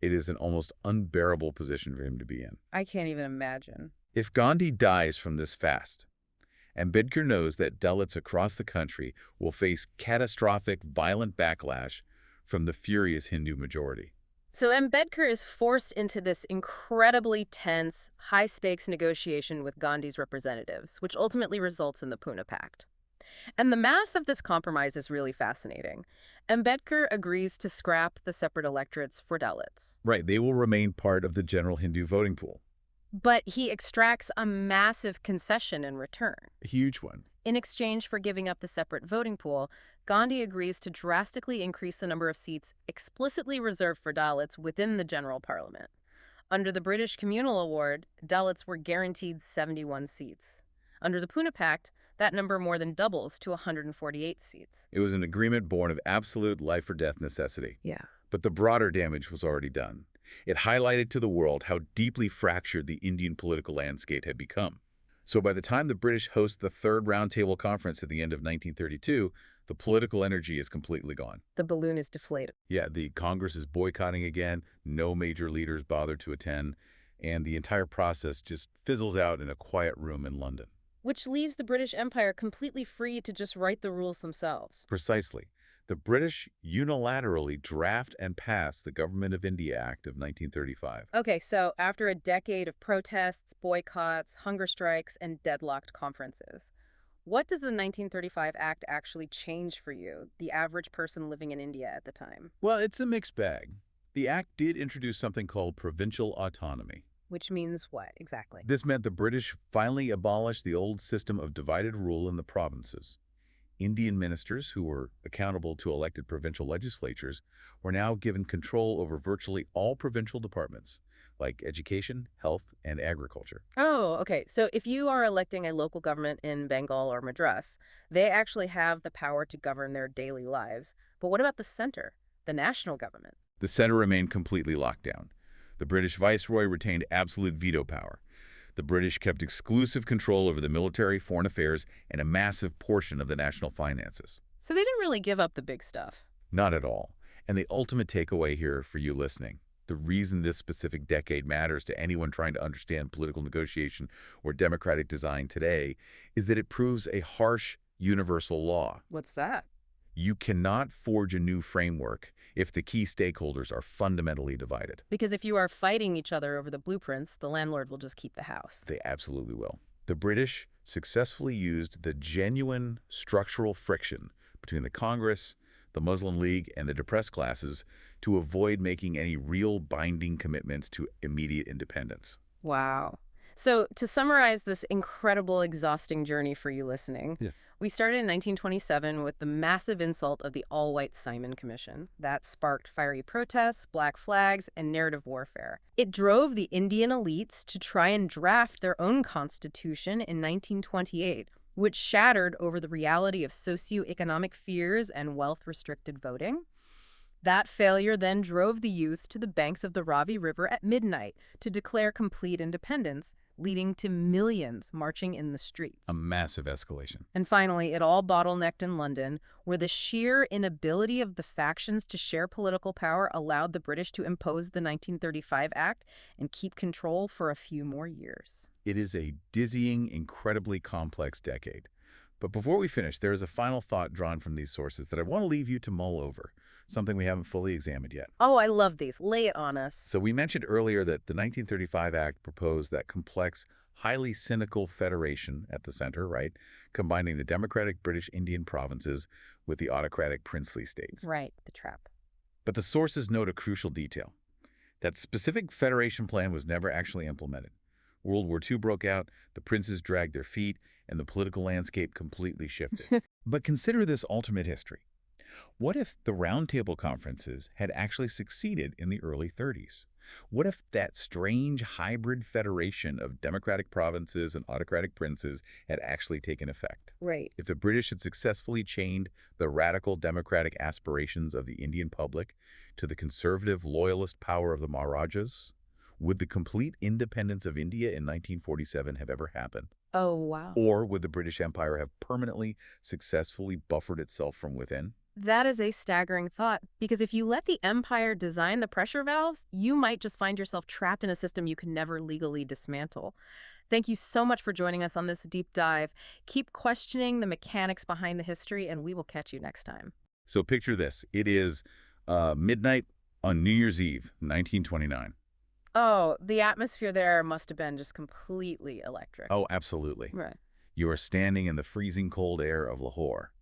S2: It is an almost unbearable position for him to be in.
S1: I can't even imagine.
S2: If Gandhi dies from this fast, Ambedkar knows that Dalits across the country will face catastrophic, violent backlash from the furious Hindu majority.
S1: So Ambedkar is forced into this incredibly tense, high-stakes negotiation with Gandhi's representatives, which ultimately results in the Pune Pact. And the math of this compromise is really fascinating. Ambedkar agrees to scrap the separate electorates for Dalits.
S2: Right, they will remain part of the general Hindu voting pool.
S1: But he extracts a massive concession in return.
S2: A huge one.
S1: In exchange for giving up the separate voting pool, Gandhi agrees to drastically increase the number of seats explicitly reserved for Dalits within the general parliament. Under the British Communal Award, Dalits were guaranteed 71 seats. Under the Pune Pact, that number more than doubles to 148 seats.
S2: It was an agreement born of absolute life-or-death necessity.
S1: Yeah.
S2: But the broader damage was already done. It highlighted to the world how deeply fractured the Indian political landscape had become. So by the time the British host the Third Roundtable Conference at the end of 1932, the political energy is completely gone.
S1: The balloon is deflated.
S2: Yeah, the Congress is boycotting again, no major leaders bother to attend, and the entire process just fizzles out in a quiet room in London.
S1: Which leaves the British Empire completely free to just write the rules themselves.
S2: Precisely. The British unilaterally draft and pass the Government of India Act of 1935.
S1: Okay, so after a decade of protests, boycotts, hunger strikes, and deadlocked conferences, what does the 1935 Act actually change for you, the average person living in India at the time?
S2: Well, it's a mixed bag. The Act did introduce something called provincial autonomy.
S1: Which means what, exactly?
S2: This meant the British finally abolished the old system of divided rule in the provinces. Indian ministers, who were accountable to elected provincial legislatures, were now given control over virtually all provincial departments, like education, health, and agriculture.
S1: Oh, okay. So if you are electing a local government in Bengal or Madras, they actually have the power to govern their daily lives. But what about the center, the national government?
S2: The center remained completely locked down. The British viceroy retained absolute veto power. The British kept exclusive control over the military, foreign affairs, and a massive portion of the national finances.
S1: So they didn't really give up the big stuff.
S2: Not at all. And the ultimate takeaway here for you listening, the reason this specific decade matters to anyone trying to understand political negotiation or democratic design today, is that it proves a harsh universal law.
S1: What's that?
S2: You cannot forge a new framework if the key stakeholders are fundamentally divided.
S1: Because if you are fighting each other over the blueprints, the landlord will just keep the house.
S2: They absolutely will. The British successfully used the genuine structural friction between the Congress, the Muslim League, and the depressed classes to avoid making any real binding commitments to immediate independence.
S1: Wow. So to summarize this incredible, exhausting journey for you listening, we started in 1927 with the massive insult of the all-white Simon Commission. That sparked fiery protests, black flags, and narrative warfare. It drove the Indian elites to try and draft their own constitution in 1928, which shattered over the reality of socioeconomic fears and wealth-restricted voting. That failure then drove the youth to the banks of the Ravi River at midnight to declare complete independence, leading to millions marching in the streets.
S2: A massive escalation.
S1: And finally, it all bottlenecked in London, where the sheer inability of the factions to share political power allowed the British to impose the 1935 Act and keep control for a few more years.
S2: It is a dizzying, incredibly complex decade. But before we finish, there is a final thought drawn from these sources that I want to leave you to mull over, something we haven't fully examined yet.
S1: Oh, I love these. Lay it on us.
S2: So we mentioned earlier that the 1935 Act proposed that complex, highly cynical federation at the center, right, combining the democratic British Indian provinces with the autocratic princely states.
S1: Right, the trap.
S2: But the sources note a crucial detail. That specific federation plan was never actually implemented. World War II broke out, the princes dragged their feet, and the political landscape completely shifted. But consider this alternate history. What if the Roundtable Conferences had actually succeeded in the early 30s? What if that strange hybrid federation of democratic provinces and autocratic princes had actually taken effect?
S1: Right.
S2: If the British had successfully chained the radical democratic aspirations of the Indian public to the conservative loyalist power of the Maharajas, would the complete independence of India in 1947 have ever happened?
S1: Oh, wow.
S2: Or would the British Empire have permanently, successfully buffered itself from within?
S1: That is a staggering thought, because if you let the empire design the pressure valves, you might just find yourself trapped in a system you can never legally dismantle. Thank you so much for joining us on this deep dive. Keep questioning the mechanics behind the history, and we will catch you next time.
S2: So picture this. It is midnight on New Year's Eve, 1929.
S1: Oh, the atmosphere there must have been just completely electric.
S2: Oh, absolutely.
S1: Right.
S2: You are standing in the freezing cold air of Lahore.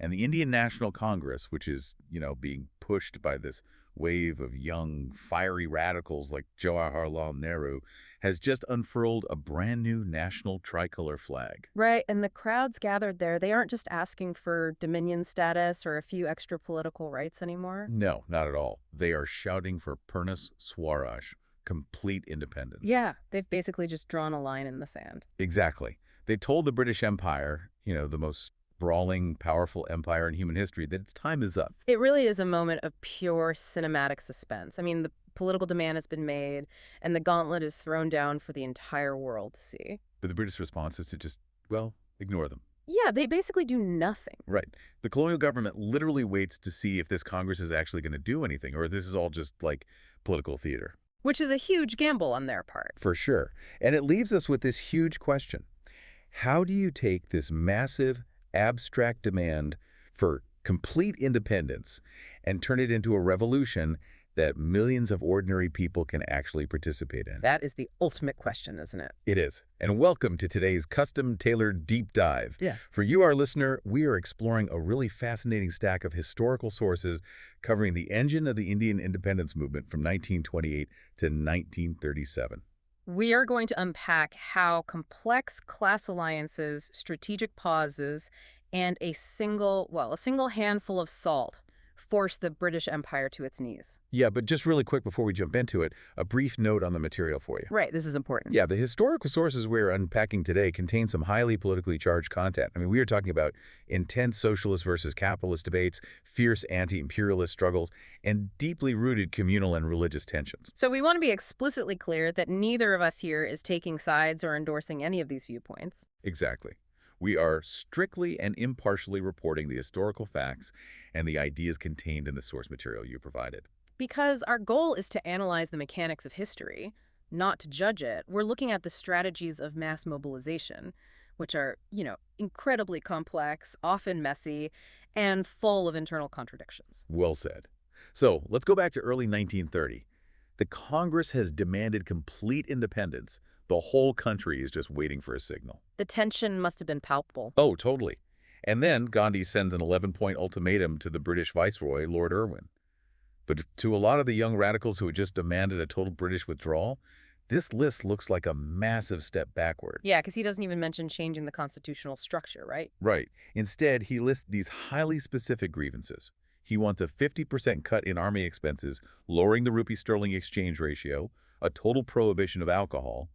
S2: And the Indian National Congress, which is, being pushed by this wave of young, fiery radicals like Jawaharlal Nehru, has just unfurled a brand new national tricolor flag.
S1: Right, and the crowds gathered there, they aren't just asking for dominion status or a few extra political rights anymore.
S2: No, not at all. They are shouting for Purnas Swaraj, complete independence.
S1: Yeah, they've basically just drawn a line in the sand.
S2: Exactly. They told the British Empire, the most brawling, powerful empire in human history, that its time is up.
S1: It really is a moment of pure cinematic suspense. I mean, the political demand has been made, and the gauntlet is thrown down for the entire world to see.
S2: But the British response is to just, well, ignore them.
S1: Yeah, they basically do nothing.
S2: Right. The colonial government literally waits to see if this Congress is actually going to do anything, or if this is all just like political theater.
S1: Which is a huge gamble on their part.
S2: For sure. And it leaves us with this huge question. How do you take this massive, abstract demand for complete independence and turn it into a revolution that millions of ordinary people can actually participate in?
S1: That is the ultimate question, isn't it?
S2: It is. And welcome to today's custom-tailored deep dive.
S1: Yeah.
S2: For you, our listener, we are exploring a really fascinating stack of historical sources covering the engine of the Indian independence movement from 1928 to 1937.
S1: We are going to unpack how complex class alliances, strategic pauses, and a single handful of salt forced the British Empire to its knees.
S2: Yeah, but just really quick before we jump into it, a brief note on the material for you.
S1: Right, this is important.
S2: Yeah, the historical sources we're unpacking today contain some highly politically charged content. I mean, we are talking about intense socialist versus capitalist debates, fierce anti-imperialist struggles, and deeply rooted communal and religious tensions.
S1: So we want to be explicitly clear that neither of us here is taking sides or endorsing any of these viewpoints.
S2: Exactly. We are strictly and impartially reporting the historical facts and the ideas contained in the source material you provided.
S1: Because our goal is to analyze the mechanics of history, not to judge it. We're looking at the strategies of mass mobilization, which are, incredibly complex, often messy, and full of internal contradictions.
S2: Well said. So let's go back to early 1930. The Congress has demanded complete independence. The whole country is just waiting for a signal.
S1: The tension must have been palpable.
S2: Oh, totally. And then Gandhi sends an 11-point ultimatum to the British Viceroy, Lord Irwin. But to a lot of the young radicals who had just demanded a total British withdrawal, this list looks like a massive step backward.
S1: Yeah, because he doesn't even mention changing the constitutional structure, right?
S2: Right. Instead, he lists these highly specific grievances. He wants a 50% cut in army expenses, lowering the rupee-sterling exchange ratio, a total prohibition of alcohol,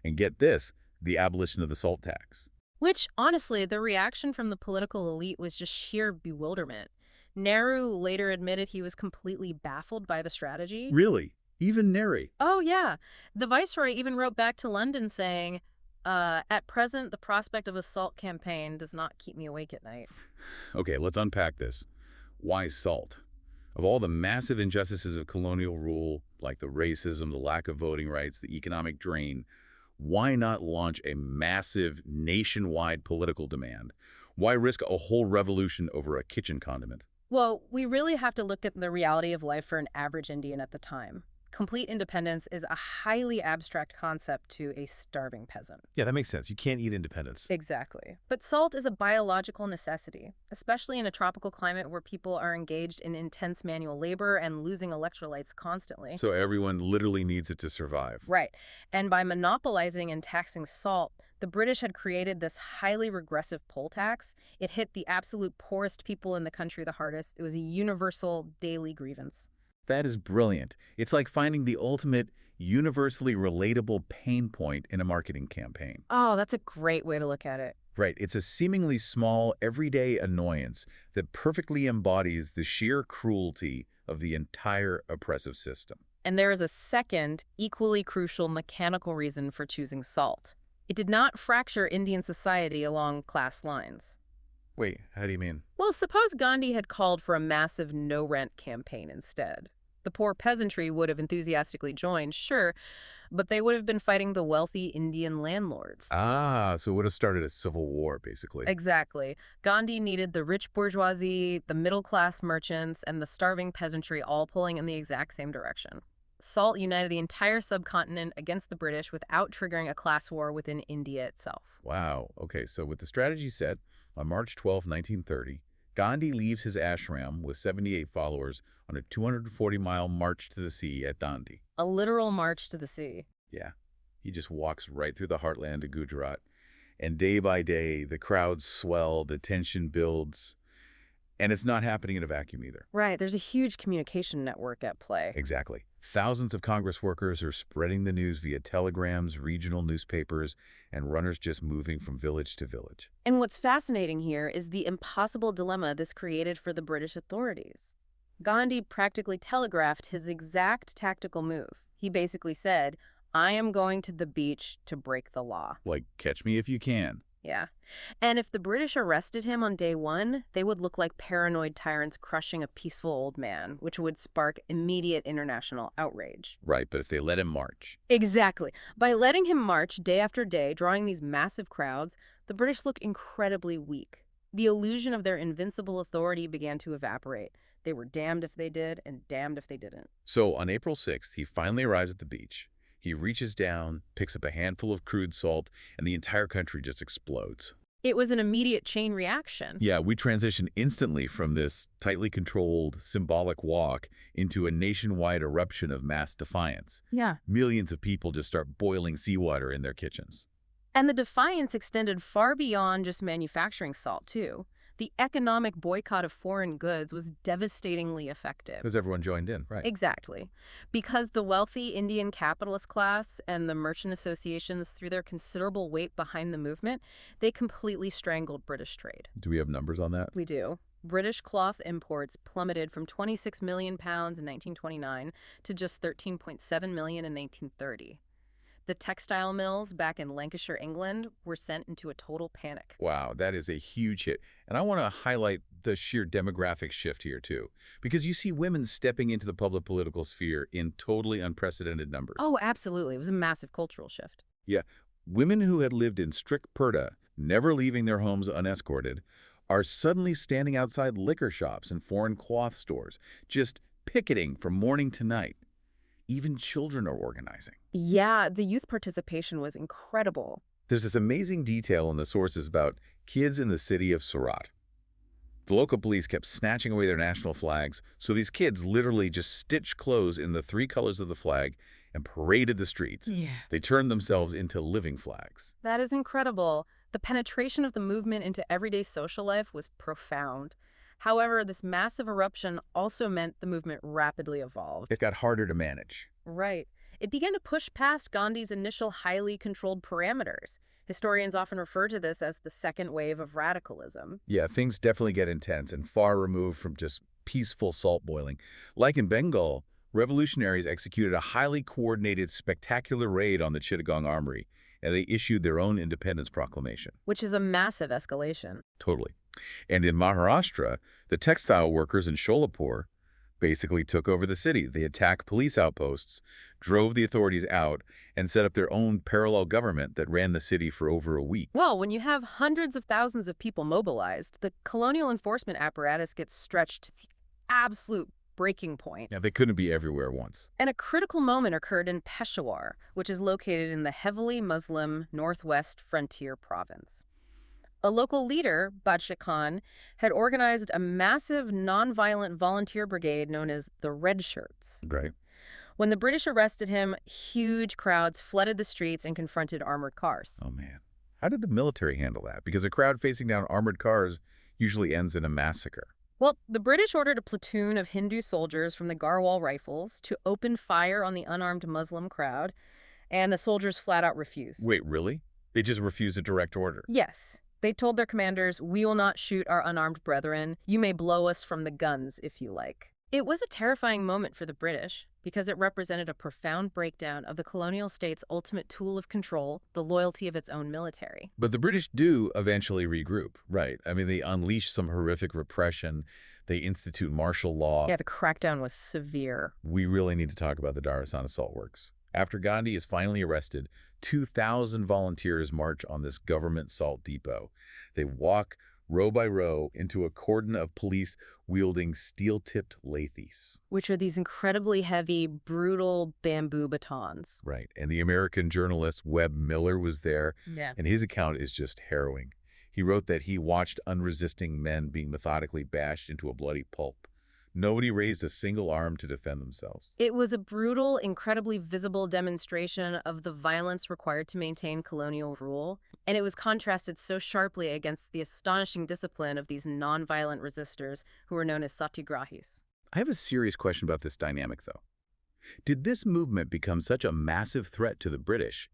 S2: and get this, the abolition of the salt tax.
S1: Which, honestly, the reaction from the political elite was just sheer bewilderment. Nehru later admitted he was completely baffled by the strategy.
S2: Really? Even Nehru?
S1: Oh, yeah. The viceroy even wrote back to London saying, at present, the prospect of a salt campaign does not keep me awake at night.
S2: Okay, let's unpack this. Why salt? Of all the massive injustices of colonial rule, like the racism, the lack of voting rights, the economic drain, why not launch a massive nationwide political demand? Why risk a whole revolution over a kitchen condiment?
S1: Well, we really have to look at the reality of life for an average Indian at the time. Complete independence is a highly abstract concept to a starving peasant.
S2: Yeah, that makes sense. You can't eat independence.
S1: Exactly. But salt is a biological necessity, especially in a tropical climate where people are engaged in intense manual labor and losing electrolytes constantly.
S2: So everyone literally needs it to survive.
S1: Right. And by monopolizing and taxing salt, the British had created this highly regressive poll tax. It hit the absolute poorest people in the country the hardest. It was a universal daily grievance.
S2: That is brilliant. It's like finding the ultimate, universally relatable pain point in a marketing campaign.
S1: Oh, that's a great way to look at it.
S2: Right. It's a seemingly small, everyday annoyance that perfectly embodies the sheer cruelty of the entire oppressive system.
S1: And there is a second, equally crucial mechanical reason for choosing salt. It did not fracture Indian society along class lines.
S2: Wait, how do you mean?
S1: Well, suppose Gandhi had called for a massive no-rent campaign instead. The poor peasantry would have enthusiastically joined, sure, but they would have been fighting the wealthy Indian landlords.
S2: Ah, so it would have started a civil war, basically.
S1: Exactly. Gandhi needed the rich bourgeoisie, the middle-class merchants, and the starving peasantry all pulling in the exact same direction. SALT united the entire subcontinent against the British without triggering a class war within India itself.
S2: Wow. Okay, so with the strategy set, on March 12, 1930, Gandhi leaves his ashram with 78 followers on a 240-mile march to the sea at Dandi.
S1: A literal march to the sea.
S2: Yeah, he just walks right through the heartland of Gujarat. And day by day, the crowds swell, the tension builds, and it's not happening in a vacuum either.
S1: Right, there's a huge communication network at play.
S2: Exactly. Thousands of Congress workers are spreading the news via telegrams, regional newspapers, and runners just moving from village to village.
S1: And what's fascinating here is the impossible dilemma this created for the British authorities. Gandhi practically telegraphed his exact tactical move. He basically said, I am going to the beach to break the law.
S2: Like, catch me if you can.
S1: Yeah. And if the British arrested him on day one, they would look like paranoid tyrants crushing a peaceful old man, which would spark immediate international outrage.
S2: Right, but if they let him march.
S1: Exactly. By letting him march day after day, drawing these massive crowds, the British looked incredibly weak. The illusion of their invincible authority began to evaporate. They were damned if they did and damned if they didn't.
S2: So on April 6th, he finally arrives at the beach. He reaches down, picks up a handful of crude salt, and the entire country just explodes.
S1: It was an immediate chain reaction.
S2: Yeah, we transition instantly from this tightly controlled, symbolic walk into a nationwide eruption of mass defiance.
S1: Yeah.
S2: Millions of people just start boiling seawater in their kitchens.
S1: And the defiance extended far beyond just manufacturing salt, too. The economic boycott of foreign goods was devastatingly effective.
S2: Because everyone joined in, right?
S1: Exactly. Because the wealthy Indian capitalist class and the merchant associations threw their considerable weight behind the movement, they completely strangled British trade.
S2: Do we have numbers on that?
S1: We do. British cloth imports plummeted from 26 million pounds in 1929 to just 13.7 million in 1930. The textile mills back in Lancashire, England, were sent into a total panic.
S2: Wow, that is a huge hit. And I want to highlight the sheer demographic shift here, too. Because you see women stepping into the public political sphere in totally unprecedented numbers.
S1: Oh, absolutely. It was a massive cultural shift.
S2: Yeah, women who had lived in strict purdah, never leaving their homes unescorted, are suddenly standing outside liquor shops and foreign cloth stores, just picketing from morning to night. Even children are organizing.
S1: Yeah, the youth participation was incredible.
S2: There's this amazing detail in the sources about kids in the city of Surat. The local police kept snatching away their national flags, so these kids literally just stitched clothes in the 3 colors of the flag and paraded the streets.
S1: Yeah.
S2: They turned themselves into living flags.
S1: That is incredible. The penetration of the movement into everyday social life was profound. However, this massive eruption also meant the movement rapidly evolved.
S2: It got harder to manage.
S1: Right. It began to push past Gandhi's initial highly controlled parameters. Historians often refer to this as the second wave of radicalism.
S2: Yeah, things definitely get intense and far removed from just peaceful salt boiling. Like in Bengal, revolutionaries executed a highly coordinated, spectacular raid on the Chittagong Armory, and they issued their own independence proclamation.
S1: Which is a massive escalation.
S2: Totally. And in Maharashtra, the textile workers in Sholapur basically took over the city. They attacked police outposts, drove the authorities out, and set up their own parallel government that ran the city for over a week.
S1: Well, when you have hundreds of thousands of people mobilized, the colonial enforcement apparatus gets stretched to the absolute breaking point.
S2: Yeah, they couldn't be everywhere at once.
S1: And a critical moment occurred in Peshawar, which is located in the heavily Muslim northwest frontier province. A local leader, Badshah Khan, had organized a massive nonviolent volunteer brigade known as the Red Shirts.
S2: Right.
S1: When the British arrested him, huge crowds flooded the streets and confronted armored cars.
S2: Oh, man. How did the military handle that? Because a crowd facing down armored cars usually ends in a massacre.
S1: Well, the British ordered a platoon of Hindu soldiers from the Garhwal Rifles to open fire on the unarmed Muslim crowd, and the soldiers flat out refused.
S2: Wait, really? They just refused a direct order?
S1: Yes. They told their commanders, "We will not shoot our unarmed brethren. You may blow us from the guns if you like." It was a terrifying moment for the British because it represented a profound breakdown of the colonial state's ultimate tool of control, the loyalty of its own military.
S2: But the British do eventually regroup, right? I mean, they unleash some horrific repression. They institute martial law.
S1: Yeah, the crackdown was severe.
S2: We really need to talk about the Darasan Assault Works. After Gandhi is finally arrested, 2,000 volunteers march on this government salt depot. They walk row by row into a cordon of police wielding steel-tipped lathes.
S1: Which are these incredibly heavy, brutal bamboo batons.
S2: Right, and the American journalist Webb Miller was there,
S1: Yeah.
S2: and his account is just harrowing. He wrote that he watched unresisting men being methodically bashed into a bloody pulp. Nobody raised a single arm to defend themselves.
S1: It was a brutal, incredibly visible demonstration of the violence required to maintain colonial rule, and it was contrasted so sharply against the astonishing discipline of these nonviolent resistors who were known as satyagrahis.
S2: I have a serious question about this dynamic, though. Did this movement become such a massive threat to the British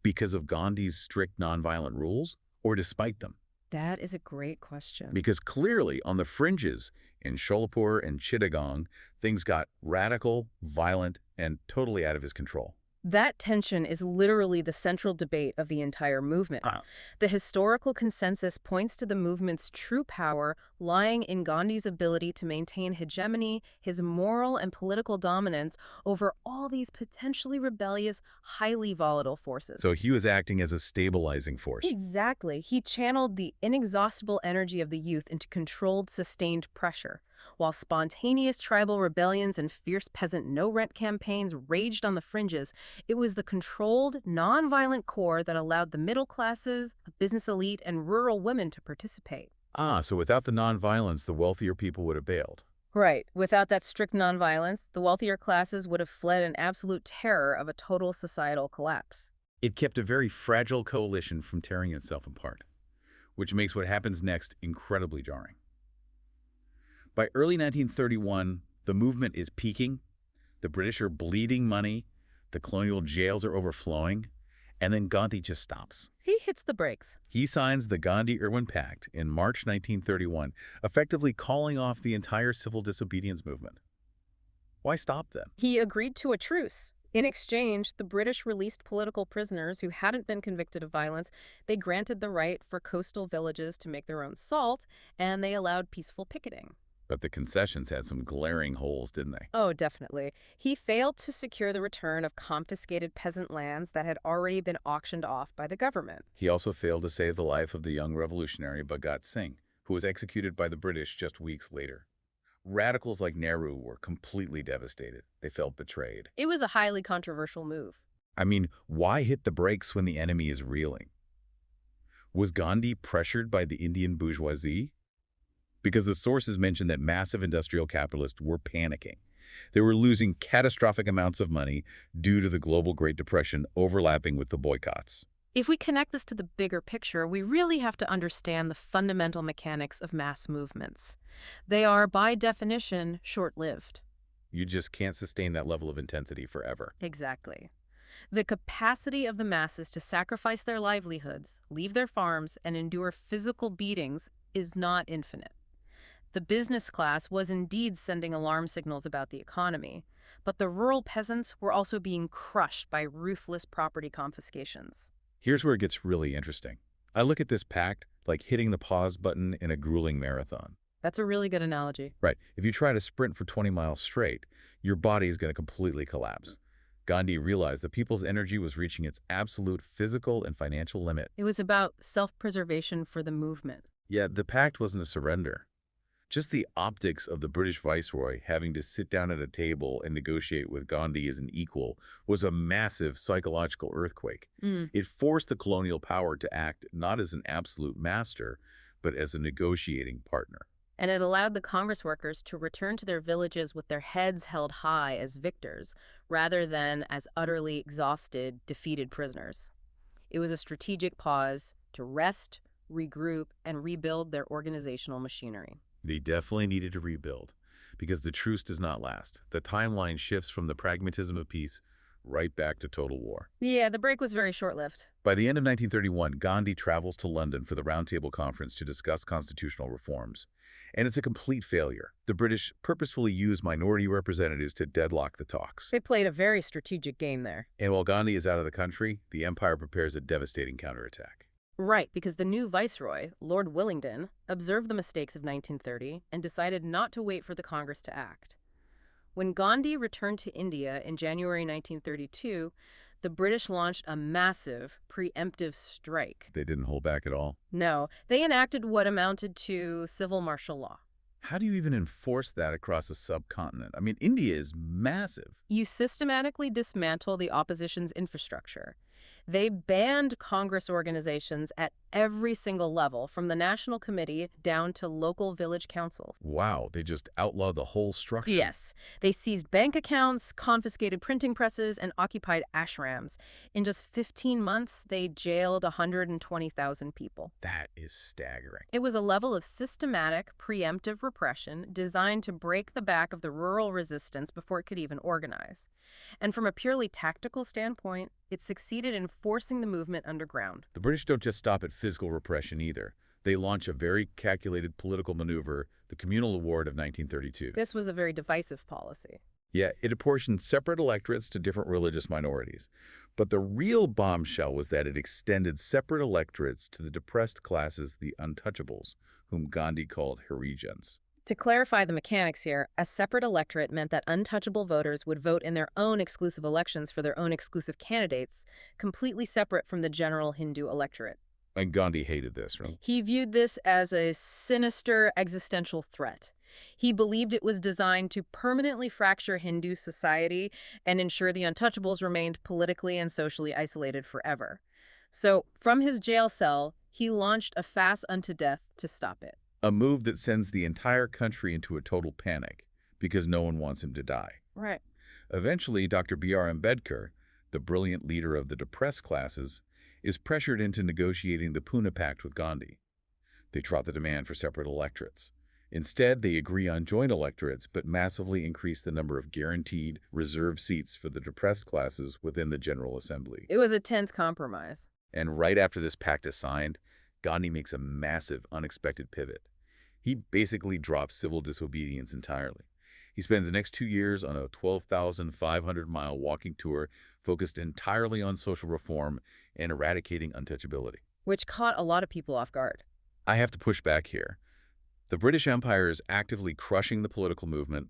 S2: because of Gandhi's strict nonviolent rules, or despite them?
S1: That is a great question.
S2: Because clearly, on the fringes, in Sholapur and Chittagong, things got radical, violent, and totally out of his control.
S1: That tension is literally the central debate of the entire movement. The historical consensus points to the movement's true power lying in Gandhi's ability to maintain hegemony, his moral and political dominance over all these potentially rebellious, highly volatile forces.
S2: So he was acting as a stabilizing force.
S1: Exactly. He channeled the inexhaustible energy of the youth into controlled, sustained pressure. While spontaneous tribal rebellions and fierce peasant no-rent campaigns raged on the fringes, it was the controlled, non-violent core that allowed the middle classes, a business elite, and rural women to participate.
S2: So without the nonviolence, the wealthier people would have bailed.
S1: Right. Without that strict nonviolence, the wealthier classes would have fled in absolute terror of a total societal collapse.
S2: It kept a very fragile coalition from tearing itself apart, which makes what happens next incredibly jarring. By early 1931, the movement is peaking, the British are bleeding money, the colonial jails are overflowing, and then Gandhi just stops.
S1: He hits the brakes.
S2: He signs the Gandhi-Irwin Pact in March 1931, effectively calling off the entire civil disobedience movement. Why stop then?
S1: He agreed to a truce. In exchange, the British released political prisoners who hadn't been convicted of violence. They granted the right for coastal villages to make their own salt, and they allowed peaceful picketing.
S2: But the concessions had some glaring holes, didn't they?
S1: Oh, definitely. He failed to secure the return of confiscated peasant lands that had already been auctioned off by the government.
S2: He also failed to save the life of the young revolutionary Bhagat Singh, who was executed by the British just weeks later. Radicals like Nehru were completely devastated. They felt betrayed.
S1: It was a highly controversial move.
S2: I mean, why hit the brakes when the enemy is reeling? Was Gandhi pressured by the Indian bourgeoisie? Because the sources mention that massive industrial capitalists were panicking. They were losing catastrophic amounts of money due to the global Great Depression overlapping with the boycotts.
S1: If we connect this to the bigger picture, we really have to understand the fundamental mechanics of mass movements. They are, by definition, short-lived.
S2: You just can't sustain that level of intensity forever.
S1: Exactly. The capacity of the masses to sacrifice their livelihoods, leave their farms, and endure physical beatings is not infinite. The business class was indeed sending alarm signals about the economy, but the rural peasants were also being crushed by ruthless property confiscations.
S2: Here's where it gets really interesting. I look at this pact like hitting the pause button in a grueling marathon.
S1: That's a really good analogy.
S2: Right. If you try to sprint for 20 miles straight, your body is going to completely collapse. Gandhi realized that people's energy was reaching its absolute physical and financial limit.
S1: It was about self-preservation for the movement.
S2: Yet the pact wasn't a surrender. Just the optics of the British viceroy having to sit down at a table and negotiate with Gandhi as an equal was a massive psychological earthquake. It forced the colonial power to act not as an absolute master, but as a negotiating partner.
S1: And it allowed the Congress workers to return to their villages with their heads held high as victors, rather than as utterly exhausted, defeated prisoners. It was a strategic pause to rest, regroup, and rebuild their organizational machinery.
S2: They definitely needed to rebuild, because the truce does not last. The timeline shifts from the pragmatism of peace right back to total war.
S1: Yeah, the break was very short-lived.
S2: By the end of 1931, Gandhi travels to London for the Round Table Conference to discuss constitutional reforms. And it's a complete failure. The British purposefully used minority representatives to deadlock the talks.
S1: They played a very strategic game there.
S2: And while Gandhi is out of the country, the empire prepares a devastating counterattack.
S1: Right, because the new viceroy, Lord Willingdon, observed the mistakes of 1930 and decided not to wait for the Congress to act. When Gandhi returned to India in January 1932, the British launched a massive preemptive strike.
S2: They didn't hold back at all.
S1: No, they enacted what amounted to civil martial law.
S2: How do you even enforce that across a subcontinent? I mean, India is massive.
S1: You systematically dismantle the opposition's infrastructure. They banned Congress organizations at every single level, from the National Committee down to local village councils.
S2: Wow, they just outlawed the whole structure.
S1: Yes, they seized bank accounts, confiscated printing presses, and occupied ashrams. In just 15 months, they jailed 120,000 people.
S2: That is staggering.
S1: It was a level of systematic, preemptive repression designed to break the back of the rural resistance before it could even organize. And from a purely tactical standpoint, it succeeded in forcing the movement underground.
S2: The British don't just stop at physical repression either. They launch a very calculated political maneuver, the Communal Award of 1932.
S1: This was a very divisive policy.
S2: Yeah, it apportioned separate electorates to different religious minorities. But the real bombshell was that it extended separate electorates to the depressed classes, the untouchables, whom Gandhi called Harijans.
S1: To clarify the mechanics here, a separate electorate meant that untouchable voters would vote in their own exclusive elections for their own exclusive candidates, completely separate from the general Hindu electorate.
S2: And Gandhi hated this, right?
S1: He viewed this as a sinister existential threat. He believed it was designed to permanently fracture Hindu society and ensure the untouchables remained politically and socially isolated forever. So, from his jail cell, he launched a fast unto death to stop it.
S2: A move that sends the entire country into a total panic because no one wants him to die.
S1: Right.
S2: Eventually, Dr. B.R. Ambedkar, the brilliant leader of the depressed classes, is pressured into negotiating the Pune Pact with Gandhi. They trot the demand for separate electorates. Instead, they agree on joint electorates but massively increase the number of guaranteed reserved seats for the depressed classes within the General Assembly.
S1: It was a tense compromise.
S2: And right after this pact is signed, Gandhi makes a massive, unexpected pivot. He basically drops civil disobedience entirely. He spends the next 2 years on a 12,500-mile walking tour focused entirely on social reform and eradicating untouchability.
S1: Which caught a lot of people off guard.
S2: I have to push back here. The British Empire is actively crushing the political movement.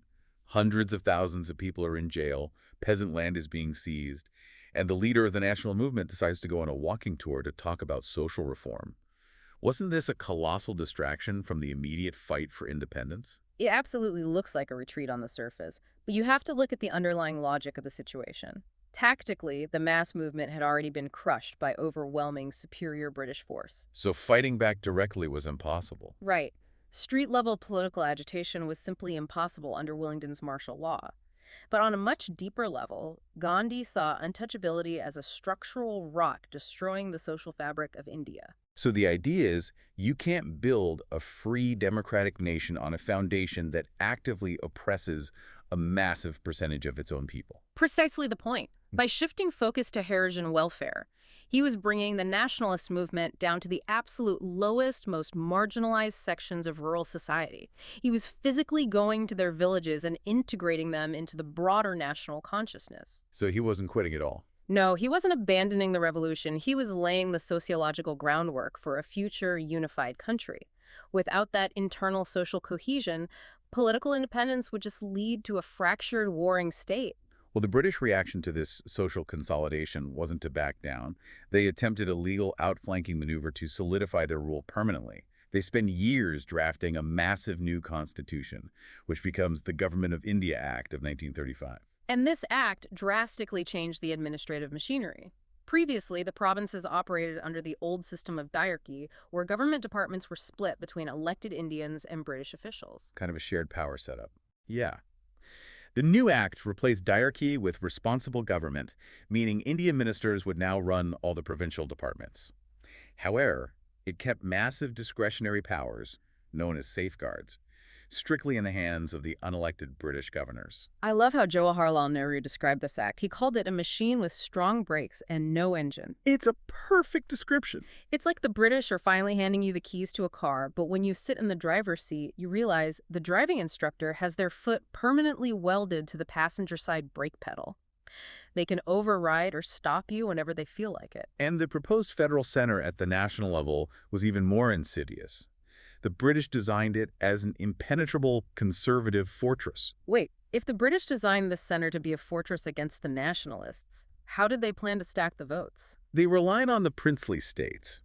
S2: Hundreds of thousands of people are in jail, peasant land is being seized, and the leader of the national movement decides to go on a walking tour to talk about social reform. Wasn't this a colossal distraction from the immediate fight for independence?
S1: It absolutely looks like a retreat on the surface, but you have to look at the underlying logic of the situation. Tactically, the mass movement had already been crushed by overwhelming superior British force.
S2: So fighting back directly was impossible.
S1: Right. Street-level political agitation was simply impossible under Willingdon's martial law. But on a much deeper level, Gandhi saw untouchability as a structural rot destroying the social fabric of India.
S2: So the idea is you can't build a free democratic nation on a foundation that actively oppresses a massive percentage of its own people.
S1: Precisely the point. By shifting focus to Harijan welfare, he was bringing the nationalist movement down to the absolute lowest, most marginalized sections of rural society. He was physically going to their villages and integrating them into the broader national consciousness.
S2: So he wasn't quitting at all.
S1: No, he wasn't abandoning the revolution. He was laying the sociological groundwork for a future unified country. Without that internal social cohesion, political independence would just lead to a fractured, warring state.
S2: Well, the British reaction to this social consolidation wasn't to back down. They attempted a legal outflanking maneuver to solidify their rule permanently. They spend years drafting a massive new constitution, which becomes the Government of India Act of 1935.
S1: And this act drastically changed the administrative machinery. Previously, the provinces operated under the old system of diarchy, where government departments were split between elected Indians and British officials.
S2: Kind of a shared power setup. Yeah. The new act replaced diarchy with responsible government, meaning Indian ministers would now run all the provincial departments. However, it kept massive discretionary powers, known as safeguards. strictly in the hands of the unelected British governors.
S1: I love how Jawaharlal Nehru described this act. He called it a machine with strong brakes and no engine.
S2: It's a perfect description.
S1: It's like the British are finally handing you the keys to a car, but when you sit in the driver's seat, you realize the driving instructor has their foot permanently welded to the passenger side brake pedal. They can override or stop you whenever they feel like it.
S2: And the proposed federal center at the national level was even more insidious. The British designed it as an impenetrable conservative fortress.
S1: Wait, if the British designed this center to be a fortress against the nationalists, how did they plan to stack the votes?
S2: They relied on the princely states.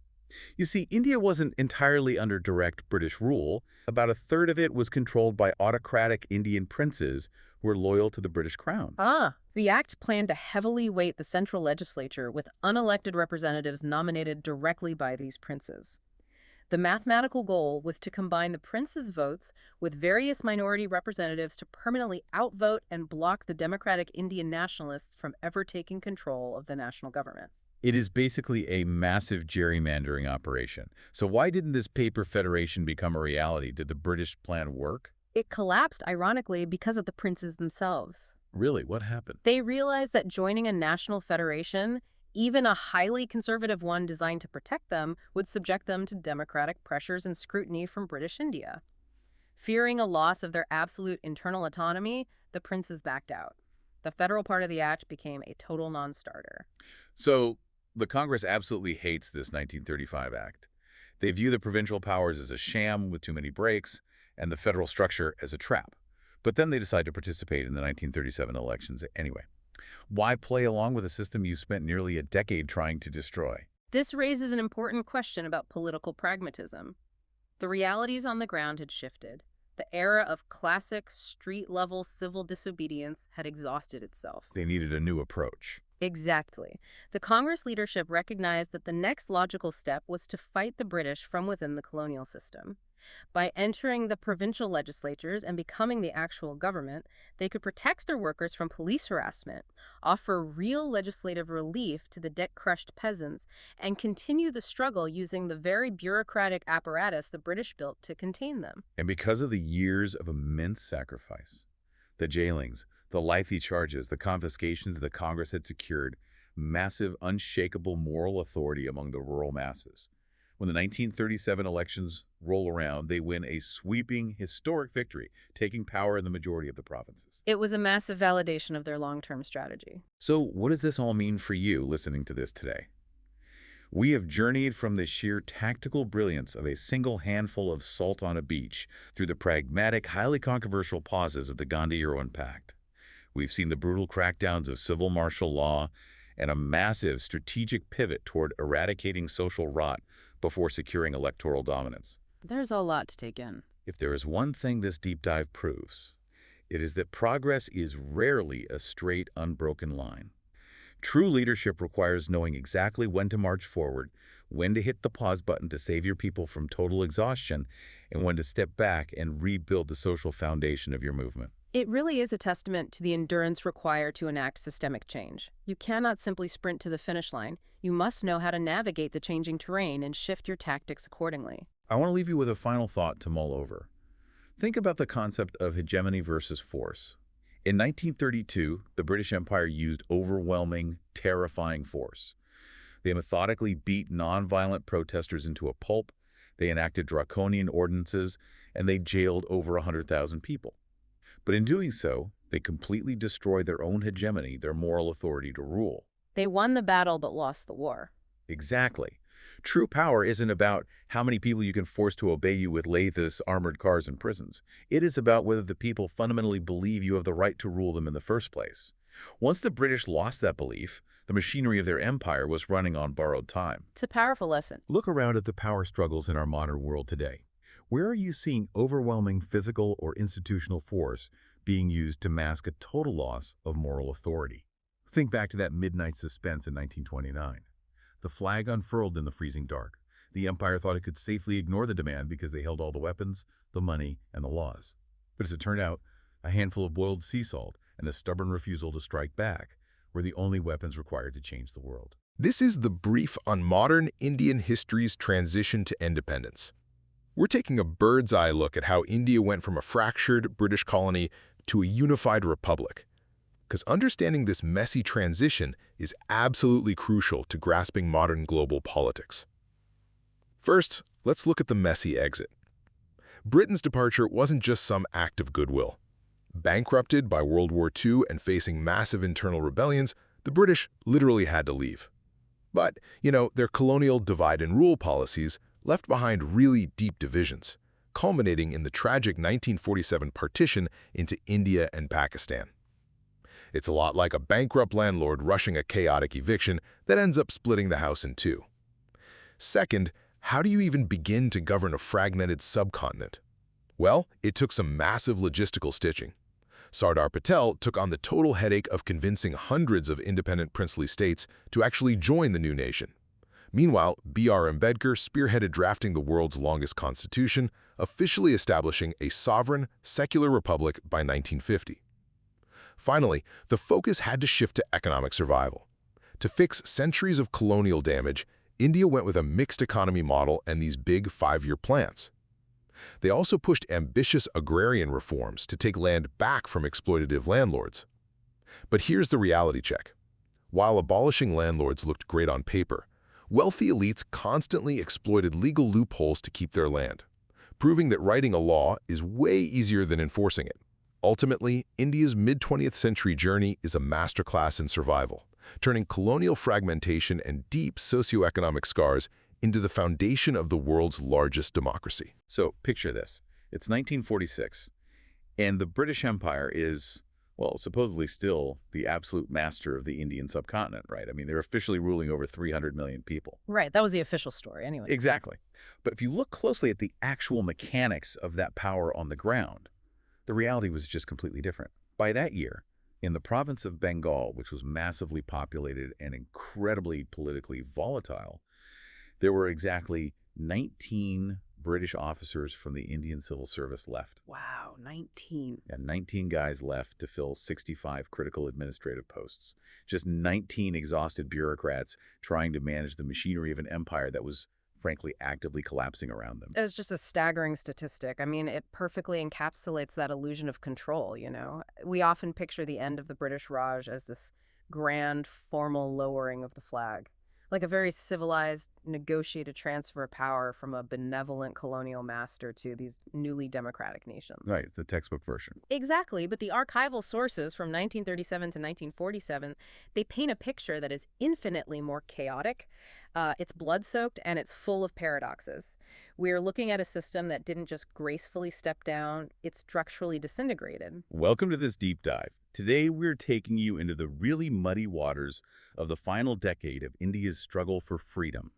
S2: You see, India wasn't entirely under direct British rule. About a third of it was controlled by autocratic Indian princes who were loyal to the British crown.
S1: The act planned to heavily weight the central legislature with unelected representatives nominated directly by these princes. The mathematical goal was to combine the princes' votes with various minority representatives to permanently outvote and block the democratic Indian nationalists from ever taking control of the national government.
S2: It is basically a massive gerrymandering operation. So why didn't this paper federation become a reality? Did the British plan work?
S1: It collapsed, ironically, because of the princes themselves.
S2: Really? What happened?
S1: They realized that joining a national federation, even a highly conservative one designed to protect them, would subject them to democratic pressures and scrutiny from British India. Fearing a loss of their absolute internal autonomy, the princes backed out. The federal part of the act became a total non-starter.
S2: So the Congress absolutely hates this 1935 act. They view the provincial powers as a sham with too many breaks and the federal structure as a trap. But then they decide to participate in the 1937 elections anyway. Why play along with a system you spent nearly a decade trying to destroy?
S1: This raises an important question about political pragmatism. The realities on the ground had shifted. The era of classic street-level civil disobedience had exhausted itself.
S2: They needed a new approach.
S1: Exactly. The Congress leadership recognized that the next logical step was to fight the British from within the colonial system. By entering the provincial legislatures and becoming the actual government, they could protect their workers from police harassment, offer real legislative relief to the debt-crushed peasants, and continue the struggle using the very bureaucratic apparatus the British built to contain them.
S2: And because of the years of immense sacrifice, the jailings, the lengthy charges, the confiscations the Congress had secured, massive, unshakable moral authority among the rural masses. When the 1937 elections roll around, they win a sweeping, historic victory, taking power in the majority of the provinces.
S1: It was a massive validation of their long-term strategy.
S2: So what does this all mean for you listening to this today? We have journeyed from the sheer tactical brilliance of a single handful of salt on a beach through the pragmatic, highly controversial pauses of the Gandhi-Irwin Pact. We've seen the brutal crackdowns of civil martial law and a massive strategic pivot toward eradicating social rot before securing electoral dominance.
S1: There's a lot to take in.
S2: If there is one thing this deep dive proves, it is that progress is rarely a straight, unbroken line. True leadership requires knowing exactly when to march forward, when to hit the pause button to save your people from total exhaustion, and when to step back and rebuild the social foundation of your movement.
S1: It really is a testament to the endurance required to enact systemic change. You cannot simply sprint to the finish line. You must know how to navigate the changing terrain and shift your tactics accordingly.
S2: I want to leave you with a final thought to mull over. Think about the concept of hegemony versus force. In 1932, the British Empire used overwhelming, terrifying force. They methodically beat nonviolent protesters into a pulp, they enacted draconian ordinances, and they jailed over 100,000 people. But in doing so, they completely destroyed their own hegemony, their moral authority to rule.
S1: They won the battle but lost the war.
S2: Exactly. True power isn't about how many people you can force to obey you with lathes, armored cars, and prisons. It is about whether the people fundamentally believe you have the right to rule them in the first place. Once the British lost that belief, the machinery of their empire was running on borrowed time.
S1: It's a powerful lesson.
S2: Look around at the power struggles in our modern world today. Where are you seeing overwhelming physical or institutional force being used to mask a total loss of moral authority? Think back to that midnight suspense in 1929. The flag unfurled in the freezing dark. The empire thought it could safely ignore the demand because they held all the weapons, the money, and the laws. But as it turned out, a handful of boiled sea salt and a stubborn refusal to strike back were the only weapons required to change the world.
S4: This is the brief on modern Indian history's transition to independence. We're taking a bird's-eye look at how India went from a fractured British colony to a unified republic. Because understanding this messy transition is absolutely crucial to grasping modern global politics. First, let's look at the messy exit. Britain's departure wasn't just some act of goodwill. Bankrupted by World War II and facing massive internal rebellions, the British literally had to leave. But, their colonial divide-and-rule policies left behind really deep divisions, culminating in the tragic 1947 partition into India and Pakistan. It's a lot like a bankrupt landlord rushing a chaotic eviction that ends up splitting the house in two. Second, how do you even begin to govern a fragmented subcontinent? Well, it took some massive logistical stitching. Sardar Patel took on the total headache of convincing hundreds of independent princely states to actually join the new nation. Meanwhile, B.R. Ambedkar spearheaded drafting the world's longest constitution, officially establishing a sovereign, secular republic by 1950. Finally, the focus had to shift to economic survival. To fix centuries of colonial damage, India went with a mixed economy model and these big 5-year plans. They also pushed ambitious agrarian reforms to take land back from exploitative landlords. But here's the reality check. While abolishing landlords looked great on paper, wealthy elites constantly exploited legal loopholes to keep their land, proving that writing a law is way easier than enforcing it. Ultimately, India's mid-20th century journey is a masterclass in survival, turning colonial fragmentation and deep socioeconomic scars into the foundation of the world's largest democracy.
S2: So picture this. It's 1946, and the British Empire is, well, supposedly still the absolute master of the Indian subcontinent, right? I mean, they're officially ruling over 300 million people.
S1: Right, that was the official story anyway.
S2: Exactly. But if you look closely at the actual mechanics of that power on the ground, the reality was just completely different. By that year, in the province of Bengal, which was massively populated and incredibly politically volatile, there were exactly 19 British officers from the Indian Civil Service left.
S1: Wow, 19.
S2: And 19 guys left to fill 65 critical administrative posts. Just 19 exhausted bureaucrats trying to manage the machinery of an empire that was, frankly, actively collapsing around them.
S1: It was just a staggering statistic. I mean, it perfectly encapsulates that illusion of control, We often picture the end of the British Raj as this grand, formal lowering of the flag, like a very civilized, negotiated transfer of power from a benevolent colonial master to these newly democratic nations.
S2: Right, the textbook version.
S1: Exactly, but the archival sources from 1937 to 1947, they paint a picture that is infinitely more chaotic. It's blood-soaked, and it's full of paradoxes. We're looking at a system that didn't just gracefully step down, it structurally disintegrated.
S2: Welcome to this deep dive. Today, we're taking you into the really muddy waters of the final decade of India's struggle for freedom.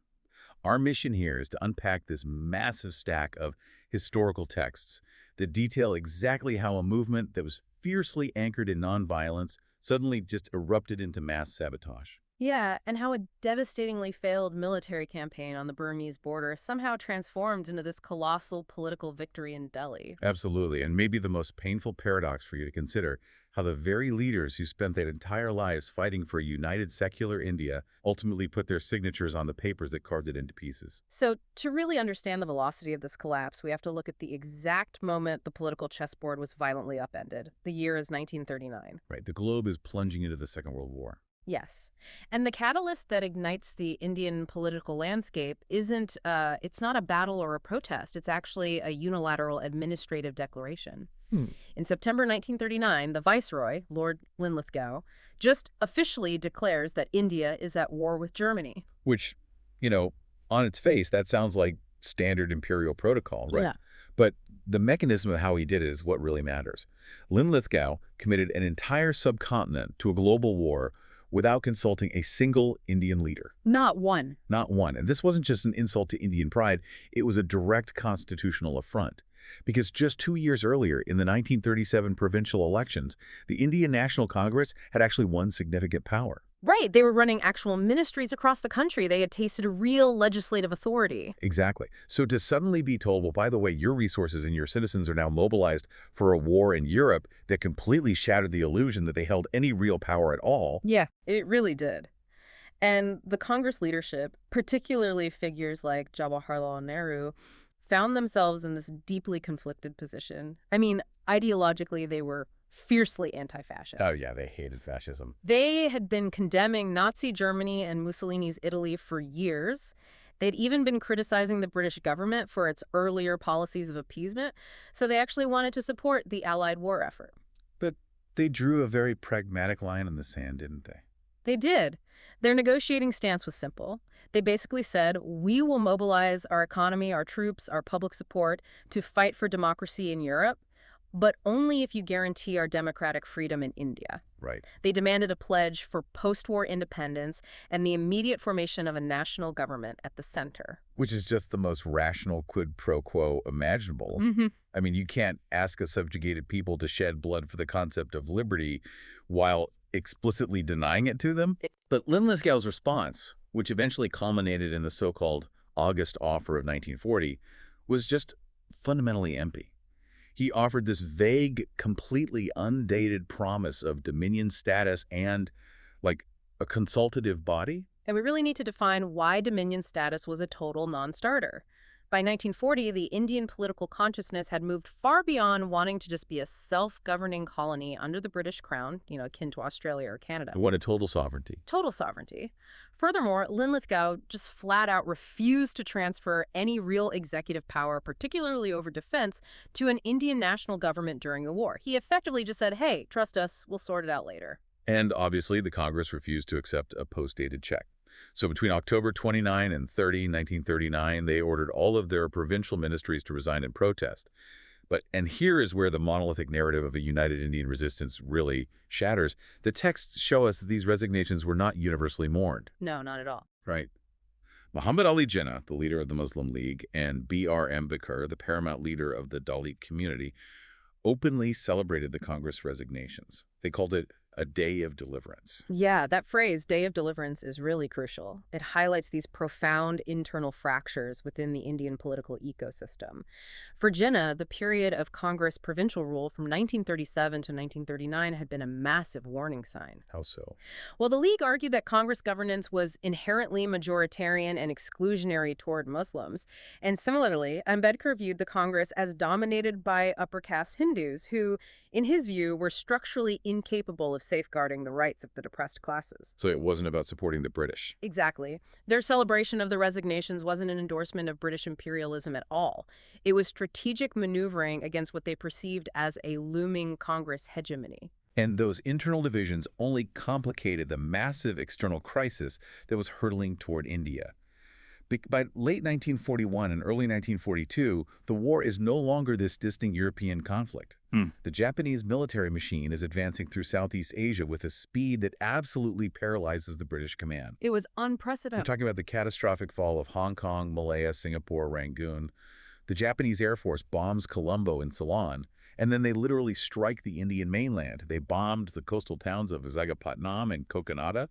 S2: Our mission here is to unpack this massive stack of historical texts that detail exactly how a movement that was fiercely anchored in nonviolence suddenly just erupted into mass sabotage.
S1: Yeah, and how a devastatingly failed military campaign on the Burmese border somehow transformed into this colossal political victory in Delhi.
S2: Absolutely, and maybe the most painful paradox for you to consider, how the very leaders who spent their entire lives fighting for a united secular India ultimately put their signatures on the papers that carved it into pieces.
S1: So to really understand the velocity of this collapse, we have to look at the exact moment the political chessboard was violently upended. The year is 1939.
S2: Right, the globe is plunging into the Second World War.
S1: Yes. And the catalyst that ignites the Indian political landscape isn't, it's not a battle or a protest. It's actually a unilateral administrative declaration. In September 1939, the Viceroy, Lord Linlithgow, just officially declares that India is at war with Germany.
S2: Which, on its face, that sounds like standard imperial protocol, right?
S1: Yeah.
S2: But the mechanism of how he did it is what really matters. Linlithgow committed an entire subcontinent to a global war without consulting a single Indian leader.
S1: Not one.
S2: Not one. And this wasn't just an insult to Indian pride, it was a direct constitutional affront. Because just 2 years earlier, in the 1937 provincial elections, the Indian National Congress had actually won significant power.
S1: Right. They were running actual ministries across the country. They had tasted real legislative authority.
S2: Exactly. So to suddenly be told, well, by the way, your resources and your citizens are now mobilized for a war in Europe that completely shattered the illusion that they held any real power at all.
S1: Yeah, it really did. And the Congress leadership, particularly figures like Jawaharlal Nehru, found themselves in this deeply conflicted position. I mean, ideologically, they were fiercely anti-fascist.
S2: Oh, yeah, they hated fascism.
S1: They had been condemning Nazi Germany and Mussolini's Italy for years. They'd even been criticizing the British government for its earlier policies of appeasement, so they actually wanted to support the Allied war effort.
S2: But they drew a very pragmatic line in the sand, didn't they?
S1: They did. Their negotiating stance was simple. They basically said, we will mobilize our economy, our troops, our public support to fight for democracy in Europe, but only if you guarantee our democratic freedom in India.
S2: Right.
S1: They demanded a pledge for post-war independence and the immediate formation of a national government at the center.
S2: Which is just the most rational quid pro quo imaginable.
S1: Mm-hmm.
S2: I mean, you can't ask a subjugated people to shed blood for the concept of liberty while explicitly denying it to them. But Linlithgow's response, which eventually culminated in the so-called August Offer of 1940, was just fundamentally empty. He offered this vague, completely undated promise of dominion status and, like, a consultative body.
S1: And we really need to define why dominion status was a total non-starter. By 1940, the Indian political consciousness had moved far beyond wanting to just be a self-governing colony under the British crown, akin to Australia or Canada.
S2: They wanted total sovereignty.
S1: Total sovereignty. Furthermore, Linlithgow just flat out refused to transfer any real executive power, particularly over defense, to an Indian national government during the war. He effectively just said, hey, trust us, we'll sort it out later.
S2: And obviously, the Congress refused to accept a post-dated check. So between October 29 and 30, 1939, they ordered all of their provincial ministries to resign in protest. And here is where the monolithic narrative of a united Indian resistance really shatters. The texts show us that these resignations were not universally mourned.
S1: No, not at all.
S2: Right. Muhammad Ali Jinnah, the leader of the Muslim League, and B.R. Ambedkar, the paramount leader of the Dalit community, openly celebrated the Congress resignations. They called it a day of deliverance.
S1: Yeah, that phrase, day of deliverance, is really crucial. It highlights these profound internal fractures within the Indian political ecosystem. For Jinnah, the period of Congress provincial rule from 1937 to 1939 had been a massive warning sign.
S2: How so?
S1: Well, the League argued that Congress governance was inherently majoritarian and exclusionary toward Muslims. And similarly, Ambedkar viewed the Congress as dominated by upper-caste Hindus who, in his view, were structurally incapable of safeguarding the rights of the depressed classes.
S2: So it wasn't about supporting the British.
S1: Exactly. Their celebration of the resignations wasn't an endorsement of British imperialism at all. It was strategic maneuvering against what they perceived as a looming Congress hegemony.
S2: And those internal divisions only complicated the massive external crisis that was hurtling toward India. By late 1941 and early 1942, the war is no longer this distant European conflict. The Japanese military machine is advancing through Southeast Asia with a speed that absolutely paralyzes the British command.
S1: It was
S2: We're
S1: unprecedented.
S2: talking about the catastrophic fall of Hong Kong, Malaya, Singapore, Rangoon. The Japanese Air Force bombs Colombo and Ceylon, and then they literally strike the Indian mainland. They bombed the coastal towns of Visakhapatnam and Kokonada.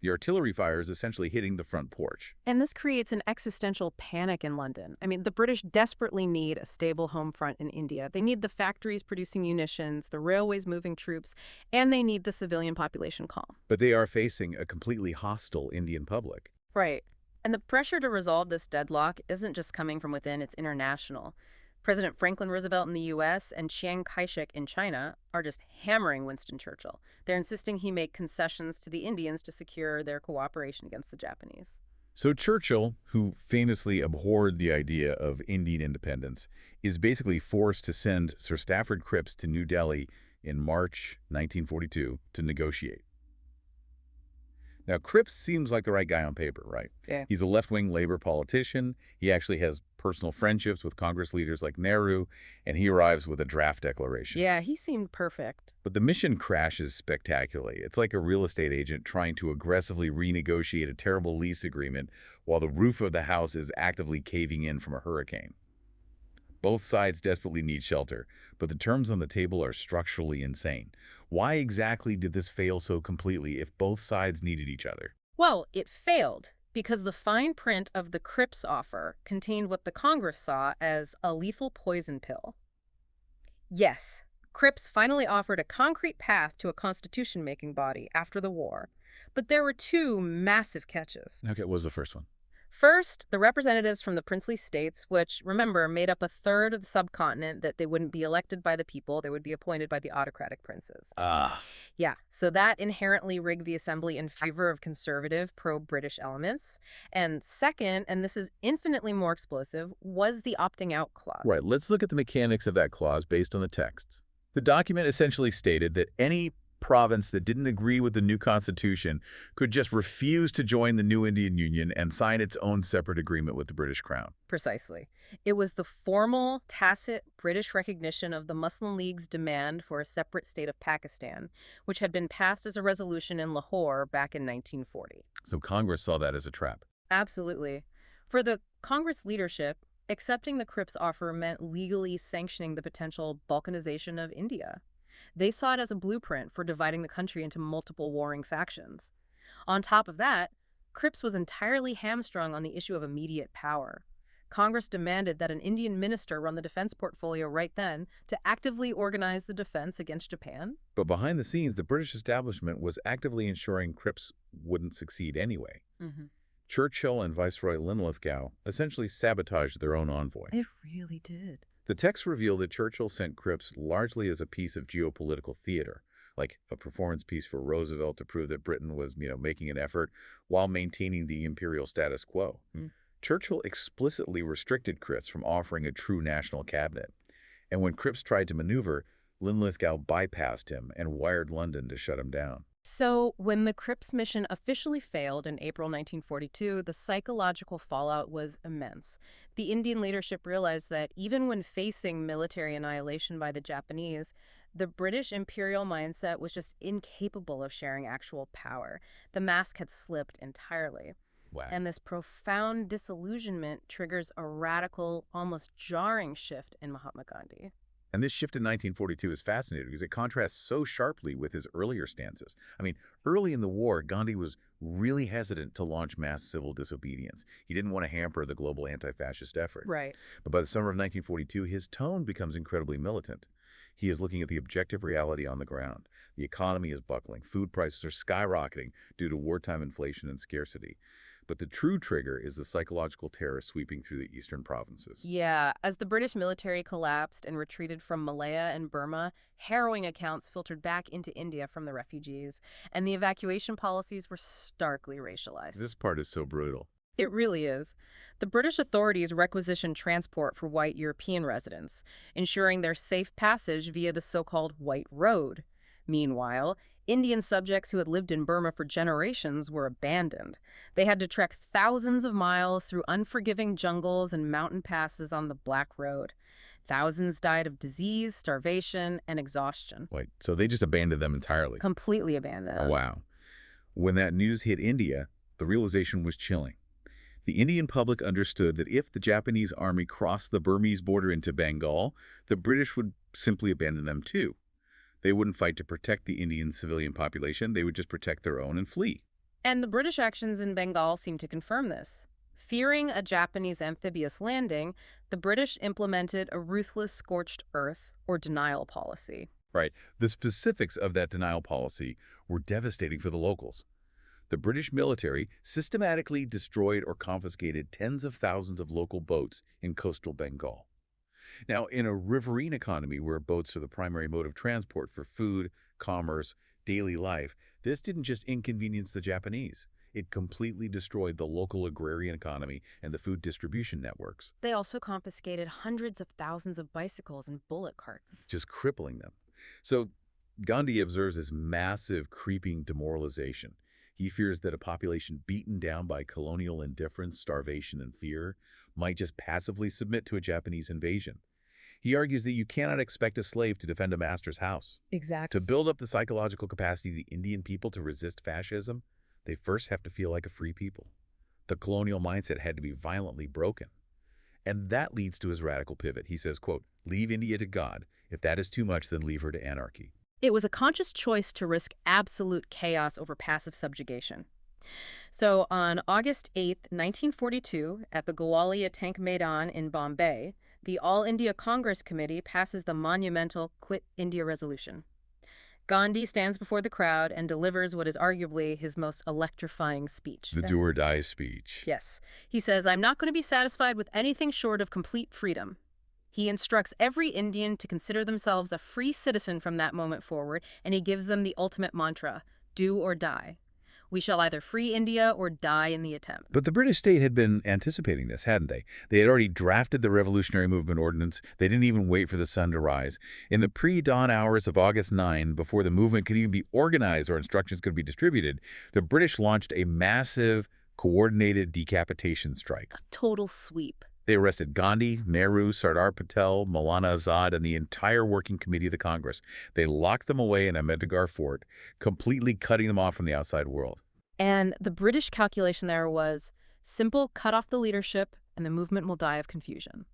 S2: The artillery fire is essentially hitting the front porch.
S1: And this creates an existential panic in London. I mean, the British desperately need a stable home front in India. They need the factories producing munitions, the railways moving troops, and they need the civilian population calm.
S2: But they are facing a completely hostile Indian public.
S1: Right. And the pressure to resolve this deadlock isn't just coming from within, it's international. President Franklin Roosevelt in the U.S. and Chiang Kai-shek in China are just hammering Winston Churchill. They're insisting he make concessions to the Indians to secure their cooperation against the Japanese.
S2: So Churchill, who famously abhorred the idea of Indian independence, is basically forced to send Sir Stafford Cripps to New Delhi in March 1942 to negotiate. Now, Cripps seems like the right guy on paper, right?
S1: Yeah.
S2: He's a left-wing labor politician. He actually has personal friendships with Congress leaders like Nehru, and he arrives with a draft declaration.
S1: Yeah, he seemed perfect.
S2: But the mission crashes spectacularly. It's like a real estate agent trying to aggressively renegotiate a terrible lease agreement while the roof of the house is actively caving in from a hurricane. Both sides desperately need shelter, but the terms on the table are structurally insane. Why exactly did this fail so completely if both sides needed each other?
S1: Well, it failed because the fine print of the Cripps offer contained what the Congress saw as a lethal poison pill. Yes, Cripps finally offered a concrete path to a constitution-making body after the war, but there were two massive catches.
S2: Okay, what was the first one?
S1: First, the representatives from the princely states, which, remember, made up a third of the subcontinent, that they wouldn't be elected by the people, they would be appointed by the autocratic princes.
S2: Ah,
S1: Yeah, so that inherently rigged the assembly in favor of conservative, pro-British elements. And second, and this is infinitely more explosive, was the opting out clause.
S2: right. Let's look at the mechanics of that clause based on the text. The document essentially stated that any province that didn't agree with the new constitution could just refuse to join the new Indian Union and sign its own separate agreement with the British Crown.
S1: Precisely. It was the formal, tacit British recognition of the Muslim League's demand for a separate state of Pakistan, which had been passed as a resolution in Lahore back in 1940.
S2: So Congress saw that as a trap.
S1: Absolutely. For the Congress leadership, accepting the Crips' offer meant legally sanctioning the potential balkanization of India. They saw it as a blueprint for dividing the country into multiple warring factions. On top of that, Cripps was entirely hamstrung on the issue of immediate power. Congress demanded that an Indian minister run the defense portfolio right then to actively organize the defense against Japan.
S2: But behind the scenes, the British establishment was actively ensuring Cripps wouldn't succeed anyway. Churchill and Viceroy Linlithgow essentially sabotaged their own envoy.
S1: It really did.
S2: The texts reveal that Churchill sent Cripps largely as a piece of geopolitical theater, like a performance piece for Roosevelt to prove that Britain was, making an effort while maintaining the imperial status quo. Churchill explicitly restricted Cripps from offering a true national cabinet. And when Cripps tried to maneuver, Linlithgow bypassed him and wired London to shut him down.
S1: So, when the Cripps mission officially failed in April 1942, the psychological fallout was immense. The Indian leadership realized that even when facing military annihilation by the Japanese, the British imperial mindset was just incapable of sharing actual power. The mask had slipped entirely.
S2: Wow.
S1: And this profound disillusionment triggers a radical, almost jarring shift in Mahatma Gandhi.
S2: And this shift in 1942 is fascinating because it contrasts so sharply with his earlier stances. Early in the war, Gandhi was really hesitant to launch mass civil disobedience. He didn't want to hamper the global anti-fascist effort.
S1: Right.
S2: But by the summer of 1942, his tone becomes incredibly militant. He is looking at the objective reality on the ground. The economy is buckling. Food prices are skyrocketing due to wartime inflation and scarcity. But the true trigger is the psychological terror sweeping through the eastern provinces.
S1: Yeah, as the British military collapsed and retreated from Malaya and Burma, harrowing accounts filtered back into India from the refugees, and the evacuation policies were starkly racialized.
S2: This part is so brutal.
S1: It really is. The British authorities requisitioned transport for white European residents, ensuring their safe passage via the so-called White Road. Meanwhile, Indian subjects who had lived in Burma for generations were abandoned. They had to trek thousands of miles through unforgiving jungles and mountain passes on the Black Road. Thousands died of disease, starvation, and exhaustion.
S2: Wait, so they just abandoned them entirely?
S1: Completely abandoned.
S2: Oh, wow. When that news hit India, the realization was chilling. The Indian public understood that if the Japanese army crossed the Burmese border into Bengal, the British would simply abandon them too. They wouldn't fight to protect the Indian civilian population, they would just protect their own and flee.
S1: And the British actions in Bengal seem to confirm this. Fearing a Japanese amphibious landing, the British implemented a ruthless scorched earth, or denial policy.
S2: Right. The specifics of that denial policy were devastating for the locals. The British military systematically destroyed or confiscated tens of thousands of local boats in coastal Bengal. Now, in a riverine economy where boats are the primary mode of transport for food, commerce, daily life, this didn't just inconvenience the Japanese. It completely destroyed the local agrarian economy and the food distribution networks.
S1: They also confiscated hundreds of thousands of bicycles and bullock carts.
S2: Just crippling them. So Gandhi observes this massive creeping demoralization. He fears that a population beaten down by colonial indifference, starvation, and fear might just passively submit to a Japanese invasion. He argues that you cannot expect a slave to defend a master's house.
S1: Exactly.
S2: To build up the psychological capacity of the Indian people to resist fascism, they first have to feel like a free people. The colonial mindset had to be violently broken. And that leads to his radical pivot. He says, quote, "Leave India to God. If that is too much, then leave her to anarchy."
S1: It was a conscious choice to risk absolute chaos over passive subjugation. So on August 8, 1942, at the Gwalior Tank Maidan in Bombay, the All India Congress Committee passes the monumental Quit India Resolution. Gandhi stands before the crowd and delivers what is arguably his most electrifying speech.
S2: The do-or-die speech.
S1: Yes. He says, "I'm not going to be satisfied with anything short of complete freedom." He instructs every Indian to consider themselves a free citizen from that moment forward, and he gives them the ultimate mantra, do or die. We shall either free India or die in the attempt.
S2: But the British state had been anticipating this, hadn't they? They had already drafted the Revolutionary Movement Ordinance. They didn't even wait for the sun to rise. In the pre-dawn hours of August 9, before the movement could even be organized or instructions could be distributed, the British launched a massive, coordinated decapitation strike.
S1: A total sweep.
S2: They arrested Gandhi, Nehru, Sardar Patel, Maulana Azad, and the entire working committee of the Congress. They locked them away in Ahmednagar Fort, completely cutting them off from the outside world.
S1: And the British calculation there was simple, cut off the leadership, and the movement will die of confusion.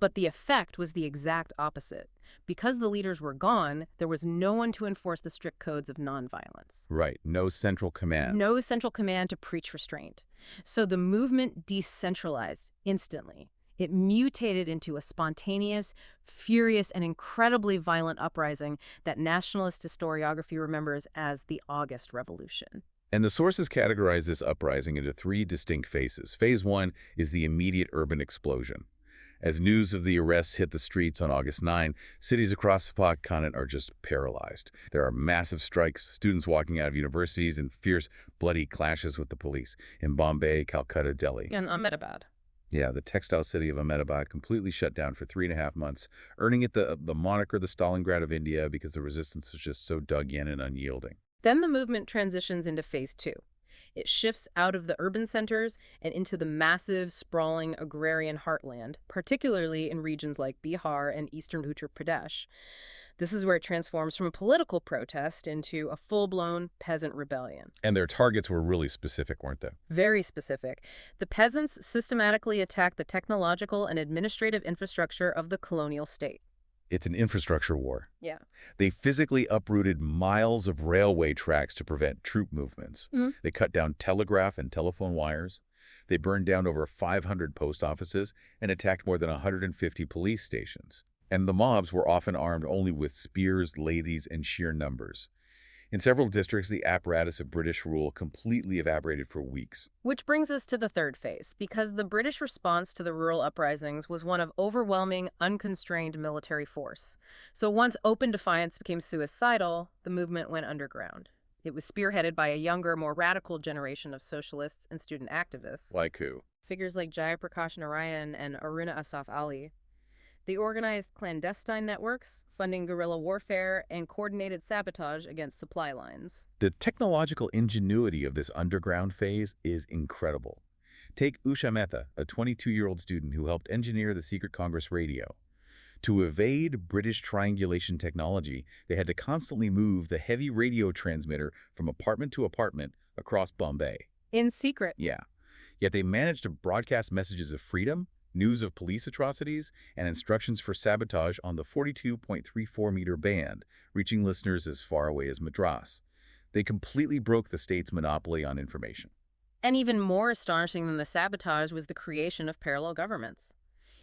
S1: But the effect was the exact opposite. Because the leaders were gone, there was no one to enforce the strict codes of nonviolence.
S2: Right, no central command.
S1: No central command to preach restraint. So the movement decentralized instantly. It mutated into a spontaneous, furious, and incredibly violent uprising that nationalist historiography remembers as the August Revolution.
S2: And the sources categorize this uprising into three distinct phases. Phase 1 is the immediate urban explosion. As news of the arrests hit the streets on August 9, cities across the continent are just paralyzed. There are massive strikes, students walking out of universities, and fierce, bloody clashes with the police in Bombay, Calcutta, Delhi.
S1: And Ahmedabad.
S2: Yeah, the textile city of Ahmedabad completely shut down for 3.5 months, earning it the moniker the Stalingrad of India because the resistance was just so dug in and unyielding.
S1: Then the movement transitions into phase 2. It shifts out of the urban centers and into the massive, sprawling agrarian heartland, particularly in regions like Bihar and eastern Uttar Pradesh. This is where it transforms from a political protest into a full-blown peasant rebellion.
S2: And their targets were really specific, weren't they?
S1: Very specific. The peasants systematically attacked the technological and administrative infrastructure of the colonial state.
S2: It's an infrastructure war.
S1: Yeah.
S2: They physically uprooted miles of railway tracks to prevent troop movements. They cut down telegraph and telephone wires. They burned down over 500 post offices and attacked more than 150 police stations. And the mobs were often armed only with spears, lathis, and sheer numbers. In several districts, the apparatus of British rule completely evaporated for weeks.
S1: Which brings us to the third phase, because the British response to the rural uprisings was one of overwhelming, unconstrained military force. So once open defiance became suicidal, the movement went underground. It was spearheaded by a younger, more radical generation of socialists and student activists.
S2: Like who?
S1: Figures like Jayaprakash Narayan and Aruna Asaf Ali. They organized clandestine networks, funding guerrilla warfare, and coordinated sabotage against supply lines.
S2: The technological ingenuity of this underground phase is incredible. Take Usha Mehta, a 22-year-old student who helped engineer the secret Congress radio. To evade British triangulation technology, they had to constantly move the heavy radio transmitter from apartment to apartment across Bombay.
S1: In secret.
S2: Yeah. Yet they managed to broadcast messages of freedom, news of police atrocities, and instructions for sabotage on the 42.34-meter band, reaching listeners as far away as Madras. They completely broke the state's monopoly on information.
S1: And even more astonishing than the sabotage was the creation of parallel governments.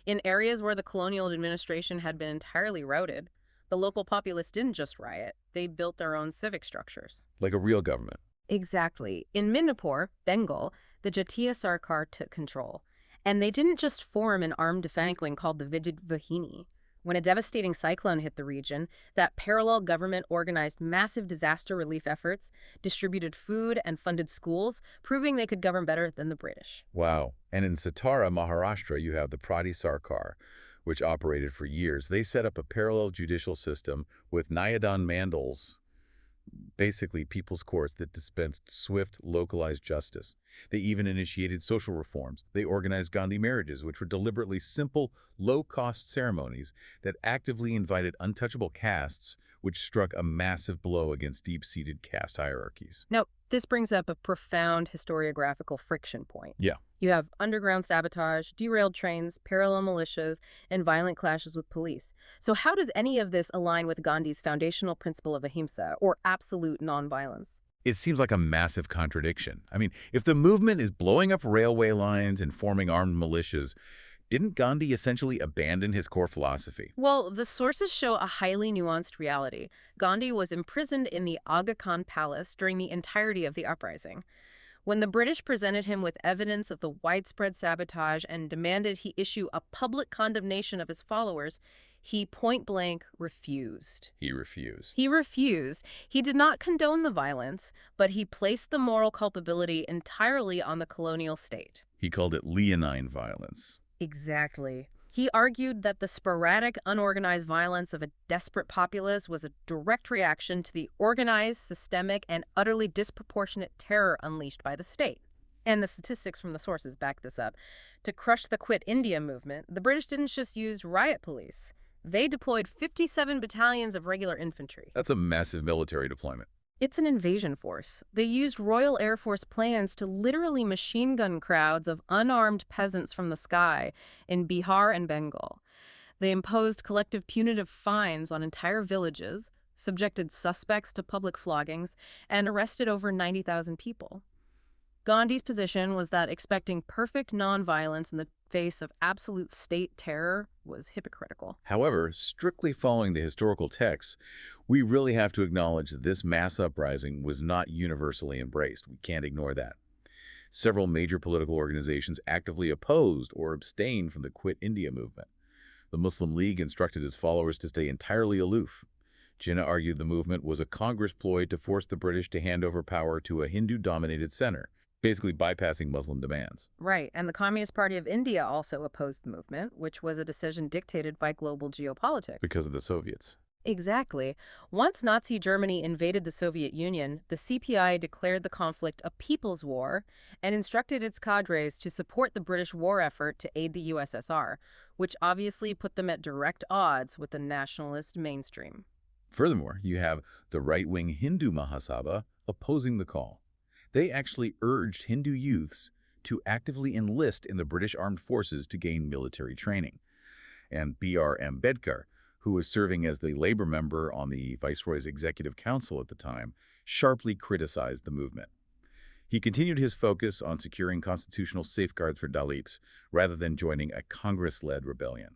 S1: In areas where the colonial administration had been entirely routed, the local populace didn't just riot, they built their own civic structures.
S2: Like a real government.
S1: Exactly. In Midnapore, Bengal, the Jatiya Sarkar took control. And they didn't just form an armed defense wing called the Vijay Vahini. When a devastating cyclone hit the region, that parallel government organized massive disaster relief efforts, distributed food, and funded schools, proving they could govern better than the British.
S2: Wow. And in Satara, Maharashtra, you have the Prati Sarkar, which operated for years. They set up a parallel judicial system with Nyadan Mandals, basically people's courts that dispensed swift, localized justice. They even initiated social reforms. They organized Gandhi marriages, which were deliberately simple, low-cost ceremonies that actively invited untouchable castes, which struck a massive blow against deep-seated caste hierarchies.
S1: Now, this brings up a profound historiographical friction point.
S2: Yeah.
S1: You have underground sabotage, derailed trains, parallel militias, and violent clashes with police. So how does any of this align with Gandhi's foundational principle of ahimsa, or absolute nonviolence?
S2: It seems like a massive contradiction. I mean, if the movement is blowing up railway lines and forming armed militias, Didn't Gandhi essentially abandon his core philosophy?
S1: Well, the sources show a highly nuanced reality. Gandhi was imprisoned in the Aga Khan Palace during the entirety of the uprising. When the British presented him with evidence of the widespread sabotage and demanded he issue a public condemnation of his followers, he point-blank refused.
S2: He refused.
S1: He refused. He did not condone the violence, but he placed the moral culpability entirely on the colonial state.
S2: He called it leonine violence.
S1: Exactly. He argued that the sporadic, unorganized violence of a desperate populace was a direct reaction to the organized, systemic, and utterly disproportionate terror unleashed by the state. And the statistics from the sources back this up. To crush the Quit India movement, the British didn't just use riot police. They deployed 57 battalions of regular infantry.
S2: That's a massive military deployment.
S1: It's an invasion force. They used Royal Air Force planes to literally machine gun crowds of unarmed peasants from the sky in Bihar and Bengal. They imposed collective punitive fines on entire villages, subjected suspects to public floggings, and arrested over 90,000 people. Gandhi's position was that expecting perfect nonviolence in the face of absolute state terror was hypocritical.
S2: However, strictly following the historical texts, we really have to acknowledge that this mass uprising was not universally embraced. We can't ignore that. Several major political organizations actively opposed or abstained from the Quit India movement. The Muslim League instructed its followers to stay entirely aloof. Jinnah argued the movement was a Congress ploy to force the British to hand over power to a Hindu-dominated center, basically bypassing Muslim demands.
S1: Right, and the Communist Party of India also opposed the movement, which was a decision dictated by global geopolitics.
S2: Because of the Soviets.
S1: Exactly. Once Nazi Germany invaded the Soviet Union, the CPI declared the conflict a people's war and instructed its cadres to support the British war effort to aid the USSR, which obviously put them at direct odds with the nationalist mainstream.
S2: Furthermore, you have the right-wing Hindu Mahasabha opposing the call. They actually urged Hindu youths to actively enlist in the British armed forces to gain military training. And B.R. Ambedkar, who was serving as the labor member on the Viceroy's Executive Council at the time, sharply criticized the movement. He continued his focus on securing constitutional safeguards for Dalits rather than joining a Congress-led rebellion.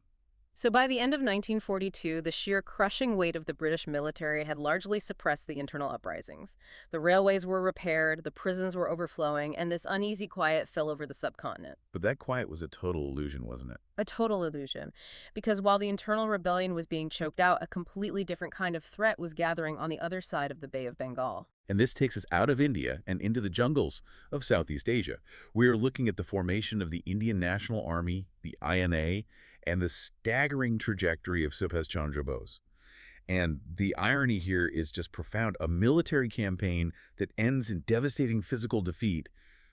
S1: So by the end of 1942, the sheer crushing weight of the British military had largely suppressed the internal uprisings. The railways were repaired, the prisons were overflowing, and this uneasy quiet fell over the subcontinent.
S2: But that quiet was a total illusion, wasn't it?
S1: A total illusion. Because while the internal rebellion was being choked out, a completely different kind of threat was gathering on the other side of the Bay of Bengal.
S2: And this takes us out of India and into the jungles of Southeast Asia. We are looking at the formation of the Indian National Army, the INA, and the staggering trajectory of Subhas Chandra Bose. And the irony here is just profound. A military campaign that ends in devastating physical defeat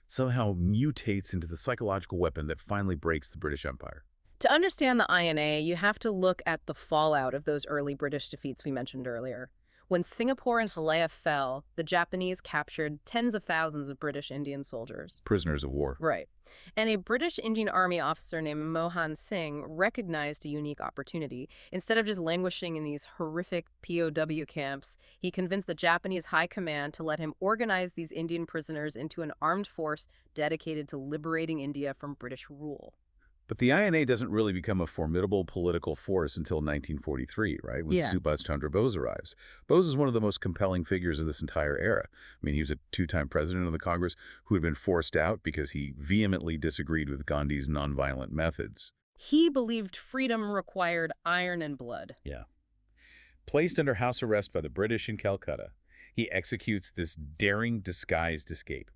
S2: somehow mutates into the psychological weapon that finally breaks the British Empire.
S1: To understand the INA, you have to look at the fallout of those early British defeats we mentioned earlier. When Singapore and Malaya fell, the Japanese captured tens of thousands of British Indian soldiers.
S2: Prisoners of war.
S1: Right. And a British Indian Army officer named Mohan Singh recognized a unique opportunity. Instead of just languishing in these horrific POW camps, he convinced the Japanese high command to let him organize these Indian prisoners into an armed force dedicated to liberating India from British rule.
S2: But the INA doesn't really become a formidable political force until 1943, right? When Subhas Chandra Bose arrives. Bose is one of the most compelling figures of this entire era. I mean, he was a two-time president of the Congress who had been forced out because he vehemently disagreed with Gandhi's nonviolent methods.
S1: He believed freedom required iron and blood.
S2: Yeah. Placed under house arrest by the British in Calcutta, he executes this daring disguised escape.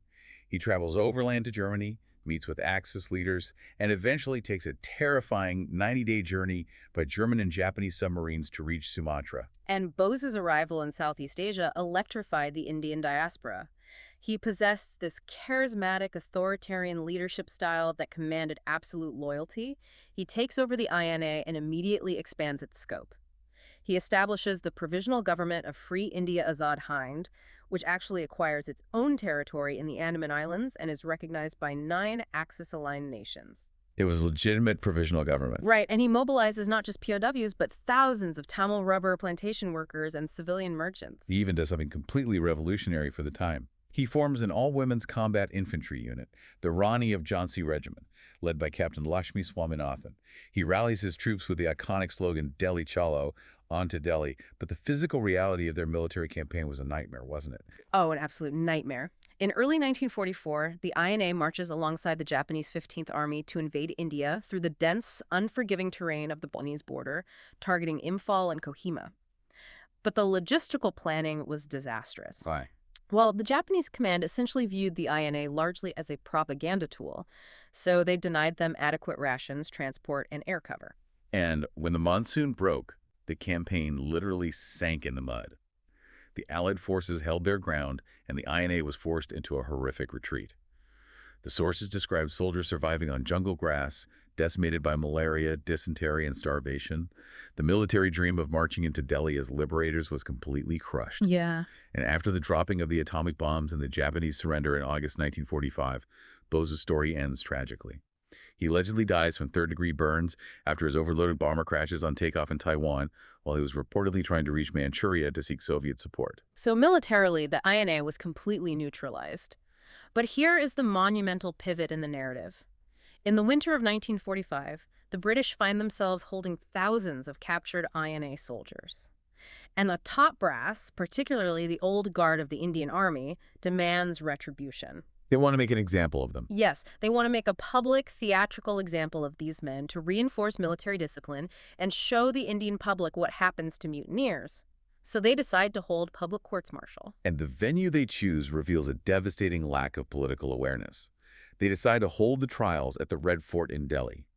S2: He travels overland to Germany, meets with Axis leaders, and eventually takes a terrifying 90-day journey by German and Japanese submarines to reach Sumatra.
S1: And Bose's arrival in Southeast Asia electrified the Indian diaspora. He possessed this charismatic, authoritarian leadership style that commanded absolute loyalty. He takes over the INA and immediately expands its scope. He establishes the Provisional Government of Free India Azad Hind, which actually acquires its own territory in the Andaman Islands and is recognized by 9 Axis-aligned nations.
S2: It was a legitimate provisional government.
S1: Right, and he mobilizes not just POWs, but thousands of Tamil rubber plantation workers and civilian merchants.
S2: He even does something completely revolutionary for the time. He forms an all-women's combat infantry unit, the Rani of Jhansi Regiment, led by Captain Lakshmi Swaminathan. He rallies his troops with the iconic slogan, Delhi Chalo, on to Delhi, but the physical reality of their military campaign was a nightmare, wasn't it?
S1: Oh, an absolute nightmare. In early 1944, the INA marches alongside the Japanese 15th Army to invade India through the dense, unforgiving terrain of the Bhutanese border, targeting Imphal and Kohima. But the logistical planning was disastrous.
S2: Why?
S1: Well, the Japanese command essentially viewed the INA largely as a propaganda tool, so they denied them adequate rations, transport, and air cover.
S2: And when the monsoon broke, the campaign literally sank in the mud. The Allied forces held their ground, and the INA was forced into a horrific retreat. The sources describe soldiers surviving on jungle grass, decimated by malaria, dysentery, and starvation. The military dream of marching into Delhi as liberators was completely crushed.
S1: Yeah.
S2: And after the dropping of the atomic bombs and the Japanese surrender in August 1945, Bose's story ends tragically. He allegedly dies from third-degree burns after his overloaded bomber crashes on takeoff in Taiwan while he was reportedly trying to reach Manchuria to seek Soviet support.
S1: So militarily, the INA was completely neutralized. But here is the monumental pivot in the narrative. In the winter of 1945, the British find themselves holding thousands of captured INA soldiers. And the top brass, particularly the old guard of the Indian Army, demands retribution.
S2: They want to make an example of them.
S1: Yes, they want to make a public, theatrical example of these men to reinforce military discipline and show the Indian public what happens to mutineers. So they decide to hold public courts-martial.
S2: And the venue they choose reveals a devastating lack of political awareness. They decide to hold the trials at the Red Fort in Delhi,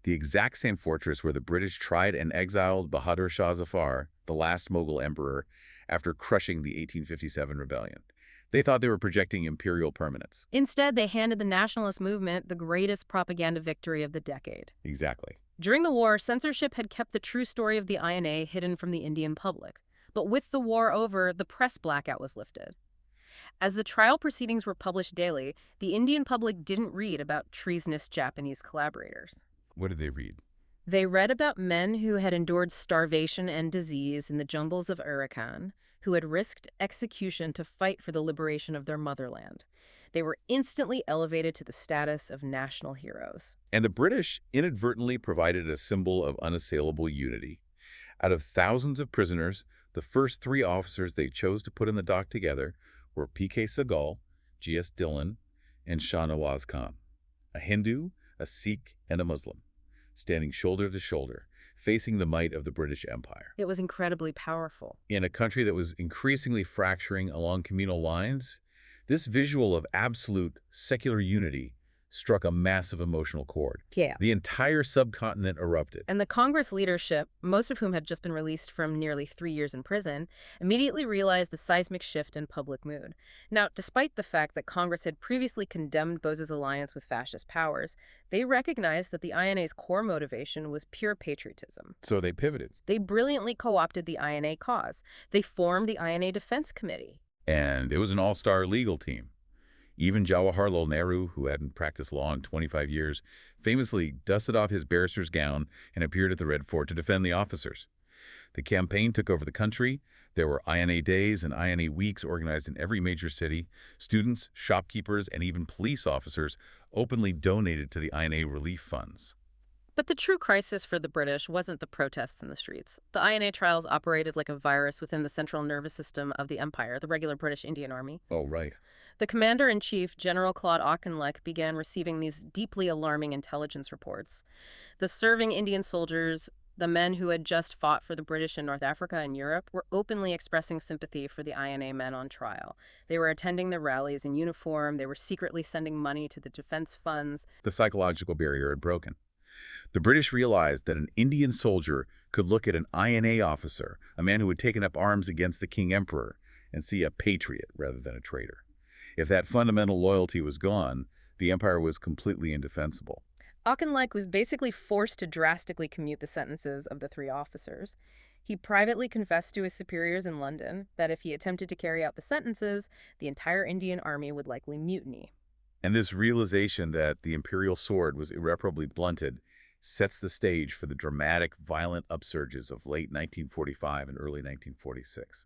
S2: the exact same fortress where the British tried and exiled Bahadur Shah Zafar, the last Mughal emperor, after crushing the 1857 rebellion. They thought they were projecting imperial permanence.
S1: Instead, they handed the nationalist movement the greatest propaganda victory of the decade.
S2: Exactly.
S1: During the war, censorship had kept the true story of the INA hidden from the Indian public. But with the war over, the press blackout was lifted. As the trial proceedings were published daily, the Indian public didn't read about treasonous Japanese collaborators.
S2: What did they read?
S1: They read about men who had endured starvation and disease in the jungles of Arakan, who had risked execution to fight for the liberation of their motherland. They were instantly elevated to the status of national heroes.
S2: And the British inadvertently provided a symbol of unassailable unity. Out of thousands of prisoners, the first three officers they chose to put in the dock together were P.K. Sehgal, G.S. Dillon, and Shah Nawaz Khan, a Hindu, a Sikh, and a Muslim, standing shoulder to shoulder, facing the might of the British Empire.
S1: It was incredibly powerful.
S2: In a country that was increasingly fracturing along communal lines, this visual of absolute secular unity struck a massive emotional chord.
S1: Yeah.
S2: The entire subcontinent erupted.
S1: And the Congress leadership, most of whom had just been released from nearly 3 years in prison, immediately realized the seismic shift in public mood. Now, despite the fact that Congress had previously condemned Bose's alliance with fascist powers, they recognized that the INA's core motivation was pure patriotism.
S2: So they pivoted.
S1: They brilliantly co-opted the INA cause. They formed the INA Defense Committee.
S2: And it was an all-star legal team. Even Jawaharlal Nehru, who hadn't practiced law in 25 years, famously dusted off his barrister's gown and appeared at the Red Fort to defend the officers. The campaign took over the country. There were INA days and INA weeks organized in every major city. Students, shopkeepers, and even police officers openly donated to the INA relief funds.
S1: But the true crisis for the British wasn't the protests in the streets. The INA trials operated like a virus within the central nervous system of the empire, the regular British Indian Army.
S2: Oh, right.
S1: The commander-in-chief, General Claude Auchinleck, began receiving these deeply alarming intelligence reports. The serving Indian soldiers, the men who had just fought for the British in North Africa and Europe, were openly expressing sympathy for the INA men on trial. They were attending the rallies in uniform. They were secretly sending money to the defense funds.
S2: The psychological barrier had broken. The British realized that an Indian soldier could look at an INA officer, a man who had taken up arms against the King Emperor, and see a patriot rather than a traitor. If that fundamental loyalty was gone, the empire was completely indefensible.
S1: Auchinleck was basically forced to drastically commute the sentences of the three officers. He privately confessed to his superiors in London that if he attempted to carry out the sentences, the entire Indian army would likely mutiny.
S2: And this realization that the imperial sword was irreparably blunted sets the stage for the dramatic, violent upsurges of late 1945 and early 1946.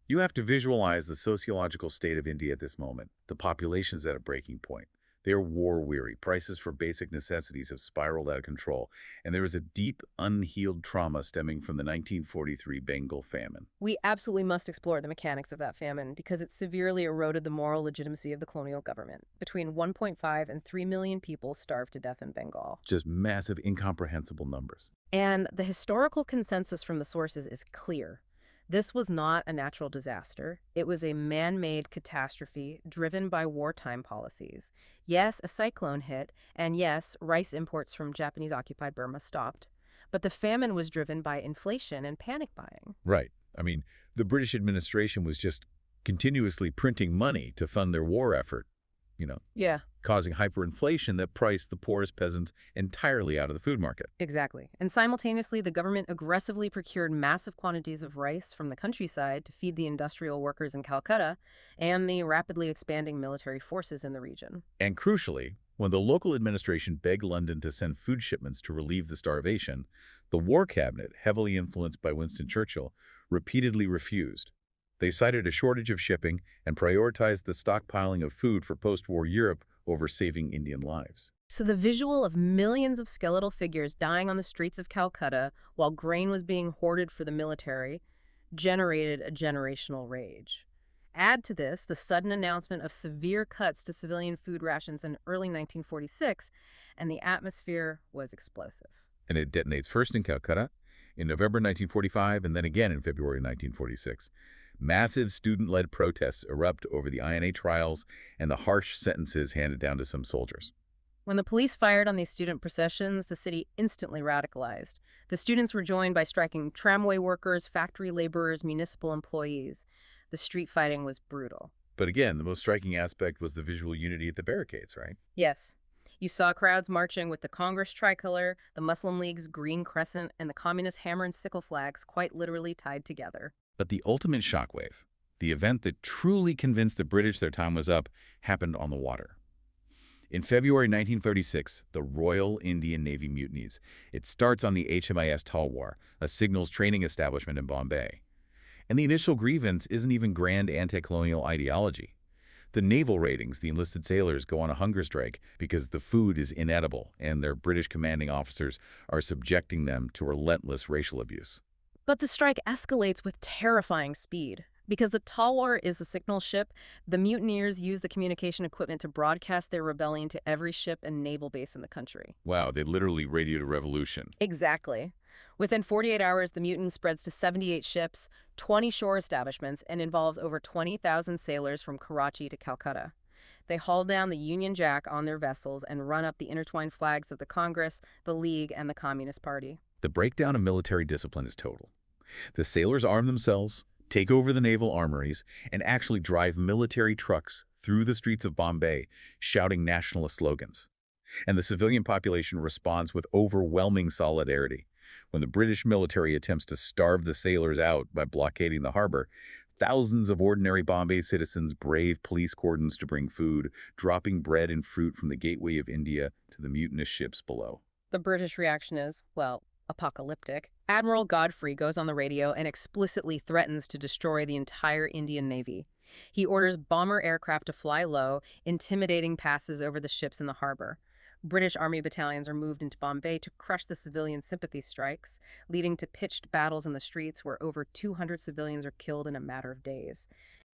S2: You have to visualize the sociological state of India at this moment. The population's at a breaking point. They are war-weary. Prices for basic necessities have spiraled out of control, and there is a deep, unhealed trauma stemming from the 1943 Bengal famine.
S1: We absolutely must explore the mechanics of that famine because it severely eroded the moral legitimacy of the colonial government. Between 1.5 and 3 million people starved to death in Bengal.
S2: Just massive, incomprehensible numbers.
S1: And the historical consensus from the sources is clear. This was not a natural disaster. It was a man-made catastrophe driven by wartime policies. Yes, a cyclone hit, and yes, rice imports from Japanese-occupied Burma stopped. But the famine was driven by inflation and panic buying.
S2: Right. I mean, the British administration was just continuously printing money to fund their war effort,
S1: Yeah,
S2: causing hyperinflation that priced the poorest peasants entirely out of the food market.
S1: exactly. And simultaneously, the government aggressively procured massive quantities of rice from the countryside to feed the industrial workers in Calcutta and the rapidly expanding military forces in the region.
S2: And crucially, when the local administration begged London to send food shipments to relieve the starvation, the War Cabinet, heavily influenced by Winston Churchill, repeatedly refused. They cited a shortage of shipping and prioritized the stockpiling of food for post-war Europe over saving Indian lives.
S1: So the visual of millions of skeletal figures dying on the streets of Calcutta while grain was being hoarded for the military generated a generational rage. Add to this the sudden announcement of severe cuts to civilian food rations in early 1946, and the atmosphere was explosive.
S2: And it detonates first in Calcutta in November 1945 and then again in February 1946. Massive student-led protests erupt over the INA trials and the harsh sentences handed down to some soldiers.
S1: When the police fired on these student processions, the city instantly radicalized. The students were joined by striking tramway workers, factory laborers, municipal employees. The street fighting was brutal.
S2: But again, the most striking aspect was the visual unity at the barricades, right?
S1: Yes. You saw crowds marching with the Congress tricolor, the Muslim League's green crescent, and the communist hammer and sickle flags quite literally tied together.
S2: But the ultimate shockwave, the event that truly convinced the British their time was up, happened on the water. In February 1936, the Royal Indian Navy mutinies. It starts on the HMIS Talwar, a signals training establishment in Bombay. And the initial grievance isn't even grand anti-colonial ideology. The naval ratings, the enlisted sailors, go on a hunger strike because the food is inedible and their British commanding officers are subjecting them to relentless racial abuse.
S1: But the strike escalates with terrifying speed. Because the Talwar is a signal ship, the mutineers use the communication equipment to broadcast their rebellion to every ship and naval base in the country.
S2: Wow, they literally radioed a revolution.
S1: Exactly. Within 48 hours, the mutin spreads to 78 ships, 20 shore establishments, and involves over 20,000 sailors from Karachi to Calcutta. They haul down the Union Jack on their vessels and run up the intertwined flags of the Congress, the League, and the Communist Party.
S2: The breakdown of military discipline is total. The sailors arm themselves, take over the naval armories, and actually drive military trucks through the streets of Bombay, shouting nationalist slogans. And the civilian population responds with overwhelming solidarity. When the British military attempts to starve the sailors out by blockading the harbor, thousands of ordinary Bombay citizens brave police cordons to bring food, dropping bread and fruit from the gateway of India to the mutinous ships below.
S1: The British reaction is, well, apocalyptic. Admiral Godfrey goes on the radio and explicitly threatens to destroy the entire Indian Navy. He orders bomber aircraft to fly low, intimidating passes over the ships in the harbor. British Army battalions are moved into Bombay to crush the civilian sympathy strikes, leading to pitched battles in the streets where over 200 civilians are killed in a matter of days.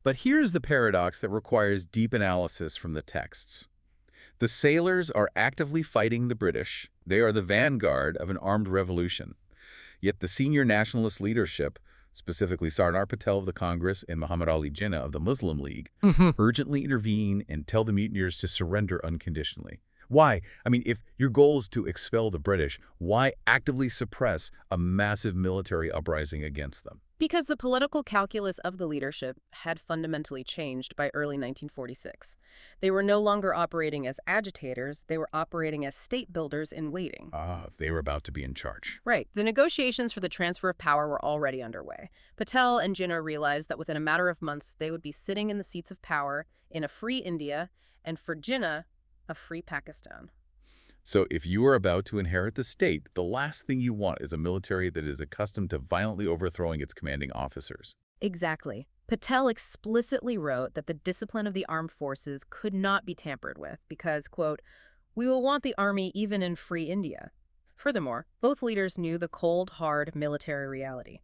S2: But here's the paradox that requires deep analysis from the texts. The sailors are actively fighting the British. They are the vanguard of an armed revolution. Yet the senior nationalist leadership, specifically Sardar Patel of the Congress and Muhammad Ali Jinnah of the Muslim League, urgently intervene and tell the mutineers to surrender unconditionally. Why? I mean, if your goal is to expel the British, why actively suppress a massive military uprising against them?
S1: Because the political calculus of the leadership had fundamentally changed by early 1946. They were no longer operating as agitators, they were operating as state builders in waiting.
S2: They were about to be in charge.
S1: Right. The negotiations for the transfer of power were already underway. Patel and Jinnah realized that within a matter of months, they would be sitting in the seats of power in a free India, and for Jinnah, a free Pakistan.
S2: So if you are about to inherit the state, the last thing you want is a military that is accustomed to violently overthrowing its commanding officers.
S1: Exactly. Patel explicitly wrote that the discipline of the armed forces could not be tampered with because, quote, "We will want the army even in free India." Furthermore, both leaders knew the cold, hard military reality.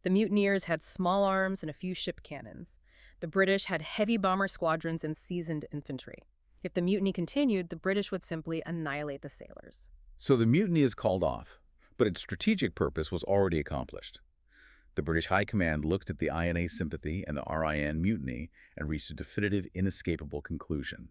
S1: The mutineers had small arms and a few ship cannons. The British had heavy bomber squadrons and seasoned infantry. If the mutiny continued, the British would simply annihilate the sailors.
S2: So the mutiny is called off, but its strategic purpose was already accomplished. The British High Command looked at the INA sympathy and the RIN mutiny and reached a definitive, inescapable conclusion.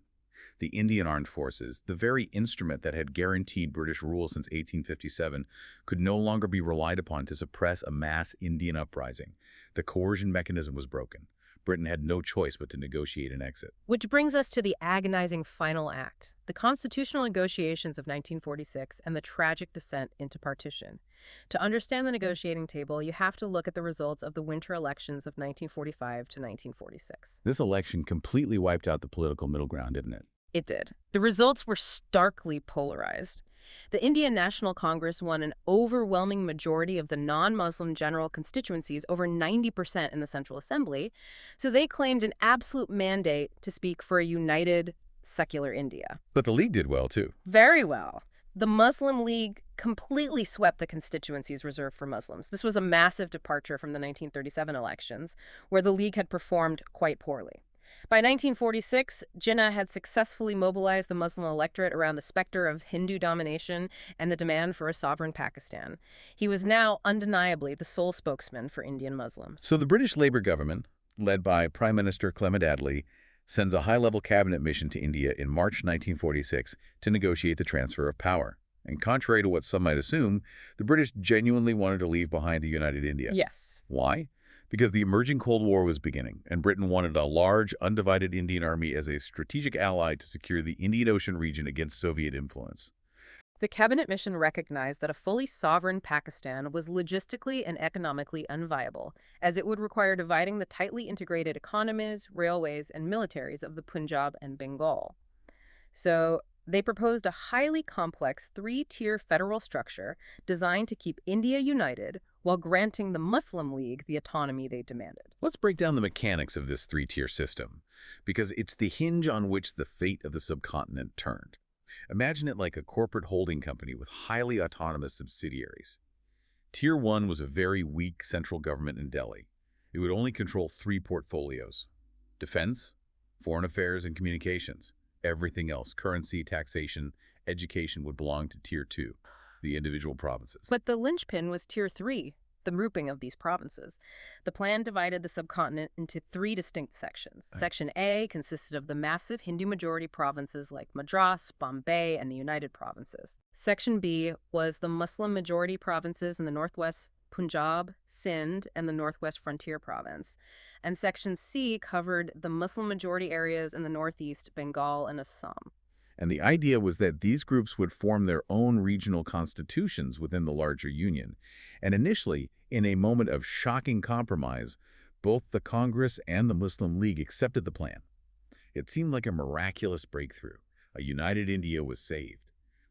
S2: The Indian Armed Forces, the very instrument that had guaranteed British rule since 1857, could no longer be relied upon to suppress a mass Indian uprising. The coercion mechanism was broken. Britain had no choice but to negotiate an exit.
S1: Which brings us to the agonizing final act, the constitutional negotiations of 1946 and the tragic descent into partition. To understand the negotiating table, you have to look at the results of the winter elections of 1945 to 1946.
S2: This election completely wiped out the political middle ground, didn't it?
S1: It did. The results were starkly polarized. The Indian National Congress won an overwhelming majority of the non-Muslim general constituencies, over 90% in the Central Assembly, so they claimed an absolute mandate to speak for a united, secular India.
S2: But the League did well, too.
S1: Very well. The Muslim League completely swept the constituencies reserved for Muslims. This was a massive departure from the 1937 elections, where the League had performed quite poorly. By 1946, Jinnah had successfully mobilized the Muslim electorate around the specter of Hindu domination and the demand for a sovereign Pakistan. He was now undeniably the sole spokesman for Indian Muslims.
S2: So the British Labour government, led by Prime Minister Clement Attlee, sends a high-level cabinet mission to India in March 1946 to negotiate the transfer of power. And contrary to what some might assume, the British genuinely wanted to leave behind a united India.
S1: Yes.
S2: Why? Because the emerging Cold War was beginning, and Britain wanted a large, undivided Indian army as a strategic ally to secure the Indian Ocean region against Soviet influence.
S1: The cabinet mission recognized that a fully sovereign Pakistan was logistically and economically unviable, as it would require dividing the tightly integrated economies, railways, and militaries of the Punjab and Bengal. So they proposed a highly complex three-tier federal structure designed to keep India united while granting the Muslim League the autonomy they demanded.
S2: Let's break down the mechanics of this three-tier system, because it's the hinge on which the fate of the subcontinent turned. Imagine it like a corporate holding company with highly autonomous subsidiaries. Tier 1 was a very weak central government in Delhi. It would only control three portfolios: defense, foreign affairs, and communications. Everything else, currency, taxation, education, would belong to Tier 2, the individual provinces.
S1: But the linchpin was Tier 3, the grouping of these provinces. The plan divided the subcontinent into three distinct sections. Section A consisted of the massive Hindu-majority provinces like Madras, Bombay, and the United Provinces. Section B was the Muslim-majority provinces in the northwest Punjab, Sindh, and the Northwest Frontier Province. And Section C covered the Muslim-majority areas in the northeast, Bengal, and Assam.
S2: And the idea was that these groups would form their own regional constitutions within the larger union. And initially, in a moment of shocking compromise, both the Congress and the Muslim League accepted the plan. It seemed like a miraculous breakthrough. A united India was saved.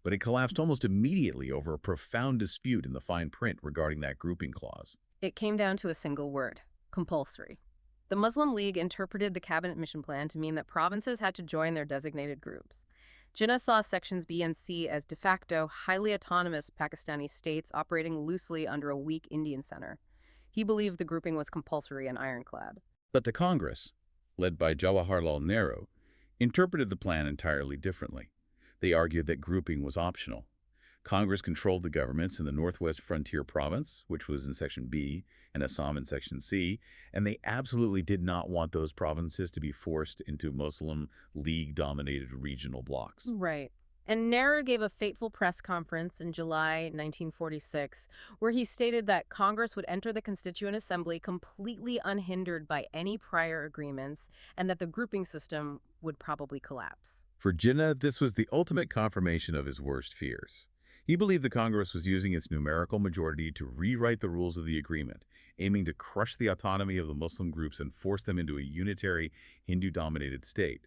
S2: But it collapsed almost immediately over a profound dispute in the fine print regarding that grouping clause.
S1: It came down to a single word: compulsory. The Muslim League interpreted the cabinet mission plan to mean that provinces had to join their designated groups. Jinnah saw sections B and C as de facto, highly autonomous Pakistani states operating loosely under a weak Indian center. He believed the grouping was compulsory and ironclad.
S2: But the Congress, led by Jawaharlal Nehru, interpreted the plan entirely differently. They argued that grouping was optional. Congress controlled the governments in the Northwest Frontier Province, which was in Section B, and Assam in Section C, and they absolutely did not want those provinces to be forced into Muslim League-dominated regional blocs.
S1: Right. And Nehru gave a fateful press conference in July 1946, where he stated that Congress would enter the Constituent Assembly completely unhindered by any prior agreements, and that the grouping system would probably collapse.
S2: For Jinnah, this was the ultimate confirmation of his worst fears. He believed the Congress was using its numerical majority to rewrite the rules of the agreement, aiming to crush the autonomy of the Muslim groups and force them into a unitary, Hindu-dominated state.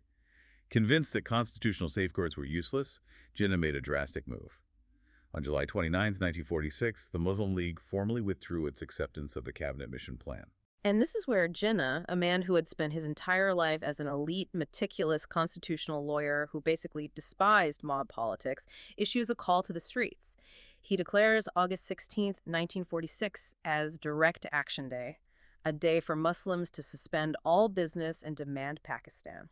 S2: Convinced that constitutional safeguards were useless, Jinnah made a drastic move. On July 29, 1946, the Muslim League formally withdrew its acceptance of the cabinet mission plan.
S1: And this is where Jinnah, a man who had spent his entire life as an elite, meticulous constitutional lawyer who basically despised mob politics, issues a call to the streets. He declares August 16th, 1946, as Direct Action Day, a day for Muslims to suspend all business and demand Pakistan.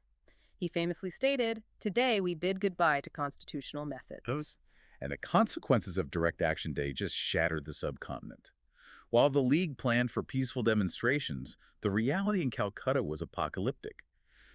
S1: He famously stated, "Today we bid goodbye to constitutional methods."
S2: And the consequences of Direct Action Day just shattered the subcontinent. While the League planned for peaceful demonstrations, the reality in Calcutta was apocalyptic.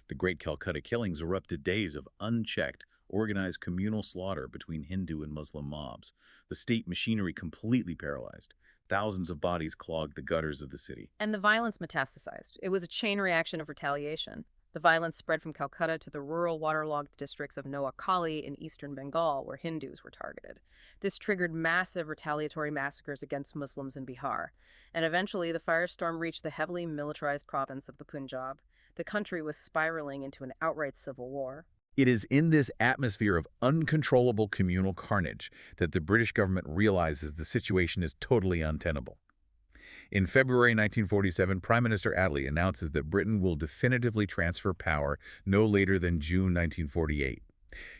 S2: The Great Calcutta Killings erupted days of unchecked, organized communal slaughter between Hindu and Muslim mobs. The state machinery completely paralyzed. Thousands of bodies clogged the gutters of the city.
S1: And the violence metastasized. It was a chain reaction of retaliation. The violence spread from Calcutta to the rural waterlogged districts of Noakhali in eastern Bengal, where Hindus were targeted. This triggered massive retaliatory massacres against Muslims in Bihar. And eventually, the firestorm reached the heavily militarized province of the Punjab. The country was spiraling into an outright civil war.
S2: It is in this atmosphere of uncontrollable communal carnage that the British government realizes the situation is totally untenable. In February 1947, Prime Minister Attlee announces that Britain will definitively transfer power no later than June 1948.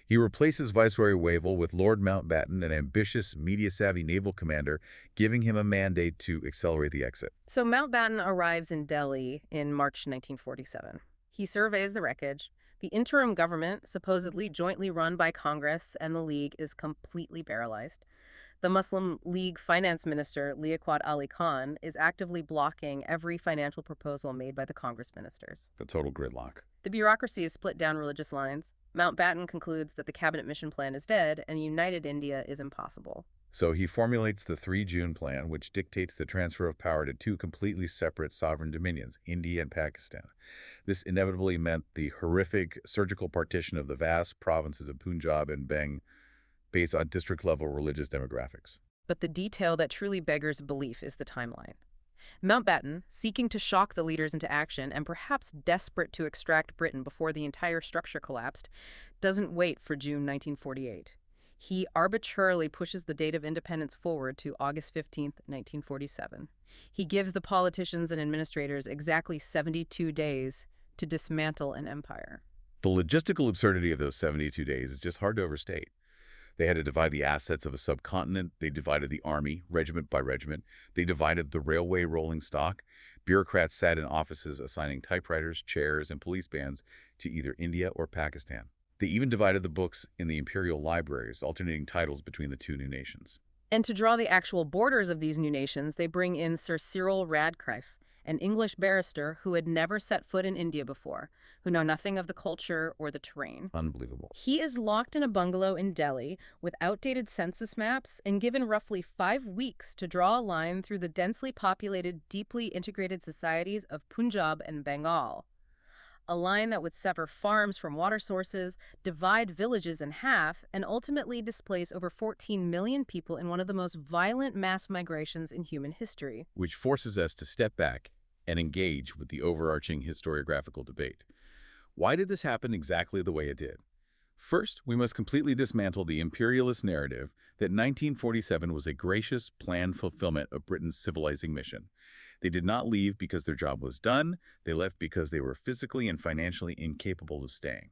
S2: He replaces Viceroy Wavell with Lord Mountbatten, an ambitious, media-savvy naval commander, giving him a mandate to accelerate the exit.
S1: So Mountbatten arrives in Delhi in March 1947. He surveys the wreckage. The interim government, supposedly jointly run by Congress and the League, is completely paralyzed. The Muslim League finance minister, Liaquat Ali Khan, is actively blocking every financial proposal made by the Congress ministers.
S2: The total gridlock.
S1: The bureaucracy is split down religious lines. Mountbatten concludes that the cabinet mission plan is dead and a united India is impossible.
S2: So he formulates the 3 June Plan, which dictates the transfer of power to 2 completely separate sovereign dominions, India and Pakistan. This inevitably meant the horrific surgical partition of the vast provinces of Punjab and Beng, based on district-level religious demographics.
S1: But the detail that truly beggars belief is the timeline. Mountbatten, seeking to shock the leaders into action and perhaps desperate to extract Britain before the entire structure collapsed, doesn't wait for June 1948. He arbitrarily pushes the date of independence forward to August 15th, 1947. He gives the politicians and administrators exactly 72 days to dismantle an empire.
S2: The logistical absurdity of those 72 days is just hard to overstate. They had to divide the assets of a subcontinent. They divided the army, regiment by regiment. They divided the railway rolling stock. Bureaucrats sat in offices assigning typewriters, chairs, and police bands to either India or Pakistan. They even divided the books in the imperial libraries, alternating titles between the 2 new nations.
S1: And to draw the actual borders of these new nations, they bring in Sir Cyril Radcliffe, an English barrister who had never set foot in India before, who know nothing of the culture or the terrain.
S2: Unbelievable.
S1: He is locked in a bungalow in Delhi with outdated census maps and given roughly 5 weeks to draw a line through the densely populated, deeply integrated societies of Punjab and Bengal. A line that would sever farms from water sources, divide villages in half, and ultimately displace over 14 million people in one of the most violent mass migrations in human history.
S2: Which forces us to step back and engage with the overarching historiographical debate. Why did this happen exactly the way it did? First, we must completely dismantle the imperialist narrative that 1947 was a gracious, planned fulfillment of Britain's civilizing mission. They did not leave because their job was done. They left because they were physically and financially incapable of staying.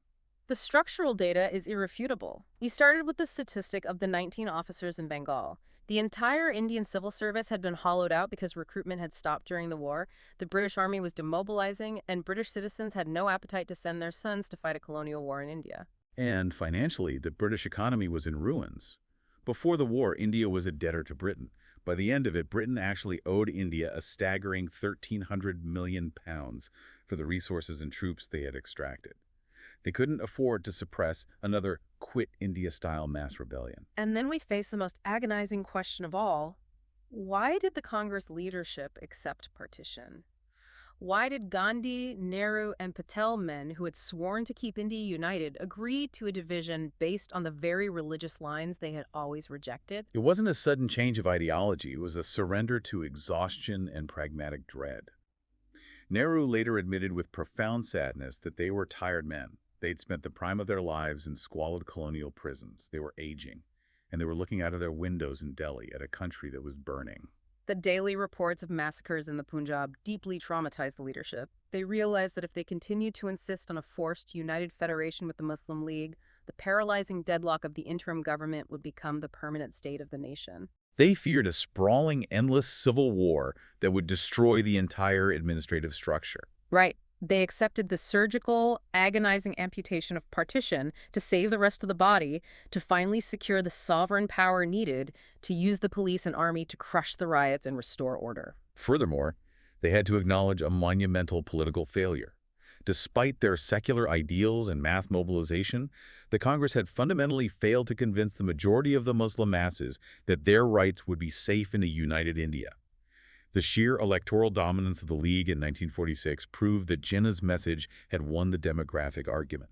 S1: The structural data is irrefutable. We started with the statistic of the 19 officers in Bengal. The entire Indian civil service had been hollowed out because recruitment had stopped during the war. The British Army was demobilizing, and British citizens had no appetite to send their sons to fight a colonial war in India.
S2: And financially, the British economy was in ruins. Before the war, India was a debtor to Britain. By the end of it, Britain actually owed India a staggering £1,300 million for the resources and troops they had extracted. They couldn't afford to suppress another quit India-style mass rebellion.
S1: And then we face the most agonizing question of all. Why did the Congress leadership accept partition? Why did Gandhi, Nehru, and Patel, men who had sworn to keep India united, agree to a division based on the very religious lines they had always rejected?
S2: It wasn't a sudden change of ideology. It was a surrender to exhaustion and pragmatic dread. Nehru later admitted with profound sadness that they were tired men. They'd spent the prime of their lives in squalid colonial prisons. They were aging, and they were looking out of their windows in Delhi at a country that was burning.
S1: The daily reports of massacres in the Punjab deeply traumatized the leadership. They realized that if they continued to insist on a forced, united federation with the Muslim League, the paralyzing deadlock of the interim government would become the permanent state of the nation.
S2: They feared a sprawling, endless civil war that would destroy the entire administrative structure.
S1: Right. They accepted the surgical, agonizing amputation of partition to save the rest of the body, to finally secure the sovereign power needed to use the police and army to crush the riots and restore order.
S2: Furthermore, they had to acknowledge a monumental political failure. Despite their secular ideals and mass mobilization, the Congress had fundamentally failed to convince the majority of the Muslim masses that their rights would be safe in a united India. The sheer electoral dominance of the League in 1946 proved that Jinnah's message had won the demographic argument.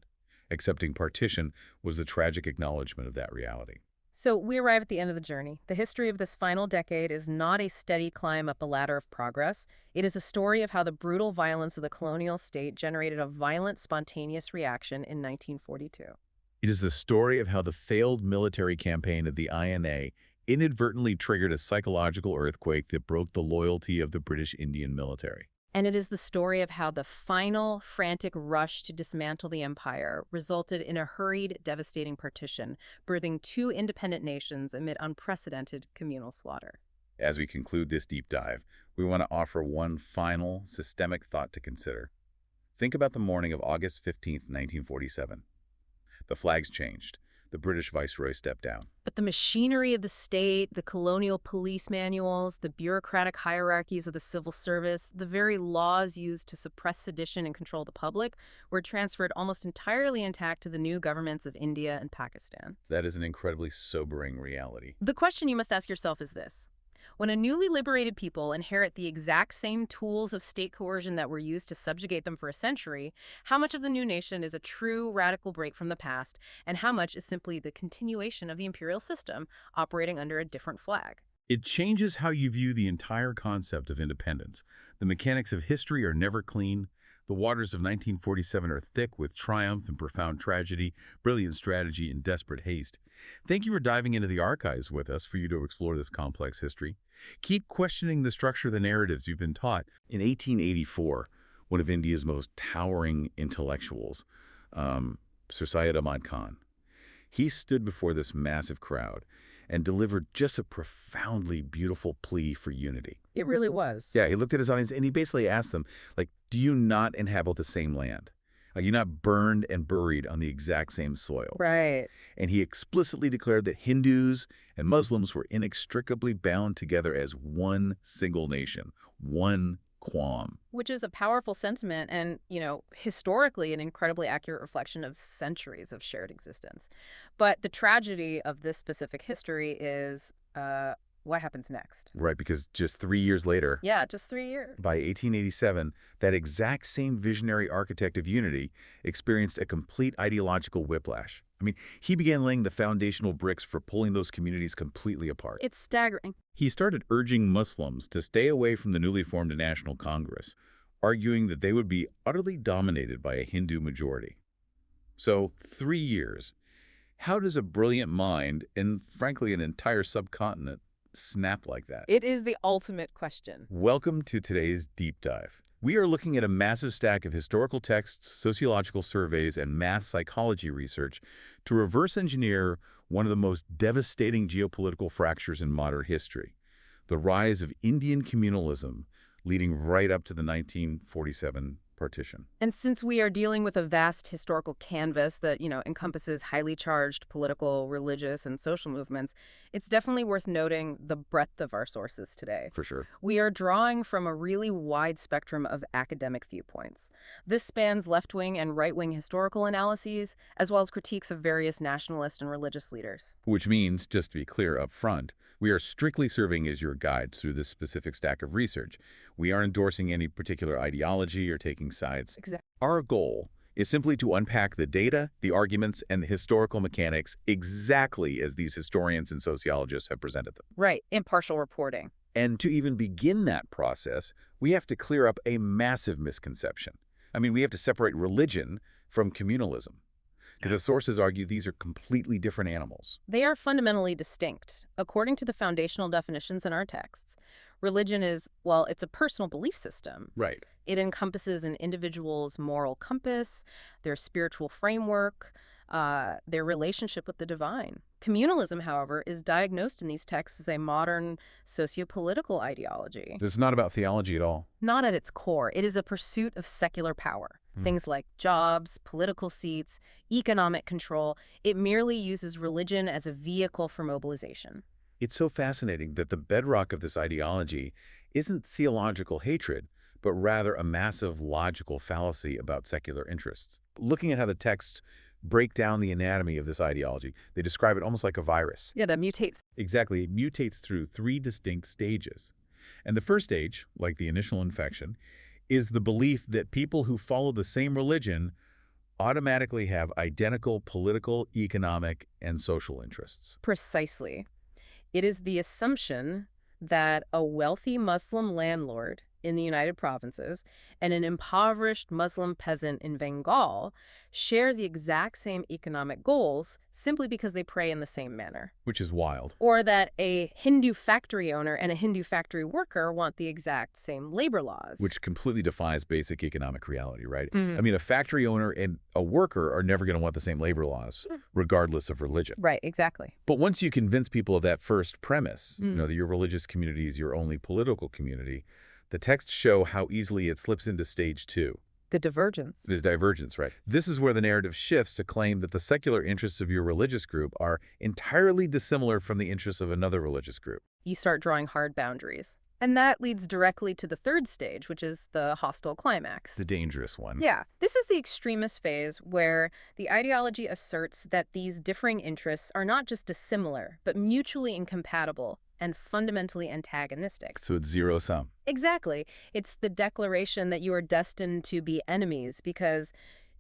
S2: Accepting partition was the tragic acknowledgement of that reality.
S1: So we arrive at the end of the journey. The history of this final decade is not a steady climb up a ladder of progress. It is a story of how the brutal violence of the colonial state generated a violent, spontaneous reaction in 1942.
S2: It is the story of how the failed military campaign of the INA inadvertently triggered a psychological earthquake that broke the loyalty of the British Indian military.
S1: And it is the story of how the final, frantic rush to dismantle the empire resulted in a hurried, devastating partition, birthing two independent nations amid unprecedented communal slaughter.
S2: As we conclude this deep dive, we want to offer one final, systemic thought to consider. Think about the morning of August 15, 1947. The flags changed. The British viceroy stepped down.
S1: But the machinery of the state, the colonial police manuals, the bureaucratic hierarchies of the civil service, the very laws used to suppress sedition and control the public were transferred almost entirely intact to the new governments of India and Pakistan.
S2: That is an incredibly sobering reality.
S1: The question you must ask yourself is this. When a newly liberated people inherit the exact same tools of state coercion that were used to subjugate them for a century, how much of the new nation is a true radical break from the past, and how much is simply the continuation of the imperial system operating under a different flag?
S2: It changes how you view the entire concept of independence. The mechanics of history are never clean. The waters of 1947 are thick with triumph and profound tragedy, brilliant strategy, and desperate haste. Thank you for diving into the archives with us for you to explore this complex history. Keep questioning the structure of the narratives you've been taught. In 1884, one of India's most towering intellectuals, Sir Syed Ahmad Khan, he stood before this massive crowd and delivered just a profoundly beautiful plea for unity.
S1: It really was.
S2: Yeah, he looked at his audience and he basically asked them, like, do you not inhabit the same land? Are you not burned and buried on the exact same soil?
S1: Right.
S2: And he explicitly declared that Hindus and Muslims were inextricably bound together as one single nation, one Quam.
S1: Which is a powerful sentiment and, historically an incredibly accurate reflection of centuries of shared existence. But the tragedy of this specific history is what happens next.
S2: Right, because just 3 years later,
S1: Yeah, just 3 years.
S2: by 1887, that exact same visionary architect of unity experienced a complete ideological whiplash. I mean, he began laying the foundational bricks for pulling those communities completely apart.
S1: It's staggering.
S2: He started urging Muslims to stay away from the newly formed National Congress, arguing that they would be utterly dominated by a Hindu majority. So, 3 years. How does a brilliant mind, and frankly an entire subcontinent, snap like that?
S1: It is the ultimate question.
S2: Welcome to today's deep dive. We are looking at a massive stack of historical texts, sociological surveys, and mass psychology research to reverse engineer one of the most devastating geopolitical fractures in modern history, the rise of Indian communalism leading right up to the 1947 partition.
S1: And since we are dealing with a vast historical canvas that, encompasses highly charged political, religious, and social movements, it's definitely worth noting the breadth of our sources today.
S2: For sure.
S1: We are drawing from a really wide spectrum of academic viewpoints. This spans left-wing and right-wing historical analyses, as well as critiques of various nationalist and religious leaders.
S2: Which means, just to be clear up front, we are strictly serving as your guides through this specific stack of research. We aren't endorsing any particular ideology or taking sides.
S1: Exactly.
S2: Our goal is simply to unpack the data, the arguments, and the historical mechanics exactly as these historians and sociologists have presented them.
S1: Right, impartial reporting.
S2: And to even begin that process, we have to clear up a massive misconception. I mean, we have to separate religion from communalism, because the sources argue these are completely different animals.
S1: They are fundamentally distinct. According to the foundational definitions in our texts, Religion is, well, it's a personal belief system.
S2: Right.
S1: It encompasses an individual's moral compass, their spiritual framework, their relationship with the divine. Communalism, however, is diagnosed in these texts as a modern sociopolitical ideology.
S2: It's not about theology at all.
S1: Not at its core. It is a pursuit of secular power. Things like jobs, political seats, economic control. It merely uses religion as a vehicle for mobilization.
S2: It's so fascinating that the bedrock of this ideology isn't theological hatred, but rather a massive logical fallacy about secular interests. Looking at how the texts break down the anatomy of this ideology, they describe it almost like a virus.
S1: Yeah, that mutates.
S2: Exactly, it mutates through 3 distinct stages. And the first stage, like the initial infection, is the belief that people who follow the same religion automatically have identical political, economic, and social interests.
S1: Precisely. It is the assumption that a wealthy Muslim landlord in the United Provinces and an impoverished Muslim peasant in Bengal share the exact same economic goals simply because they pray in the same manner.
S2: Which is wild.
S1: Or that a Hindu factory owner and a Hindu factory worker want the exact same labor laws.
S2: Which completely defies basic economic reality, right?
S1: Mhm.
S2: I mean, a factory owner and a worker are never going to want the same labor laws, regardless of religion.
S1: Right, exactly.
S2: But once you convince people of that first premise, that your religious community is your only political community, the texts show how easily it slips into stage 2.
S1: The divergence.
S2: There's divergence, right? This is where the narrative shifts to claim that the secular interests of your religious group are entirely dissimilar from the interests of another religious group.
S1: You start drawing hard boundaries. And that leads directly to the third stage, which is the hostile climax.
S2: The dangerous one.
S1: Yeah, this is the extremist phase where the ideology asserts that these differing interests are not just dissimilar, but mutually incompatible and fundamentally antagonistic.
S2: So it's zero-sum.
S1: Exactly. It's the declaration that you are destined to be enemies because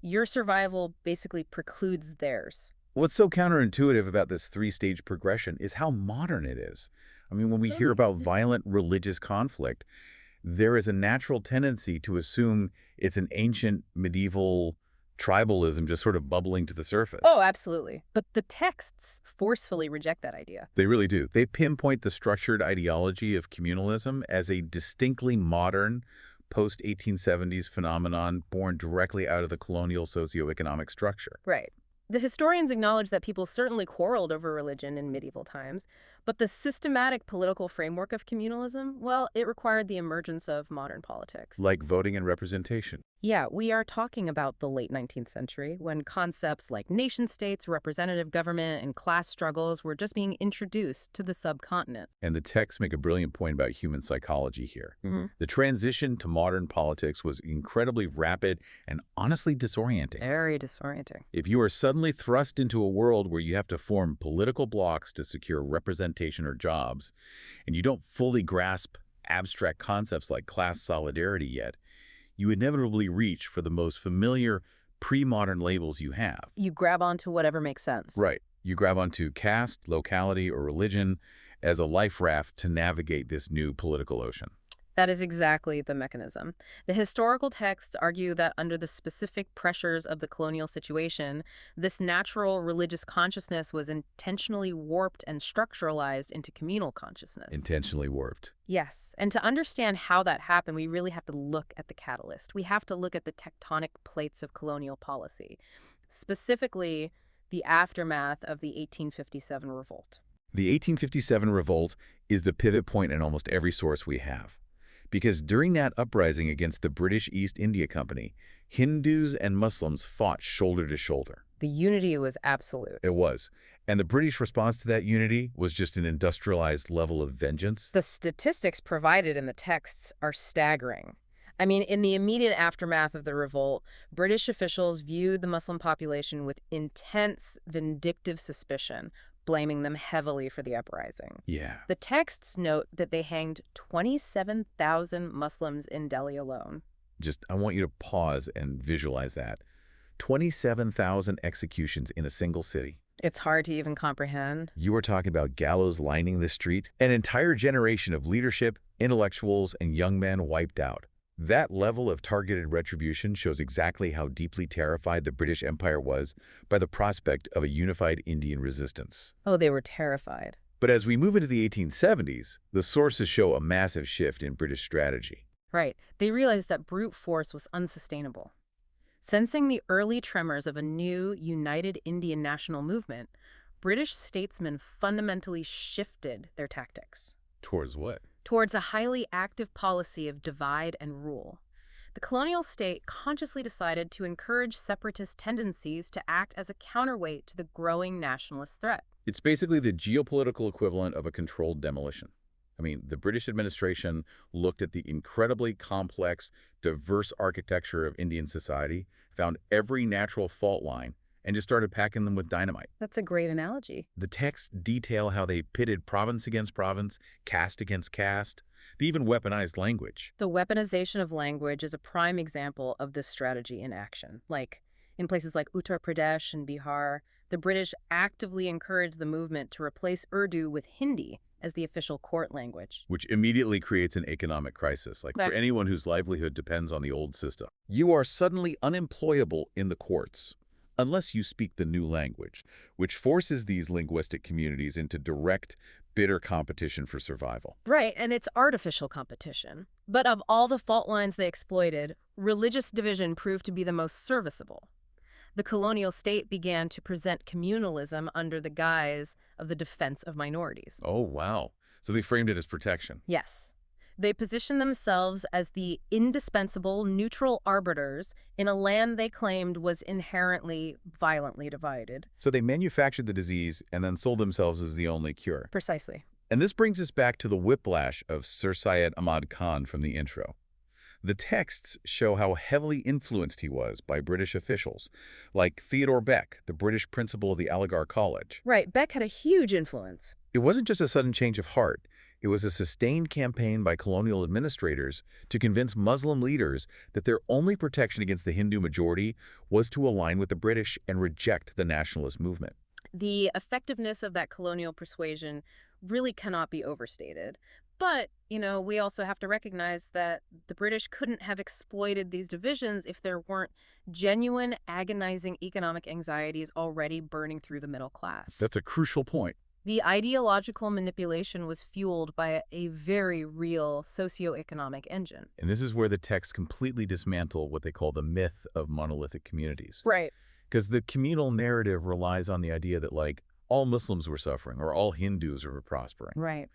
S1: your survival basically precludes theirs.
S2: What's so counterintuitive about this 3-stage progression is how modern it is. I mean, when we hear about violent religious conflict, there is a natural tendency to assume it's an ancient medieval tribalism just sort of bubbling to the surface.
S1: Oh, absolutely. But the texts forcefully reject that idea.
S2: They really do. They pinpoint the structured ideology of communalism as a distinctly modern, post-1870s phenomenon born directly out of the colonial socioeconomic structure.
S1: Right. The historians acknowledge that people certainly quarreled over religion in medieval times, but the systematic political framework of communalism, well, it required the emergence of modern politics.
S2: Like voting and representation.
S1: Yeah, we are talking about the late 19th century, when concepts like nation-states, representative government, and class struggles were just being introduced to the subcontinent.
S2: And the texts make a brilliant point about human psychology here.
S1: Mm-hmm.
S2: The transition to modern politics was incredibly rapid and honestly disorienting.
S1: Very disorienting.
S2: If you are suddenly thrust into a world where you have to form political blocks to secure representation or jobs, and you don't fully grasp abstract concepts like class solidarity yet, you inevitably reach for the most familiar pre-modern labels you have.
S1: You grab onto whatever makes sense.
S2: Right. You grab onto caste, locality, or religion as a life raft to navigate this new political ocean.
S1: That is exactly the mechanism. The historical texts argue that under the specific pressures of the colonial situation, this natural religious consciousness was intentionally warped and structuralized into communal consciousness.
S2: Intentionally warped.
S1: Yes, and to understand how that happened, we really have to look at the catalyst. We have to look at the tectonic plates of colonial policy, specifically the aftermath of the 1857 revolt.
S2: The 1857 revolt is the pivot point in almost every source we have. Because during that uprising against the British East India Company, Hindus and Muslims fought shoulder to shoulder.
S1: The unity was absolute.
S2: It was. And the British response to that unity was just an industrialized level of vengeance.
S1: The statistics provided in the texts are staggering. I mean, in the immediate aftermath of the revolt, British officials viewed the Muslim population with intense, vindictive suspicion, blaming them heavily for the uprising.
S2: Yeah.
S1: The texts note that they hanged 27,000 Muslims in Delhi alone.
S2: I want you to pause and visualize that. 27,000 executions in a single city.
S1: It's hard to even comprehend.
S2: You are talking about gallows lining the street, an entire generation of leadership, intellectuals, and young men wiped out. That level of targeted retribution shows exactly how deeply terrified the British Empire was by the prospect of a unified Indian resistance.
S1: Oh, they were terrified.
S2: But as we move into the 1870s, the sources show a massive shift in British strategy.
S1: Right. They realized that brute force was unsustainable. Sensing the early tremors of a new, united Indian national movement, British statesmen fundamentally shifted their tactics
S2: Towards what?
S1: towards a highly active policy of divide and rule. The colonial state consciously decided to encourage separatist tendencies to act as a counterweight to the growing nationalist threat.
S2: It's basically the geopolitical equivalent of a controlled demolition. I mean, the British administration looked at the incredibly complex, diverse architecture of Indian society, found every natural fault line, and just started packing them with dynamite.
S1: That's a great analogy.
S2: The texts detail how they pitted province against province, caste against caste. They even weaponized language.
S1: The weaponization of language is a prime example of this strategy in action. Like, in places like Uttar Pradesh and Bihar, the British actively encouraged the movement to replace Urdu with Hindi as the official court language.
S2: Which immediately creates an economic crisis, like for anyone whose livelihood depends on the old system. You are suddenly unemployable in the courts, unless you speak the new language, which forces these linguistic communities into direct, bitter competition for survival.
S1: Right, and it's artificial competition. But of all the fault lines they exploited, religious division proved to be the most serviceable. The colonial state began to present communalism under the guise of the defense of minorities.
S2: Oh, wow. So they framed it as protection.
S1: Yes. They positioned themselves as the indispensable neutral arbiters in a land they claimed was inherently violently divided.
S2: So they manufactured the disease and then sold themselves as the only cure.
S1: Precisely.
S2: And this brings us back to the whiplash of Sir Syed Ahmad Khan from the intro. The texts show how heavily influenced he was by British officials, like Theodore Beck, the British principal of the Aligarh College.
S1: Right, Beck had a huge influence.
S2: It wasn't just a sudden change of heart. It was a sustained campaign by colonial administrators to convince Muslim leaders that their only protection against the Hindu majority was to align with the British and reject the nationalist movement.
S1: The effectiveness of that colonial persuasion really cannot be overstated. But, we also have to recognize that the British couldn't have exploited these divisions if there weren't genuine, agonizing economic anxieties already burning through the middle class.
S2: That's a crucial point.
S1: The ideological manipulation was fueled by a very real socioeconomic engine.
S2: And this is where the texts completely dismantle what they call the myth of monolithic communities.
S1: Right.
S2: Because the communal narrative relies on the idea that, like, all Muslims were suffering or all Hindus were prospering.
S1: Right.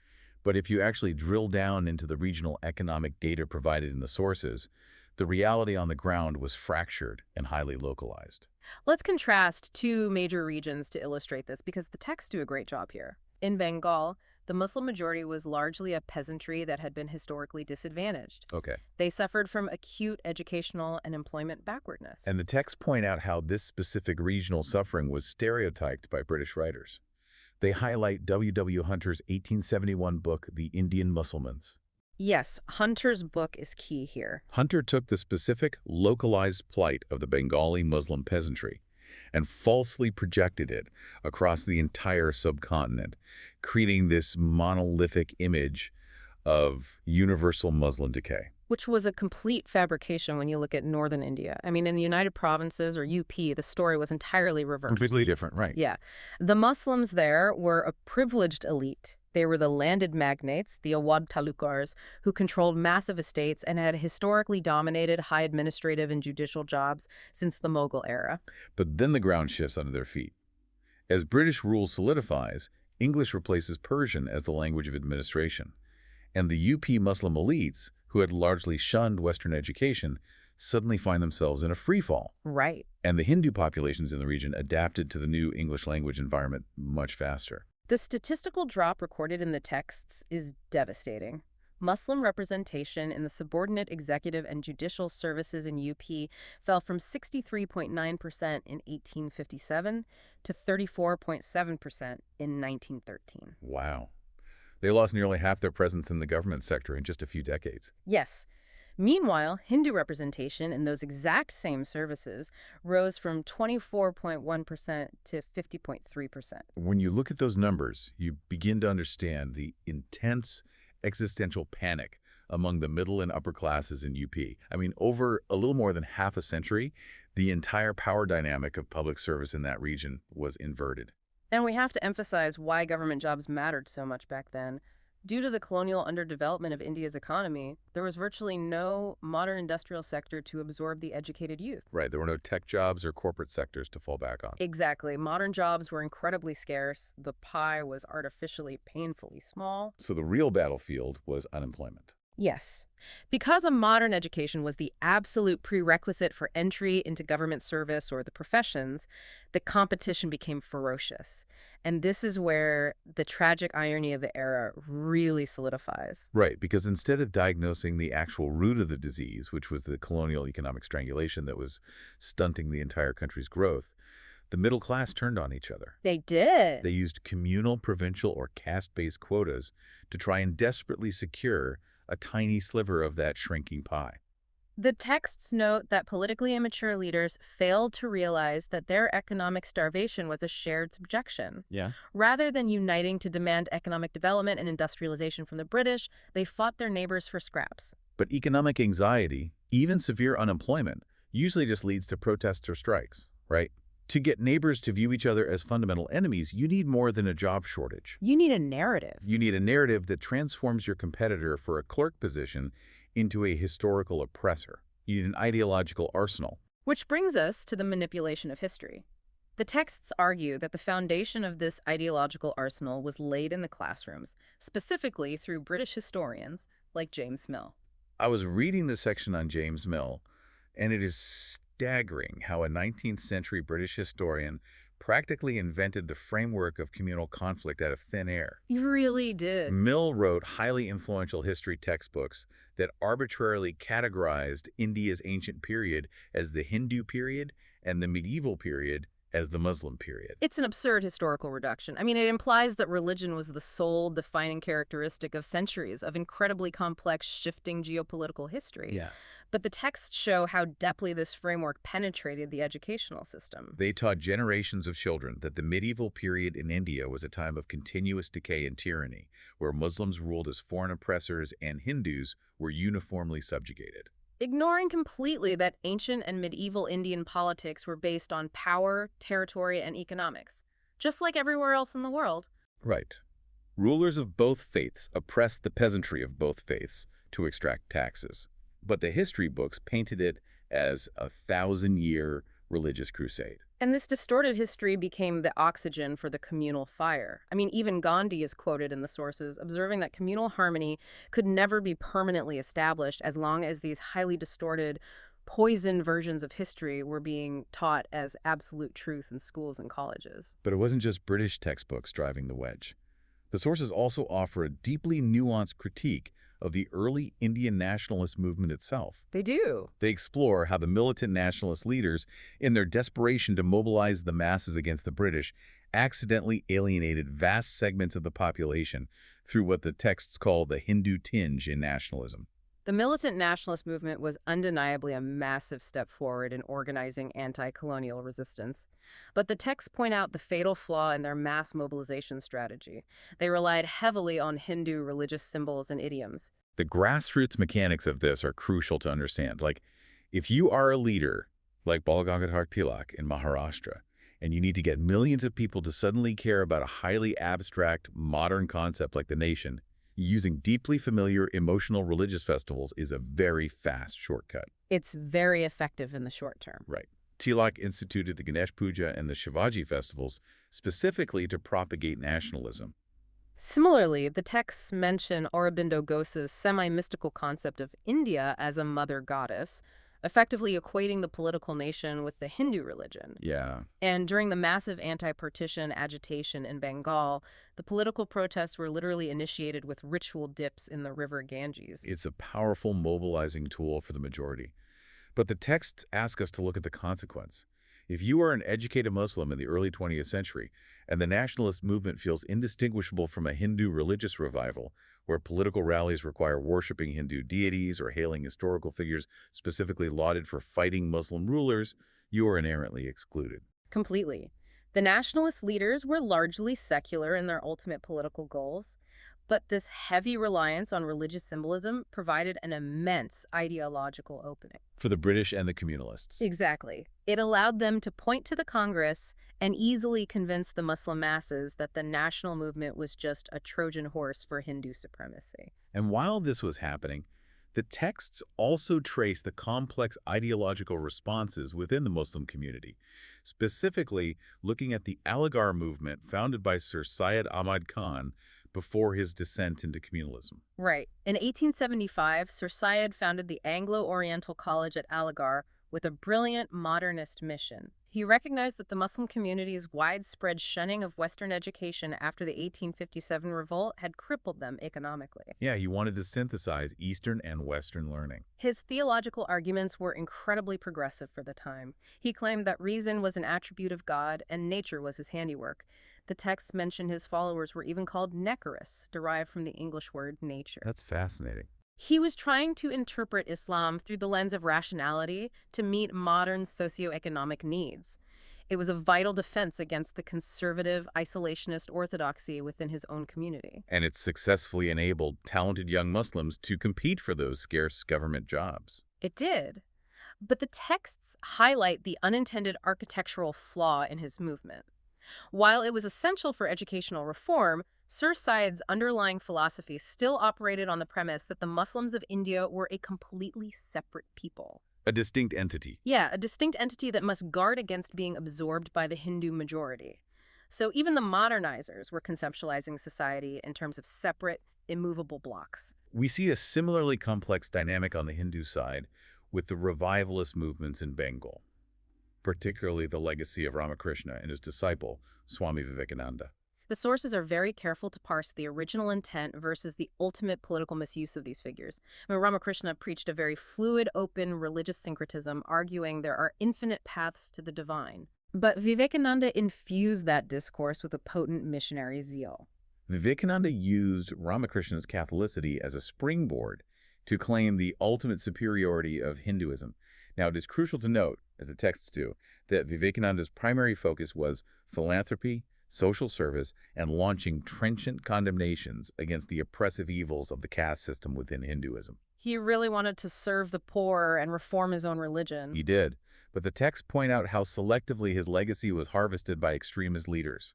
S2: But if you actually drill down into the regional economic data provided in the sources, the reality on the ground was fractured and highly localized.
S1: Let's contrast two major regions to illustrate this because the texts do a great job here. In Bengal, the Muslim majority was largely a peasantry that had been historically disadvantaged.
S2: Okay.
S1: They suffered from acute educational and employment backwardness.
S2: And the texts point out how this specific regional suffering was stereotyped by British writers. They highlight W. Hunter's 1871 book, The Indian Mussulmans.
S1: Yes, Hunter's book is key here.
S2: Hunter took the specific, localized plight of the Bengali Muslim peasantry and falsely projected it across the entire subcontinent, creating this monolithic image of universal Muslim decay.
S1: Which was a complete fabrication when you look at northern India. I mean, in the United Provinces, or UP, the story was entirely reversed.
S2: Completely different, right?
S1: Yeah. The Muslims there were a privileged elite. They were the landed magnates, the Awadh Talukars, who controlled massive estates and had historically dominated high administrative and judicial jobs since the Mughal era.
S2: But then the ground shifts under their feet. As British rule solidifies, English replaces Persian as the language of administration. And the UP Muslim elites, who had largely shunned Western education, suddenly find themselves in a freefall.
S1: Right.
S2: And the Hindu populations in the region adapted to the new English language environment much faster.
S1: The statistical drop recorded in the texts is devastating. Muslim representation in the subordinate executive and judicial services in UP fell from 63.9% in 1857 to 34.7% in 1913.
S2: Wow. They lost nearly half their presence in the government sector in just a few decades.
S1: Yes. Meanwhile, Hindu representation in those exact same services rose from 24.1% to 50.3%.
S2: When you look at those numbers, you begin to understand the intense existential panic among the middle and upper classes in UP. I mean, over a little more than half a century, the entire power dynamic of public service in that region was inverted.
S1: And we have to emphasize why government jobs mattered so much back then. Due to the colonial underdevelopment of India's economy, there was virtually no modern industrial sector to absorb the educated youth.
S2: Right, there were no tech jobs or corporate sectors to fall back on.
S1: Exactly. Modern jobs were incredibly scarce. The pie was artificially painfully small.
S2: So the real battlefield was unemployment.
S1: Yes. Because a modern education was the absolute prerequisite for entry into government service or the professions, the competition became ferocious. And this is where the tragic irony of the era really solidifies.
S2: Right, because instead of diagnosing the actual root of the disease, which was the colonial economic strangulation that was stunting the entire country's growth, the middle class turned on each other.
S1: They did.
S2: They used communal, provincial, or caste-based quotas to try and desperately secure a tiny sliver of that shrinking pie.
S1: The texts note that politically immature leaders failed to realize that their economic starvation was a shared subjection.
S2: Yeah.
S1: Rather than uniting to demand economic development and industrialization from the British, they fought their neighbors for scraps.
S2: But economic anxiety, even severe unemployment, usually just leads to protests or strikes, right? To get neighbors to view each other as fundamental enemies, you need more than a job shortage.
S1: You need a narrative.
S2: You need a narrative that transforms your competitor for a clerk position into a historical oppressor. You need an ideological arsenal.
S1: Which brings us to the manipulation of history. The texts argue that the foundation of this ideological arsenal was laid in the classrooms, specifically through British historians like James Mill.
S2: I was reading the section on James Mill, and it is staggering how a 19th century British historian practically invented the framework of communal conflict out of thin air.
S1: You really did.
S2: Mill wrote highly influential history textbooks that arbitrarily categorized India's ancient period as the Hindu period and the medieval period as the Muslim period.
S1: It's an absurd historical reduction. I mean, it implies that religion was the sole defining characteristic of centuries of incredibly complex, shifting geopolitical history.
S2: Yeah.
S1: But the texts show how deeply this framework penetrated the educational system.
S2: They taught generations of children that the medieval period in India was a time of continuous decay and tyranny, where Muslims ruled as foreign oppressors and Hindus were uniformly subjugated.
S1: Ignoring completely that ancient and medieval Indian politics were based on power, territory, and economics, just like everywhere else in the world.
S2: Right. Rulers of both faiths oppressed the peasantry of both faiths to extract taxes. But the history books painted it as a 1,000-year religious crusade.
S1: And this distorted history became the oxygen for the communal fire. I mean, even Gandhi is quoted in the sources, observing that communal harmony could never be permanently established as long as these highly distorted, poisoned versions of history were being taught as absolute truth in schools and colleges.
S2: But it wasn't just British textbooks driving the wedge. The sources also offer a deeply nuanced critique of the early Indian nationalist movement itself.
S1: They do.
S2: They explore how the militant nationalist leaders, in their desperation to mobilize the masses against the British, accidentally alienated vast segments of the population through what the texts call the Hindu tinge in nationalism.
S1: The militant nationalist movement was undeniably a massive step forward in organizing anti-colonial resistance. But the texts point out the fatal flaw in their mass mobilization strategy. They relied heavily on Hindu religious symbols and idioms.
S2: The grassroots mechanics of this are crucial to understand. Like, if you are a leader, like Bal Gangadhar Tilak in Maharashtra, and you need to get millions of people to suddenly care about a highly abstract, modern concept like the nation, using deeply familiar emotional religious festivals is a very fast shortcut.
S1: It's very effective in the short term.
S2: Right. Tilak instituted the Ganesh Puja and the Shivaji festivals specifically to propagate nationalism.
S1: Similarly, the texts mention Aurobindo Ghosh's semi-mystical concept of India as a mother goddess, effectively equating the political nation with the Hindu religion.
S2: Yeah.
S1: And during the massive anti-partition agitation in Bengal, the political protests were literally initiated with ritual dips in the river Ganges.
S2: It's a powerful mobilizing tool for the majority. But the texts ask us to look at the consequence. If you are an educated Muslim in the early 20th century, and the nationalist movement feels indistinguishable from a Hindu religious revival, where political rallies require worshiping Hindu deities or hailing historical figures specifically lauded for fighting Muslim rulers, you are inherently excluded.
S1: Completely. The nationalist leaders were largely secular in their ultimate political goals, But this heavy reliance on religious symbolism provided an immense ideological opening.
S2: For the British and the communalists.
S1: Exactly. It allowed them to point to the Congress and easily convince the Muslim masses that the national movement was just a Trojan horse for Hindu supremacy.
S2: And while this was happening, the texts also trace the complex ideological responses within the Muslim community, specifically looking at the Aligarh movement founded by Sir Syed Ahmad Khan before his descent into communalism.
S1: Right. In 1875, Sir Syed founded the Anglo-Oriental College at Aligarh with a brilliant modernist mission. He recognized that the Muslim community's widespread shunning of Western education after the 1857 revolt had crippled them economically.
S2: Yeah, he wanted to synthesize Eastern and Western learning.
S1: His theological arguments were incredibly progressive for the time. He claimed that reason was an attribute of God and nature was his handiwork. The texts mention his followers were even called Nekarists, derived from the English word nature.
S2: That's fascinating.
S1: He was trying to interpret Islam through the lens of rationality to meet modern socioeconomic needs. It was a vital defense against the conservative, isolationist orthodoxy within his own community.
S2: And it successfully enabled talented young Muslims to compete for those scarce government jobs.
S1: It did. But the texts highlight the unintended architectural flaw in his movement. While it was essential for educational reform, Sir Syed's underlying philosophy still operated on the premise that the Muslims of India were a completely separate people.
S2: A distinct entity.
S1: Yeah, a distinct entity that must guard against being absorbed by the Hindu majority. So even the modernizers were conceptualizing society in terms of separate, immovable blocks.
S2: We see a similarly complex dynamic on the Hindu side with the revivalist movements in Bengal, particularly the legacy of Ramakrishna and his disciple, Swami Vivekananda.
S1: The sources are very careful to parse the original intent versus the ultimate political misuse of these figures. Ramakrishna preached a very fluid, open religious syncretism, arguing there are infinite paths to the divine. But Vivekananda infused that discourse with a potent missionary zeal.
S2: Vivekananda used Ramakrishna's Catholicity as a springboard to claim the ultimate superiority of Hinduism. Now, it is crucial to note, as the texts do, that Vivekananda's primary focus was philanthropy, social service, and launching trenchant condemnations against the oppressive evils of the caste system within Hinduism.
S1: He really wanted to serve the poor and reform his own religion.
S2: He did, but the texts point out how selectively his legacy was harvested by extremist leaders.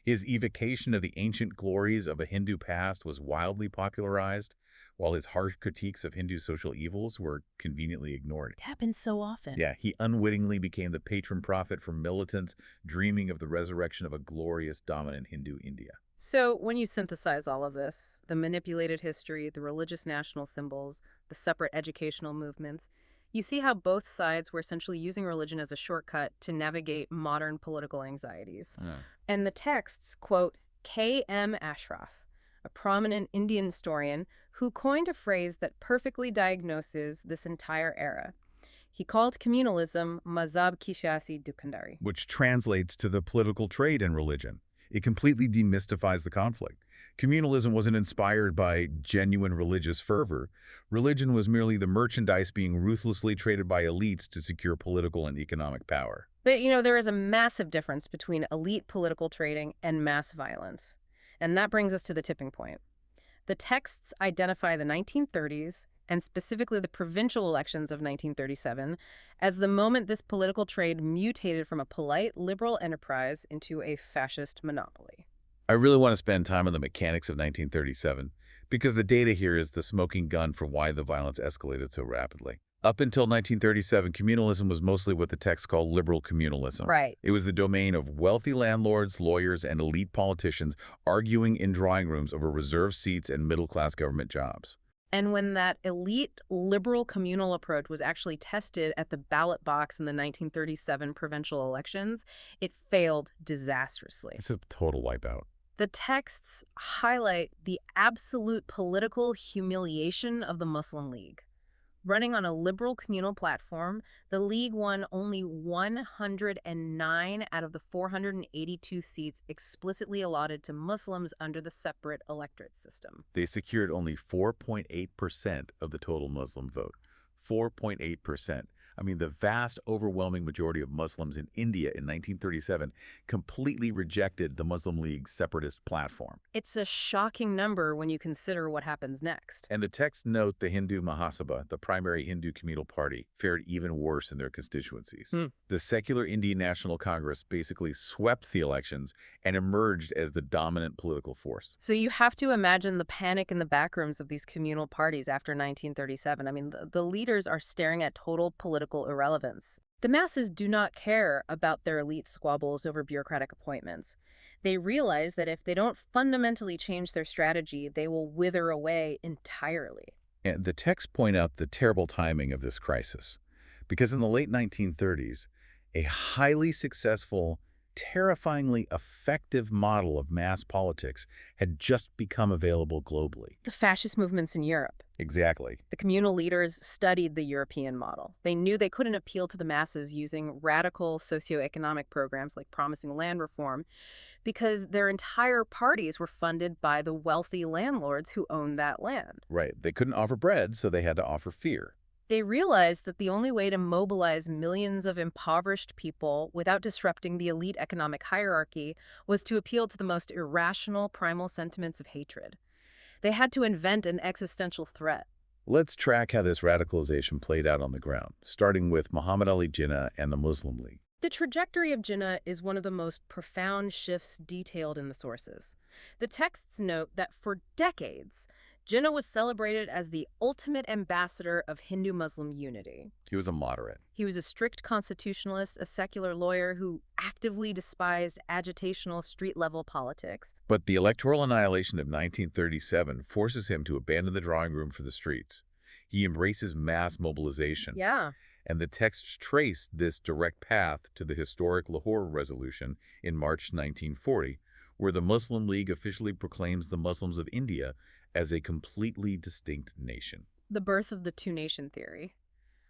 S2: His evocation of the ancient glories of a Hindu past was wildly popularized, while his harsh critiques of Hindu social evils were conveniently ignored.
S1: It happens so often.
S2: Yeah, he unwittingly became the patron prophet for militants dreaming of the resurrection of a glorious, dominant Hindu India.
S1: So when you synthesize all of this, the manipulated history, the religious national symbols, the separate educational movements, you see how both sides were essentially using religion as a shortcut to navigate modern political anxieties. And the texts quote K.M. Ashraf, a prominent Indian historian who coined a phrase that perfectly diagnoses this entire era. He called communalism mazhab ki siyasi dukandari,
S2: which translates to the political trade in religion. It completely demystifies the conflict. Communalism wasn't inspired by genuine religious fervor. Religion was merely the merchandise being ruthlessly traded by elites to secure political and economic power.
S1: But, there is a massive difference between elite political trading and mass violence. And that brings us to the tipping point. The texts identify the 1930s, and specifically the provincial elections of 1937, as the moment this political trade mutated from a polite liberal enterprise into a fascist monopoly.
S2: I really want to spend time on the mechanics of 1937, because the data here is the smoking gun for why the violence escalated so rapidly. Up until 1937, communalism was mostly what the texts call liberal communalism.
S1: Right.
S2: It was the domain of wealthy landlords, lawyers, and elite politicians arguing in drawing rooms over reserved seats and middle-class government jobs.
S1: And when that elite liberal communal approach was actually tested at the ballot box in the 1937 provincial elections, it failed disastrously.
S2: This is a total wipeout.
S1: The texts highlight the absolute political humiliation of the Muslim League. Running on a liberal communal platform, the League won only 109 out of the 482 seats explicitly allotted to Muslims under the separate electorate system.
S2: They secured only 4.8% of the total Muslim vote. 4.8%. I mean, the vast, overwhelming majority of Muslims in India in 1937 completely rejected the Muslim League's separatist platform.
S1: It's a shocking number when you consider what happens next.
S2: And the texts note the Hindu Mahasabha, the primary Hindu communal party, fared even worse in their constituencies. The secular Indian National Congress basically swept the elections and emerged as the dominant political force.
S1: So you have to imagine the panic in the backrooms of these communal parties after 1937. I mean, the leaders are staring at total political irrelevance. The masses do not care about their elite squabbles over bureaucratic appointments. They realize that if they don't fundamentally change their strategy, they will wither away entirely.
S2: And the texts point out the terrible timing of this crisis, because in the late 1930s, a highly successful, terrifyingly effective model of mass politics had just become available globally.
S1: The fascist movements in Europe.
S2: Exactly.
S1: The communal leaders studied the European model. They knew they couldn't appeal to the masses using radical socioeconomic programs like promising land reform because their entire parties were funded by the wealthy landlords who owned that land.
S2: Right. They couldn't offer bread, so they had to offer fear.
S1: They realized that the only way to mobilize millions of impoverished people without disrupting the elite economic hierarchy was to appeal to the most irrational primal sentiments of hatred. They had to invent an existential threat.
S2: Let's track how this radicalization played out on the ground, starting with Muhammad Ali Jinnah and the Muslim League.
S1: The trajectory of Jinnah is one of the most profound shifts detailed in the sources. The texts note that for decades, Jinnah was celebrated as the ultimate ambassador of Hindu-Muslim unity.
S2: He was a moderate.
S1: He was a strict constitutionalist, a secular lawyer who actively despised agitational street-level politics.
S2: But the electoral annihilation of 1937 forces him to abandon the drawing room for the streets. He embraces mass mobilization.
S1: Yeah.
S2: And the texts trace this direct path to the historic Lahore Resolution in March 1940, where the Muslim League officially proclaims the Muslims of India as a completely distinct nation.
S1: The birth of the two-nation theory.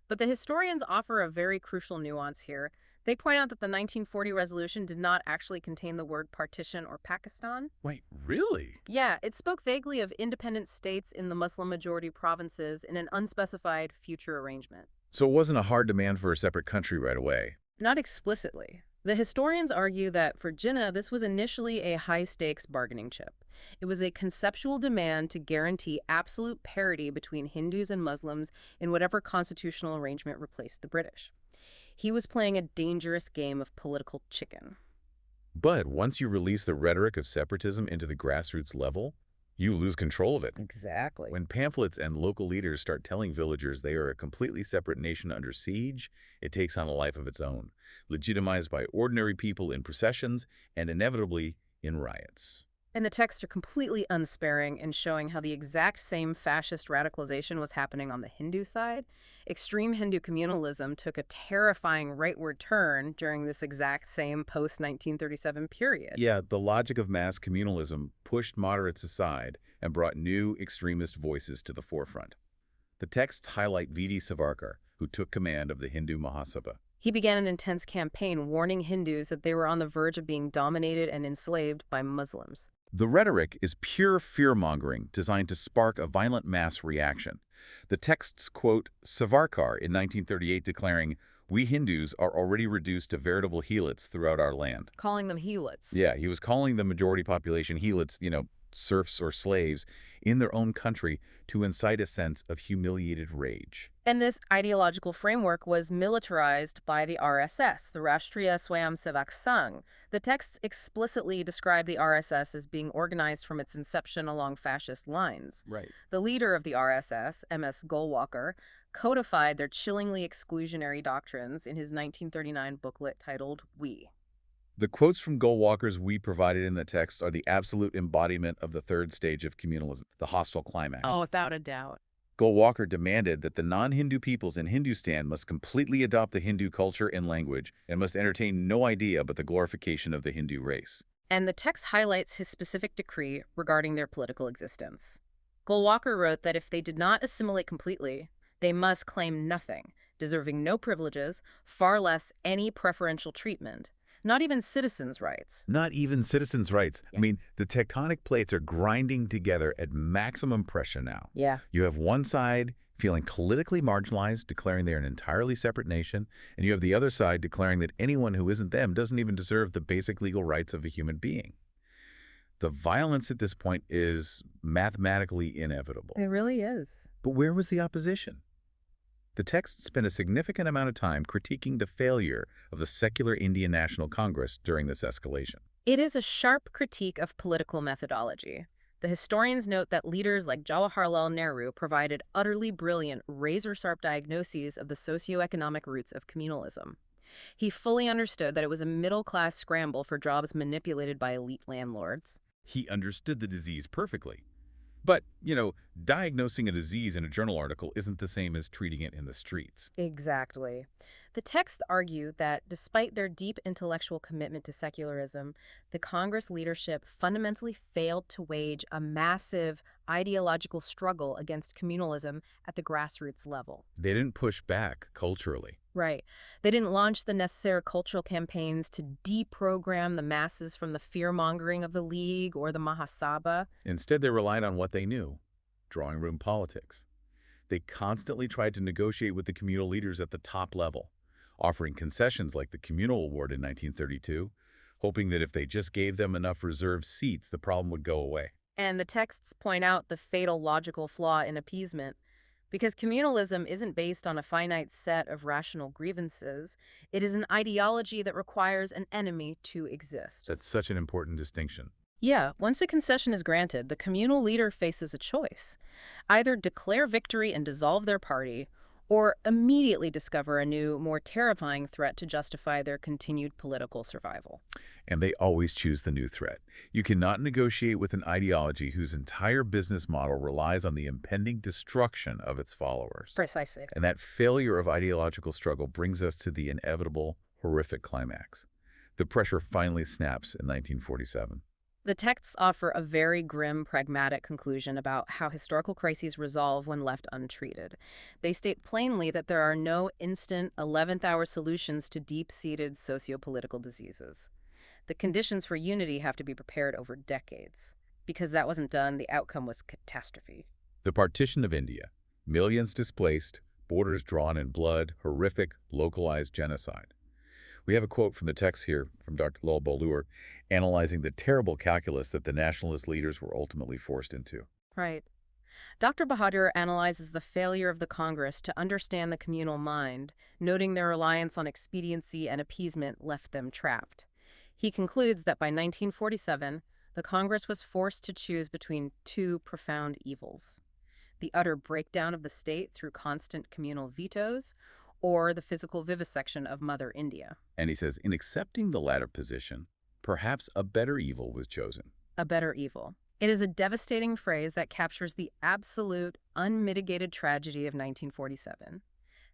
S1: But the historians offer a very crucial nuance here. They point out that the 1940 resolution did not actually contain the word partition or Pakistan.
S2: Wait, really?
S1: Yeah, it spoke vaguely of independent states in the Muslim-majority provinces in an unspecified future arrangement.
S2: So it wasn't a hard demand for a separate country right away.
S1: Not explicitly. The historians argue that for Jinnah, this was initially a high-stakes bargaining chip. It was a conceptual demand to guarantee absolute parity between Hindus and Muslims in whatever constitutional arrangement replaced the British. He was playing a dangerous game of political chicken.
S2: But once you release the rhetoric of separatism into the grassroots level, you lose control of it.
S1: Exactly.
S2: When pamphlets and local leaders start telling villagers they are a completely separate nation under siege, it takes on a life of its own, legitimized by ordinary people in processions and inevitably in riots.
S1: And the texts are completely unsparing in showing how the exact same fascist radicalization was happening on the Hindu side. Extreme Hindu communalism took a terrifying rightward turn during this exact same post-1937 period.
S2: Yeah, the logic of mass communalism pushed moderates aside and brought new extremist voices to the forefront. The texts highlight V.D. Savarkar, who took command of the Hindu Mahasabha.
S1: He began an intense campaign warning Hindus that they were on the verge of being dominated and enslaved by Muslims.
S2: The rhetoric is pure fear-mongering designed to spark a violent mass reaction. The texts quote Savarkar in 1938 declaring, "We Hindus are already reduced to veritable helots throughout our land."
S1: Calling them helots.
S2: Yeah, he was calling the majority population helots, serfs or slaves, in their own country to incite a sense of humiliated rage.
S1: And this ideological framework was militarized by the RSS, the Rashtriya Swayamsevak Sangh. The texts explicitly describe the RSS as being organized from its inception along fascist lines.
S2: Right.
S1: The leader of the RSS, M.S. Golwalkar, codified their chillingly exclusionary doctrines in his 1939 booklet titled We.
S2: The quotes from Golwalkar's We provided in the text are the absolute embodiment of the third stage of communalism, the hostile climax.
S1: Oh, without a doubt.
S2: Golwalkar demanded that the non-Hindu peoples in Hindustan must completely adopt the Hindu culture and language and must entertain no idea but the glorification of the Hindu race.
S1: And the text highlights his specific decree regarding their political existence. Golwalkar wrote that if they did not assimilate completely, they must claim nothing, deserving no privileges, far less any preferential treatment. Not even citizens' rights.
S2: Not even citizens' rights.
S1: Yeah.
S2: I mean, the tectonic plates are grinding together at maximum pressure now.
S1: Yeah.
S2: You have one side feeling politically marginalized, declaring they're an entirely separate nation, and you have the other side declaring that anyone who isn't them doesn't even deserve the basic legal rights of a human being. The violence at this point is mathematically inevitable.
S1: It really is.
S2: But where was the opposition? The text spent a significant amount of time critiquing the failure of the secular Indian National Congress during this escalation.
S1: It is a sharp critique of political methodology. The historians note that leaders like Jawaharlal Nehru provided utterly brilliant, razor-sharp diagnoses of the socioeconomic roots of communalism. He fully understood that it was a middle-class scramble for jobs manipulated by elite landlords.
S2: He understood the disease perfectly. But, diagnosing a disease in a journal article isn't the same as treating it in the streets.
S1: Exactly. The texts argue that despite their deep intellectual commitment to secularism, the Congress leadership fundamentally failed to wage a massive ideological struggle against communalism at the grassroots level.
S2: They didn't push back culturally.
S1: Right. They didn't launch the necessary cultural campaigns to deprogram the masses from the fear-mongering of the League or the Mahasabha.
S2: Instead, they relied on what they knew, drawing room politics. They constantly tried to negotiate with the communal leaders at the top level, offering concessions like the Communal Award in 1932, hoping that if they just gave them enough reserved seats, the problem would go away.
S1: And the texts point out the fatal logical flaw in appeasement. Because communalism isn't based on a finite set of rational grievances, it is an ideology that requires an enemy to exist.
S2: That's such an important distinction.
S1: Yeah, once a concession is granted, the communal leader faces a choice. Either declare victory and dissolve their party, or immediately discover a new, more terrifying threat to justify their continued political survival.
S2: And they always choose the new threat. You cannot negotiate with an ideology whose entire business model relies on the impending destruction of its followers.
S1: Precisely.
S2: And that failure of ideological struggle brings us to the inevitable, horrific climax. The pressure finally snaps in 1947.
S1: The texts offer a very grim, pragmatic conclusion about how historical crises resolve when left untreated. They state plainly that there are no instant, 11th-hour solutions to deep-seated sociopolitical diseases. The conditions for unity have to be prepared over decades. Because that wasn't done, the outcome was catastrophe.
S2: The partition of India, millions displaced, borders drawn in blood, horrific, localized genocide. We have a quote from the text here from Dr. Lal Baldur analyzing the terrible calculus that the nationalist leaders were ultimately forced into.
S1: Right. Dr. Bahadur analyzes the failure of the Congress to understand the communal mind, noting their reliance on expediency and appeasement left them trapped. He concludes that by 1947, the Congress was forced to choose between two profound evils: the utter breakdown of the state through constant communal vetoes, or the physical vivisection of Mother India.
S2: And he says, in accepting the latter position, perhaps a better evil was chosen.
S1: A better evil. It is a devastating phrase that captures the absolute, unmitigated tragedy of 1947.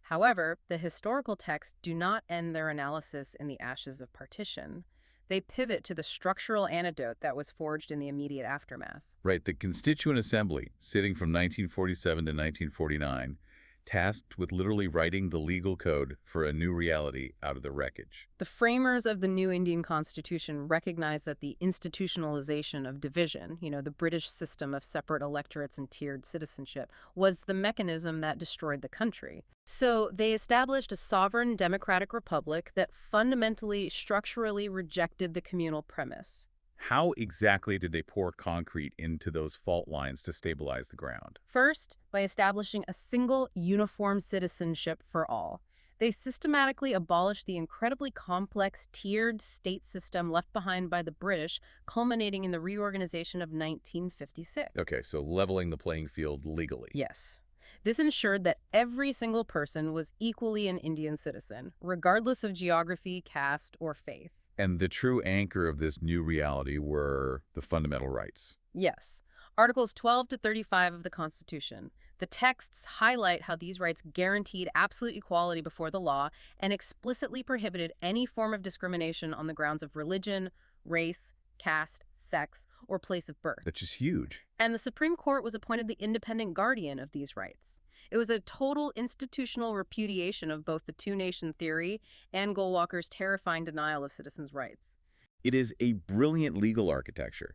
S1: However, the historical texts do not end their analysis in the ashes of partition. They pivot to the structural antidote that was forged in the immediate aftermath.
S2: Right, the Constituent Assembly, sitting from 1947 to 1949, tasked with literally writing the legal code for a new reality out of the wreckage.
S1: The framers of the new Indian Constitution recognized that the institutionalization of division, the British system of separate electorates and tiered citizenship, was the mechanism that destroyed the country. So they established a sovereign democratic republic that fundamentally, structurally rejected the communal premise.
S2: How exactly did they pour concrete into those fault lines to stabilize the ground?
S1: First, by establishing a single, uniform citizenship for all. They systematically abolished the incredibly complex, tiered state system left behind by the British, culminating in the reorganization of 1956.
S2: Okay, so leveling the playing field legally.
S1: Yes. This ensured that every single person was equally an Indian citizen, regardless of geography, caste, or faith.
S2: And the true anchor of this new reality were the fundamental rights.
S1: Yes. Articles 12 to 35 of the Constitution. The texts highlight how these rights guaranteed absolute equality before the law and explicitly prohibited any form of discrimination on the grounds of religion, race, caste, sex, or place of birth.
S2: That's just huge.
S1: And the Supreme Court was appointed the independent guardian of these rights. It was a total institutional repudiation of both the two-nation theory and Golwalker's terrifying denial of citizens' rights.
S2: It is a brilliant legal architecture.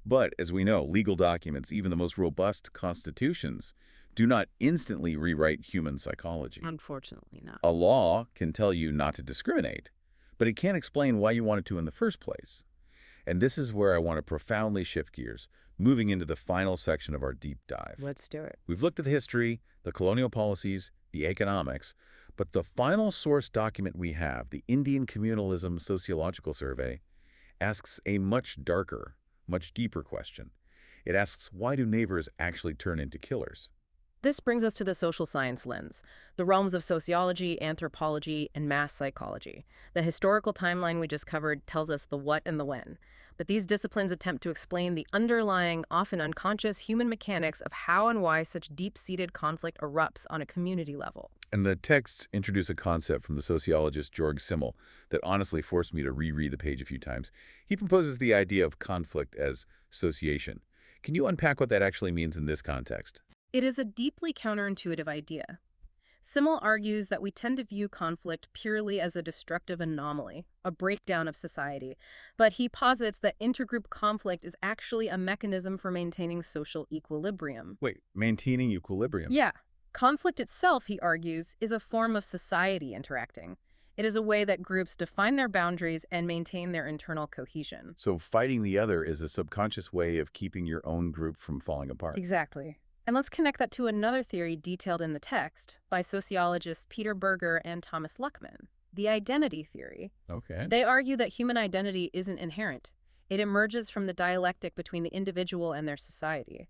S2: But, as we know, legal documents, even the most robust constitutions, do not instantly rewrite human psychology.
S1: Unfortunately not.
S2: A law can tell you not to discriminate, but it can't explain why you wanted to in the first place. And this is where I want to profoundly shift gears, moving into the final section of our deep dive.
S1: Let's do it.
S2: We've looked at the history, the colonial policies, the economics, but the final source document we have, the Indian Communalism Sociological Survey, asks a much darker, much deeper question. It asks, why do neighbors actually turn into killers?
S1: This brings us to the social science lens, the realms of sociology, anthropology, and mass psychology. The historical timeline we just covered tells us the what and the when. But these disciplines attempt to explain the underlying, often unconscious, human mechanics of how and why such deep-seated conflict erupts on a community level.
S2: And the texts introduce a concept from the sociologist Georg Simmel that honestly forced me to reread the page a few times. He proposes the idea of conflict as association. Can you unpack what that actually means in this context?
S1: It is a deeply counterintuitive idea. Simmel argues that we tend to view conflict purely as a destructive anomaly, a breakdown of society, but he posits that intergroup conflict is actually a mechanism for maintaining social equilibrium.
S2: Wait, maintaining equilibrium?
S1: Yeah. Conflict itself, he argues, is a form of society interacting. It is a way that groups define their boundaries and maintain their internal cohesion.
S2: So fighting the other is a subconscious way of keeping your own group from falling apart.
S1: Exactly. And let's connect that to another theory detailed in the text by sociologists Peter Berger and Thomas Luckman, the identity theory.
S2: Okay.
S1: They argue that human identity isn't inherent. It emerges from the dialectic between the individual and their society.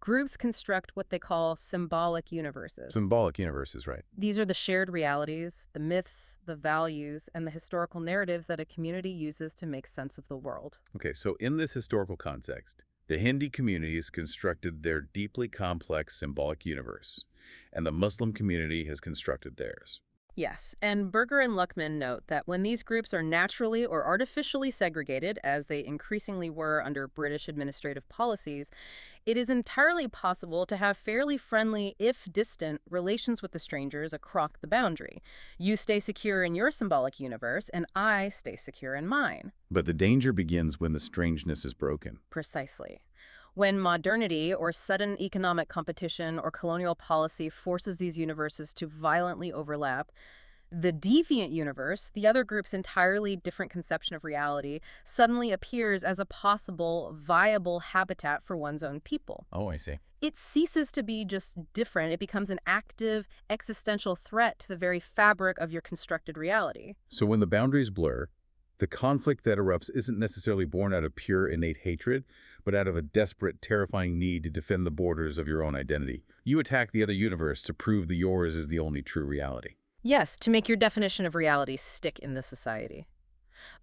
S1: Groups construct what they call symbolic universes.
S2: Symbolic universes, right.
S1: These are the shared realities, the myths, the values, and the historical narratives that a community uses to make sense of the world.
S2: Okay, so in this historical context, the Hindi communities constructed their deeply complex symbolic universe, and the Muslim community has constructed theirs.
S1: Yes, and Berger and Luckman note that when these groups are naturally or artificially segregated, as they increasingly were under British administrative policies, it is entirely possible to have fairly friendly, if distant, relations with the strangers across the boundary. You stay secure in your symbolic universe, and I stay secure in mine.
S2: But the danger begins when the strangeness is broken.
S1: Precisely. When modernity or sudden economic competition or colonial policy forces these universes to violently overlap, the deviant universe, the other group's entirely different conception of reality, suddenly appears as a possible, viable habitat for one's own people.
S2: Oh, I see.
S1: It ceases to be just different. It becomes an active, existential threat to the very fabric of your constructed reality.
S2: So when the boundaries blur, the conflict that erupts isn't necessarily born out of pure innate hatred, but out of a desperate, terrifying need to defend the borders of your own identity. You attack the other universe to prove that yours is the only true reality.
S1: Yes, to make your definition of reality stick in the society.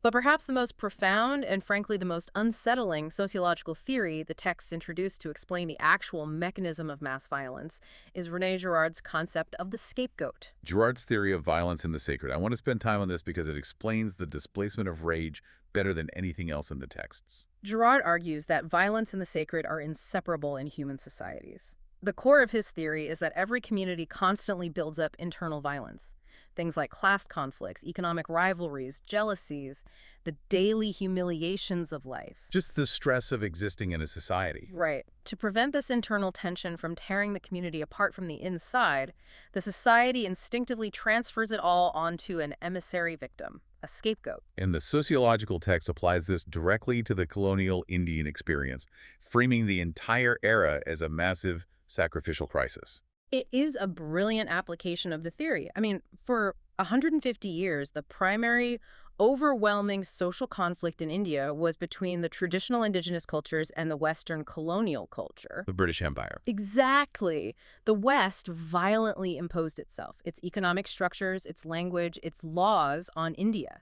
S1: But perhaps the most profound and frankly the most unsettling sociological theory the texts introduced to explain the actual mechanism of mass violence is René Girard's concept of the scapegoat.
S2: Girard's theory of violence in the sacred. I want to spend time on this because it explains the displacement of rage better than anything else in the texts.
S1: Girard argues that violence and the sacred are inseparable in human societies. The core of his theory is that every community constantly builds up internal violence. Things like class conflicts, economic rivalries, jealousies, the daily humiliations of life.
S2: Just the stress of existing in a society.
S1: Right. To prevent this internal tension from tearing the community apart from the inside, the society instinctively transfers it all onto an emissary victim, a scapegoat.
S2: And the sociological text applies this directly to the colonial Indian experience, framing the entire era as a massive sacrificial crisis.
S1: It is a brilliant application of the theory. I mean, for 150 years, the primary, overwhelming social conflict in India was between the traditional indigenous cultures and the Western colonial culture.
S2: The British Empire.
S1: Exactly. The West violently imposed itself, its economic structures, its language, its laws on India.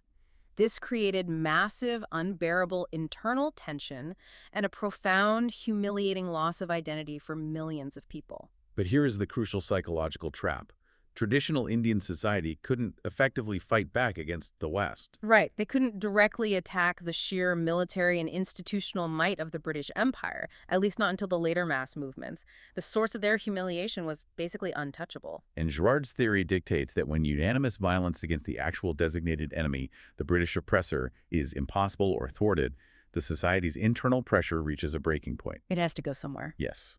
S1: This created massive, unbearable internal tension and a profound, humiliating loss of identity for millions of people.
S2: But here is the crucial psychological trap. Traditional Indian society couldn't effectively fight back against the West.
S1: Right. They couldn't directly attack the sheer military and institutional might of the British Empire, at least not until the later mass movements. The source of their humiliation was basically untouchable.
S2: And Girard's theory dictates that when unanimous violence against the actual designated enemy, the British oppressor, is impossible or thwarted, The society's internal pressure reaches a breaking point.
S1: It has to go somewhere.
S2: Yes.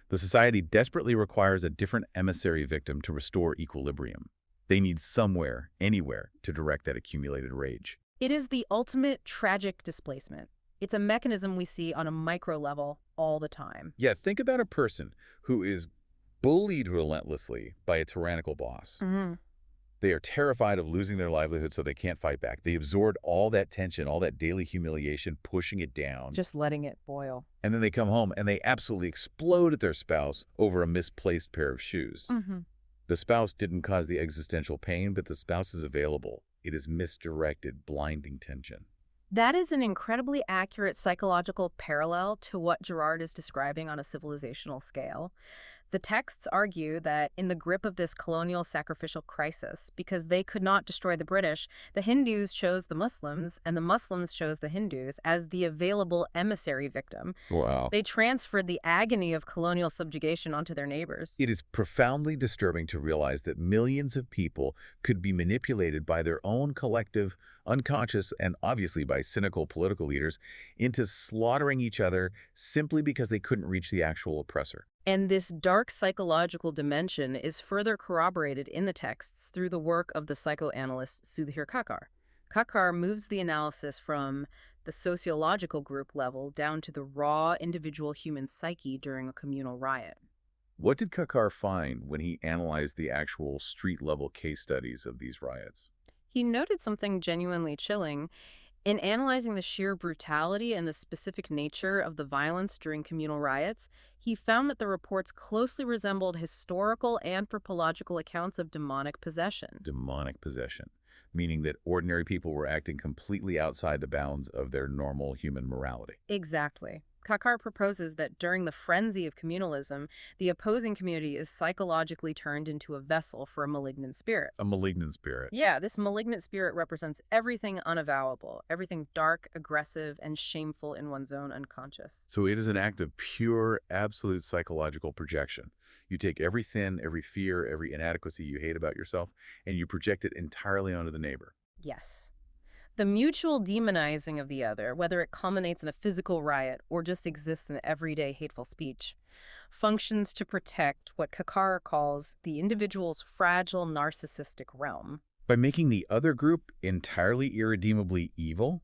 S2: The society desperately requires a different emissary victim to restore equilibrium. They need somewhere, anywhere, to direct that accumulated rage.
S1: It is the ultimate tragic displacement. It's a mechanism we see on a micro level all the time.
S2: Yeah, think about a person who is bullied relentlessly by a tyrannical boss. They are terrified of losing their livelihood, so they can't fight back. They absorb all that tension, all that daily humiliation, pushing it down.
S1: Just letting it boil.
S2: And then they come home and they absolutely explode at their spouse over a misplaced pair of shoes. The spouse didn't cause the existential pain, but the spouse is available. It is misdirected, blinding tension.
S1: That is an incredibly accurate psychological parallel to what Girard is describing on a civilizational scale. The texts argue that in the grip of this colonial sacrificial crisis, because they could not destroy the British, the Hindus chose the Muslims, and the Muslims chose the Hindus as the available emissary victim.
S2: Wow.
S1: They transferred the agony of colonial subjugation onto their neighbors.
S2: It is profoundly disturbing to realize that millions of people could be manipulated by their own collective, unconscious, and obviously by cynical political leaders into slaughtering each other simply because they couldn't reach the actual oppressor.
S1: And this dark psychological dimension is further corroborated in the texts through the work of the psychoanalyst Sudhir Kakar. Kakar moves the analysis from the sociological group level down to the raw individual human psyche during a communal riot.
S2: What did Kakar find when he analyzed the actual street-level case studies of these riots?
S1: He noted something genuinely chilling. In analyzing the sheer brutality and the specific nature of the violence during communal riots, he found that the reports closely resembled historical anthropological accounts of demonic possession.
S2: Demonic possession, meaning that ordinary people were acting completely outside the bounds of their normal human morality.
S1: Exactly. Kakar proposes that during the frenzy of communalism, the opposing community is psychologically turned into a vessel for a malignant spirit.
S2: A malignant spirit.
S1: Yeah, this malignant spirit represents everything unavowable, everything dark, aggressive, and shameful in one's own unconscious.
S2: So it is an act of pure, absolute psychological projection. You take every sin, every fear, every inadequacy you hate about yourself, and you project it entirely onto the neighbor.
S1: Yes. The mutual demonizing of the other, whether it culminates in a physical riot or just exists in everyday hateful speech, functions to protect what Kakar calls the individual's fragile narcissistic realm.
S2: By making the other group entirely irredeemably evil,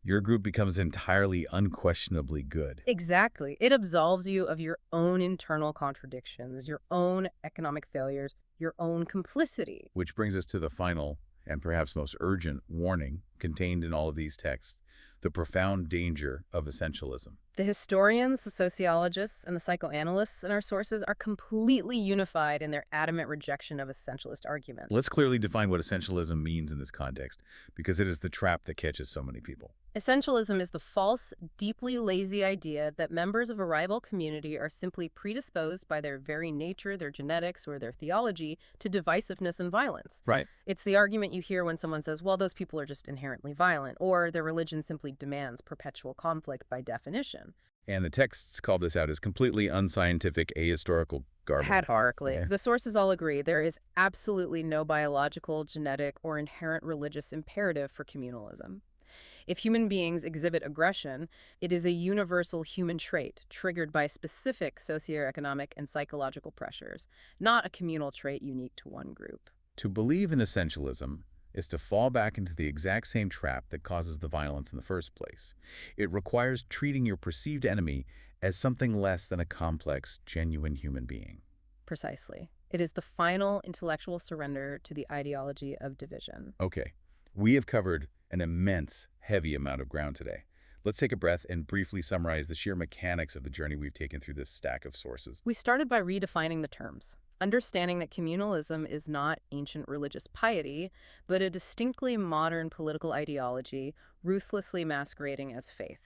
S2: your group becomes entirely unquestionably good.
S1: Exactly. It absolves you of your own internal contradictions, your own economic failures, your own complicity.
S2: Which brings us to the final and perhaps most urgent warning contained in all of these texts, the profound danger of essentialism.
S1: The historians, the sociologists, and the psychoanalysts in our sources are completely unified in their adamant rejection of essentialist argument.
S2: Let's clearly define what essentialism means in this context, because it is the trap that catches so many people.
S1: Essentialism is the false, deeply lazy idea that members of a rival community are simply predisposed by their very nature, their genetics, or their theology to divisiveness and violence.
S2: Right.
S1: It's the argument you hear when someone says, well, those people are just inherently violent, or their religion simply demands perpetual conflict by definition.
S2: And the texts call this out as completely unscientific, ahistorical garbage.
S1: Categorically.
S2: Yeah.
S1: The sources all agree there is absolutely no biological, genetic, or inherent religious imperative for communalism. If human beings exhibit aggression, it is a universal human trait triggered by specific socioeconomic and psychological pressures, not a communal trait unique to one group.
S2: To believe in essentialism is to fall back into the exact same trap that causes the violence in the first place. It requires treating your perceived enemy as something less than a complex, genuine human being.
S1: Precisely. It is the final intellectual surrender to the ideology of division.
S2: Okay, we have covered an immense, heavy amount of ground today. Let's take a breath and briefly summarize the sheer mechanics of the journey we've taken through this stack of sources.
S1: We started by redefining the terms, understanding that communalism is not ancient religious piety, but a distinctly modern political ideology, ruthlessly masquerading as faith.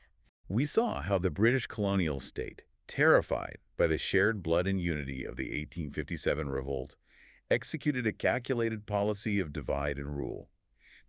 S2: We saw how the British colonial state, terrified by the shared blood and unity of the 1857 revolt, executed a calculated policy of divide and rule.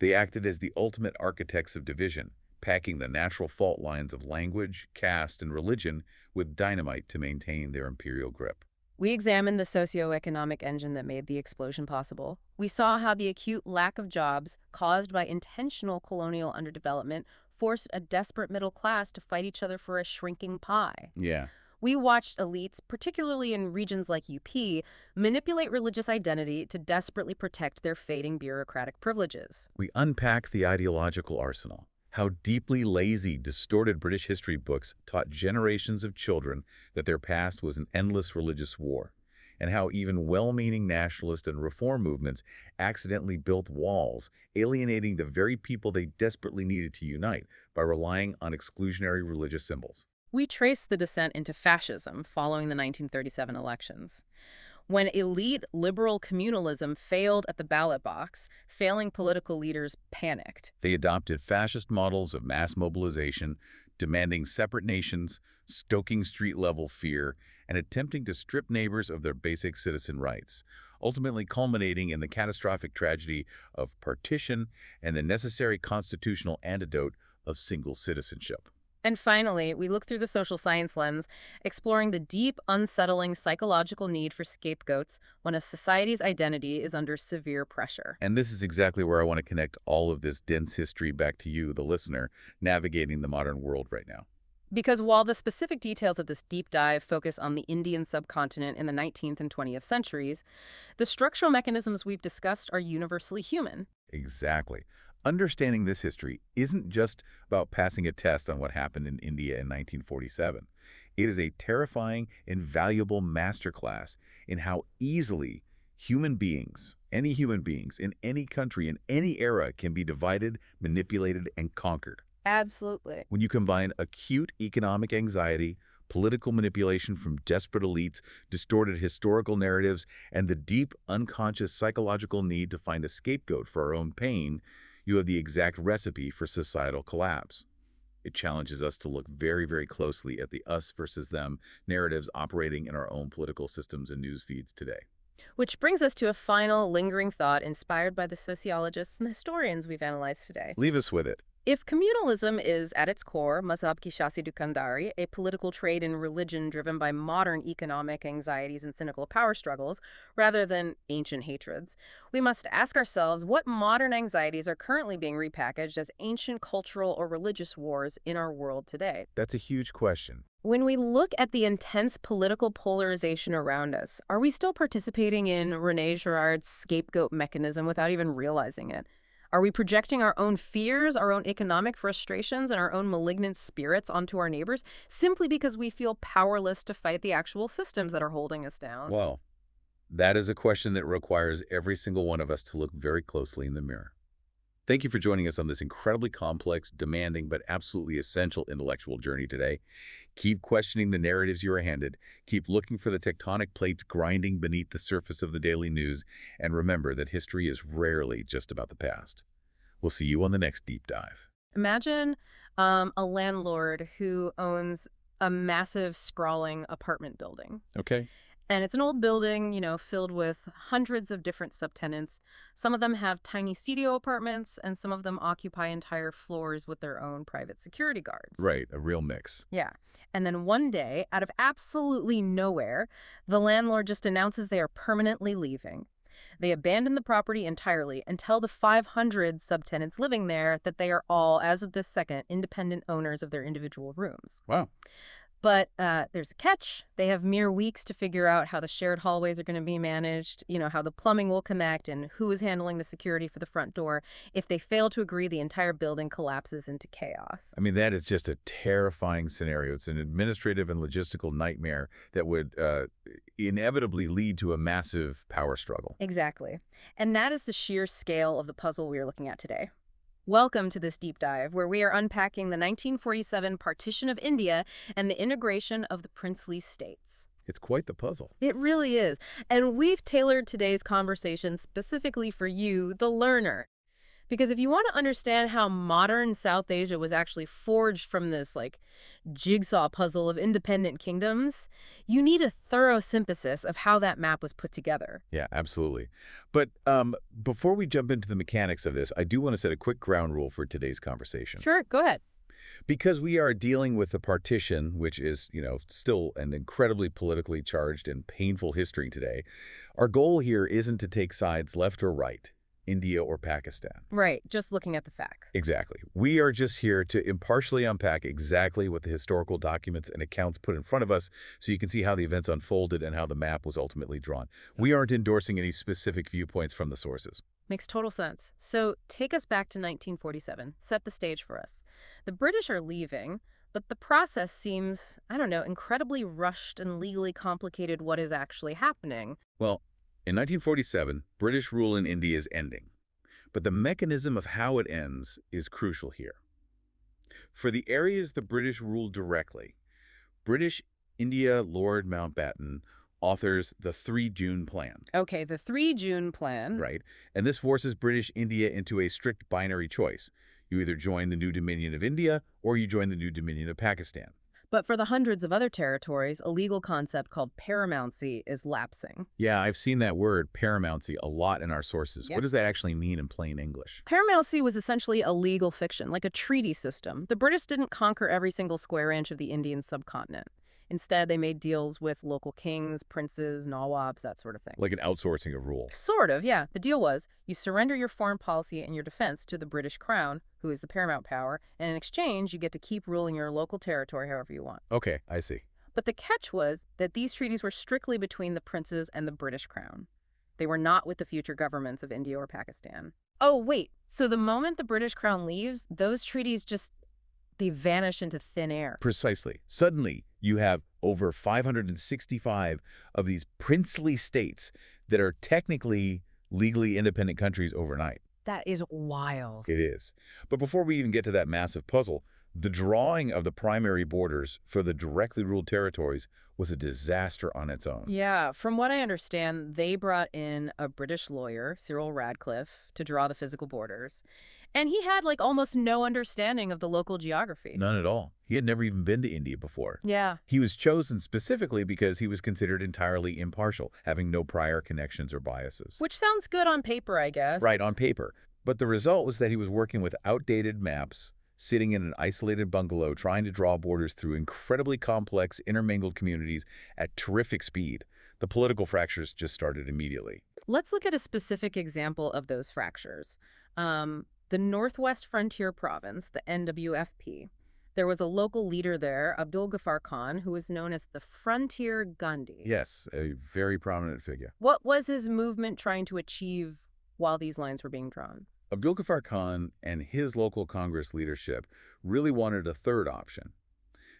S2: They acted as the ultimate architects of division, packing the natural fault lines of language, caste, and religion with dynamite to maintain their imperial grip.
S1: We examined the socioeconomic engine that made the explosion possible. We saw how the acute lack of jobs caused by intentional colonial underdevelopment forced a desperate middle class to fight each other for a shrinking pie.
S2: Yeah.
S1: We watched elites, particularly in regions like UP, manipulate religious identity to desperately protect their fading bureaucratic privileges.
S2: We unpack the ideological arsenal, how deeply lazy, distorted British history books taught generations of children that their past was an endless religious war, and how even well-meaning nationalist and reform movements accidentally built walls, alienating the very people they desperately needed to unite by relying on exclusionary religious symbols.
S1: We trace the descent into fascism following the 1937 elections. When elite liberal communalism failed at the ballot box, failing political leaders panicked.
S2: They adopted fascist models of mass mobilization, demanding separate nations, stoking street-level fear, and attempting to strip neighbors of their basic citizen rights, ultimately culminating in the catastrophic tragedy of partition and the necessary constitutional antidote of single citizenship.
S1: And finally, we look through the social science lens, exploring the deep, unsettling psychological need for scapegoats when a society's identity is under severe pressure.
S2: And this is exactly where I want to connect all of this dense history back to you, the listener, navigating the modern world right now.
S1: Because while the specific details of this deep dive focus on the Indian subcontinent in the 19th and 20th centuries, the structural mechanisms we've discussed are universally human.
S2: Exactly. Understanding this history isn't just about passing a test on what happened in India in 1947. It is a terrifying and valuable masterclass in how easily human beings, any human beings in any country, in any era, can be divided, manipulated, and conquered.
S1: Absolutely.
S2: When you combine acute economic anxiety, political manipulation from desperate elites, distorted historical narratives, and the deep, unconscious psychological need to find a scapegoat for our own pain, you have the exact recipe for societal collapse. It challenges us to look very, very closely at the us versus them narratives operating in our own political systems and news feeds today.
S1: Which brings us to a final lingering thought inspired by the sociologists and historians we've analyzed today.
S2: Leave us with it.
S1: If communalism is, at its core, mazhab ki shasi dukandari, a political trade in religion driven by modern economic anxieties and cynical power struggles, rather than ancient hatreds, we must ask ourselves what modern anxieties are currently being repackaged as ancient cultural or religious wars in our world today.
S2: That's a huge question.
S1: When we look at the intense political polarization around us, are we still participating in René Girard's scapegoat mechanism without even realizing it? Are we projecting our own fears, our own economic frustrations, and our own malignant spirits onto our neighbors simply because we feel powerless to fight the actual systems that are holding us down?
S2: Well, that is a question that requires every single one of us to look very closely in the mirror. Thank you for joining us on this incredibly complex, demanding, but absolutely essential intellectual journey today. Keep questioning the narratives you are handed. Keep looking for the tectonic plates grinding beneath the surface of the daily news. And remember that history is rarely just about the past. We'll see you on the next deep dive.
S1: Imagine a landlord who owns a massive, sprawling apartment building.
S2: Okay.
S1: And it's an old building, filled with hundreds of different subtenants. Some of them have tiny studio apartments, and some of them occupy entire floors with their own private security guards.
S2: Right, a real mix.
S1: Yeah. And then one day, out of absolutely nowhere, the landlord just announces they are permanently leaving. They abandon the property entirely and tell the 500 subtenants living there that they are all, as of this second, independent owners of their individual rooms.
S2: Wow.
S1: But there's a catch. They have mere weeks to figure out how the shared hallways are going to be managed, how the plumbing will connect, and who is handling the security for the front door. If they fail to agree, the entire building collapses into chaos.
S2: I mean, that is just a terrifying scenario. It's an administrative and logistical nightmare that would inevitably lead to a massive power struggle.
S1: Exactly. And that is the sheer scale of the puzzle we are looking at today. Welcome to this deep dive, where we are unpacking the 1947 partition of India and the integration of the princely states.
S2: It's quite the puzzle.
S1: It really is. And we've tailored today's conversation specifically for you, the learner. Because if you want to understand how modern South Asia was actually forged from this, jigsaw puzzle of independent kingdoms, you need a thorough synthesis of how that map was put together.
S2: Yeah, absolutely. But before we jump into the mechanics of this, I do want to set a quick ground rule for today's conversation.
S1: Sure, go ahead.
S2: Because we are dealing with the partition, which is, still an incredibly politically charged and painful history today, our goal here isn't to take sides left or right. India, or Pakistan.
S1: Right, just looking at the facts.
S2: Exactly. We are just here to impartially unpack exactly what the historical documents and accounts put in front of us so you can see how the events unfolded and how the map was ultimately drawn. We aren't endorsing any specific viewpoints from the sources.
S1: Makes total sense. So take us back to 1947. Set the stage for us. The British are leaving, but the process seems, I don't know, incredibly rushed and legally complicated. What is actually happening?
S2: Well, in 1947, British rule in India is ending, but the mechanism of how it ends is crucial here. For the areas the British ruled directly, British India Lord Mountbatten authors the 3 June Plan.
S1: Okay, the 3 June Plan.
S2: Right, and this forces British India into a strict binary choice. You either join the new Dominion of India or you join the new Dominion of Pakistan.
S1: But for the hundreds of other territories, a legal concept called paramountcy is lapsing.
S2: Yeah, I've seen that word, paramountcy, a lot in our sources.
S1: Yep.
S2: What does that actually mean in plain English?
S1: Paramountcy was essentially a legal fiction, like a treaty system. The British didn't conquer every single square inch of the Indian subcontinent. Instead, they made deals with local kings, princes, nawabs, that sort of thing.
S2: Like an outsourcing of rule.
S1: Sort of, yeah. The deal was you surrender your foreign policy and your defense to the British Crown, who is the paramount power, and in exchange, you get to keep ruling your local territory however you want.
S2: Okay, I see.
S1: But the catch was that these treaties were strictly between the princes and the British Crown. They were not with the future governments of India or Pakistan. Oh, wait. So the moment the British Crown leaves, those treaties they vanish into thin air.
S2: Precisely. Suddenly, you have over 565 of these princely states that are technically legally independent countries overnight.
S1: That is wild.
S2: It is. But before we even get to that massive puzzle, the drawing of the primary borders for the directly ruled territories was a disaster on its own.
S1: Yeah, from what I understand, they brought in a British lawyer, Cyril Radcliffe, to draw the physical borders. And he had almost no understanding of the local geography.
S2: None at all. He had never even been to India before.
S1: Yeah.
S2: He was chosen specifically because he was considered entirely impartial, having no prior connections or biases.
S1: Which sounds good on paper, I guess.
S2: Right, on paper. But the result was that he was working with outdated maps, sitting in an isolated bungalow trying to draw borders through incredibly complex, intermingled communities at terrific speed. The political fractures just started immediately.
S1: Let's look at a specific example of those fractures. The Northwest Frontier Province, the NWFP. There was a local leader there, Abdul Ghaffar Khan, who was known as the Frontier Gandhi.
S2: Yes, a very prominent figure.
S1: What was his movement trying to achieve while these lines were being drawn?
S2: Abdul Ghaffar Khan and his local Congress leadership really wanted a third option.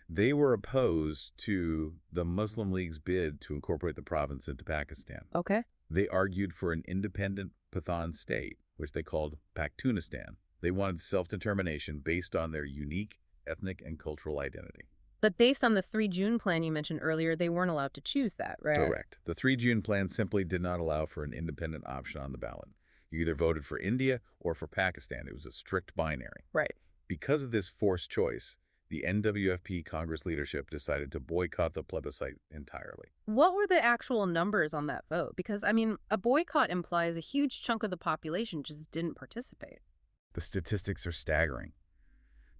S2: They were opposed to the Muslim League's bid to incorporate the province into Pakistan.
S1: Okay.
S2: They argued for an independent Pathan state, which they called Pakhtunistan. They wanted self-determination based on their unique ethnic and cultural identity.
S1: But based on the 3 June Plan you mentioned earlier, they weren't allowed to choose that, right?
S2: Correct. The 3 June Plan simply did not allow for an independent option on the ballot. You either voted for India or for Pakistan. It was a strict binary.
S1: Right.
S2: Because of this forced choice, the NWFP Congress leadership decided to boycott the plebiscite entirely.
S1: What were the actual numbers on that vote? Because, a boycott implies a huge chunk of the population just didn't participate.
S2: The statistics are staggering.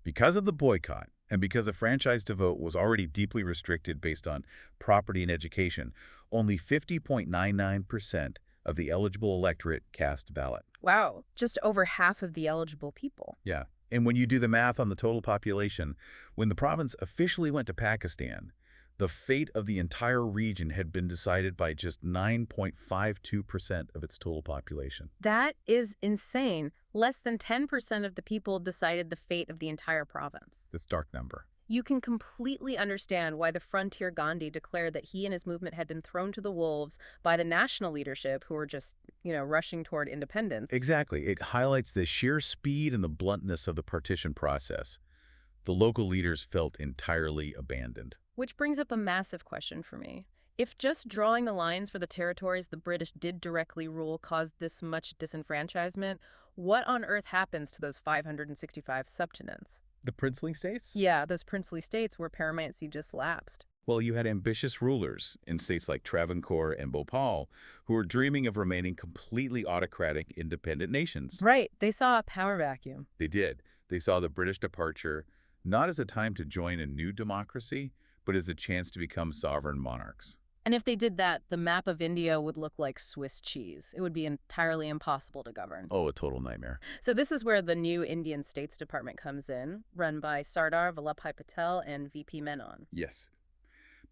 S2: Because of the boycott, and because a franchise to vote was already deeply restricted based on property and education, only 50.99% of the eligible electorate cast a ballot.
S1: Wow, just over half of the eligible people.
S2: Yeah. And when you do the math on the total population, when the province officially went to Pakistan, the fate of the entire region had been decided by just 9.52% of its total population.
S1: That is insane. Less than 10% of the people decided the fate of the entire province.
S2: That's a stark number.
S1: You can completely understand why the Frontier Gandhi declared that he and his movement had been thrown to the wolves by the national leadership who were just, rushing toward independence.
S2: Exactly. It highlights the sheer speed and the bluntness of the partition process. The local leaders felt entirely abandoned.
S1: Which brings up a massive question for me. If just drawing the lines for the territories the British did directly rule caused this much disenfranchisement, what on earth happens to those 565 subtenants?
S2: The princely states?
S1: Yeah, those princely states where paramountcy just lapsed.
S2: Well, you had ambitious rulers in states like Travancore and Bhopal who were dreaming of remaining completely autocratic, independent nations.
S1: Right. They saw a power vacuum.
S2: They did. They saw the British departure not as a time to join a new democracy, but as a chance to become sovereign monarchs.
S1: And if they did that, the map of India would look like Swiss cheese. It would be entirely impossible to govern.
S2: Oh, a total nightmare.
S1: So this is where the new Indian States Department comes in, run by Sardar Vallabhbhai Patel and VP Menon.
S2: Yes.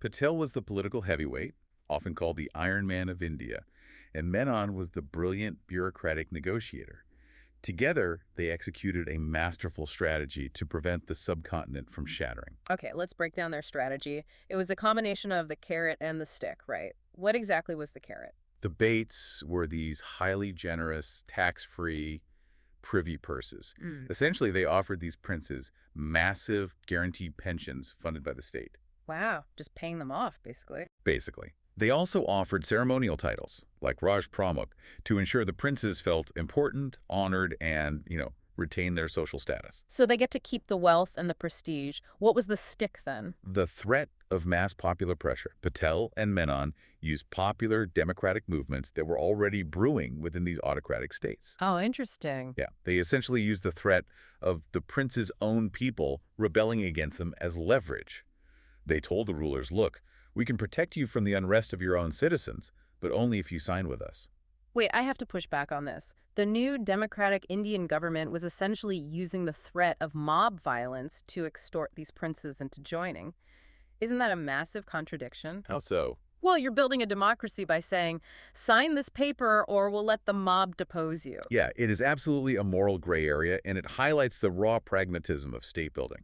S2: Patel was the political heavyweight, often called the Iron Man of India, and Menon was the brilliant bureaucratic negotiator. Together, they executed a masterful strategy to prevent the subcontinent from shattering.
S1: Okay, let's break down their strategy. It was a combination of the carrot and the stick, right? What exactly was the carrot?
S2: The baits were these highly generous, tax-free privy purses. Essentially, they offered these princes massive guaranteed pensions funded by the state.
S1: Wow, just paying them off, basically.
S2: Basically. They also offered ceremonial titles, like Raj Pramukh, to ensure the princes felt important, honored, and, retained their social status.
S1: So they get to keep the wealth and the prestige. What was the stick then?
S2: The threat of mass popular pressure. Patel and Menon used popular democratic movements that were already brewing within these autocratic states.
S1: Oh, interesting.
S2: Yeah, they essentially used the threat of the prince's own people rebelling against them as leverage. They told the rulers, look, we can protect you from the unrest of your own citizens, but only if you sign with us.
S1: Wait, I have to push back on this. The new democratic Indian government was essentially using the threat of mob violence to extort these princes into joining. Isn't that a massive contradiction?
S2: How so?
S1: Well, you're building a democracy by saying, sign this paper or we'll let the mob depose you.
S2: Yeah, it is absolutely a moral gray area, and it highlights the raw pragmatism of state building.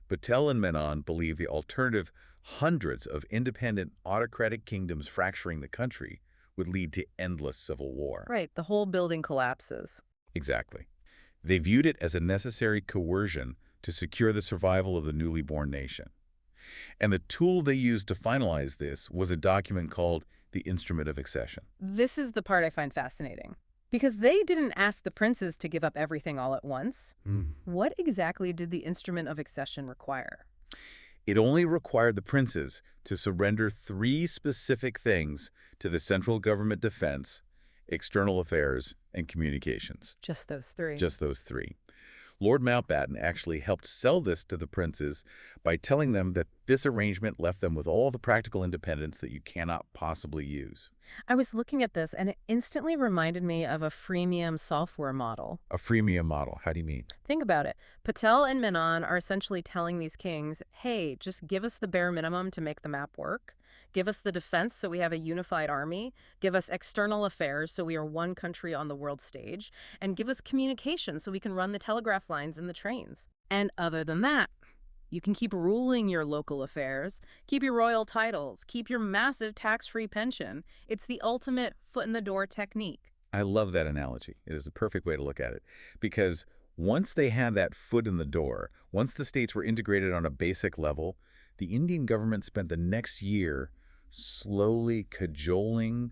S2: Patel and Menon believe the alternative, hundreds of independent autocratic kingdoms fracturing the country, would lead to endless civil war.
S1: Right, the whole building collapses.
S2: Exactly. They viewed it as a necessary coercion to secure the survival of the newly born nation. And the tool they used to finalize this was a document called the Instrument of Accession.
S1: This is the part I find fascinating. Because they didn't ask the princes to give up everything all at once. What exactly did the Instrument of Accession require?
S2: It only required the princes to surrender 3 specific things to the central government defense, external affairs, and communications.
S1: Just those 3.
S2: Just those 3. Lord Mountbatten actually helped sell this to the princes by telling them that this arrangement left them with all the practical independence that you cannot possibly use.
S1: I was looking at this, and it instantly reminded me of a freemium software model.
S2: A freemium model, how do you mean?
S1: Think about it. Patel and Menon are essentially telling these kings, hey, just give us the bare minimum to make the map work. Give us the defense so we have a unified army. Give us external affairs so we are one country on the world stage. And give us communication so we can run the telegraph lines and the trains. And other than that, you can keep ruling your local affairs, keep your royal titles, keep your massive tax-free pension. It's the ultimate foot-in-the-door technique.
S2: I love that analogy. It is the perfect way to look at it. Because once they had that foot in the door, once the states were integrated on a basic level, the Indian government spent the next year slowly cajoling,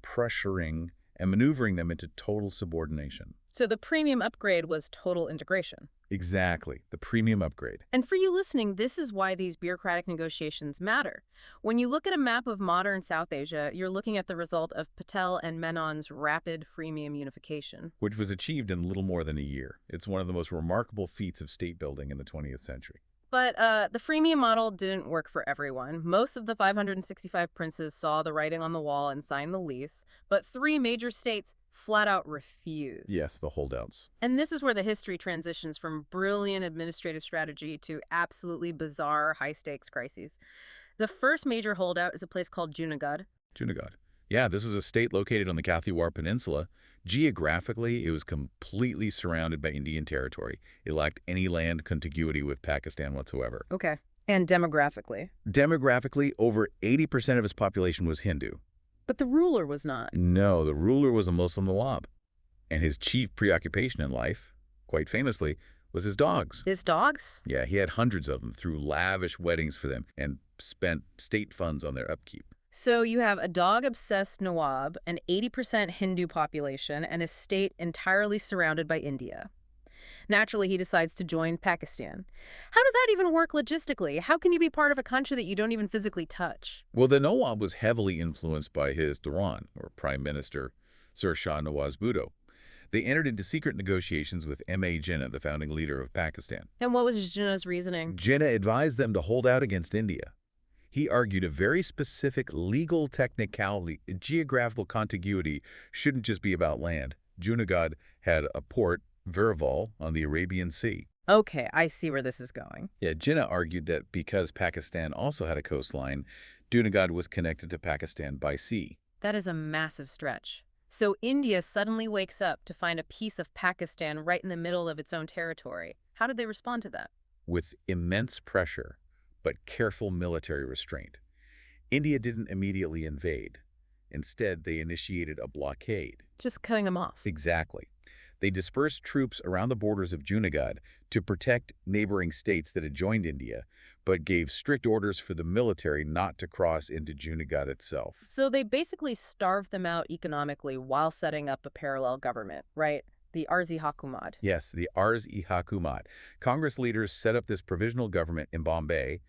S2: pressuring, and maneuvering them into total subordination.
S1: So the premium upgrade was total integration.
S2: Exactly, the premium upgrade.
S1: And for you listening, this is why these bureaucratic negotiations matter. When you look at a map of modern South Asia, you're looking at the result of Patel and Menon's rapid freemium unification.
S2: Which was achieved in little more than a year. It's one of the most remarkable feats of state building in the 20th century.
S1: But the freemium model didn't work for everyone. Most of the 565 princes saw the writing on the wall and signed the lease, but 3 major states flat out refused.
S2: Yes, the holdouts.
S1: And this is where the history transitions from brilliant administrative strategy to absolutely bizarre high-stakes crises. The first major holdout is a place called Junagadh.
S2: Junagadh. Yeah, this is a state located on the Kathiawar Peninsula. Geographically, it was completely surrounded by Indian territory. It lacked any land contiguity with Pakistan whatsoever.
S1: Okay. And demographically?
S2: Demographically, over 80% of its population was Hindu.
S1: But the ruler was not.
S2: No, the ruler was a Muslim Nawab. And his chief preoccupation in life, quite famously, was his dogs.
S1: His dogs?
S2: Yeah, he had hundreds of them, threw lavish weddings for them, and spent state funds on their upkeep.
S1: So you have a dog-obsessed Nawab, an 80% Hindu population, and a state entirely surrounded by India. Naturally, he decides to join Pakistan. How does that even work logistically? How can you be part of a country that you don't even physically touch?
S2: Well, the Nawab was heavily influenced by his Duran, or Prime Minister, Sir Shah Nawaz Bhutto. They entered into secret negotiations with M.A. Jinnah, the founding leader of Pakistan.
S1: And what was Jinnah's reasoning?
S2: Jinnah advised them to hold out against India. He argued a very specific legal technicality, geographical contiguity, shouldn't just be about land. Junagadh had a port, Virval, on the Arabian Sea.
S1: Okay, I see where this is going.
S2: Yeah, Jinnah argued that because Pakistan also had a coastline, Junagadh was connected to Pakistan by sea.
S1: That is a massive stretch. So India suddenly wakes up to find a piece of Pakistan right in the middle of its own territory. How did they respond to that?
S2: With immense pressure, but careful military restraint. India didn't immediately invade. Instead, they initiated a blockade.
S1: Just cutting them off.
S2: Exactly. They dispersed troops around the borders of Junagadh to protect neighboring states that had joined India, but gave strict orders for the military not to cross into Junagadh itself.
S1: So they basically starved them out economically while setting up a parallel government, right? The Arzi Hakumat.
S2: Yes, the Arz-e-Hukumat. Congress leaders set up this provisional government in Bombay,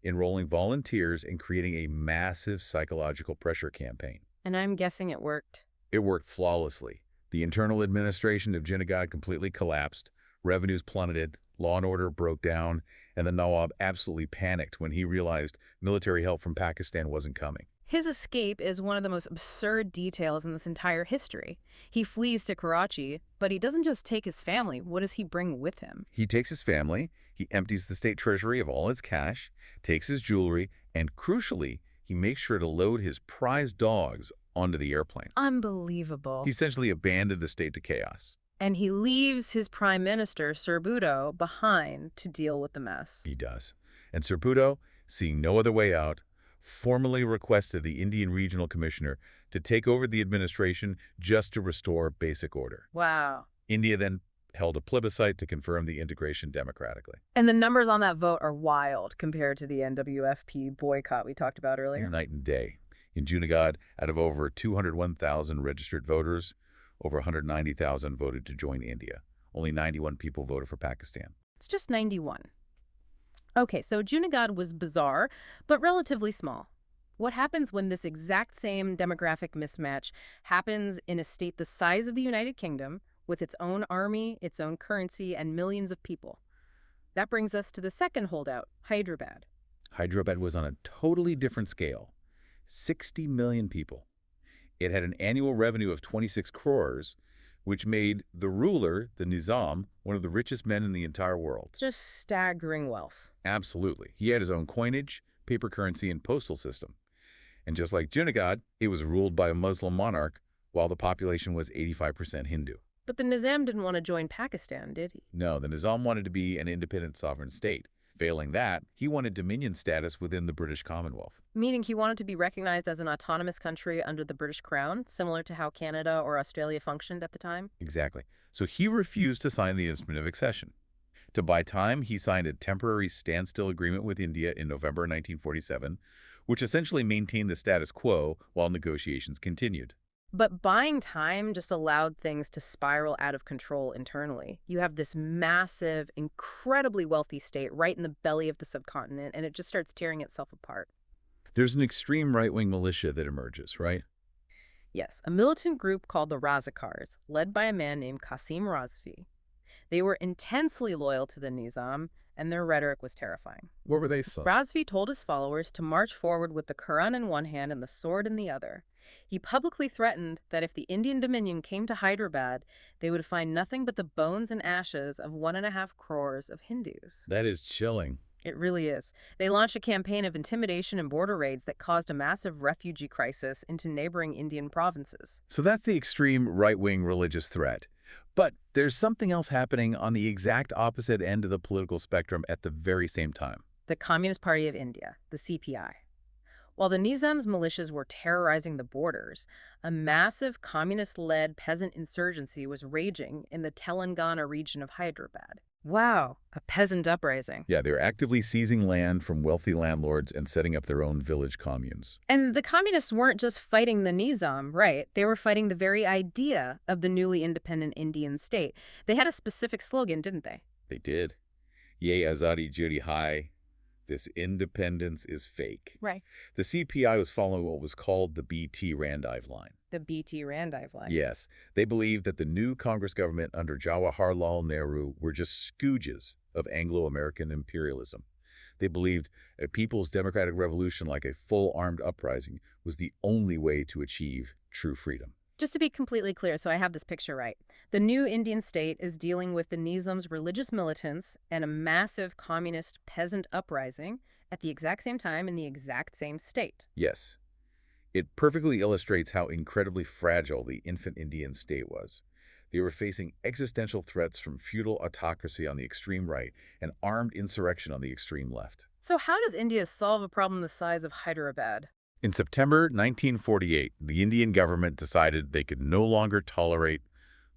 S2: enrolling volunteers and creating a massive psychological pressure campaign.
S1: And I'm guessing it worked.
S2: It worked flawlessly. The internal administration of Junagadh completely collapsed, revenues plummeted, law and order broke down, and the Nawab absolutely panicked when he realized military help from Pakistan wasn't coming.
S1: His escape is one of the most absurd details in this entire history. He flees to Karachi, but he doesn't just take his family. What does he bring with him?
S2: He takes his family, he empties the state treasury of all its cash, takes his jewelry, and crucially, he makes sure to load his prized dogs onto the airplane.
S1: Unbelievable.
S2: He essentially abandoned the state to chaos.
S1: And he leaves his prime minister, Sir Bhutto, behind to deal with the mess.
S2: He does. And Sir Bhutto, seeing no other way out, formally requested the Indian Regional Commissioner to take over the administration just to restore basic order.
S1: Wow.
S2: India then held a plebiscite to confirm the integration democratically.
S1: And the numbers on that vote are wild compared to the NWFP boycott we talked about earlier.
S2: Night and day. In Junagadh, out of over 201,000 registered voters, over 190,000 voted to join India. Only 91 people voted for Pakistan.
S1: It's just 91. Okay, so Junagadh was bizarre, but relatively small. What happens when this exact same demographic mismatch happens in a state the size of the United Kingdom, with its own army, its own currency, and millions of people? That brings us to the second holdout, Hyderabad.
S2: Hyderabad was on a totally different scale. 60 million people. It had an annual revenue of 26 crores, which made the ruler, the Nizam, one of the richest men in the entire world.
S1: Just staggering wealth.
S2: Absolutely. He had his own coinage, paper currency, and postal system. And just like Junagadh, it was ruled by a Muslim monarch, while the population was 85% Hindu.
S1: But the Nizam didn't want to join Pakistan, did he?
S2: No, the Nizam wanted to be an independent sovereign state. Failing that, he wanted dominion status within the British Commonwealth.
S1: Meaning he wanted to be recognized as an autonomous country under the British Crown, similar to how Canada or Australia functioned at the time?
S2: Exactly. So he refused to sign the Instrument of Accession. To buy time, he signed a temporary standstill agreement with India in November 1947, which essentially maintained the status quo while negotiations continued.
S1: But buying time just allowed things to spiral out of control internally. You have this massive, incredibly wealthy state right in the belly of the subcontinent, and it just starts tearing itself apart.
S2: There's an extreme right-wing militia that emerges, right?
S1: Yes, a militant group called the Razakars, led by a man named Qasim Razvi. They were intensely loyal to the Nizam, and their rhetoric was terrifying.
S6: What were they saying?
S1: Razvi told his followers to march forward with the Quran in one hand and the sword in the other. He publicly threatened that if the Indian Dominion came to Hyderabad, they would find nothing but the bones and ashes of 1.5 crores of Hindus.
S2: That is chilling.
S1: It really is. They launched a campaign of intimidation and border raids that caused a massive refugee crisis into neighboring Indian provinces.
S2: So that's the extreme right-wing religious threat. But there's something else happening on the exact opposite end of the political spectrum at the very same time.
S1: The Communist Party of India, the CPI. While the Nizam's militias were terrorizing the borders, a massive communist-led peasant insurgency was raging in the Telangana region of Hyderabad. Wow, a peasant uprising.
S2: Yeah, they're actively seizing land from wealthy landlords and setting up their own village communes.
S1: And the communists weren't just fighting the Nizam, right? They were fighting the very idea of the newly independent Indian state. They had a specific slogan, didn't they?
S2: They did. Ye Azadi Judi Hai. This independence is fake.
S1: Right.
S2: The CPI was following what was called the B.T. Randive line.
S1: The B.T. Randive line.
S2: Yes. They believed that the new Congress government under Jawaharlal Nehru were just stooges of Anglo-American imperialism. They believed a people's democratic revolution, like a full armed uprising, was the only way to achieve true freedom.
S1: Just to be completely clear, so I have this picture right. The new Indian state is dealing with the Nizam's religious militants and a massive communist peasant uprising at the exact same time in the exact same state.
S2: Yes, it perfectly illustrates how incredibly fragile the infant Indian state was. They were facing existential threats from feudal autocracy on the extreme right and armed insurrection on the extreme left.
S1: So how does India solve a problem the size of Hyderabad?
S2: In September 1948, the Indian government decided they could no longer tolerate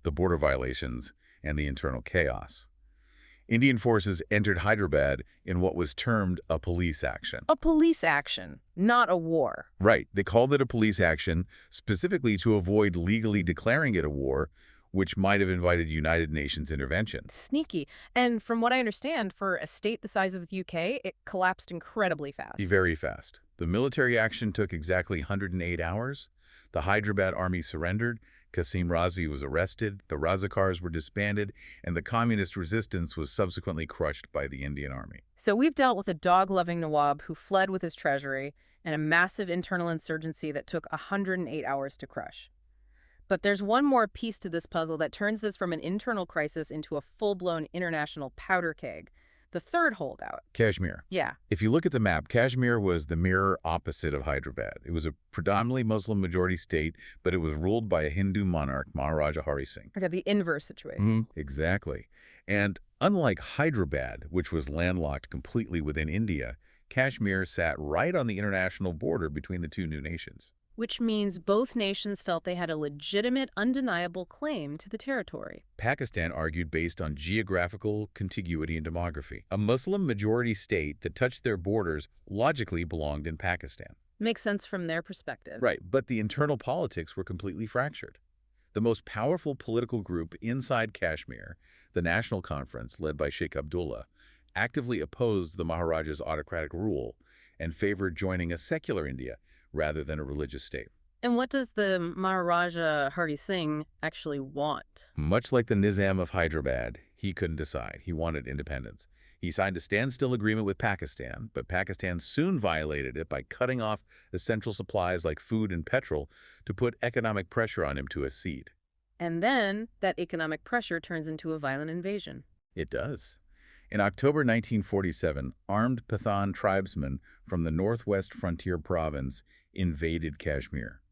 S2: the border violations and the internal chaos. Indian forces entered Hyderabad in what was termed a police action.
S1: A police action, not a war.
S2: Right, they called it a police action specifically to avoid legally declaring it a war, which might have invited United Nations intervention.
S1: Sneaky. And from what I understand, for a state the size of the UK, it collapsed incredibly fast.
S2: Very fast. The military action took exactly 108 hours. The Hyderabad army surrendered. Qasim Razvi was arrested. The Razakars were disbanded, and the communist resistance was subsequently crushed by the Indian army.
S1: So we've dealt with a dog-loving Nawab who fled with his treasury and a massive internal insurgency that took 108 hours to crush. But there's one more piece to this puzzle that turns this from an internal crisis into a full-blown international powder keg. The third holdout.
S2: Kashmir.
S1: Yeah.
S2: If you look at the map, Kashmir was the mirror opposite of Hyderabad. It was a predominantly Muslim-majority state, but it was ruled by a Hindu monarch, Maharaja Hari Singh.
S1: Okay, the inverse situation.
S2: Exactly. And unlike Hyderabad, which was landlocked completely within India, Kashmir sat right on the international border between the two new nations.
S1: Which means both nations felt they had a legitimate, undeniable claim to the territory.
S2: Pakistan argued based on geographical contiguity and demography. A Muslim-majority state that touched their borders logically belonged in Pakistan.
S1: Makes sense from their perspective.
S2: Right, but the internal politics were completely fractured. The most powerful political group inside Kashmir, the National Conference, led by Sheikh Abdullah, actively opposed the Maharaja's autocratic rule and favored joining a secular India rather than a religious state.
S1: And what does the Maharaja Hari Singh actually want?
S2: Much like the Nizam of Hyderabad, he couldn't decide. He wanted independence. He signed a standstill agreement with Pakistan, but Pakistan soon violated it by cutting off essential supplies like food and petrol to put economic pressure on him to accede.
S1: And then that economic pressure turns into a violent invasion.
S2: It does. In October 1947, armed Pathan tribesmen from the northwest frontier province invaded Kashmir.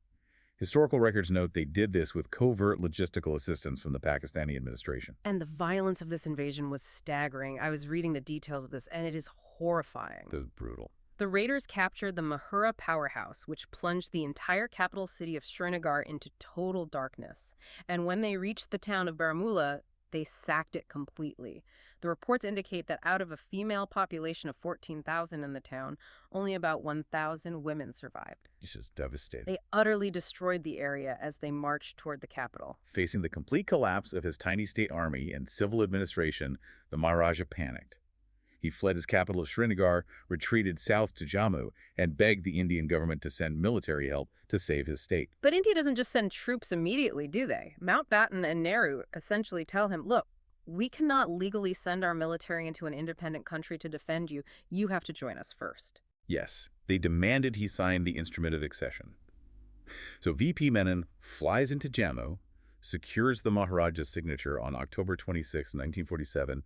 S2: Historical records note they did this with covert logistical assistance from the Pakistani administration.
S1: And the violence of this invasion was staggering. I was reading the details of this, and it is horrifying.
S2: It was brutal.
S1: The raiders captured the Mahura powerhouse, which plunged the entire capital city of Srinagar into total darkness. And when they reached the town of Baramulla, they sacked it completely. The reports indicate that out of a female population of 14,000 in the town, only about 1,000 women survived.
S2: It's just devastating.
S1: They utterly destroyed the area as they marched toward the capital.
S2: Facing the complete collapse of his tiny state army and civil administration, the Maharaja panicked. He fled his capital of Srinagar, retreated south to Jammu, and begged the Indian government to send military help to save his state.
S1: But India doesn't just send troops immediately, do they? Mountbatten and Nehru essentially tell him, look, we cannot legally send our military into an independent country to defend you. You have to join us first.
S2: Yes, they demanded he sign the instrument of accession. So VP Menon flies into Jammu, secures the Maharaja's signature on October 26, 1947,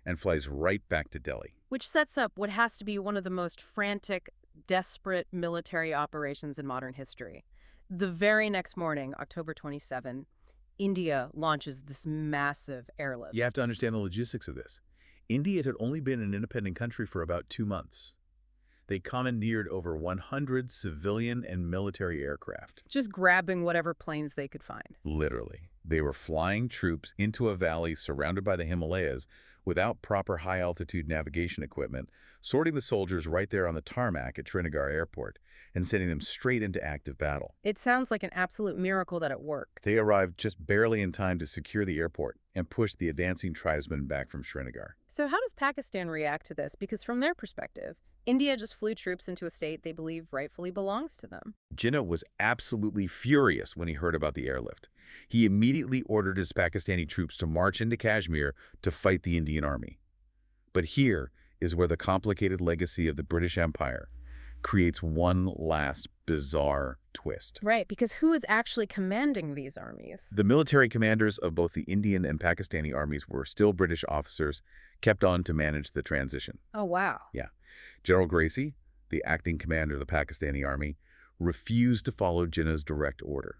S2: and flies right back to Delhi.
S1: Which sets up what has to be one of the most frantic, desperate military operations in modern history. The very next morning, October 27, India launches this massive airlift.
S2: You have to understand the logistics of this. India had only been an independent country for about 2 months. They commandeered over 100 civilian and military aircraft.
S1: Just grabbing whatever planes they could find.
S2: Literally. They were flying troops into a valley surrounded by the Himalayas without proper high-altitude navigation equipment, sorting the soldiers right there on the tarmac at Srinagar Airport, and sending them straight into active battle.
S1: It sounds like an absolute miracle that it worked.
S2: They arrived just barely in time to secure the airport and push the advancing tribesmen back from Srinagar.
S1: So how does Pakistan react to this? Because from their perspective, India just flew troops into a state they believe rightfully belongs to them.
S2: Jinnah was absolutely furious when he heard about the airlift. He immediately ordered his Pakistani troops to march into Kashmir to fight the Indian army. But here, is where the complicated legacy of the British Empire creates one last bizarre twist.
S1: Right, because who is actually commanding these armies?
S2: The military commanders of both the Indian and Pakistani armies were still British officers kept on to manage the transition.
S1: Oh, wow.
S2: Yeah. General Gracie, the acting commander of the Pakistani army, refused to follow Jinnah's direct order.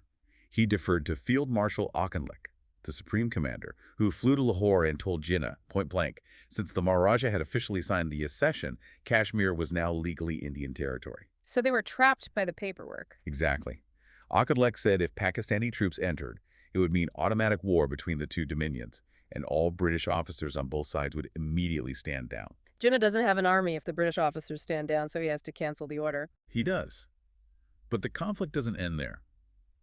S2: He deferred to Field Marshal Auchinleck, the supreme commander, who flew to Lahore and told Jinnah, point blank, since the Maharaja had officially signed the accession, Kashmir was now legally Indian territory.
S1: So they were trapped by the paperwork.
S2: Exactly. Auchinleck said if Pakistani troops entered, it would mean automatic war between the two dominions, and all British officers on both sides would immediately stand down.
S1: Jinnah doesn't have an army if the British officers stand down, so he has to cancel the order.
S2: He does. But the conflict doesn't end there.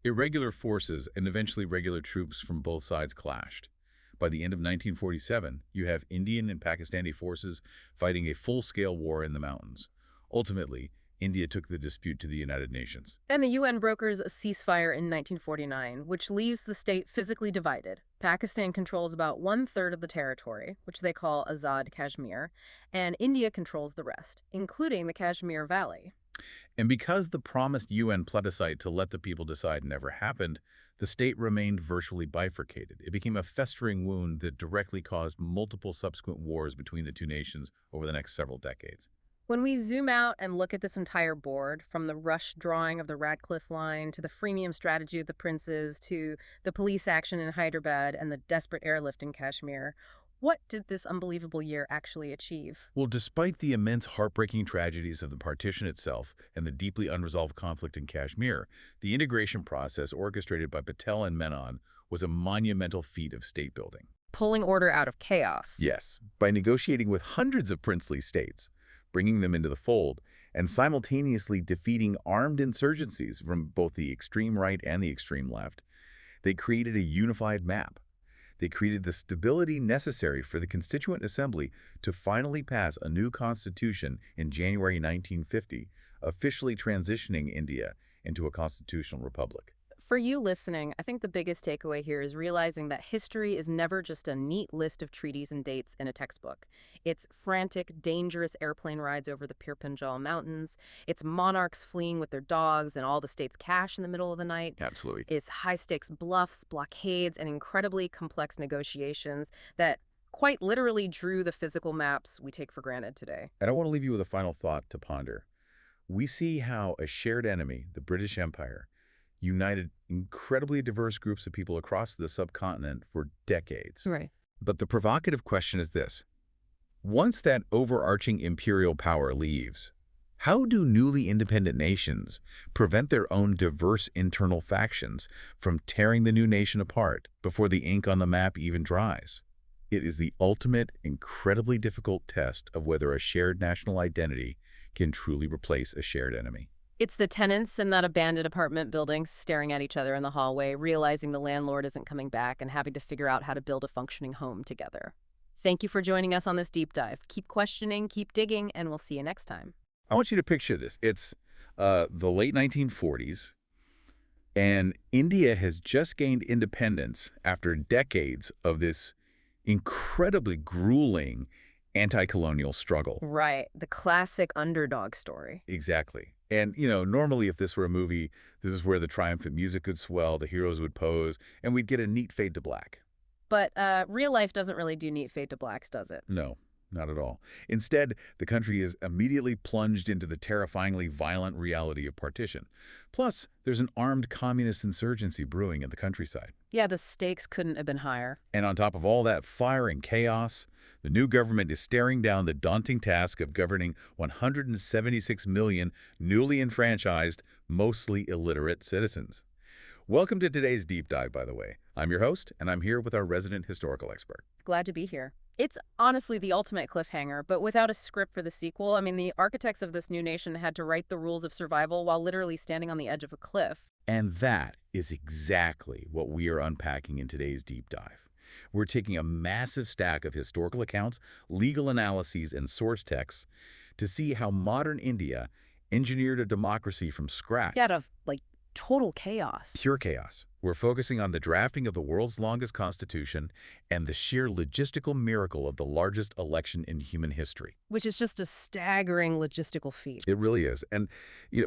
S2: Irregular forces and eventually regular troops from both sides clashed. By the end of 1947, you have Indian and Pakistani forces fighting a full-scale war in the mountains. Ultimately, India took the dispute to the United Nations.
S1: And the UN brokers a ceasefire in 1949, which leaves the state physically divided. Pakistan controls about 1/3 of the territory, which they call Azad Kashmir, and India controls the rest, including the Kashmir Valley.
S2: And because the promised UN plebiscite to let the people decide never happened, the state remained virtually bifurcated. It became a festering wound that directly caused multiple subsequent wars between the two nations over the next several decades.
S1: When we zoom out and look at this entire board, from the rush drawing of the Radcliffe Line to the freemium strategy of the princes to the police action in Hyderabad and the desperate airlift in Kashmir, what did this unbelievable year actually achieve?
S2: Well, despite the immense heartbreaking tragedies of the partition itself and the deeply unresolved conflict in Kashmir, the integration process orchestrated by Patel and Menon was a monumental feat of state building.
S1: Pulling order out of chaos.
S2: Yes, by negotiating with hundreds of princely states, bringing them into the fold, and simultaneously defeating armed insurgencies from both the extreme right and the extreme left, they created a unified map. They created the stability necessary for the Constituent Assembly to finally pass a new constitution in January 1950, officially transitioning India into a constitutional republic.
S1: For you listening, I think the biggest takeaway here is realizing that history is never just a neat list of treaties and dates in a textbook. It's frantic, dangerous airplane rides over the Pir Panjal Mountains. It's monarchs fleeing with their dogs and all the state's cash in the middle of the night.
S2: Absolutely.
S1: It's high-stakes bluffs, blockades, and incredibly complex negotiations that quite literally drew the physical maps we take for granted today.
S2: And I want to leave you with a final thought to ponder. We see how a shared enemy, the British Empire, united incredibly diverse groups of people across the subcontinent for decades.
S1: Right.
S2: But the provocative question is this. Once that overarching imperial power leaves, how do newly independent nations prevent their own diverse internal factions from tearing the new nation apart before the ink on the map even dries? It is the ultimate, incredibly difficult test of whether a shared national identity can truly replace a shared enemy.
S1: It's the tenants in that abandoned apartment building staring at each other in the hallway, realizing the landlord isn't coming back and having to figure out how to build a functioning home together. Thank you for joining us on this deep dive. Keep questioning, keep digging, and we'll see you next time.
S2: I want you to picture this. It's the late 1940s, and India has just gained independence after decades of this incredibly grueling anti-colonial struggle.
S1: Right. The classic underdog story.
S2: Exactly. And, you know, normally if this were a movie, this is where the triumphant music would swell, the heroes would pose, and we'd get a neat fade to black.
S1: But real life doesn't really do neat fade to blacks, does it?
S2: No, not at all. Instead, the country is immediately plunged into the terrifyingly violent reality of partition. Plus, there's an armed communist insurgency brewing in the countryside.
S1: Yeah, the stakes couldn't have been higher.
S2: And on top of all that fire and chaos, the new government is staring down the daunting task of governing 176 million newly enfranchised, mostly illiterate citizens. Welcome to today's deep dive, by the way. I'm your host, and I'm here with our resident historical expert.
S1: Glad to be here. It's honestly the ultimate cliffhanger, but without a script for the sequel. I mean, the architects of this new nation had to write the rules of survival while literally standing on the edge of a cliff.
S2: And that is exactly what we are unpacking in today's deep dive. We're taking a massive stack of historical accounts, legal analyses, and source texts to see how modern India engineered a democracy from scratch.
S1: Yeah, to, like, total chaos.
S2: Pure chaos. We're focusing on the drafting of the world's longest constitution and the sheer logistical miracle of the largest election in human history.
S1: Which is just a staggering logistical feat.
S2: It really is. And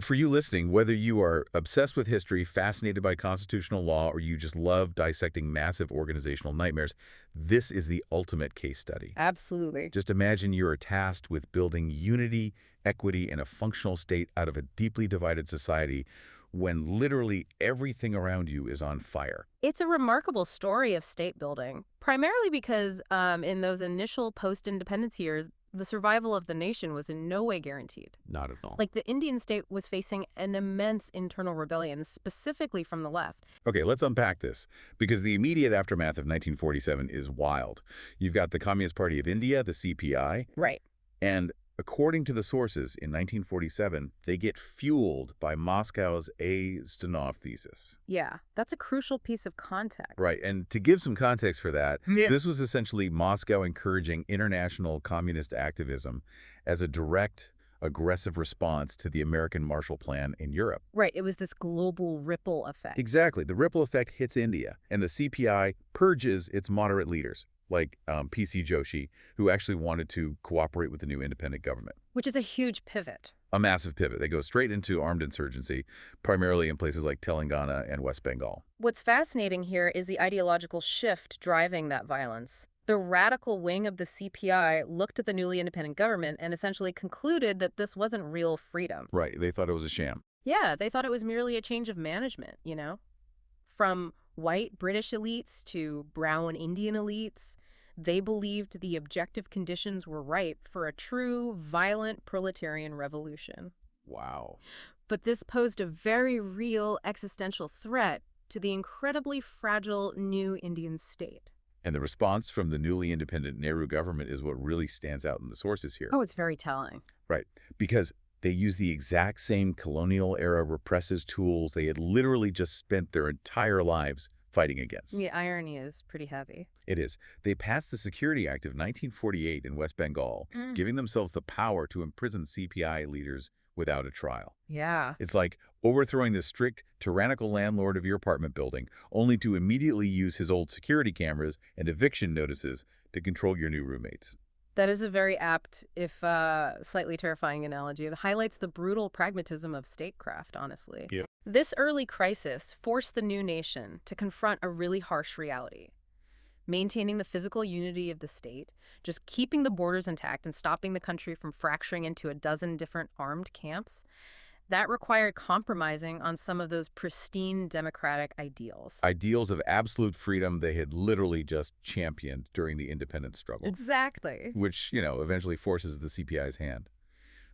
S2: for you listening, whether you are obsessed with history, fascinated by constitutional law, or you just love dissecting massive organizational nightmares, this is the ultimate case study.
S1: Absolutely.
S2: Just imagine you are tasked with building unity, equity, and a functional state out of a deeply divided society when literally everything around you is on fire.
S1: It's a remarkable story of state building, primarily because in those initial post-independence years, the survival of the nation was in no way guaranteed.
S2: Not at all.
S1: Like, the Indian state was facing an immense internal rebellion, specifically from the left.
S2: Okay, let's unpack this, because the immediate aftermath of 1947 is wild. You've got the Communist Party of India, the CPI,
S1: Right.
S2: and according to the sources, in 1947, they get fueled by Moscow's A. Stanov thesis.
S1: Yeah, that's a crucial piece of context.
S2: Right, and to give some context for that,
S1: Yeah.
S2: this was essentially Moscow encouraging international communist activism as a direct, aggressive response to the American Marshall Plan in Europe.
S1: Right, it was this global ripple effect.
S2: Exactly. The ripple effect hits India, and the CPI purges its moderate leaders, like P.C. Joshi, who actually wanted to cooperate with the new independent government.
S1: Which is a huge pivot.
S2: A massive pivot. They go straight into armed insurgency, primarily in places like Telangana and West Bengal.
S1: What's fascinating here is the ideological shift driving that violence. The radical wing of the CPI looked at the newly independent government and essentially concluded that this wasn't real freedom.
S2: Right. They thought it was a sham.
S1: Yeah, they thought it was merely a change of management, you know? From white British elites to brown Indian elites, they believed the objective conditions were ripe for a true, violent proletarian revolution.
S2: Wow.
S1: But this posed a very real existential threat to the incredibly fragile new Indian state.
S2: And the response from the newly independent Nehru government is what really stands out in the sources here.
S1: Oh, it's very telling.
S2: Right. Because they use the exact same colonial-era repressive tools they had literally just spent their entire lives fighting against.
S1: The irony is pretty heavy.
S2: It is. They passed the Security Act of 1948 in West Bengal, giving themselves the power to imprison CPI leaders without a trial.
S1: Yeah.
S2: It's like overthrowing the strict, tyrannical landlord of your apartment building, only to immediately use his old security cameras and eviction notices to control your new roommates.
S1: That is a very apt, if slightly terrifying analogy. It highlights the brutal pragmatism of statecraft, honestly.
S2: Yep.
S1: This early crisis forced the new nation to confront a really harsh reality. Maintaining the physical unity of the state, just keeping the borders intact and stopping the country from fracturing into a dozen different armed camps, that required compromising on some of those pristine democratic ideals.
S2: Ideals of absolute freedom they had literally just championed during the independence struggle.
S1: Exactly.
S2: Which, eventually forces the CPI's hand.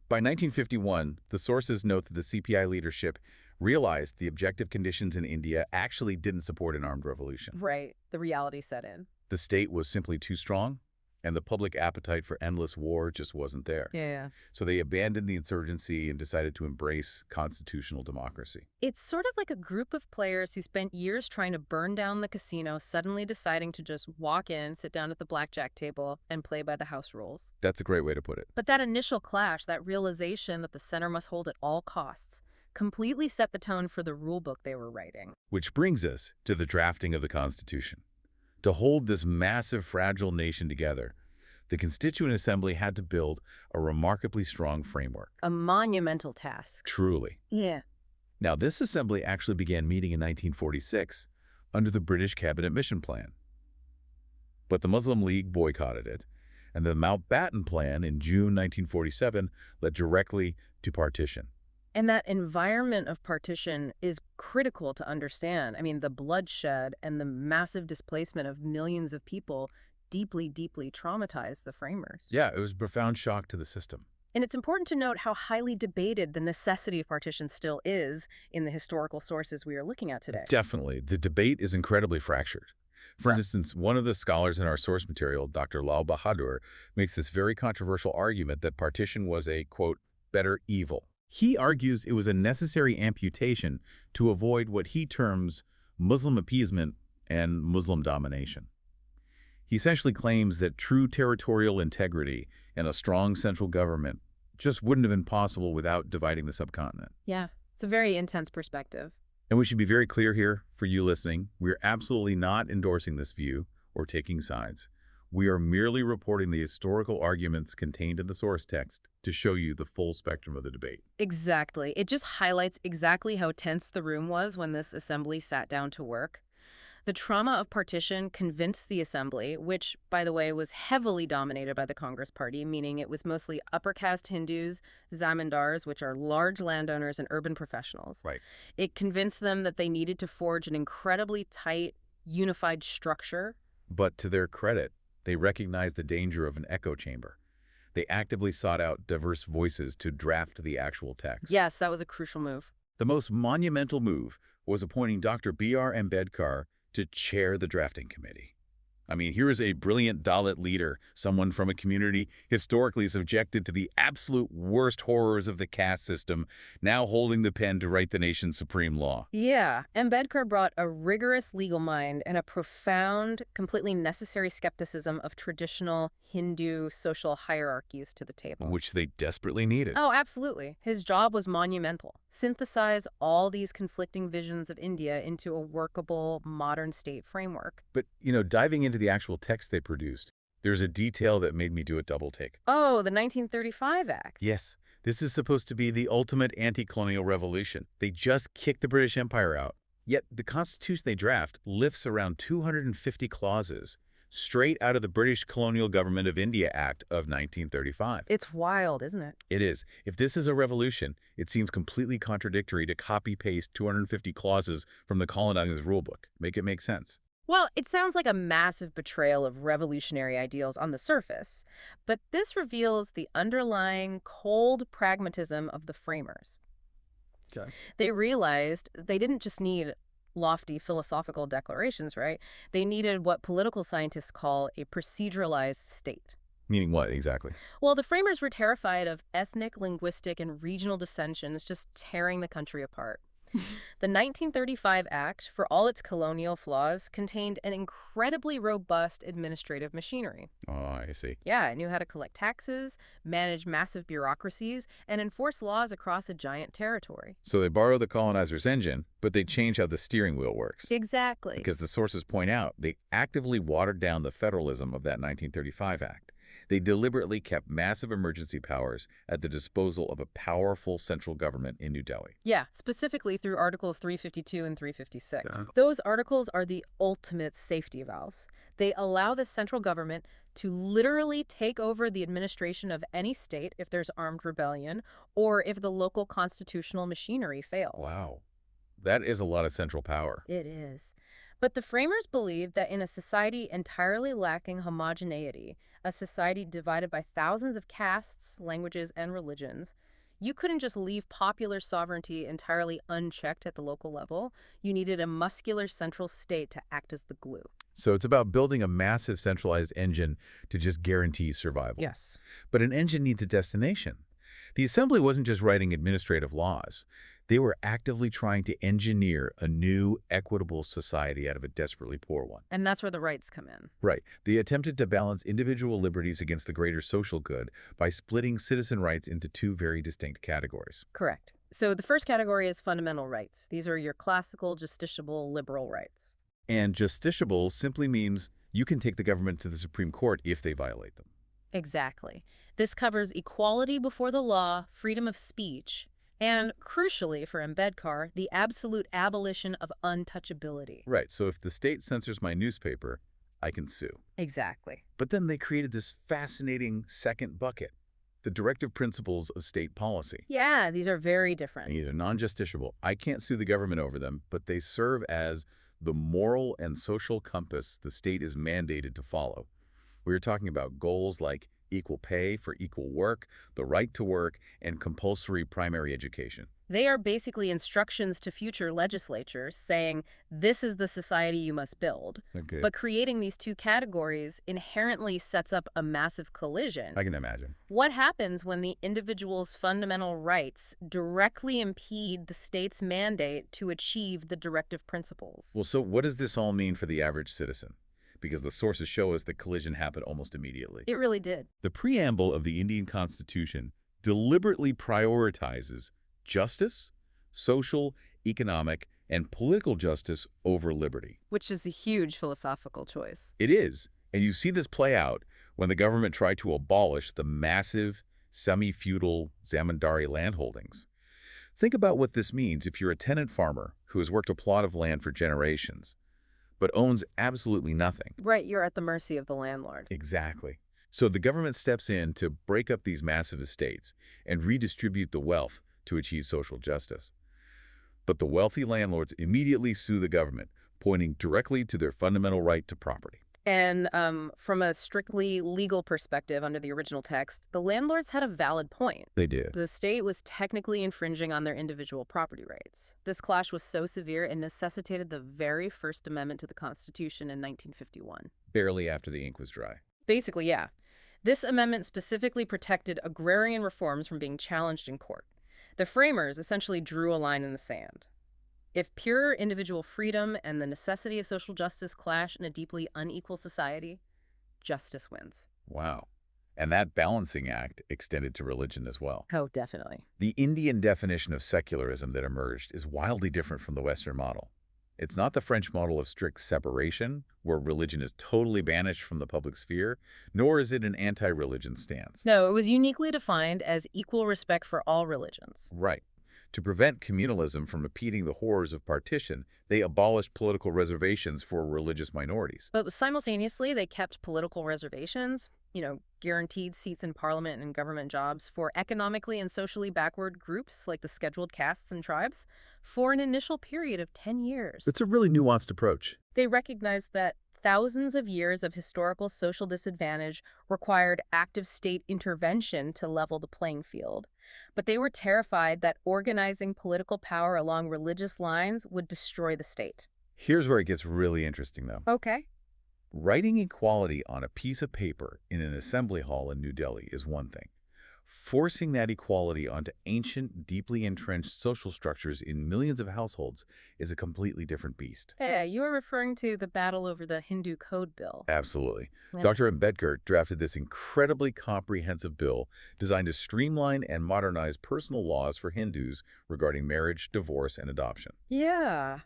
S2: By 1951, the sources note that the CPI leadership realized the objective conditions in India actually didn't support an armed revolution.
S1: Right. The reality set in.
S2: The state was simply too strong, and the public appetite for endless war just wasn't there.
S1: Yeah.
S2: So they abandoned the insurgency and decided to embrace constitutional democracy.
S1: It's sort of like a group of players who spent years trying to burn down the casino, suddenly deciding to just walk in, sit down at the blackjack table, and play by the house rules.
S2: That's a great way to put it.
S1: But that initial clash, that realization that the center must hold at all costs, completely set the tone for the rule book they were writing.
S2: Which brings us to the drafting of the Constitution. To hold this massive, fragile nation together, the Constituent Assembly had to build a remarkably strong framework.
S1: A monumental task.
S2: Truly.
S1: Yeah.
S2: Now, this assembly actually began meeting in 1946 under the British Cabinet Mission Plan. But the Muslim League boycotted it, and the Mountbatten Plan in June 1947 led directly to partition.
S1: And that environment of partition is critical to understand. I mean, the bloodshed and the massive displacement of millions of people deeply, deeply traumatized the framers.
S2: Yeah, it was a profound shock to the system.
S1: And it's important to note how highly debated the necessity of partition still is in the historical sources we are looking at today.
S2: Definitely. The debate is incredibly fractured. For instance, one of the scholars in our source material, Dr. Lal Bahadur, makes this very controversial argument that partition was a, quote, better evil. He argues it was a necessary amputation to avoid what he terms Muslim appeasement and Muslim domination. He essentially claims that true territorial integrity and a strong central government just wouldn't have been possible without dividing the subcontinent.
S1: Yeah, it's a very intense perspective.
S2: And we should be very clear here for you listening. We're absolutely not endorsing this view or taking sides. We are merely reporting the historical arguments contained in the source text to show you the full spectrum of the debate.
S1: Exactly. It just highlights exactly how tense the room was when this assembly sat down to work. The trauma of partition convinced the assembly, which, by the way, was heavily dominated by the Congress Party, meaning it was mostly upper caste Hindus, zamindars, which are large landowners and urban professionals.
S2: Right.
S1: It convinced them that they needed to forge an incredibly tight, unified structure.
S2: But to their credit, they recognized the danger of an echo chamber. They actively sought out diverse voices to draft the actual text.
S1: Yes, that was a crucial move.
S2: The most monumental move was appointing Dr. B.R. Ambedkar to chair the drafting committee. I mean, here is a brilliant Dalit leader, someone from a community historically subjected to the absolute worst horrors of the caste system, now holding the pen to write the nation's supreme law.
S1: Yeah, Ambedkar brought a rigorous legal mind and a profound, completely necessary skepticism of traditional Hindu social hierarchies to the table.
S2: Which they desperately needed.
S1: Oh, absolutely. His job was monumental. Synthesize all these conflicting visions of India into a workable, modern state framework.
S2: But, diving into the actual text they produced, there's a detail that made me do a double take.
S1: Oh, the 1935 Act.
S2: Yes, this is supposed to be the ultimate anti-colonial revolution. They just kicked the British Empire out. Yet the Constitution they draft lifts around 250 clauses straight out of the British Colonial Government of India Act of 1935.
S1: It's wild, isn't it?
S2: It is. If this is a revolution, it seems completely contradictory to copy-paste 250 clauses from the colonizers' rulebook. Make it make sense.
S1: Well, it sounds like a massive betrayal of revolutionary ideals on the surface, but this reveals the underlying cold pragmatism of the framers.
S2: Okay.
S1: They realized they didn't just need lofty philosophical declarations, right? They needed what political scientists call a proceduralized state.
S2: Meaning what, exactly?
S1: Well, the framers were terrified of ethnic, linguistic, and regional dissensions just tearing the country apart. The 1935 Act, for all its colonial flaws, contained an incredibly robust administrative machinery.
S2: Oh, I see.
S1: Yeah, it knew how to collect taxes, manage massive bureaucracies, and enforce laws across a giant territory.
S2: So they borrow the colonizer's engine, but they change how the steering wheel works.
S1: Exactly.
S2: Because the sources point out, they actively watered down the federalism of that 1935 Act. They deliberately kept massive emergency powers at the disposal of a powerful central government in New Delhi.
S1: Yeah, specifically through Articles 352 and 356.
S2: Yeah.
S1: Those articles are the ultimate safety valves. They allow the central government to literally take over the administration of any state if there's armed rebellion or if the local constitutional machinery fails.
S2: Wow. That is a lot of central power.
S1: It is. But the framers believed that in a society entirely lacking homogeneity, a society divided by thousands of castes, languages, and religions, you couldn't just leave popular sovereignty entirely unchecked at the local level. You needed a muscular central state to act as the glue.
S2: So it's about building a massive centralized engine to just guarantee survival.
S1: Yes.
S2: But an engine needs a destination. The assembly wasn't just writing administrative laws. They were actively trying to engineer a new, equitable society out of a desperately poor one.
S1: And that's where the rights come in.
S2: Right. They attempted to balance individual liberties against the greater social good by splitting citizen rights into two very distinct categories.
S1: Correct. So the first category is fundamental rights. These are your classical, justiciable, liberal rights.
S2: And justiciable simply means you can take the government to the Supreme Court if they violate them.
S1: Exactly. This covers equality before the law, freedom of speech, and, crucially for Ambedkar, the absolute abolition of untouchability.
S2: Right, so if the state censors my newspaper, I can sue.
S1: Exactly.
S2: But then they created this fascinating second bucket, the directive principles of state policy.
S1: Yeah, these are very different.
S2: These are non-justiciable. I can't sue the government over them, but they serve as the moral and social compass the state is mandated to follow. We're talking about goals like equal pay for equal work, the right to work, and compulsory primary education.
S1: They are basically instructions to future legislatures saying, this is the society you must build.
S2: Okay.
S1: But creating these two categories inherently sets up a massive collision.
S2: I can imagine.
S1: What happens when the individual's fundamental rights directly impede the state's mandate to achieve the directive principles?
S2: Well, so what does this all mean for the average citizen? Because the sources show us the collision happened almost immediately.
S1: It really did.
S2: The preamble of the Indian Constitution deliberately prioritizes justice, social, economic, and political justice over liberty.
S1: Which is a huge philosophical choice.
S2: It is, and you see this play out when the government tried to abolish the massive, semi-feudal zamindari landholdings. Think about what this means if you're a tenant farmer who has worked a plot of land for generations, but owns absolutely nothing.
S1: Right, you're at the mercy of the landlord.
S2: Exactly. So the government steps in to break up these massive estates and redistribute the wealth to achieve social justice. But the wealthy landlords immediately sue the government, pointing directly to their fundamental right to property.
S1: And from a strictly legal perspective under the original text, the landlords had a valid point.
S2: They did.
S1: The state was technically infringing on their individual property rights. This clash was so severe it necessitated the very first amendment to the Constitution in 1951.
S2: Barely after the ink was dry.
S1: Basically, yeah. This amendment specifically protected agrarian reforms from being challenged in court. The framers essentially drew a line in the sand. If pure individual freedom and the necessity of social justice clash in a deeply unequal society, justice wins.
S2: Wow. And that balancing act extended to religion as well.
S1: Oh, definitely.
S2: The Indian definition of secularism that emerged is wildly different from the Western model. It's not the French model of strict separation, where religion is totally banished from the public sphere, nor is it an anti-religion stance.
S1: No, it was uniquely defined as equal respect for all religions.
S2: Right. To prevent communalism from repeating the horrors of partition, they abolished political reservations for religious minorities.
S1: But simultaneously, they kept political reservations, guaranteed seats in parliament and government jobs for economically and socially backward groups like the scheduled castes and tribes for an initial period of 10 years.
S2: It's a really nuanced approach.
S1: They recognized that thousands of years of historical social disadvantage required active state intervention to level the playing field. But they were terrified that organizing political power along religious lines would destroy the state.
S2: Here's where it gets really interesting, though.
S1: Okay.
S2: Writing equality on a piece of paper in an assembly hall in New Delhi is one thing. Forcing that equality onto ancient, deeply entrenched social structures in millions of households is a completely different beast.
S1: Yeah, you are referring to the battle over the Hindu Code Bill.
S2: Absolutely.
S1: Yeah.
S2: Dr. Ambedkar drafted this incredibly comprehensive bill designed to streamline and modernize personal laws for Hindus regarding marriage, divorce, and adoption.
S1: Yeah.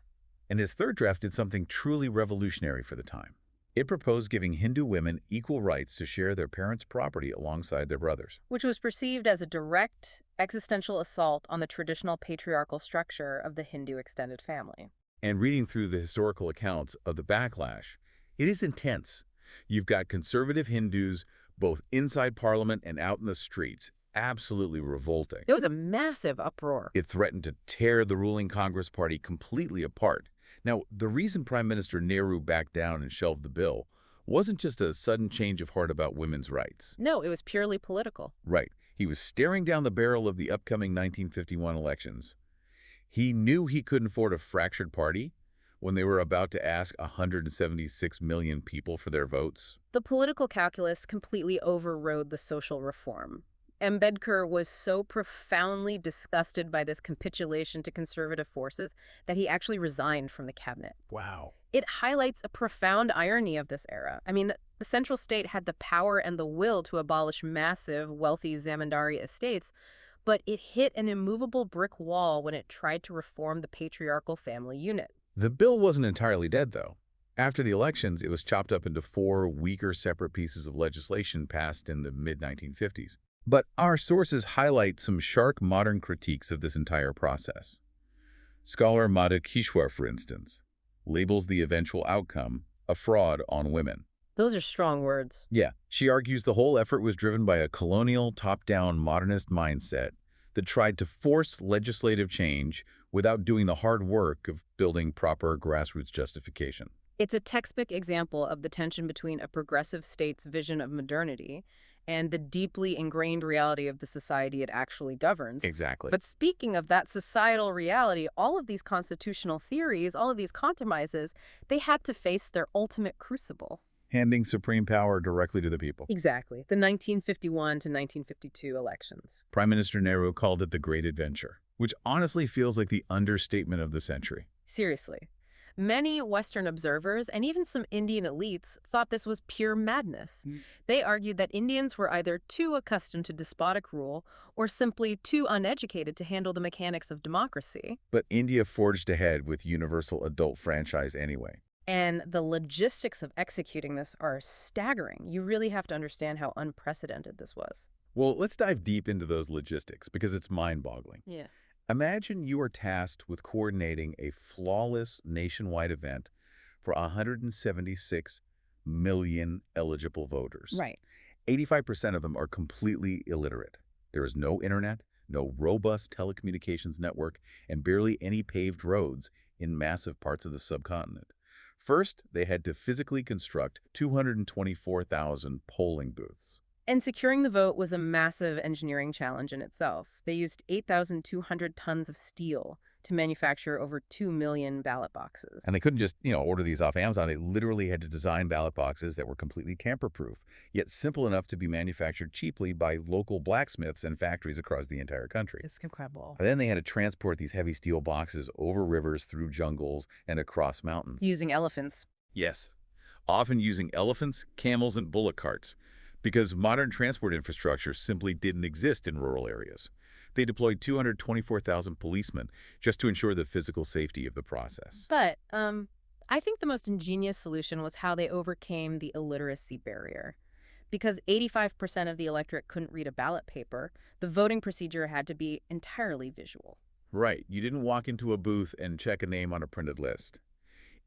S2: And his third draft did something truly revolutionary for the time. It proposed giving Hindu women equal rights to share their parents' property alongside their brothers.
S1: Which was perceived as a direct existential assault on the traditional patriarchal structure of the Hindu extended family.
S2: And reading through the historical accounts of the backlash, it is intense. You've got conservative Hindus, both inside parliament and out in the streets, absolutely revolting.
S1: It was a massive uproar.
S2: It threatened to tear the ruling Congress Party completely apart. Now, the reason Prime Minister Nehru backed down and shelved the bill wasn't just a sudden change of heart about women's rights.
S1: No, it was purely political.
S2: Right. He was staring down the barrel of the upcoming 1951 elections. He knew he couldn't afford a fractured party when they were about to ask 176 million people for their votes.
S1: The political calculus completely overrode the social reform. Ambedkar was so profoundly disgusted by this capitulation to conservative forces that he actually resigned from the cabinet.
S2: Wow.
S1: It highlights a profound irony of this era. I mean, the central state had the power and the will to abolish massive, wealthy zamindari estates, but it hit an immovable brick wall when it tried to reform the patriarchal family unit.
S2: The bill wasn't entirely dead, though. After the elections, it was chopped up into 4 weaker separate pieces of legislation passed in the mid-1950s. But our sources highlight some sharp modern critiques of this entire process. Scholar Madhu Kishwar, for instance, labels the eventual outcome a fraud on women.
S1: Those are strong words.
S2: Yeah, she argues the whole effort was driven by a colonial, top-down, modernist mindset that tried to force legislative change without doing the hard work of building proper grassroots justification.
S1: It's a textbook example of the tension between a progressive state's vision of modernity and the deeply ingrained reality of the society it actually governs.
S2: Exactly.
S1: But speaking of that societal reality, all of these constitutional theories, all of these compromises, they had to face their ultimate crucible.
S2: Handing supreme power directly to the people.
S1: Exactly. The 1951 to 1952 elections.
S2: Prime Minister Nehru called it the Great Adventure, which honestly feels like the understatement of the century.
S1: Seriously. Many Western observers and even some Indian elites thought this was pure madness.
S2: Mm.
S1: They argued that Indians were either too accustomed to despotic rule or simply too uneducated to handle the mechanics of democracy.
S2: But India forged ahead with universal adult franchise anyway.
S1: And the logistics of executing this are staggering. You really have to understand how unprecedented this was.
S2: Well, let's dive deep into those logistics because it's mind-boggling.
S1: Yeah.
S2: Imagine you are tasked with coordinating a flawless nationwide event for 176 million eligible voters.
S1: Right.
S2: 85% of them are completely illiterate. There is no internet, no robust telecommunications network, and barely any paved roads in massive parts of the subcontinent. First, they had to physically construct 224,000 polling booths.
S1: And securing the vote was a massive engineering challenge in itself. They used 8,200 tons of steel to manufacture over 2 million ballot boxes.
S2: And they couldn't just, order these off Amazon. They literally had to design ballot boxes that were completely tamper-proof, yet simple enough to be manufactured cheaply by local blacksmiths and factories across the entire country.
S1: It's incredible.
S2: And then they had to transport these heavy steel boxes over rivers, through jungles, and across mountains.
S1: Using elephants.
S2: Yes, often using elephants, camels, and bullock carts, because modern transport infrastructure simply didn't exist in rural areas. They deployed 224,000 policemen just to ensure the physical safety of the process.
S1: But I think the most ingenious solution was how they overcame the illiteracy barrier. Because 85% of the electorate couldn't read a ballot paper, the voting procedure had to be entirely visual.
S2: Right. You didn't walk into a booth and check a name on a printed list.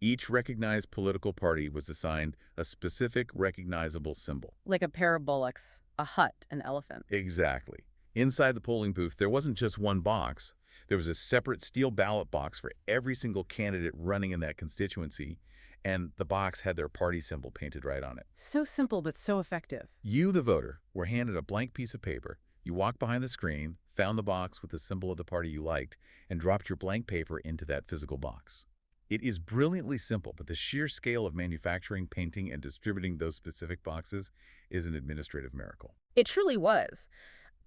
S2: Each recognized political party was assigned a specific recognizable symbol.
S1: Like a pair of bullocks, a hut, an elephant.
S2: Exactly. Inside the polling booth, there wasn't just one box. There was a separate steel ballot box for every single candidate running in that constituency, and the box had their party symbol painted right on it.
S1: So simple, but so effective.
S2: You, the voter, were handed a blank piece of paper. You walked behind the screen, found the box with the symbol of the party you liked, and dropped your blank paper into that physical box. It is brilliantly simple, but the sheer scale of manufacturing, painting, and distributing those specific boxes is an administrative miracle.
S1: It truly was.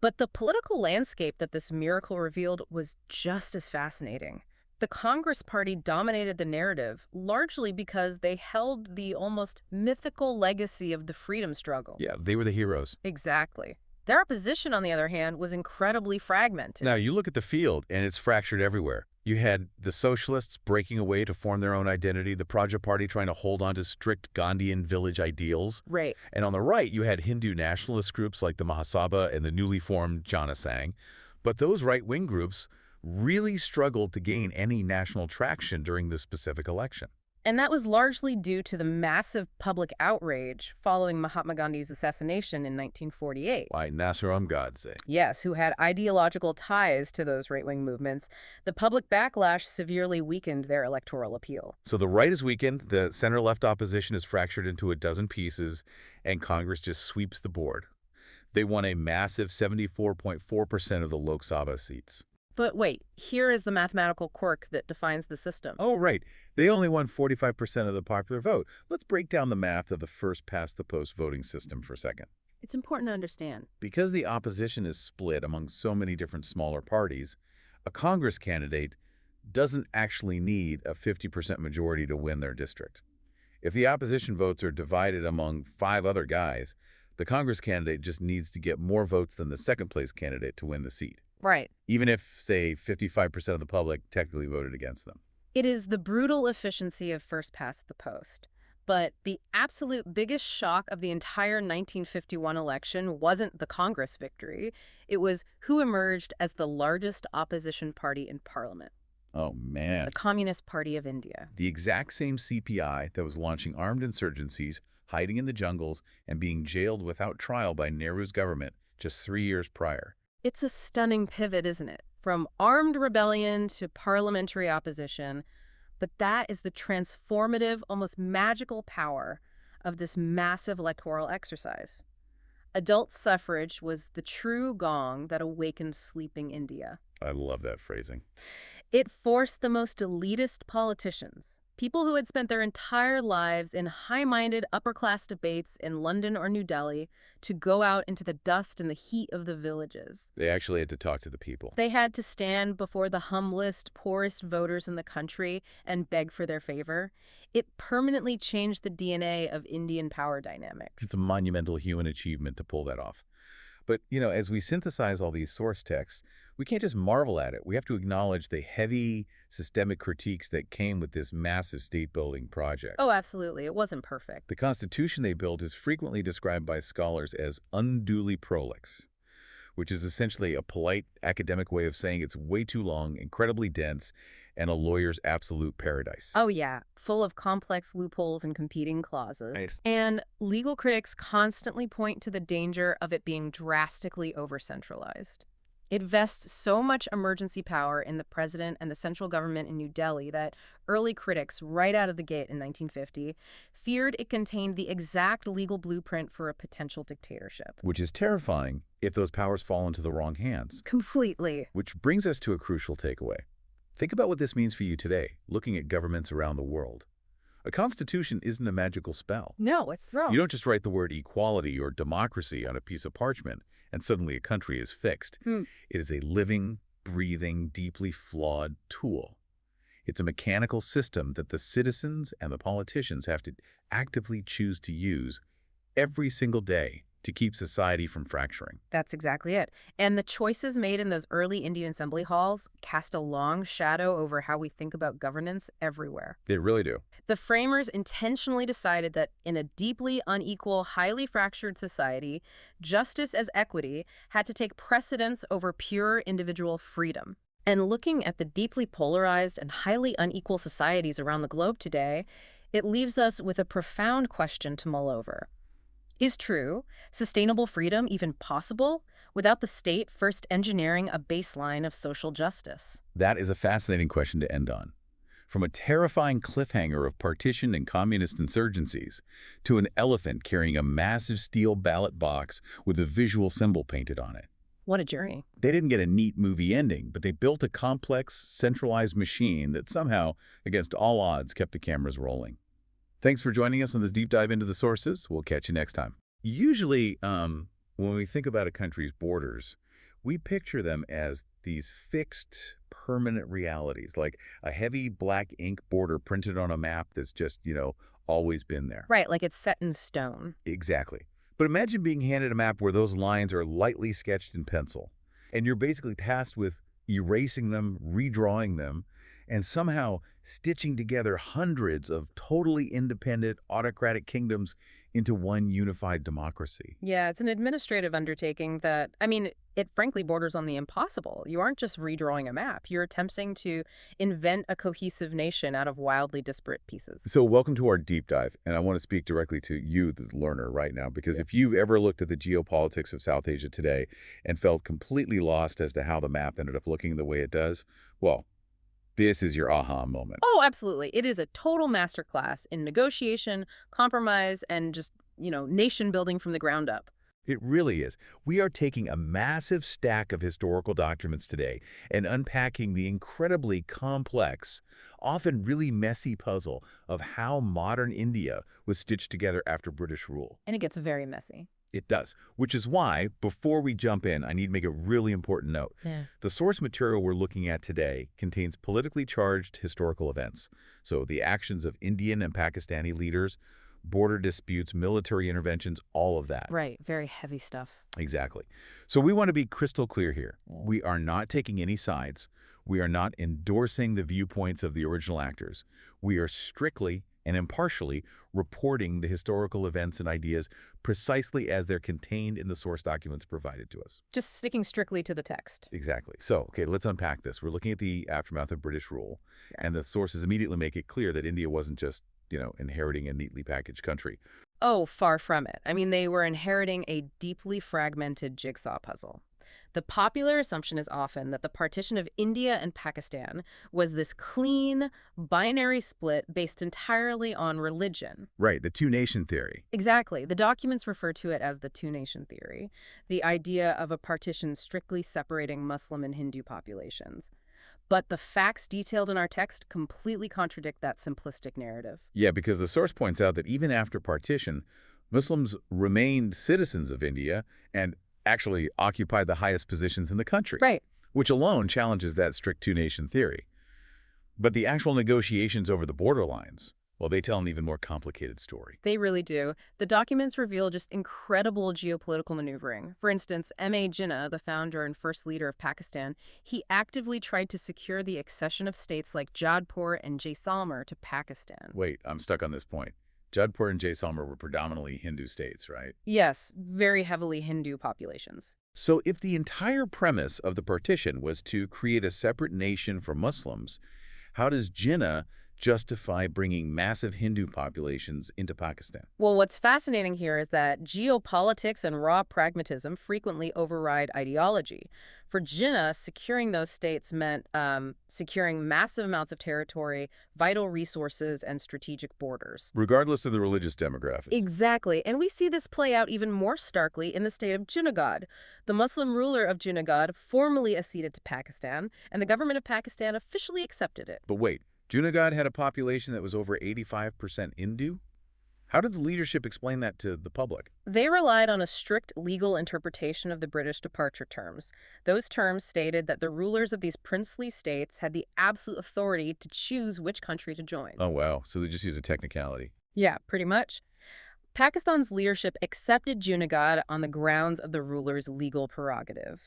S1: But the political landscape that this miracle revealed was just as fascinating. The Congress Party dominated the narrative, largely because they held the almost mythical legacy of the freedom struggle.
S2: Yeah, they were the heroes.
S1: Exactly. Their opposition, on the other hand, was incredibly fragmented.
S2: Now, you look at the field, and it's fractured everywhere. You had the socialists breaking away to form their own identity, the Praja Party trying to hold on to strict Gandhian village ideals.
S1: Right.
S2: And on the right, you had Hindu nationalist groups like the Mahasabha and the newly formed Jana Sangh. But those right-wing groups really struggled to gain any national traction during this specific election.
S1: And that was largely due to the massive public outrage following Mahatma Gandhi's assassination in 1948.
S2: Why, Nasiram Godse.
S1: Yes, who had ideological ties to those right-wing movements. The public backlash severely weakened their electoral appeal.
S2: So the right is weakened, the center-left opposition is fractured into a dozen pieces, and Congress just sweeps the board. They won a massive 74.4% of the Lok Sabha seats.
S1: But wait, here is the mathematical quirk that defines the system.
S2: Oh, right. They only won 45% of the popular vote. Let's break down the math of the first-past-the-post voting system for a second.
S1: It's important to understand.
S2: Because the opposition is split among so many different smaller parties, a Congress candidate doesn't actually need a 50% majority to win their district. If the opposition votes are divided among 5 other guys, the Congress candidate just needs to get more votes than the second-place candidate to win the seat.
S1: Right.
S2: Even if, say, 55% of the public technically voted against them.
S1: It is the brutal efficiency of first past the post. But the absolute biggest shock of the entire 1951 election wasn't the Congress victory. It was who emerged as the largest opposition party in Parliament.
S2: Oh, man.
S1: The Communist Party of India.
S2: The exact same CPI that was launching armed insurgencies, hiding in the jungles, and being jailed without trial by Nehru's government just 3 years prior.
S1: It's a stunning pivot, isn't it? From armed rebellion to parliamentary opposition. But that is the transformative, almost magical power of this massive electoral exercise. Adult suffrage was the true gong that awakened sleeping India.
S2: I love that phrasing.
S1: It forced the most elitist politicians, People who had spent their entire lives in high-minded upper-class debates in London or New Delhi to go out into the dust and the heat of the villages.
S2: They actually had to talk to the people.
S1: They had to stand before the humblest, poorest voters in the country and beg for their favor. It permanently changed the DNA of Indian power dynamics.
S2: It's a monumental human achievement to pull that off. But, as we synthesize all these source texts, we can't just marvel at it. We have to acknowledge the heavy systemic critiques that came with this massive state-building project.
S1: Oh, absolutely. It wasn't perfect.
S2: The Constitution they built is frequently described by scholars as unduly prolix, which is essentially a polite academic way of saying it's way too long, incredibly dense, and a lawyer's absolute paradise.
S1: Oh, yeah. Full of complex loopholes and competing clauses.
S2: Nice.
S1: And legal critics constantly point to the danger of it being drastically over-centralized. It vests so much emergency power in the president and the central government in New Delhi that early critics, right out of the gate in 1950, feared it contained the exact legal blueprint for a potential dictatorship.
S2: Which is terrifying if those powers fall into the wrong hands.
S1: Completely.
S2: Which brings us to a crucial takeaway. Think about what this means for you today, looking at governments around the world. A constitution isn't a magical spell.
S1: No, it's wrong.
S2: You don't just write the word equality or democracy on a piece of parchment and suddenly a country is fixed. It is a living, breathing, deeply flawed tool. It's a mechanical system that the citizens and the politicians have to actively choose to use every single day to keep society from fracturing.
S1: That's exactly it. And the choices made in those early Indian assembly halls cast a long shadow over how we think about governance everywhere.
S2: They really do.
S1: The framers intentionally decided that in a deeply unequal, highly fractured society, justice as equity had to take precedence over pure individual freedom. And looking at the deeply polarized and highly unequal societies around the globe today, it leaves us with a profound question to mull over. Is true sustainable freedom even possible without the state first engineering a baseline of social justice?
S2: That is a fascinating question to end on. From a terrifying cliffhanger of partition and communist insurgencies to an elephant carrying a massive steel ballot box with a visual symbol painted on it.
S1: What a journey.
S2: They didn't get a neat movie ending, but they built a complex, centralized machine that somehow, against all odds, kept the cameras rolling. Thanks for joining us on this deep dive into the sources. We'll catch you next time. Usually, when we think about a country's borders, we picture them as these fixed, permanent realities, like a heavy black ink border printed on a map that's just, always been there.
S1: Right, like it's set in stone.
S2: Exactly. But imagine being handed a map where those lines are lightly sketched in pencil, and you're basically tasked with erasing them, redrawing them, and somehow stitching together hundreds of totally independent autocratic kingdoms into one unified democracy.
S1: Yeah, it's an administrative undertaking that, it frankly borders on the impossible. You aren't just redrawing a map. You're attempting to invent a cohesive nation out of wildly disparate pieces.
S2: So welcome to our deep dive, and I want to speak directly to you, the learner, right now, because if you've ever looked at the geopolitics of South Asia today and felt completely lost as to how the map ended up looking the way it does, well, this is your aha moment.
S1: Oh, absolutely. It is a total masterclass in negotiation, compromise, and just, nation building from the ground up.
S2: It really is. We are taking a massive stack of historical documents today and unpacking the incredibly complex, often really messy puzzle of how modern India was stitched together after British rule.
S1: And it gets very messy.
S2: It does, which is why, before we jump in, I need to make a really important note.
S1: Yeah.
S2: The source material we're looking at today contains politically charged historical events. So the actions of Indian and Pakistani leaders, border disputes, military interventions, all of that.
S1: Right. Very heavy stuff.
S2: Exactly. So we want to be crystal clear here. We are not taking any sides. We are not endorsing the viewpoints of the original actors. We are strictly and impartially reporting the historical events and ideas precisely as they're contained in the source documents provided to us.
S1: Just sticking strictly to the text.
S2: Exactly. So, okay, let's unpack this. We're looking at the aftermath of British rule, and the sources immediately make it clear that India wasn't just, inheriting a neatly packaged country.
S1: Oh, far from it. They were inheriting a deeply fragmented jigsaw puzzle. The popular assumption is often that the partition of India and Pakistan was this clean, binary split based entirely on religion.
S2: Right, the two-nation theory.
S1: Exactly. The documents refer to it as the two-nation theory, the idea of a partition strictly separating Muslim and Hindu populations. But the facts detailed in our text completely contradict that simplistic narrative.
S2: Yeah, because the source points out that even after partition, Muslims remained citizens of India and actually occupied the highest positions in the country,
S1: Right.
S2: which alone challenges that strict two-nation theory. But the actual negotiations over the borderlines, well, they tell an even more complicated story.
S1: They really do. The documents reveal just incredible geopolitical maneuvering. For instance, M.A. Jinnah, the founder and first leader of Pakistan, he actively tried to secure the accession of states like Jodhpur and Jaisalmer to Pakistan.
S2: Wait, I'm stuck on this point. Jodhpur and Jaisalmer were predominantly Hindu states, right?
S1: Yes, very heavily Hindu populations.
S2: So if the entire premise of the partition was to create a separate nation for Muslims, how does Jinnah justify bringing massive Hindu populations into Pakistan?
S1: Well, what's fascinating here is that geopolitics and raw pragmatism frequently override ideology. For Jinnah, securing those states meant securing massive amounts of territory, vital resources, and strategic borders.
S2: Regardless of the religious demographics.
S1: Exactly, and we see this play out even more starkly in the state of Junagadh. The Muslim ruler of Junagadh formally acceded to Pakistan, and the government of Pakistan officially accepted it.
S2: But wait, Junagadh had a population that was over 85% Hindu? How did the leadership explain that to the public?
S1: They relied on a strict legal interpretation of the British departure terms. Those terms stated that the rulers of these princely states had the absolute authority to choose which country to join.
S2: Oh, wow. So they just use a technicality.
S1: Yeah, pretty much. Pakistan's leadership accepted Junagadh on the grounds of the ruler's legal prerogative.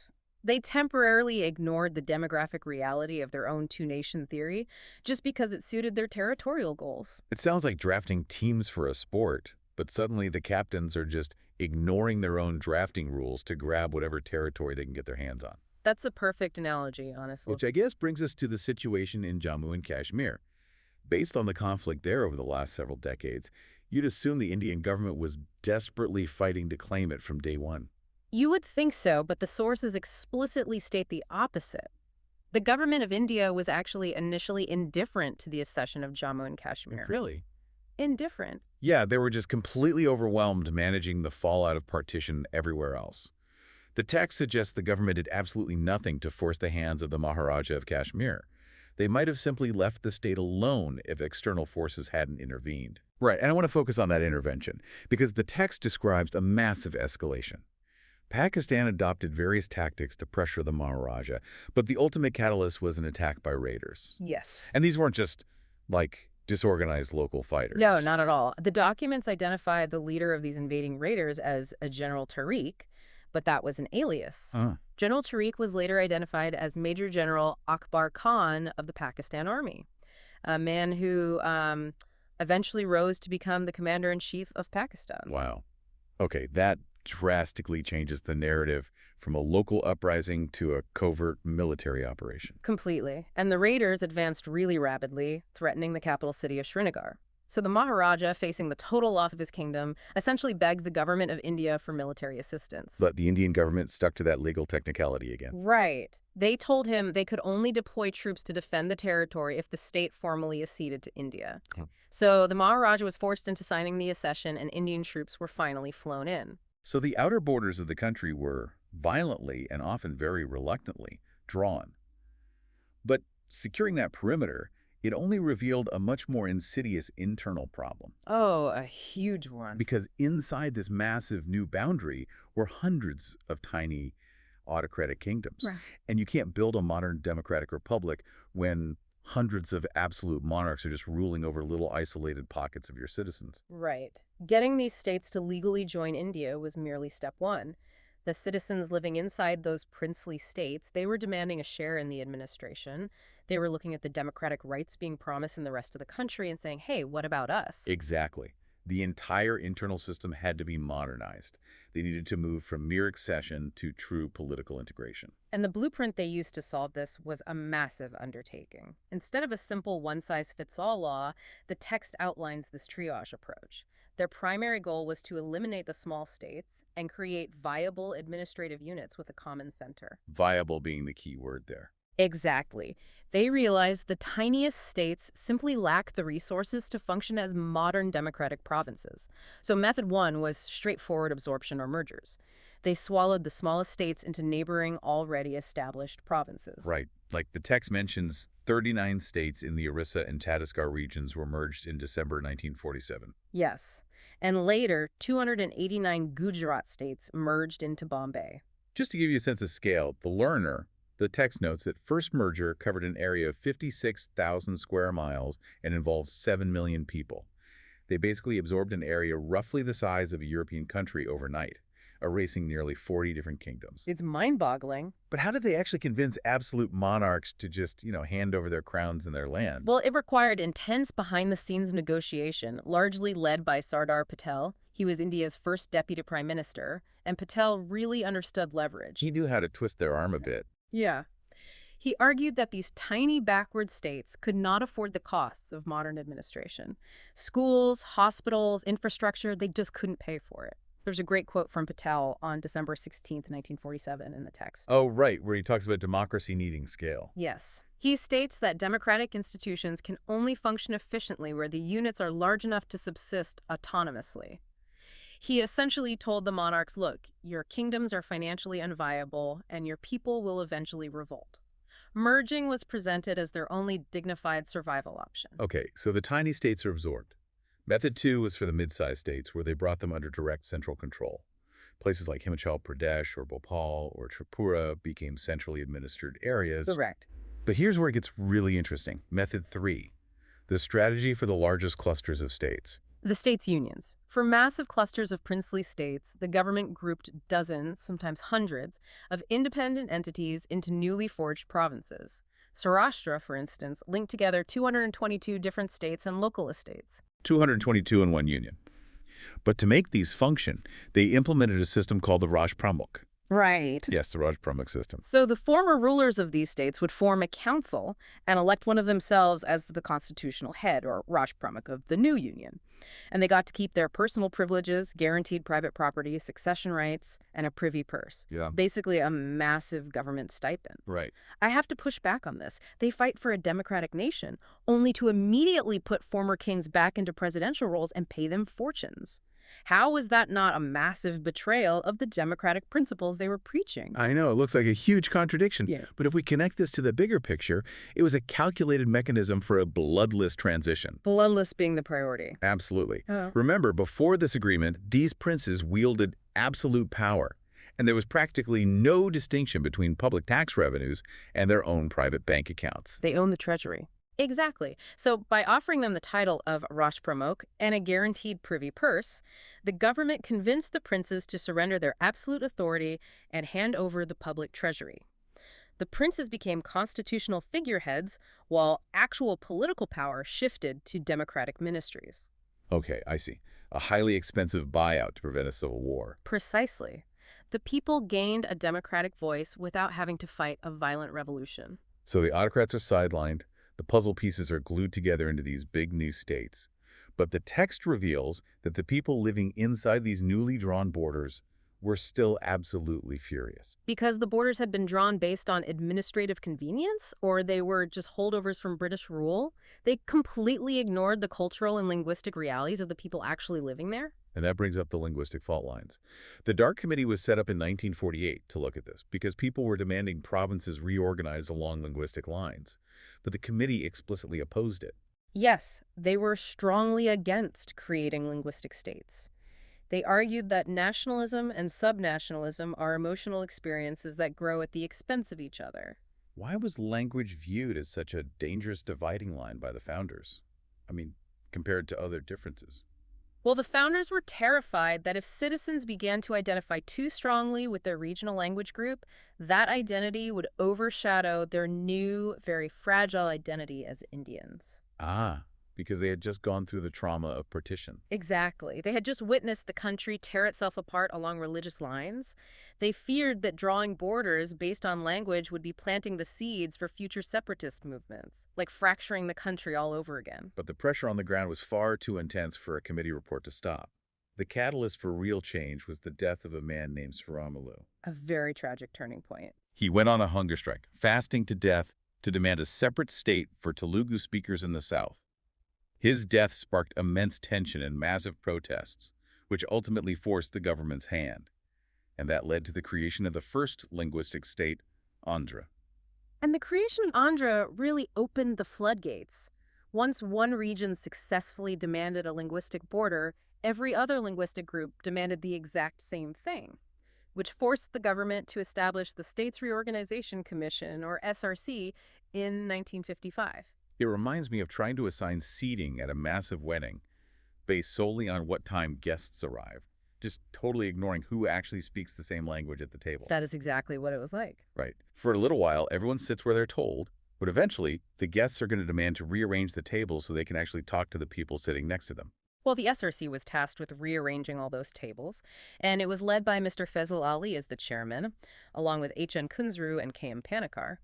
S1: They temporarily ignored the demographic reality of their own two-nation theory just because it suited their territorial goals.
S2: It sounds like drafting teams for a sport, but suddenly the captains are just ignoring their own drafting rules to grab whatever territory they can get their hands on.
S1: That's a perfect analogy, honestly.
S2: Which I guess brings us to the situation in Jammu and Kashmir. Based on the conflict there over the last several decades, you'd assume the Indian government was desperately fighting to claim it from day one.
S1: You would think so, but the sources explicitly state the opposite. The government of India was actually initially indifferent to the accession of Jammu and Kashmir.
S2: Really?
S1: Indifferent.
S2: Yeah, they were just completely overwhelmed managing the fallout of partition everywhere else. The text suggests the government did absolutely nothing to force the hands of the Maharaja of Kashmir. They might have simply left the state alone if external forces hadn't intervened. Right, and I want to focus on that intervention, because the text describes a massive escalation. Pakistan adopted various tactics to pressure the Maharaja, but the ultimate catalyst was an attack by raiders.
S1: Yes.
S2: And these weren't just, like, disorganized local fighters.
S1: No, not at all. The documents identify the leader of these invading raiders as a General Tariq, but that was an alias. General Tariq was later identified as Major General Akbar Khan of the Pakistan Army, a man who eventually rose to become the commander-in-chief of Pakistan.
S2: Wow. Okay, that drastically changes the narrative from a local uprising to a covert military operation.
S1: Completely. And the raiders advanced really rapidly, threatening the capital city of Srinagar. So the Maharaja, facing the total loss of his kingdom, essentially begged the government of India for military assistance.
S2: But the Indian government stuck to that legal technicality again.
S1: Right. They told him they could only deploy troops to defend the territory if the state formally acceded to India. So the Maharaja was forced into signing the accession, and Indian troops were finally flown in.
S2: So the outer borders of the country were violently and often very reluctantly drawn. But securing that perimeter, it only revealed a much more insidious internal problem.
S1: Oh, a huge one.
S2: Because inside this massive new boundary were hundreds of tiny autocratic kingdoms.
S1: Right.
S2: And you can't build a modern democratic republic when hundreds of absolute monarchs are just ruling over little isolated pockets of your citizens.
S1: Right. Getting these states to legally join India was merely step one. The citizens living inside those princely states, they were demanding a share in the administration. They were looking at the democratic rights being promised in the rest of the country and saying, hey, what about us?
S2: Exactly. The entire internal system had to be modernized. They needed to move from mere accession to true political integration.
S1: And the blueprint they used to solve this was a massive undertaking. Instead of a simple one-size-fits-all law, the text outlines this triage approach. Their primary goal was to eliminate the small states and create viable administrative units with a common center.
S2: Viable being the key word there.
S1: Exactly. They realized the tiniest states simply lack the resources to function as modern democratic provinces. So method one was straightforward absorption or mergers. They swallowed the smallest states into neighboring, already established provinces.
S2: Right. Like the text mentions, 39 states in the Orissa and Chhattisgarh regions were merged in December 1947.
S1: Yes. And later, 289 Gujarat states merged into Bombay.
S2: Just to give you a sense of scale, the text notes that first merger covered an area of 56,000 square miles and involved 7 million people. They basically absorbed an area roughly the size of a European country overnight, erasing nearly 40 different kingdoms.
S1: It's mind-boggling.
S2: But how did they actually convince absolute monarchs to just, hand over their crowns and their land?
S1: Well, it required intense behind-the-scenes negotiation, largely led by Sardar Patel. He was India's first deputy prime minister, and Patel really understood leverage.
S2: He knew how to twist their arm a bit.
S1: Yeah. He argued that these tiny backward states could not afford the costs of modern administration. Schools, hospitals, infrastructure, they just couldn't pay for it. There's a great quote from Patel on December 16th, 1947 in the text.
S2: Oh, right, where he talks about democracy needing scale.
S1: Yes. He states that democratic institutions can only function efficiently where the units are large enough to subsist autonomously. He essentially told the monarchs, look, your kingdoms are financially unviable and your people will eventually revolt. Merging was presented as their only dignified survival option.
S2: Okay, so the tiny states are absorbed. Method 2 was for the mid-sized states, where they brought them under direct central control. Places like Himachal Pradesh or Bhopal or Tripura became centrally administered areas.
S1: Correct.
S2: But here's where it gets really interesting. Method 3, the strategy for the largest clusters of states.
S1: The states' unions. For massive clusters of princely states, the government grouped dozens, sometimes hundreds, of independent entities into newly forged provinces. Saurashtra, for instance, linked together 222 different states and local estates.
S2: 222 in one union. But to make these function, they implemented a system called the Raj Pramukh.
S1: Right.
S2: Yes, the Raj Pramukh system.
S1: So the former rulers of these states would form a council and elect one of themselves as the constitutional head, or Raj Pramukh, of the new union. And they got to keep their personal privileges, guaranteed private property, succession rights, and a privy purse.
S2: Yeah.
S1: Basically a massive government stipend.
S2: Right.
S1: I have to push back on this. They fight for a democratic nation, only to immediately put former kings back into presidential roles and pay them fortunes. How is that not a massive betrayal of the democratic principles they were preaching?
S2: I know, it looks like a huge contradiction.
S1: Yeah.
S2: But if we connect this to the bigger picture, it was a calculated mechanism for a bloodless transition.
S1: Bloodless being the priority.
S2: Absolutely.
S1: Oh.
S2: Remember, before this agreement, these princes wielded absolute power, and there was practically no distinction between public tax revenues and their own private bank accounts.
S1: They own the treasury. Exactly. So by offering them the title of Raj Pramukh and a guaranteed privy purse, the government convinced the princes to surrender their absolute authority and hand over the public treasury. The princes became constitutional figureheads, while actual political power shifted to democratic ministries.
S2: Okay, I see. A highly expensive buyout to prevent a civil war.
S1: Precisely. The people gained a democratic voice without having to fight a violent revolution.
S2: So the autocrats are sidelined. The puzzle pieces are glued together into these big new states. But the text reveals that the people living inside these newly drawn borders were still absolutely furious.
S1: Because the borders had been drawn based on administrative convenience, or they were just holdovers from British rule, they completely ignored the cultural and linguistic realities of the people actually living there.
S2: And that brings up the linguistic fault lines. The Dark Committee was set up in 1948 to look at this because people were demanding provinces reorganized along linguistic lines. But the committee explicitly opposed it.
S1: Yes, they were strongly against creating linguistic states. They argued that nationalism and subnationalism are emotional experiences that grow at the expense of each other.
S2: Why was language viewed as such a dangerous dividing line by the founders? I mean, compared to other differences.
S1: Well, the founders were terrified that if citizens began to identify too strongly with their regional language group, that identity would overshadow their new, very fragile identity as Indians.
S2: Ah, because they had just gone through the trauma of partition.
S1: Exactly. They had just witnessed the country tear itself apart along religious lines. They feared that drawing borders based on language would be planting the seeds for future separatist movements, like fracturing the country all over again.
S2: But the pressure on the ground was far too intense for a committee report to stop. The catalyst for real change was the death of a man named Saramalu.
S1: A very tragic turning point.
S2: He went on a hunger strike, fasting to death, to demand a separate state for Telugu speakers in the south. His death sparked immense tension and massive protests, which ultimately forced the government's hand. And that led to the creation of the first linguistic state, Andhra.
S1: And the creation of Andhra really opened the floodgates. Once one region successfully demanded a linguistic border, every other linguistic group demanded the exact same thing, which forced the government to establish the States Reorganization Commission, or SRC, in 1955.
S2: It reminds me of trying to assign seating at a massive wedding based solely on what time guests arrive, just totally ignoring who actually speaks the same language at the table.
S1: That is exactly what it was like.
S2: Right. For a little while, everyone sits where they're told, but eventually, the guests are going to demand to rearrange the tables so they can actually talk to the people sitting next to them.
S1: Well, the SRC was tasked with rearranging all those tables, and it was led by Mr. FYBALLB as the chairman, along with H.N. Kunzru and K.M. Panikar.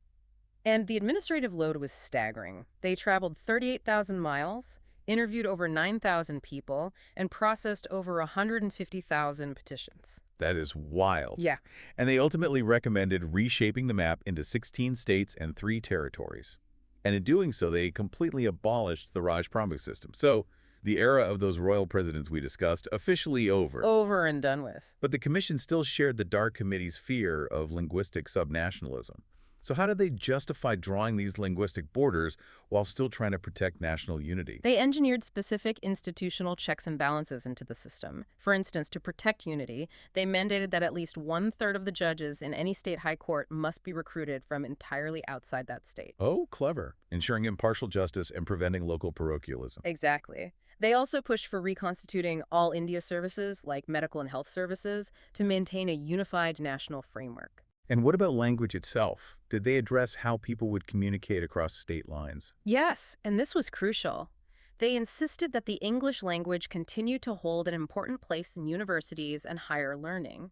S1: And the administrative load was staggering. They traveled 38,000 miles, interviewed over 9,000 people, and processed over 150,000 petitions.
S2: That is wild.
S1: Yeah.
S2: And they ultimately recommended reshaping the map into 16 states and 3 territories. And in doing so, they completely abolished the Raj Pramukh system. So, the era of those royal presidents we discussed officially over.
S1: Over and done with.
S2: But the commission still shared the Dark Committee's fear of linguistic subnationalism. So how did they justify drawing these linguistic borders while still trying to protect national unity?
S1: They engineered specific institutional checks and balances into the system. For instance, to protect unity, they mandated that at least 1/3 of the judges in any state high court must be recruited from entirely outside that state.
S2: Oh, clever. Ensuring impartial justice and preventing local parochialism.
S1: Exactly. They also pushed for reconstituting all India services, like medical and health services, to maintain a unified national framework.
S2: And what about language itself? Did they address how people would communicate across state lines?
S1: Yes, and this was crucial. They insisted that the English language continue to hold an important place in universities and higher learning.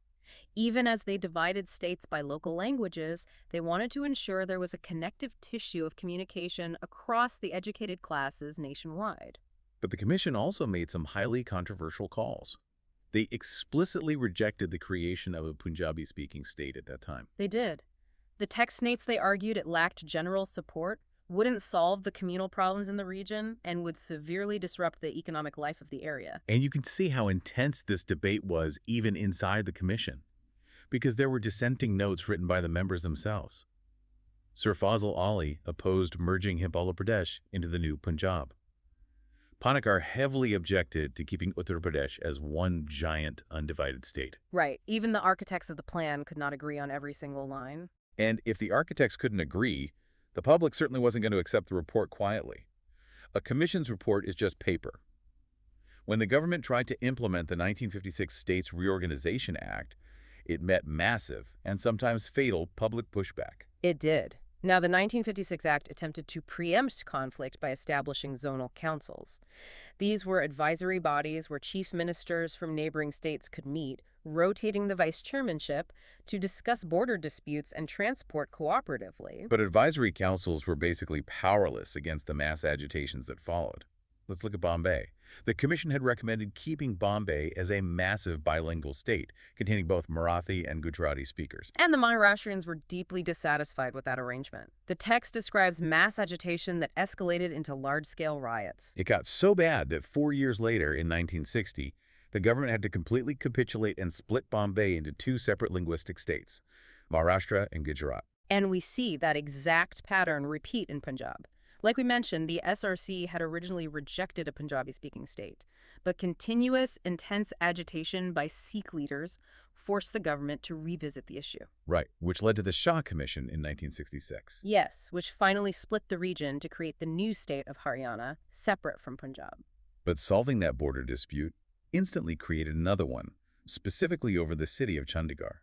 S1: Even as they divided states by local languages, they wanted to ensure there was a connective tissue of communication across the educated classes nationwide.
S2: But the commission also made some highly controversial calls. They explicitly rejected the creation of a Punjabi-speaking state at that time.
S1: They did. The text states they argued it lacked general support, wouldn't solve the communal problems in the region, and would severely disrupt the economic life of the area.
S2: And you can see how intense this debate was even inside the commission, because there were dissenting notes written by the members themselves. Sir Fazl Ali opposed merging Himachal Pradesh into the new Punjab. Panikar heavily objected to keeping Uttar Pradesh as one giant undivided state.
S1: Right. Even the architects of the plan could not agree on every single line.
S2: And if the architects couldn't agree, the public certainly wasn't going to accept the report quietly. A commission's report is just paper. When the government tried to implement the 1956 States Reorganization Act, it met massive and sometimes fatal public pushback.
S1: It did. Now, the 1956 Act attempted to preempt conflict by establishing zonal councils. These were advisory bodies where chief ministers from neighboring states could meet, rotating the vice chairmanship to discuss border disputes and transport cooperatively.
S2: But advisory councils were basically powerless against the mass agitations that followed. Let's look at Bombay. The commission had recommended keeping Bombay as a massive bilingual state, containing both Marathi and Gujarati speakers.
S1: And the Maharashtrians were deeply dissatisfied with that arrangement. The text describes mass agitation that escalated into large-scale riots.
S2: It got so bad that 4 years later, in 1960, the government had to completely capitulate and split Bombay into 2 separate linguistic states, Maharashtra and Gujarat.
S1: And we see that exact pattern repeat in Punjab. Like we mentioned, the SRC had originally rejected a Punjabi-speaking state, but continuous, intense agitation by Sikh leaders forced the government to revisit the issue.
S2: Right, which led to the Shah Commission in 1966.
S1: Yes, which finally split the region to create the new state of Haryana, separate from Punjab.
S2: But solving that border dispute instantly created another one, specifically over the city of Chandigarh,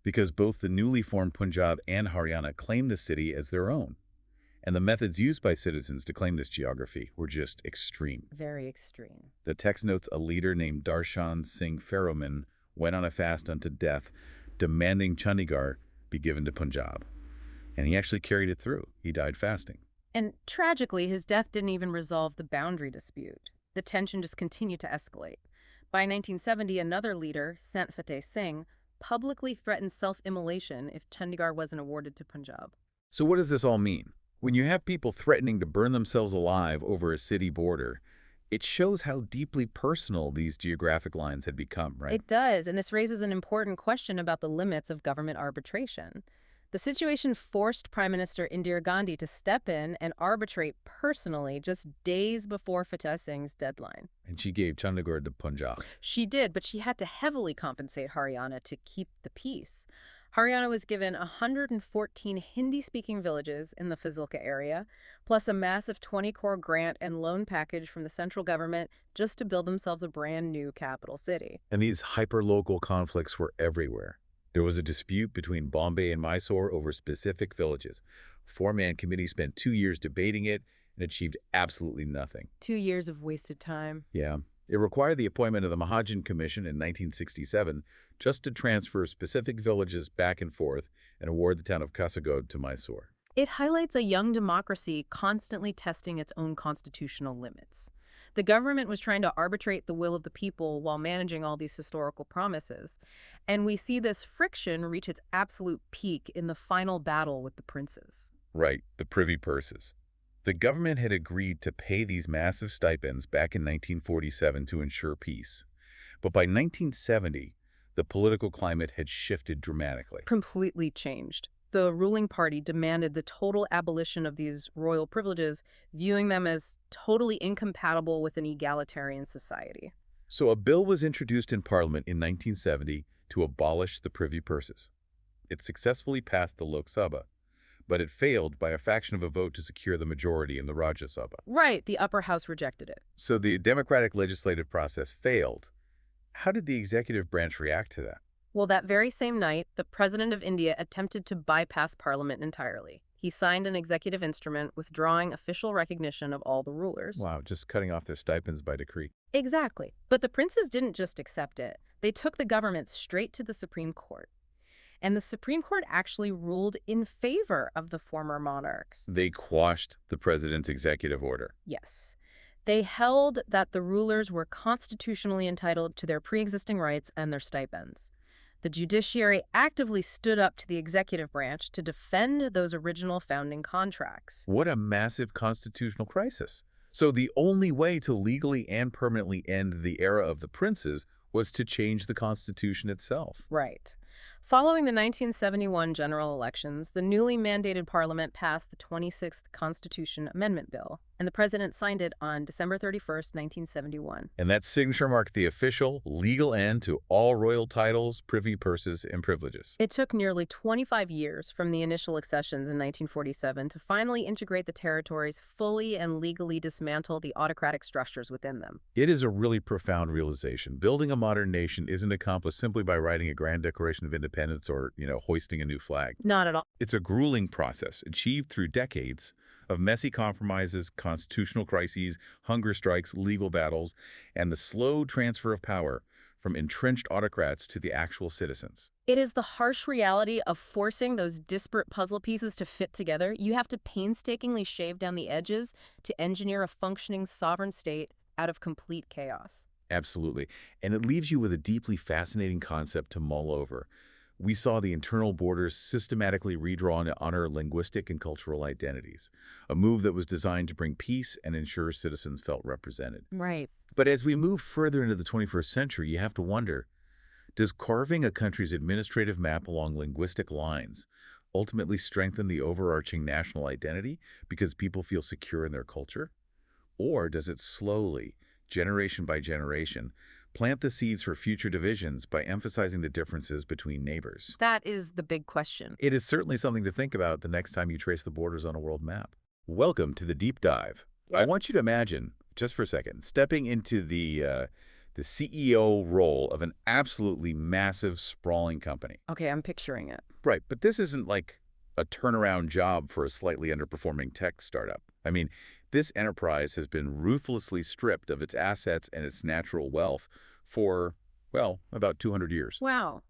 S2: because both the newly formed Punjab and Haryana claimed the city as their own. And the methods used by citizens to claim this geography were just extreme.
S1: Very extreme.
S2: The text notes a leader named Darshan Singh Ferroman went on a fast unto death, demanding Chandigarh be given to Punjab. And he actually carried it through. He died fasting.
S1: And tragically, his death didn't even resolve the boundary dispute. The tension just continued to escalate. By 1970, another leader, Sant Fateh Singh, publicly threatened self-immolation if Chandigarh wasn't awarded to Punjab.
S2: So what does this all mean? When you have people threatening to burn themselves alive over a city border, it shows how deeply personal these geographic lines had become, right?
S1: It does, and this raises an important question about the limits of government arbitration. The situation forced Prime Minister Indira Gandhi to step in and arbitrate personally just days before Fateh Singh's deadline.
S2: And she gave Chandigarh to Punjab.
S1: She did, but she had to heavily compensate Haryana to keep the peace. Haryana was given 114 Hindi-speaking villages in the Fazilka area, plus a massive 20-crore grant and loan package from the central government just to build themselves a brand new capital city.
S2: And these hyper-local conflicts were everywhere. There was a dispute between Bombay and Mysore over specific villages. A four-man committee spent 2 years debating it and achieved absolutely nothing.
S1: 2 years of wasted time.
S2: Yeah. It required the appointment of the Mahajan Commission in 1967 just to transfer specific villages back and forth and award the town of Kasaragod to Mysore.
S1: It highlights a young democracy constantly testing its own constitutional limits. The government was trying to arbitrate the will of the people while managing all these historical promises. And we see this friction reach its absolute peak in the final battle with the princes.
S2: Right, the privy purses. The government had agreed to pay these massive stipends back in 1947 to ensure peace. But by 1970, the political climate had shifted dramatically.
S1: Completely changed. The ruling party demanded the total abolition of these royal privileges, viewing them as totally incompatible with an egalitarian society.
S2: So a bill was introduced in Parliament in 1970 to abolish the privy purses. It successfully passed the Lok Sabha, but it failed by a fraction of a vote to secure the majority in the Rajya Sabha.
S1: Right, the upper house rejected it.
S2: So the democratic legislative process failed. How did the executive branch react to that?
S1: Well, that very same night, the President of India attempted to bypass Parliament entirely. He signed an executive instrument withdrawing official recognition of all the rulers.
S2: Wow, just cutting off their stipends by decree.
S1: Exactly. But the princes didn't just accept it. They took the government straight to the Supreme Court. And the Supreme Court actually ruled in favor of the former monarchs.
S2: They quashed the president's executive order.
S1: Yes. They held that the rulers were constitutionally entitled to their pre-existing rights and their stipends. The judiciary actively stood up to the executive branch to defend those original founding contracts.
S2: What a massive constitutional crisis. So the only way to legally and permanently end the era of the princes was to change the Constitution itself.
S1: Right. Following the 1971 general elections, the newly mandated Parliament passed the 26th Constitution Amendment Bill, and the President signed it on December 31st, 1971.
S2: And that signature marked the official, legal end to all royal titles, privy purses, and privileges.
S1: It took nearly 25 years from the initial accessions in 1947 to finally integrate the territories fully and legally dismantle the autocratic structures within them.
S2: It is a really profound realization. Building a modern nation isn't accomplished simply by writing a grand Declaration of Independence or, hoisting a new flag.
S1: Not at all.
S2: It's a grueling process achieved through decades of messy compromises, constitutional crises, hunger strikes, legal battles, and the slow transfer of power from entrenched autocrats to the actual citizens.
S1: It is the harsh reality of forcing those disparate puzzle pieces to fit together. You have to painstakingly shave down the edges to engineer a functioning sovereign state out of complete chaos.
S2: Absolutely. And it leaves you with a deeply fascinating concept to mull over. We saw the internal borders systematically redrawn to honor linguistic and cultural identities, a move that was designed to bring peace and ensure citizens felt represented.
S1: Right.
S2: But as we move further into the 21st century, you have to wonder, does carving a country's administrative map along linguistic lines ultimately strengthen the overarching national identity because people feel secure in their culture? Or does it slowly, generation by generation, plant the seeds for future divisions by emphasizing the differences between neighbors?
S1: That is the big question.
S2: It is certainly something to think about the next time you trace the borders on a world map. Welcome to the deep dive.
S1: Yeah.
S2: I want you to imagine, just for a second, stepping into the CEO role of an absolutely massive, sprawling company.
S1: Okay, I'm picturing it.
S2: Right, but this isn't like a turnaround job for a slightly underperforming tech startup. I mean, this enterprise has been ruthlessly stripped of its assets and its natural wealth for, well, about 200 years.
S1: Wow.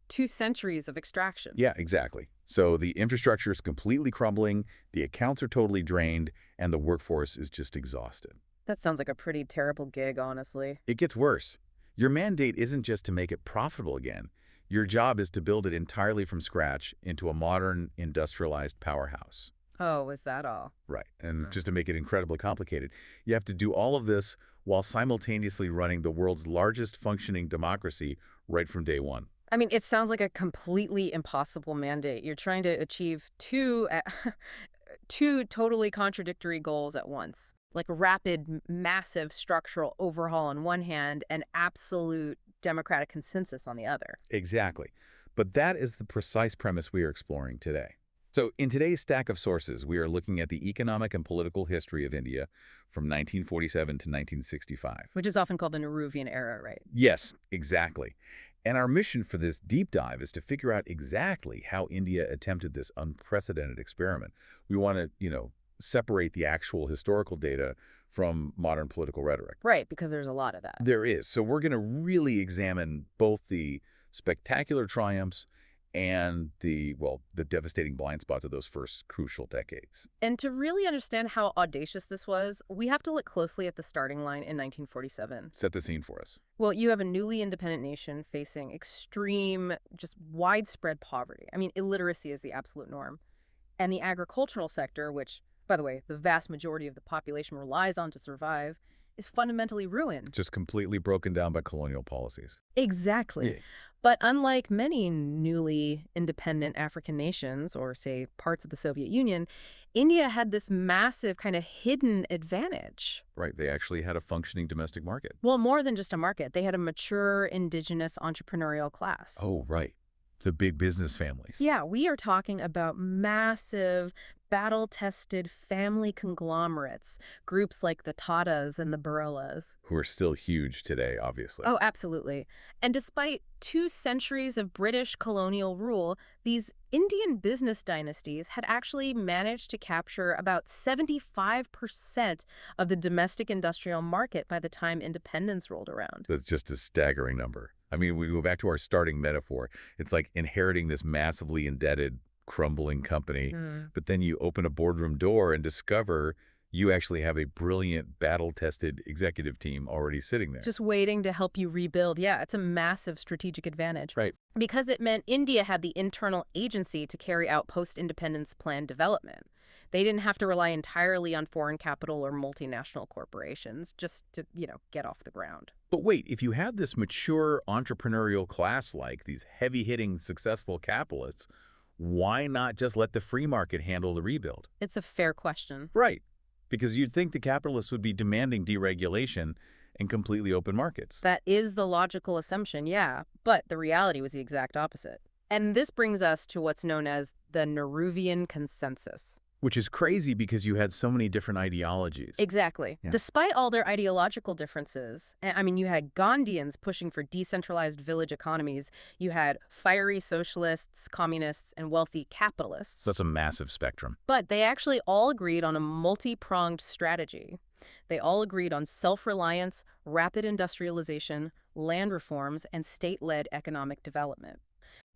S1: 2 centuries of extraction.
S2: Yeah, exactly. So the infrastructure is completely crumbling, the accounts are totally drained, and the workforce is just exhausted.
S1: That sounds like a pretty terrible gig, honestly.
S2: It gets worse. Your mandate isn't just to make it profitable again. Your job is to build it entirely from scratch into a modern industrialized powerhouse.
S1: Oh, is that all?
S2: Right. And just to make it incredibly complicated, you have to do all of this while simultaneously running the world's largest functioning democracy right from day one.
S1: I mean, it sounds like a completely impossible mandate. You're trying to achieve two totally contradictory goals at once, like a rapid, massive structural overhaul on one hand and absolute democratic consensus on the other.
S2: Exactly. But that is the precise premise we are exploring today. So in today's stack of sources, we are looking at the economic and political history of India from 1947 to 1965.
S1: Which is often called the Nehruvian era, right?
S2: Yes, exactly. And our mission for this deep dive is to figure out exactly how India attempted this unprecedented experiment. We want to, separate the actual historical data from modern political rhetoric.
S1: Right, because there's a lot of that.
S2: There is. So we're going to really examine both the spectacular triumphs and the devastating blind spots of those first crucial decades.
S1: And to really understand how audacious this was, we have to look closely at the starting line in 1947.
S2: Set the scene for us.
S1: Well, you have a newly independent nation facing extreme, just widespread poverty. I mean, illiteracy is the absolute norm. And the agricultural sector, which, by the way, the vast majority of the population relies on to survive, is fundamentally ruined.
S2: Just completely broken down by colonial policies.
S1: Exactly.
S2: Yeah.
S1: But unlike many newly independent African nations, or say parts of the Soviet Union, India had this massive kind of hidden advantage.
S2: Right. They actually had a functioning domestic market.
S1: Well, more than just a market. They had a mature indigenous entrepreneurial class.
S2: Oh, right. The big business families.
S1: Yeah, we are talking about massive, battle-tested family conglomerates, groups like the Tatas and the Birlas.
S2: Who are still huge today, obviously.
S1: Oh, absolutely. And despite 2 centuries of British colonial rule, these Indian business dynasties had actually managed to capture about 75% of the domestic industrial market by the time independence rolled around.
S2: That's just a staggering number. I mean, we go back to our starting metaphor. It's like inheriting this massively indebted, crumbling company, but then you open a boardroom door and discover you actually have a brilliant, battle-tested executive team already sitting there.
S1: Just waiting to help you rebuild. Yeah, it's a massive strategic advantage.
S2: Right.
S1: Because it meant India had the internal agency to carry out post-independence plan development. They didn't have to rely entirely on foreign capital or multinational corporations just to, get off the ground.
S2: But wait, if you have this mature entrepreneurial class like these heavy-hitting, successful capitalists, why not just let the free market handle the rebuild?
S1: It's a fair question.
S2: Right. Because you'd think the capitalists would be demanding deregulation and completely open markets.
S1: That is the logical assumption, yeah. But the reality was the exact opposite. And this brings us to what's known as the Nehruvian consensus.
S2: Which is crazy because you had so many different ideologies.
S1: Exactly.
S2: Yeah.
S1: Despite all their ideological differences, I mean, you had Gandhians pushing for decentralized village economies. You had fiery socialists, communists, and wealthy capitalists.
S2: That's a massive spectrum.
S1: But they actually all agreed on a multi-pronged strategy. They all agreed on self-reliance, rapid industrialization, land reforms, and state-led economic development.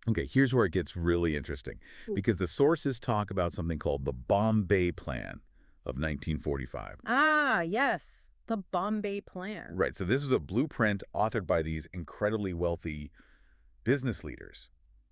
S2: Okay, here's where it gets really interesting, because the sources talk about something called the Bombay Plan of 1945.
S1: Ah, yes, the Bombay Plan.
S2: Right, so this was a blueprint authored by these incredibly wealthy business leaders.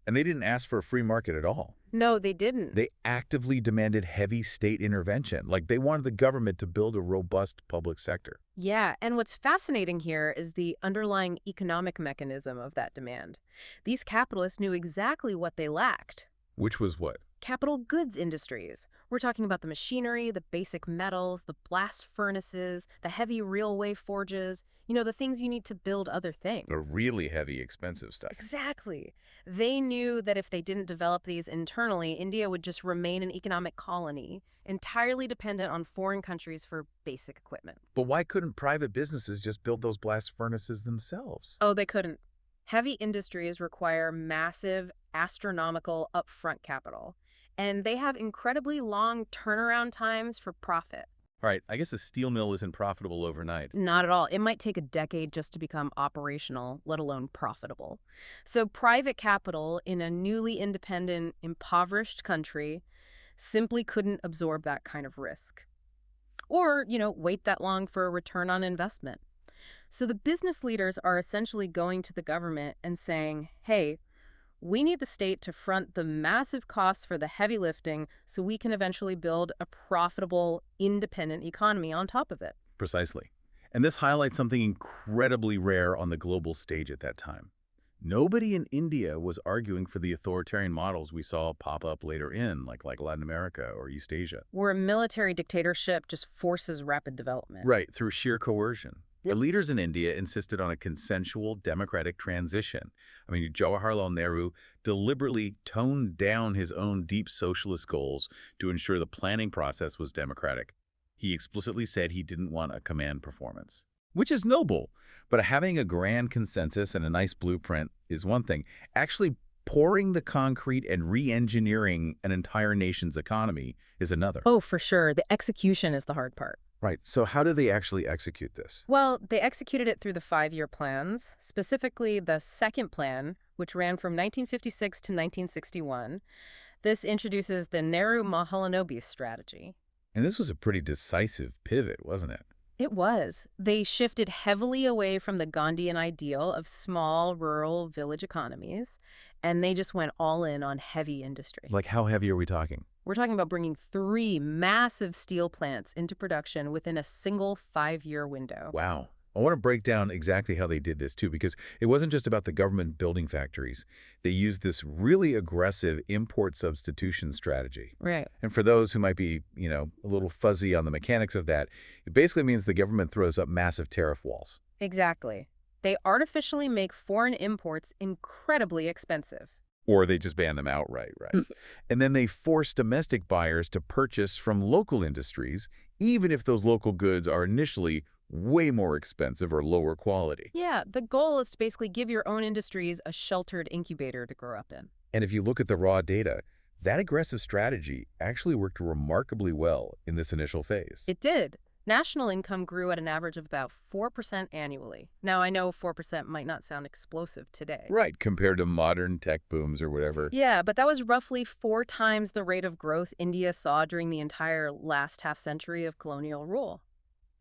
S2: And they didn't ask for a free market at all.
S1: No, they didn't.
S2: They actively demanded heavy state intervention. Like, they wanted the government to build a robust public sector.
S1: Yeah, and what's fascinating here is the underlying economic mechanism of that demand. These capitalists knew exactly what they lacked.
S2: Which was what?
S1: Capital goods industries. We're talking about the machinery, the basic metals, the blast furnaces, the heavy railway forges, the things you need to build other things.
S2: The really heavy, expensive stuff.
S1: Exactly. They knew that if they didn't develop these internally, India would just remain an economic colony, entirely dependent on foreign countries for basic equipment.
S2: But why couldn't private businesses just build those blast furnaces themselves?
S1: Oh, they couldn't. Heavy industries require massive, astronomical upfront capital, and they have incredibly long turnaround times for profit.
S2: All right, I guess a steel mill isn't profitable overnight.
S1: Not at all. It might take a decade just to become operational, let alone profitable. So private capital in a newly independent, impoverished country simply couldn't absorb that kind of risk. Or, wait that long for a return on investment. So the business leaders are essentially going to the government and saying, hey, We need the state to front the massive costs for the heavy lifting so we can eventually build a profitable, independent economy on top of it.
S2: Precisely. And this highlights something incredibly rare on the global stage at that time. Nobody in India was arguing for the authoritarian models we saw pop up later in, like Latin America or East Asia.
S1: Where a military dictatorship just forces rapid development.
S2: Right, through sheer coercion. The leaders in India insisted on a consensual democratic transition. I mean, Jawaharlal Nehru deliberately toned down his own deep socialist goals to ensure the planning process was democratic. He explicitly said he didn't want a command performance, which is noble, but having a grand consensus and a nice blueprint is one thing. Actually pouring the concrete and re-engineering an entire nation's economy is another.
S1: Oh, for sure. The execution is the hard part.
S2: Right. So how do they actually execute this?
S1: Well, they executed it through the 5-year plans, specifically the second plan, which ran from 1956 to 1961. This introduces the Nehru-Mahalanobis strategy.
S2: And this was a pretty decisive pivot, wasn't it?
S1: It was. They shifted heavily away from the Gandhian ideal of small, rural, village economies, and they just went all in on heavy industry.
S2: Like how heavy are we talking?
S1: We're talking about bringing 3 massive steel plants into production within a single 5-year window.
S2: Wow. I want to break down exactly how they did this, too, because it wasn't just about the government building factories. They used this really aggressive import substitution strategy.
S1: Right.
S2: And for those who might be, a little fuzzy on the mechanics of that, it basically means the government throws up massive tariff walls.
S1: Exactly. They artificially make foreign imports incredibly expensive.
S2: Or they just ban them outright, right? And then they force domestic buyers to purchase from local industries, even if those local goods are initially way more expensive or lower quality.
S1: Yeah, the goal is to basically give your own industries a sheltered incubator to grow up in.
S2: And if you look at the raw data, that aggressive strategy actually worked remarkably well in this initial phase.
S1: It did. National income grew at an average of about 4% annually. Now, I know 4% might not sound explosive today.
S2: Right, compared to modern tech booms or whatever.
S1: Yeah, but that was roughly 4 times the rate of growth India saw during the entire last half-century of colonial rule.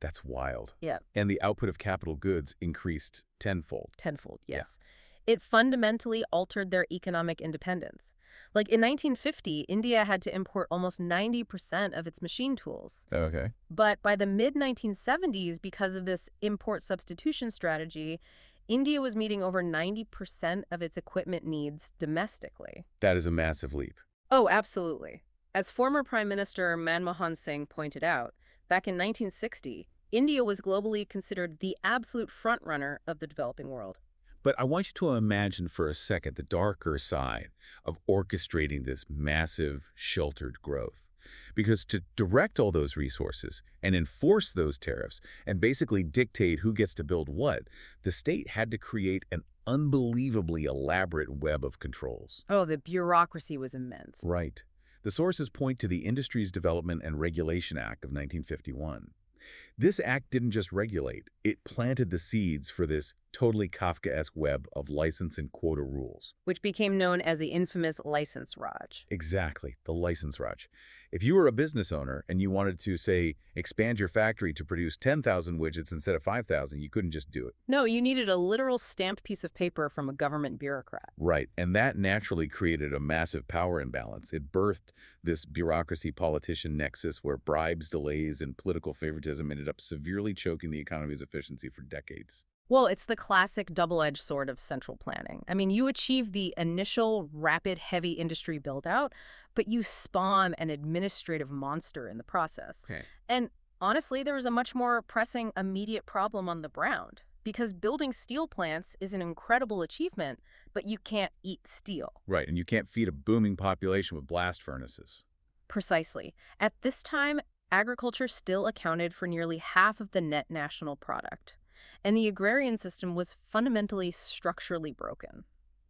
S2: That's wild.
S1: Yeah.
S2: And the output of capital goods increased tenfold.
S1: Tenfold, yes. Yeah. It fundamentally altered their economic independence. Like in 1950, India had to import almost 90% of its machine tools.
S2: Okay.
S1: But by the mid-1970s, because of this import substitution strategy, India was meeting over 90% of its equipment needs domestically.
S2: That is a massive leap.
S1: Oh, absolutely. As former Prime Minister Manmohan Singh pointed out, back in 1960, India was globally considered the absolute frontrunner of the developing world.
S2: But I want you to imagine for a second the darker side of orchestrating this massive, sheltered growth. Because to direct all those resources and enforce those tariffs and basically dictate who gets to build what, the state had to create an unbelievably elaborate web of controls.
S1: Oh, the bureaucracy was immense.
S2: Right. The sources point to the Industries Development and Regulation Act of 1951. This act didn't just regulate, it planted the seeds for this totally Kafkaesque web of license and quota rules.
S1: Which became known as the infamous license Raj.
S2: Exactly, the license Raj. If you were a business owner and you wanted to, say, expand your factory to produce 10,000 widgets instead of 5,000, you couldn't just do it.
S1: No, you needed a literal stamped piece of paper from a government bureaucrat.
S2: Right, and that naturally created a massive power imbalance. It birthed this bureaucracy-politician nexus where bribes, delays, and political favoritism ended up severely choking the economy's efficiency for decades.
S1: Well, it's the classic double-edged sword of central planning. I mean, you achieve the initial rapid, heavy industry build-out, but you spawn an administrative monster in the process.
S2: Okay.
S1: And honestly, there was a much more pressing, immediate problem on the ground. Because building steel plants is an incredible achievement, but you can't eat steel.
S2: Right, and you can't feed a booming population with blast furnaces.
S1: Precisely. At this time, agriculture still accounted for nearly half of the net national product. And the agrarian system was fundamentally structurally broken.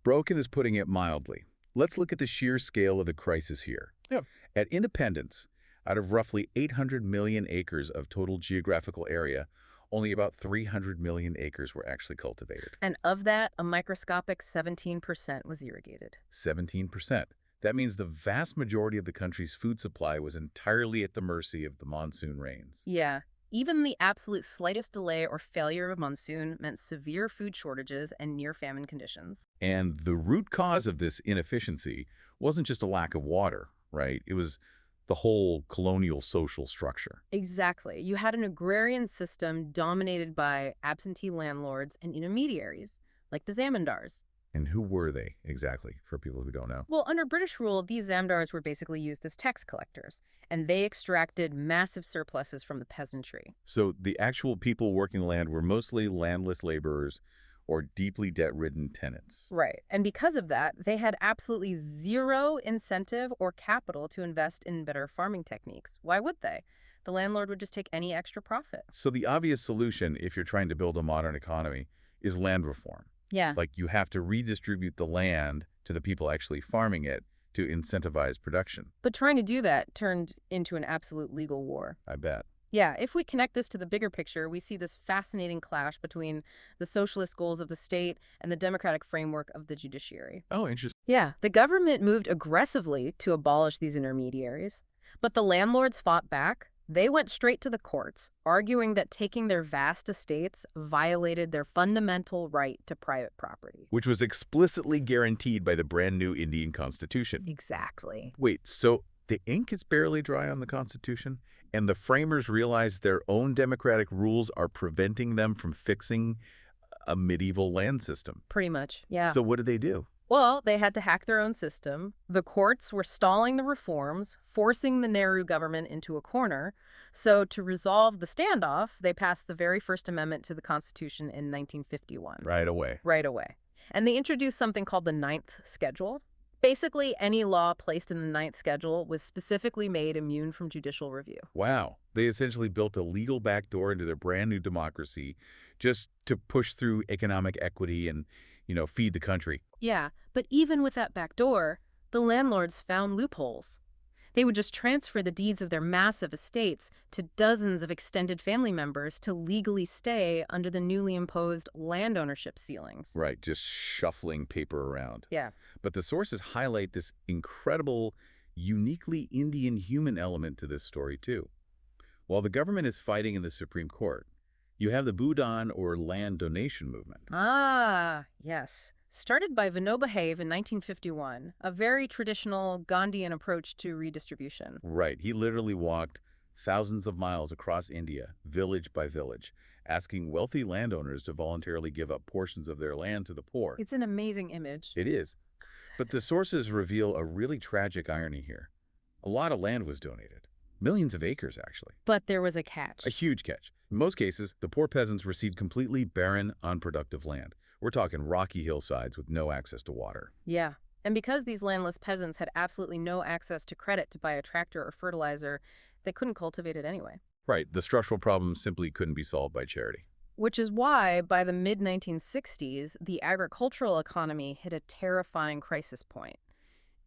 S2: Broken is putting it mildly. Let's look at the sheer scale of the crisis here.
S3: Yep.
S2: At independence, out of roughly 800 million acres of total geographical area, only about 300 million acres were actually cultivated.
S1: And of that, a microscopic 17% was irrigated.
S2: 17%. That means the vast majority of the country's food supply was entirely at the mercy of the monsoon rains.
S1: Yeah. Even the absolute slightest delay or failure of a monsoon meant severe food shortages and near-famine conditions.
S2: And the root cause of this inefficiency wasn't just a lack of water, right? It was the whole colonial social structure.
S1: Exactly. You had an agrarian system dominated by absentee landlords and intermediaries, like the zamindars.
S2: And who were they, exactly, for people who don't know?
S1: Well, under British rule, these zamindars were basically used as tax collectors, and they extracted massive surpluses from the peasantry.
S2: So the actual people working the land were mostly landless laborers or deeply debt-ridden tenants.
S1: Right. And because of that, they had absolutely zero incentive or capital to invest in better farming techniques. Why would they? The landlord would just take any extra profit.
S2: So the obvious solution, if you're trying to build a modern economy, is land reform.
S1: Yeah.
S2: Like you have to redistribute the land to the people actually farming it to incentivize production.
S1: But trying to do that turned into an absolute legal war.
S2: I bet.
S1: Yeah, if we connect this to the bigger picture, we see this fascinating clash between the socialist goals of the state and the democratic framework of the judiciary.
S2: Oh, interesting.
S1: Yeah, the government moved aggressively to abolish these intermediaries, but the landlords fought back. They went straight to the courts, arguing that taking their vast estates violated their fundamental right to private property.
S2: Which was explicitly guaranteed by the brand new Indian Constitution.
S1: Exactly.
S2: Wait, so the ink is barely dry on the Constitution, and the framers realize their own democratic rules are preventing them from fixing a medieval land system.
S1: Pretty much, yeah.
S2: So what did they do?
S1: Well, they had to hack their own system. The courts were stalling the reforms, forcing the Nehru government into a corner. So to resolve the standoff, they passed the very first amendment to the Constitution in 1951.
S2: Right away.
S1: Right away. And they introduced something called the Ninth Schedule. Basically, any law placed in the Ninth Schedule was specifically made immune from judicial review.
S2: Wow. They essentially built a legal backdoor into their brand new democracy just to push through economic equity and, feed the country.
S1: Yeah, but even with that backdoor, the landlords found loopholes. They would just transfer the deeds of their massive estates to dozens of extended family members to legally stay under the newly imposed land ownership ceilings.
S2: Right, just shuffling paper around.
S1: Yeah.
S2: But the sources highlight this incredible, uniquely Indian human element to this story, too. While the government is fighting in the Supreme Court, you have the Bhudan or land donation movement.
S1: Ah, yes. Started by Vinoba Bhave in 1951, a very traditional Gandhian approach to redistribution.
S2: Right. He literally walked thousands of miles across India, village by village, asking wealthy landowners to voluntarily give up portions of their land to the poor.
S1: It's an amazing image.
S2: It is. But the sources reveal a really tragic irony here. A lot of land was donated. Millions of acres, actually.
S1: But there was a catch.
S2: A huge catch. In most cases, the poor peasants received completely barren, unproductive land. We're talking rocky hillsides with no access to water.
S1: Yeah. And because these landless peasants had absolutely no access to credit to buy a tractor or fertilizer, they couldn't cultivate it anyway.
S2: Right. The structural problem simply couldn't be solved by charity.
S1: Which is why, by the mid-1960s, the agricultural economy hit a terrifying crisis point.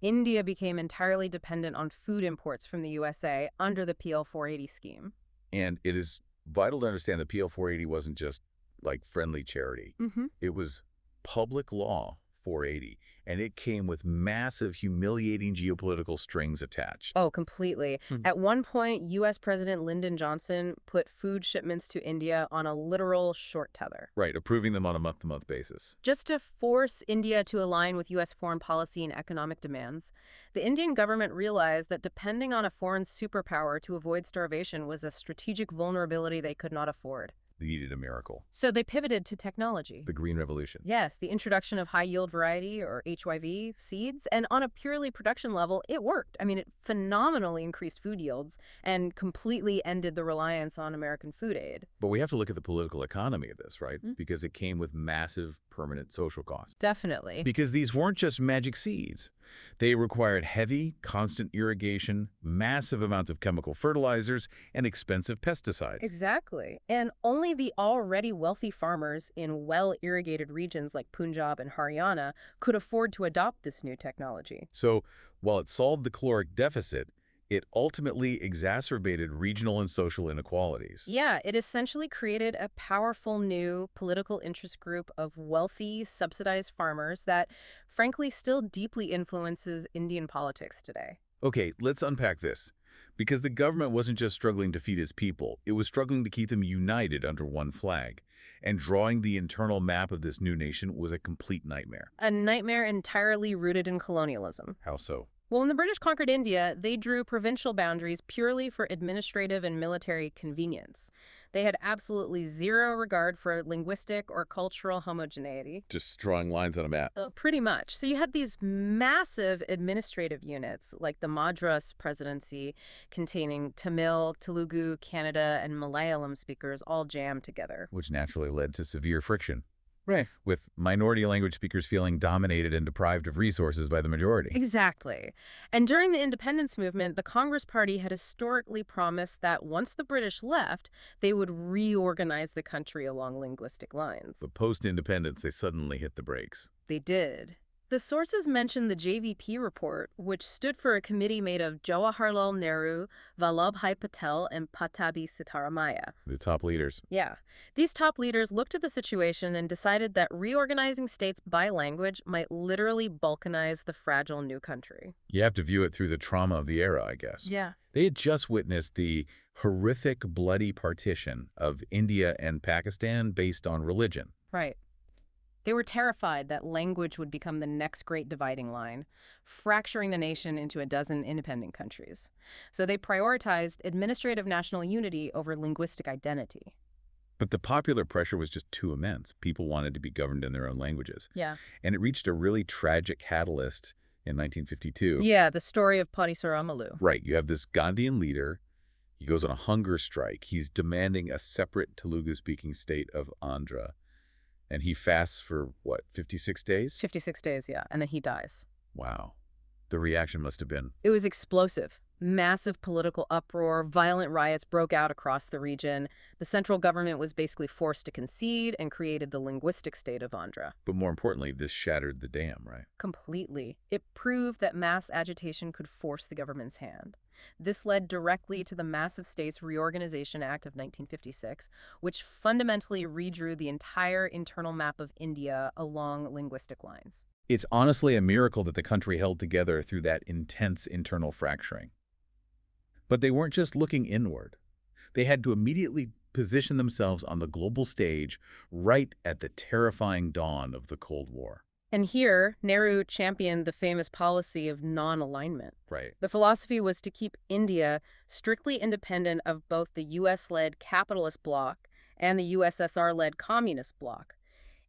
S1: India became entirely dependent on food imports from the USA under the PL 480 scheme.
S2: And it is vital to understand that PL 480 wasn't just like friendly charity. It was public law 480, and it came with massive, humiliating geopolitical strings attached.
S1: Oh, completely. At one point, U.S. President Lyndon Johnson put food shipments to India on a literal short tether.
S2: Right, approving them on a month-to-month basis.
S1: Just to force India to align with U.S. foreign policy and economic demands, the Indian government realized that depending on a foreign superpower to avoid starvation was a strategic vulnerability they could not afford.
S2: They needed a miracle.
S1: So they pivoted to technology.
S2: The Green Revolution.
S1: Yes, the introduction of high-yield variety, or HYV, seeds, and on a purely production level, it worked. I mean, it phenomenally increased food yields and completely ended the reliance on American food aid.
S2: But we have to look at the political economy of this, right? Because it came with massive permanent social costs.
S1: Definitely.
S2: Because these weren't just magic seeds. They required heavy, constant irrigation, massive amounts of chemical fertilizers, and expensive pesticides.
S1: Exactly. And only the already wealthy farmers in well-irrigated regions like Punjab and Haryana could afford to adopt this new technology.
S2: So, while it solved the caloric deficit, it ultimately exacerbated regional and social inequalities.
S1: Yeah, it essentially created a powerful new political interest group of wealthy, subsidized farmers that, frankly, still deeply influences Indian politics today.
S2: Okay, let's unpack this. Because the government wasn't just struggling to feed its people, it was struggling to keep them united under one flag. And drawing the internal map of this new nation was a complete nightmare.
S1: A nightmare entirely rooted in colonialism.
S2: How so?
S1: Well, when the British conquered India, they drew provincial boundaries purely for administrative and military convenience. They had absolutely zero regard for linguistic or cultural homogeneity.
S2: Just drawing lines on a map.
S1: Pretty much. So you had these massive administrative units, like the Madras Presidency, containing Tamil, Telugu, Kannada, and Malayalam speakers all jammed together.
S2: Which naturally led to severe friction.
S1: Right.
S2: With minority language speakers feeling dominated and deprived of resources by the majority.
S1: Exactly. And during the independence movement, the Congress Party had historically promised that once the British left, they would reorganize the country along linguistic lines.
S2: But post-independence, they suddenly hit the brakes.
S1: They did. The sources mention the JVP report, which stood for a committee made of Jawaharlal Nehru, Vallabhbhai Patel, and Pattabhi Sitaramaya.
S2: The top leaders.
S1: Yeah. These top leaders looked at the situation and decided that reorganizing states by language might literally balkanize the fragile new country.
S2: You have to view it through the trauma of the era, I guess.
S1: Yeah.
S2: They had just witnessed the horrific, bloody partition of India and Pakistan based on religion.
S1: Right. They were terrified that language would become the next great dividing line, fracturing the nation into a dozen independent countries. So they prioritized administrative national unity over linguistic identity.
S2: But the popular pressure was just too immense. People wanted to be governed in their own languages.
S1: Yeah.
S2: And it reached a really tragic catalyst in 1952.
S1: Yeah, the story of Padisaramalu.
S2: Right. You have this Gandhian leader. He goes on a hunger strike. He's demanding a separate Telugu-speaking state of Andhra. And he fasts for, what, 56 days?
S1: 56 days, yeah. And then he dies.
S2: Wow. The reaction must have been...
S1: It was explosive. Massive political uproar, violent riots broke out across the region. The central government was basically forced to concede and created the linguistic state of Andhra.
S2: But more importantly, this shattered the dam, right?
S1: Completely. It proved that mass agitation could force the government's hand. This led directly to the Massive States Reorganization Act of 1956, which fundamentally redrew the entire internal map of India along linguistic lines.
S2: It's honestly a miracle that the country held together through that intense internal fracturing. But they weren't just looking inward. They had to immediately position themselves on the global stage right at the terrifying dawn of the Cold War.
S1: And here, Nehru championed the famous policy of non-alignment.
S2: Right.
S1: The philosophy was to keep India strictly independent of both the U.S.-led capitalist bloc and the USSR-led communist bloc.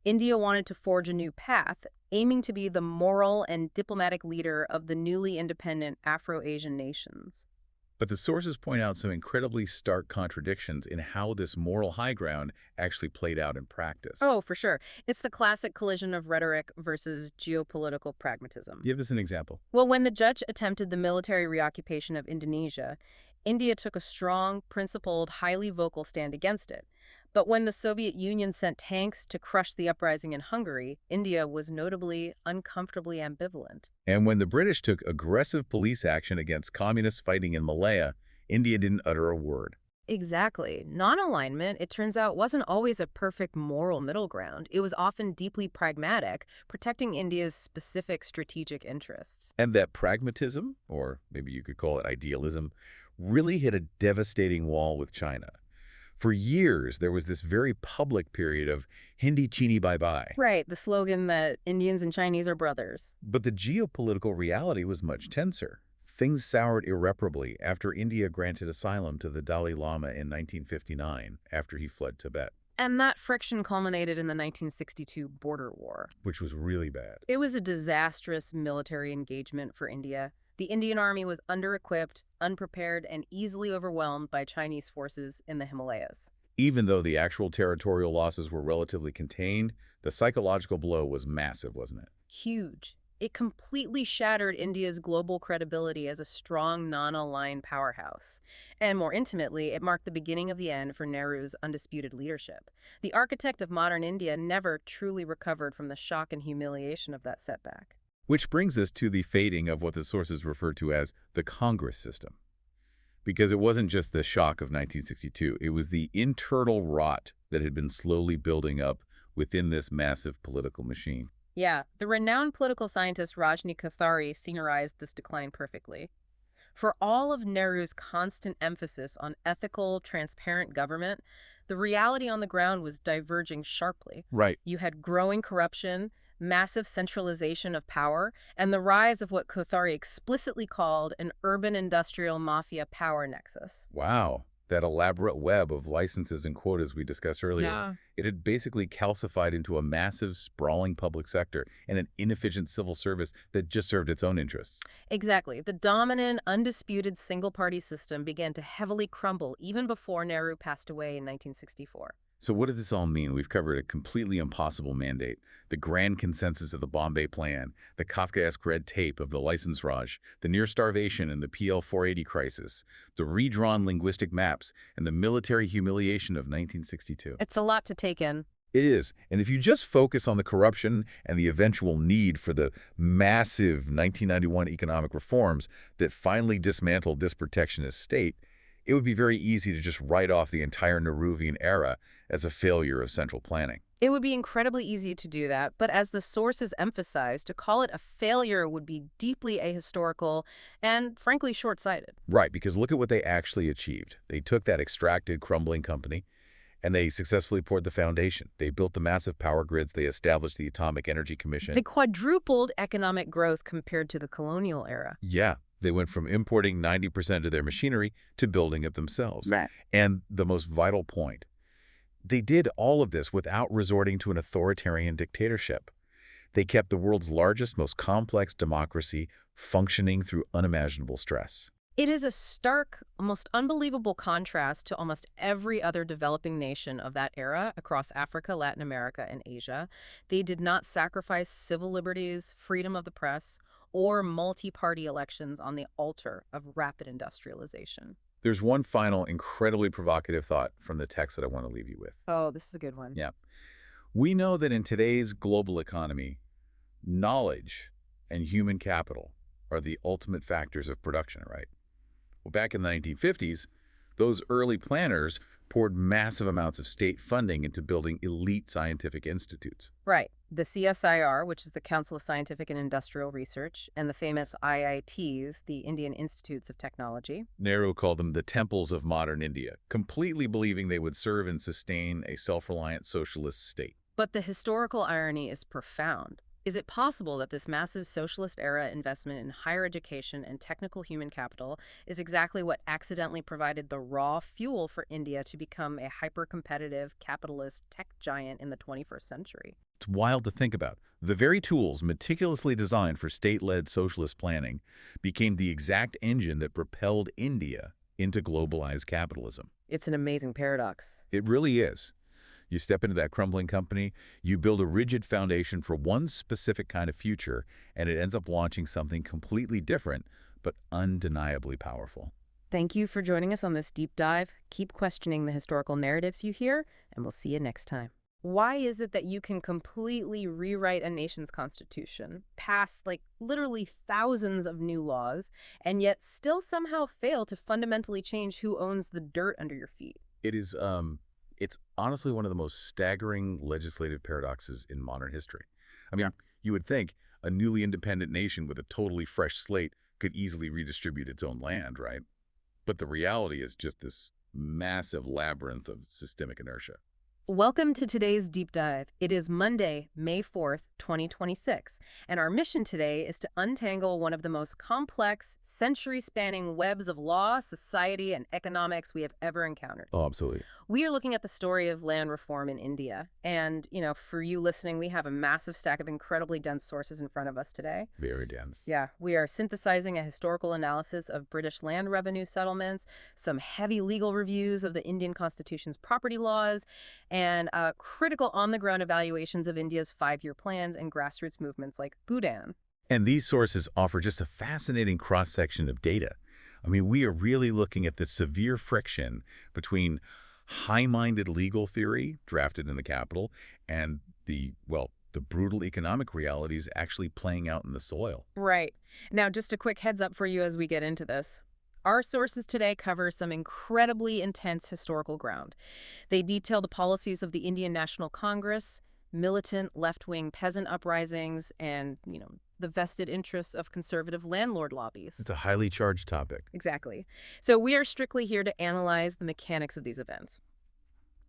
S1: India wanted to forge a new path, aiming to be the moral and diplomatic leader of the newly independent Afro-Asian nations.
S2: But the sources point out some incredibly stark contradictions in how this moral high ground actually played out in practice.
S1: Oh, for sure. It's the classic collision of rhetoric versus geopolitical pragmatism.
S2: Give us an example.
S1: Well, when the Dutch attempted the military reoccupation of Indonesia, India took a strong, principled, highly vocal stand against it. But when the Soviet Union sent tanks to crush the uprising in Hungary, India was notably uncomfortably ambivalent.
S2: And when the British took aggressive police action against communists fighting in Malaya, India didn't utter a word.
S1: Exactly. Non-alignment, it turns out, wasn't always a perfect moral middle ground. It was often deeply pragmatic, protecting India's specific strategic interests.
S2: And that pragmatism, or maybe you could call it idealism, really hit a devastating wall with China. For years, there was this very public period of Hindi Chini bye-bye.
S1: Right, the slogan that Indians and Chinese are brothers.
S2: But the geopolitical reality was much tenser. Things soured irreparably after India granted asylum to the Dalai Lama in 1959 after he fled Tibet.
S1: And that friction culminated in the 1962 border war.
S2: Which was really bad.
S1: It was a disastrous military engagement for India. The Indian army was under-equipped, unprepared, and easily overwhelmed by Chinese forces in the Himalayas.
S2: Even though the actual territorial losses were relatively contained, the psychological blow was massive, wasn't it?
S1: Huge. It completely shattered India's global credibility as a strong, non-aligned powerhouse. And more intimately, it marked the beginning of the end for Nehru's undisputed leadership. The architect of modern India never truly recovered from the shock and humiliation of that setback.
S2: Which brings us to the fading of what the sources refer to as the Congress system. Because it wasn't just the shock of 1962, it was the internal rot that had been slowly building up within this massive political machine.
S1: Yeah, the renowned political scientist Rajni Kothari summarized this decline perfectly. For all of Nehru's constant emphasis on ethical, transparent government, the reality on the ground was diverging sharply.
S2: Right.
S1: You had growing corruption, massive centralization of power, and the rise of what Kothari explicitly called an urban industrial mafia power nexus.
S2: Wow. That elaborate web of licenses and quotas we discussed earlier.
S1: Yeah.
S2: It had basically calcified into a massive, sprawling public sector and an inefficient civil service that just served its own interests.
S1: Exactly. The dominant, undisputed single-party system began to heavily crumble even before Nehru passed away in 1964.
S2: So what did this all mean? We've covered a completely impossible mandate, the grand consensus of the Bombay Plan, the Kafkaesque red tape of the license Raj, the near starvation and the PL 480 crisis, the redrawn linguistic maps, and the military humiliation of 1962.
S1: It's a lot to take in.
S2: It is. And if you just focus on the corruption and the eventual need for the massive 1991 economic reforms that finally dismantled this protectionist state, it would be very easy to just write off the entire Nehruvian era as a failure of central planning.
S1: It would be incredibly easy to do that, but as the sources emphasize, to call it a failure would be deeply ahistorical and, frankly, short-sighted.
S2: Right, because look at what they actually achieved. They took that extracted, crumbling company, and they successfully poured the foundation. They built the massive power grids. They established the Atomic Energy Commission.
S1: They quadrupled economic growth compared to the colonial era.
S2: Yeah. They went from importing 90% of their machinery to building it themselves.
S1: Right.
S2: And the most vital point, they did all of this without resorting to an authoritarian dictatorship. They kept the world's largest, most complex democracy functioning through unimaginable stress.
S1: It is a stark, almost unbelievable contrast to almost every other developing nation of that era across Africa, Latin America, and Asia. They did not sacrifice civil liberties, freedom of the press, or multi-party elections on the altar of rapid industrialization.
S2: There's one final incredibly provocative thought from the text that I want to leave you with.
S1: Oh, this is a good one.
S2: Yeah. We know that in today's global economy, knowledge and human capital are the ultimate factors of production, right? Well, back in the 1950s, those early planners poured massive amounts of state funding into building elite scientific institutes.
S1: Right. The CSIR, which is the Council of Scientific and Industrial Research, and the famous IITs, the Indian Institutes of Technology.
S2: Nehru called them the temples of modern India, completely believing they would serve and sustain a self-reliant socialist state.
S1: But the historical irony is profound. Is it possible that this massive socialist-era investment in higher education and technical human capital is exactly what accidentally provided the raw fuel for India to become a hyper-competitive capitalist tech giant in the 21st century?
S2: It's wild to think about. The very tools meticulously designed for state-led socialist planning became the exact engine that propelled India into globalized capitalism.
S1: It's an amazing paradox.
S2: It really is. You step into that crumbling company, you build a rigid foundation for one specific kind of future, and it ends up launching something completely different, but undeniably powerful.
S1: Thank you for joining us on this deep dive. Keep questioning the historical narratives you hear, and we'll see you next time. Why is it that you can completely rewrite a nation's constitution, pass literally thousands of new laws, and yet still somehow fail to fundamentally change who owns the dirt under your feet?
S2: It's honestly one of the most staggering legislative paradoxes in modern history. I mean, you would think a newly independent nation with a totally fresh slate could easily redistribute its own land, right? But the reality is just this massive labyrinth of systemic inertia.
S1: Welcome to today's deep dive. It is Monday, May 4th, 2026, and our mission today is to untangle one of the most complex, century-spanning webs of law, society, and economics we have ever encountered.
S2: Oh, absolutely.
S1: We are looking at the story of land reform in India, and, for you listening, we have a massive stack of incredibly dense sources in front of us today.
S2: Very dense.
S1: Yeah, we are synthesizing a historical analysis of British land revenue settlements, some heavy legal reviews of the Indian Constitution's property laws, and critical on-the-ground evaluations of India's 5-year plans and grassroots movements like Bhutan.
S2: And these sources offer just a fascinating cross-section of data. I mean, we are really looking at the severe friction between high-minded legal theory drafted in the capital and the brutal economic realities actually playing out in the soil.
S1: Right. Now, just a quick heads up for you as we get into this. Our sources today cover some incredibly intense historical ground. They detail the policies of the Indian National Congress, militant left-wing peasant uprisings, and, the vested interests of conservative landlord lobbies.
S2: It's a highly charged topic.
S1: Exactly. So we are strictly here to analyze the mechanics of these events.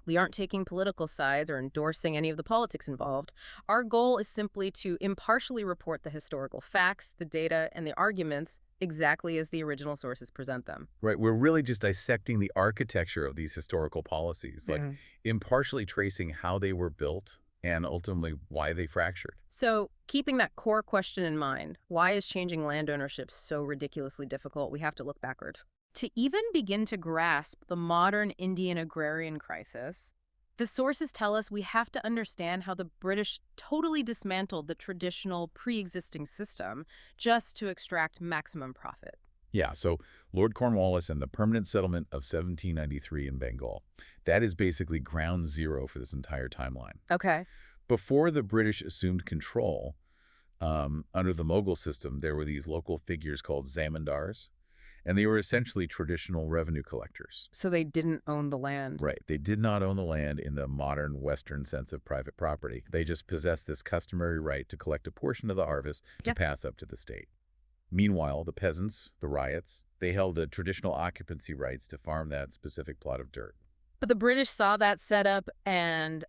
S1: We aren't taking political sides or endorsing any of the politics involved. Our goal is simply to impartially report the historical facts, the data, and the arguments exactly as the original sources present them.
S2: Right, we're really just dissecting the architecture of these historical policies, like impartially tracing how they were built and ultimately why they fractured.
S1: So, keeping that core question in mind, why is changing land ownership so ridiculously difficult? We have to look backward. To even begin to grasp the modern Indian agrarian crisis, the sources tell us we have to understand how the British totally dismantled the traditional pre-existing system just to extract maximum profit.
S2: Yeah, so Lord Cornwallis and the permanent settlement of 1793 in Bengal, that is basically ground zero for this entire timeline.
S1: Okay.
S2: Before the British assumed control, under the Mughal system, there were these local figures called zamindars, and they were essentially traditional revenue collectors.
S1: So they didn't own the land.
S2: Right. They did not own the land in the modern Western sense of private property. They just possessed this customary right to collect a portion of the harvest to pass up to the state. Meanwhile, the peasants, the ryots, they held the traditional occupancy rights to farm that specific plot of dirt.
S1: But the British saw that setup and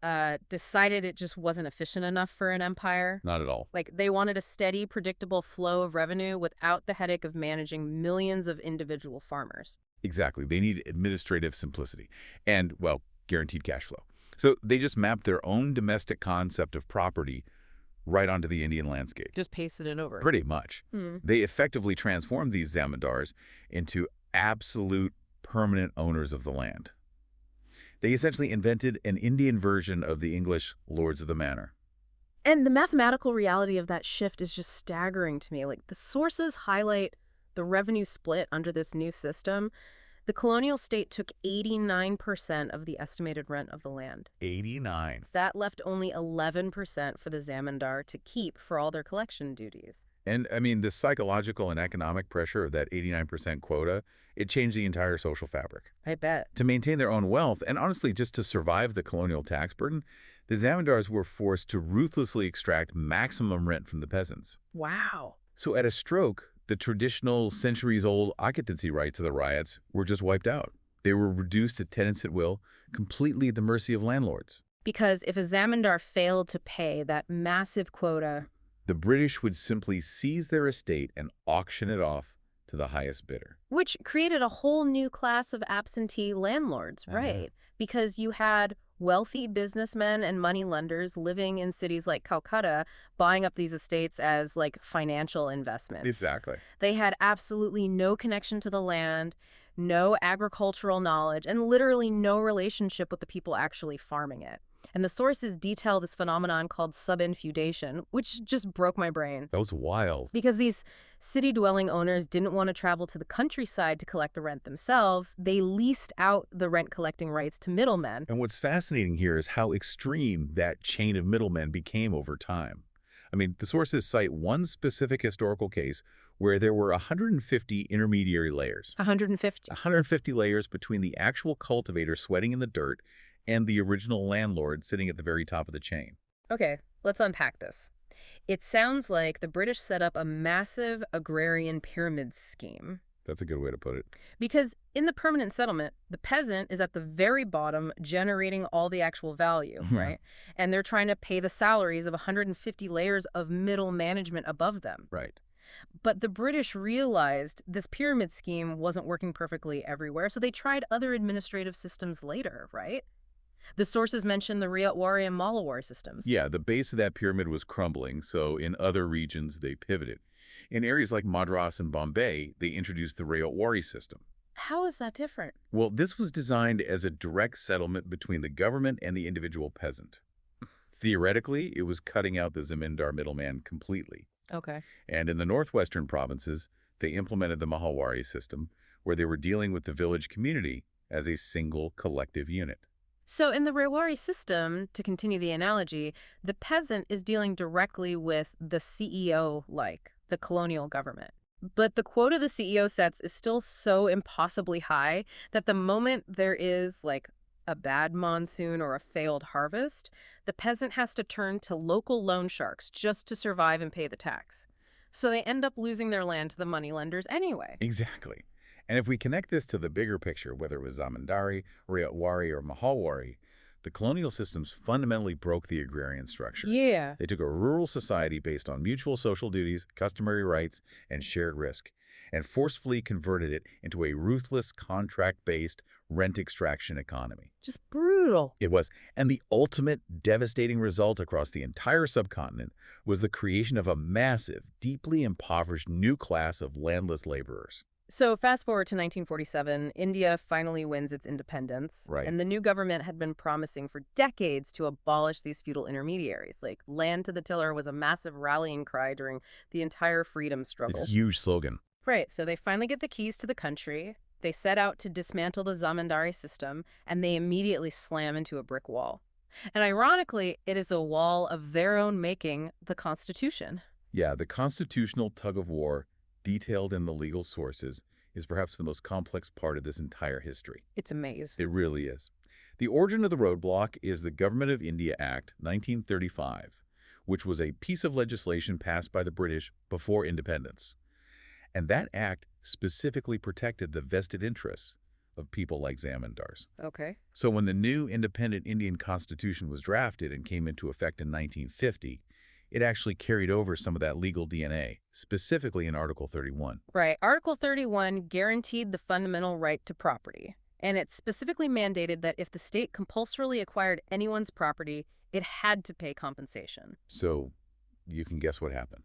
S1: decided it just wasn't efficient enough for an empire.
S2: Not at all.
S1: Like, they wanted a steady, predictable flow of revenue without the headache of managing millions of individual farmers.
S2: Exactly. They need administrative simplicity and, well, guaranteed cash flow. So they just mapped their own domestic concept of property right onto the Indian landscape.
S1: Just pasted it over.
S2: Pretty much. They effectively transformed these zamindars into absolute permanent owners of the land. They essentially invented an Indian version of the English lords of the manor.
S1: And the mathematical reality of that shift is just staggering to me. Like, the sources highlight the revenue split under this new system. The colonial state took 89% of the estimated rent of the land.
S2: 89.
S1: That left only 11% for the zamindar to keep for all their collection duties.
S2: And, I mean, the psychological and economic pressure of that 89% quota, it changed the entire social fabric.
S1: I bet.
S2: To maintain their own wealth, and honestly, just to survive the colonial tax burden, the zamindars were forced to ruthlessly extract maximum rent from the peasants.
S1: Wow.
S2: So at a stroke, the traditional centuries-old occupancy rights of the ryots were just wiped out. They were reduced to tenants at will, completely at the mercy of landlords.
S1: Because if a zamindar failed to pay that massive quota,
S2: The British would simply seize their estate and auction it off to the highest bidder.
S1: which created a whole new class of absentee landlords, right? Because you had wealthy businessmen and moneylenders living in cities like Calcutta buying up these estates as like financial investments.
S2: Exactly.
S1: They had absolutely no connection to the land, no agricultural knowledge, and literally no relationship with the people actually farming it. And the sources detail this phenomenon called subinfeudation, which just broke my brain.
S2: That was wild.
S1: Because these city-dwelling owners didn't want to travel to the countryside to collect the rent themselves. They leased out the rent-collecting rights to middlemen.
S2: And what's fascinating here is how extreme that chain of middlemen became over time. I mean, the sources cite one specific historical case where there were 150 intermediary layers.
S1: 150.
S2: 150 layers between the actual cultivator sweating in the dirt and the original landlord sitting at the very top of the chain.
S1: Okay, let's unpack this. It sounds like the British set up a massive agrarian pyramid scheme.
S2: That's a good way to put it.
S1: Because in the permanent settlement, the peasant is at the very bottom generating all the actual value, right? And they're trying to pay the salaries of 150 layers of middle management above them.
S2: Right.
S1: But the British realized this pyramid scheme wasn't working perfectly everywhere, so they tried other administrative systems later, right? The sources mention the Rayatwari and Malawari systems.
S2: Yeah, the base of that pyramid was crumbling, so in other regions they pivoted. In areas like Madras and Bombay, they introduced the Rayatwari system.
S1: How is that different?
S2: Well, this was designed as a direct settlement between the government and the individual peasant. Theoretically, it was cutting out the zamindar middleman completely.
S1: Okay.
S2: And in the northwestern provinces, they implemented the Mahawari system, where they were dealing with the village community as a single collective unit.
S1: So in the Rayatwari system, to continue the analogy, the peasant is dealing directly with the CEO, like the colonial government. But the quota the CEO sets is still so impossibly high that the moment there is like a bad monsoon or a failed harvest, the peasant has to turn to local loan sharks just to survive and pay the tax. So they end up losing their land to the moneylenders anyway.
S2: Exactly. And if we connect this to the bigger picture, whether it was Zamindari, Rayatwari, or Mahalwari, the colonial systems fundamentally broke the agrarian structure.
S1: Yeah.
S2: They took a rural society based on mutual social duties, customary rights, and shared risk, and forcefully converted it into a ruthless, contract-based rent extraction economy.
S1: Just brutal.
S2: It was. And the ultimate devastating result across the entire subcontinent was the creation of a massive, deeply impoverished new class of landless laborers.
S1: So fast forward to 1947, India finally wins its independence.
S2: Right.
S1: And the new government had been promising for decades to abolish these feudal intermediaries. Like, land to the tiller was a massive rallying cry during the entire freedom struggle.
S2: It's a huge slogan.
S1: Right, so they finally get the keys to the country. They set out to dismantle the zamindari system, and they immediately slam into a brick wall. And ironically, it is a wall of their own making, the Constitution.
S2: Yeah, the constitutional tug-of-war detailed in the legal sources is perhaps the most complex part of this entire history.
S1: It's a maze.
S2: It really is. The origin of the roadblock is the Government of India Act 1935, which was a piece of legislation passed by the British before independence. And that act specifically protected the vested interests of people like zamindars.
S1: Okay.
S2: So when the new independent Indian Constitution was drafted and came into effect in 1950, it actually carried over some of that legal DNA, specifically in Article 31.
S1: Right. Article 31 guaranteed the fundamental right to property, and it specifically mandated that if the state compulsorily acquired anyone's property, it had to pay compensation.
S2: So you can guess what happened.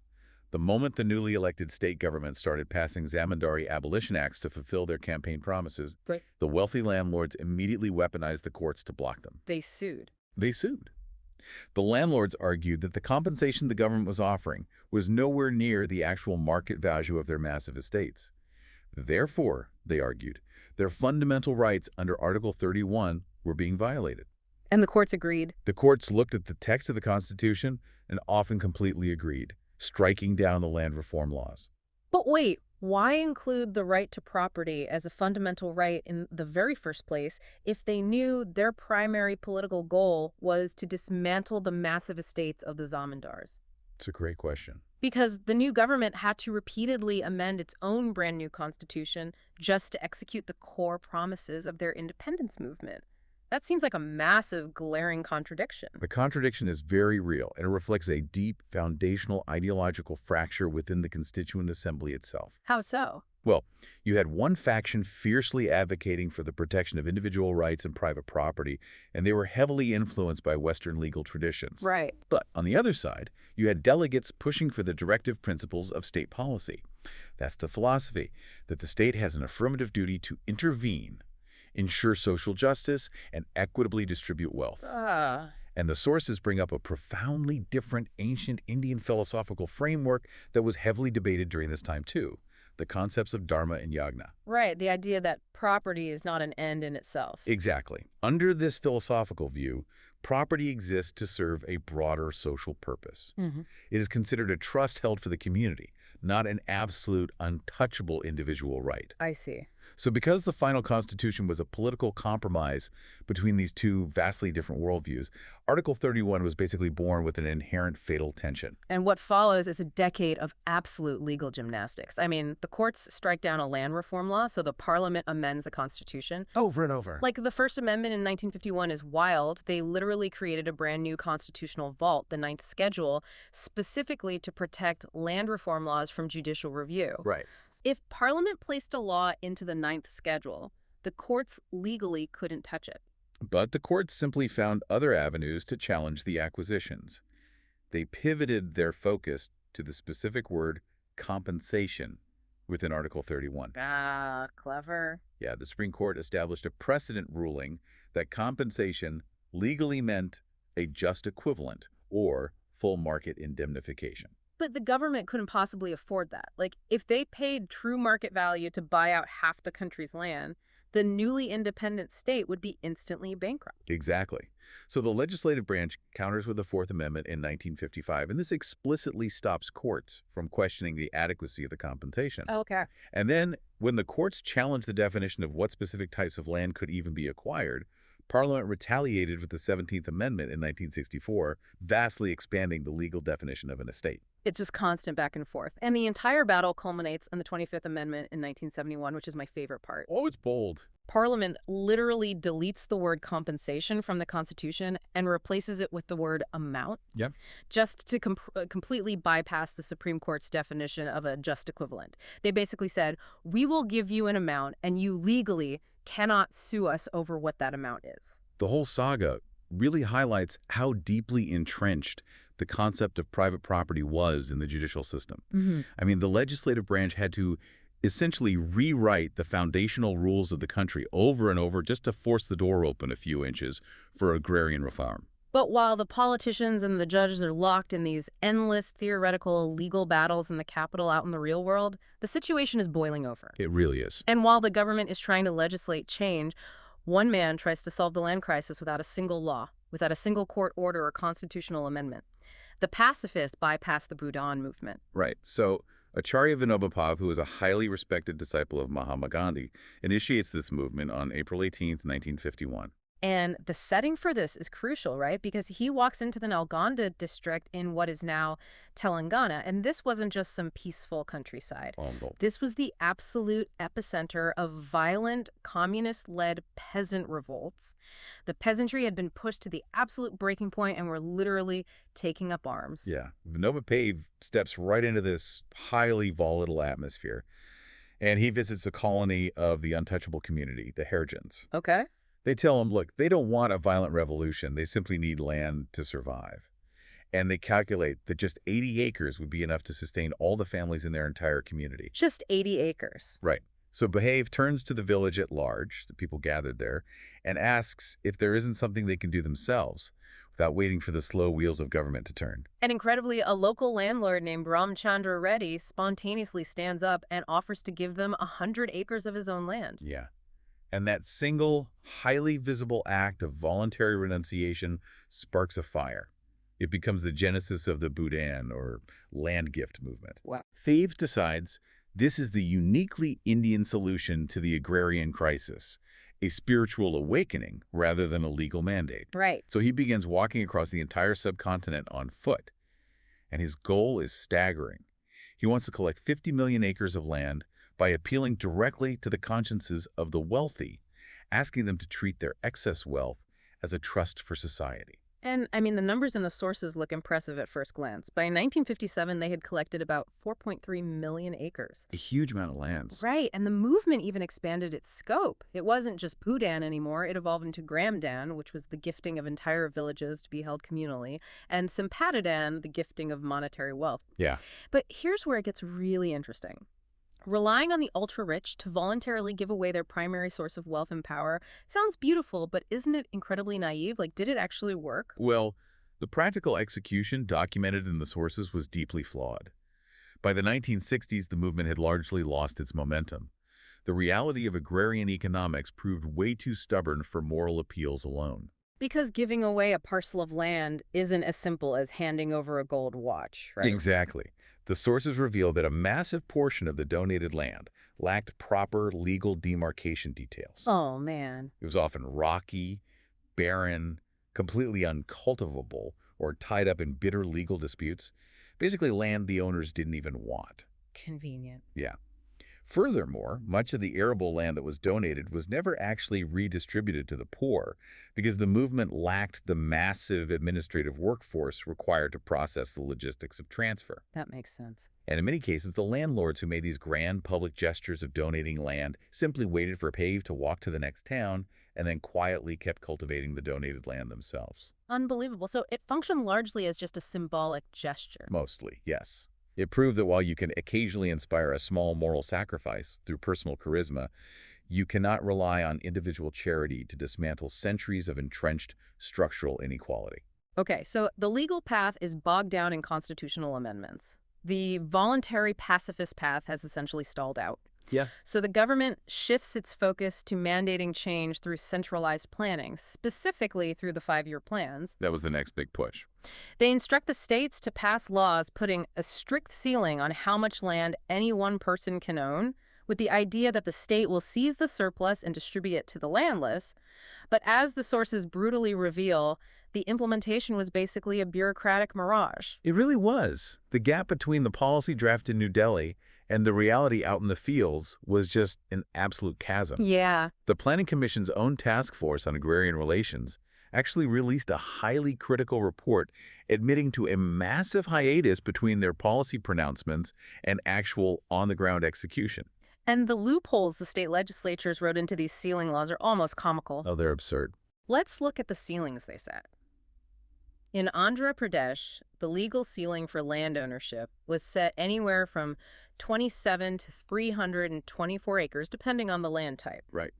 S2: The moment the newly elected state government started passing zamindari abolition acts to fulfill their campaign promises,
S1: Right.
S2: the wealthy landlords immediately weaponized the courts to block them.
S1: They sued.
S2: They sued. The landlords argued that the compensation the government was offering was nowhere near the actual market value of their massive estates. Therefore, they argued, their fundamental rights under Article 31 were being violated.
S1: And the courts agreed.
S2: The courts looked at the text of the Constitution and often completely agreed, striking down the land reform laws.
S1: But wait, why include the right to property as a fundamental right in the very first place if they knew their primary political goal was to dismantle the massive estates of the zamindars?
S2: It's a great question.
S1: Because the new government had to repeatedly amend its own brand new constitution just to execute the core promises of their independence movement. That seems like a massive, glaring contradiction.
S2: The contradiction is very real, and it reflects a deep, foundational ideological fracture within the Constituent Assembly itself.
S1: How so?
S2: Well, you had one faction fiercely advocating for the protection of individual rights and private property, and they were heavily influenced by Western legal traditions.
S1: Right.
S2: But on the other side, you had delegates pushing for the directive principles of state policy. That's the philosophy that the state has an affirmative duty to intervene, ensure social justice, and equitably distribute wealth. And the sources bring up a profoundly different ancient Indian philosophical framework that was heavily debated during this time too, the concepts of dharma and yagna.
S1: Right, the idea that property is not an end in itself.
S2: Exactly. Under this philosophical view, property exists to serve a broader social purpose. It is considered a trust held for the community, not an absolute, untouchable individual right.
S1: I see.
S2: So because the final Constitution was a political compromise between these two vastly different worldviews, Article 31 was basically born with an inherent fatal tension.
S1: And what follows is a decade of absolute legal gymnastics. I mean, the courts strike down a land reform law, so the parliament amends the Constitution.
S6: Over and over.
S1: Like, the First Amendment in 1951 is wild. They literally created a brand new constitutional vault, the Ninth Schedule, specifically to protect land reform laws from judicial review.
S2: Right.
S1: If Parliament placed a law into the Ninth Schedule, the courts legally couldn't touch it.
S2: But the courts simply found other avenues to challenge the acquisitions. They pivoted their focus to the specific word compensation within Article 31.
S1: Ah, clever.
S2: Yeah, the Supreme Court established a precedent ruling that compensation legally meant a just equivalent or full market indemnification.
S1: But the government couldn't possibly afford that. Like, if they paid true market value to buy out half the country's land, the newly independent state would be instantly bankrupt.
S2: Exactly. So the legislative branch counters with the Fourth Amendment in 1955, and this explicitly stops courts from questioning the adequacy of the compensation.
S1: Okay.
S2: And then, when the courts challenged the definition of what specific types of land could even be acquired, Parliament retaliated with the 17th Amendment in 1964, vastly expanding the legal definition of an estate.
S1: It's just constant back and forth. And the entire battle culminates in the 25th Amendment in 1971, which is my favorite part.
S2: Oh, it's bold.
S1: Parliament literally deletes the word compensation from the Constitution and replaces it with the word amount.
S2: Yep.
S1: Just to completely bypass the Supreme Court's definition of a just equivalent. They basically said, we will give you an amount and you legally cannot sue us over what that amount is.
S2: The whole saga really highlights how deeply entrenched the concept of private property was in the judicial system. I mean, the legislative branch had to essentially rewrite the foundational rules of the country over and over just to force the door open a few inches for agrarian reform.
S1: But while the politicians and the judges are locked in these endless theoretical legal battles in the Capitol out in the real world, the situation is boiling over.
S2: It really is.
S1: And while the government is trying to legislate change, one man tries to solve the land crisis without a single law, without a single court order or constitutional amendment. The pacifists bypass the Bhutan movement.
S2: Right. So Acharya Vinobapov, who is a highly respected disciple of Mahatma Gandhi, initiates this movement on April 18th, 1951.
S1: And the setting for this is crucial, right? Because he walks into the Nalgonda district in what is now Telangana, and this wasn't just some peaceful countryside.
S2: Oh, no.
S1: This was the absolute epicenter of violent, communist-led peasant revolts. The peasantry had been pushed to the absolute breaking point and were literally taking up arms.
S2: Yeah. Vinobapov steps right into this highly volatile atmosphere, and he visits a colony of the untouchable community, the Hairjans.
S1: Okay.
S2: They tell him, look, they don't want a violent revolution. They simply need land to survive. And they calculate that just 80 acres would be enough to sustain all the families in their entire community.
S1: Just 80 acres.
S2: Right. So Behave turns to the village at large, the people gathered there, and asks if there isn't something they can do themselves without waiting for the slow wheels of government to turn.
S1: And incredibly, a local landlord named Ramchandra Reddy spontaneously stands up and offers to give them 100 acres of his own land.
S2: Yeah. And that single, highly visible act of voluntary renunciation sparks a fire. It becomes the genesis of the Bhutan, or land gift movement.
S1: Wow.
S2: Faves decides this is the uniquely Indian solution to the agrarian crisis, a spiritual awakening rather than a legal mandate.
S1: Right.
S2: So he begins walking across the entire subcontinent on foot. And his goal is staggering. He wants to collect 50 million acres of land by appealing directly to the consciences of the wealthy, asking them to treat their excess wealth as a trust for society.
S1: And, I mean, the numbers in the sources look impressive at first glance. By 1957, they had collected about 4.3 million acres.
S2: A huge amount of land.
S1: Right, and the movement even expanded its scope. It wasn't just Bhutan anymore. It evolved into Gramdan, which was the gifting of entire villages to be held communally, and Sampadadan, the gifting of monetary wealth.
S2: Yeah.
S1: But here's where it gets really interesting. Relying on the ultra-rich to voluntarily give away their primary source of wealth and power sounds beautiful, but isn't it incredibly naive? Like, did it actually work?
S2: Well, the practical execution documented in the sources was deeply flawed. By the 1960s, the movement had largely lost its momentum. The reality of agrarian economics proved way too stubborn for moral appeals alone.
S1: Because giving away a parcel of land isn't as simple as handing over a gold watch, right?
S2: Exactly. The sources reveal that a massive portion of the donated land lacked proper legal demarcation details.
S1: Oh, man.
S2: It was often rocky, barren, completely uncultivable, or tied up in bitter legal disputes. Basically, land the owners didn't even want.
S1: Convenient.
S2: Yeah. Furthermore, much of the arable land that was donated was never actually redistributed to the poor because the movement lacked the massive administrative workforce required to process the logistics of transfer.
S1: That makes sense.
S2: And in many cases, the landlords who made these grand public gestures of donating land simply waited for Pave to walk to the next town and then quietly kept cultivating the donated land themselves.
S1: Unbelievable. So it functioned largely as just a symbolic gesture.
S2: Mostly, yes. It proved that while you can occasionally inspire a small moral sacrifice through personal charisma, you cannot rely on individual charity to dismantle centuries of entrenched structural inequality.
S1: Okay, so the legal path is bogged down in constitutional amendments. The voluntary pacifist path has essentially stalled out.
S2: Yeah.
S1: So the government shifts its focus to mandating change through centralized planning, specifically through the 5-year plans.
S2: That was the next big push.
S1: They instruct the states to pass laws putting a strict ceiling on how much land any one person can own, with the idea that the state will seize the surplus and distribute it to the landless. But as the sources brutally reveal, the implementation was basically a bureaucratic mirage.
S2: It really was. The gap between the policy draft in New Delhi and the reality out in the fields was just an absolute chasm.
S1: Yeah.
S2: The Planning Commission's own task force on agrarian relations actually released a highly critical report admitting to a massive hiatus between their policy pronouncements and actual on-the-ground execution.
S1: And the loopholes the state legislatures wrote into these ceiling laws are almost comical.
S2: Oh, they're absurd.
S1: Let's look at the ceilings they set. In Andhra Pradesh, the legal ceiling for land ownership was set anywhere from 27 to 324 acres, depending on the land type.
S2: Right.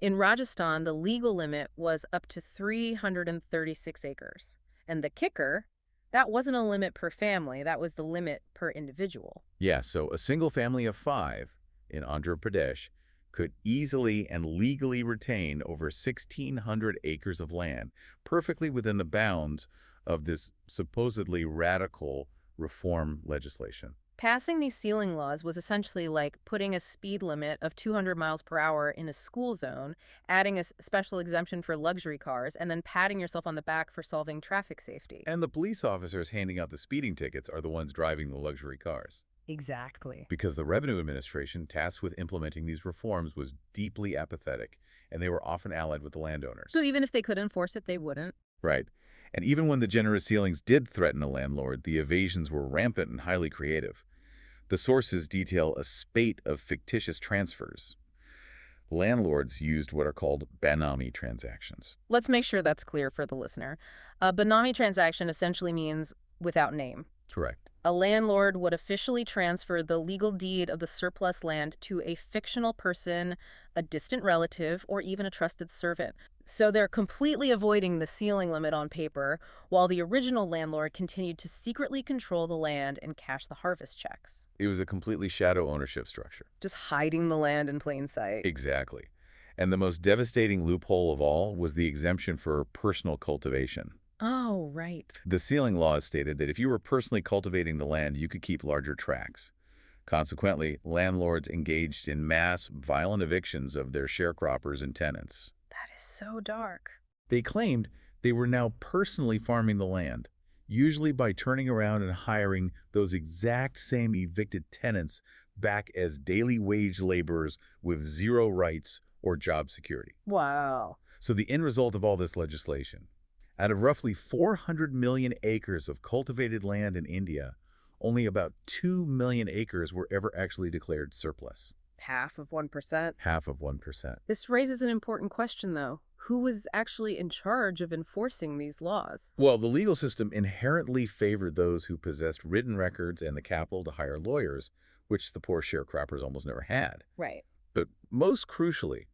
S1: In Rajasthan, the legal limit was up to 336 acres. And the kicker, that wasn't a limit per family, that was the limit per individual.
S2: Yeah, so a single family of 5 in Andhra Pradesh could easily and legally retain over 1,600 acres of land, perfectly within the bounds of this supposedly radical reform legislation.
S1: Passing these ceiling laws was essentially like putting a speed limit of 200 miles per hour in a school zone, adding a special exemption for luxury cars, and then patting yourself on the back for solving traffic safety.
S2: And the police officers handing out the speeding tickets are the ones driving the luxury cars.
S1: Exactly.
S2: Because the Revenue Administration tasked with implementing these reforms was deeply apathetic, and they were often allied with the landowners.
S1: So even if they could enforce it, they wouldn't.
S2: Right. And even when the generous ceilings did threaten a landlord, the evasions were rampant and highly creative. The sources detail a spate of fictitious transfers. Landlords used what are called Benami transactions.
S1: Let's make sure that's clear for the listener. A Benami transaction essentially means without name.
S2: Correct.
S1: A landlord would officially transfer the legal deed of the surplus land to a fictional person, a distant relative, or even a trusted servant. So they're completely avoiding the ceiling limit on paper, while the original landlord continued to secretly control the land and cash the harvest checks.
S2: It was a completely shadow ownership structure.
S1: Just hiding the land in plain sight.
S2: Exactly. And the most devastating loophole of all was the exemption for personal cultivation.
S1: Oh, right.
S2: The ceiling laws stated that if you were personally cultivating the land, you could keep larger tracts. Consequently, landlords engaged in mass, violent evictions of their sharecroppers and tenants.
S1: That is so dark.
S2: They claimed they were now personally farming the land, usually by turning around and hiring those exact same evicted tenants back as daily wage laborers with zero rights or job security.
S1: Wow.
S2: So the end result of all this legislation, out of roughly 400 million acres of cultivated land in India, only about 2 million acres were ever actually declared surplus.
S1: Half of 1%.
S2: Half of 1%.
S1: This raises an important question, though. Who was actually in charge of enforcing these laws?
S2: Well, the legal system inherently favored those who possessed written records and the capital to hire lawyers, which the poor sharecroppers almost never had.
S1: Right.
S2: But most crucially,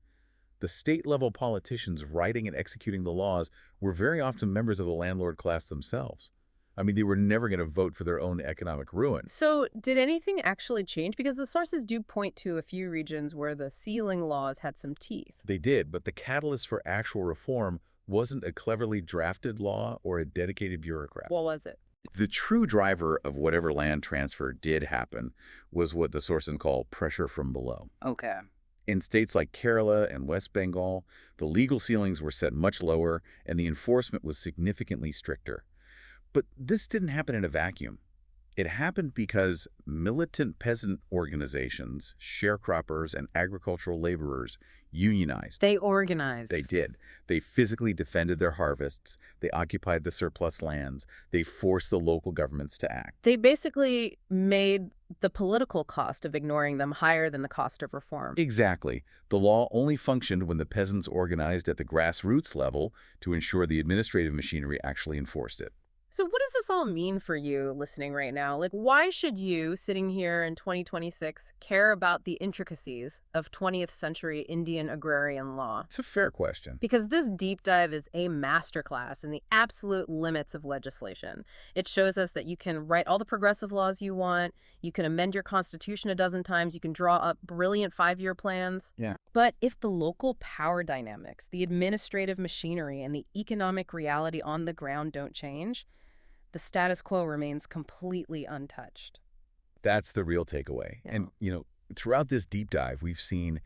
S2: the state-level politicians writing and executing the laws were very often members of the landlord class themselves. I mean, they were never going to vote for their own economic ruin.
S1: So did anything actually change? Because the sources do point to a few regions where the ceiling laws had some teeth.
S2: They did, but the catalyst for actual reform wasn't a cleverly drafted law or a dedicated bureaucrat.
S1: What was it?
S2: The true driver of whatever land transfer did happen was what the sources call pressure from below.
S1: Okay.
S2: In states like Kerala and West Bengal, the legal ceilings were set much lower and the enforcement was significantly stricter. But this didn't happen in a vacuum. It happened because militant peasant organizations, sharecroppers, and agricultural laborers unionized.
S1: They organized.
S2: They did. They physically defended their harvests. They occupied the surplus lands. They forced the local governments to act.
S1: They basically made the political cost of ignoring them higher than the cost of reform.
S2: Exactly. The law only functioned when the peasants organized at the grassroots level to ensure the administrative machinery actually enforced it.
S1: So what does this all mean for you listening right now? Like, why should you, sitting here in 2026, care about the intricacies of 20th century Indian agrarian law?
S2: It's a fair question.
S1: Because this deep dive is a masterclass in the absolute limits of legislation. It shows us that you can write all the progressive laws you want, you can amend your constitution a dozen times, you can draw up brilliant 5-year plans.
S2: Yeah.
S1: But if the local power dynamics, the administrative machinery, and the economic reality on the ground don't change, the status quo remains completely untouched.
S2: That's the real takeaway.
S1: Yeah.
S2: And, throughout this deep dive, we've seen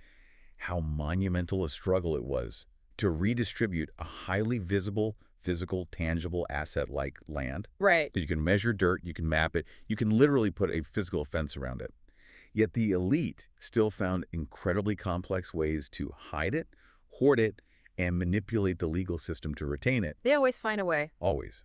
S2: how monumental a struggle it was to redistribute a highly visible, physical, tangible asset like land.
S1: Right.
S2: That you can measure dirt, you can map it, you can literally put a physical fence around it. Yet the elite still found incredibly complex ways to hide it, hoard it, and manipulate the legal system to retain it.
S1: They always find a way.
S2: Always.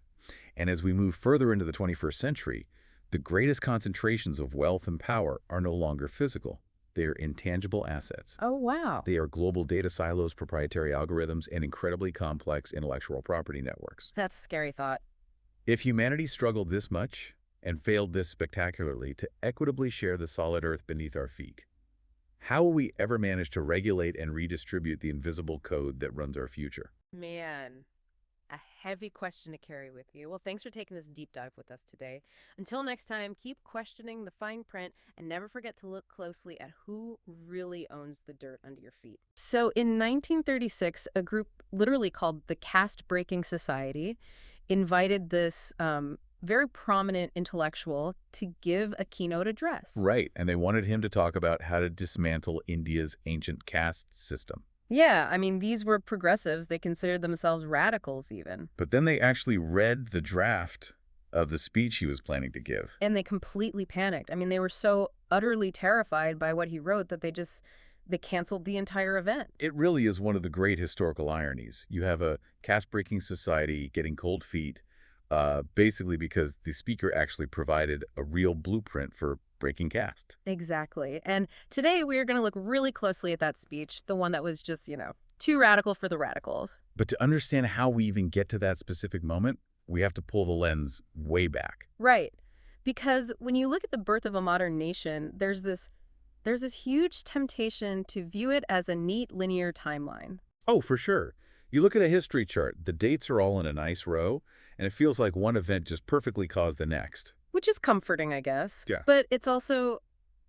S2: And as we move further into the 21st century, the greatest concentrations of wealth and power are no longer physical. They are intangible assets.
S1: Oh, wow.
S2: They are global data silos, proprietary algorithms, and incredibly complex intellectual property networks.
S1: That's a scary thought.
S2: If humanity struggled this much and failed this spectacularly to equitably share the solid earth beneath our feet, how will we ever manage to regulate and redistribute the invisible code that runs our future?
S1: Man, a heavy question to carry with you. Well, thanks for taking this deep dive with us today. Until next time, keep questioning the fine print and never forget to look closely at who really owns the dirt under your feet. So in 1936, a group literally called the Caste Breaking Society invited this very prominent intellectual to give a keynote address.
S2: Right, and they wanted him to talk about how to dismantle India's ancient caste system.
S1: Yeah, I mean, these were progressives. They considered themselves radicals even.
S2: But then they actually read the draft of the speech he was planning to give.
S1: And they completely panicked. I mean, they were so utterly terrified by what he wrote that they canceled the entire event.
S2: It really is one of the great historical ironies. You have a caste-breaking society getting cold feet, basically because the speaker actually provided a real blueprint for breaking caste.
S1: Exactly. And today we are going to look really closely at that speech, the one that was just, too radical for the radicals.
S2: But to understand how we even get to that specific moment, we have to pull the lens way back.
S1: Right. Because when you look at the birth of a modern nation, there's this huge temptation to view it as a neat linear timeline.
S2: Oh, for sure. You look at a history chart, the dates are all in a nice row, and it feels like one event just perfectly caused the next.
S1: Which is comforting, I guess.
S2: Yeah.
S1: But it's also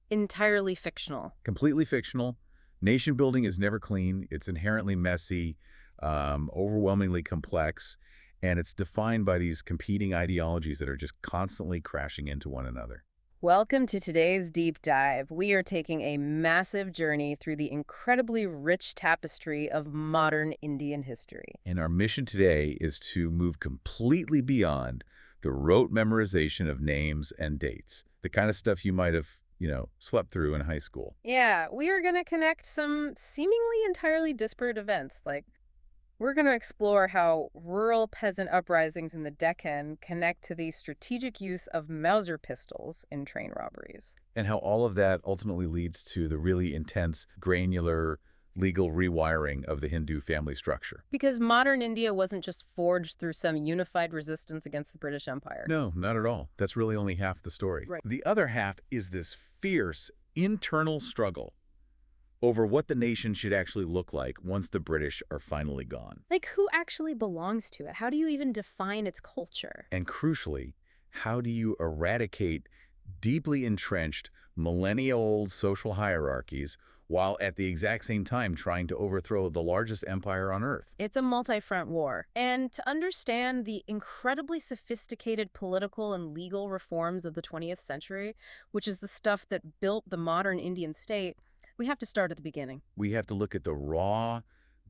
S1: entirely fictional.
S2: Completely fictional. Nation building is never clean. It's inherently messy, overwhelmingly complex, and it's defined by these competing ideologies that are just constantly crashing into one another.
S1: Welcome to today's deep dive. We are taking a massive journey through the incredibly rich tapestry of modern Indian history.
S2: And our mission today is to move completely beyond the rote memorization of names and dates, the kind of stuff you might have, slept through in high school.
S1: Yeah, we are going to connect some seemingly entirely disparate events. We're going to explore how rural peasant uprisings in the Deccan connect to the strategic use of Mauser pistols in train robberies.
S2: And how all of that ultimately leads to the really intense, granular, legal rewiring of the Hindu family structure.
S1: Because modern India wasn't just forged through some unified resistance against the British Empire.
S2: No, not at all. That's really only half the story.
S1: Right.
S2: The other half is this fierce internal struggle over what the nation should actually look like once the British are finally gone.
S1: Who actually belongs to it? How do you even define its culture?
S2: And crucially, how do you eradicate deeply entrenched, millennia-old social hierarchies while at the exact same time trying to overthrow the largest empire on Earth?
S1: It's a multi-front war. And to understand the incredibly sophisticated political and legal reforms of the 20th century, which is the stuff that built the modern Indian state, we have to start at the beginning.
S2: We have to look at the raw,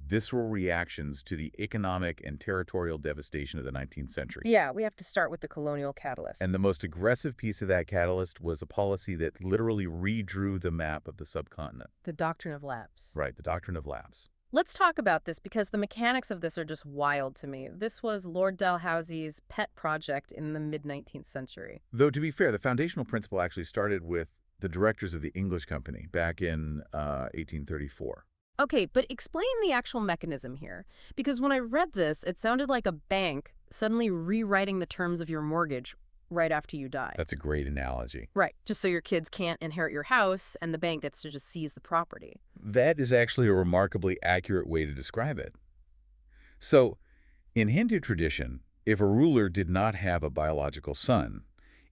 S2: visceral reactions to the economic and territorial devastation of the 19th century.
S1: Yeah, we have to start with the colonial catalyst.
S2: And the most aggressive piece of that catalyst was a policy that literally redrew the map of the subcontinent.
S1: The doctrine of lapse.
S2: Right, the doctrine of lapse.
S1: Let's talk about this because the mechanics of this are just wild to me. This was Lord Dalhousie's pet project in the mid-19th century.
S2: Though, to be fair, the foundational principle actually started with the directors of the English company back in 1834.
S1: Okay, but explain the actual mechanism here. Because when I read this, it sounded like a bank suddenly rewriting the terms of your mortgage right after you die.
S2: That's a great analogy.
S1: Right, just so your kids can't inherit your house and the bank gets to just seize the property.
S2: That is actually a remarkably accurate way to describe it. So, in Hindu tradition, if a ruler did not have a biological son,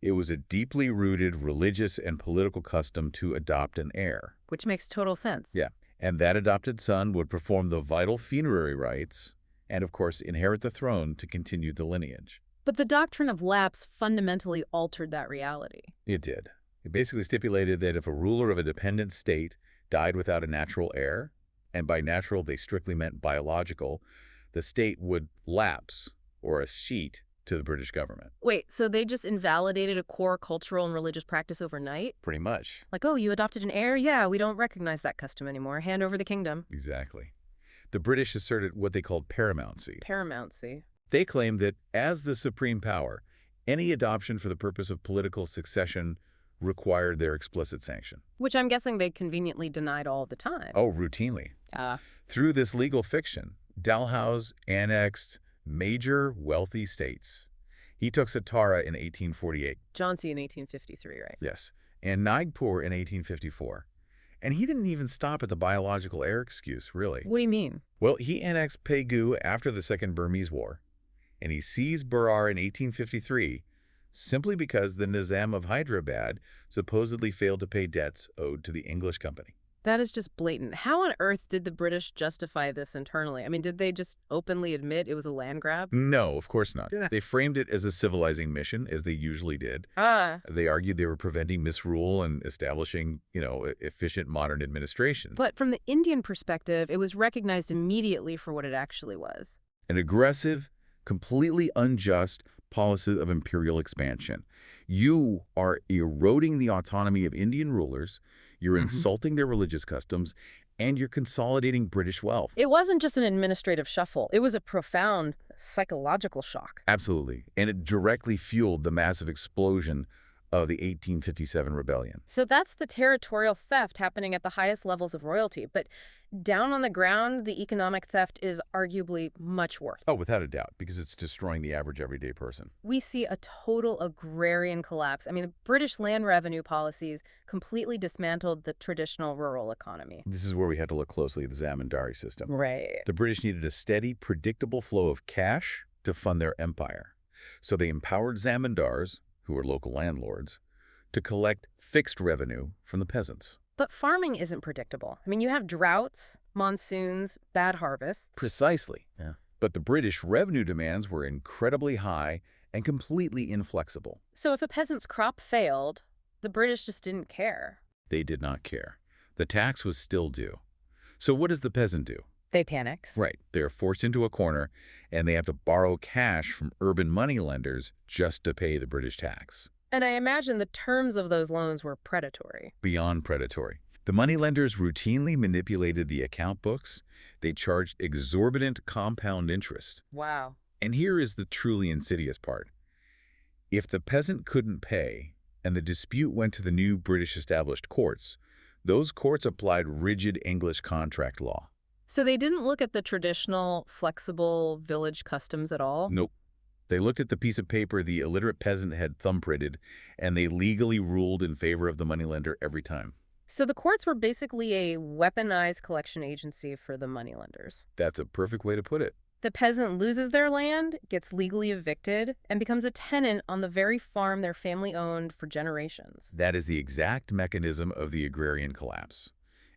S2: it was a deeply rooted religious and political custom to adopt an heir.
S1: Which makes total sense.
S2: Yeah. And that adopted son would perform the vital funerary rites and, of course, inherit the throne to continue the lineage.
S1: But the doctrine of lapse fundamentally altered that reality.
S2: It did. It basically stipulated that if a ruler of a dependent state died without a natural heir, and by natural they strictly meant biological, the state would lapse, or escheat, to the British government.
S1: Wait, so they just invalidated a core cultural and religious practice overnight?
S2: Pretty much.
S1: Like, oh, you adopted an heir? Yeah, we don't recognize that custom anymore. Hand over the kingdom.
S2: Exactly. The British asserted what they called paramountcy.
S1: Paramountcy.
S2: They claimed that as the supreme power, any adoption for the purpose of political succession required their explicit sanction.
S1: Which I'm guessing they conveniently denied all the time.
S2: Oh, routinely. Through this legal fiction, Dalhousie annexed major wealthy states. He took Satara in 1848.
S1: Jhansi in 1853, right?
S2: Yes. And Nagpur in 1854. And he didn't even stop at the biological heir excuse, really.
S1: What do you mean?
S2: Well, he annexed Pegu after the Second Burmese War, and he seized Berar in 1853 simply because the Nizam of Hyderabad supposedly failed to pay debts owed to the English company.
S1: That is just blatant. How on earth did the British justify this internally? I mean, did they just openly admit it was a land grab?
S2: No, of course not. They framed it as a civilizing mission, as they usually did. They argued they were preventing misrule and establishing, efficient modern administration.
S1: But from the Indian perspective, it was recognized immediately for what it actually was.
S2: An aggressive, completely unjust policy of imperial expansion. You are eroding the autonomy of Indian rulers, you're insulting their religious customs, and you're consolidating British wealth.
S1: It wasn't just an administrative shuffle. It was a profound psychological shock.
S2: Absolutely. And it directly fueled the massive explosion of the 1857 rebellion.
S1: So that's the territorial theft happening at the highest levels of royalty. But down on the ground, the economic theft is arguably much worse.
S2: Oh, without a doubt, because it's destroying the average everyday person.
S1: We see a total agrarian collapse. I mean, the British land revenue policies completely dismantled the traditional rural economy.
S2: This is where we had to look closely at the zamindari system.
S1: Right.
S2: The British needed a steady, predictable flow of cash to fund their empire. So they empowered zamindars, who were local landlords, to collect fixed revenue from the peasants.
S1: But farming isn't predictable. I mean, you have droughts, monsoons, bad harvests.
S2: Precisely. Yeah. But the British revenue demands were incredibly high and completely inflexible.
S1: So if a peasant's crop failed, the British just didn't care.
S2: They did not care. The tax was still due. So what does the peasant do?
S1: They panic.
S2: Right. They're forced into a corner, and they have to borrow cash from urban moneylenders just to pay the British tax.
S1: And I imagine the terms of those loans were predatory.
S2: Beyond predatory. The moneylenders routinely manipulated the account books. They charged exorbitant compound interest.
S1: Wow.
S2: And here is the truly insidious part. If the peasant couldn't pay, and the dispute went to the new British established courts, those courts applied rigid English contract law.
S1: So they didn't look at the traditional, flexible village customs at all?
S2: Nope. They looked at the piece of paper the illiterate peasant had thumbprinted, and they legally ruled in favor of the moneylender every time.
S1: So the courts were basically a weaponized collection agency for the moneylenders.
S2: That's a perfect way to put it.
S1: The peasant loses their land, gets legally evicted, and becomes a tenant on the very farm their family owned for generations.
S2: That is the exact mechanism of the agrarian collapse.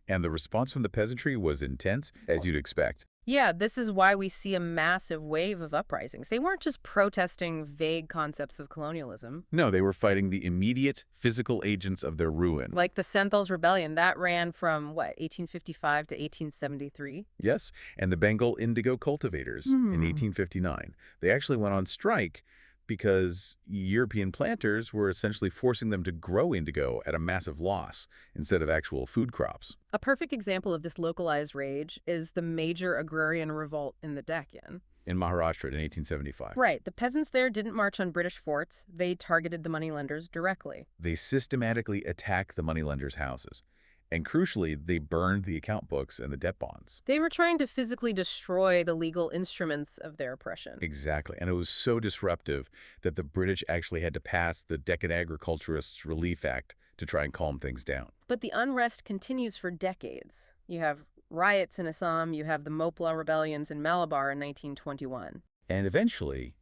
S2: And the response from the peasantry was intense, as you'd expect.
S1: Yeah, this is why we see a massive wave of uprisings. They weren't just protesting vague concepts of colonialism.
S2: No, they were fighting the immediate physical agents of their ruin.
S1: Like the Santhal's Rebellion, that ran from, 1855 to 1873?
S2: Yes, and the Bengal indigo cultivators in 1859. They actually went on strike because European planters were essentially forcing them to grow indigo at a massive loss instead of actual food crops.
S1: A perfect example of this localized rage is the major agrarian revolt in the Deccan.
S2: In Maharashtra in 1875.
S1: Right. The peasants there didn't march on British forts. They targeted the moneylenders directly.
S2: They systematically attacked the moneylenders' houses. And crucially, they burned the account books and the debt bonds.
S1: They were trying to physically destroy the legal instruments of their oppression.
S2: Exactly. And it was so disruptive that the British actually had to pass the Deccan Agriculturists' Relief Act to try and calm things down.
S1: But the unrest continues for decades. You have riots in Assam, you have the Mopla rebellions in Malabar in 1921.
S2: And eventually,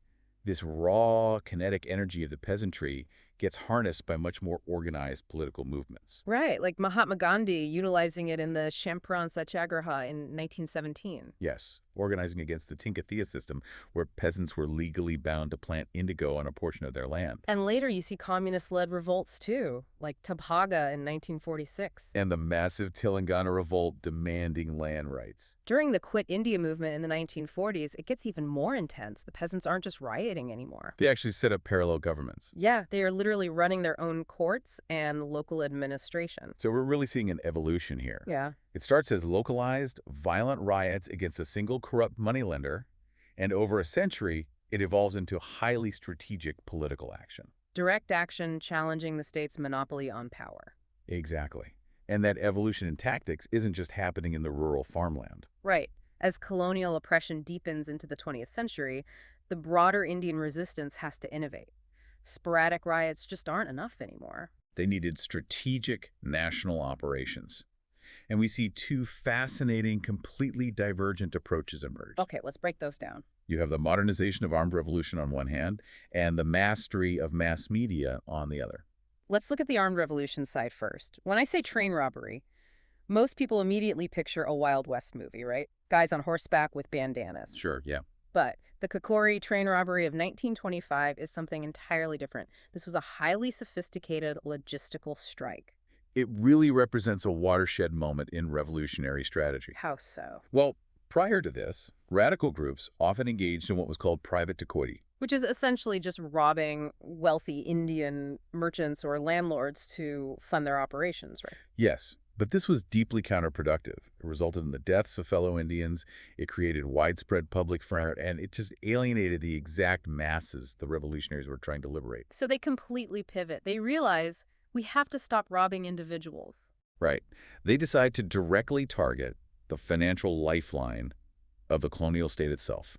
S2: this raw, kinetic energy of the peasantry gets harnessed by much more organized political movements.
S1: Right, like Mahatma Gandhi utilizing it in the Champaran Satyagraha in 1917.
S2: Yes, organizing against the Tinkathia system, where peasants were legally bound to plant indigo on a portion of their land.
S1: And later you see communist-led revolts too, like Tabhaga in 1946.
S2: And the massive Telangana revolt demanding land rights.
S1: During the Quit India movement in the 1940s, it gets even more intense. The peasants aren't just rioting anymore.
S2: They actually set up parallel governments.
S1: Yeah, they are literally running their own courts and local administration.
S2: So we're really seeing an evolution here.
S1: Yeah.
S2: It starts as localized, violent riots against a single corrupt moneylender, and over a century, it evolves into highly strategic political action.
S1: Direct action challenging the state's monopoly on power.
S2: Exactly. And that evolution in tactics isn't just happening in the rural farmland.
S1: Right. As colonial oppression deepens into the 20th century, the broader Indian resistance has to innovate. Sporadic riots just aren't enough anymore.
S2: They needed strategic national operations. And we see two fascinating, completely divergent approaches emerge.
S1: Okay, let's break those down.
S2: You have the modernization of armed revolution on one hand, and the mastery of mass media on the other.
S1: Let's look at the armed revolution side first. When I say train robbery, most people immediately picture a Wild West movie, right? Guys on horseback with bandanas.
S2: Sure, yeah.
S1: But the Kakori train robbery of 1925 is something entirely different. This was a highly sophisticated logistical strike.
S2: It really represents a watershed moment in revolutionary strategy.
S1: How so?
S2: Well, prior to this, radical groups often engaged in what was called private dacoity.
S1: Which is essentially just robbing wealthy Indian merchants or landlords to fund their operations, right?
S2: Yes, but this was deeply counterproductive. It resulted in the deaths of fellow Indians, it created widespread public fear, and it just alienated the exact masses the revolutionaries were trying to liberate.
S1: So they completely pivot. They realize we have to stop robbing individuals.
S2: Right. They decide to directly target the financial lifeline of the colonial state itself,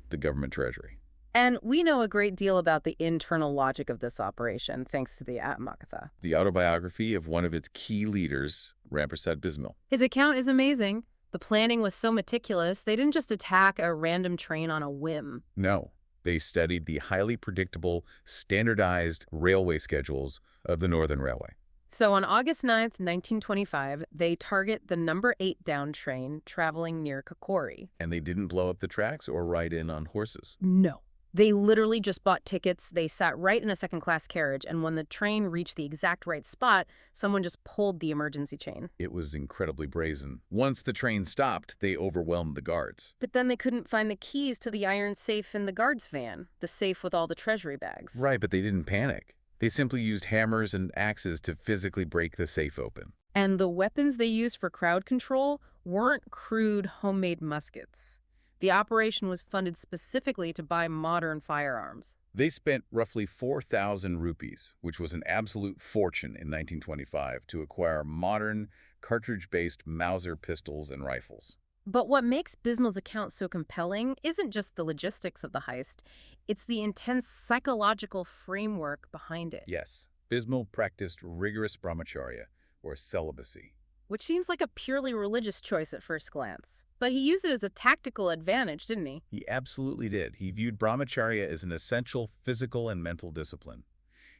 S2: the government treasury.
S1: And we know a great deal about the internal logic of this operation, thanks to the Atmakatha.
S2: The autobiography of one of its key leaders, Rampersad Bismil.
S1: His account is amazing. The planning was so meticulous, they didn't just attack a random train on a whim.
S2: No, they studied the highly predictable, standardized railway schedules of the Northern Railway.
S1: So on August 9th, 1925, they target the number 8 down train traveling near Kakori.
S2: And they didn't blow up the tracks or ride in on horses.
S1: No. They literally just bought tickets, they sat right in a second-class carriage, and when the train reached the exact right spot, someone just pulled the emergency chain.
S2: It was incredibly brazen. Once the train stopped, they overwhelmed the guards.
S1: But then they couldn't find the keys to the iron safe in the guard's van, the safe with all the treasury bags.
S2: Right, but they didn't panic. They simply used hammers and axes to physically break the safe open.
S1: And the weapons they used for crowd control weren't crude homemade muskets. The operation was funded specifically to buy modern firearms.
S2: They spent roughly 4,000 rupees, which was an absolute fortune in 1925, to acquire modern, cartridge-based Mauser pistols and rifles.
S1: But what makes Bismil's account so compelling isn't just the logistics of the heist, it's the intense psychological framework behind it.
S2: Yes, Bismil practiced rigorous brahmacharya, or celibacy.
S1: Which seems like a purely religious choice at first glance. But he used it as a tactical advantage, didn't he?
S2: He absolutely did. He viewed brahmacharya as an essential physical and mental discipline.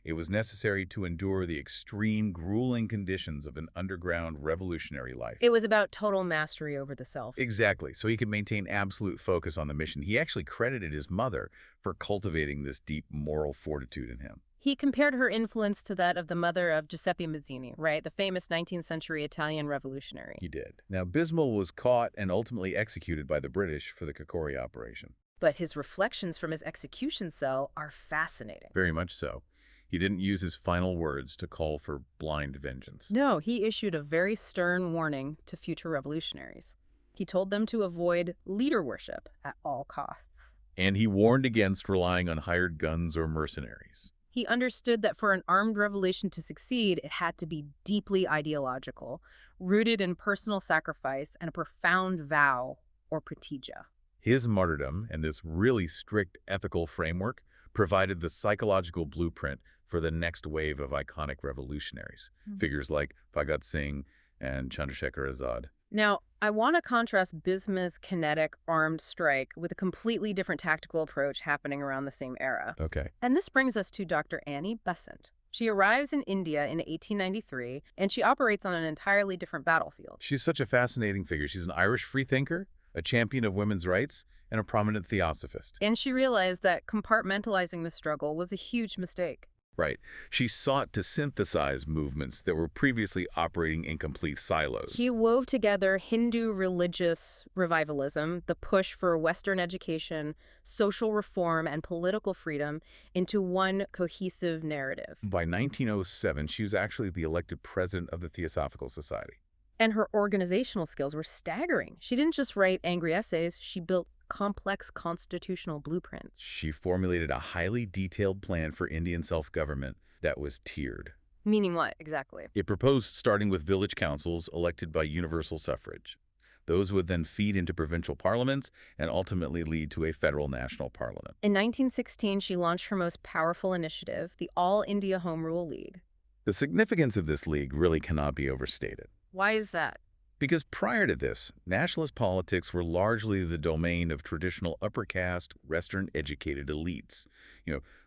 S2: It was necessary to endure the extreme, grueling conditions of an underground revolutionary life.
S1: It was about total mastery over the self.
S2: Exactly, so he could maintain absolute focus on the mission. He actually credited his mother for cultivating this deep moral fortitude in him.
S1: He compared her influence to that of the mother of Giuseppe Mazzini, right? The famous 19th century Italian revolutionary.
S2: He did. Now, Bismil was caught and ultimately executed by the British for the Kakori operation.
S1: But his reflections from his execution cell are fascinating.
S2: Very much so. He didn't use his final words to call for blind vengeance.
S1: No, he issued a very stern warning to future revolutionaries. He told them to avoid leader worship at all costs.
S2: And he warned against relying on hired guns or mercenaries.
S1: He understood that for an armed revolution to succeed, it had to be deeply ideological, rooted in personal sacrifice and a profound vow or pratija.
S2: His martyrdom and this really strict ethical framework provided the psychological blueprint for the next wave of iconic revolutionaries, figures like Bhagat Singh and Chandrasekhar Azad.
S1: Now, I want to contrast Bismil's kinetic armed strike with a completely different tactical approach happening around the same era.
S2: Okay.
S1: And this brings us to Dr. Annie Besant. She arrives in India in 1893, and she operates on an entirely different battlefield.
S2: She's such a fascinating figure. She's an Irish freethinker, a champion of women's rights, and a prominent theosophist.
S1: And she realized that compartmentalizing the struggle was a huge mistake.
S2: Right. She sought to synthesize movements that were previously operating in complete silos.
S1: She wove together Hindu religious revivalism, the push for Western education, social reform, and political freedom into one cohesive narrative.
S2: By 1907, she was actually the elected president of the Theosophical Society.
S1: And her organizational skills were staggering. She didn't just write angry essays, she built complex constitutional blueprints.
S2: She formulated a highly detailed plan for Indian self-government that was tiered.
S1: Meaning what, exactly?
S2: It proposed starting with village councils elected by universal suffrage. Those would then feed into provincial parliaments and ultimately lead to a federal national parliament.
S1: In 1916, she launched her most powerful initiative, the All India Home Rule League.
S2: The significance of this league really cannot be overstated.
S1: Why is that?
S2: Because prior to this, nationalist politics were largely the domain of traditional upper caste, Western-educated elites.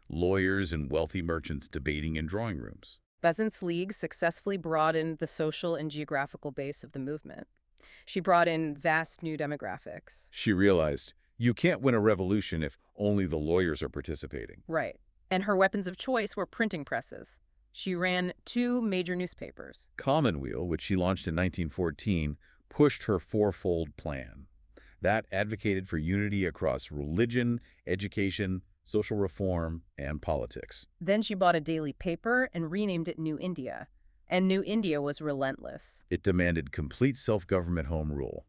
S2: Lawyers and wealthy merchants debating in drawing rooms.
S1: Besant's League successfully broadened the social and geographical base of the movement. She brought in vast new demographics.
S2: She realized, you can't win a revolution if only the lawyers are participating.
S1: Right. And her weapons of choice were printing presses. She ran 2 major newspapers.
S2: Commonweal, which she launched in 1914, pushed her fourfold plan. That advocated for unity across religion, education, social reform, and politics.
S1: Then she bought a daily paper and renamed it New India. And New India was relentless.
S2: It demanded complete self-government home rule,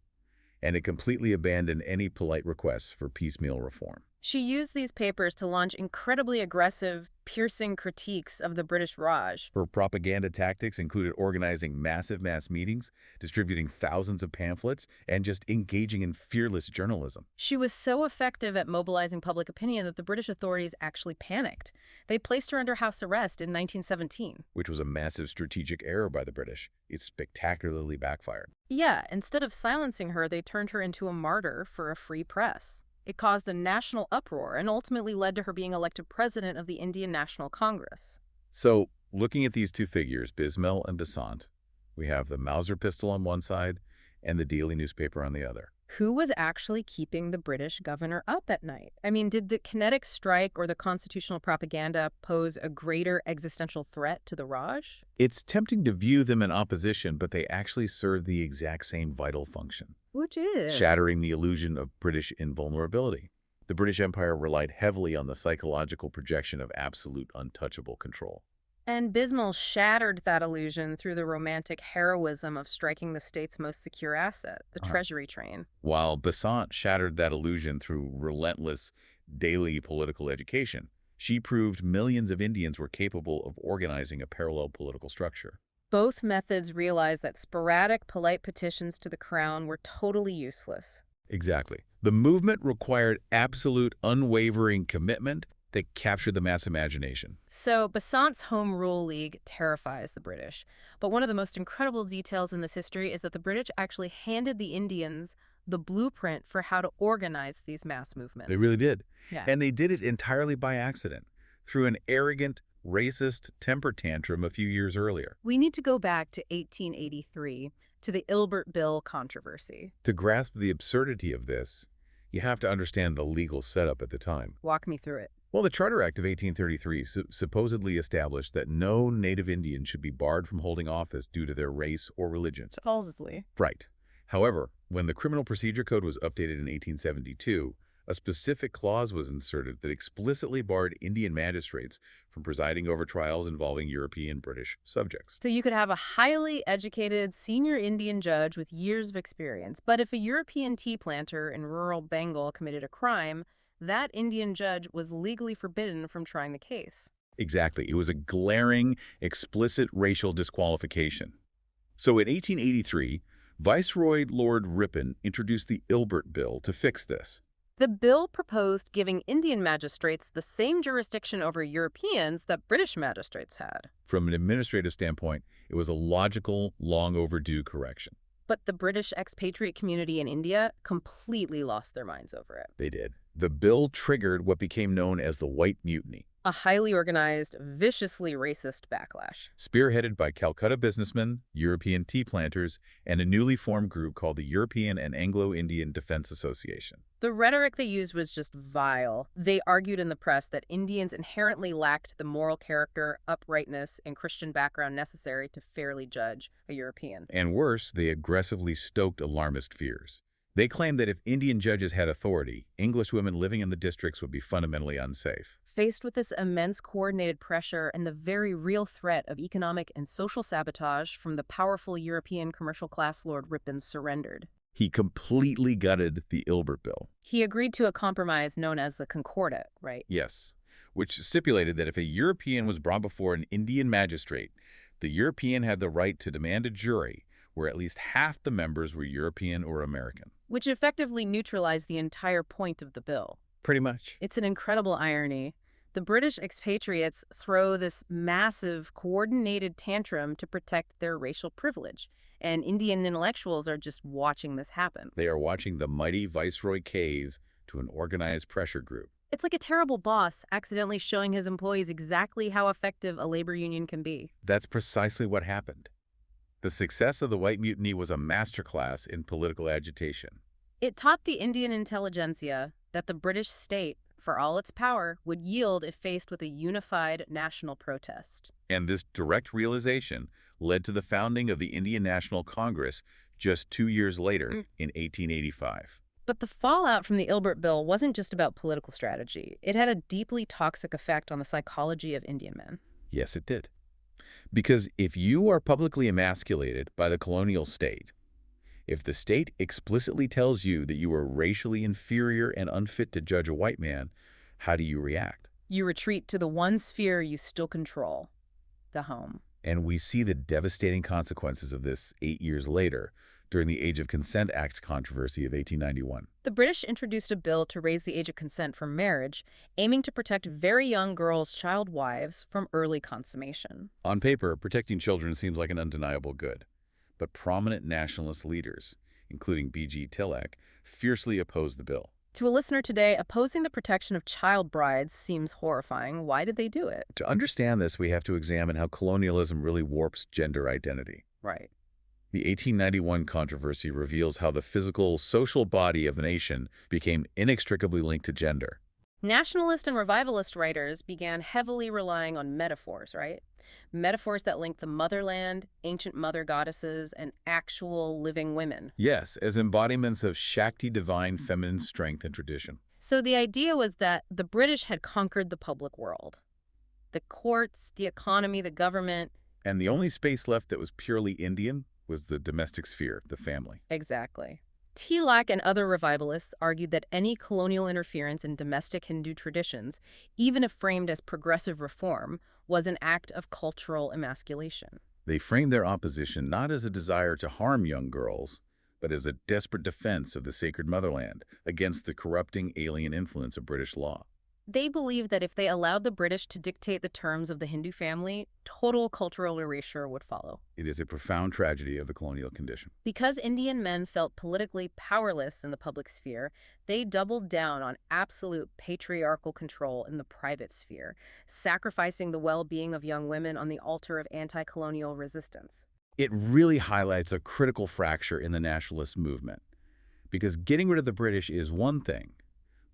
S2: and it completely abandoned any polite requests for piecemeal reform.
S1: She used these papers to launch incredibly aggressive, piercing critiques of the British Raj.
S2: Her propaganda tactics included organizing massive mass meetings, distributing thousands of pamphlets, and just engaging in fearless journalism.
S1: She was so effective at mobilizing public opinion that the British authorities actually panicked. They placed her under house arrest in 1917.
S2: Which was a massive strategic error by the British. It spectacularly backfired.
S1: Yeah, instead of silencing her, they turned her into a martyr for a free press. It caused a national uproar and ultimately led to her being elected president of the Indian National Congress.
S2: So, looking at these two figures, Bismil and Besant, we have the Mauser pistol on one side and the daily newspaper on the other.
S1: Who was actually keeping the British governor up at night? I mean, did the kinetic strike or the constitutional propaganda pose a greater existential threat to the Raj?
S2: It's tempting to view them in opposition, but they actually serve the exact same vital function.
S1: Which is?
S2: Shattering the illusion of British invulnerability. The British Empire relied heavily on the psychological projection of absolute untouchable control.
S1: And Bismil shattered that illusion through the romantic heroism of striking the state's most secure asset, the treasury train.
S2: While Besant shattered that illusion through relentless daily political education, she proved millions of Indians were capable of organizing a parallel political structure.
S1: Both methods realized that sporadic, polite petitions to the crown were totally useless.
S2: Exactly. The movement required absolute, unwavering commitment that captured the mass imagination.
S1: So Besant's Home Rule League terrifies the British. But one of the most incredible details in this history is that the British actually handed the Indians the blueprint for how to organize these mass movements.
S2: They really did.
S1: Yeah.
S2: And they did it entirely by accident, through an arrogant, racist temper tantrum a few years earlier.
S1: We need to go back to 1883, to the Ilbert Bill controversy.
S2: To grasp the absurdity of this, you have to understand the legal setup at the time.
S1: Walk me through it.
S2: Well, the Charter Act of 1833 supposedly established that no native Indian should be barred from holding office due to their race or religion.
S1: Supposedly.
S2: Right. However, when the Criminal Procedure Code was updated in 1872, a specific clause was inserted that explicitly barred Indian magistrates from presiding over trials involving European British subjects.
S1: So you could have a highly educated senior Indian judge with years of experience, but if a European tea planter in rural Bengal committed a crime, that Indian judge was legally forbidden from trying the case.
S2: Exactly. It was a glaring, explicit racial disqualification. So in 1883, Viceroy Lord Ripon introduced the Ilbert Bill to fix this.
S1: The bill proposed giving Indian magistrates the same jurisdiction over Europeans that British magistrates had.
S2: From an administrative standpoint, it was a logical, long overdue correction.
S1: But the British expatriate community in India completely lost their minds over it.
S2: They did. The bill triggered what became known as the White Mutiny.
S1: A highly organized, viciously racist backlash.
S2: Spearheaded by Calcutta businessmen, European tea planters, and a newly formed group called the European and Anglo-Indian Defense Association.
S1: The rhetoric they used was just vile. They argued in the press that Indians inherently lacked the moral character, uprightness, and Christian background necessary to fairly judge a European.
S2: And worse, they aggressively stoked alarmist fears. They claimed that if Indian judges had authority, English women living in the districts would be fundamentally unsafe.
S1: Faced with this immense coordinated pressure and the very real threat of economic and social sabotage from the powerful European commercial class, Lord Ripon surrendered.
S2: He completely gutted the Ilbert Bill.
S1: He agreed to a compromise known as the Concordat, right?
S2: Yes, which stipulated that if a European was brought before an Indian magistrate, the European had the right to demand a jury where at least half the members were European or American.
S1: Which effectively neutralized the entire point of the bill.
S2: Pretty much.
S1: It's an incredible irony. The British expatriates throw this massive, coordinated tantrum to protect their racial privilege, and Indian intellectuals are just watching this happen.
S2: They are watching the mighty viceroy cave to an organized pressure group.
S1: It's like a terrible boss accidentally showing his employees exactly how effective a labor union can be.
S2: That's precisely what happened. The success of the White Mutiny was a masterclass in political agitation.
S1: It taught the Indian intelligentsia that the British state, for all its power, would yield if faced with a unified national protest.
S2: And this direct realization led to the founding of the Indian National Congress just 2 years later in 1885.
S1: But the fallout from the Ilbert Bill wasn't just about political strategy. It had a deeply toxic effect on the psychology of Indian men.
S2: Yes, it did. Because if you are publicly emasculated by the colonial state, if the state explicitly tells you that you are racially inferior and unfit to judge a white man, how do you react?
S1: You retreat to the one sphere you still control, the home.
S2: And we see the devastating consequences of this 8 years later, during the Age of Consent Act controversy of 1891.
S1: The British introduced a bill to raise the age of consent for marriage, aiming to protect very young girls' child wives from early consummation.
S2: On paper, protecting children seems like an undeniable good. But prominent nationalist leaders, including B.G. Tilak, fiercely opposed the bill.
S1: To a listener today, opposing the protection of child brides seems horrifying. Why did they do it?
S2: To understand this, we have to examine how colonialism really warps gender identity.
S1: Right.
S2: The 1891 controversy reveals how the physical, social body of the nation became inextricably linked to gender.
S1: Nationalist and revivalist writers began heavily relying on metaphors, right? Metaphors that linked the motherland, ancient mother goddesses, and actual living women.
S2: Yes, as embodiments of Shakti divine feminine strength and tradition.
S1: So the idea was that the British had conquered the public world. The courts, the economy, the government.
S2: And the only space left that was purely Indian was the domestic sphere, the family.
S1: Exactly. Tilak and other revivalists argued that any colonial interference in domestic Hindu traditions, even if framed as progressive reform, was an act of cultural emasculation.
S2: They framed their opposition not as a desire to harm young girls, but as a desperate defense of the sacred motherland against the corrupting alien influence of British law.
S1: They believed that if they allowed the British to dictate the terms of the Hindu family, total cultural erasure would follow.
S2: It is a profound tragedy of the colonial condition.
S1: Because Indian men felt politically powerless in the public sphere, they doubled down on absolute patriarchal control in the private sphere, sacrificing the well-being of young women on the altar of anti-colonial resistance.
S2: It really highlights a critical fracture in the nationalist movement. Because getting rid of the British is one thing,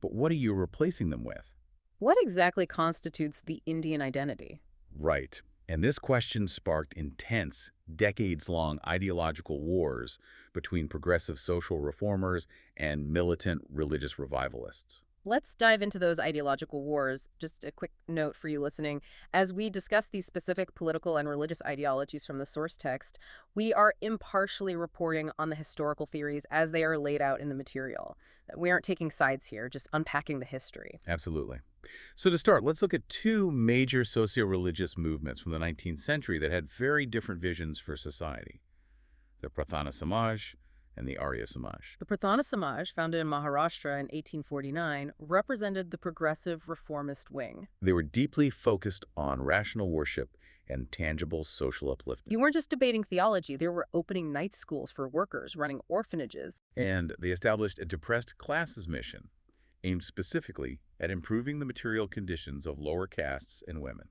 S2: but what are you replacing them with?
S1: What exactly constitutes the Indian identity?
S2: Right. And this question sparked intense, decades-long ideological wars between progressive social reformers and militant religious revivalists.
S1: Let's dive into those ideological wars. Just a quick note for you listening. As we discuss these specific political and religious ideologies from the source text, we are impartially reporting on the historical theories as they are laid out in the material. We aren't taking sides here, just unpacking the history.
S2: Absolutely. So to start, let's look at two major socio-religious movements from the 19th century that had very different visions for society. The Prathana Samaj and the Arya Samaj.
S1: The Prathana Samaj, founded in Maharashtra in 1849, represented the progressive reformist wing.
S2: They were deeply focused on rational worship and tangible social upliftment.
S1: You weren't just debating theology, they were opening night schools for workers, running orphanages.
S2: And they established a depressed classes mission, aimed specifically at improving the material conditions of lower castes and women.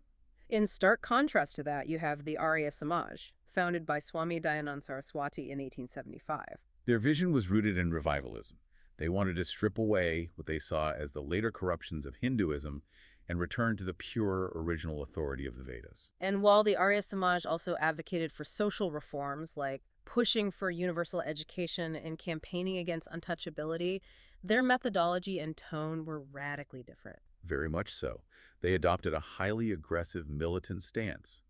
S1: In stark contrast to that, you have the Arya Samaj, founded by Swami Dayanand Saraswati in 1875.
S2: Their vision was rooted in revivalism. They wanted to strip away what they saw as the later corruptions of Hinduism and return to the pure original authority of the Vedas.
S1: And while the Arya Samaj also advocated for social reforms like pushing for universal education and campaigning against untouchability, their methodology and tone were radically different.
S2: Very much so. They adopted a highly aggressive militant stance.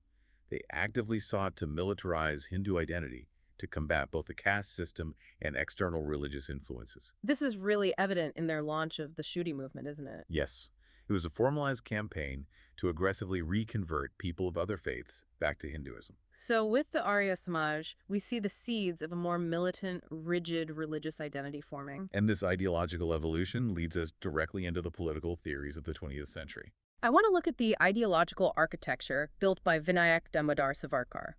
S2: They actively sought to militarize Hindu identity to combat both the caste system and external religious influences.
S1: This is really evident in their launch of the Shuddhi movement, isn't it?
S2: Yes, it was a formalized campaign to aggressively reconvert people of other faiths back to Hinduism.
S1: So with the Arya Samaj, we see the seeds of a more militant, rigid religious identity forming.
S2: And this ideological evolution leads us directly into the political theories of the 20th century.
S1: I want to look at the ideological architecture built by Vinayak Damodar Savarkar.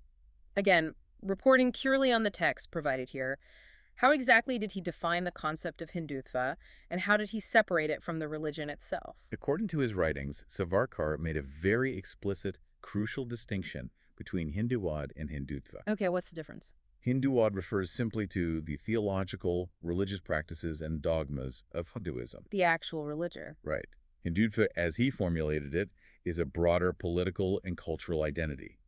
S1: Again, reporting purely on the text provided here, how exactly did he define the concept of Hindutva, and how did he separate it from the religion itself?
S2: According to his writings, Savarkar made a very explicit, crucial distinction between Hinduwad and Hindutva.
S1: Okay, what's the difference?
S2: Hinduwad refers simply to the theological, religious practices and dogmas of Hinduism.
S1: The actual religion.
S2: Right. Hindutva, as he formulated it, is a broader political and cultural identity.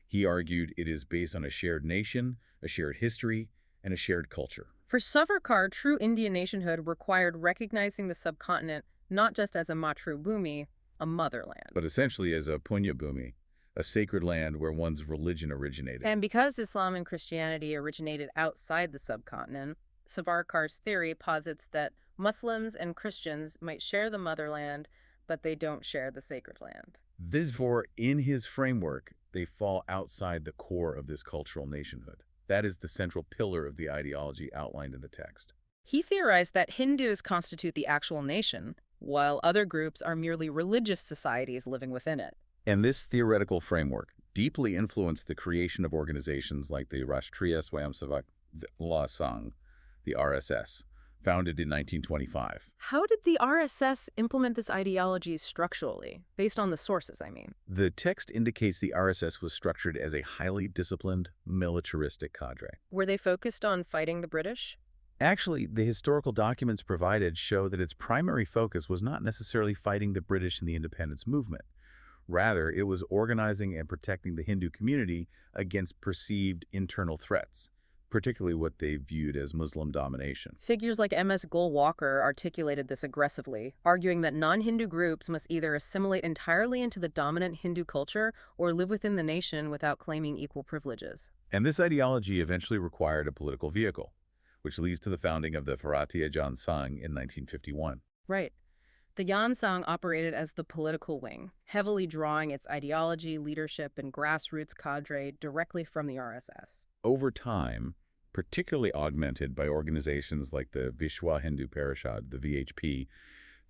S2: He argued it is based on a shared nation, a shared history, and a shared culture.
S1: For Savarkar, true Indian nationhood required recognizing the subcontinent not just as a Matrubhumi, a motherland,
S2: But essentially as a Punya Bhumi, a sacred land where one's religion originated.
S1: and because Islam and Christianity originated outside the subcontinent, Savarkar's theory posits that Muslims and Christians might share the motherland, but they don't share the sacred land.
S2: Therefore, in his framework, they fall outside the core of this cultural nationhood. That is the central pillar of the ideology outlined in the text.
S1: He theorized that Hindus constitute the actual nation, while other groups are merely religious societies living within it.
S2: And this theoretical framework deeply influenced the creation of organizations like the Rashtriya Swayamsevak Sangh, the RSS, founded in 1925.
S1: How did the RSS implement this ideology structurally? Based on the sources, I mean.
S2: The text indicates the RSS was structured as a highly disciplined, militaristic cadre.
S1: Were they focused on fighting the British?
S2: Actually, the historical documents provided show that its primary focus was not necessarily fighting the British in the independence movement. Rather, it was organizing and protecting the Hindu community against perceived internal threats, particularly what they viewed as Muslim domination.
S1: Figures like M.S. Golwalkar articulated this aggressively, arguing that non-Hindu groups must either assimilate entirely into the dominant Hindu culture or live within the nation without claiming equal privileges.
S2: And this ideology eventually required a political vehicle, which leads to the founding of the Bharatiya Jan Sangh in 1951.
S1: Right. The Jan Sangh operated as the political wing, heavily drawing its ideology, leadership, and grassroots cadre directly from the RSS.
S2: Over time, particularly augmented by organizations like the Vishwa Hindu Parishad, the VHP,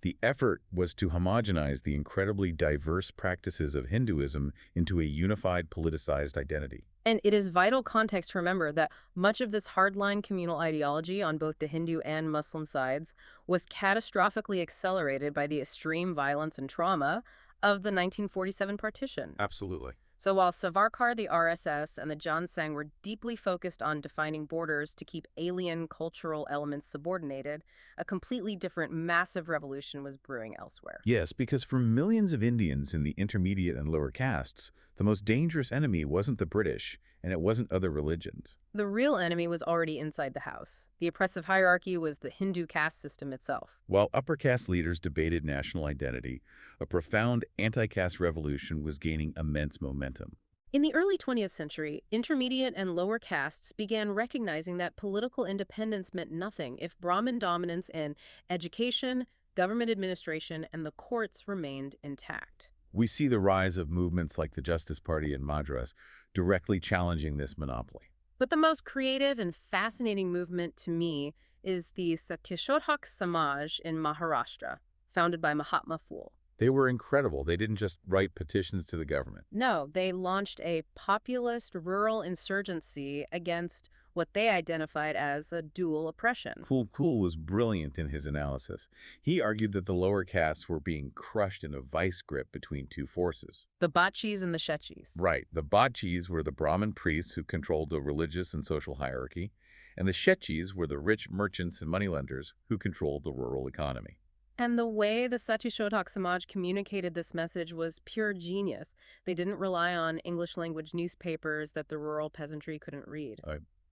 S2: the effort was to homogenize the incredibly diverse practices of Hinduism into a unified politicized identity.
S1: And it is vital context to remember that much of this hardline communal ideology on both the Hindu and Muslim sides was catastrophically accelerated by the extreme violence and trauma of the 1947 partition.
S2: Absolutely.
S1: So while Savarkar, the RSS, and the Jan Sangh were deeply focused on defining borders to keep alien cultural elements subordinated, a completely different massive revolution was brewing elsewhere.
S2: Yes, because for millions of Indians in the intermediate and lower castes, the most dangerous enemy wasn't the British, and it wasn't other religions.
S1: The real enemy was already inside the house. The oppressive hierarchy was the Hindu caste system itself.
S2: While upper caste leaders debated national identity, a profound anti-caste revolution was gaining immense momentum.
S1: In the early 20th century, intermediate and lower castes began recognizing that political independence meant nothing if Brahmin dominance in education, government administration, and the courts remained intact.
S2: We see the rise of movements like the Justice Party in Madras directly challenging this monopoly.
S1: But the most creative and fascinating movement to me is the Satyashodhak Samaj in Maharashtra, founded by Mahatma Phule.
S2: They were incredible. They didn't just write petitions to the government.
S1: No, they launched a populist rural insurgency against what they identified as a dual oppression.
S2: Cool was brilliant in his analysis. He argued that the lower castes were being crushed in a vice grip between two forces.
S1: The Bachis and the Shechis.
S2: Right. The Bachis were the Brahmin priests who controlled the religious and social hierarchy, and the Shechis were the rich merchants and moneylenders who controlled the rural economy.
S1: And the way the Satyashodak Samaj communicated this message was pure genius. They didn't rely on English-language newspapers that the rural peasantry couldn't read.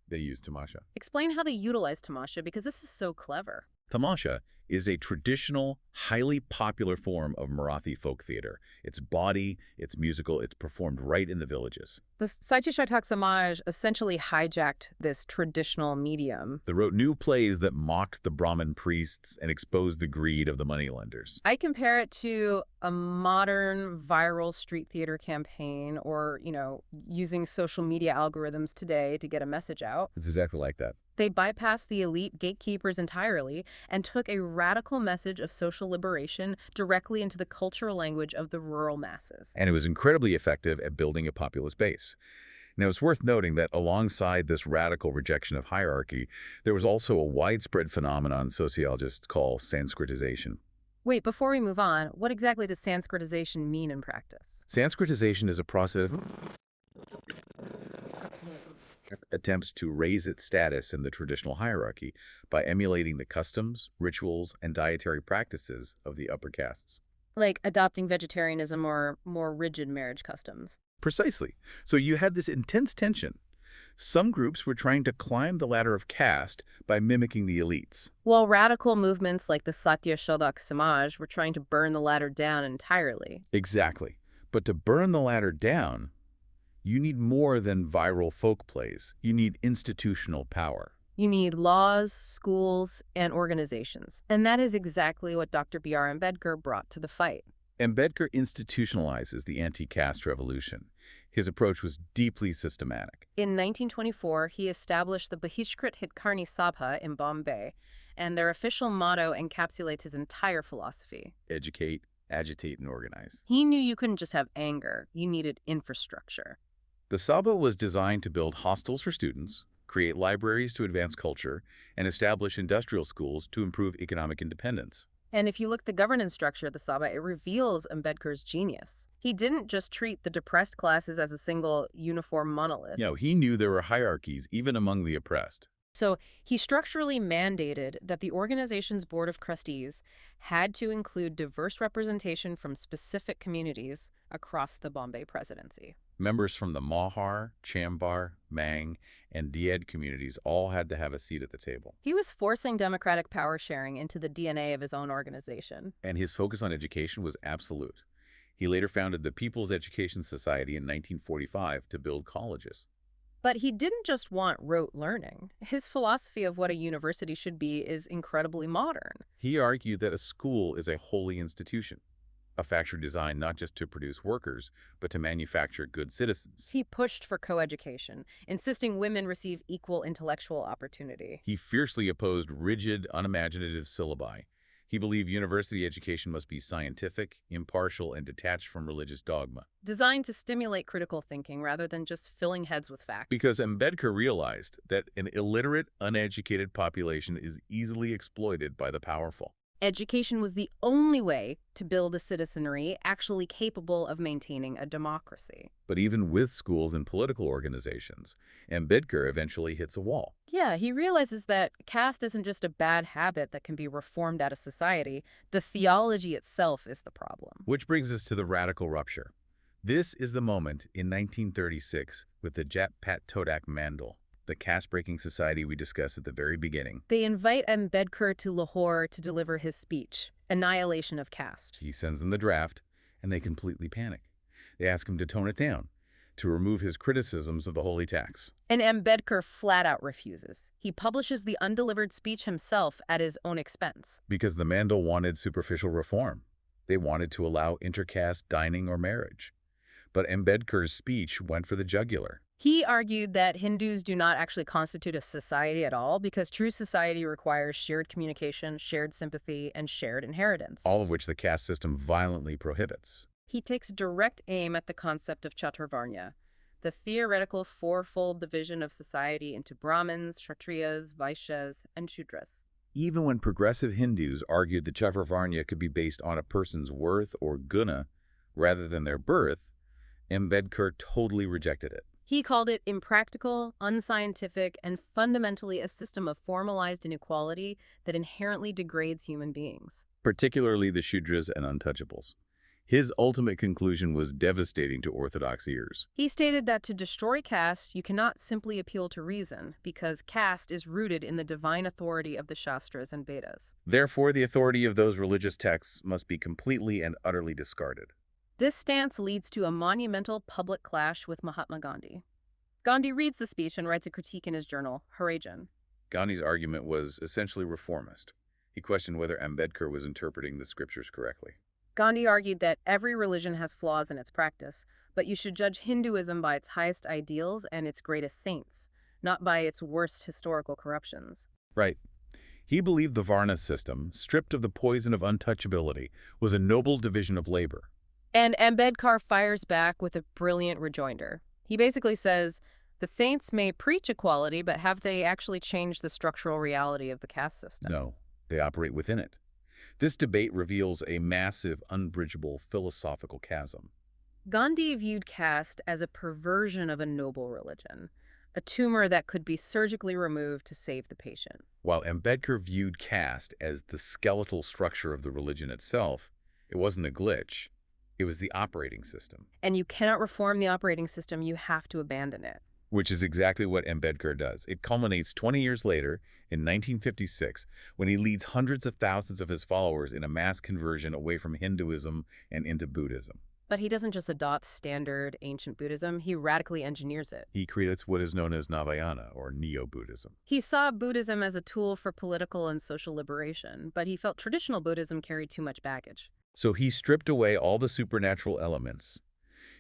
S2: They used tamasha.
S1: Explain how they utilized tamasha, because this is so clever.
S2: Tamasha is a traditional, highly popular form of Marathi folk theater. It's bawdy, it's musical, it's performed right in the villages.
S1: The Satyashodak Samaj essentially hijacked this traditional medium.
S2: They wrote new plays that mocked the Brahmin priests and exposed the greed of the moneylenders.
S1: I compare it to a modern viral street theater campaign or, using social media algorithms today to get a message out.
S2: It's exactly like that.
S1: They bypassed the elite gatekeepers entirely and took a radical message of social liberation directly into the cultural language of the rural masses.
S2: And it was incredibly effective at building a populist base. Now, it's worth noting that alongside this radical rejection of hierarchy, there was also a widespread phenomenon sociologists call Sanskritization.
S1: Wait, before we move on, what exactly does Sanskritization mean in practice?
S2: Sanskritization is a process attempts to raise its status in the traditional hierarchy by emulating the customs, rituals, and dietary practices of the upper castes.
S1: Like adopting vegetarianism or more rigid marriage customs.
S2: Precisely. So you had this intense tension. Some groups were trying to climb the ladder of caste by mimicking the elites.
S1: While radical movements like the Satyashodak Samaj were trying to burn the ladder down entirely.
S2: Exactly. But to burn the ladder down, you need more than viral folk plays. You need institutional power.
S1: You need laws, schools, and organizations. And that is exactly what Dr. B.R. Ambedkar brought to the fight.
S2: Ambedkar institutionalizes the anti-caste revolution. His approach was deeply systematic.
S1: In 1924, he established the Bahishkrit Hitkarni Sabha in Bombay, and their official motto encapsulates his entire philosophy.
S2: Educate, agitate, and organize.
S1: He knew you couldn't just have anger. You needed infrastructure.
S2: The Sabha was designed to build hostels for students, create libraries to advance culture, and establish industrial schools to improve economic independence.
S1: And if you look at the governance structure of the Sabha, it reveals Ambedkar's genius. He didn't just treat the depressed classes as a single, uniform monolith.
S2: He knew there were hierarchies even among the oppressed.
S1: So he structurally mandated that the organization's board of trustees had to include diverse representation from specific communities across the Bombay presidency.
S2: Members from the Mahar, Chambar, Mang, and Died communities all had to have a seat at the table.
S1: He was forcing democratic power sharing into the DNA of his own organization.
S2: And his focus on education was absolute. He later founded the People's Education Society in 1945 to build colleges.
S1: But he didn't just want rote learning. His philosophy of what a university should be is incredibly modern.
S2: He argued that a school is a holy institution, a factory designed not just to produce workers, but to manufacture good citizens.
S1: He pushed for coeducation, insisting women receive equal intellectual opportunity.
S2: He fiercely opposed rigid, unimaginative syllabi. He believed university education must be scientific, impartial, and detached from religious dogma.
S1: Designed to stimulate critical thinking rather than just filling heads with facts.
S2: Because Ambedkar realized that an illiterate, uneducated population is easily exploited by the powerful.
S1: Education was the only way to build a citizenry actually capable of maintaining a democracy.
S2: But even with schools and political organizations, Ambedkar eventually hits a wall.
S1: Yeah, he realizes that caste isn't just a bad habit that can be reformed out of society. The theology itself is the problem.
S2: Which brings us to the radical rupture. This is the moment in 1936 with the Jat Pat Todak Mandal, the caste-breaking society we discussed at the very beginning.
S1: They invite Ambedkar to Lahore to deliver his speech, Annihilation of Caste.
S2: He sends them the draft, and they completely panic. They ask him to tone it down, to remove his criticisms of the holy tax.
S1: And Ambedkar flat out refuses. He publishes the undelivered speech himself at his own expense.
S2: Because the Mandal wanted superficial reform. They wanted to allow intercaste dining or marriage. But Ambedkar's speech went for the jugular.
S1: He argued that Hindus do not actually constitute a society at all because true society requires shared communication, shared sympathy, and shared inheritance.
S2: All of which the caste system violently prohibits.
S1: He takes direct aim at the concept of Chaturvarnya, the theoretical fourfold division of society into Brahmins, Kshatriyas, Vaishyas, and Shudras.
S2: Even when progressive Hindus argued that Chaturvarnya could be based on a person's worth or guna rather than their birth, Ambedkar totally rejected it.
S1: He called it impractical, unscientific, and fundamentally a system of formalized inequality that inherently degrades human beings.
S2: Particularly the Shudras and untouchables. His ultimate conclusion was devastating to orthodox ears.
S1: He stated that to destroy caste, you cannot simply appeal to reason, because caste is rooted in the divine authority of the Shastras and Vedas.
S2: Therefore, the authority of those religious texts must be completely and utterly discarded.
S1: This stance leads to a monumental public clash with Mahatma Gandhi. Gandhi reads the speech and writes a critique in his journal, Harijan.
S2: Gandhi's argument was essentially reformist. He questioned whether Ambedkar was interpreting the scriptures correctly.
S1: Gandhi argued that every religion has flaws in its practice, but you should judge Hinduism by its highest ideals and its greatest saints, not by its worst historical corruptions.
S2: Right. He believed the Varna system, stripped of the poison of untouchability, was a noble division of labor.
S1: And Ambedkar fires back with a brilliant rejoinder. He basically says, the saints may preach equality, but have they actually changed the structural reality of the caste system?
S2: No, they operate within it. This debate reveals a massive, unbridgeable philosophical chasm.
S1: Gandhi viewed caste as a perversion of a noble religion, a tumor that could be surgically removed to save the patient.
S2: While Ambedkar viewed caste as the skeletal structure of the religion itself, it wasn't a glitch. It was the operating system.
S1: And you cannot reform the operating system, you have to abandon it.
S2: Which is exactly what Ambedkar does. It culminates 20 years later, in 1956, when he leads hundreds of thousands of his followers in a mass conversion away from Hinduism and into Buddhism.
S1: But he doesn't just adopt standard ancient Buddhism, he radically engineers it.
S2: He creates what is known as Navayana, or Neo-Buddhism.
S1: He saw Buddhism as a tool for political and social liberation, but he felt traditional Buddhism carried too much baggage.
S2: So he stripped away all the supernatural elements.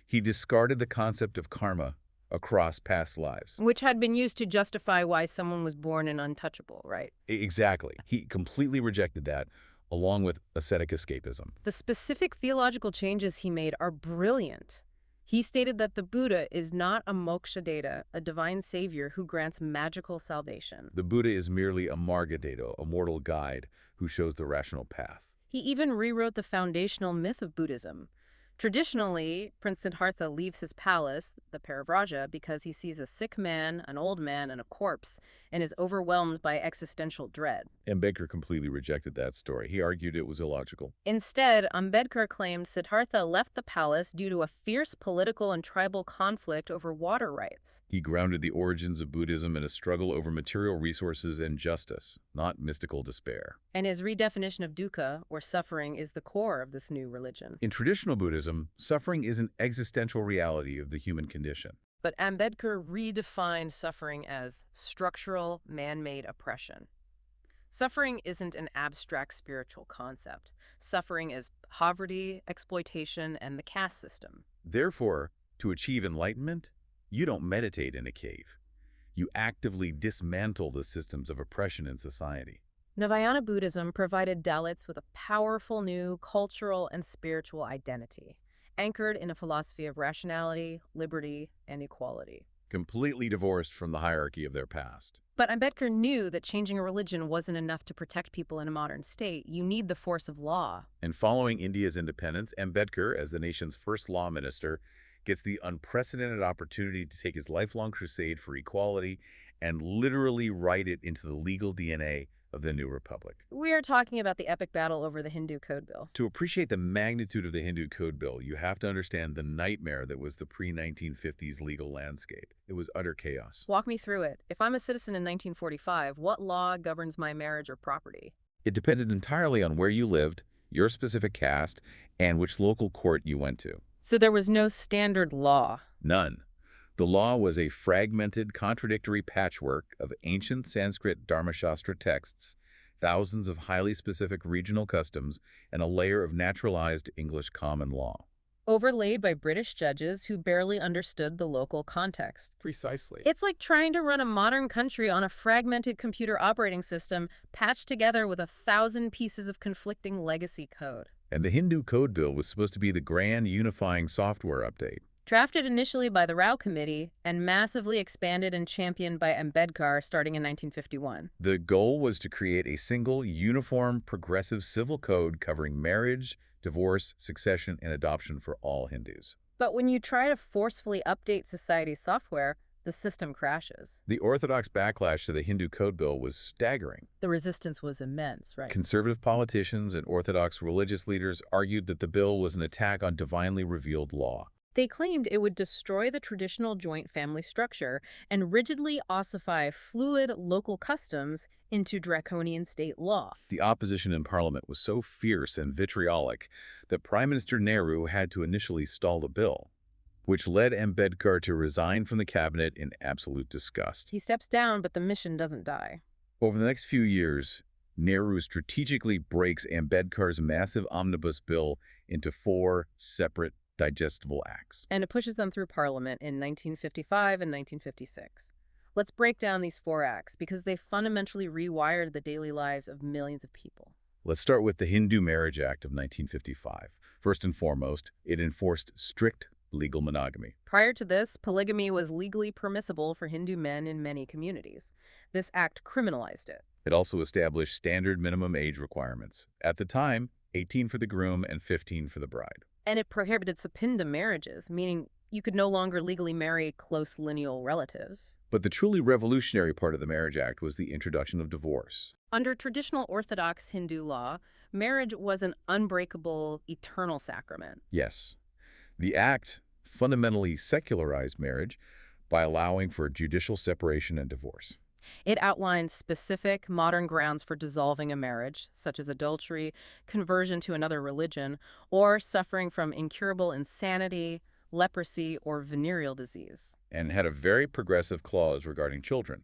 S2: He discarded the concept of karma across past lives.
S1: Which had been used to justify why someone was born an untouchable, right?
S2: Exactly. He completely rejected that, along with ascetic escapism.
S1: The specific theological changes he made are brilliant. He stated that the Buddha is not a moksha-data, a divine savior who grants magical salvation.
S2: The Buddha is merely a margadata, a mortal guide who shows the rational path.
S1: He even rewrote the foundational myth of Buddhism. Traditionally, Prince Siddhartha leaves his palace, the Parivraja, because he sees a sick man, an old man, and a corpse, and is overwhelmed by existential dread.
S2: Ambedkar completely rejected that story. He argued it was illogical.
S1: Instead, Ambedkar claimed Siddhartha left the palace due to a fierce political and tribal conflict over water rights.
S2: He grounded the origins of Buddhism in a struggle over material resources and justice, not mystical despair.
S1: And his redefinition of dukkha, or suffering, is the core of this new religion.
S2: In traditional Buddhism, suffering is an existential reality of the human condition.
S1: But Ambedkar redefined suffering as structural, man-made oppression. Suffering isn't an abstract spiritual concept. Suffering is poverty, exploitation, and the caste system.
S2: Therefore, to achieve enlightenment, you don't meditate in a cave. You actively dismantle the systems of oppression in society.
S1: Navayana Buddhism provided Dalits with a powerful new cultural and spiritual identity, anchored in a philosophy of rationality, liberty, and equality.
S2: Completely divorced from the hierarchy of their past.
S1: But Ambedkar knew that changing a religion wasn't enough to protect people in a modern state. You need the force of law.
S2: And following India's independence, Ambedkar, as the nation's first law minister, gets the unprecedented opportunity to take his lifelong crusade for equality and literally write it into the legal DNA of the new republic.
S1: We are talking about the epic battle over the Hindu Code Bill.
S2: To appreciate the magnitude of the Hindu Code Bill, you have to understand the nightmare that was the pre-1950s legal landscape. It was utter chaos.
S1: Walk me through it. If I'm a citizen in 1945, what law governs my marriage or property?
S2: It depended entirely on where you lived, your specific caste, and which local court you went to.
S1: So there was no standard law?
S2: None. The law was a fragmented, contradictory patchwork of ancient Sanskrit Dharmashastra texts, thousands of highly specific regional customs, and a layer of naturalized English common law.
S1: Overlaid by British judges who barely understood the local context.
S2: Precisely.
S1: It's like trying to run a modern country on a fragmented computer operating system patched together with 1,000 pieces of conflicting legacy code.
S2: And the Hindu Code Bill was supposed to be the grand unifying software update.
S1: Drafted initially by the Rao Committee and massively expanded and championed by Ambedkar starting in 1951.
S2: The goal was to create a single, uniform, progressive civil code covering marriage, divorce, succession, and adoption for all Hindus.
S1: But when you try to forcefully update society's software, the system crashes.
S2: The orthodox backlash to the Hindu Code Bill was staggering.
S1: The resistance was immense, right?
S2: Conservative politicians and orthodox religious leaders argued that the bill was an attack on divinely revealed law.
S1: They claimed it would destroy the traditional joint family structure and rigidly ossify fluid local customs into draconian state law.
S2: The opposition in Parliament was so fierce and vitriolic that Prime Minister Nehru had to initially stall the bill, which led Ambedkar to resign from the cabinet in absolute disgust.
S1: He steps down, but the mission doesn't die.
S2: Over the next few years, Nehru strategically breaks Ambedkar's massive omnibus bill into 4 separate digestible acts.
S1: And it pushes them through Parliament in 1955 and 1956. Let's break down these 4 acts because they fundamentally rewired the daily lives of millions of people.
S2: Let's start with the Hindu Marriage Act of 1955. First and foremost, it enforced strict legal monogamy.
S1: Prior to this, polygamy was legally permissible for Hindu men in many communities. This act criminalized it.
S2: It also established standard minimum age requirements. At the time, 18 for the groom and 15 for the bride.
S1: And it prohibited Sapinda marriages, meaning you could no longer legally marry close lineal relatives.
S2: But the truly revolutionary part of the Marriage Act was the introduction of divorce.
S1: Under traditional Orthodox Hindu law, marriage was an unbreakable, eternal sacrament.
S2: Yes. The act fundamentally secularized marriage by allowing for judicial separation and divorce.
S1: It outlined specific modern grounds for dissolving a marriage, such as adultery, conversion to another religion, or suffering from incurable insanity, leprosy, or venereal disease.
S2: And had a very progressive clause regarding children.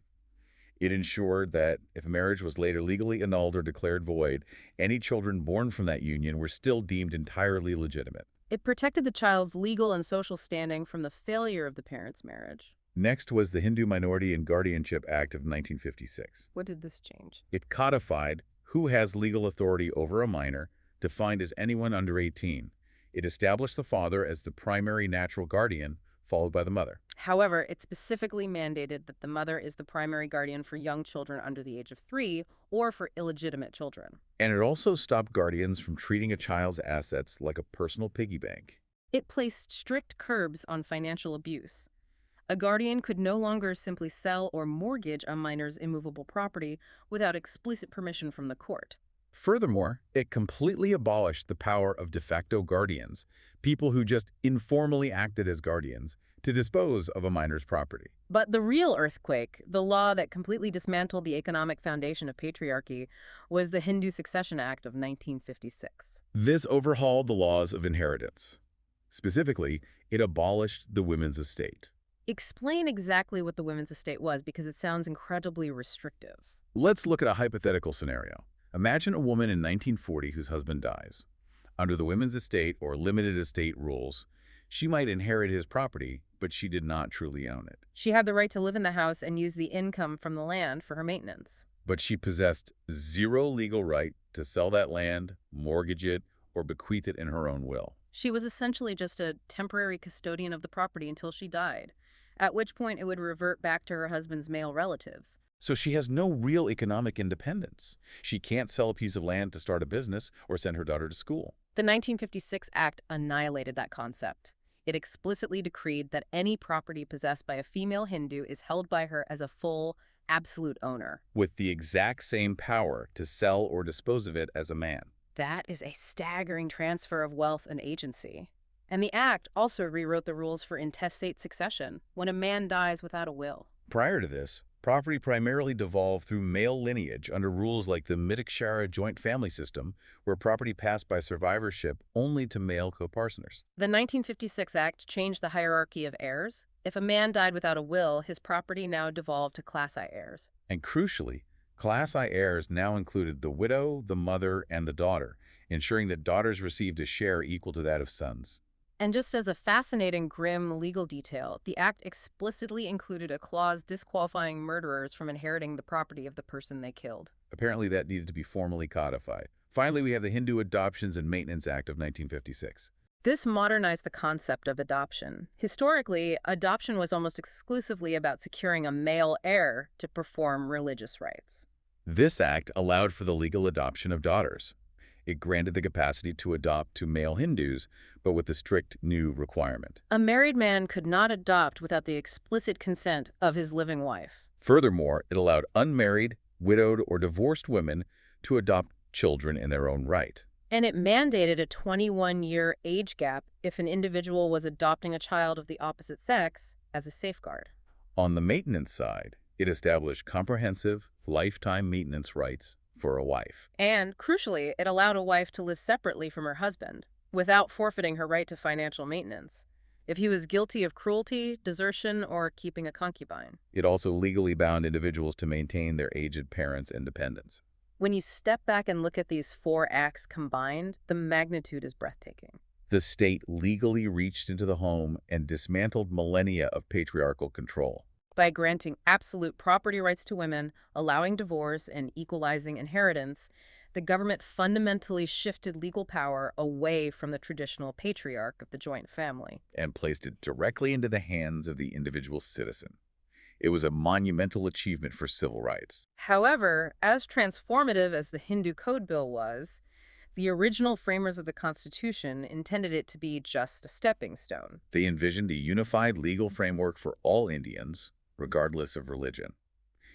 S2: It ensured that if a marriage was later legally annulled or declared void, any children born from that union were still deemed entirely legitimate.
S1: It protected the child's legal and social standing from the failure of the parents' marriage.
S2: Next was the Hindu Minority and Guardianship Act of 1956.
S1: What did this change?
S2: It codified who has legal authority over a minor, defined as anyone under 18. It established the father as the primary natural guardian, followed by the mother.
S1: However, it specifically mandated that the mother is the primary guardian for young children under the age of 3 or for illegitimate children.
S2: And it also stopped guardians from treating a child's assets like a personal piggy bank.
S1: It placed strict curbs on financial abuse. A guardian could no longer simply sell or mortgage a minor's immovable property without explicit permission from the court.
S2: Furthermore, it completely abolished the power of de facto guardians, people who just informally acted as guardians, to dispose of a minor's property.
S1: But the real earthquake, the law that completely dismantled the economic foundation of patriarchy, was the Hindu Succession Act of 1956.
S2: This overhauled the laws of inheritance. Specifically, it abolished the women's estate.
S1: Explain exactly what the women's estate was, because it sounds incredibly restrictive.
S2: Let's look at a hypothetical scenario. Imagine a woman in 1940 whose husband dies. Under the women's estate or limited estate rules, she might inherit his property, but she did not truly own it.
S1: She had the right to live in the house and use the income from the land for her maintenance.
S2: But she possessed zero legal right to sell that land, mortgage it, or bequeath it in her own will.
S1: She was essentially just a temporary custodian of the property until she died, at which point it would revert back to her husband's male relatives.
S2: So she has no real economic independence. She can't sell a piece of land to start a business or send her daughter to school.
S1: The 1956 Act annihilated that concept. It explicitly decreed that any property possessed by a female Hindu is held by her as a full, absolute owner,
S2: with the exact same power to sell or dispose of it as a man.
S1: That is a staggering transfer of wealth and agency. And the Act also rewrote the rules for intestate succession, when a man dies without a will.
S2: Prior to this, property primarily devolved through male lineage under rules like the Mitikshara joint family system, where property passed by survivorship only to male co-partners.
S1: The 1956 Act changed the hierarchy of heirs. If a man died without a will, his property now devolved to Class I heirs.
S2: And crucially, Class I heirs now included the widow, the mother, and the daughter, ensuring that daughters received a share equal to that of sons.
S1: And just as a fascinating, grim legal detail, the Act explicitly included a clause disqualifying murderers from inheriting the property of the person they killed.
S2: Apparently that needed to be formally codified. Finally, we have the Hindu Adoptions and Maintenance Act of 1956.
S1: This modernized the concept of adoption. Historically, adoption was almost exclusively about securing a male heir to perform religious rites.
S2: This act allowed for the legal adoption of daughters. It granted the capacity to adopt to male Hindus, but with a strict new requirement.
S1: A married man could not adopt without the explicit consent of his living wife.
S2: Furthermore, it allowed unmarried, widowed, or divorced women to adopt children in their own right.
S1: And it mandated a 21-year age gap if an individual was adopting a child of the opposite sex as a safeguard.
S2: On the maintenance side, it established comprehensive, lifetime maintenance rights for a wife.
S1: And, crucially, it allowed a wife to live separately from her husband, without forfeiting her right to financial maintenance, if he was guilty of cruelty, desertion, or keeping a concubine.
S2: It also legally bound individuals to maintain their aged parents' independence.
S1: When you step back and look at these four acts combined, the magnitude is breathtaking.
S2: The state legally reached into the home and dismantled millennia of patriarchal control.
S1: By granting absolute property rights to women, allowing divorce, and equalizing inheritance, the government fundamentally shifted legal power away from the traditional patriarch of the joint family.
S2: And placed it directly into the hands of the individual citizen. It was a monumental achievement for civil rights.
S1: However, as transformative as the Hindu Code Bill was, the original framers of the Constitution intended it to be just a stepping stone.
S2: They envisioned a unified legal framework for all Indians, regardless of religion.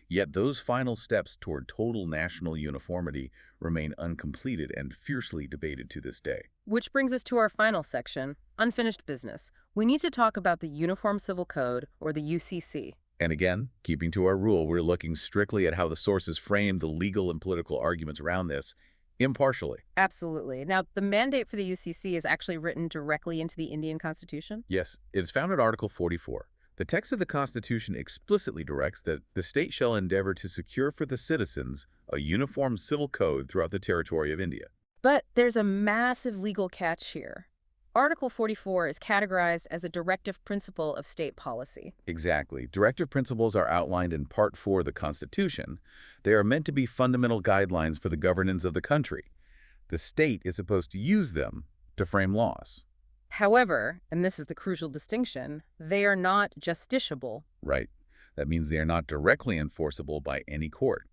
S2: Yet those final steps toward total national uniformity remain uncompleted and fiercely debated to this day.
S1: Which brings us to our final section, unfinished business. We need to talk about the Uniform Civil Code, or the UCC.
S2: And again, keeping to our rule, we're looking strictly at how the sources frame the legal and political arguments around this, impartially.
S1: Absolutely. Now, the mandate for the UCC is actually written directly into the Indian Constitution?
S2: Yes, it is found in Article 44. The text of the Constitution explicitly directs that the state shall endeavor to secure for the citizens a uniform civil code throughout the territory of India.
S1: But there's a massive legal catch here. Article 44 is categorized as a directive principle of state policy.
S2: Exactly. Directive principles are outlined in Part 4 of the Constitution. They are meant to be fundamental guidelines for the governance of the country. The state is supposed to use them to frame laws.
S1: However, and this is the crucial distinction, they are not justiciable.
S2: Right. That means they are not directly enforceable by any court.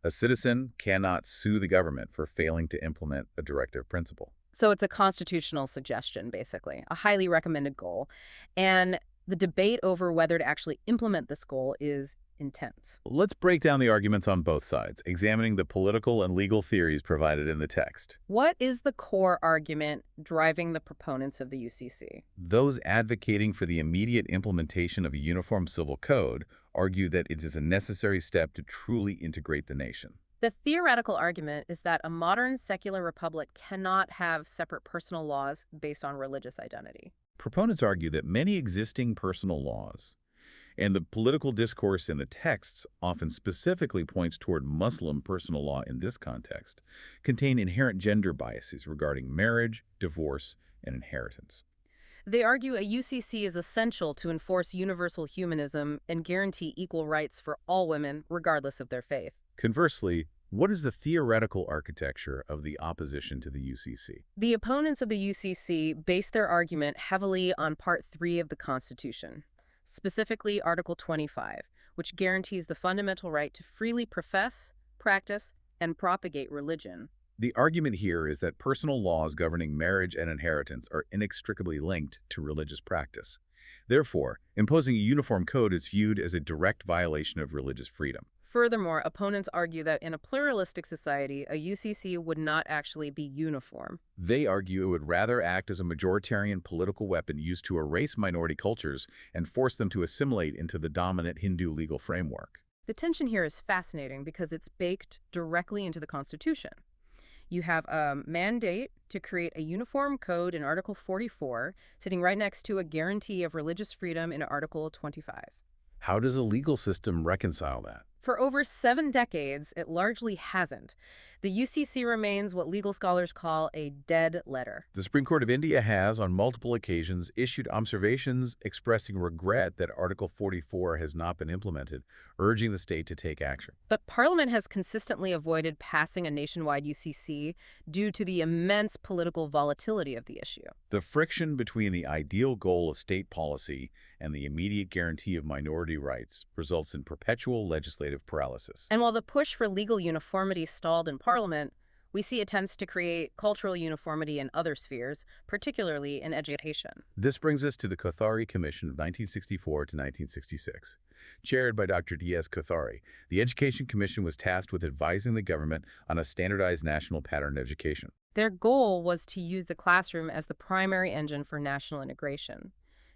S2: A citizen cannot sue the government for failing to implement a directive principle.
S1: So it's a constitutional suggestion, basically, a highly recommended goal. And the debate over whether to actually implement this goal is intense.
S2: Let's break down the arguments on both sides, examining the political and legal theories provided in the text.
S1: What is the core argument driving the proponents of the UCC?
S2: Those advocating for the immediate implementation of a uniform civil code argue that it is a necessary step to truly integrate the nation.
S1: The theoretical argument is that a modern secular republic cannot have separate personal laws based on religious identity.
S2: Proponents argue that many existing personal laws and the political discourse in the texts often specifically points toward Muslim personal law in this context, contain inherent gender biases regarding marriage, divorce, and inheritance.
S1: They argue a UCC is essential to enforce universal humanism and guarantee equal rights for all women, regardless of their faith.
S2: Conversely, what is the theoretical architecture of the opposition to the UCC?
S1: The opponents of the UCC base their argument heavily on Part 3 of the Constitution, specifically Article 25, which guarantees the fundamental right to freely profess, practice, and propagate religion.
S2: The argument here is that personal laws governing marriage and inheritance are inextricably linked to religious practice. Therefore, imposing a uniform code is viewed as a direct violation of religious freedom.
S1: Furthermore, opponents argue that in a pluralistic society, a UCC would not actually be uniform.
S2: They argue it would rather act as a majoritarian political weapon used to erase minority cultures and force them to assimilate into the dominant Hindu legal framework.
S1: The tension here is fascinating because it's baked directly into the Constitution. You have a mandate to create a uniform code in Article 44, sitting right next to a guarantee of religious freedom in Article 25.
S2: How does a legal system reconcile that?
S1: For over 7 decades, it largely hasn't. The UCC remains what legal scholars call a dead letter.
S2: The Supreme Court of India has, on multiple occasions, issued observations expressing regret that Article 44 has not been implemented, urging the state to take action.
S1: But Parliament has consistently avoided passing a nationwide UCC due to the immense political volatility of the issue.
S2: The friction between the ideal goal of state policy and the immediate guarantee of minority rights results in perpetual legislative paralysis.
S1: And while the push for legal uniformity stalled in Parliament, we see attempts to create cultural uniformity in other spheres, particularly in education.
S2: This brings us to the Kothari Commission of 1964 to 1966. Chaired by Dr. D.S. Kothari, the Education Commission was tasked with advising the government on a standardized national pattern education.
S1: Their goal was to use the classroom as the primary engine for national integration.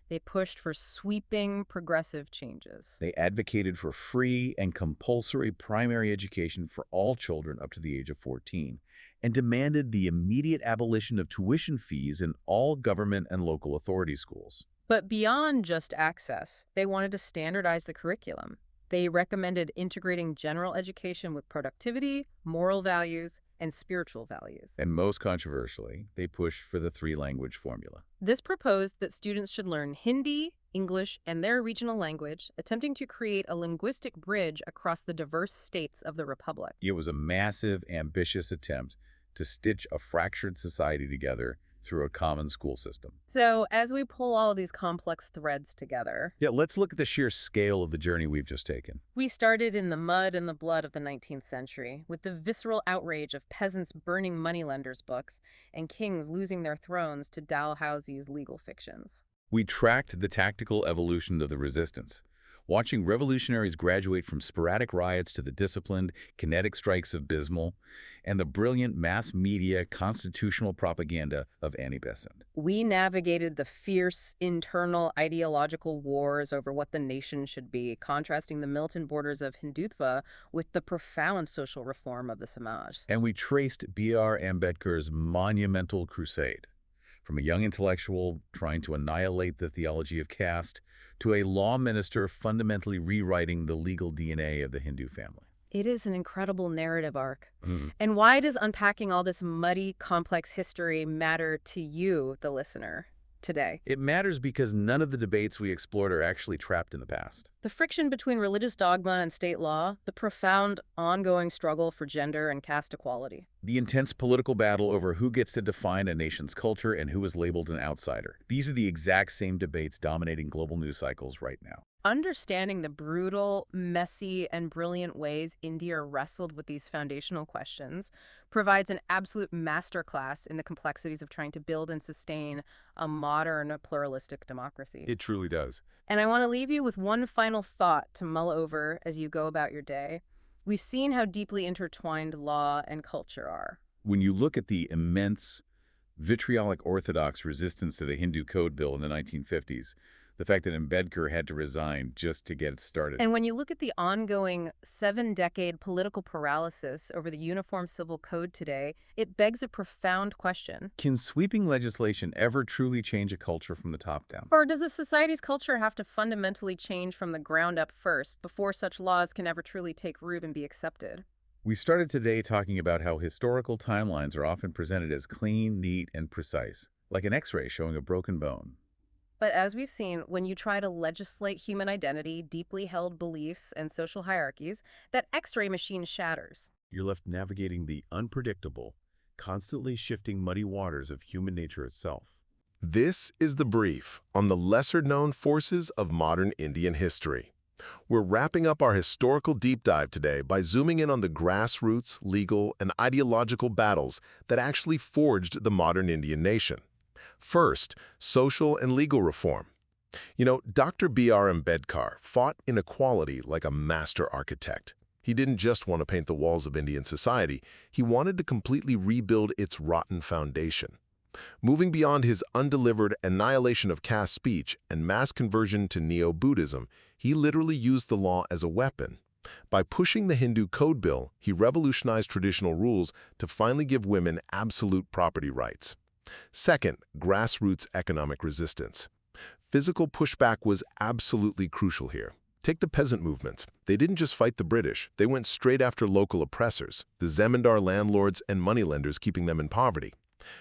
S1: They pushed for sweeping, progressive changes.
S2: They advocated for free and compulsory primary education for all children up to the age of 14 and demanded the immediate abolition of tuition fees in all government and local authority schools.
S1: But beyond just access, they wanted to standardize the curriculum. They recommended integrating general education with productivity, moral values, and spiritual values.
S2: And most controversially, they pushed for the three-language formula.
S1: This proposed that students should learn Hindi, English, and their regional language, attempting to create a linguistic bridge across the diverse states of the Republic.
S2: It was a massive, ambitious attempt to stitch a fractured society together through a common school system.
S1: So, as we pull all of these complex threads together,
S2: Let's look at the sheer scale of the journey we've just taken.
S1: we started in the mud and the blood of the 19th century, with the visceral outrage of peasants burning moneylenders' books and kings losing their thrones to Dalhousie's legal fictions.
S2: We tracked the tactical evolution of the resistance, watching revolutionaries graduate from sporadic riots to the disciplined, kinetic strikes of Bismarck and the brilliant mass media constitutional propaganda of Annie Besant.
S1: We navigated the fierce internal ideological wars over what the nation should be, contrasting the militant borders of Hindutva with the profound social reform of the Samaj.
S2: And we traced B.R. Ambedkar's monumental crusade, from a young intellectual trying to annihilate the theology of caste to a law minister fundamentally rewriting the legal DNA of the Hindu family.
S1: It is an incredible narrative arc. And why does unpacking all this muddy, complex history matter to you, the listener, today?
S2: It matters because none of the debates we explored are actually trapped in the past.
S1: The friction between religious dogma and state law, the profound, ongoing struggle for gender and caste equality.
S2: The intense political battle over who gets to define a nation's culture and who is labeled an outsider. These are the exact same debates dominating global news cycles right now.
S1: Understanding the brutal, messy, and brilliant ways India wrestled with these foundational questions provides an absolute masterclass in the complexities of trying to build and sustain a modern, pluralistic democracy.
S2: It truly does.
S1: And I want to leave you with one final thought to mull over as you go about your day. We've seen how deeply intertwined law and culture are.
S2: When you look at the immense, vitriolic orthodox resistance to the Hindu Code Bill in the 1950s, the fact that Ambedkar had to resign just to get it started.
S1: And when you look at the ongoing 7-decade political paralysis over the Uniform Civil Code today, it begs a profound question.
S2: Can sweeping legislation ever truly change a culture from the top down?
S1: Or does a society's culture have to fundamentally change from the ground up first before such laws can ever truly take root and be accepted?
S2: We started today talking about how historical timelines are often presented as clean, neat, and precise, like an X-ray showing a broken bone.
S1: But as we've seen, when you try to legislate human identity, deeply held beliefs, and social hierarchies, that X-ray machine shatters.
S2: You're left navigating the unpredictable, constantly shifting muddy waters of human nature itself.
S4: This is the brief on the lesser-known forces of modern Indian history. We're wrapping up our historical deep dive today by zooming in on the grassroots, legal, and ideological battles that actually forged the modern Indian nation. First, social and legal reform. Dr. B.R. Ambedkar fought inequality like a master architect. He didn't just want to paint the walls of Indian society, he wanted to completely rebuild its rotten foundation. Moving beyond his undelivered annihilation of caste speech and mass conversion to Neo-Buddhism, he literally used the law as a weapon. By pushing the Hindu Code Bill, he revolutionized traditional rules to finally give women absolute property rights. Second, grassroots economic resistance. Physical pushback was absolutely crucial here. Take the peasant movement. They didn't just fight the British, they went straight after local oppressors, the zemindar landlords and moneylenders keeping them in poverty.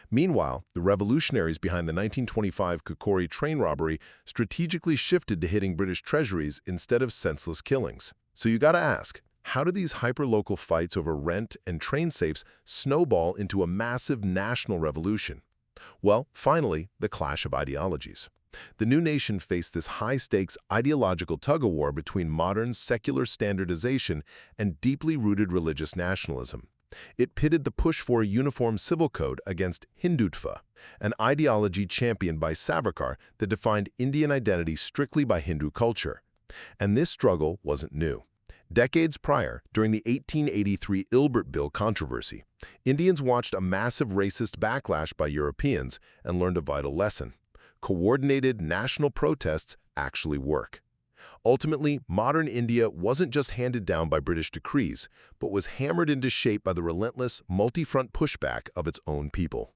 S4: Meanwhile, the revolutionaries behind the 1925 Kokori train robbery strategically shifted to hitting British treasuries instead of senseless killings. So you gotta ask, how do these hyper-local fights over rent and train safes snowball into a massive national revolution? Well, finally, the clash of ideologies. The new nation faced this high-stakes ideological tug-of-war between modern secular standardization and deeply rooted religious nationalism. It pitted the push for a uniform civil code against Hindutva, an ideology championed by Savarkar that defined Indian identity strictly by Hindu culture. And this struggle wasn't new. Decades prior, during the 1883 Ilbert Bill controversy, Indians watched a massive racist backlash by Europeans and learned a vital lesson. Coordinated national protests actually work. Ultimately, modern India wasn't just handed down by British decrees, but was hammered into shape by the relentless, multi-front pushback of its own people.